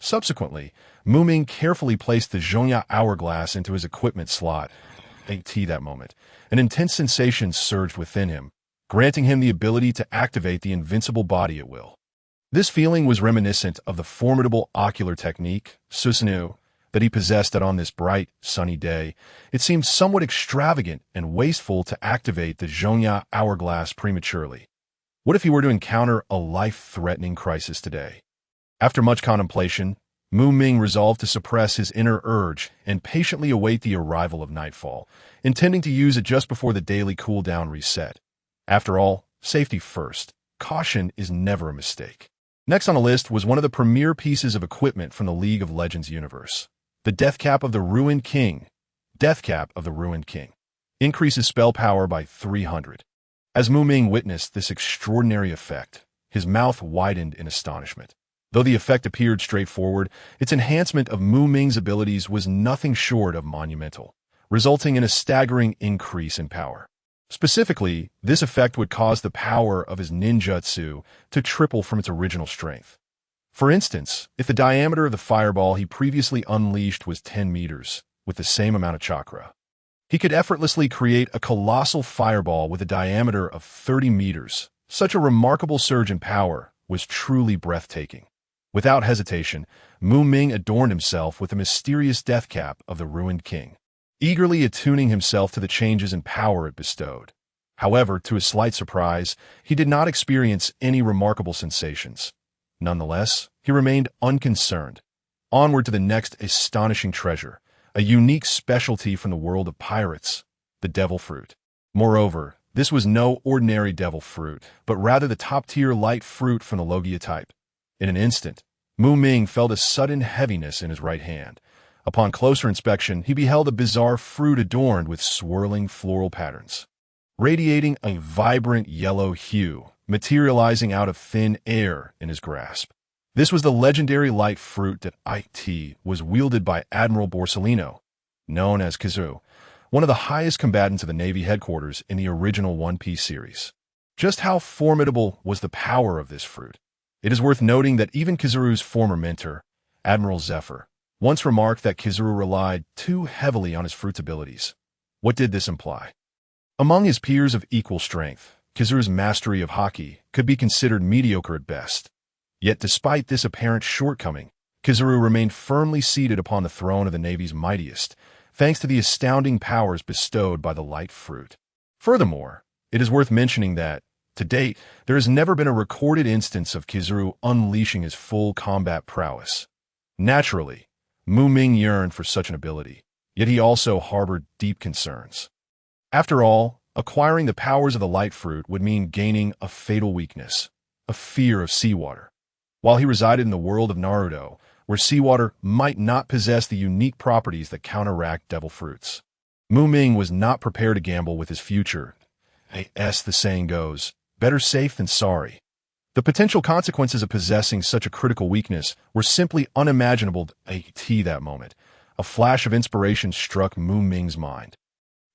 Subsequently, Ming carefully placed the Zhongya hourglass into his equipment slot. That moment, an intense sensation surged within him, granting him the ability to activate the invincible body at will. This feeling was reminiscent of the formidable ocular technique, Shisui, that he possessed on this bright, sunny day. It seemed somewhat extravagant and wasteful to activate the Zhongya hourglass prematurely. What if he were to encounter a life-threatening crisis today? After much contemplation, Ming resolved to suppress his inner urge and patiently await the arrival of nightfall, intending to use it just before the daily cooldown reset. After all, safety first. Caution is never a mistake. Next on the list was one of the premier pieces of equipment from the League of Legends universe. The Death Cap of the Ruined King. Death Cap of the Ruined King. Increases spell power by 300. As Ming witnessed this extraordinary effect, his mouth widened in astonishment. Though the effect appeared straightforward, its enhancement of Ming's abilities was nothing short of monumental, resulting in a staggering increase in power. Specifically, this effect would cause the power of his ninjutsu to triple from its original strength. For instance, if the diameter of the fireball he previously unleashed was 10 meters, with the same amount of chakra, he could effortlessly create a colossal fireball with a diameter of 30 meters. Such a remarkable surge in power was truly breathtaking. Without hesitation, Ming adorned himself with the mysterious death cap of the Ruined King, eagerly attuning himself to the changes in power it bestowed. However, to his slight surprise, he did not experience any remarkable sensations. Nonetheless, he remained unconcerned. Onward to the next astonishing treasure, a unique specialty from the world of pirates, the devil fruit. Moreover, this was no ordinary devil fruit, but rather the top-tier light fruit from the Logia type. In an instant, Ming felt a sudden heaviness in his right hand. Upon closer inspection, he beheld a bizarre fruit adorned with swirling floral patterns, radiating a vibrant yellow hue, materializing out of thin air in his grasp. This was the legendary light fruit that was wielded by Admiral Borsellino, known as Kizaru, one of the highest combatants of the Navy headquarters in the original One Piece series. Just how formidable was the power of this fruit? It is worth noting that even Kizaru's former mentor, Admiral Zephyr, once remarked that Kizaru relied too heavily on his fruit's abilities. What did this imply? Among his peers of equal strength, Kizaru's mastery of haki could be considered mediocre at best. Yet despite this apparent shortcoming, Kizaru remained firmly seated upon the throne of the Navy's mightiest, thanks to the astounding powers bestowed by the light fruit. Furthermore, it is worth mentioning that, to date, there has never been a recorded instance of Kizaru unleashing his full combat prowess. Naturally, Ming yearned for such an ability, yet he also harbored deep concerns. After all, acquiring the powers of the light fruit would mean gaining a fatal weakness, a fear of seawater. While he resided in the world of Naruto, where seawater might not possess the unique properties that counteract devil fruits, Ming was not prepared to gamble with his future. As the saying goes, better safe than sorry. The potential consequences of possessing such a critical weakness were simply unimaginable at that moment. A flash of inspiration struck Ming's mind,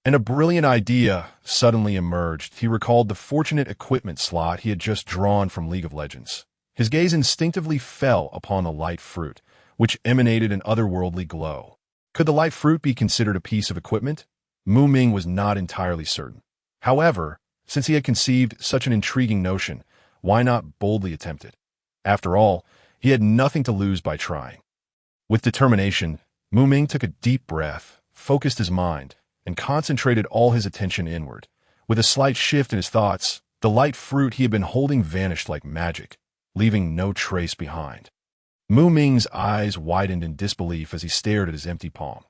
and a brilliant idea suddenly emerged. He recalled the fortunate equipment slot he had just drawn from League of Legends. His gaze instinctively fell upon the light fruit, which emanated an otherworldly glow. Could the light fruit be considered a piece of equipment? Ming was not entirely certain. However, since he had conceived such an intriguing notion, why not boldly attempt it? After all, he had nothing to lose by trying. With determination, Ming took a deep breath, focused his mind, and concentrated all his attention inward. With a slight shift in his thoughts, the light fruit he had been holding vanished like magic, leaving no trace behind. Ming's eyes widened in disbelief as he stared at his empty palm.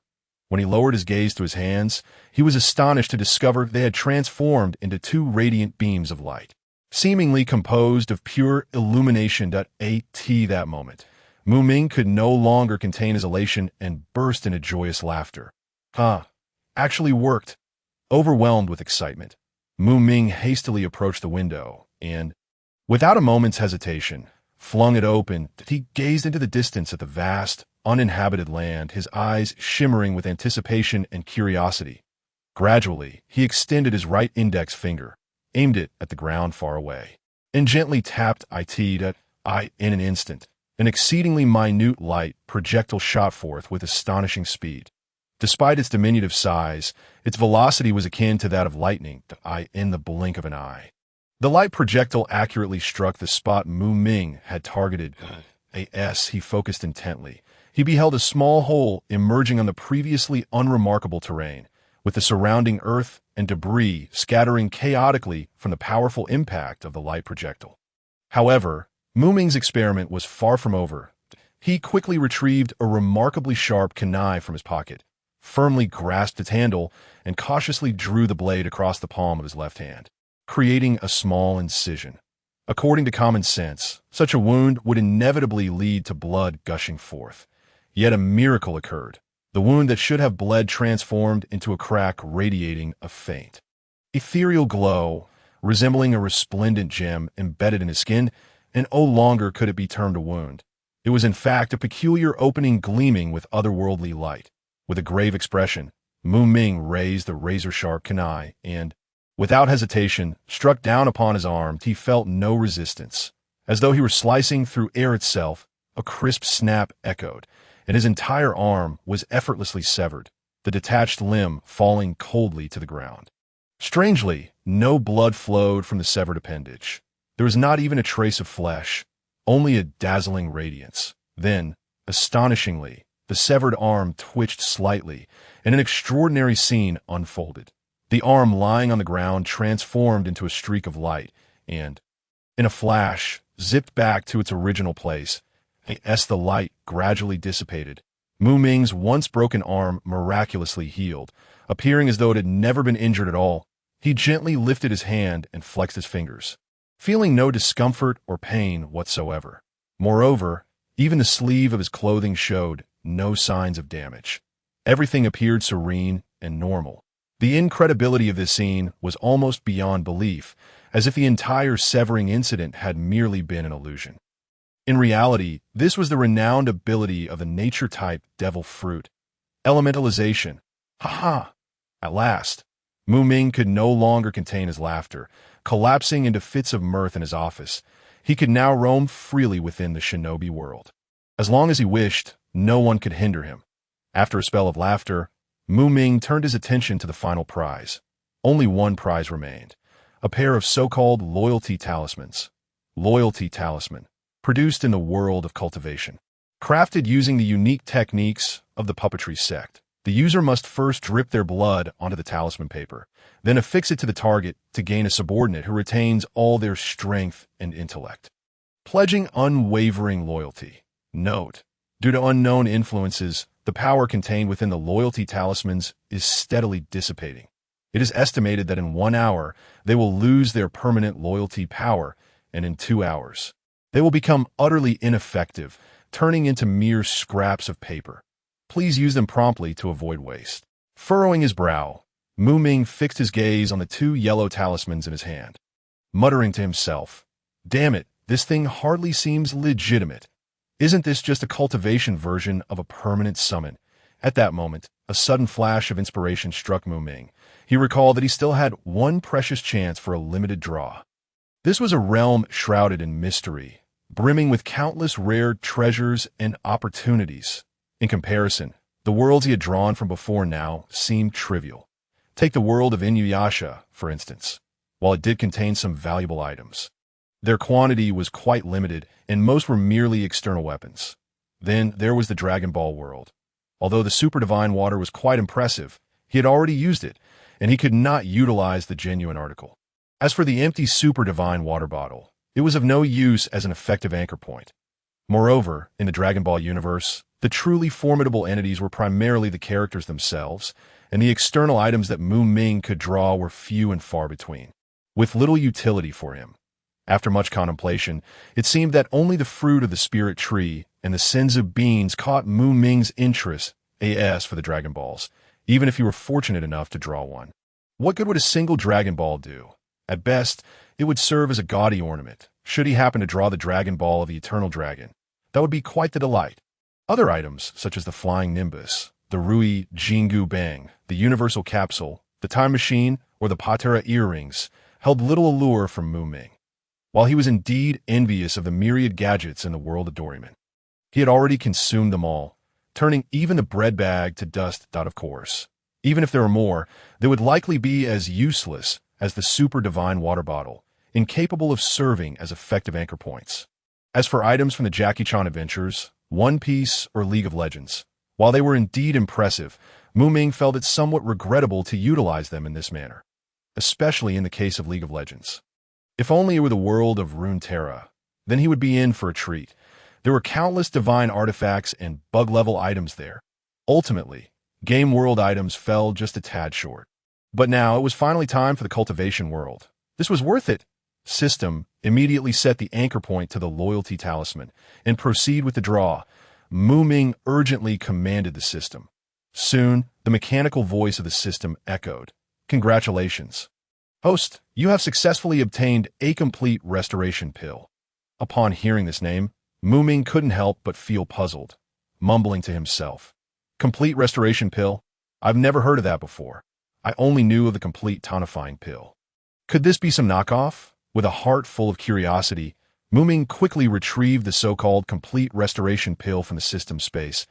When he lowered his gaze to his hands, he was astonished to discover they had transformed into two radiant beams of light, seemingly composed of pure illumination. That moment, Ming could no longer contain his elation and burst into joyous laughter. Actually worked. Overwhelmed with excitement, Ming hastily approached the window and, without a moment's hesitation, flung it open. He gazed into the distance at the vast, uninhabited land, his eyes shimmering with anticipation and curiosity. Gradually, he extended his right index finger, aimed it at the ground far away, and gently tapped it. In an instant, an exceedingly minute light projectile shot forth with astonishing speed. Despite its diminutive size, its velocity was akin to that of lightning, in the blink of an eye. The light projectile accurately struck the spot Ming had targeted. As he focused intently, he beheld a small hole emerging on the previously unremarkable terrain, with the surrounding earth and debris scattering chaotically from the powerful impact of the light projectile. However, Ming's experiment was far from over. He quickly retrieved a remarkably sharp kunai from his pocket, firmly grasped its handle, and cautiously drew the blade across the palm of his left hand, creating a small incision. According to common sense, such a wound would inevitably lead to blood gushing forth. Yet a miracle occurred. The wound that should have bled transformed into a crack radiating a faint, ethereal glow, resembling a resplendent gem embedded in his skin, and no longer could it be termed a wound. It was in fact a peculiar opening gleaming with otherworldly light. With a grave expression, Ming raised the razor-sharp kunai and, without hesitation, struck down upon his arm. He felt no resistance. As though he were slicing through air itself, a crisp snap echoed, and his entire arm was effortlessly severed, the detached limb falling coldly to the ground. Strangely, no blood flowed from the severed appendage. There was not even a trace of flesh, only a dazzling radiance. Then, astonishingly, the severed arm twitched slightly, and an extraordinary scene unfolded. The arm lying on the ground transformed into a streak of light and, in a flash, zipped back to its original place. As the light gradually dissipated, Mu Ming's once broken arm miraculously healed, appearing as though it had never been injured at all. He gently lifted his hand and flexed his fingers, feeling no discomfort or pain whatsoever. Moreover, even the sleeve of his clothing showed no signs of damage. Everything appeared serene and normal. The incredibility of this scene was almost beyond belief, as if the entire severing incident had merely been an illusion. In reality, this was the renowned ability of the nature-type devil fruit. Elementalization. Ha! At last, Mu Ming could no longer contain his laughter, collapsing into fits of mirth in his office. He could now roam freely within the shinobi world. As long as he wished, no one could hinder him. After a spell of laughter, Mu Ming turned his attention to the final prize. Only one prize remained, a pair of so-called loyalty talismans. Loyalty talisman, produced in the world of cultivation. Crafted using the unique techniques of the puppetry sect. The user must first drip their blood onto the talisman paper, then affix it to the target to gain a subordinate who retains all their strength and intellect. Pledging unwavering loyalty. Note: due to unknown influences, the power contained within the loyalty talismans is steadily dissipating. It is estimated that in 1 hour, they will lose their permanent loyalty power, and in 2 hours, they will become utterly ineffective, turning into mere scraps of paper. Please use them promptly to avoid waste. Furrowing his brow, Mu Ming fixed his gaze on the 2 yellow talismans in his hand, muttering to himself, "Damn it, this thing hardly seems legitimate. Isn't this just a cultivation version of a permanent summon?" At that moment, a sudden flash of inspiration struck Mu Ming. He recalled that he still had one precious chance for a limited draw. This was a realm shrouded in mystery, brimming with countless rare treasures and opportunities. In comparison, the worlds he had drawn from before now seemed trivial. Take the world of Inuyasha, for instance. While it did contain some valuable items, their quantity was quite limited, and most were merely external weapons. Then there was the Dragon Ball world. Although the Super Divine Water was quite impressive, he had already used it, and he could not utilize the genuine article. As for the empty Super Divine Water bottle, it was of no use as an effective anchor point. Moreover, in the Dragon Ball universe, the truly formidable entities were primarily the characters themselves, and the external items that Mu Ming could draw were few and far between, with little utility for him. After much contemplation, it seemed that only the fruit of the spirit tree and the senzu beans caught Mu Ming's interest as for the Dragon Balls, even if he were fortunate enough to draw one. What good would a single Dragon Ball do? At best, it would serve as a gaudy ornament, should he happen to draw the Dragon Ball of the Eternal Dragon. That would be quite the delight. Other items, such as the Flying Nimbus, the Rui Jingu Bang, the Universal Capsule, the Time Machine, or the Patera Earrings, held little allure for Mu Ming. While he was indeed envious of the myriad gadgets in the world of Doraemon, he had already consumed them all, turning even the bread bag to dust. Of course, even if there were more, they would likely be as useless as the Super Divine Water bottle, incapable of serving as effective anchor points. As for items from the Jackie Chan adventures, One Piece, or League of Legends, while they were indeed impressive, Mu Ming felt it somewhat regrettable to utilize them in this manner, especially in the case of League of Legends. If only it were the world of Runeterra, then he would be in for a treat. There were countless divine artifacts and bug-level items there. Ultimately, game world items fell just a tad short. But now it was finally time for the cultivation world. This was worth it. System immediately set the anchor point to the loyalty talisman and proceed with the draw. Mu Ming urgently commanded the system. Soon, the mechanical voice of the system echoed. "Congratulations. Host, you have successfully obtained a complete restoration pill." Upon hearing this name, Mu Ming couldn't help but feel puzzled, mumbling to himself. Complete restoration pill? I've never heard of that before. I only knew of the complete tonifying pill. Could this be some knockoff? With a heart full of curiosity, Mu Ming quickly retrieved the so-called complete restoration pill from the system space.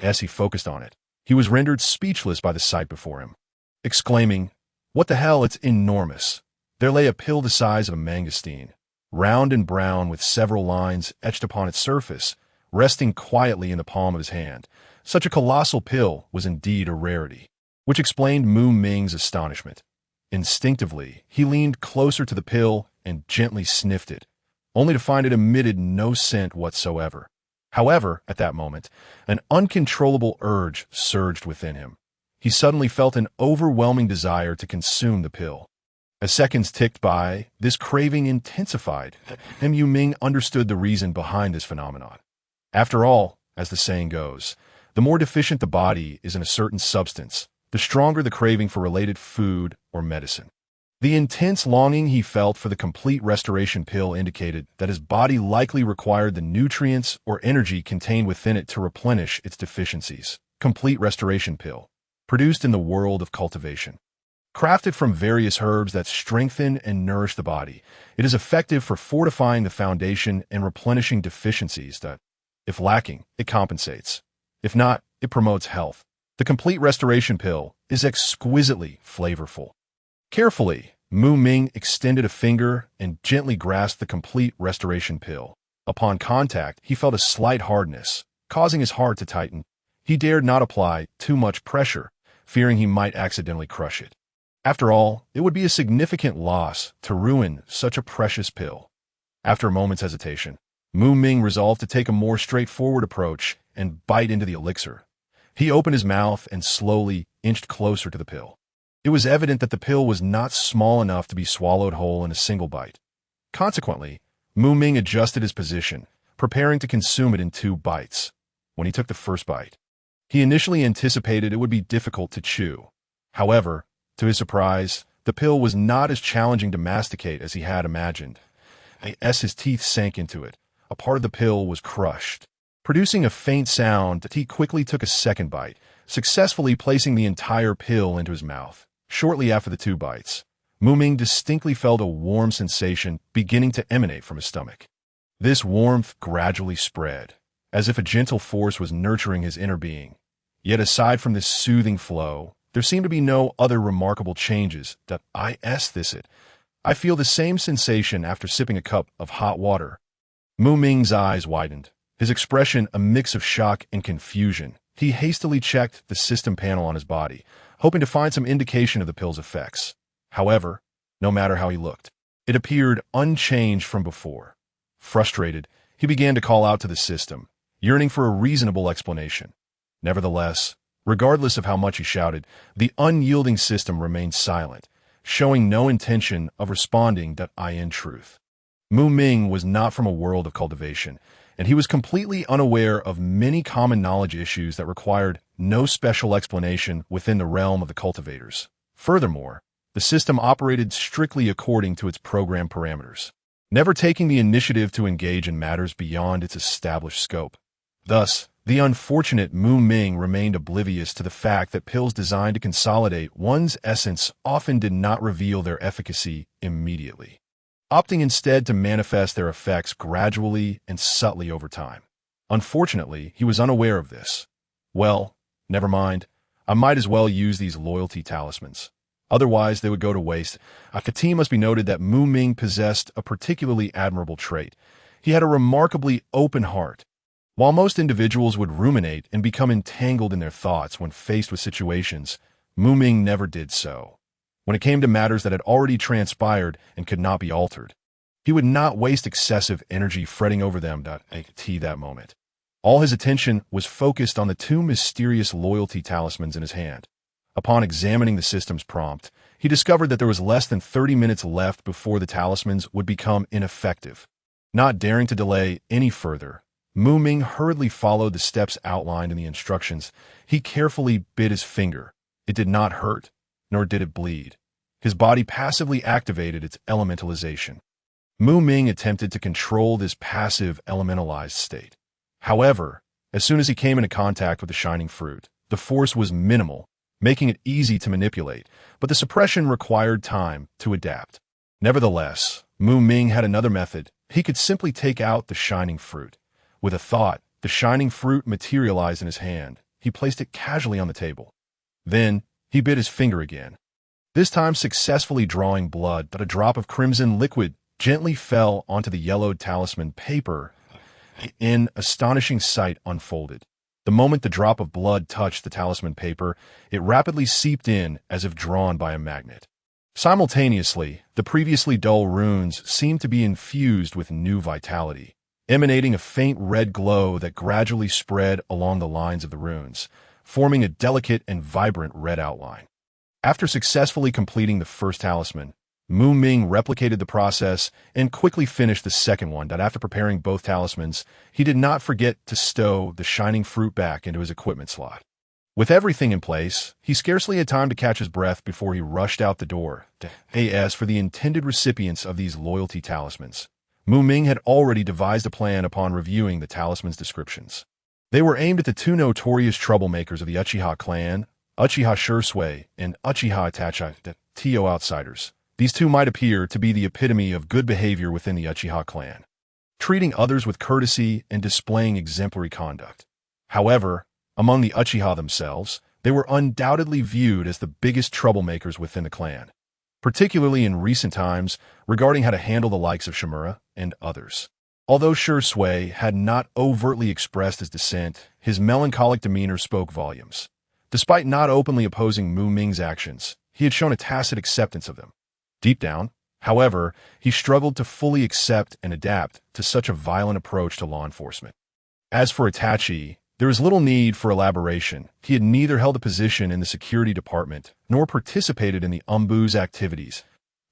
As he focused on it, he was rendered speechless by the sight before him, exclaiming, "What the hell, it's enormous." There lay a pill the size of a mangosteen, round and brown with several lines etched upon its surface, resting quietly in the palm of his hand. Such a colossal pill was indeed a rarity, which explained Mu Ming's astonishment. Instinctively, he leaned closer to the pill and gently sniffed it, only to find it emitted no scent whatsoever. However, at that moment, an uncontrollable urge surged within him. He suddenly felt an overwhelming desire to consume the pill. As seconds ticked by, this craving intensified, and Ming understood the reason behind this phenomenon. After all, as the saying goes, the more deficient the body is in a certain substance, the stronger the craving for related food or medicine. The intense longing he felt for the complete restoration pill indicated that his body likely required the nutrients or energy contained within it to replenish its deficiencies. Complete restoration pill, produced in the world of cultivation. Crafted from various herbs that strengthen and nourish the body, it is effective for fortifying the foundation and replenishing deficiencies that, if lacking, it compensates. If not, it promotes health. The complete restoration pill is exquisitely flavorful. Carefully, Ming extended a finger and gently grasped the complete restoration pill. Upon contact, he felt a slight hardness, causing his heart to tighten. He dared not apply too much pressure, fearing he might accidentally crush it. After all, it would be a significant loss to ruin such a precious pill. After a moment's hesitation, Ming resolved to take a more straightforward approach and bite into the elixir. He opened his mouth and slowly inched closer to the pill. It was evident that the pill was not small enough to be swallowed whole in a single bite. Consequently, Ming adjusted his position, preparing to consume it in 2 bites. When he took the first bite, he initially anticipated it would be difficult to chew. However, to his surprise, the pill was not as challenging to masticate as he had imagined. As his teeth sank into it, a part of the pill was crushed. Producing a faint sound, he quickly took a second bite, successfully placing the entire pill into his mouth. Shortly after the 2 bites, Ming distinctly felt a warm sensation beginning to emanate from his stomach. This warmth gradually spread, as if a gentle force was nurturing his inner being. Yet aside from this soothing flow, there seemed to be no other remarkable changes that I feel the same sensation after sipping a cup of hot water. Ming's eyes widened, his expression a mix of shock and confusion. He hastily checked the system panel on his body, hoping to find some indication of the pill's effects. However, no matter how he looked, it appeared unchanged from before. Frustrated, he began to call out to the system, yearning for a reasonable explanation. Nevertheless, regardless of how much he shouted, the unyielding system remained silent, showing no intention of responding in truth. Ming was not from a world of cultivation, and he was completely unaware of many common knowledge issues that required no special explanation within the realm of the cultivators. Furthermore, the system operated strictly according to its program parameters, never taking the initiative to engage in matters beyond its established scope. Thus, the unfortunate Ming remained oblivious to the fact that pills designed to consolidate one's essence often did not reveal their efficacy immediately, opting instead to manifest their effects gradually and subtly over time. Unfortunately, he was unaware of this. Well, never mind. I might as well use these loyalty talismans. Otherwise, they would go to waste. It must be noted that Ming possessed a particularly admirable trait. He had a remarkably open heart. While most individuals would ruminate and become entangled in their thoughts when faced with situations, Ming never did so. When it came to matters that had already transpired and could not be altered, he would not waste excessive energy fretting over them that moment. All his attention was focused on the 2 mysterious loyalty talismans in his hand. Upon examining the system's prompt, he discovered that there was less than 30 minutes left before the talismans would become ineffective. Not daring to delay any further, Ming hurriedly followed the steps outlined in the instructions. He carefully bit his finger. It did not hurt, nor did it bleed. His body passively activated its elementalization. Ming attempted to control this passive elementalized state. However, as soon as he came into contact with the shining fruit, the force was minimal, making it easy to manipulate, but the suppression required time to adapt. Nevertheless, Ming had another method. He could simply take out the shining fruit. With a thought, the shining fruit materialized in his hand. He placed it casually on the table. Then, he bit his finger again, this time successfully drawing blood. But a drop of crimson liquid gently fell onto the yellowed talisman paper. An astonishing sight unfolded. The moment the drop of blood touched the talisman paper, it rapidly seeped in as if drawn by a magnet. Simultaneously, the previously dull runes seemed to be infused with new vitality, emanating a faint red glow that gradually spread along the lines of the runes, forming a delicate and vibrant red outline. After successfully completing the first talisman, Ming replicated the process and quickly finished the second one. That after preparing both talismans, he did not forget to stow the shining fruit back into his equipment slot. With everything in place, he scarcely had time to catch his breath before he rushed out the door. As for the intended recipients of these loyalty talismans, Ming had already devised a plan upon reviewing the talismans' descriptions. They were aimed at the two notorious troublemakers of the Uchiha clan, Uchiha Shisui and Uchiha Itachi, the outsiders. These two might appear to be the epitome of good behavior within the Uchiha clan, treating others with courtesy and displaying exemplary conduct. However, among the Uchiha themselves, they were undoubtedly viewed as the biggest troublemakers within the clan, particularly in recent times regarding how to handle the likes of Shimura and others. Although Shisui had not overtly expressed his dissent, his melancholic demeanor spoke volumes. Despite not openly opposing Ming's actions, he had shown a tacit acceptance of them. Deep down, however, he struggled to fully accept and adapt to such a violent approach to law enforcement. As for Itachi, there is little need for elaboration. He had neither held a position in the security department nor participated in the Umbu's activities.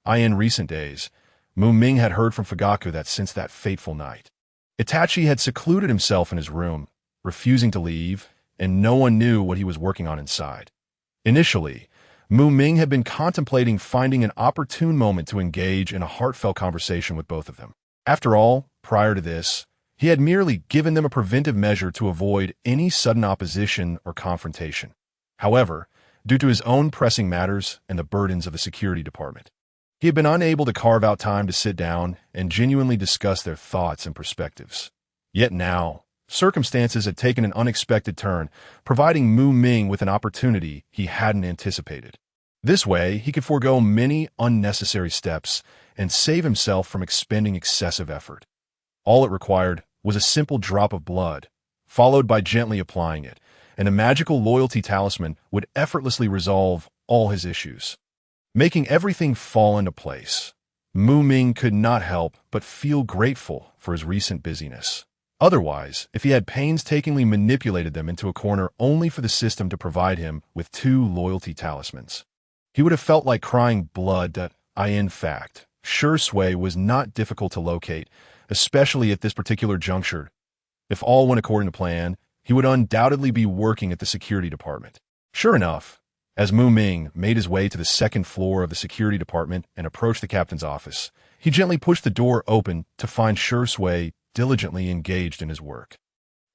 In recent days, Ming had heard from Fugaku that since that fateful night, Itachi had secluded himself in his room, refusing to leave, and no one knew what he was working on inside. Initially, Ming had been contemplating finding an opportune moment to engage in a heartfelt conversation with both of them. After all, prior to this, he had merely given them a preventive measure to avoid any sudden opposition or confrontation. However, due to his own pressing matters and the burdens of the security department, he had been unable to carve out time to sit down and genuinely discuss their thoughts and perspectives. Yet now, circumstances had taken an unexpected turn, providing Ming with an opportunity he hadn't anticipated. This way, he could forego many unnecessary steps and save himself from expending excessive effort. All it required was a simple drop of blood, followed by gently applying it, and a magical loyalty talisman would effortlessly resolve all his issues. Making everything fall into place, Ming could not help but feel grateful for his recent busyness. Otherwise, if he had painstakingly manipulated them into a corner only for the system to provide him with two loyalty talismans, he would have felt like crying blood. In fact, Shisui was not difficult to locate, especially at this particular juncture. If all went according to plan, he would undoubtedly be working at the security department. Sure enough, as Ming made his way to the second floor of the security department and approached the captain's office, he gently pushed the door open to find Shisui diligently engaged in his work.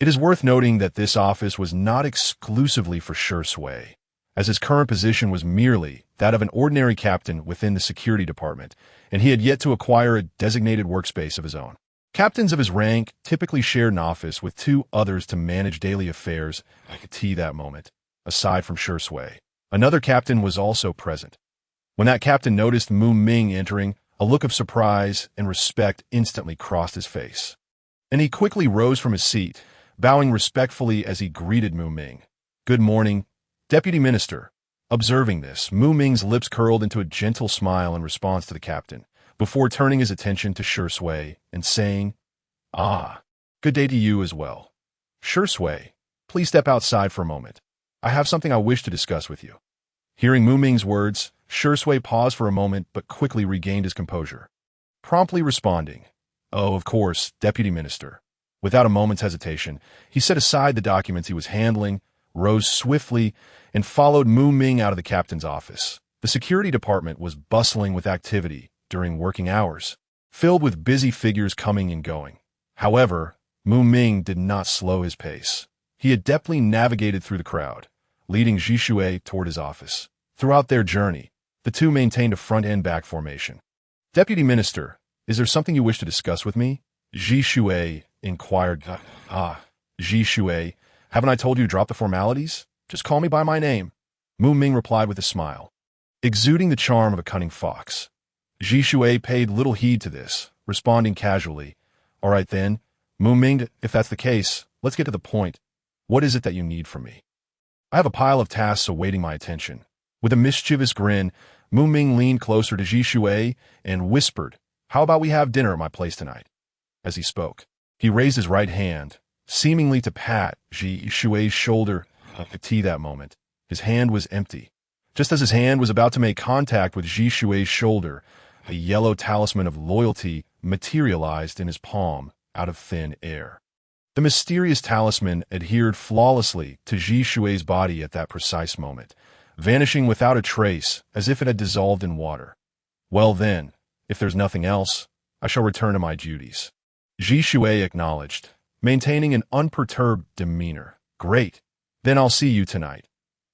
It is worth noting that this office was not exclusively for Shisui, as his current position was merely that of an ordinary captain within the security department, and he had yet to acquire a designated workspace of his own. Captains of his rank typically shared an office with two others to manage daily affairs at that moment. Aside from Shisui, another captain was also present. When that captain noticed Ming entering, a look of surprise and respect instantly crossed his face, and he quickly rose from his seat, bowing respectfully as he greeted Ming. "Good morning, Deputy Minister." Observing this, Ming's lips curled into a gentle smile in response to the captain, before turning his attention to Shisui and saying, "Good day to you as well. Shisui, please step outside for a moment. I have something I wish to discuss with you." Hearing Ming's words, Shisui paused for a moment but quickly regained his composure, promptly responding, "Oh, of course, Deputy Minister." Without a moment's hesitation, he set aside the documents he was handling, rose swiftly, and followed Ming out of the captain's office. The security department was bustling with activity during working hours, filled with busy figures coming and going. However, Ming did not slow his pace. He adeptly navigated through the crowd, leading Shisui toward his office. Throughout their journey, the two maintained a front-and-back formation. "Deputy Minister, is there something you wish to discuss with me?" Shisui inquired. Shisui, haven't I told you to drop the formalities? Just call me by my name." Ming replied with a smile, exuding the charm of a cunning fox. Shisui paid little heed to this, responding casually, "All right then, Ming, if that's the case, let's get to the point. What is it that you need from me?" "I have a pile of tasks awaiting my attention. With a mischievous grin, Ming leaned closer to Shisui and whispered, "How about we have dinner at my place tonight?" As he spoke, he raised his right hand, seemingly to pat Shishui's shoulder. At that moment, his hand was empty. Just as his hand was about to make contact with Shishui's shoulder, a yellow talisman of loyalty materialized in his palm out of thin air. The mysterious talisman adhered flawlessly to Shishui's body at that precise moment, vanishing without a trace as if it had dissolved in water. "Well then, if there's nothing else, I shall return to my duties." Shisui acknowledged, maintaining an unperturbed demeanor. "Great. Then I'll see you tonight."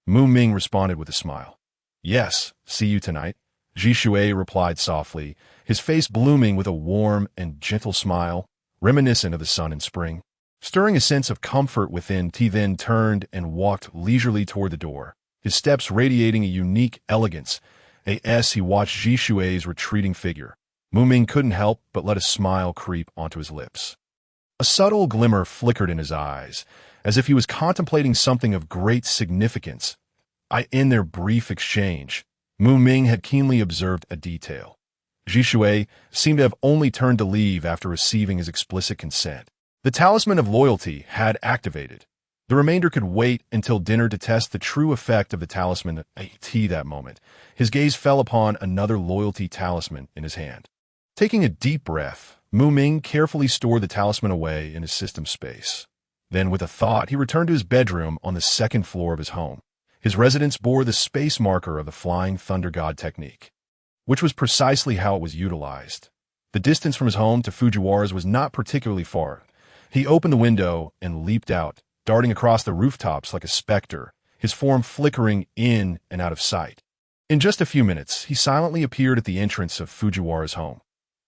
Ming responded with a smile. "Yes, see you tonight," Shisui replied softly, his face blooming with a warm and gentle smile, reminiscent of the sun in spring. Stirring a sense of comfort within, he then turned and walked leisurely toward the door, his steps radiating a unique elegance. As he watched Shishui's retreating figure, Ming couldn't help but let a smile creep onto his lips. A subtle glimmer flickered in his eyes, as if he was contemplating something of great significance. In their brief exchange, Ming had keenly observed a detail. Shisui seemed to have only turned to leave after receiving his explicit consent. The talisman of loyalty had activated. The remainder could wait until dinner to test the true effect of the talisman. At that moment, his gaze fell upon another loyalty talisman in his hand. Taking a deep breath, Ming carefully stored the talisman away in his system space. Then, with a thought, he returned to his bedroom on the second floor of his home. His residence bore the space marker of the Flying Thunder God technique, which was precisely how it was utilized. The distance from his home to Fujiwara's was not particularly far. He opened the window and leaped out, darting across the rooftops like a specter, his form flickering in and out of sight. In just a few minutes, he silently appeared at the entrance of Fujiwara's home.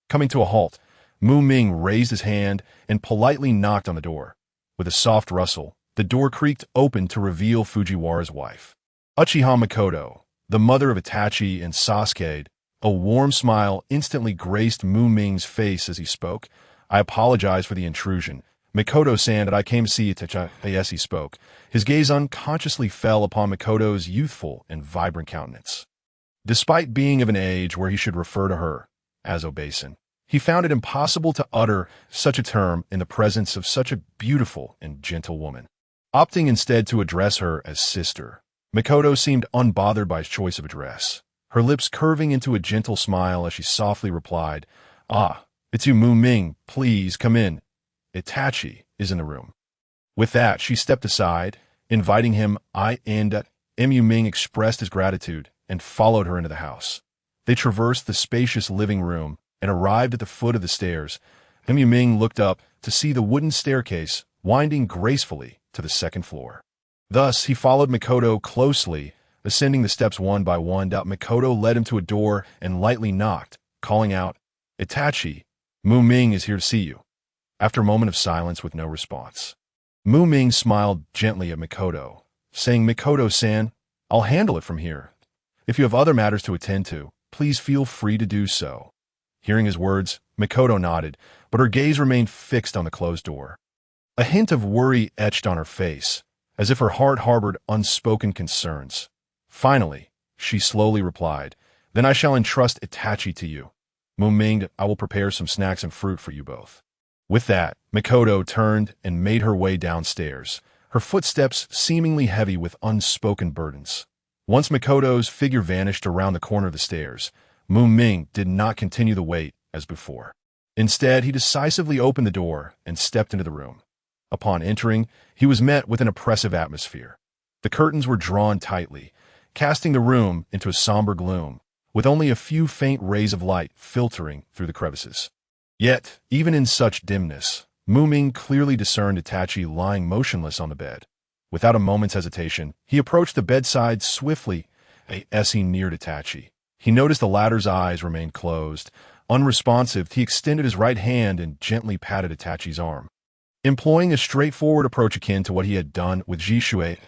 Coming to a halt, Ming raised his hand and politely knocked on the door. With a soft rustle, the door creaked open to reveal Fujiwara's wife, Uchiha Makoto, the mother of Itachi and Sasuke. A warm smile instantly graced Ming's face as he spoke. "I apologize for the intrusion. Makoto-san, that I came to see Itachi." As he spoke, his gaze unconsciously fell upon Makoto's youthful and vibrant countenance. Despite being of an age where he should refer to her as obeisance, he found it impossible to utter such a term in the presence of such a beautiful and gentle woman. Opting instead to address her as sister, Makoto seemed unbothered by his choice of address, her lips curving into a gentle smile as she softly replied, "Ah, it's you, Ming. Please come in. Itachi is in the room." With that, she stepped aside, inviting him. Ming expressed his gratitude and followed her into the house. They traversed the spacious living room and arrived at the foot of the stairs. Ming looked up to see the wooden staircase winding gracefully to the second floor. Thus, he followed Makoto closely, ascending the steps one by one. Makoto led him to a door and lightly knocked, calling out, "Itachi, Ming is here to see you." After a moment of silence with no response, Ming smiled gently at Makoto, saying, "Makoto-san, I'll handle it from here. If you have other matters to attend to, please feel free to do so." Hearing his words, Makoto nodded, but her gaze remained fixed on the closed door. A hint of worry etched on her face, as if her heart harbored unspoken concerns. Finally, she slowly replied, "Then I shall entrust Itachi to you. Ming, I will prepare some snacks and fruit for you both." With that, Makoto turned and made her way downstairs, her footsteps seemingly heavy with unspoken burdens. Once Makoto's figure vanished around the corner of the stairs, Ming did not continue the wait as before. Instead, he decisively opened the door and stepped into the room. Upon entering, he was met with an oppressive atmosphere. The curtains were drawn tightly, casting the room into a somber gloom, with only a few faint rays of light filtering through the crevices. Yet, even in such dimness, Ming clearly discerned Itachi lying motionless on the bed. Without a moment's hesitation, he approached the bedside swiftly. As he neared Itachi, he noticed the latter's eyes remained closed. Unresponsive, he extended his right hand and gently patted Itachi's arm. Employing a straightforward approach akin to what he had done with Shisui,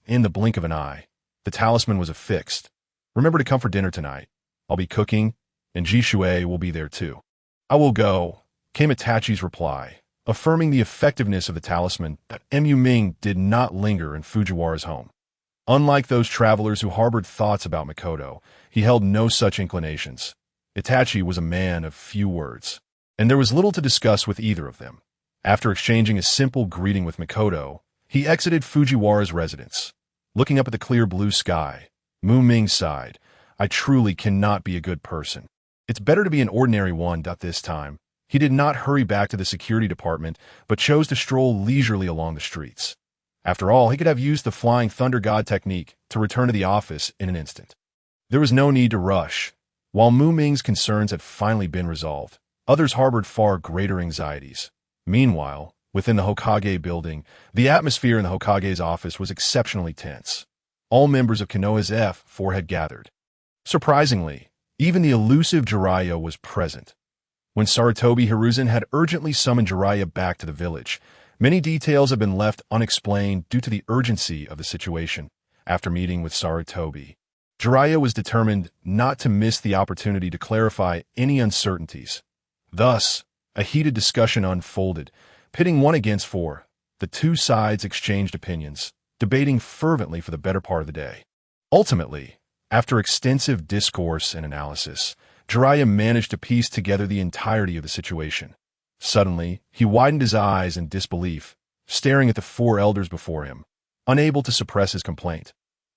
in the blink of an eye, the talisman was affixed. "Remember to come for dinner tonight. I'll be cooking, and Shisui will be there too." "I will go," came Itachi's reply, affirming the effectiveness of the talisman. Ming did not linger in Fujiwara's home. Unlike those travelers who harbored thoughts about Makoto, he held no such inclinations. Itachi was a man of few words, and there was little to discuss with either of them. After exchanging a simple greeting with Makoto, he exited Fujiwara's residence. Looking up at the clear blue sky, Ming sighed, "I truly cannot be a good person. It's better to be an ordinary one." This time, he did not hurry back to the security department, but chose to stroll leisurely along the streets. After all, he could have used the Flying Thunder God technique to return to the office in an instant. There was no need to rush. While Ming's concerns had finally been resolved, others harbored far greater anxieties. Meanwhile, within the Hokage building, the atmosphere in the Hokage's office was exceptionally tense. All members of Konoha's F4 had gathered. Surprisingly, even the elusive Jiraiya was present. When Sarutobi Hiruzen had urgently summoned Jiraiya back to the village, many details had been left unexplained due to the urgency of the situation. After meeting with Sarutobi, Jiraiya was determined not to miss the opportunity to clarify any uncertainties. Thus, a heated discussion unfolded, pitting one against four. The two sides exchanged opinions, debating fervently for the better part of the day. Ultimately, after extensive discourse and analysis, Jiraiya managed to piece together the entirety of the situation. Suddenly, he widened his eyes in disbelief, staring at the four elders before him, unable to suppress his complaint.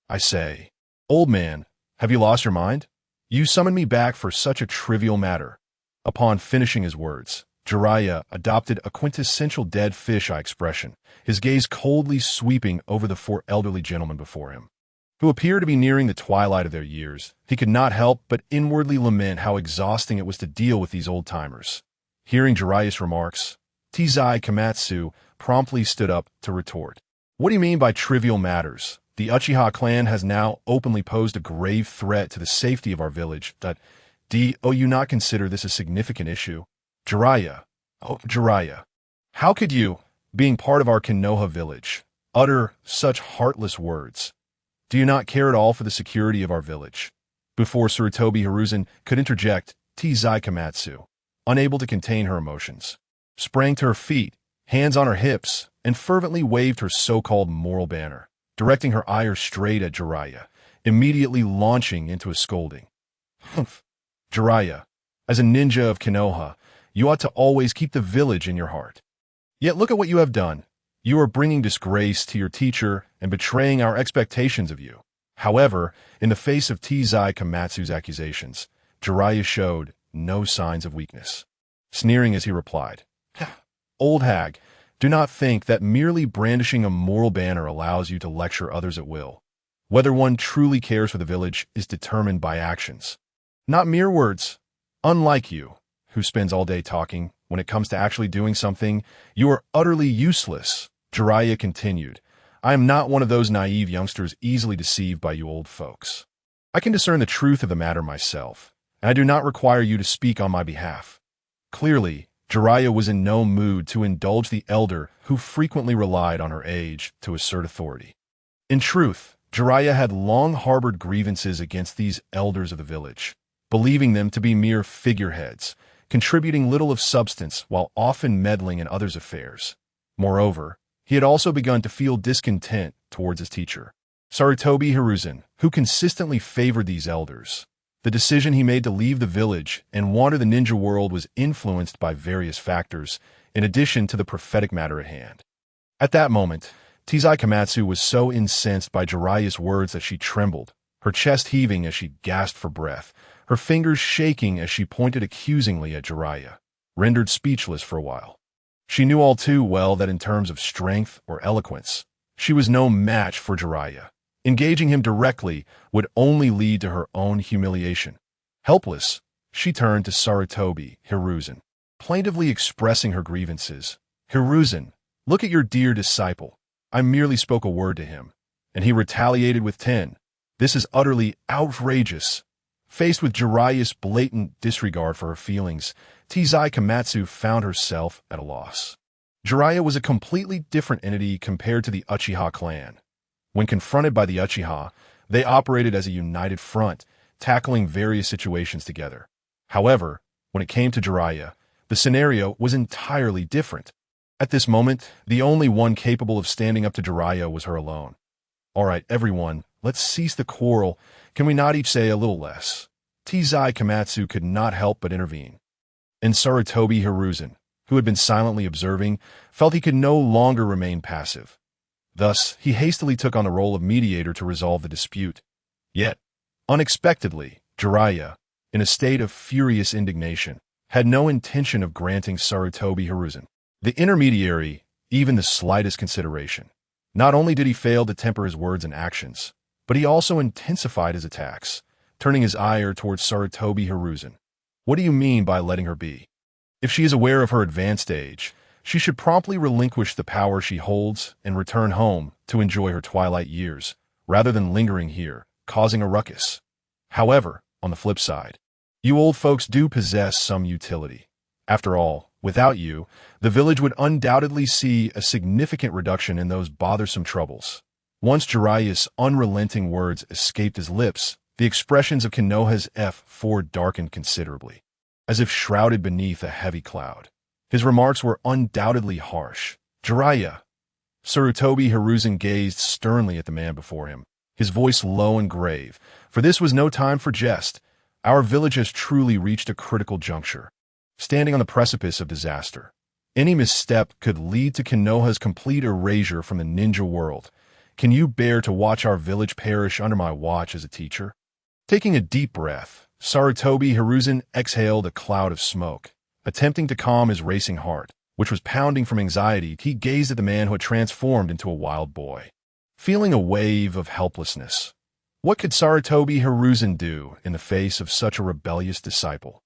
"I say, old man, have you lost your mind? You summoned me back for such a trivial matter." Upon finishing his words, Jiraiya adopted a quintessential dead fish-eye expression, his gaze coldly sweeping over the four elderly gentlemen before him, who appeared to be nearing the twilight of their years. He could not help but inwardly lament how exhausting it was to deal with these old-timers. Hearing Jiraiya's remarks, Tenseiga Komatsu promptly stood up to retort. "What do you mean by trivial matters? The Uchiha clan has now openly posed a grave threat to the safety of our village. Do you not consider this a significant issue? Jiraiya, oh Jiraiya, how could you, being part of our Konoha village, utter such heartless words? Do you not care at all for the security of our village?" Before Sarutobi Hiruzen could interject, Tenseiga Komatsu, unable to contain her emotions, sprang to her feet, hands on her hips, and fervently waved her so-called moral banner, directing her ire straight at Jiraiya, immediately launching into a scolding. "Humph! Jiraiya, as a ninja of Konoha, you ought to always keep the village in your heart. Yet look at what you have done. You are bringing disgrace to your teacher and betraying our expectations of you." However, in the face of Tenseiga Komatsu's accusations, Jiraiya showed no signs of weakness. Sneering as he replied, "Old hag, do not think that merely brandishing a moral banner allows you to lecture others at will. Whether one truly cares for the village is determined by actions, not mere words. Unlike you, who spends all day talking, when it comes to actually doing something, you are utterly useless." Jiraiya continued, "I am not one of those naive youngsters easily deceived by you old folks. I can discern the truth of the matter myself, and I do not require you to speak on my behalf." Clearly, Jiraiya was in no mood to indulge the elder who frequently relied on her age to assert authority. In truth, Jiraiya had long harbored grievances against these elders of the village, believing them to be mere figureheads, contributing little of substance while often meddling in others' affairs. Moreover, he had also begun to feel discontent towards his teacher, Sarutobi Hiruzen, who consistently favored these elders. The decision he made to leave the village and wander the ninja world was influenced by various factors, in addition to the prophetic matter at hand. At that moment, Tenseiga Komatsu was so incensed by Jiraiya's words that she trembled, her chest heaving as she gasped for breath, her fingers shaking as she pointed accusingly at Jiraiya, rendered speechless for a while. She knew all too well that in terms of strength or eloquence, she was no match for Jiraiya. Engaging him directly would only lead to her own humiliation. Helpless, she turned to Sarutobi Hiruzen, plaintively expressing her grievances. "Hiruzen, look at your dear disciple. I merely spoke a word to him, and he retaliated with 10. This is utterly outrageous." Faced with Jiraiya's blatant disregard for her feelings, Tenseiga Komatsu found herself at a loss. Jiraiya was a completely different entity compared to the Uchiha clan. When confronted by the Uchiha, they operated as a united front, tackling various situations together. However, when it came to Jiraiya, the scenario was entirely different. At this moment, the only one capable of standing up to Jiraiya was her alone. All right, everyone, let's cease the quarrel. Can we not each say a little less? Tenseiga Komatsu could not help but intervene. And Sarutobi Hiruzen, who had been silently observing, felt he could no longer remain passive. Thus, he hastily took on the role of mediator to resolve the dispute. Yet, unexpectedly, Jiraiya, in a state of furious indignation, had no intention of granting Sarutobi Hiruzen, the intermediary, even the slightest consideration. Not only did he fail to temper his words and actions, but he also intensified his attacks, turning his ire towards Sarutobi Hiruzen. What do you mean by letting her be? If she is aware of her advanced age, she should promptly relinquish the power she holds and return home to enjoy her twilight years, rather than lingering here, causing a ruckus. However, on the flip side, you old folks do possess some utility. After all, without you, the village would undoubtedly see a significant reduction in those bothersome troubles. Once Jiraiya's unrelenting words escaped his lips, the expressions of Konoha's F4 darkened considerably, as if shrouded beneath a heavy cloud. His remarks were undoubtedly harsh. Jiraiya. Sarutobi Hiruzen gazed sternly at the man before him, his voice low and grave, for this was no time for jest. Our village has truly reached a critical juncture, standing on the precipice of disaster. Any misstep could lead to Konoha's complete erasure from the ninja world. Can you bear to watch our village perish under my watch as a teacher? Taking a deep breath, Sarutobi Hiruzen exhaled a cloud of smoke. Attempting to calm his racing heart, which was pounding from anxiety, he gazed at the man who had transformed into a wild boy, feeling a wave of helplessness. What could Sarutobi Hiruzen do in the face of such a rebellious disciple?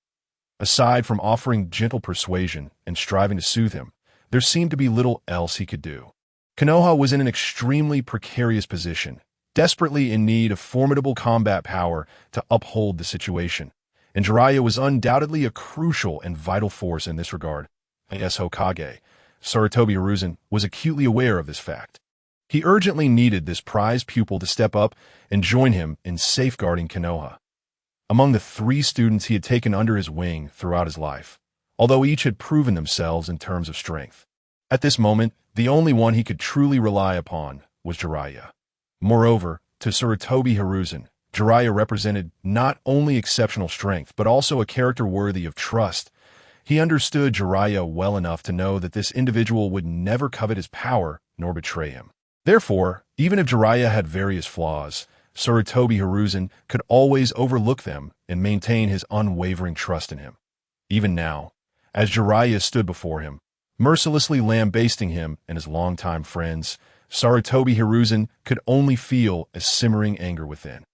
Aside from offering gentle persuasion and striving to soothe him, there seemed to be little else he could do. Konoha was in an extremely precarious position, desperately in need of formidable combat power to uphold the situation, and Jiraiya was undoubtedly a crucial and vital force in this regard. As Hokage, Sarutobi Hiruzen was acutely aware of this fact. He urgently needed this prized pupil to step up and join him in safeguarding Konoha. Among the 3 students he had taken under his wing throughout his life, although each had proven themselves in terms of strength, at this moment, the only one he could truly rely upon was Jiraiya. Moreover, to Sarutobi Hiruzen, Jiraiya represented not only exceptional strength, but also a character worthy of trust. He understood Jiraiya well enough to know that this individual would never covet his power nor betray him. Therefore, even if Jiraiya had various flaws, Sarutobi Hiruzen could always overlook them and maintain his unwavering trust in him. Even now, as Jiraiya stood before him, mercilessly lambasting him and his longtime friends, Sarutobi Hiruzen could only feel a simmering anger within.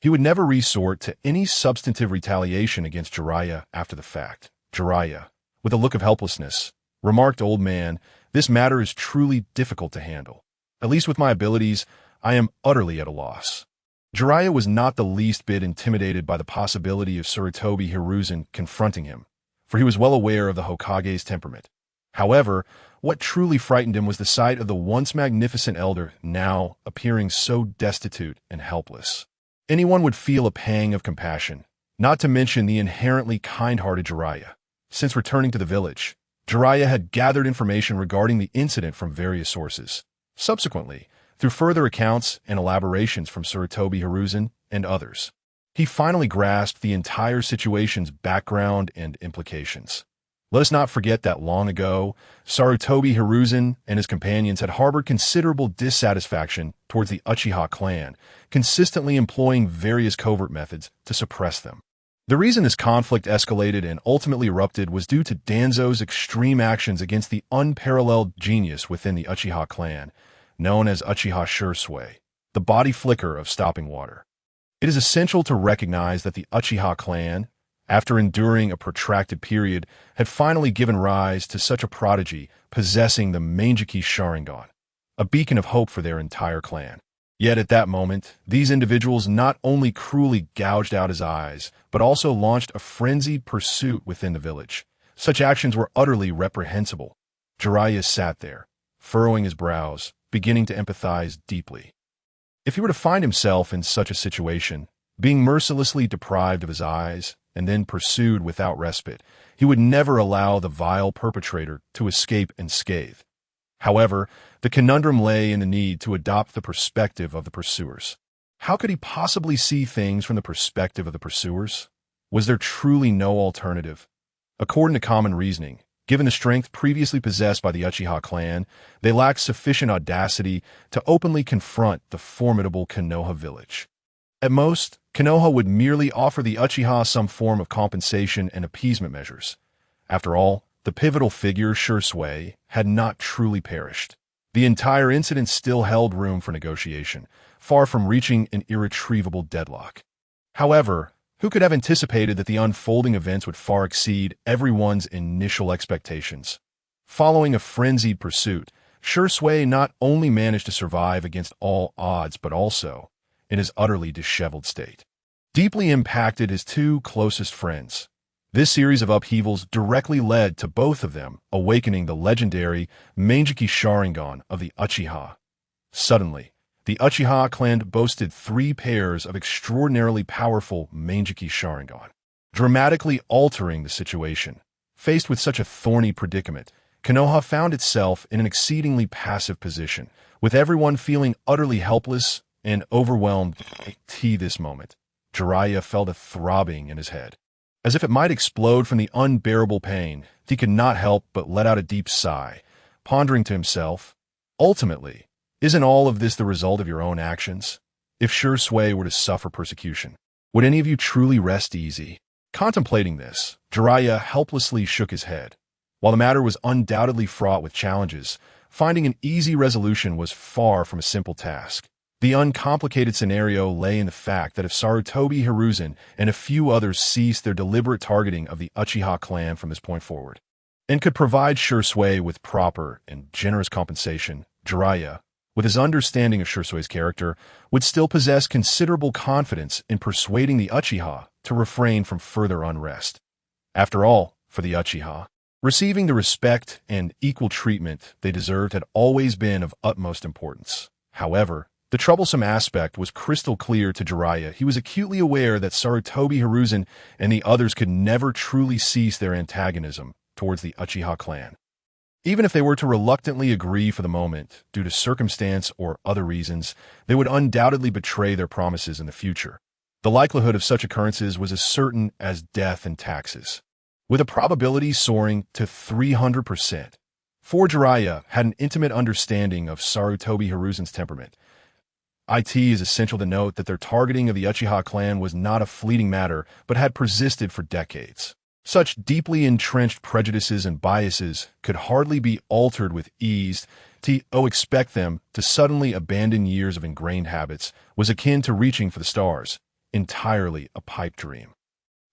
He would never resort to any substantive retaliation against Jiraiya after the fact. Jiraiya, with a look of helplessness, remarked, "Old man, this matter is truly difficult to handle. At least with my abilities, I am utterly at a loss." Jiraiya was not the least bit intimidated by the possibility of Sarutobi Hiruzen confronting him, for he was well aware of the Hokage's temperament. However, what truly frightened him was the sight of the once magnificent elder now appearing so destitute and helpless. Anyone would feel a pang of compassion, not to mention the inherently kind-hearted Jiraiya. Since returning to the village, Jiraiya had gathered information regarding the incident from various sources. Subsequently, through further accounts and elaborations from Sarutobi Hiruzen and others, he finally grasped the entire situation's background and implications. Let us not forget that long ago, Sarutobi Hiruzen and his companions had harbored considerable dissatisfaction towards the Uchiha clan, consistently employing various covert methods to suppress them. The reason this conflict escalated and ultimately erupted was due to Danzo's extreme actions against the unparalleled genius within the Uchiha clan, known as Uchiha Shisui, the body flicker of stopping water. It is essential to recognize that the Uchiha clan, after enduring a protracted period, had finally given rise to such a prodigy possessing the Mangeki Sharingan, a beacon of hope for their entire clan. Yet at that moment, these individuals not only cruelly gouged out his eyes, but also launched a frenzied pursuit within the village. Such actions were utterly reprehensible. Jiraiya sat there, furrowing his brows, beginning to empathize deeply. If he were to find himself in such a situation, being mercilessly deprived of his eyes, and then pursued without respite, he would never allow the vile perpetrator to escape unscathed. However, the conundrum lay in the need to adopt the perspective of the pursuers. How could he possibly see things from the perspective of the pursuers? Was there truly no alternative? According to common reasoning, given the strength previously possessed by the Uchiha clan, they lacked sufficient audacity to openly confront the formidable Konoha village. At most, Konoha would merely offer the Uchiha some form of compensation and appeasement measures. After all, the pivotal figure, Shisui, had not truly perished. The entire incident still held room for negotiation, far from reaching an irretrievable deadlock. However, who could have anticipated that the unfolding events would far exceed everyone's initial expectations? Following a frenzied pursuit, Shisui not only managed to survive against all odds but also, in his utterly disheveled state, deeply impacted his two closest friends. This series of upheavals directly led to both of them awakening the legendary Meijiki Sharingan of the Uchiha. Suddenly, the Uchiha clan boasted 3 pairs of extraordinarily powerful Meijiki Sharingan, dramatically altering the situation. Faced with such a thorny predicament, Konoha found itself in an exceedingly passive position, with everyone feeling utterly helpless and overwhelmed. At this moment, Jiraiya felt a throbbing in his head. As if it might explode from the unbearable pain, he could not help but let out a deep sigh, pondering to himself, ultimately, isn't all of this the result of your own actions? If Shisui were to suffer persecution, would any of you truly rest easy? Contemplating this, Jiraiya helplessly shook his head. While the matter was undoubtedly fraught with challenges, finding an easy resolution was far from a simple task. The uncomplicated scenario lay in the fact that if Sarutobi Hiruzen and a few others ceased their deliberate targeting of the Uchiha clan from this point forward, and could provide Shisui with proper and generous compensation, Jiraiya, with his understanding of Shisui's character, would still possess considerable confidence in persuading the Uchiha to refrain from further unrest. After all, for the Uchiha, receiving the respect and equal treatment they deserved had always been of utmost importance. However, the troublesome aspect was crystal clear to Jiraiya. He was acutely aware that Sarutobi Hiruzen and the others could never truly cease their antagonism towards the Uchiha clan. Even if they were to reluctantly agree for the moment, due to circumstance or other reasons, they would undoubtedly betray their promises in the future. The likelihood of such occurrences was as certain as death and taxes, with a probability soaring to 300%. For Jiraiya had an intimate understanding of Sarutobi Hiruzen's temperament. It is essential to note that their targeting of the Uchiha clan was not a fleeting matter, but had persisted for decades. Such deeply entrenched prejudices and biases could hardly be altered with ease. To expect them to suddenly abandon years of ingrained habits was akin to reaching for the stars, entirely a pipe dream.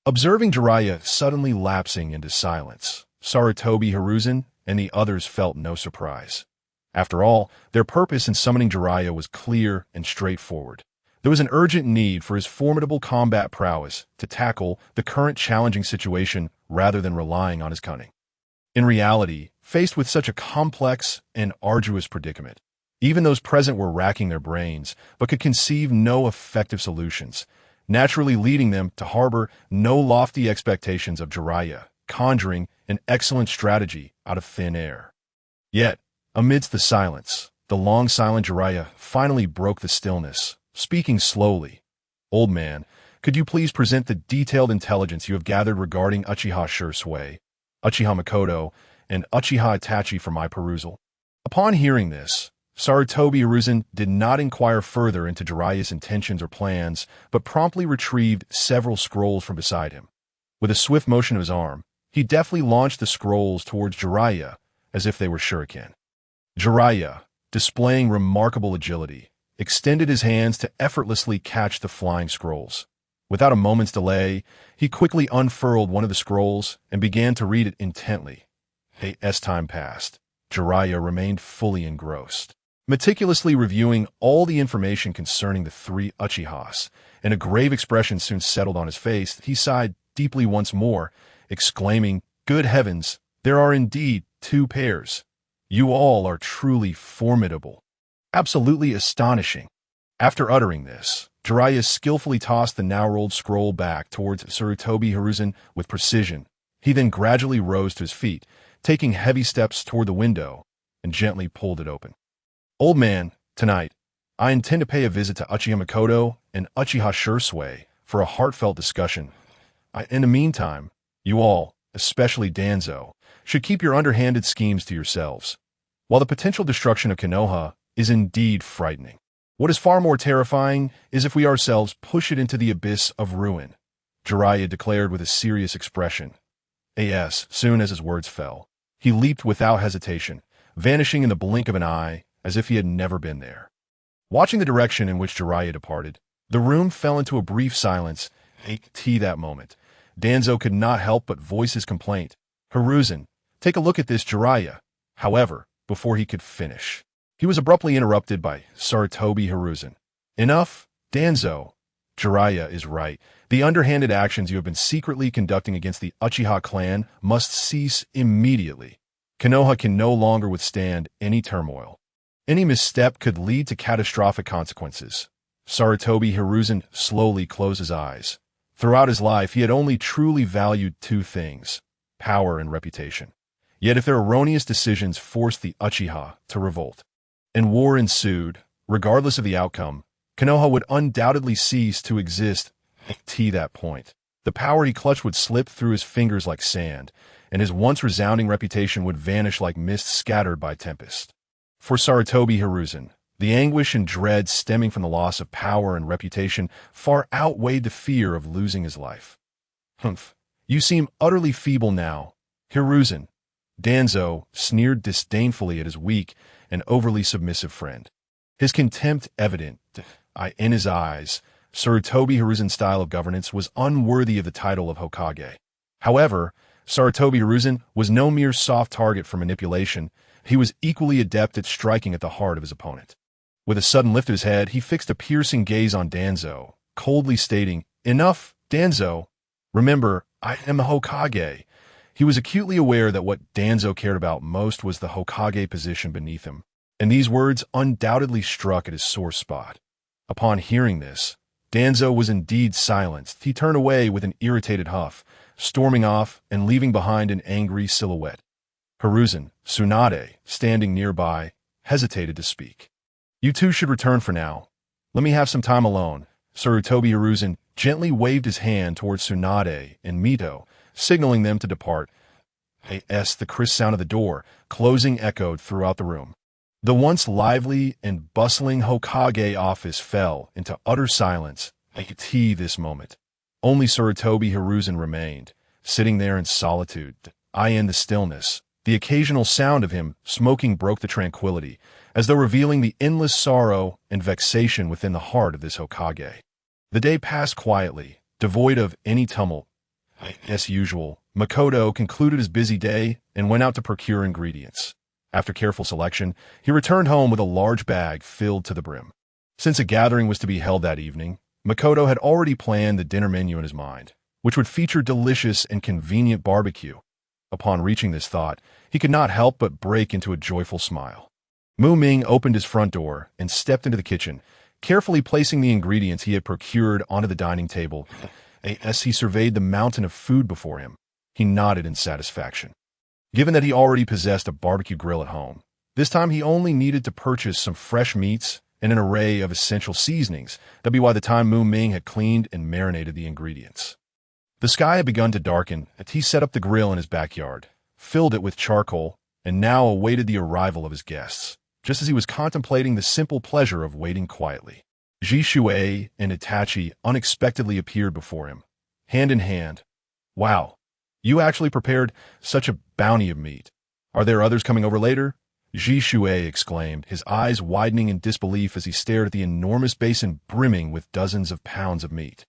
Observing Jiraiya suddenly lapsing into silence, Sarutobi Hiruzen and the others felt no surprise. After all, their purpose in summoning Jiraiya was clear and straightforward. There was an urgent need for his formidable combat prowess to tackle the current challenging situation rather than relying on his cunning. In reality, faced with such a complex and arduous predicament, even those present were racking their brains but could conceive no effective solutions, naturally leading them to harbor no lofty expectations of Jiraiya, conjuring an excellent strategy out of thin air. Yet, amidst the silence, the long silent Jiraiya finally broke the stillness, speaking slowly. "Old man, could you please present the detailed intelligence you have gathered regarding Uchiha Shisui, Uchiha Makoto, and Uchiha Itachi for my perusal?" Upon hearing this, Sarutobi Hiruzen did not inquire further into Jiraiya's intentions or plans, but promptly retrieved several scrolls from beside him. With a swift motion of his arm, he deftly launched the scrolls towards Jiraiya as if they were shuriken. Jiraiya, displaying remarkable agility, extended his hands to effortlessly catch the flying scrolls. Without a moment's delay, he quickly unfurled one of the scrolls and began to read it intently. As time passed, Jiraiya remained fully engrossed, meticulously reviewing all the information concerning the 3 Uchihas, and a grave expression soon settled on his face. He sighed deeply once more, exclaiming, "Good heavens, there are indeed 2 pairs. You all are truly formidable. Absolutely astonishing." After uttering this, Jiraiya skillfully tossed the now-rolled scroll back towards Sarutobi Hiruzen with precision. He then gradually rose to his feet, taking heavy steps toward the window, and gently pulled it open. Old man, tonight, I intend to pay a visit to Uchiha Makoto and Uchiha Shisui for a heartfelt discussion. In the meantime, you all, especially Danzo, should keep your underhanded schemes to yourselves. While the potential destruction of Konoha is indeed frightening, what is far more terrifying is if we ourselves push it into the abyss of ruin, Jiraiya declared with a serious expression. Soon as his words fell, he leaped without hesitation, vanishing in the blink of an eye as if he had never been there. Watching the direction in which Jiraiya departed, the room fell into a brief silence. That moment, Danzo could not help but voice his complaint. Hiruzen, take a look at this Jiraiya. However, before he could finish, he was abruptly interrupted by Sarutobi Hiruzen. Enough, Danzo. Jiraiya is right. The underhanded actions you have been secretly conducting against the Uchiha clan must cease immediately. Konoha can no longer withstand any turmoil. Any misstep could lead to catastrophic consequences. Sarutobi Hiruzen slowly closed his eyes. Throughout his life, he had only truly valued two things: power and reputation. Yet if their erroneous decisions forced the Uchiha to revolt, and war ensued, regardless of the outcome, Konoha would undoubtedly cease to exist. At that point, the power he clutched would slip through his fingers like sand, and his once resounding reputation would vanish like mist scattered by tempest. For Sarutobi Hiruzen, the anguish and dread stemming from the loss of power and reputation far outweighed the fear of losing his life. Humph, you seem utterly feeble now, Hiruzen. Danzo sneered disdainfully at his weak and overly submissive friend. His contempt evident in his eyes. Sarutobi Hiruzen's style of governance was unworthy of the title of Hokage. However, Sarutobi Hiruzen was no mere soft target for manipulation. He was equally adept at striking at the heart of his opponent. With a sudden lift of his head, he fixed a piercing gaze on Danzo, coldly stating, Enough, Danzo. Remember, I am the Hokage. He was acutely aware that what Danzo cared about most was the Hokage position beneath him, and these words undoubtedly struck at his sore spot. Upon hearing this, Danzo was indeed silenced. He turned away with an irritated huff, storming off and leaving behind an angry silhouette. Hiruzen, Tsunade, standing nearby, hesitated to speak. You two should return for now. Let me have some time alone. Sarutobi Hiruzen gently waved his hand towards Tsunade and Mito, signaling them to depart. The crisp sound of the door closing echoed throughout the room. The once lively and bustling Hokage office fell into utter silence at this moment. Only Sarutobi Hiruzen remained, sitting there in solitude. In the stillness, the occasional sound of him smoking broke the tranquility, as though revealing the endless sorrow and vexation within the heart of this Hokage. The day passed quietly, devoid of any tumult. As usual, Makoto concluded his busy day and went out to procure ingredients. After careful selection, he returned home with a large bag filled to the brim. Since a gathering was to be held that evening, Makoto had already planned the dinner menu in his mind, which would feature delicious and convenient barbecue. Upon reaching this thought, he could not help but break into a joyful smile. Ming opened his front door and stepped into the kitchen, carefully placing the ingredients he had procured onto the dining table. As he surveyed the mountain of food before him, he nodded in satisfaction. Given that he already possessed a barbecue grill at home, this time he only needed to purchase some fresh meats and an array of essential seasonings that by the time Ming had cleaned and marinated the ingredients. The sky had begun to darken as he set up the grill in his backyard, filled it with charcoal, and now awaited the arrival of his guests, just as he was contemplating the simple pleasure of waiting quietly. Shisui and Itachi unexpectedly appeared before him, hand in hand. Wow, you actually prepared such a bounty of meat. Are there others coming over later? Shisui exclaimed, his eyes widening in disbelief as he stared at the enormous basin brimming with dozens of pounds of meat.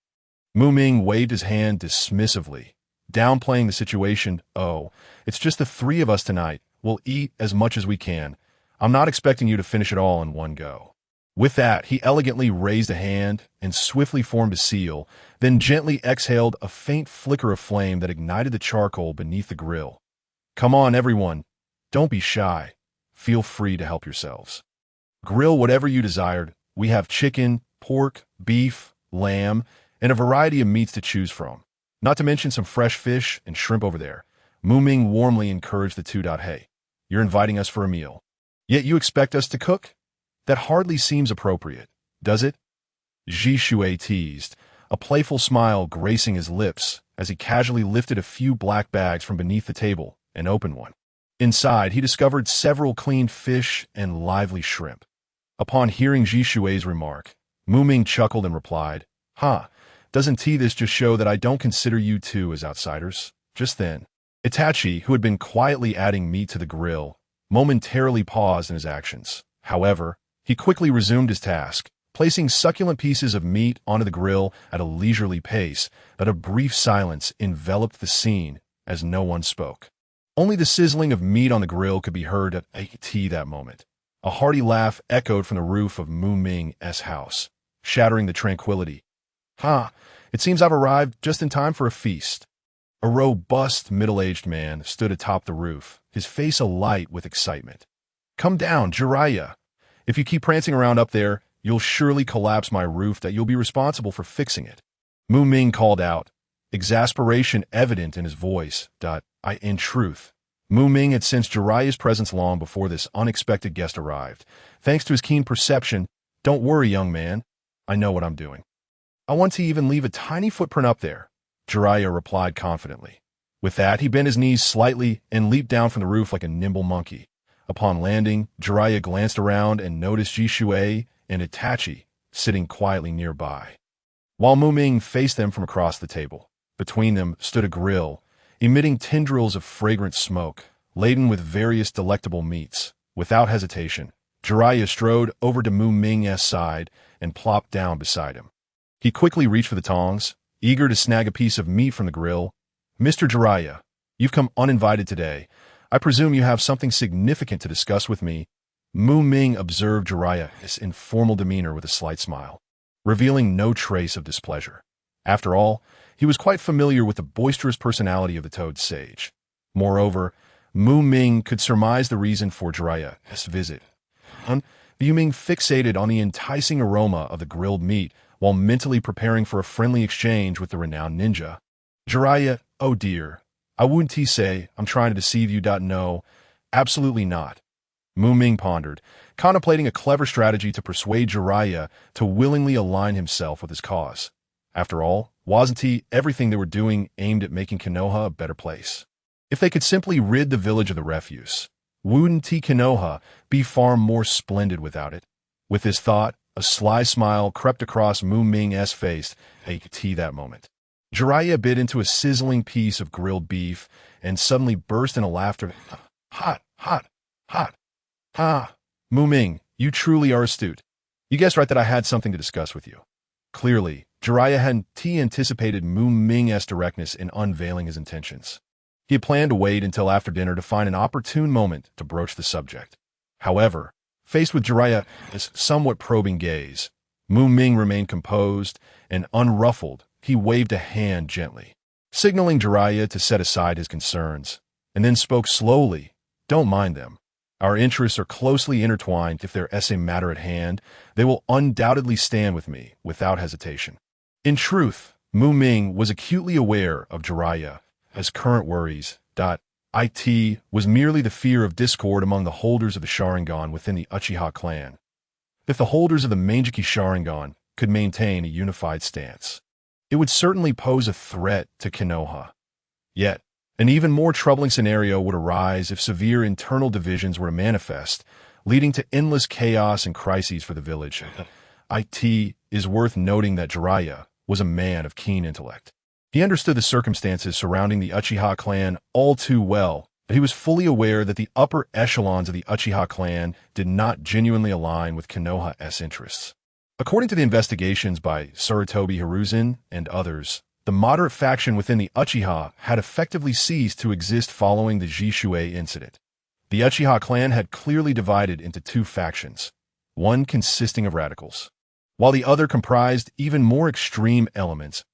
Ming waved his hand dismissively, downplaying the situation. Oh, it's just the three of us tonight. We'll eat as much as we can. I'm not expecting you to finish it all in one go. With that, he elegantly raised a hand and swiftly formed a seal, then gently exhaled a faint flicker of flame that ignited the charcoal beneath the grill. Come on, everyone. Don't be shy. Feel free to help yourselves. Grill whatever you desired. We have chicken, pork, beef, lamb, and a variety of meats to choose from. Not to mention some fresh fish and shrimp over there. Ming warmly encouraged the two. Hey, you're inviting us for a meal. Yet you expect us to cook? That hardly seems appropriate, does it? Shisui teased, a playful smile gracing his lips as he casually lifted a few black bags from beneath the table and opened one. Inside, he discovered several cleaned fish and lively shrimp. Upon hearing Jishui's remark, Ming chuckled and replied, doesn't this just show that I don't consider you two as outsiders? Just then, Itachi, who had been quietly adding meat to the grill, momentarily paused in his actions. However, he quickly resumed his task, placing succulent pieces of meat onto the grill at a leisurely pace, but a brief silence enveloped the scene as no one spoke. Only the sizzling of meat on the grill could be heard at that moment. A hearty laugh echoed from the roof of Ming's house, shattering the tranquility. It seems I've arrived just in time for a feast. A robust, middle-aged man stood atop the roof, his face alight with excitement. Come down, Jiraiya. If you keep prancing around up there, you'll surely collapse my roof that you'll be responsible for fixing it. Ming called out, exasperation evident in his voice. In truth, Ming had sensed Jiraiya's presence long before this unexpected guest arrived. Thanks to his keen perception, don't worry, young man. I know what I'm doing. I want to even leave a tiny footprint up there, Jiraiya replied confidently. With that, he bent his knees slightly and leaped down from the roof like a nimble monkey. Upon landing, Jiraiya glanced around and noticed Shisui and Itachi sitting quietly nearby. While Ming faced them from across the table, between them stood a grill, emitting tendrils of fragrant smoke, laden with various delectable meats. Without hesitation, Jiraiya strode over to Ming's side and plopped down beside him. He quickly reached for the tongs, eager to snag a piece of meat from the grill. Mr. Jiraiya, you've come uninvited today. I presume you have something significant to discuss with me. Ming observed Jiraiya's informal demeanor with a slight smile, revealing no trace of displeasure. After all, he was quite familiar with the boisterous personality of the Toad Sage. Moreover, Ming could surmise the reason for Jiraiya's visit. Ming fixated on the enticing aroma of the grilled meat while mentally preparing for a friendly exchange with the renowned ninja. Jiraiya, oh dear, I wouldn't say I'm trying to deceive you. No, absolutely not. Ming pondered, contemplating a clever strategy to persuade Jiraiya to willingly align himself with his cause. After all, wasn't everything they were doing aimed at making Konoha a better place? If they could simply rid the village of the refuse, wouldn't Konoha be far more splendid without it? With this thought, a sly smile crept across Ming's face that moment. Jiraiya bit into a sizzling piece of grilled beef and suddenly burst into laughter. Hot, hot, hot. Ming, you truly are astute. You guessed right that I had something to discuss with you. Clearly, Jiraiya hadn't anticipated Ming's directness in unveiling his intentions. He had planned to wait until after dinner to find an opportune moment to broach the subject. However, faced with Jiraiya's somewhat probing gaze, Ming remained composed and unruffled. He waved a hand gently, signaling Jiraiya to set aside his concerns, and then spoke slowly. Don't mind them. Our interests are closely intertwined. If there's a matter at hand, they will undoubtedly stand with me without hesitation. In truth, Ming was acutely aware of Jiraiya's current worries. It was merely the fear of discord among the holders of the Sharingan within the Uchiha clan. If the holders of the Meijiki Sharingan could maintain a unified stance, it would certainly pose a threat to Konoha. Yet, an even more troubling scenario would arise if severe internal divisions were to manifest, leading to endless chaos and crises for the village. It is worth noting that Jiraiya was a man of keen intellect. He understood the circumstances surrounding the Uchiha clan all too well, but he was fully aware that the upper echelons of the Uchiha clan did not genuinely align with Konoha's interests. According to the investigations by Sarutobi Hiruzen and others, the moderate faction within the Uchiha had effectively ceased to exist following the Shisui incident. The Uchiha clan had clearly divided into two factions, one consisting of radicals, while the other comprised even more extreme elements,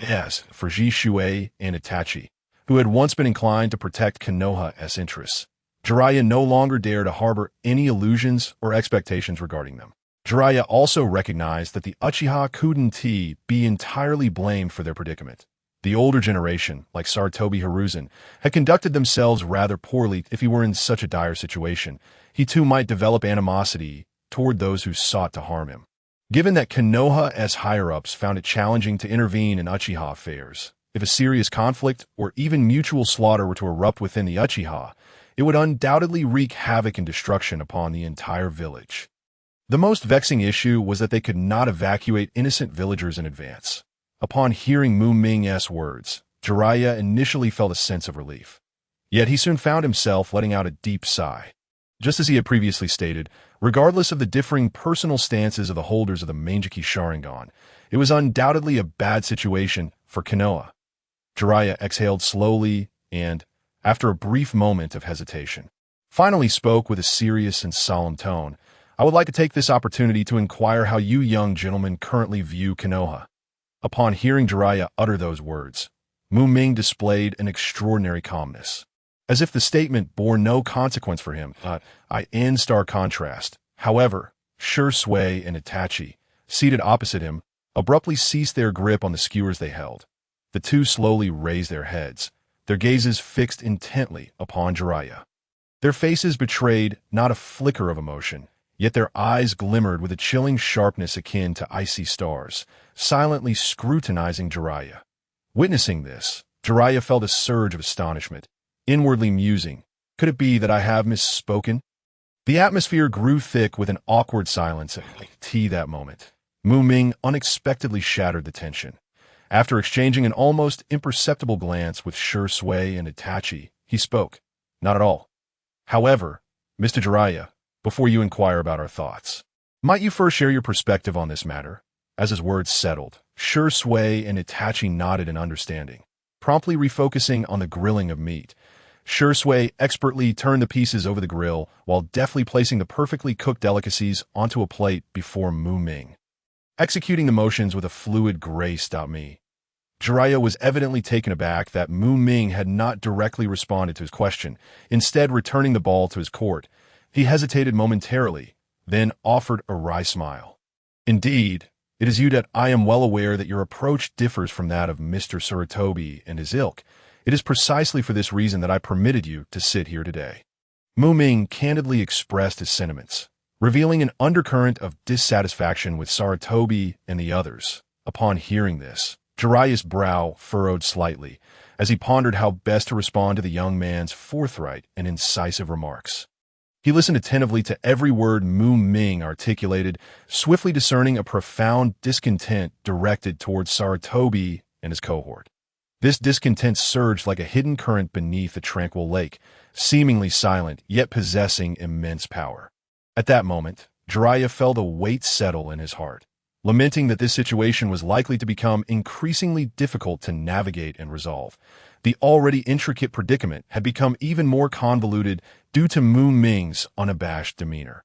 as for Shisui and Itachi, who had once been inclined to protect Konoha's interests. Jiraiya no longer dared to harbor any illusions or expectations regarding them. Jiraiya also recognized that the Uchiha couldn't be entirely blamed for their predicament. The older generation, like Sarutobi Hiruzen, had conducted themselves rather poorly. If he were in such a dire situation, he too might develop animosity toward those who sought to harm him. Given that Konoha's higher-ups found it challenging to intervene in Uchiha affairs, if a serious conflict or even mutual slaughter were to erupt within the Uchiha, it would undoubtedly wreak havoc and destruction upon the entire village. The most vexing issue was that they could not evacuate innocent villagers in advance. Upon hearing Mu Ming's words, Jiraiya initially felt a sense of relief. Yet he soon found himself letting out a deep sigh. Just as he had previously stated, regardless of the differing personal stances of the holders of the Mangekyou Sharingan, it was undoubtedly a bad situation for Konoha. Jiraiya exhaled slowly and, after a brief moment of hesitation, finally spoke with a serious and solemn tone. I would like to take this opportunity to inquire how you young gentlemen currently view Konoha. Upon hearing Jiraiya utter those words, Mu Ming displayed an extraordinary calmness. As if the statement bore no consequence for him, in stark contrast. However, Shisui and Itachi, seated opposite him, abruptly ceased their grip on the skewers they held. The two slowly raised their heads, their gazes fixed intently upon Jiraiya. Their faces betrayed not a flicker of emotion, yet their eyes glimmered with a chilling sharpness akin to icy stars, silently scrutinizing Jiraiya. Witnessing this, Jiraiya felt a surge of astonishment, inwardly musing, could it be that I have misspoken? The atmosphere grew thick with an awkward silence at that moment. Mu Ming unexpectedly shattered the tension. After exchanging an almost imperceptible glance with Shisui and Itachi, he spoke. Not at all. However, Mr. Jiraiya, before you inquire about our thoughts, might you first share your perspective on this matter? As his words settled, Shisui and Itachi nodded in understanding, promptly refocusing on the grilling of meat. Shisui expertly turned the pieces over the grill while deftly placing the perfectly cooked delicacies onto a plate before Mu Ming, executing the motions with a fluid grace. Me. Jiraiya was evidently taken aback that Mu Ming had not directly responded to his question, instead returning the ball to his court. He hesitated momentarily, then offered a wry smile. Indeed, it is you that I am well aware that your approach differs from that of Mr. Sarutobi and his ilk. It is precisely for this reason that I permitted you to sit here today. Mu Ming candidly expressed his sentiments, revealing an undercurrent of dissatisfaction with Sarutobi and the others. Upon hearing this, Jiraiya's brow furrowed slightly as he pondered how best to respond to the young man's forthright and incisive remarks. He listened attentively to every word Mu Ming articulated, swiftly discerning a profound discontent directed towards Sarutobi and his cohort. This discontent surged like a hidden current beneath a tranquil lake, seemingly silent, yet possessing immense power. At that moment, Jiraiya felt a weight settle in his heart, lamenting that this situation was likely to become increasingly difficult to navigate and resolve. The already intricate predicament had become even more convoluted due to Mu Ming's unabashed demeanor.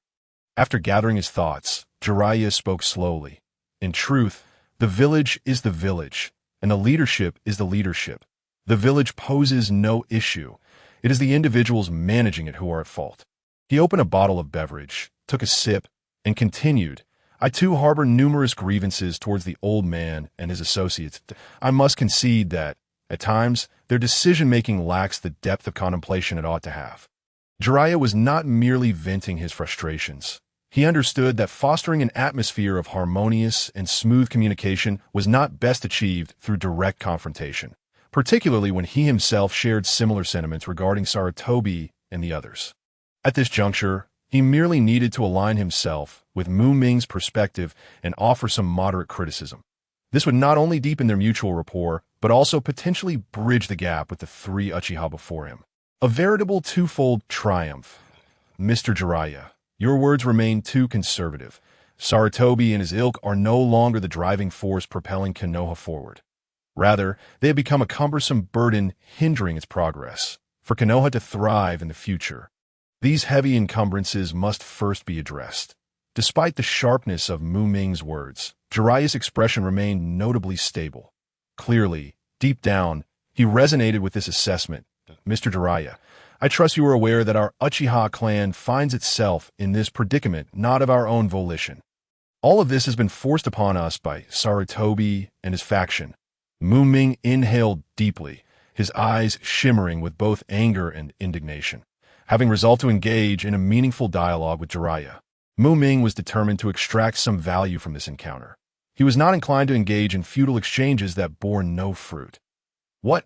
After gathering his thoughts, Jiraiya spoke slowly. In truth, the village is the village, and the leadership is the leadership. The village poses no issue. It is the individuals managing it who are at fault. He opened a bottle of beverage, took a sip, and continued. I too harbor numerous grievances towards the old man and his associates. I must concede that, at times, their decision-making lacks the depth of contemplation it ought to have. Jiraiya was not merely venting his frustrations. He understood that fostering an atmosphere of harmonious and smooth communication was not best achieved through direct confrontation, particularly when he himself shared similar sentiments regarding Sarutobi and the others. At this juncture, he merely needed to align himself with Mu Ming's perspective and offer some moderate criticism. This would not only deepen their mutual rapport, but also potentially bridge the gap with the three Uchiha before him. A veritable twofold triumph. Mr. Jiraiya, your words remain too conservative. Sarutobi and his ilk are no longer the driving force propelling Konoha forward. Rather, they have become a cumbersome burden hindering its progress. For Konoha to thrive in the future, these heavy encumbrances must first be addressed. Despite the sharpness of Mu Ming's words, Jiraiya's expression remained notably stable. Clearly, deep down, he resonated with this assessment. Mr. Jiraiya, I trust you are aware that our Uchiha clan finds itself in this predicament not of our own volition. All of this has been forced upon us by Sarutobi and his faction. Ming inhaled deeply, his eyes shimmering with both anger and indignation. Having resolved to engage in a meaningful dialogue with Jiraiya, Ming was determined to extract some value from this encounter. He was not inclined to engage in futile exchanges that bore no fruit. What?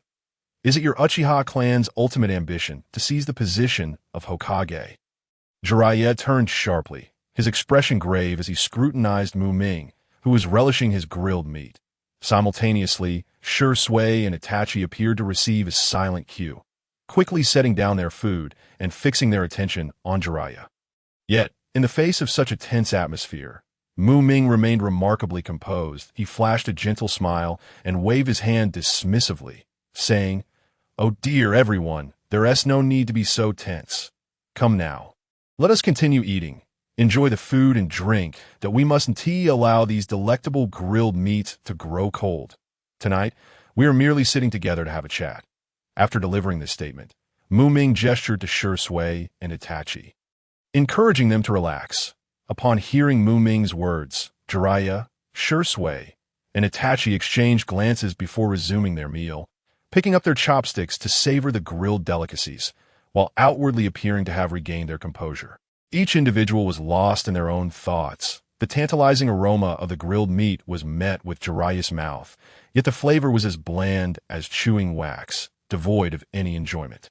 Is it your Uchiha clan's ultimate ambition to seize the position of Hokage? Jiraiya turned sharply, his expression grave as he scrutinized Ming, who was relishing his grilled meat. Simultaneously, Shisui and Itachi appeared to receive a silent cue, quickly setting down their food and fixing their attention on Jiraiya. Yet, in the face of such a tense atmosphere, Ming remained remarkably composed. He flashed a gentle smile and waved his hand dismissively, saying, "Oh dear, everyone, there's no need to be so tense. Come now. Let us continue eating. Enjoy the food and drink that we mustn't allow these delectable grilled meats to grow cold. Tonight, we are merely sitting together to have a chat." After delivering this statement, Ming gestured to Shisui and Itachi, encouraging them to relax. Upon hearing Ming's words, Jiraiya, Shisui, and Itachi exchanged glances before resuming their meal, picking up their chopsticks to savor the grilled delicacies, while outwardly appearing to have regained their composure. Each individual was lost in their own thoughts. The tantalizing aroma of the grilled meat was met with Jiraiya's mouth, yet the flavor was as bland as chewing wax, devoid of any enjoyment.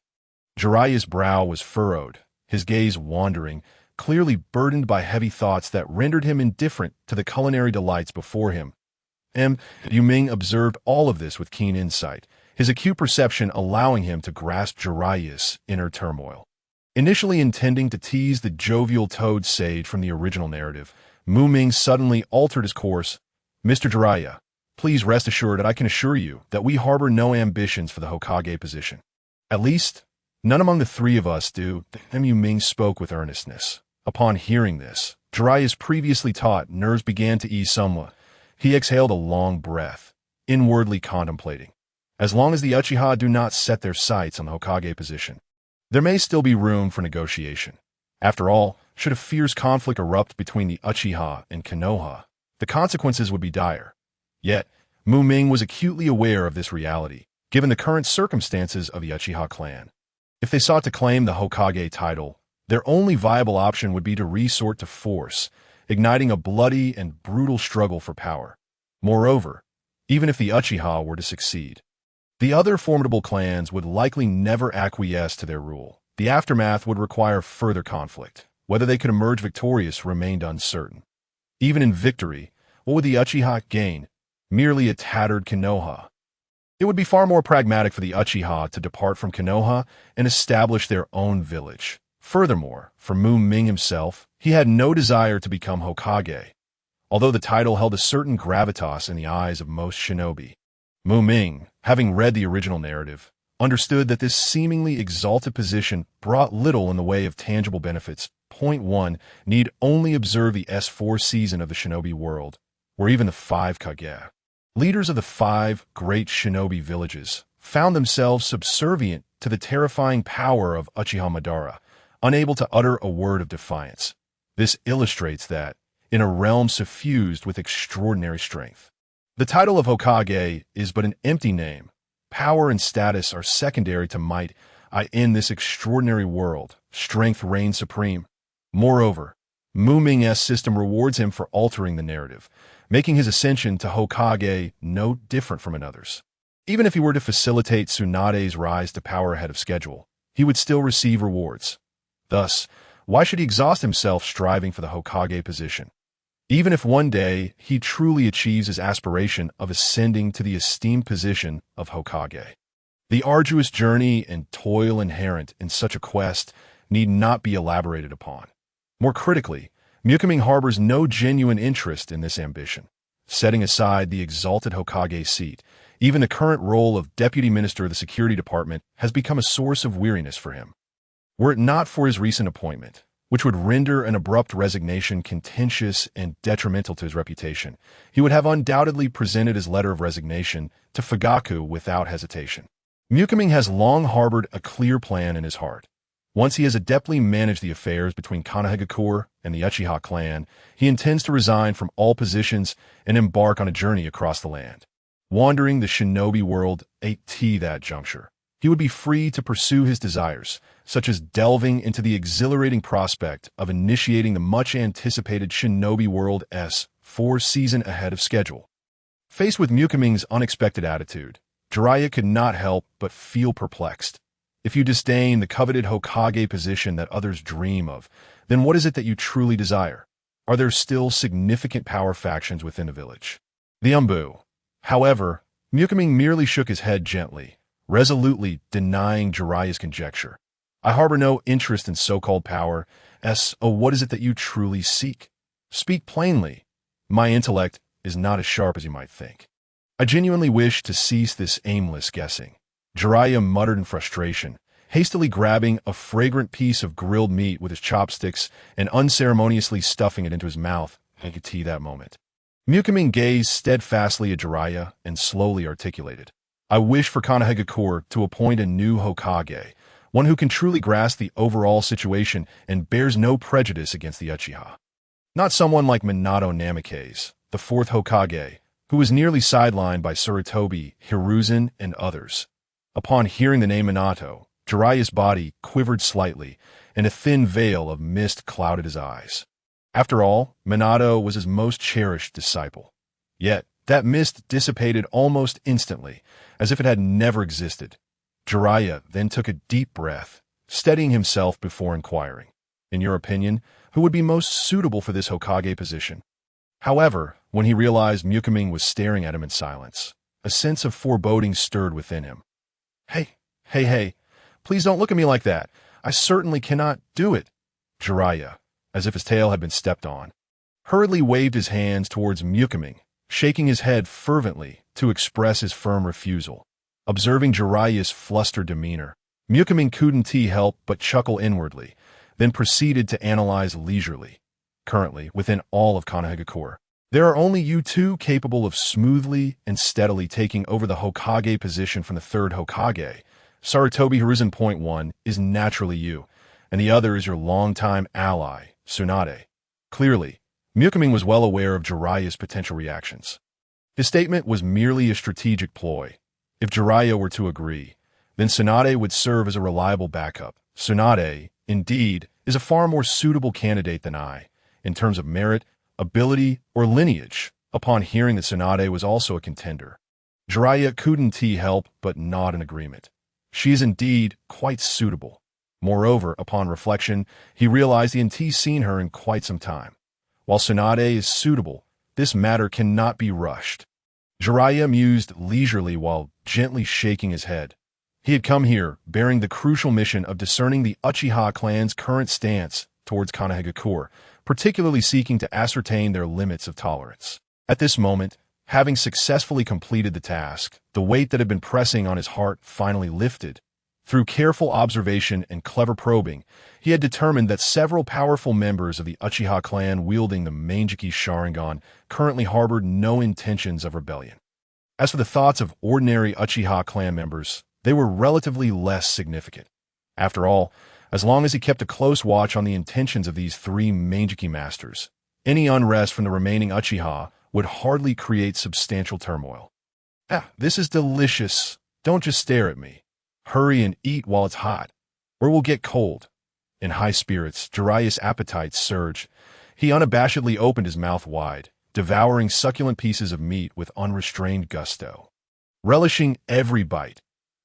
Jiraiya's brow was furrowed, his gaze wandering, clearly burdened by heavy thoughts that rendered him indifferent to the culinary delights before him. Ming observed all of this with keen insight, his acute perception allowing him to grasp Jiraiya's inner turmoil. Initially intending to tease the jovial toad sage from the original narrative, Ming suddenly altered his course. "Mr. Jiraiya, please rest assured that I can assure you that we harbor no ambitions for the Hokage position. At least, none among the three of us do." Ming spoke with earnestness. Upon hearing this, Jiraiya's previously taut nerves began to ease somewhat. He exhaled a long breath, inwardly contemplating. As long as the Uchiha do not set their sights on the Hokage position, there may still be room for negotiation. After all, should a fierce conflict erupt between the Uchiha and Konoha, the consequences would be dire. Yet, Ming was acutely aware of this reality, given the current circumstances of the Uchiha clan. If they sought to claim the Hokage title, their only viable option would be to resort to force, igniting a bloody and brutal struggle for power. Moreover, even if the Uchiha were to succeed, the other formidable clans would likely never acquiesce to their rule. The aftermath would require further conflict. Whether they could emerge victorious remained uncertain. Even in victory, what would the Uchiha gain? Merely a tattered Konoha. It would be far more pragmatic for the Uchiha to depart from Konoha and establish their own village. Furthermore, for Ming himself, he had no desire to become Hokage, although the title held a certain gravitas in the eyes of most shinobi. Ming, having read the original narrative, understood that this seemingly exalted position brought little in the way of tangible benefits. Point 1 need only observe the S4 season of the shinobi world, where even the 5 Kage, leaders of the 5 great shinobi villages, found themselves subservient to the terrifying power of Uchiha Madara, unable to utter a word of defiance. This illustrates that, in a realm suffused with extraordinary strength, the title of Hokage is but an empty name. Power and status are secondary to might. In this extraordinary world, strength reigns supreme. Moreover, Ming's system rewards him for altering the narrative, making his ascension to Hokage no different from another's. Even if he were to facilitate Tsunade's rise to power ahead of schedule, he would still receive rewards. Thus, why should he exhaust himself striving for the Hokage position? Even if one day he truly achieves his aspiration of ascending to the esteemed position of Hokage. The arduous journey and toil inherent in such a quest need not be elaborated upon. More critically, Ming harbors no genuine interest in this ambition. Setting aside the exalted Hokage seat, even the current role of Deputy Minister of the Security Department has become a source of weariness for him. Were it not for his recent appointment, which would render an abrupt resignation contentious and detrimental to his reputation, he would have undoubtedly presented his letter of resignation to Fugaku without hesitation. Ming has long harbored a clear plan in his heart. Once he has adeptly managed the affairs between Konohagakure and the Uchiha clan, he intends to resign from all positions and embark on a journey across the land. wandering the shinobi world at that juncture. He would be free to pursue his desires, such as delving into the exhilarating prospect of initiating the much-anticipated shinobi world's 4-season ahead of schedule. Faced with Ming's unexpected attitude, Jiraiya could not help but feel perplexed. If you disdain the coveted Hokage position that others dream of, then what is it that you truly desire? Are there still significant power factions within the village? The Umbu. However, Ming merely shook his head gently, resolutely denying Jiraiya's conjecture. I harbor no interest in so-called power. What is it that you truly seek? Speak plainly. My intellect is not as sharp as you might think. I genuinely wish to cease this aimless guessing. Jiraiya muttered in frustration, hastily grabbing a fragrant piece of grilled meat with his chopsticks and unceremoniously stuffing it into his mouth. I could see that moment. Ming gazed steadfastly at Jiraiya and slowly articulated, I wish for Konohagakure to appoint a new Hokage, one who can truly grasp the overall situation and bears no prejudice against the Uchiha. Not someone like Minato Namikaze, the fourth Hokage, who was nearly sidelined by Sarutobi, Hiruzen, and others. Upon hearing the name Minato, Jiraiya's body quivered slightly, and a thin veil of mist clouded his eyes. After all, Minato was his most cherished disciple. Yet, that mist dissipated almost instantly, as if it had never existed. Jiraiya then took a deep breath, steadying himself before inquiring, in your opinion, who would be most suitable for this Hokage position? However, when he realized Ming was staring at him in silence, a sense of foreboding stirred within him. Hey, please don't look at me like that. I certainly cannot do it. Jiraiya, as if his tail had been stepped on, hurriedly waved his hands towards Ming, shaking his head fervently to express his firm refusal. Observing Jiraiya's flustered demeanor, Ming couldn't help but chuckle inwardly, then proceeded to analyze leisurely. Currently, within all of Konohagakure, there are only you two capable of smoothly and steadily taking over the Hokage position from the third Hokage. Sarutobi Hiruzen .1 is naturally you, and the other is your longtime ally, Tsunade. Clearly, Ming was well aware of Jiraiya's potential reactions. His statement was merely a strategic ploy. If Jiraiya were to agree, then Tsunade would serve as a reliable backup. Tsunade, indeed, is a far more suitable candidate than I, in terms of merit, ability, or lineage. Upon hearing that Tsunade was also a contender, Jiraiya couldn't help but nod in agreement. She is indeed quite suitable. Moreover, upon reflection, he realized he hadn't seen her in quite some time. While Tsunade is suitable, this matter cannot be rushed. Jiraiya mused leisurely while gently shaking his head. He had come here bearing the crucial mission of discerning the Uchiha clan's current stance towards Konohagakure, particularly seeking to ascertain their limits of tolerance. At this moment, having successfully completed the task, the weight that had been pressing on his heart finally lifted. Through careful observation and clever probing, he had determined that several powerful members of the Uchiha clan wielding the Manjiki Sharingan currently harbored no intentions of rebellion. As for the thoughts of ordinary Uchiha clan members, they were relatively less significant. After all, as long as he kept a close watch on the intentions of these three Manjiki masters, any unrest from the remaining Uchiha would hardly create substantial turmoil. This is delicious. Don't just stare at me. Hurry and eat while it's hot, or we'll get cold. In high spirits, Jiraiya's appetite surged. He unabashedly opened his mouth wide, devouring succulent pieces of meat with unrestrained gusto, relishing every bite.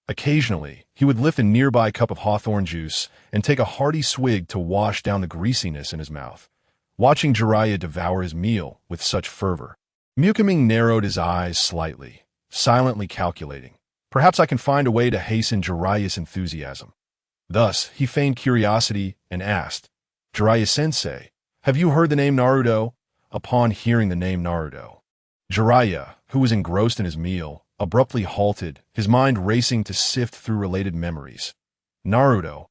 Occasionally, he would lift a nearby cup of hawthorn juice and take a hearty swig to wash down the greasiness in his mouth. Watching Jiraiya devour his meal with such fervor, Ming narrowed his eyes slightly, silently calculating. Perhaps I can find a way to hasten Jiraiya's enthusiasm. Thus, he feigned curiosity and asked, Jiraiya-sensei, have you heard the name Naruto? Upon hearing the name Naruto, Jiraiya, who was engrossed in his meal, abruptly halted, his mind racing to sift through related memories. Naruto.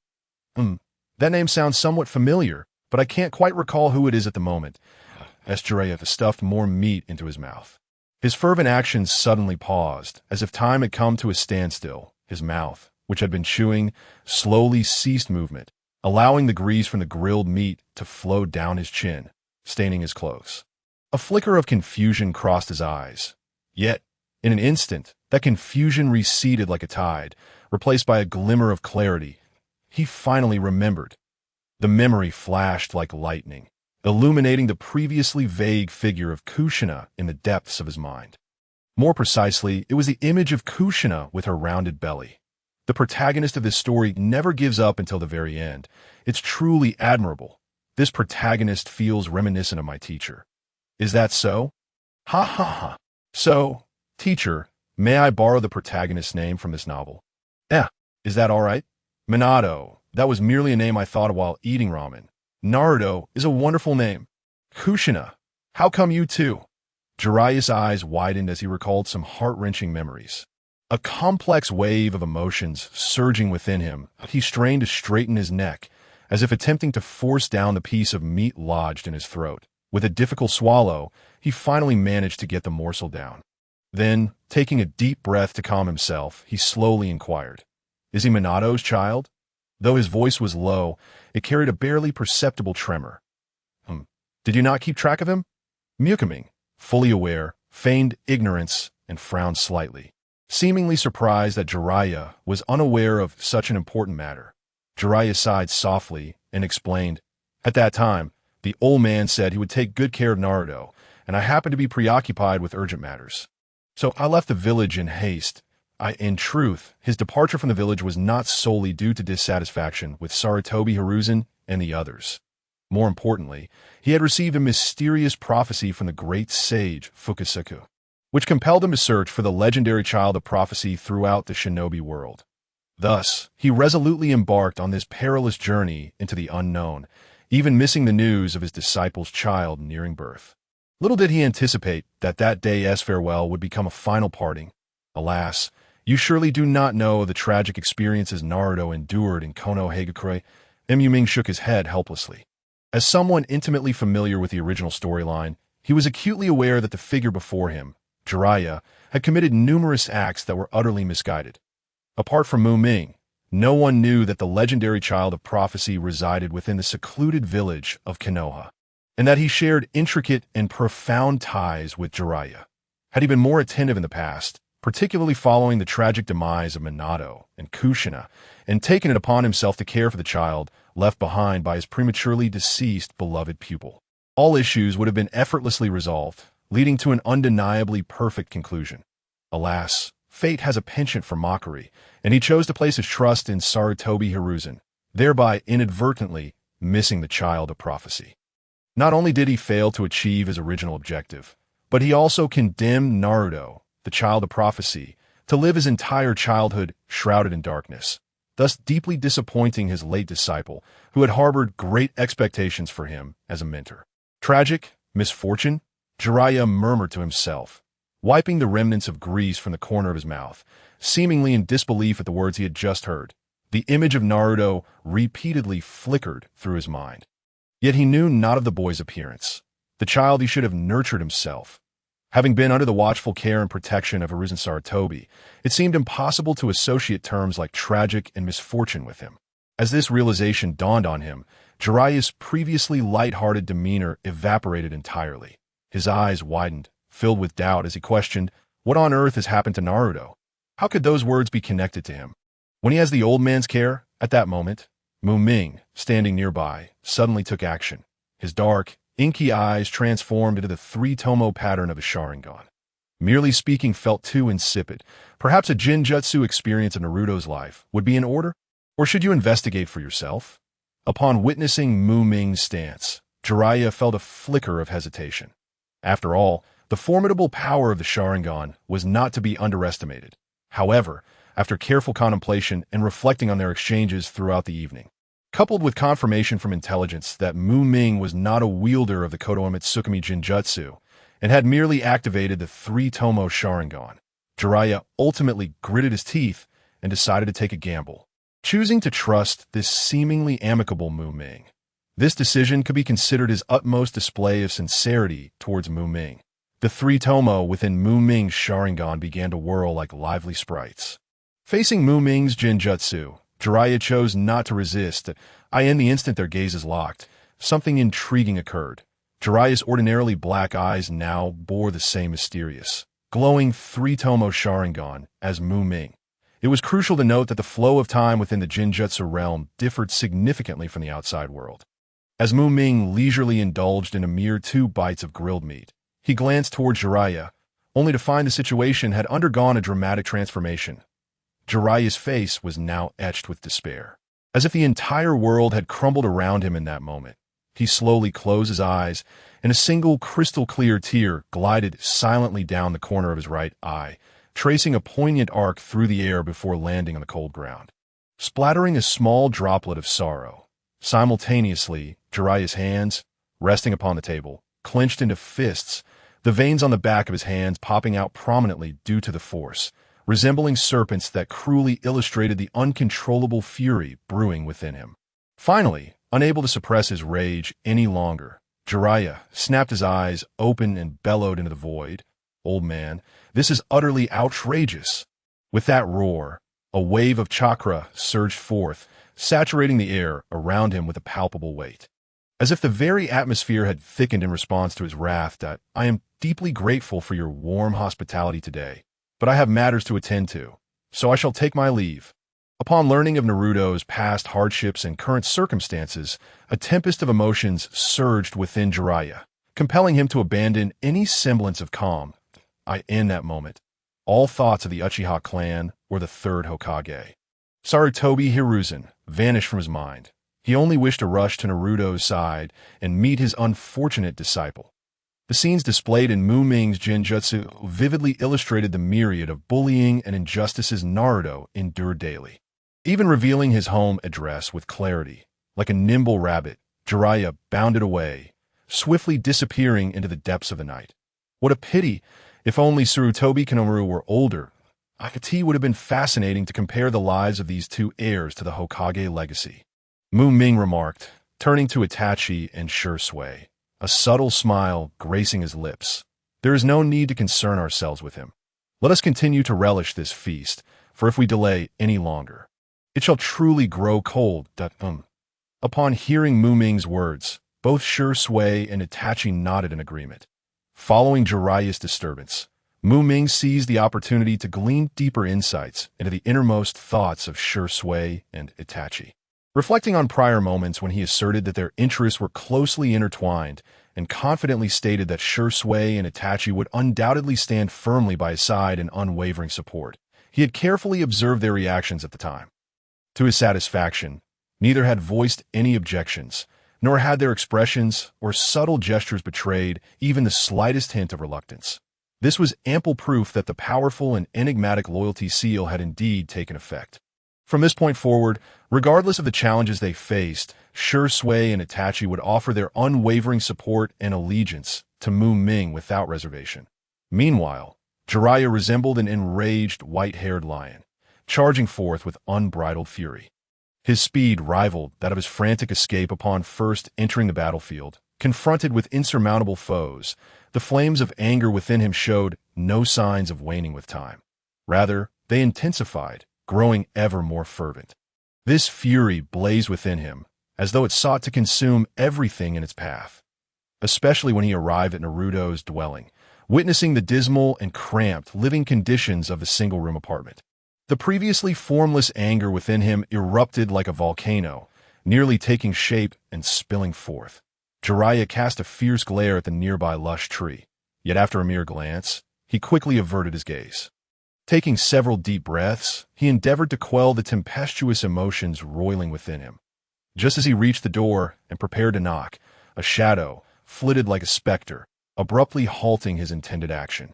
That name sounds somewhat familiar, but I can't quite recall who it is at the moment. asked Jiraiya, stuffed more meat into his mouth. His fervent actions suddenly paused, as if time had come to a standstill. His mouth, which had been chewing, slowly ceased movement, allowing the grease from the grilled meat to flow down his chin, staining his clothes. A flicker of confusion crossed his eyes. Yet, In an instant, that confusion receded like a tide, replaced by a glimmer of clarity. He finally remembered. The memory flashed like lightning, illuminating the previously vague figure of Kushina in the depths of his mind. More precisely, it was the image of Kushina with her rounded belly. The protagonist of this story never gives up until the very end. It's truly admirable. This protagonist feels reminiscent of my teacher. Is that so? Ha ha ha. So, teacher, may I borrow the protagonist's name from this novel? Is that all right? Minato, that was merely a name I thought of while eating ramen. Naruto is a wonderful name. Kushina, how come you too? Jiraiya's eyes widened as he recalled some heart-wrenching memories. A complex wave of emotions surging within him, he strained to straighten his neck, as if attempting to force down the piece of meat lodged in his throat. With a difficult swallow, he finally managed to get the morsel down. Then, taking a deep breath to calm himself, he slowly inquired, "Is he Minato's child?" Though his voice was low, it carried a barely perceptible tremor. Did you not keep track of him? Ming, fully aware, feigned ignorance and frowned slightly, seemingly surprised that Jiraiya was unaware of such an important matter. Jiraiya sighed softly and explained, "At that time, the old man said he would take good care of Naruto, and I happened to be preoccupied with urgent matters. So I left the village in haste. In truth, his departure from the village was not solely due to dissatisfaction with Sarutobi Hiruzen and the others. More importantly, he had received a mysterious prophecy from the great sage Fukasaku, which compelled him to search for the legendary child of prophecy throughout the shinobi world. Thus, he resolutely embarked on this perilous journey into the unknown, even missing the news of his disciple's child nearing birth. Little did he anticipate that that day's farewell would become a final parting. Alas, you surely do not know the tragic experiences Naruto endured in Konohagakure." Ming shook his head helplessly. As someone intimately familiar with the original storyline, he was acutely aware that the figure before him, Jiraiya, had committed numerous acts that were utterly misguided. Apart from Ming, no one knew that the legendary child of prophecy resided within the secluded village of Konoha, and that he shared intricate and profound ties with Jiraiya. Had he been more attentive in the past, particularly following the tragic demise of Minato and Kushina, and taken it upon himself to care for the child left behind by his prematurely deceased beloved pupil, all issues would have been effortlessly resolved, leading to an undeniably perfect conclusion. Alas, fate has a penchant for mockery, and he chose to place his trust in Sarutobi Hiruzen, thereby inadvertently missing the child of prophecy. Not only did he fail to achieve his original objective, but he also condemned Naruto, the child of prophecy, to live his entire childhood shrouded in darkness, thus deeply disappointing his late disciple, who had harbored great expectations for him as a mentor. Tragic misfortune? Jiraiya murmured to himself, wiping the remnants of grease from the corner of his mouth, seemingly in disbelief at the words he had just heard. The image of Naruto repeatedly flickered through his mind. Yet he knew not of the boy's appearance, the child he should have nurtured himself. Having been under the watchful care and protection of Hiruzen Sarutobi, it seemed impossible to associate terms like tragic and misfortune with him. As this realization dawned on him, Jiraiya's previously light-hearted demeanor evaporated entirely. His eyes widened, filled with doubt as he questioned, what on earth has happened to Naruto? How could those words be connected to him? When he has the old man's care, at that moment, Ming, standing nearby, suddenly took action. His dark, inky eyes transformed into the three-tomo pattern of a Sharingan. Merely speaking felt too insipid. Perhaps a Jinjutsu experience in Naruto's life would be in order? Or should you investigate for yourself? Upon witnessing Ming's stance, Jiraiya felt a flicker of hesitation. After all, the formidable power of the Sharingan was not to be underestimated. However, after careful contemplation and reflecting on their exchanges throughout the evening, coupled with confirmation from intelligence that Ming was not a wielder of the Kodoe Tsukumi Jinjutsu and had merely activated the three-tomo Sharingan, Jiraiya ultimately gritted his teeth and decided to take a gamble, choosing to trust this seemingly amicable Ming. This decision could be considered his utmost display of sincerity towards Ming. The three-tomo within Ming's Sharingan began to whirl like lively sprites. Facing Ming's Jinjutsu, Jiraiya chose not to resist. In the instant their gazes locked, something intriguing occurred. Jiraiya's ordinarily black eyes now bore the same mysterious, glowing three-tomo Sharingan as Mu Ming. It was crucial to note that the flow of time within the Jinjutsu realm differed significantly from the outside world. As Mu Ming leisurely indulged in a mere 2 bites of grilled meat, he glanced toward Jiraiya, only to find the situation had undergone a dramatic transformation. Jiraiya's face was now etched with despair, as if the entire world had crumbled around him in that moment. He slowly closed his eyes, and a single crystal-clear tear glided silently down the corner of his right eye, tracing a poignant arc through the air before landing on the cold ground, splattering a small droplet of sorrow. Simultaneously, Jiraiya's hands, resting upon the table, clenched into fists, the veins on the back of his hands popping out prominently due to the force, resembling serpents that cruelly illustrated the uncontrollable fury brewing within him. Finally, unable to suppress his rage any longer, Jiraiya snapped his eyes open and bellowed into the void. "Old man, this is utterly outrageous." With that roar, a wave of chakra surged forth, saturating the air around him with a palpable weight. As if the very atmosphere had thickened in response to his wrath. "I am deeply grateful for your warm hospitality today, but I have matters to attend to, so I shall take my leave." Upon learning of Naruto's past hardships and current circumstances, a tempest of emotions surged within Jiraiya, compelling him to abandon any semblance of calm. In that moment, all thoughts of the Uchiha clan or the third Hokage, Sarutobi Hiruzen, vanished from his mind. He only wished to rush to Naruto's side and meet his unfortunate disciple. The scenes displayed in Mu Ming's Jinjutsu vividly illustrated the myriad of bullying and injustices Naruto endured daily. Even revealing his home address with clarity, like a nimble rabbit, Jiraiya bounded away, swiftly disappearing into the depths of the night. What a pity! If only Sarutobi Kanomaru were older, it would have been fascinating to compare the lives of these two heirs to the Hokage legacy. Mu Ming remarked, turning to Itachi and Shisui, a subtle smile gracing his lips. "There is no need to concern ourselves with him. Let us continue to relish this feast, for if we delay any longer, it shall truly grow cold." Upon hearing Mu Ming's words, both Shisui and Itachi nodded in agreement. Following Jiraiya's disturbance, Mu Ming seized the opportunity to glean deeper insights into the innermost thoughts of Shisui and Itachi. Reflecting on prior moments when he asserted that their interests were closely intertwined and confidently stated that Shisui and Itachi would undoubtedly stand firmly by his side in unwavering support, he had carefully observed their reactions at the time. To his satisfaction, neither had voiced any objections, nor had their expressions or subtle gestures betrayed even the slightest hint of reluctance. This was ample proof that the powerful and enigmatic loyalty seal had indeed taken effect. From this point forward, regardless of the challenges they faced, Shisui and Itachi would offer their unwavering support and allegiance to Mu Ming without reservation. Meanwhile, Jiraiya resembled an enraged white-haired lion, charging forth with unbridled fury. His speed rivaled that of his frantic escape upon first entering the battlefield. Confronted with insurmountable foes, the flames of anger within him showed no signs of waning with time. Rather, they intensified, growing ever more fervent. This fury blazed within him, as though it sought to consume everything in its path. Especially when he arrived at Naruto's dwelling, witnessing the dismal and cramped living conditions of the single-room apartment. The previously formless anger within him erupted like a volcano, nearly taking shape and spilling forth. Jiraiya cast a fierce glare at the nearby lush tree, yet after a mere glance, he quickly averted his gaze. Taking several deep breaths, he endeavored to quell the tempestuous emotions roiling within him. Just as he reached the door and prepared to knock, a shadow flitted like a specter, abruptly halting his intended action.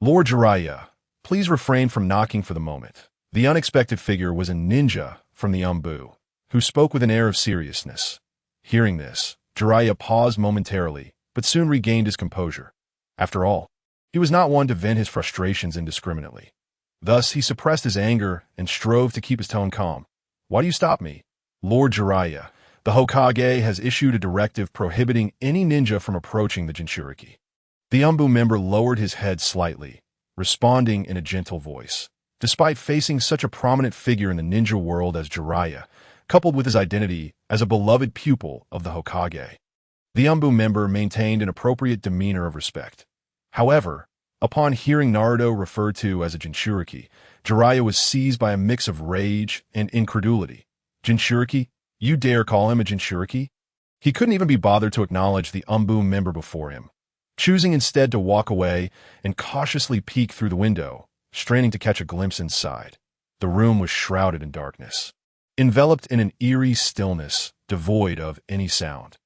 "Lord Jiraiya, please refrain from knocking for the moment." The unexpected figure was a ninja from the Umbu, who spoke with an air of seriousness. Hearing this, Jiraiya paused momentarily, but soon regained his composure. After all, he was not one to vent his frustrations indiscriminately. Thus, he suppressed his anger and strove to keep his tone calm. "Why do you stop me? Lord Jiraiya, the Hokage has issued a directive prohibiting any ninja from approaching the Jinchuriki." The Umbu member lowered his head slightly, responding in a gentle voice. Despite facing such a prominent figure in the ninja world as Jiraiya, coupled with his identity as a beloved pupil of the Hokage, the Umbu member maintained an appropriate demeanor of respect. However, Upon hearing Naruto referred to as a Jinchuriki, Jiraiya was seized by a mix of rage and incredulity. Jinchuriki? You dare call him a Jinchuriki? He couldn't even be bothered to acknowledge the member before him, choosing instead to walk away and cautiously peek through the window, straining to catch a glimpse inside. The room was shrouded in darkness, enveloped in an eerie stillness, devoid of any sound.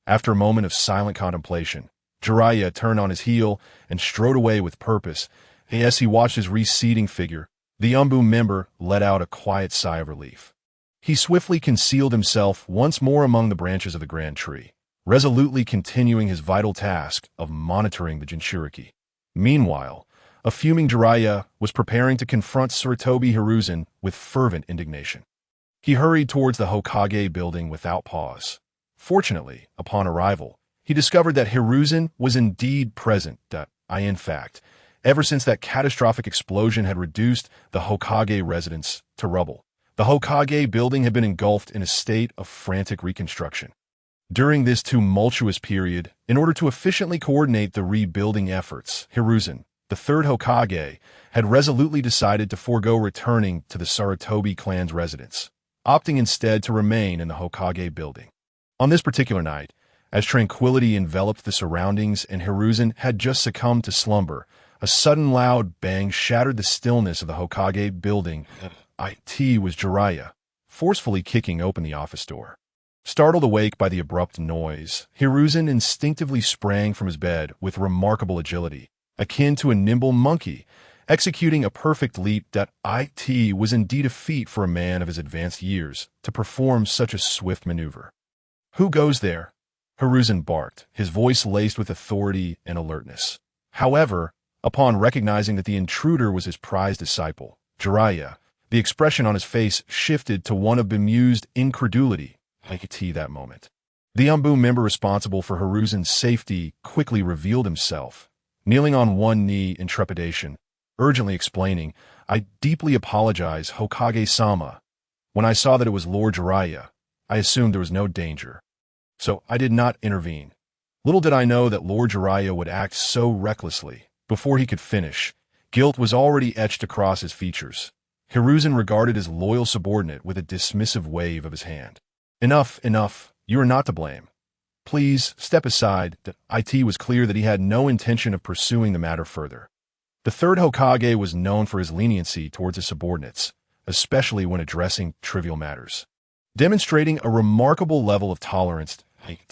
After a moment of silent contemplation, Jiraiya turned on his heel and strode away with purpose. As he watched his receding figure, the member let out a quiet sigh of relief. He swiftly concealed himself once more among the branches of the grand tree, resolutely continuing his vital task of monitoring the Jinchuriki. Meanwhile, a fuming Jiraiya was preparing to confront Sarutobi Hiruzen with fervent indignation. He hurried towards the Hokage building without pause. Fortunately, upon arrival, he discovered that Hiruzen was indeed present. In fact, ever since that catastrophic explosion had reduced the Hokage residence to rubble, the Hokage building had been engulfed in a state of frantic reconstruction. During this tumultuous period, in order to efficiently coordinate the rebuilding efforts, Hiruzen, the third Hokage, had resolutely decided to forego returning to the Sarutobi clan's residence, opting instead to remain in the Hokage building. On this particular night, as tranquility enveloped the surroundings and Hiruzen had just succumbed to slumber, a sudden loud bang shattered the stillness of the Hokage building. It was Jiraiya, forcefully kicking open the office door. Startled awake by the abrupt noise, Hiruzen instinctively sprang from his bed with remarkable agility, akin to a nimble monkey, executing a perfect leap. It was indeed a feat for a man of his advanced years to perform such a swift maneuver. "Who goes there?" Hiruzen barked, his voice laced with authority and alertness. However, upon recognizing that the intruder was his prized disciple, Jiraiya, the expression on his face shifted to one of bemused incredulity. That moment. The member responsible for Hiruzen's safety quickly revealed himself, kneeling on one knee in trepidation, urgently explaining, "I deeply apologize, Hokage-sama. When I saw that it was Lord Jiraiya, I assumed there was no danger. So I did not intervene. Little did I know that Lord Jiraiya would act so recklessly." Before he could finish, guilt was already etched across his features. Hiruzen regarded his loyal subordinate with a dismissive wave of his hand. "Enough, enough. You are not to blame. Please, step aside." It was clear that he had no intention of pursuing the matter further. The third Hokage was known for his leniency towards his subordinates, especially when addressing trivial matters. Demonstrating a remarkable level of tolerance,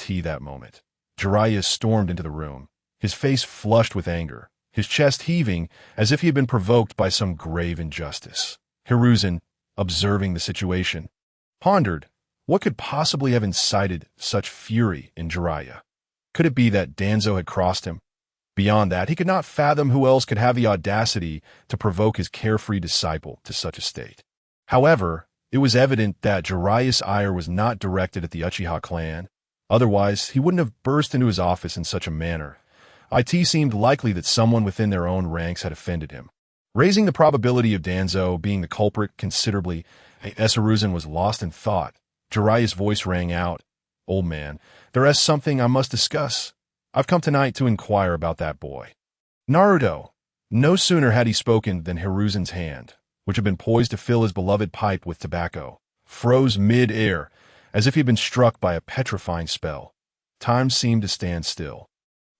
that moment, Jiraiya stormed into the room, his face flushed with anger, his chest heaving as if he had been provoked by some grave injustice. Hiruzen, observing the situation, pondered what could possibly have incited such fury in Jiraiya. Could it be that Danzo had crossed him? Beyond that, he could not fathom who else could have the audacity to provoke his carefree disciple to such a state. However, it was evident that Jiraiya's ire was not directed at the Uchiha clan. Otherwise, he wouldn't have burst into his office in such a manner. It seemed likely that someone within their own ranks had offended him. Raising the probability of Danzo being the culprit considerably, Hiruzen was lost in thought. Jiraiya's voice rang out, "Old man, there is something I must discuss. I've come tonight to inquire about that boy." Naruto. No sooner had he spoken than Hiruzen's hand, which had been poised to fill his beloved pipe with tobacco, froze mid-air, as if he had been struck by a petrifying spell. Time seemed to stand still,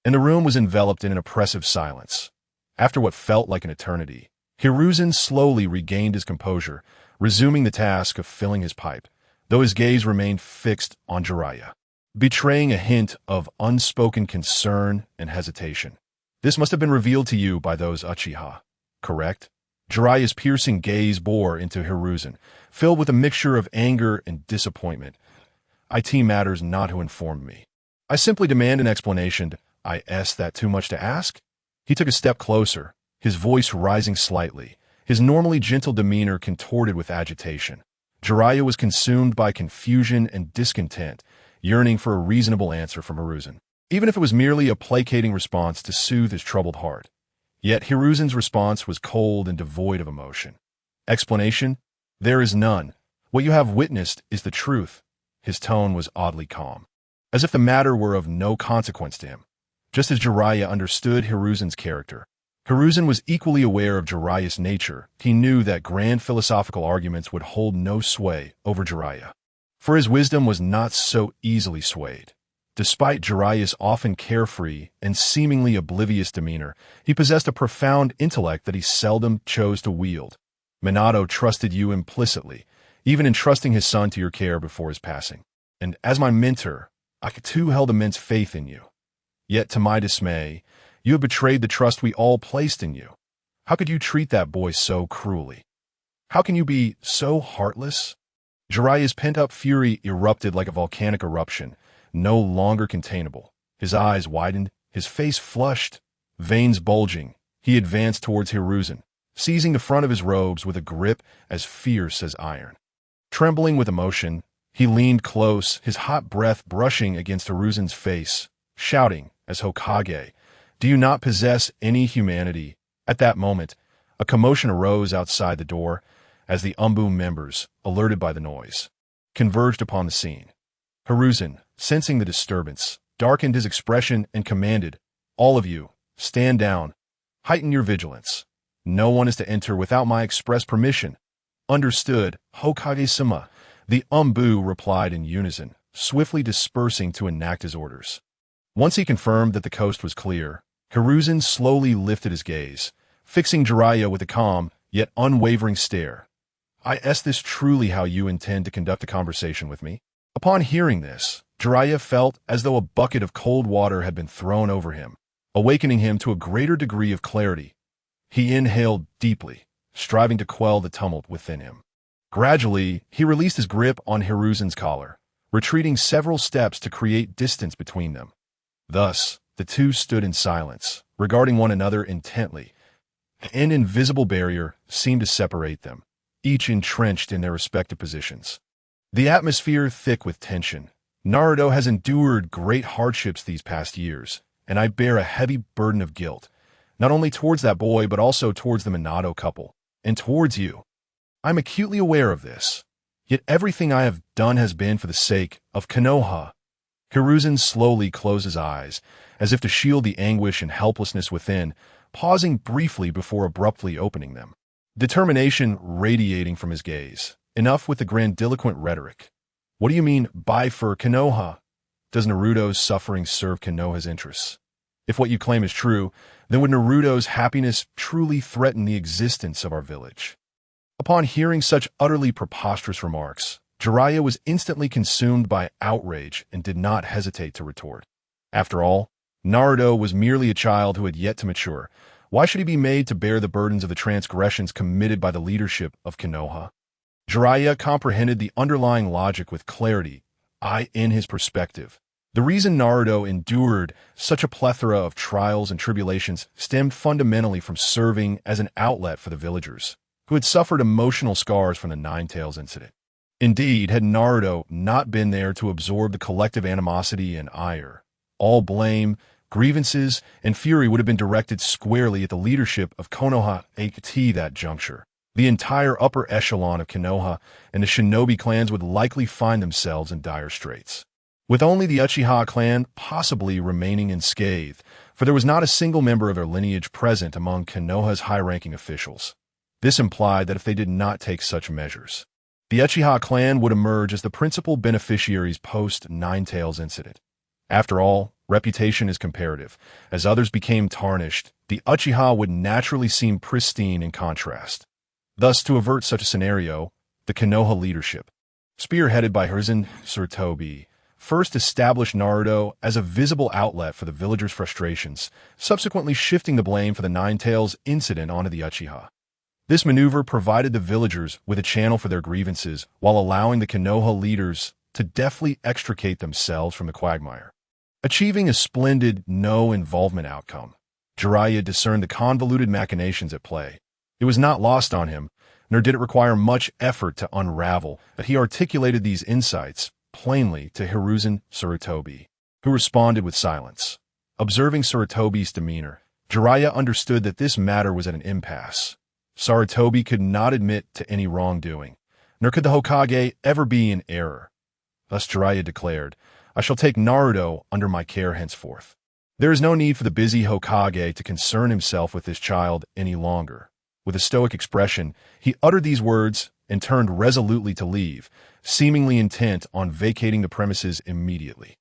and the room was enveloped in an oppressive silence. After what felt like an eternity, Hiruzen slowly regained his composure, resuming the task of filling his pipe, though his gaze remained fixed on Jiraiya, betraying a hint of unspoken concern and hesitation. "This must have been revealed to you by those Uchiha, correct?" Jiraiya's piercing gaze bore into Hiruzen, filled with a mixture of anger and disappointment. "It matters not who informed me. I simply demand an explanation." "Is that too much to ask?" He took a step closer, his voice rising slightly, his normally gentle demeanor contorted with agitation. Jiraiya was consumed by confusion and discontent, yearning for a reasonable answer from Hiruzen, even if it was merely a placating response to soothe his troubled heart. Yet Hiruzen's response was cold and devoid of emotion. "Explanation? There is none. What you have witnessed is the truth." His tone was oddly calm, as if the matter were of no consequence to him. Just as Jiraiya understood Hiruzen's character, Hiruzen was equally aware of Jiraiya's nature. He knew that grand philosophical arguments would hold no sway over Jiraiya, for his wisdom was not so easily swayed. Despite Jiraiya's often carefree and seemingly oblivious demeanor, he possessed a profound intellect that he seldom chose to wield. Minato trusted you implicitly, even entrusting his son to your care before his passing. And as my mentor, I too held immense faith in you. Yet to my dismay, you have betrayed the trust we all placed in you. How could you treat that boy so cruelly? How can you be so heartless? Jiraiya's pent-up fury erupted like a volcanic eruption, no longer containable. His eyes widened, his face flushed, veins bulging. He advanced towards Hiruzen, seizing the front of his robes with a grip as fierce as iron. Trembling with emotion, he leaned close, his hot breath brushing against Hiruzen's face, shouting as Hokage, "Do you not possess any humanity?" At that moment, a commotion arose outside the door as the Umbu members, alerted by the noise, converged upon the scene. Hiruzen, sensing the disturbance, darkened his expression and commanded, "All of you, stand down. Heighten your vigilance. No one is to enter without my express permission." "Understood, Hokage-sama," the Umbu replied in unison, swiftly dispersing to enact his orders. Once he confirmed that the coast was clear, Hiruzen slowly lifted his gaze, fixing Jiraiya with a calm, yet unwavering stare. "Is this truly how you intend to conduct a conversation with me?" Upon hearing this, Jiraiya felt as though a bucket of cold water had been thrown over him, awakening him to a greater degree of clarity. He inhaled deeply, striving to quell the tumult within him. Gradually, he released his grip on Hiruzen's collar, retreating several steps to create distance between them. Thus, the two stood in silence, regarding one another intently. An invisible barrier seemed to separate them, each entrenched in their respective positions. The atmosphere thick with tension. Naruto has endured great hardships these past years, and I bear a heavy burden of guilt, not only towards that boy but also towards the Minato couple, and towards you. I'm acutely aware of this, yet everything I have done has been for the sake of Konoha. Hiruzen slowly closed his eyes, as if to shield the anguish and helplessness within, pausing briefly before abruptly opening them. Determination radiating from his gaze. Enough with the grandiloquent rhetoric. What do you mean by for Konoha? Does Naruto's suffering serve Konoha's interests? If what you claim is true, then would Naruto's happiness truly threaten the existence of our village? Upon hearing such utterly preposterous remarks, Jiraiya was instantly consumed by outrage and did not hesitate to retort. After all, Naruto was merely a child who had yet to mature. Why should he be made to bear the burdens of the transgressions committed by the leadership of Konoha? Jiraiya comprehended the underlying logic with clarity, in his perspective. The reason Naruto endured such a plethora of trials and tribulations stemmed fundamentally from serving as an outlet for the villagers, who had suffered emotional scars from the Nine-Tails incident. Indeed, had Naruto not been there to absorb the collective animosity and ire, all blame, grievances, and fury would have been directed squarely at the leadership of Konoha at that juncture. The entire upper echelon of Konoha and the shinobi clans would likely find themselves in dire straits, with only the Uchiha clan possibly remaining unscathed, for there was not a single member of their lineage present among Konoha's high-ranking officials. This implied that if they did not take such measures, the Uchiha clan would emerge as the principal beneficiaries post-Nine-Tails incident. After all, reputation is comparative. As others became tarnished, the Uchiha would naturally seem pristine in contrast. Thus, to avert such a scenario, the Konoha leadership, spearheaded by Hiruzen Sarutobi, first established Naruto as a visible outlet for the villagers' frustrations, subsequently shifting the blame for the Nine-Tails incident onto the Uchiha. This maneuver provided the villagers with a channel for their grievances while allowing the Konoha leaders to deftly extricate themselves from the quagmire. Achieving a splendid no-involvement outcome, Jiraiya discerned the convoluted machinations at play. It was not lost on him, nor did it require much effort to unravel, but he articulated these insights plainly to Hiruzen Sarutobi, who responded with silence. Observing Sarutobi's demeanor, Jiraiya understood that this matter was at an impasse. Sarutobi could not admit to any wrongdoing, nor could the Hokage ever be in error. Thus Jiraiya declared, "I shall take Naruto under my care henceforth." There is no need for the busy Hokage to concern himself with this child any longer. With a stoic expression, he uttered these words and turned resolutely to leave, seemingly intent on vacating the premises immediately.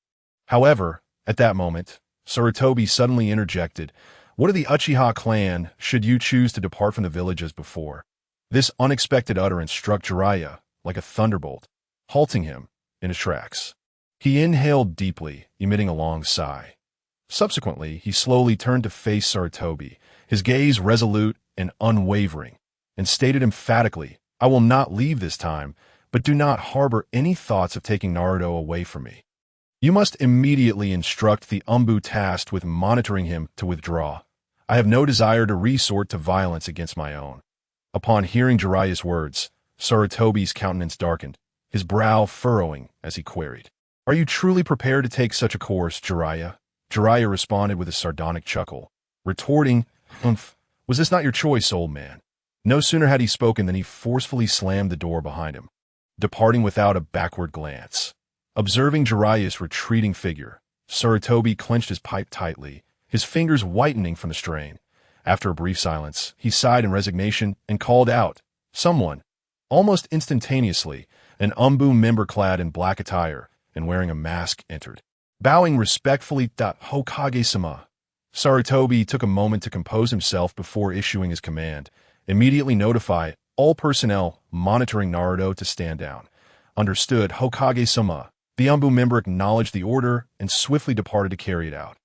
However, at that moment, Sarutobi suddenly interjected, "What of the Uchiha clan should you choose to depart from the village as before?" This unexpected utterance struck Jiraiya like a thunderbolt, halting him in his tracks. He inhaled deeply, emitting a long sigh. Subsequently, he slowly turned to face Sarutobi, his gaze resolute and unwavering, and stated emphatically, "I will not leave this time, but do not harbor any thoughts of taking Naruto away from me. You must immediately instruct the Umbu tasked with monitoring him to withdraw. I have no desire to resort to violence against my own." Upon hearing Jiraiya's words, Sarutobi's countenance darkened, his brow furrowing as he queried, "Are you truly prepared to take such a course, Jiraiya?" Jiraiya responded with a sardonic chuckle, retorting, "Humph, was this not your choice, old man?" No sooner had he spoken than he forcefully slammed the door behind him, departing without a backward glance. Observing Jiraiya's retreating figure, Sarutobi clenched his pipe tightly, his fingers whitening from the strain. After a brief silence, he sighed in resignation and called out, "Someone!" Almost instantaneously, an Umbu member clad in black attire and wearing a mask entered. Bowing respectfully to Hokage-sama, Sarutobi took a moment to compose himself before issuing his command. "Immediately notify all personnel monitoring Naruto to stand down." "Understood, Hokage-sama." The Umbu member acknowledged the order and swiftly departed to carry it out.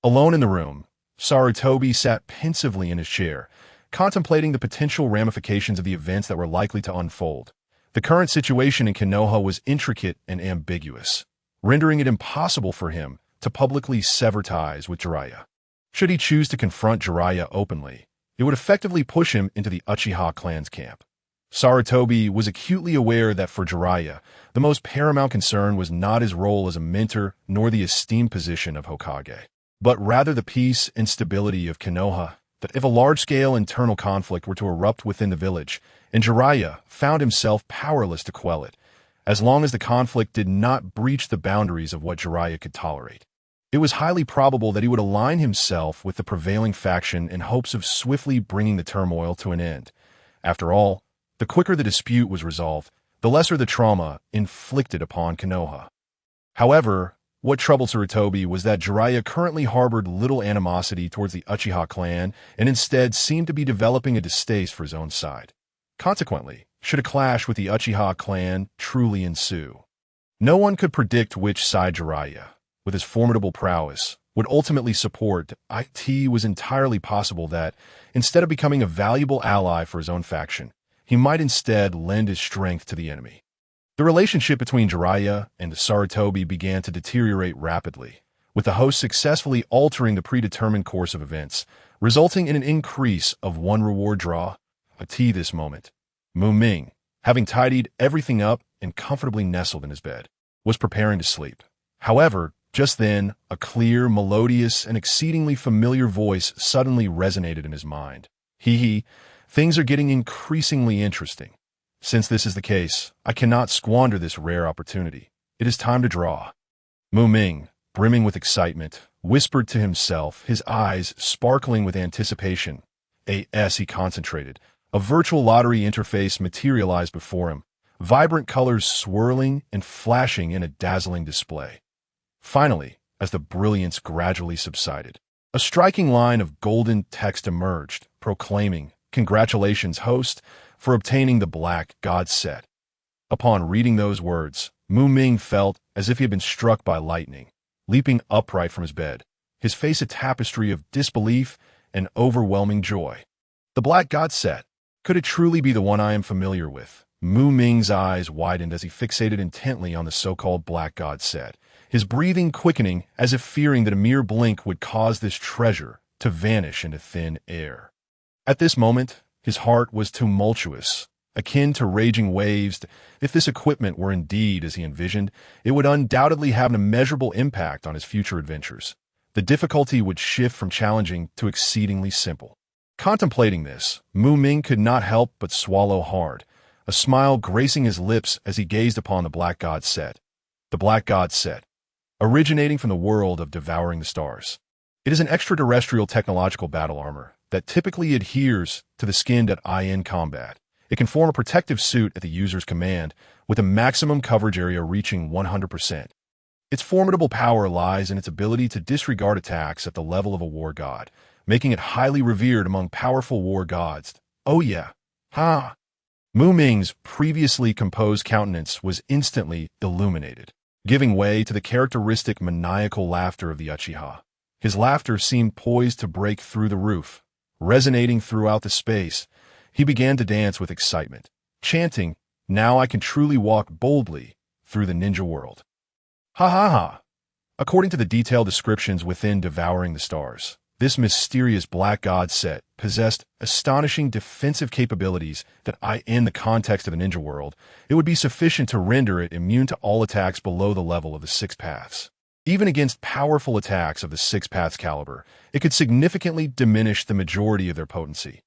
Alone in the room, Sarutobi sat pensively in his chair, contemplating the potential ramifications of the events that were likely to unfold. The current situation in Konoha was intricate and ambiguous, rendering it impossible for him to publicly sever ties with Jiraiya. Should he choose to confront Jiraiya openly, it would effectively push him into the Uchiha clan's camp. Sarutobi was acutely aware that for Jiraiya, the most paramount concern was not his role as a mentor nor the esteemed position of Hokage, but rather the peace and stability of Konoha. That if a large-scale internal conflict were to erupt within the village, and Jiraiya found himself powerless to quell it, as long as the conflict did not breach the boundaries of what Jiraiya could tolerate, it was highly probable that he would align himself with the prevailing faction in hopes of swiftly bringing the turmoil to an end. After all, the quicker the dispute was resolved, the lesser the trauma inflicted upon Konoha. However, what troubled Sarutobi was that Jiraiya currently harbored little animosity towards the Uchiha clan and instead seemed to be developing a distaste for his own side. Consequently, should a clash with the Uchiha clan truly ensue, no one could predict which side Jiraiya, with his formidable prowess, would ultimately support. It was entirely possible that, instead of becoming a valuable ally for his own faction, he might instead lend his strength to the enemy. The relationship between Jiraiya and Sarutobi began to deteriorate rapidly, with the host successfully altering the predetermined course of events, resulting in an increase of one reward draw. This moment, Ming, having tidied everything up and comfortably nestled in his bed, was preparing to sleep. However, just then, a clear, melodious, and exceedingly familiar voice suddenly resonated in his mind. Things are getting increasingly interesting. Since this is the case, I cannot squander this rare opportunity. It is time to draw. Ming, brimming with excitement, whispered to himself, his eyes sparkling with anticipation. As he concentrated, a virtual lottery interface materialized before him, vibrant colors swirling and flashing in a dazzling display. Finally, as the brilliance gradually subsided, a striking line of golden text emerged, proclaiming, "Congratulations, host, for obtaining the Black God set." Upon reading those words, Ming felt as if he had been struck by lightning, leaping upright from his bed, his face a tapestry of disbelief and overwhelming joy. The Black God set. Could it truly be the one I am familiar with? Ming's eyes widened as he fixated intently on the so-called Black God set, his breathing quickening as if fearing that a mere blink would cause this treasure to vanish into thin air. At this moment, his heart was tumultuous, akin to raging waves. If this equipment were indeed as he envisioned, it would undoubtedly have an immeasurable impact on his future adventures. The difficulty would shift from challenging to exceedingly simple. Contemplating this, Ming could not help but swallow hard, a smile gracing his lips as he gazed upon the Black God set. The Black God set, originating from the world of Devouring the Stars. It is an extraterrestrial technological battle armor that typically adheres to the skin in combat. It can form a protective suit at the user's command, with a maximum coverage area reaching 100%. Its formidable power lies in its ability to disregard attacks at the level of a war god, making it highly revered among powerful war gods. Oh yeah. Ha! Ming's previously composed countenance was instantly illuminated, giving way to the characteristic maniacal laughter of the Uchiha. His laughter seemed poised to break through the roof, resonating throughout the space. He began to dance with excitement, chanting, "Now I can truly walk boldly through the ninja world." Ha ha ha! According to the detailed descriptions within Devouring the Stars, this mysterious black god set possessed astonishing defensive capabilities that in the context of a ninja world, it would be sufficient to render it immune to all attacks below the level of the Six Paths. Even against powerful attacks of the Six Paths caliber, it could significantly diminish the majority of their potency.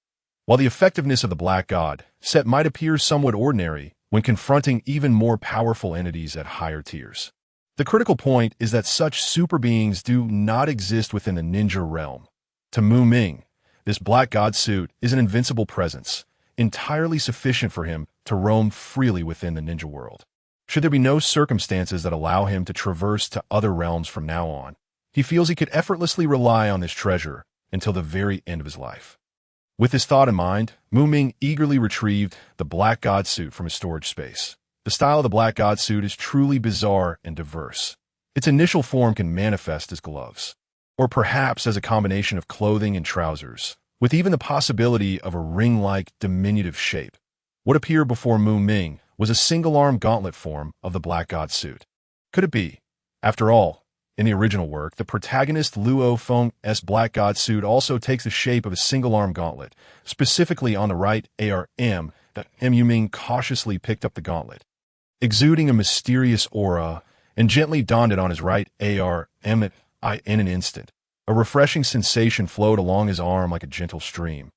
While the effectiveness of the black god set might appear somewhat ordinary when confronting even more powerful entities at higher tiers, the critical point is that such super beings do not exist within the ninja realm. To Ming, this black god suit is an invincible presence, entirely sufficient for him to roam freely within the ninja world. Should there be no circumstances that allow him to traverse to other realms from now on, he feels he could effortlessly rely on this treasure until the very end of his life. With this thought in mind, Ming eagerly retrieved the black god suit from his storage space. The style of the black god suit is truly bizarre and diverse. Its initial form can manifest as gloves, or perhaps as a combination of clothing and trousers, with even the possibility of a ring-like diminutive shape. What appeared before Ming was a single-arm gauntlet form of the black god suit. Could it be? After all, in the original work, the protagonist Luo Feng's black god suit also takes the shape of a single-arm gauntlet, specifically on the right arm that Ming cautiously picked up the gauntlet, exuding a mysterious aura, and gently donned it on his right arm in an instant. A refreshing sensation flowed along his arm like a gentle stream.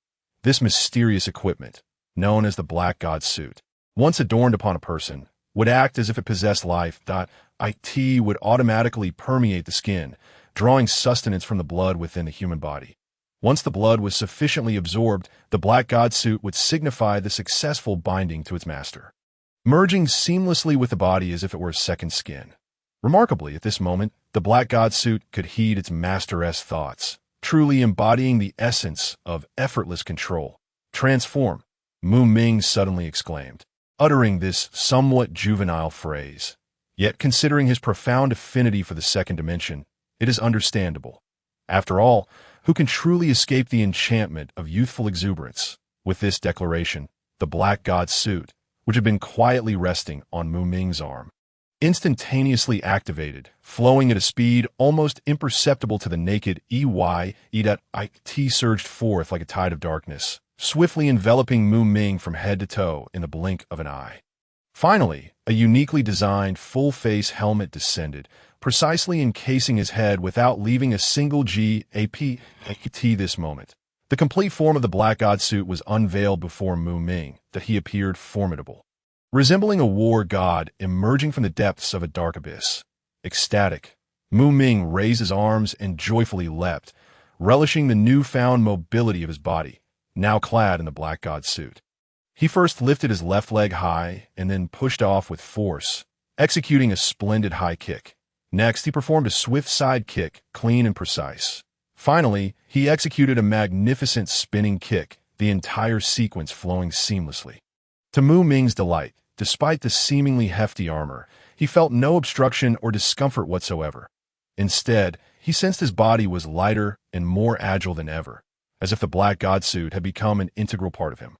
This mysterious equipment, known as the black god suit, once adorned upon a person, would act as if it possessed life. It would automatically permeate the skin, drawing sustenance from the blood within the human body. Once the blood was sufficiently absorbed, the black god suit would signify the successful binding to its master, merging seamlessly with the body as if it were a second skin. Remarkably, at this moment, the black god suit could heed its master's thoughts, truly embodying the essence of effortless control. "Transform," Ming suddenly exclaimed, uttering this somewhat juvenile phrase. Yet considering his profound affinity for the second dimension, it is understandable. After all, who can truly escape the enchantment of youthful exuberance? With this declaration, the black god suit, which had been quietly resting on Ming's arm, instantaneously activated, flowing at a speed almost imperceptible to the naked eye. It surged forth like a tide of darkness, swiftly enveloping Ming from head to toe in the blink of an eye. Finally, a uniquely designed full-face helmet descended, precisely encasing his head without leaving a single gap. This moment, the complete form of the black god suit was unveiled before Ming, that he appeared formidable, resembling a war god emerging from the depths of a dark abyss. Ecstatic, Ming raised his arms and joyfully leapt, relishing the newfound mobility of his body, now clad in the black god suit. He first lifted his left leg high and then pushed off with force, executing a splendid high kick. Next, he performed a swift side kick, clean and precise. Finally, he executed a magnificent spinning kick, the entire sequence flowing seamlessly. To Ming's delight, despite the seemingly hefty armor, he felt no obstruction or discomfort whatsoever. Instead, he sensed his body was lighter and more agile than ever, as if the black god suit had become an integral part of him.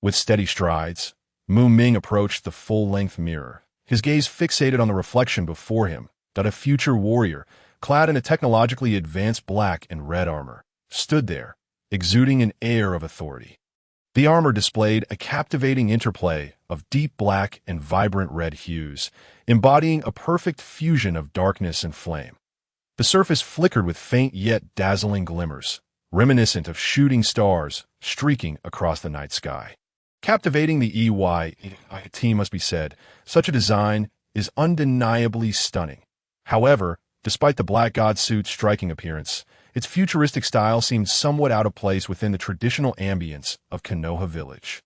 With steady strides, Ming approached the full-length mirror, his gaze fixated on the reflection before him. That a future warrior, clad in a technologically advanced black and red armor, stood there, exuding an air of authority. The armor displayed a captivating interplay of deep black and vibrant red hues, embodying a perfect fusion of darkness and flame. The surface flickered with faint yet dazzling glimmers, reminiscent of shooting stars streaking across the night sky. Captivating the EYT must be said, such a design is undeniably stunning. However, despite the black god suit's striking appearance, Its futuristic style seemed somewhat out of place within the traditional ambience of Konoha village.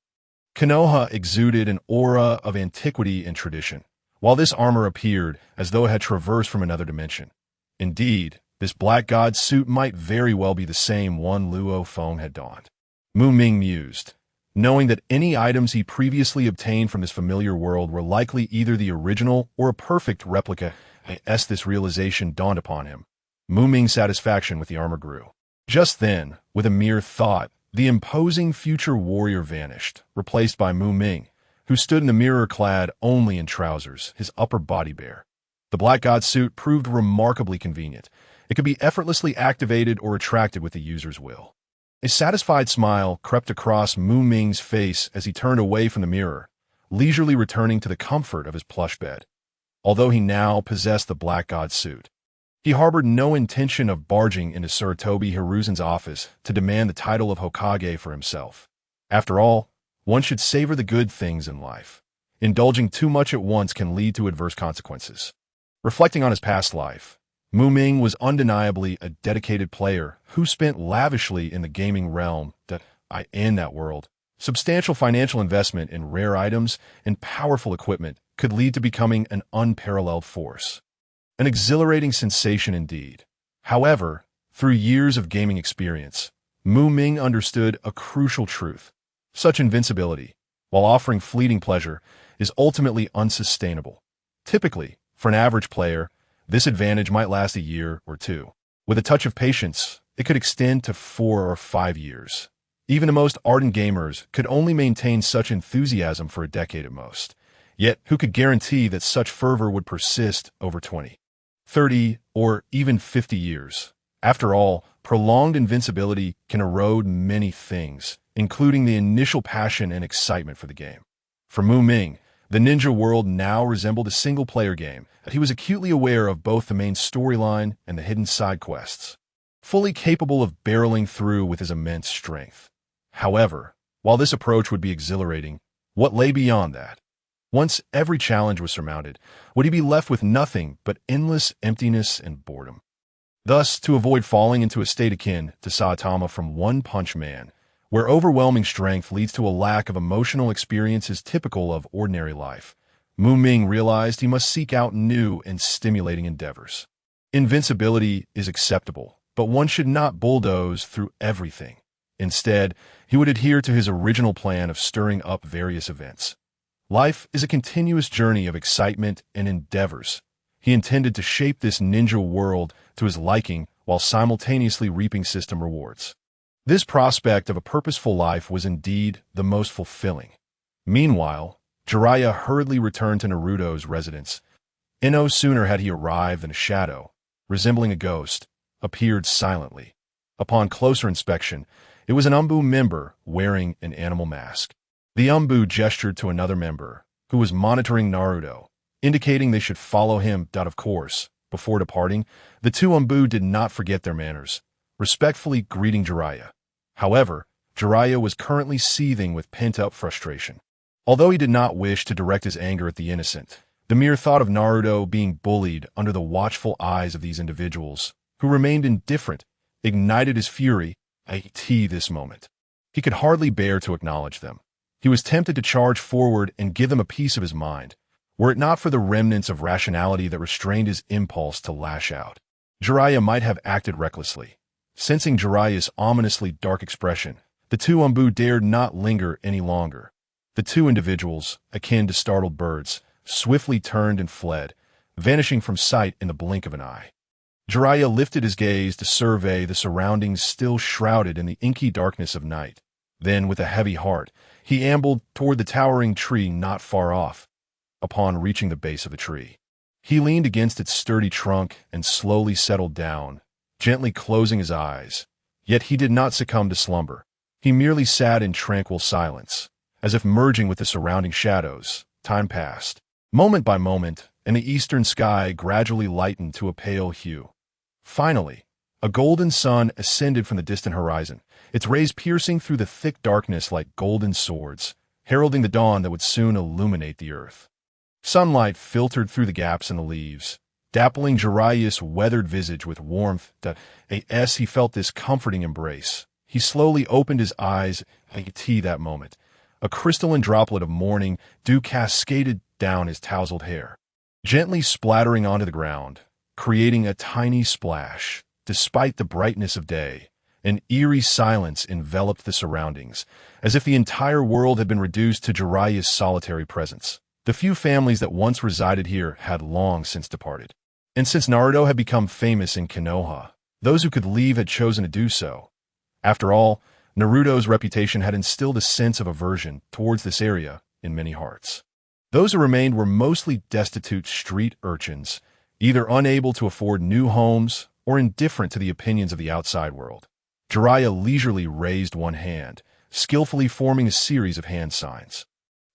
Konoha exuded an aura of antiquity and tradition, while this armor appeared as though it had traversed from another dimension. Indeed, this black god suit might very well be the same one Luo Feng had donned. Ming mused, knowing that any items he previously obtained from this familiar world were likely either the original or a perfect replica. As this realization dawned upon him, Ming's satisfaction with the armor grew. Just then, with a mere thought, the imposing future warrior vanished, replaced by Ming, who stood in a mirror clad only in trousers, his upper body bare. The black god suit proved remarkably convenient. It could be effortlessly activated or retracted with the user's will. A satisfied smile crept across Ming's face as he turned away from the mirror, leisurely returning to the comfort of his plush bed. Although he now possessed the black god suit, he harbored no intention of barging into Sarutobi Hiruzen's office to demand the title of Hokage for himself. After all, one should savor the good things in life. Indulging too much at once can lead to adverse consequences. Reflecting on his past life, Ming was undeniably a dedicated player who spent lavishly in the gaming realm. In that world, substantial financial investment in rare items and powerful equipment could lead to becoming an unparalleled force. An exhilarating sensation indeed. However, through years of gaming experience, Ming understood a crucial truth. Such invincibility, while offering fleeting pleasure, is ultimately unsustainable. Typically, for an average player, this advantage might last a year or two. With a touch of patience, it could extend to 4 or 5 years. Even the most ardent gamers could only maintain such enthusiasm for a decade at most. Yet, who could guarantee that such fervor would persist over 20, 30, or even 50 years? After all, prolonged invincibility can erode many things, including the initial passion and excitement for the game. For Ming, the ninja world now resembled a single-player game, and he was acutely aware of both the main storyline and the hidden side quests, fully capable of barreling through with his immense strength. However, while this approach would be exhilarating, what lay beyond that? Once every challenge was surmounted, would he be left with nothing but endless emptiness and boredom? Thus, to avoid falling into a state akin to Saitama from One Punch Man, where overwhelming strength leads to a lack of emotional experiences typical of ordinary life, Ming realized he must seek out new and stimulating endeavors. Invincibility is acceptable, but one should not bulldoze through everything. Instead, he would adhere to his original plan of stirring up various events. Life is a continuous journey of excitement and endeavors. He intended to shape this ninja world to his liking while simultaneously reaping system rewards. This prospect of a purposeful life was indeed the most fulfilling. Meanwhile, Jiraiya hurriedly returned to Naruto's residence. No sooner had he arrived than a shadow, resembling a ghost, appeared silently. Upon closer inspection, it was an Umbu member wearing an animal mask. The Umbu gestured to another member, who was monitoring Naruto, indicating they should follow him. Of course, before departing, the two Umbu did not forget their manners, respectfully greeting Jiraiya. However, Jiraiya was currently seething with pent-up frustration. Although he did not wish to direct his anger at the innocent, the mere thought of Naruto being bullied under the watchful eyes of these individuals, who remained indifferent, ignited his fury. This moment, he could hardly bear to acknowledge them. He was tempted to charge forward and give them a piece of his mind, were it not for the remnants of rationality that restrained his impulse to lash out. Jiraiya might have acted recklessly. Sensing Jiraiya's ominously dark expression, the two Umbu dared not linger any longer. The two individuals, akin to startled birds, swiftly turned and fled, vanishing from sight in the blink of an eye. Jiraiya lifted his gaze to survey the surroundings still shrouded in the inky darkness of night. Then, with a heavy heart, he ambled toward the towering tree not far off. Upon reaching the base of the tree, he leaned against its sturdy trunk and slowly settled down, gently closing his eyes. Yet he did not succumb to slumber. He merely sat in tranquil silence, as if merging with the surrounding shadows. Time passed. Moment by moment, and the eastern sky gradually lightened to a pale hue. Finally, a golden sun ascended from the distant horizon, its rays piercing through the thick darkness like golden swords, heralding the dawn that would soon illuminate the earth. Sunlight filtered through the gaps in the leaves, dappling Jiraiya's weathered visage with warmth. As he felt this comforting embrace, he slowly opened his eyes and could see that moment. A crystalline droplet of morning dew cascaded down his tousled hair, gently splattering onto the ground, creating a tiny splash. Despite the brightness of day, an eerie silence enveloped the surroundings, as if the entire world had been reduced to Jiraiya's solitary presence. The few families that once resided here had long since departed. And since Naruto had become famous in Konoha, those who could leave had chosen to do so. After all, Naruto's reputation had instilled a sense of aversion towards this area in many hearts. Those who remained were mostly destitute street urchins, either unable to afford new homes or indifferent to the opinions of the outside world. Jiraiya leisurely raised one hand, skillfully forming a series of hand signs.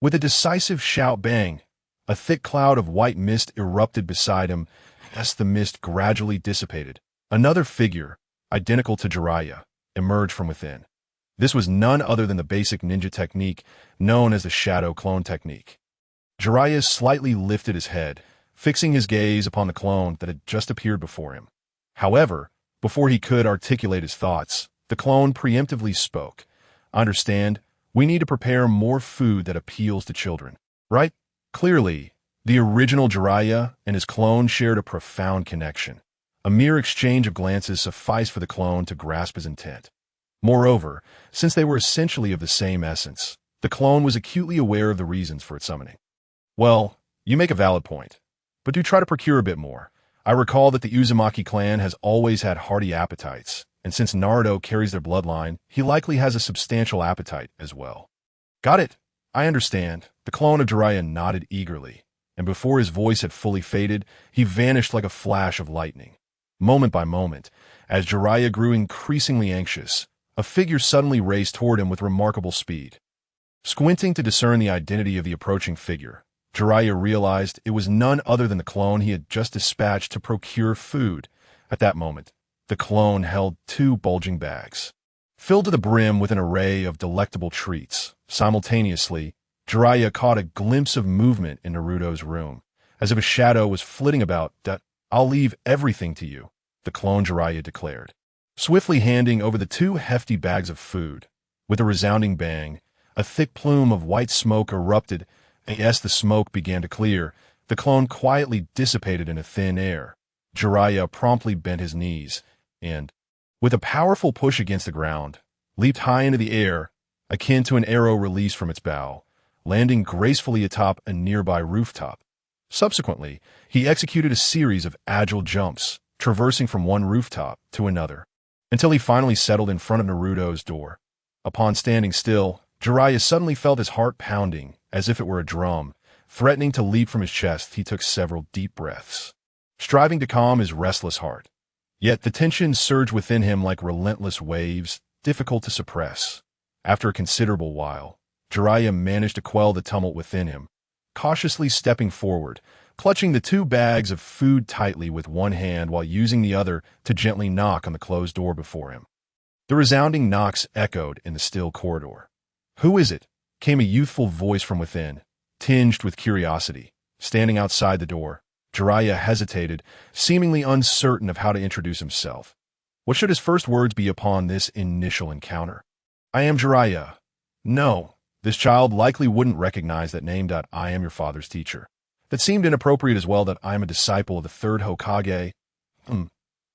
With a decisive shout bang, a thick cloud of white mist erupted beside him. As the mist gradually dissipated, another figure, identical to Jiraiya, emerged from within. This was none other than the basic ninja technique known as the shadow clone technique. Jiraiya slightly lifted his head, fixing his gaze upon the clone that had just appeared before him. However, before he could articulate his thoughts, the clone preemptively spoke. "Understand, we need to prepare more food that appeals to children, right?" Clearly, the original Jiraiya and his clone shared a profound connection. A mere exchange of glances sufficed for the clone to grasp his intent. Moreover, since they were essentially of the same essence, the clone was acutely aware of the reasons for its summoning. "Well, you make a valid point, but do try to procure a bit more. I recall that the Uzumaki clan has always had hearty appetites, and since Naruto carries their bloodline, he likely has a substantial appetite as well." "Got it. I understand." The clone of Jiraiya nodded eagerly, and before his voice had fully faded, he vanished like a flash of lightning. Moment by moment, as Jiraiya grew increasingly anxious, a figure suddenly raced toward him with remarkable speed. Squinting to discern the identity of the approaching figure, Jiraiya realized it was none other than the clone he had just dispatched to procure food. At that moment, the clone held 2 bulging bags, filled to the brim with an array of delectable treats. Simultaneously, Jiraiya caught a glimpse of movement in Naruto's room, as if a shadow was flitting about. "I'll leave everything to you," the clone Jiraiya declared, swiftly handing over the 2 hefty bags of food. With a resounding bang, a thick plume of white smoke erupted. As the smoke began to clear, the clone quietly dissipated into thin air. Jiraiya promptly bent his knees and, with a powerful push against the ground, leaped high into the air, akin to an arrow released from its bow, landing gracefully atop a nearby rooftop. Subsequently, he executed a series of agile jumps, traversing from one rooftop to another, until he finally settled in front of Naruto's door. Upon standing still, Jiraiya suddenly felt his heart pounding, as if it were a drum. Threatening to leap from his chest, he took several deep breaths, striving to calm his restless heart. Yet the tension surged within him like relentless waves, difficult to suppress. After a considerable while, Jiraiya managed to quell the tumult within him, cautiously stepping forward, clutching the 2 bags of food tightly with one hand while using the other to gently knock on the closed door before him. The resounding knocks echoed in the still corridor. "Who is it?" came a youthful voice from within, tinged with curiosity. Standing outside the door, Jiraiya hesitated, seemingly uncertain of how to introduce himself. What should his first words be upon this initial encounter? "I am Jiraiya." No, this child likely wouldn't recognize that name. "I am your father's teacher." That seemed inappropriate as well. "That I am a disciple of the 3rd Hokage." None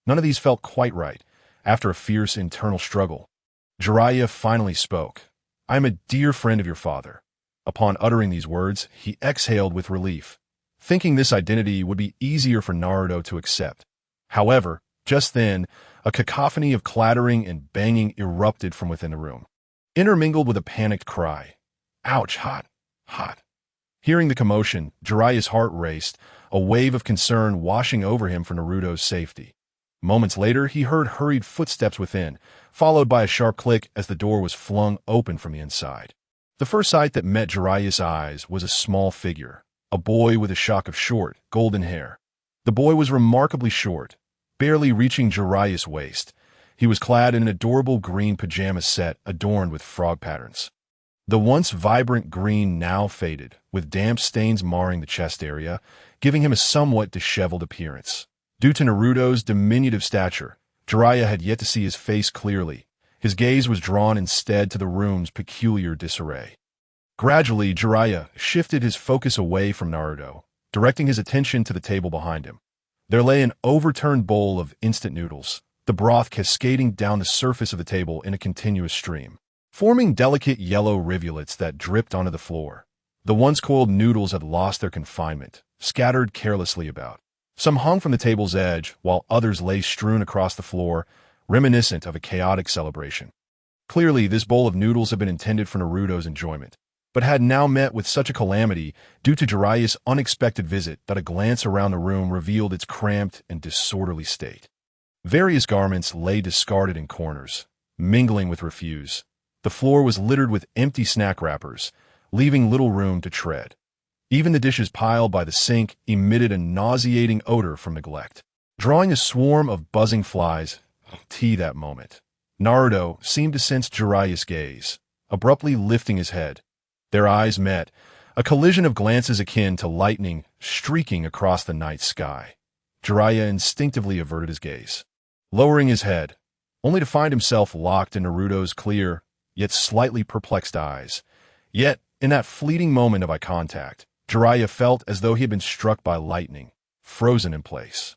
of these felt quite right. After a fierce internal struggle, Jiraiya finally spoke. "I am a dear friend of your father." Upon uttering these words, he exhaled with relief, thinking this identity would be easier for Naruto to accept. However, just then, a cacophony of clattering and banging erupted from within the room, intermingled with a panicked cry. "Ouch, hot, hot." Hearing the commotion, Jiraiya's heart raced, a wave of concern washing over him for Naruto's safety. Moments later, he heard hurried footsteps within, followed by a sharp click as the door was flung open from the inside. The first sight that met Jiraiya's eyes was a small figure, a boy with a shock of short, golden hair. The boy was remarkably short, barely reaching Jiraiya's waist. He was clad in an adorable green pajama set adorned with frog patterns. The once vibrant green now faded, with damp stains marring the chest area, giving him a somewhat disheveled appearance. Due to Naruto's diminutive stature, Jiraiya had yet to see his face clearly. His gaze was drawn instead to the room's peculiar disarray. Gradually, Jiraiya shifted his focus away from Naruto, directing his attention to the table behind him. There lay an overturned bowl of instant noodles, the broth cascading down the surface of the table in a continuous stream, forming delicate yellow rivulets that dripped onto the floor. The once coiled noodles had lost their confinement, scattered carelessly about. Some hung from the table's edge, while others lay strewn across the floor, reminiscent of a chaotic celebration. Clearly, this bowl of noodles had been intended for Naruto's enjoyment, but had now met with such a calamity due to Jiraiya's unexpected visit that a glance around the room revealed its cramped and disorderly state. Various garments lay discarded in corners, mingling with refuse. The floor was littered with empty snack wrappers, leaving little room to tread. Even the dishes piled by the sink emitted a nauseating odor from neglect, drawing a swarm of buzzing flies. That moment, Naruto seemed to sense Jiraiya's gaze, abruptly lifting his head. Their eyes met, a collision of glances akin to lightning streaking across the night sky. Jiraiya instinctively averted his gaze, lowering his head, only to find himself locked in Naruto's clear, yet slightly perplexed eyes. Yet, in that fleeting moment of eye contact, Jiraiya felt as though he had been struck by lightning, frozen in place.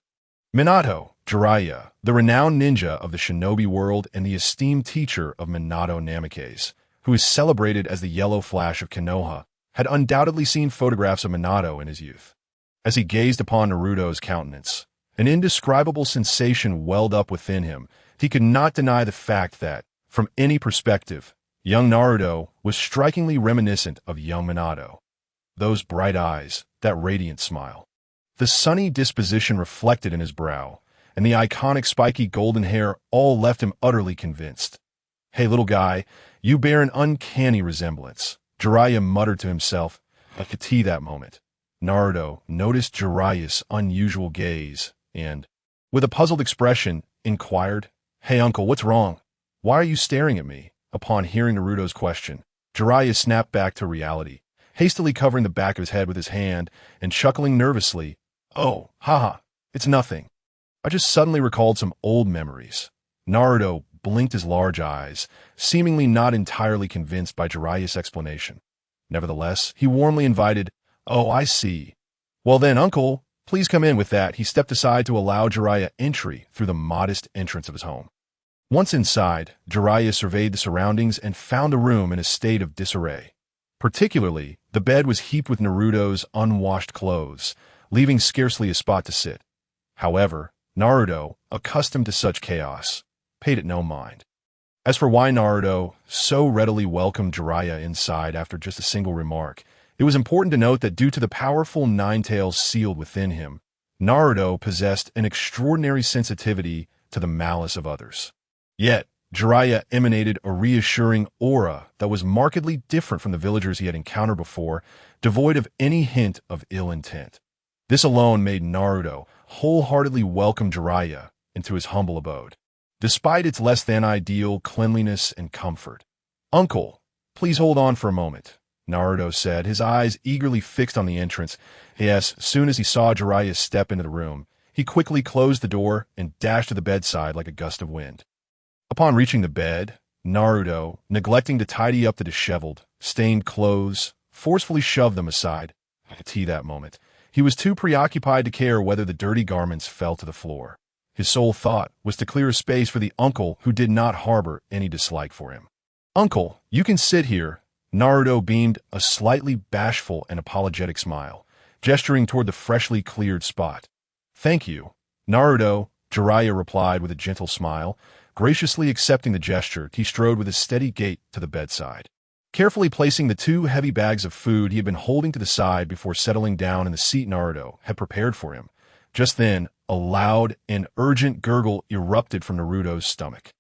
Minato, Jiraiya, the renowned ninja of the shinobi world and the esteemed teacher of Minato Namikaze, who is celebrated as the Yellow Flash of Konoha, had undoubtedly seen photographs of Minato in his youth. As he gazed upon Naruto's countenance, an indescribable sensation welled up within him. He could not deny the fact that, from any perspective, young Naruto was strikingly reminiscent of young Minato. Those bright eyes, that radiant smile, the sunny disposition reflected in his brow, and the iconic spiky golden hair all left him utterly convinced. "Hey, little guy, you bear an uncanny resemblance," Jiraiya muttered to himself. I could see that moment. Naruto noticed Jiraiya's unusual gaze and, with a puzzled expression, inquired, "Hey, uncle, what's wrong? Why are you staring at me?" Upon hearing Naruto's question, Jiraiya snapped back to reality, hastily covering the back of his head with his hand and chuckling nervously. "Oh, haha, it's nothing. I just suddenly recalled some old memories." Naruto blinked his large eyes, seemingly not entirely convinced by Jiraiya's explanation. Nevertheless, he warmly invited, "Oh, I see. Well then, uncle, please come in." With that, he stepped aside to allow Jiraiya entry through the modest entrance of his home. Once inside, Jiraiya surveyed the surroundings and found the room in a state of disarray. Particularly, the bed was heaped with Naruto's unwashed clothes, leaving scarcely a spot to sit. However, Naruto, accustomed to such chaos, paid it no mind. As for why Naruto so readily welcomed Jiraiya inside after just a single remark, it was important to note that due to the powerful nine tails sealed within him, Naruto possessed an extraordinary sensitivity to the malice of others. Yet, Jiraiya emanated a reassuring aura that was markedly different from the villagers he had encountered before, devoid of any hint of ill intent. This alone made Naruto wholeheartedly welcome Jiraiya into his humble abode, despite its less-than-ideal cleanliness and comfort. "Uncle, please hold on for a moment," Naruto said, his eyes eagerly fixed on the entrance. Yes, soon as he saw Jiraiya step into the room, he quickly closed the door and dashed to the bedside like a gust of wind. Upon reaching the bed, Naruto, neglecting to tidy up the disheveled, stained clothes, forcefully shoved them aside. That moment, he was too preoccupied to care whether the dirty garments fell to the floor. His sole thought was to clear a space for the uncle who did not harbor any dislike for him. "Uncle, you can sit here." Naruto beamed a slightly bashful and apologetic smile, gesturing toward the freshly cleared spot. "Thank you, Naruto," Jiraiya replied with a gentle smile. Graciously accepting the gesture, he strode with a steady gait to the bedside, carefully placing the two heavy bags of food he had been holding to the side before settling down in the seat Naruto had prepared for him. Just then, a loud and urgent gurgle erupted from Naruto's stomach.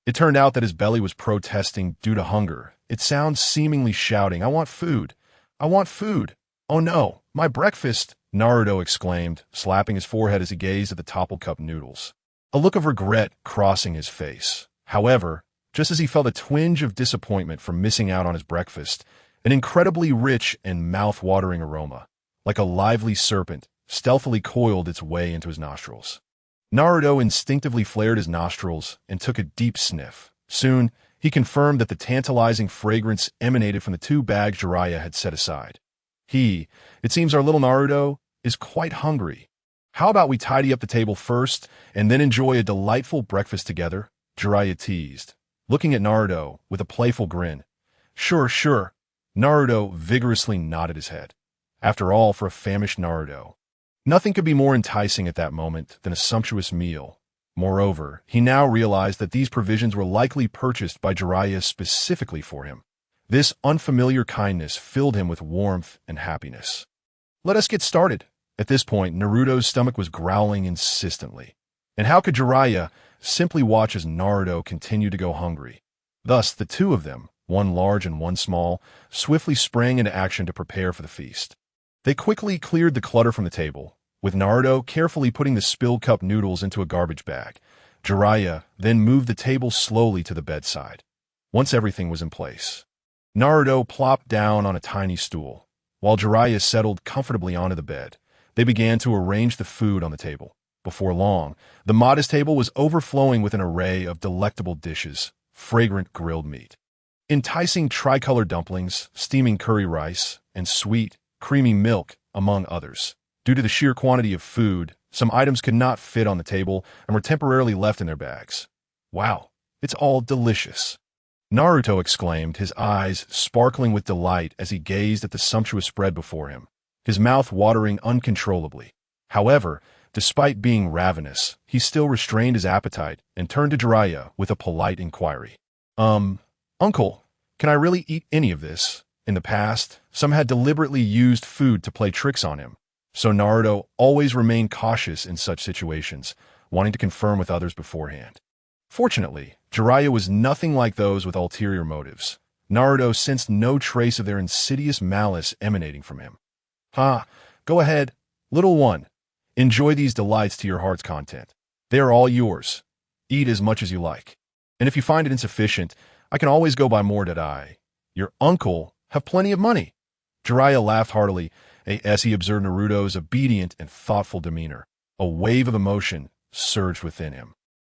It turned out that his belly was protesting due to hunger, its sounds seemingly shouting, "I want food! I want food! Oh no, my breakfast!" Naruto exclaimed, slapping his forehead as he gazed at the toppled cup noodles, a look of regret crossing his face. However, just as he felt a twinge of disappointment from missing out on his breakfast, an incredibly rich and mouth-watering aroma, like a lively serpent, stealthily coiled its way into his nostrils. Naruto instinctively flared his nostrils and took a deep sniff. Soon, he confirmed that the tantalizing fragrance emanated from the 2 bags Jiraiya had set aside. It seems our little Naruto is quite hungry. How about we tidy up the table first and then enjoy a delightful breakfast together? Jiraiya teased, looking at Naruto with a playful grin. Sure. Naruto vigorously nodded his head. After all, for a famished Naruto, nothing could be more enticing at that moment than a sumptuous meal. Moreover, he now realized that these provisions were likely purchased by Jiraiya specifically for him. This unfamiliar kindness filled him with warmth and happiness. Let us get started. At this point, Naruto's stomach was growling insistently. And how could Jiraiya simply watch as Naruto continued to go hungry? Thus, the 2 of them, one large and one small, swiftly sprang into action to prepare for the feast. They quickly cleared the clutter from the table, with Naruto carefully putting the spilled cup noodles into a garbage bag. Jiraiya then moved the table slowly to the bedside. Once everything was in place, Naruto plopped down on a tiny stool, while Jiraiya settled comfortably onto the bed. They began to arrange the food on the table. Before long, the modest table was overflowing with an array of delectable dishes, fragrant grilled meat, enticing tricolor dumplings, steaming curry rice, and sweet, creamy milk, among others. Due to the sheer quantity of food, some items could not fit on the table and were temporarily left in their bags. Wow, it's all delicious, Naruto exclaimed, his eyes sparkling with delight as he gazed at the sumptuous spread before him, his mouth watering uncontrollably. However, despite being ravenous, he still restrained his appetite and turned to Jiraiya with a polite inquiry. Uncle, can I really eat any of this? In the past, some had deliberately used food to play tricks on him, so Naruto always remained cautious in such situations, wanting to confirm with others beforehand. Fortunately, Jiraiya was nothing like those with ulterior motives. Naruto sensed no trace of their insidious malice emanating from him. Go ahead, little one. Enjoy these delights to your heart's content. They are all yours. Eat as much as you like. And if you find it insufficient, I can always go buy more. Your uncle have plenty of money. Jiraiya laughed heartily as he observed Naruto's obedient and thoughtful demeanor. A wave of emotion surged within him.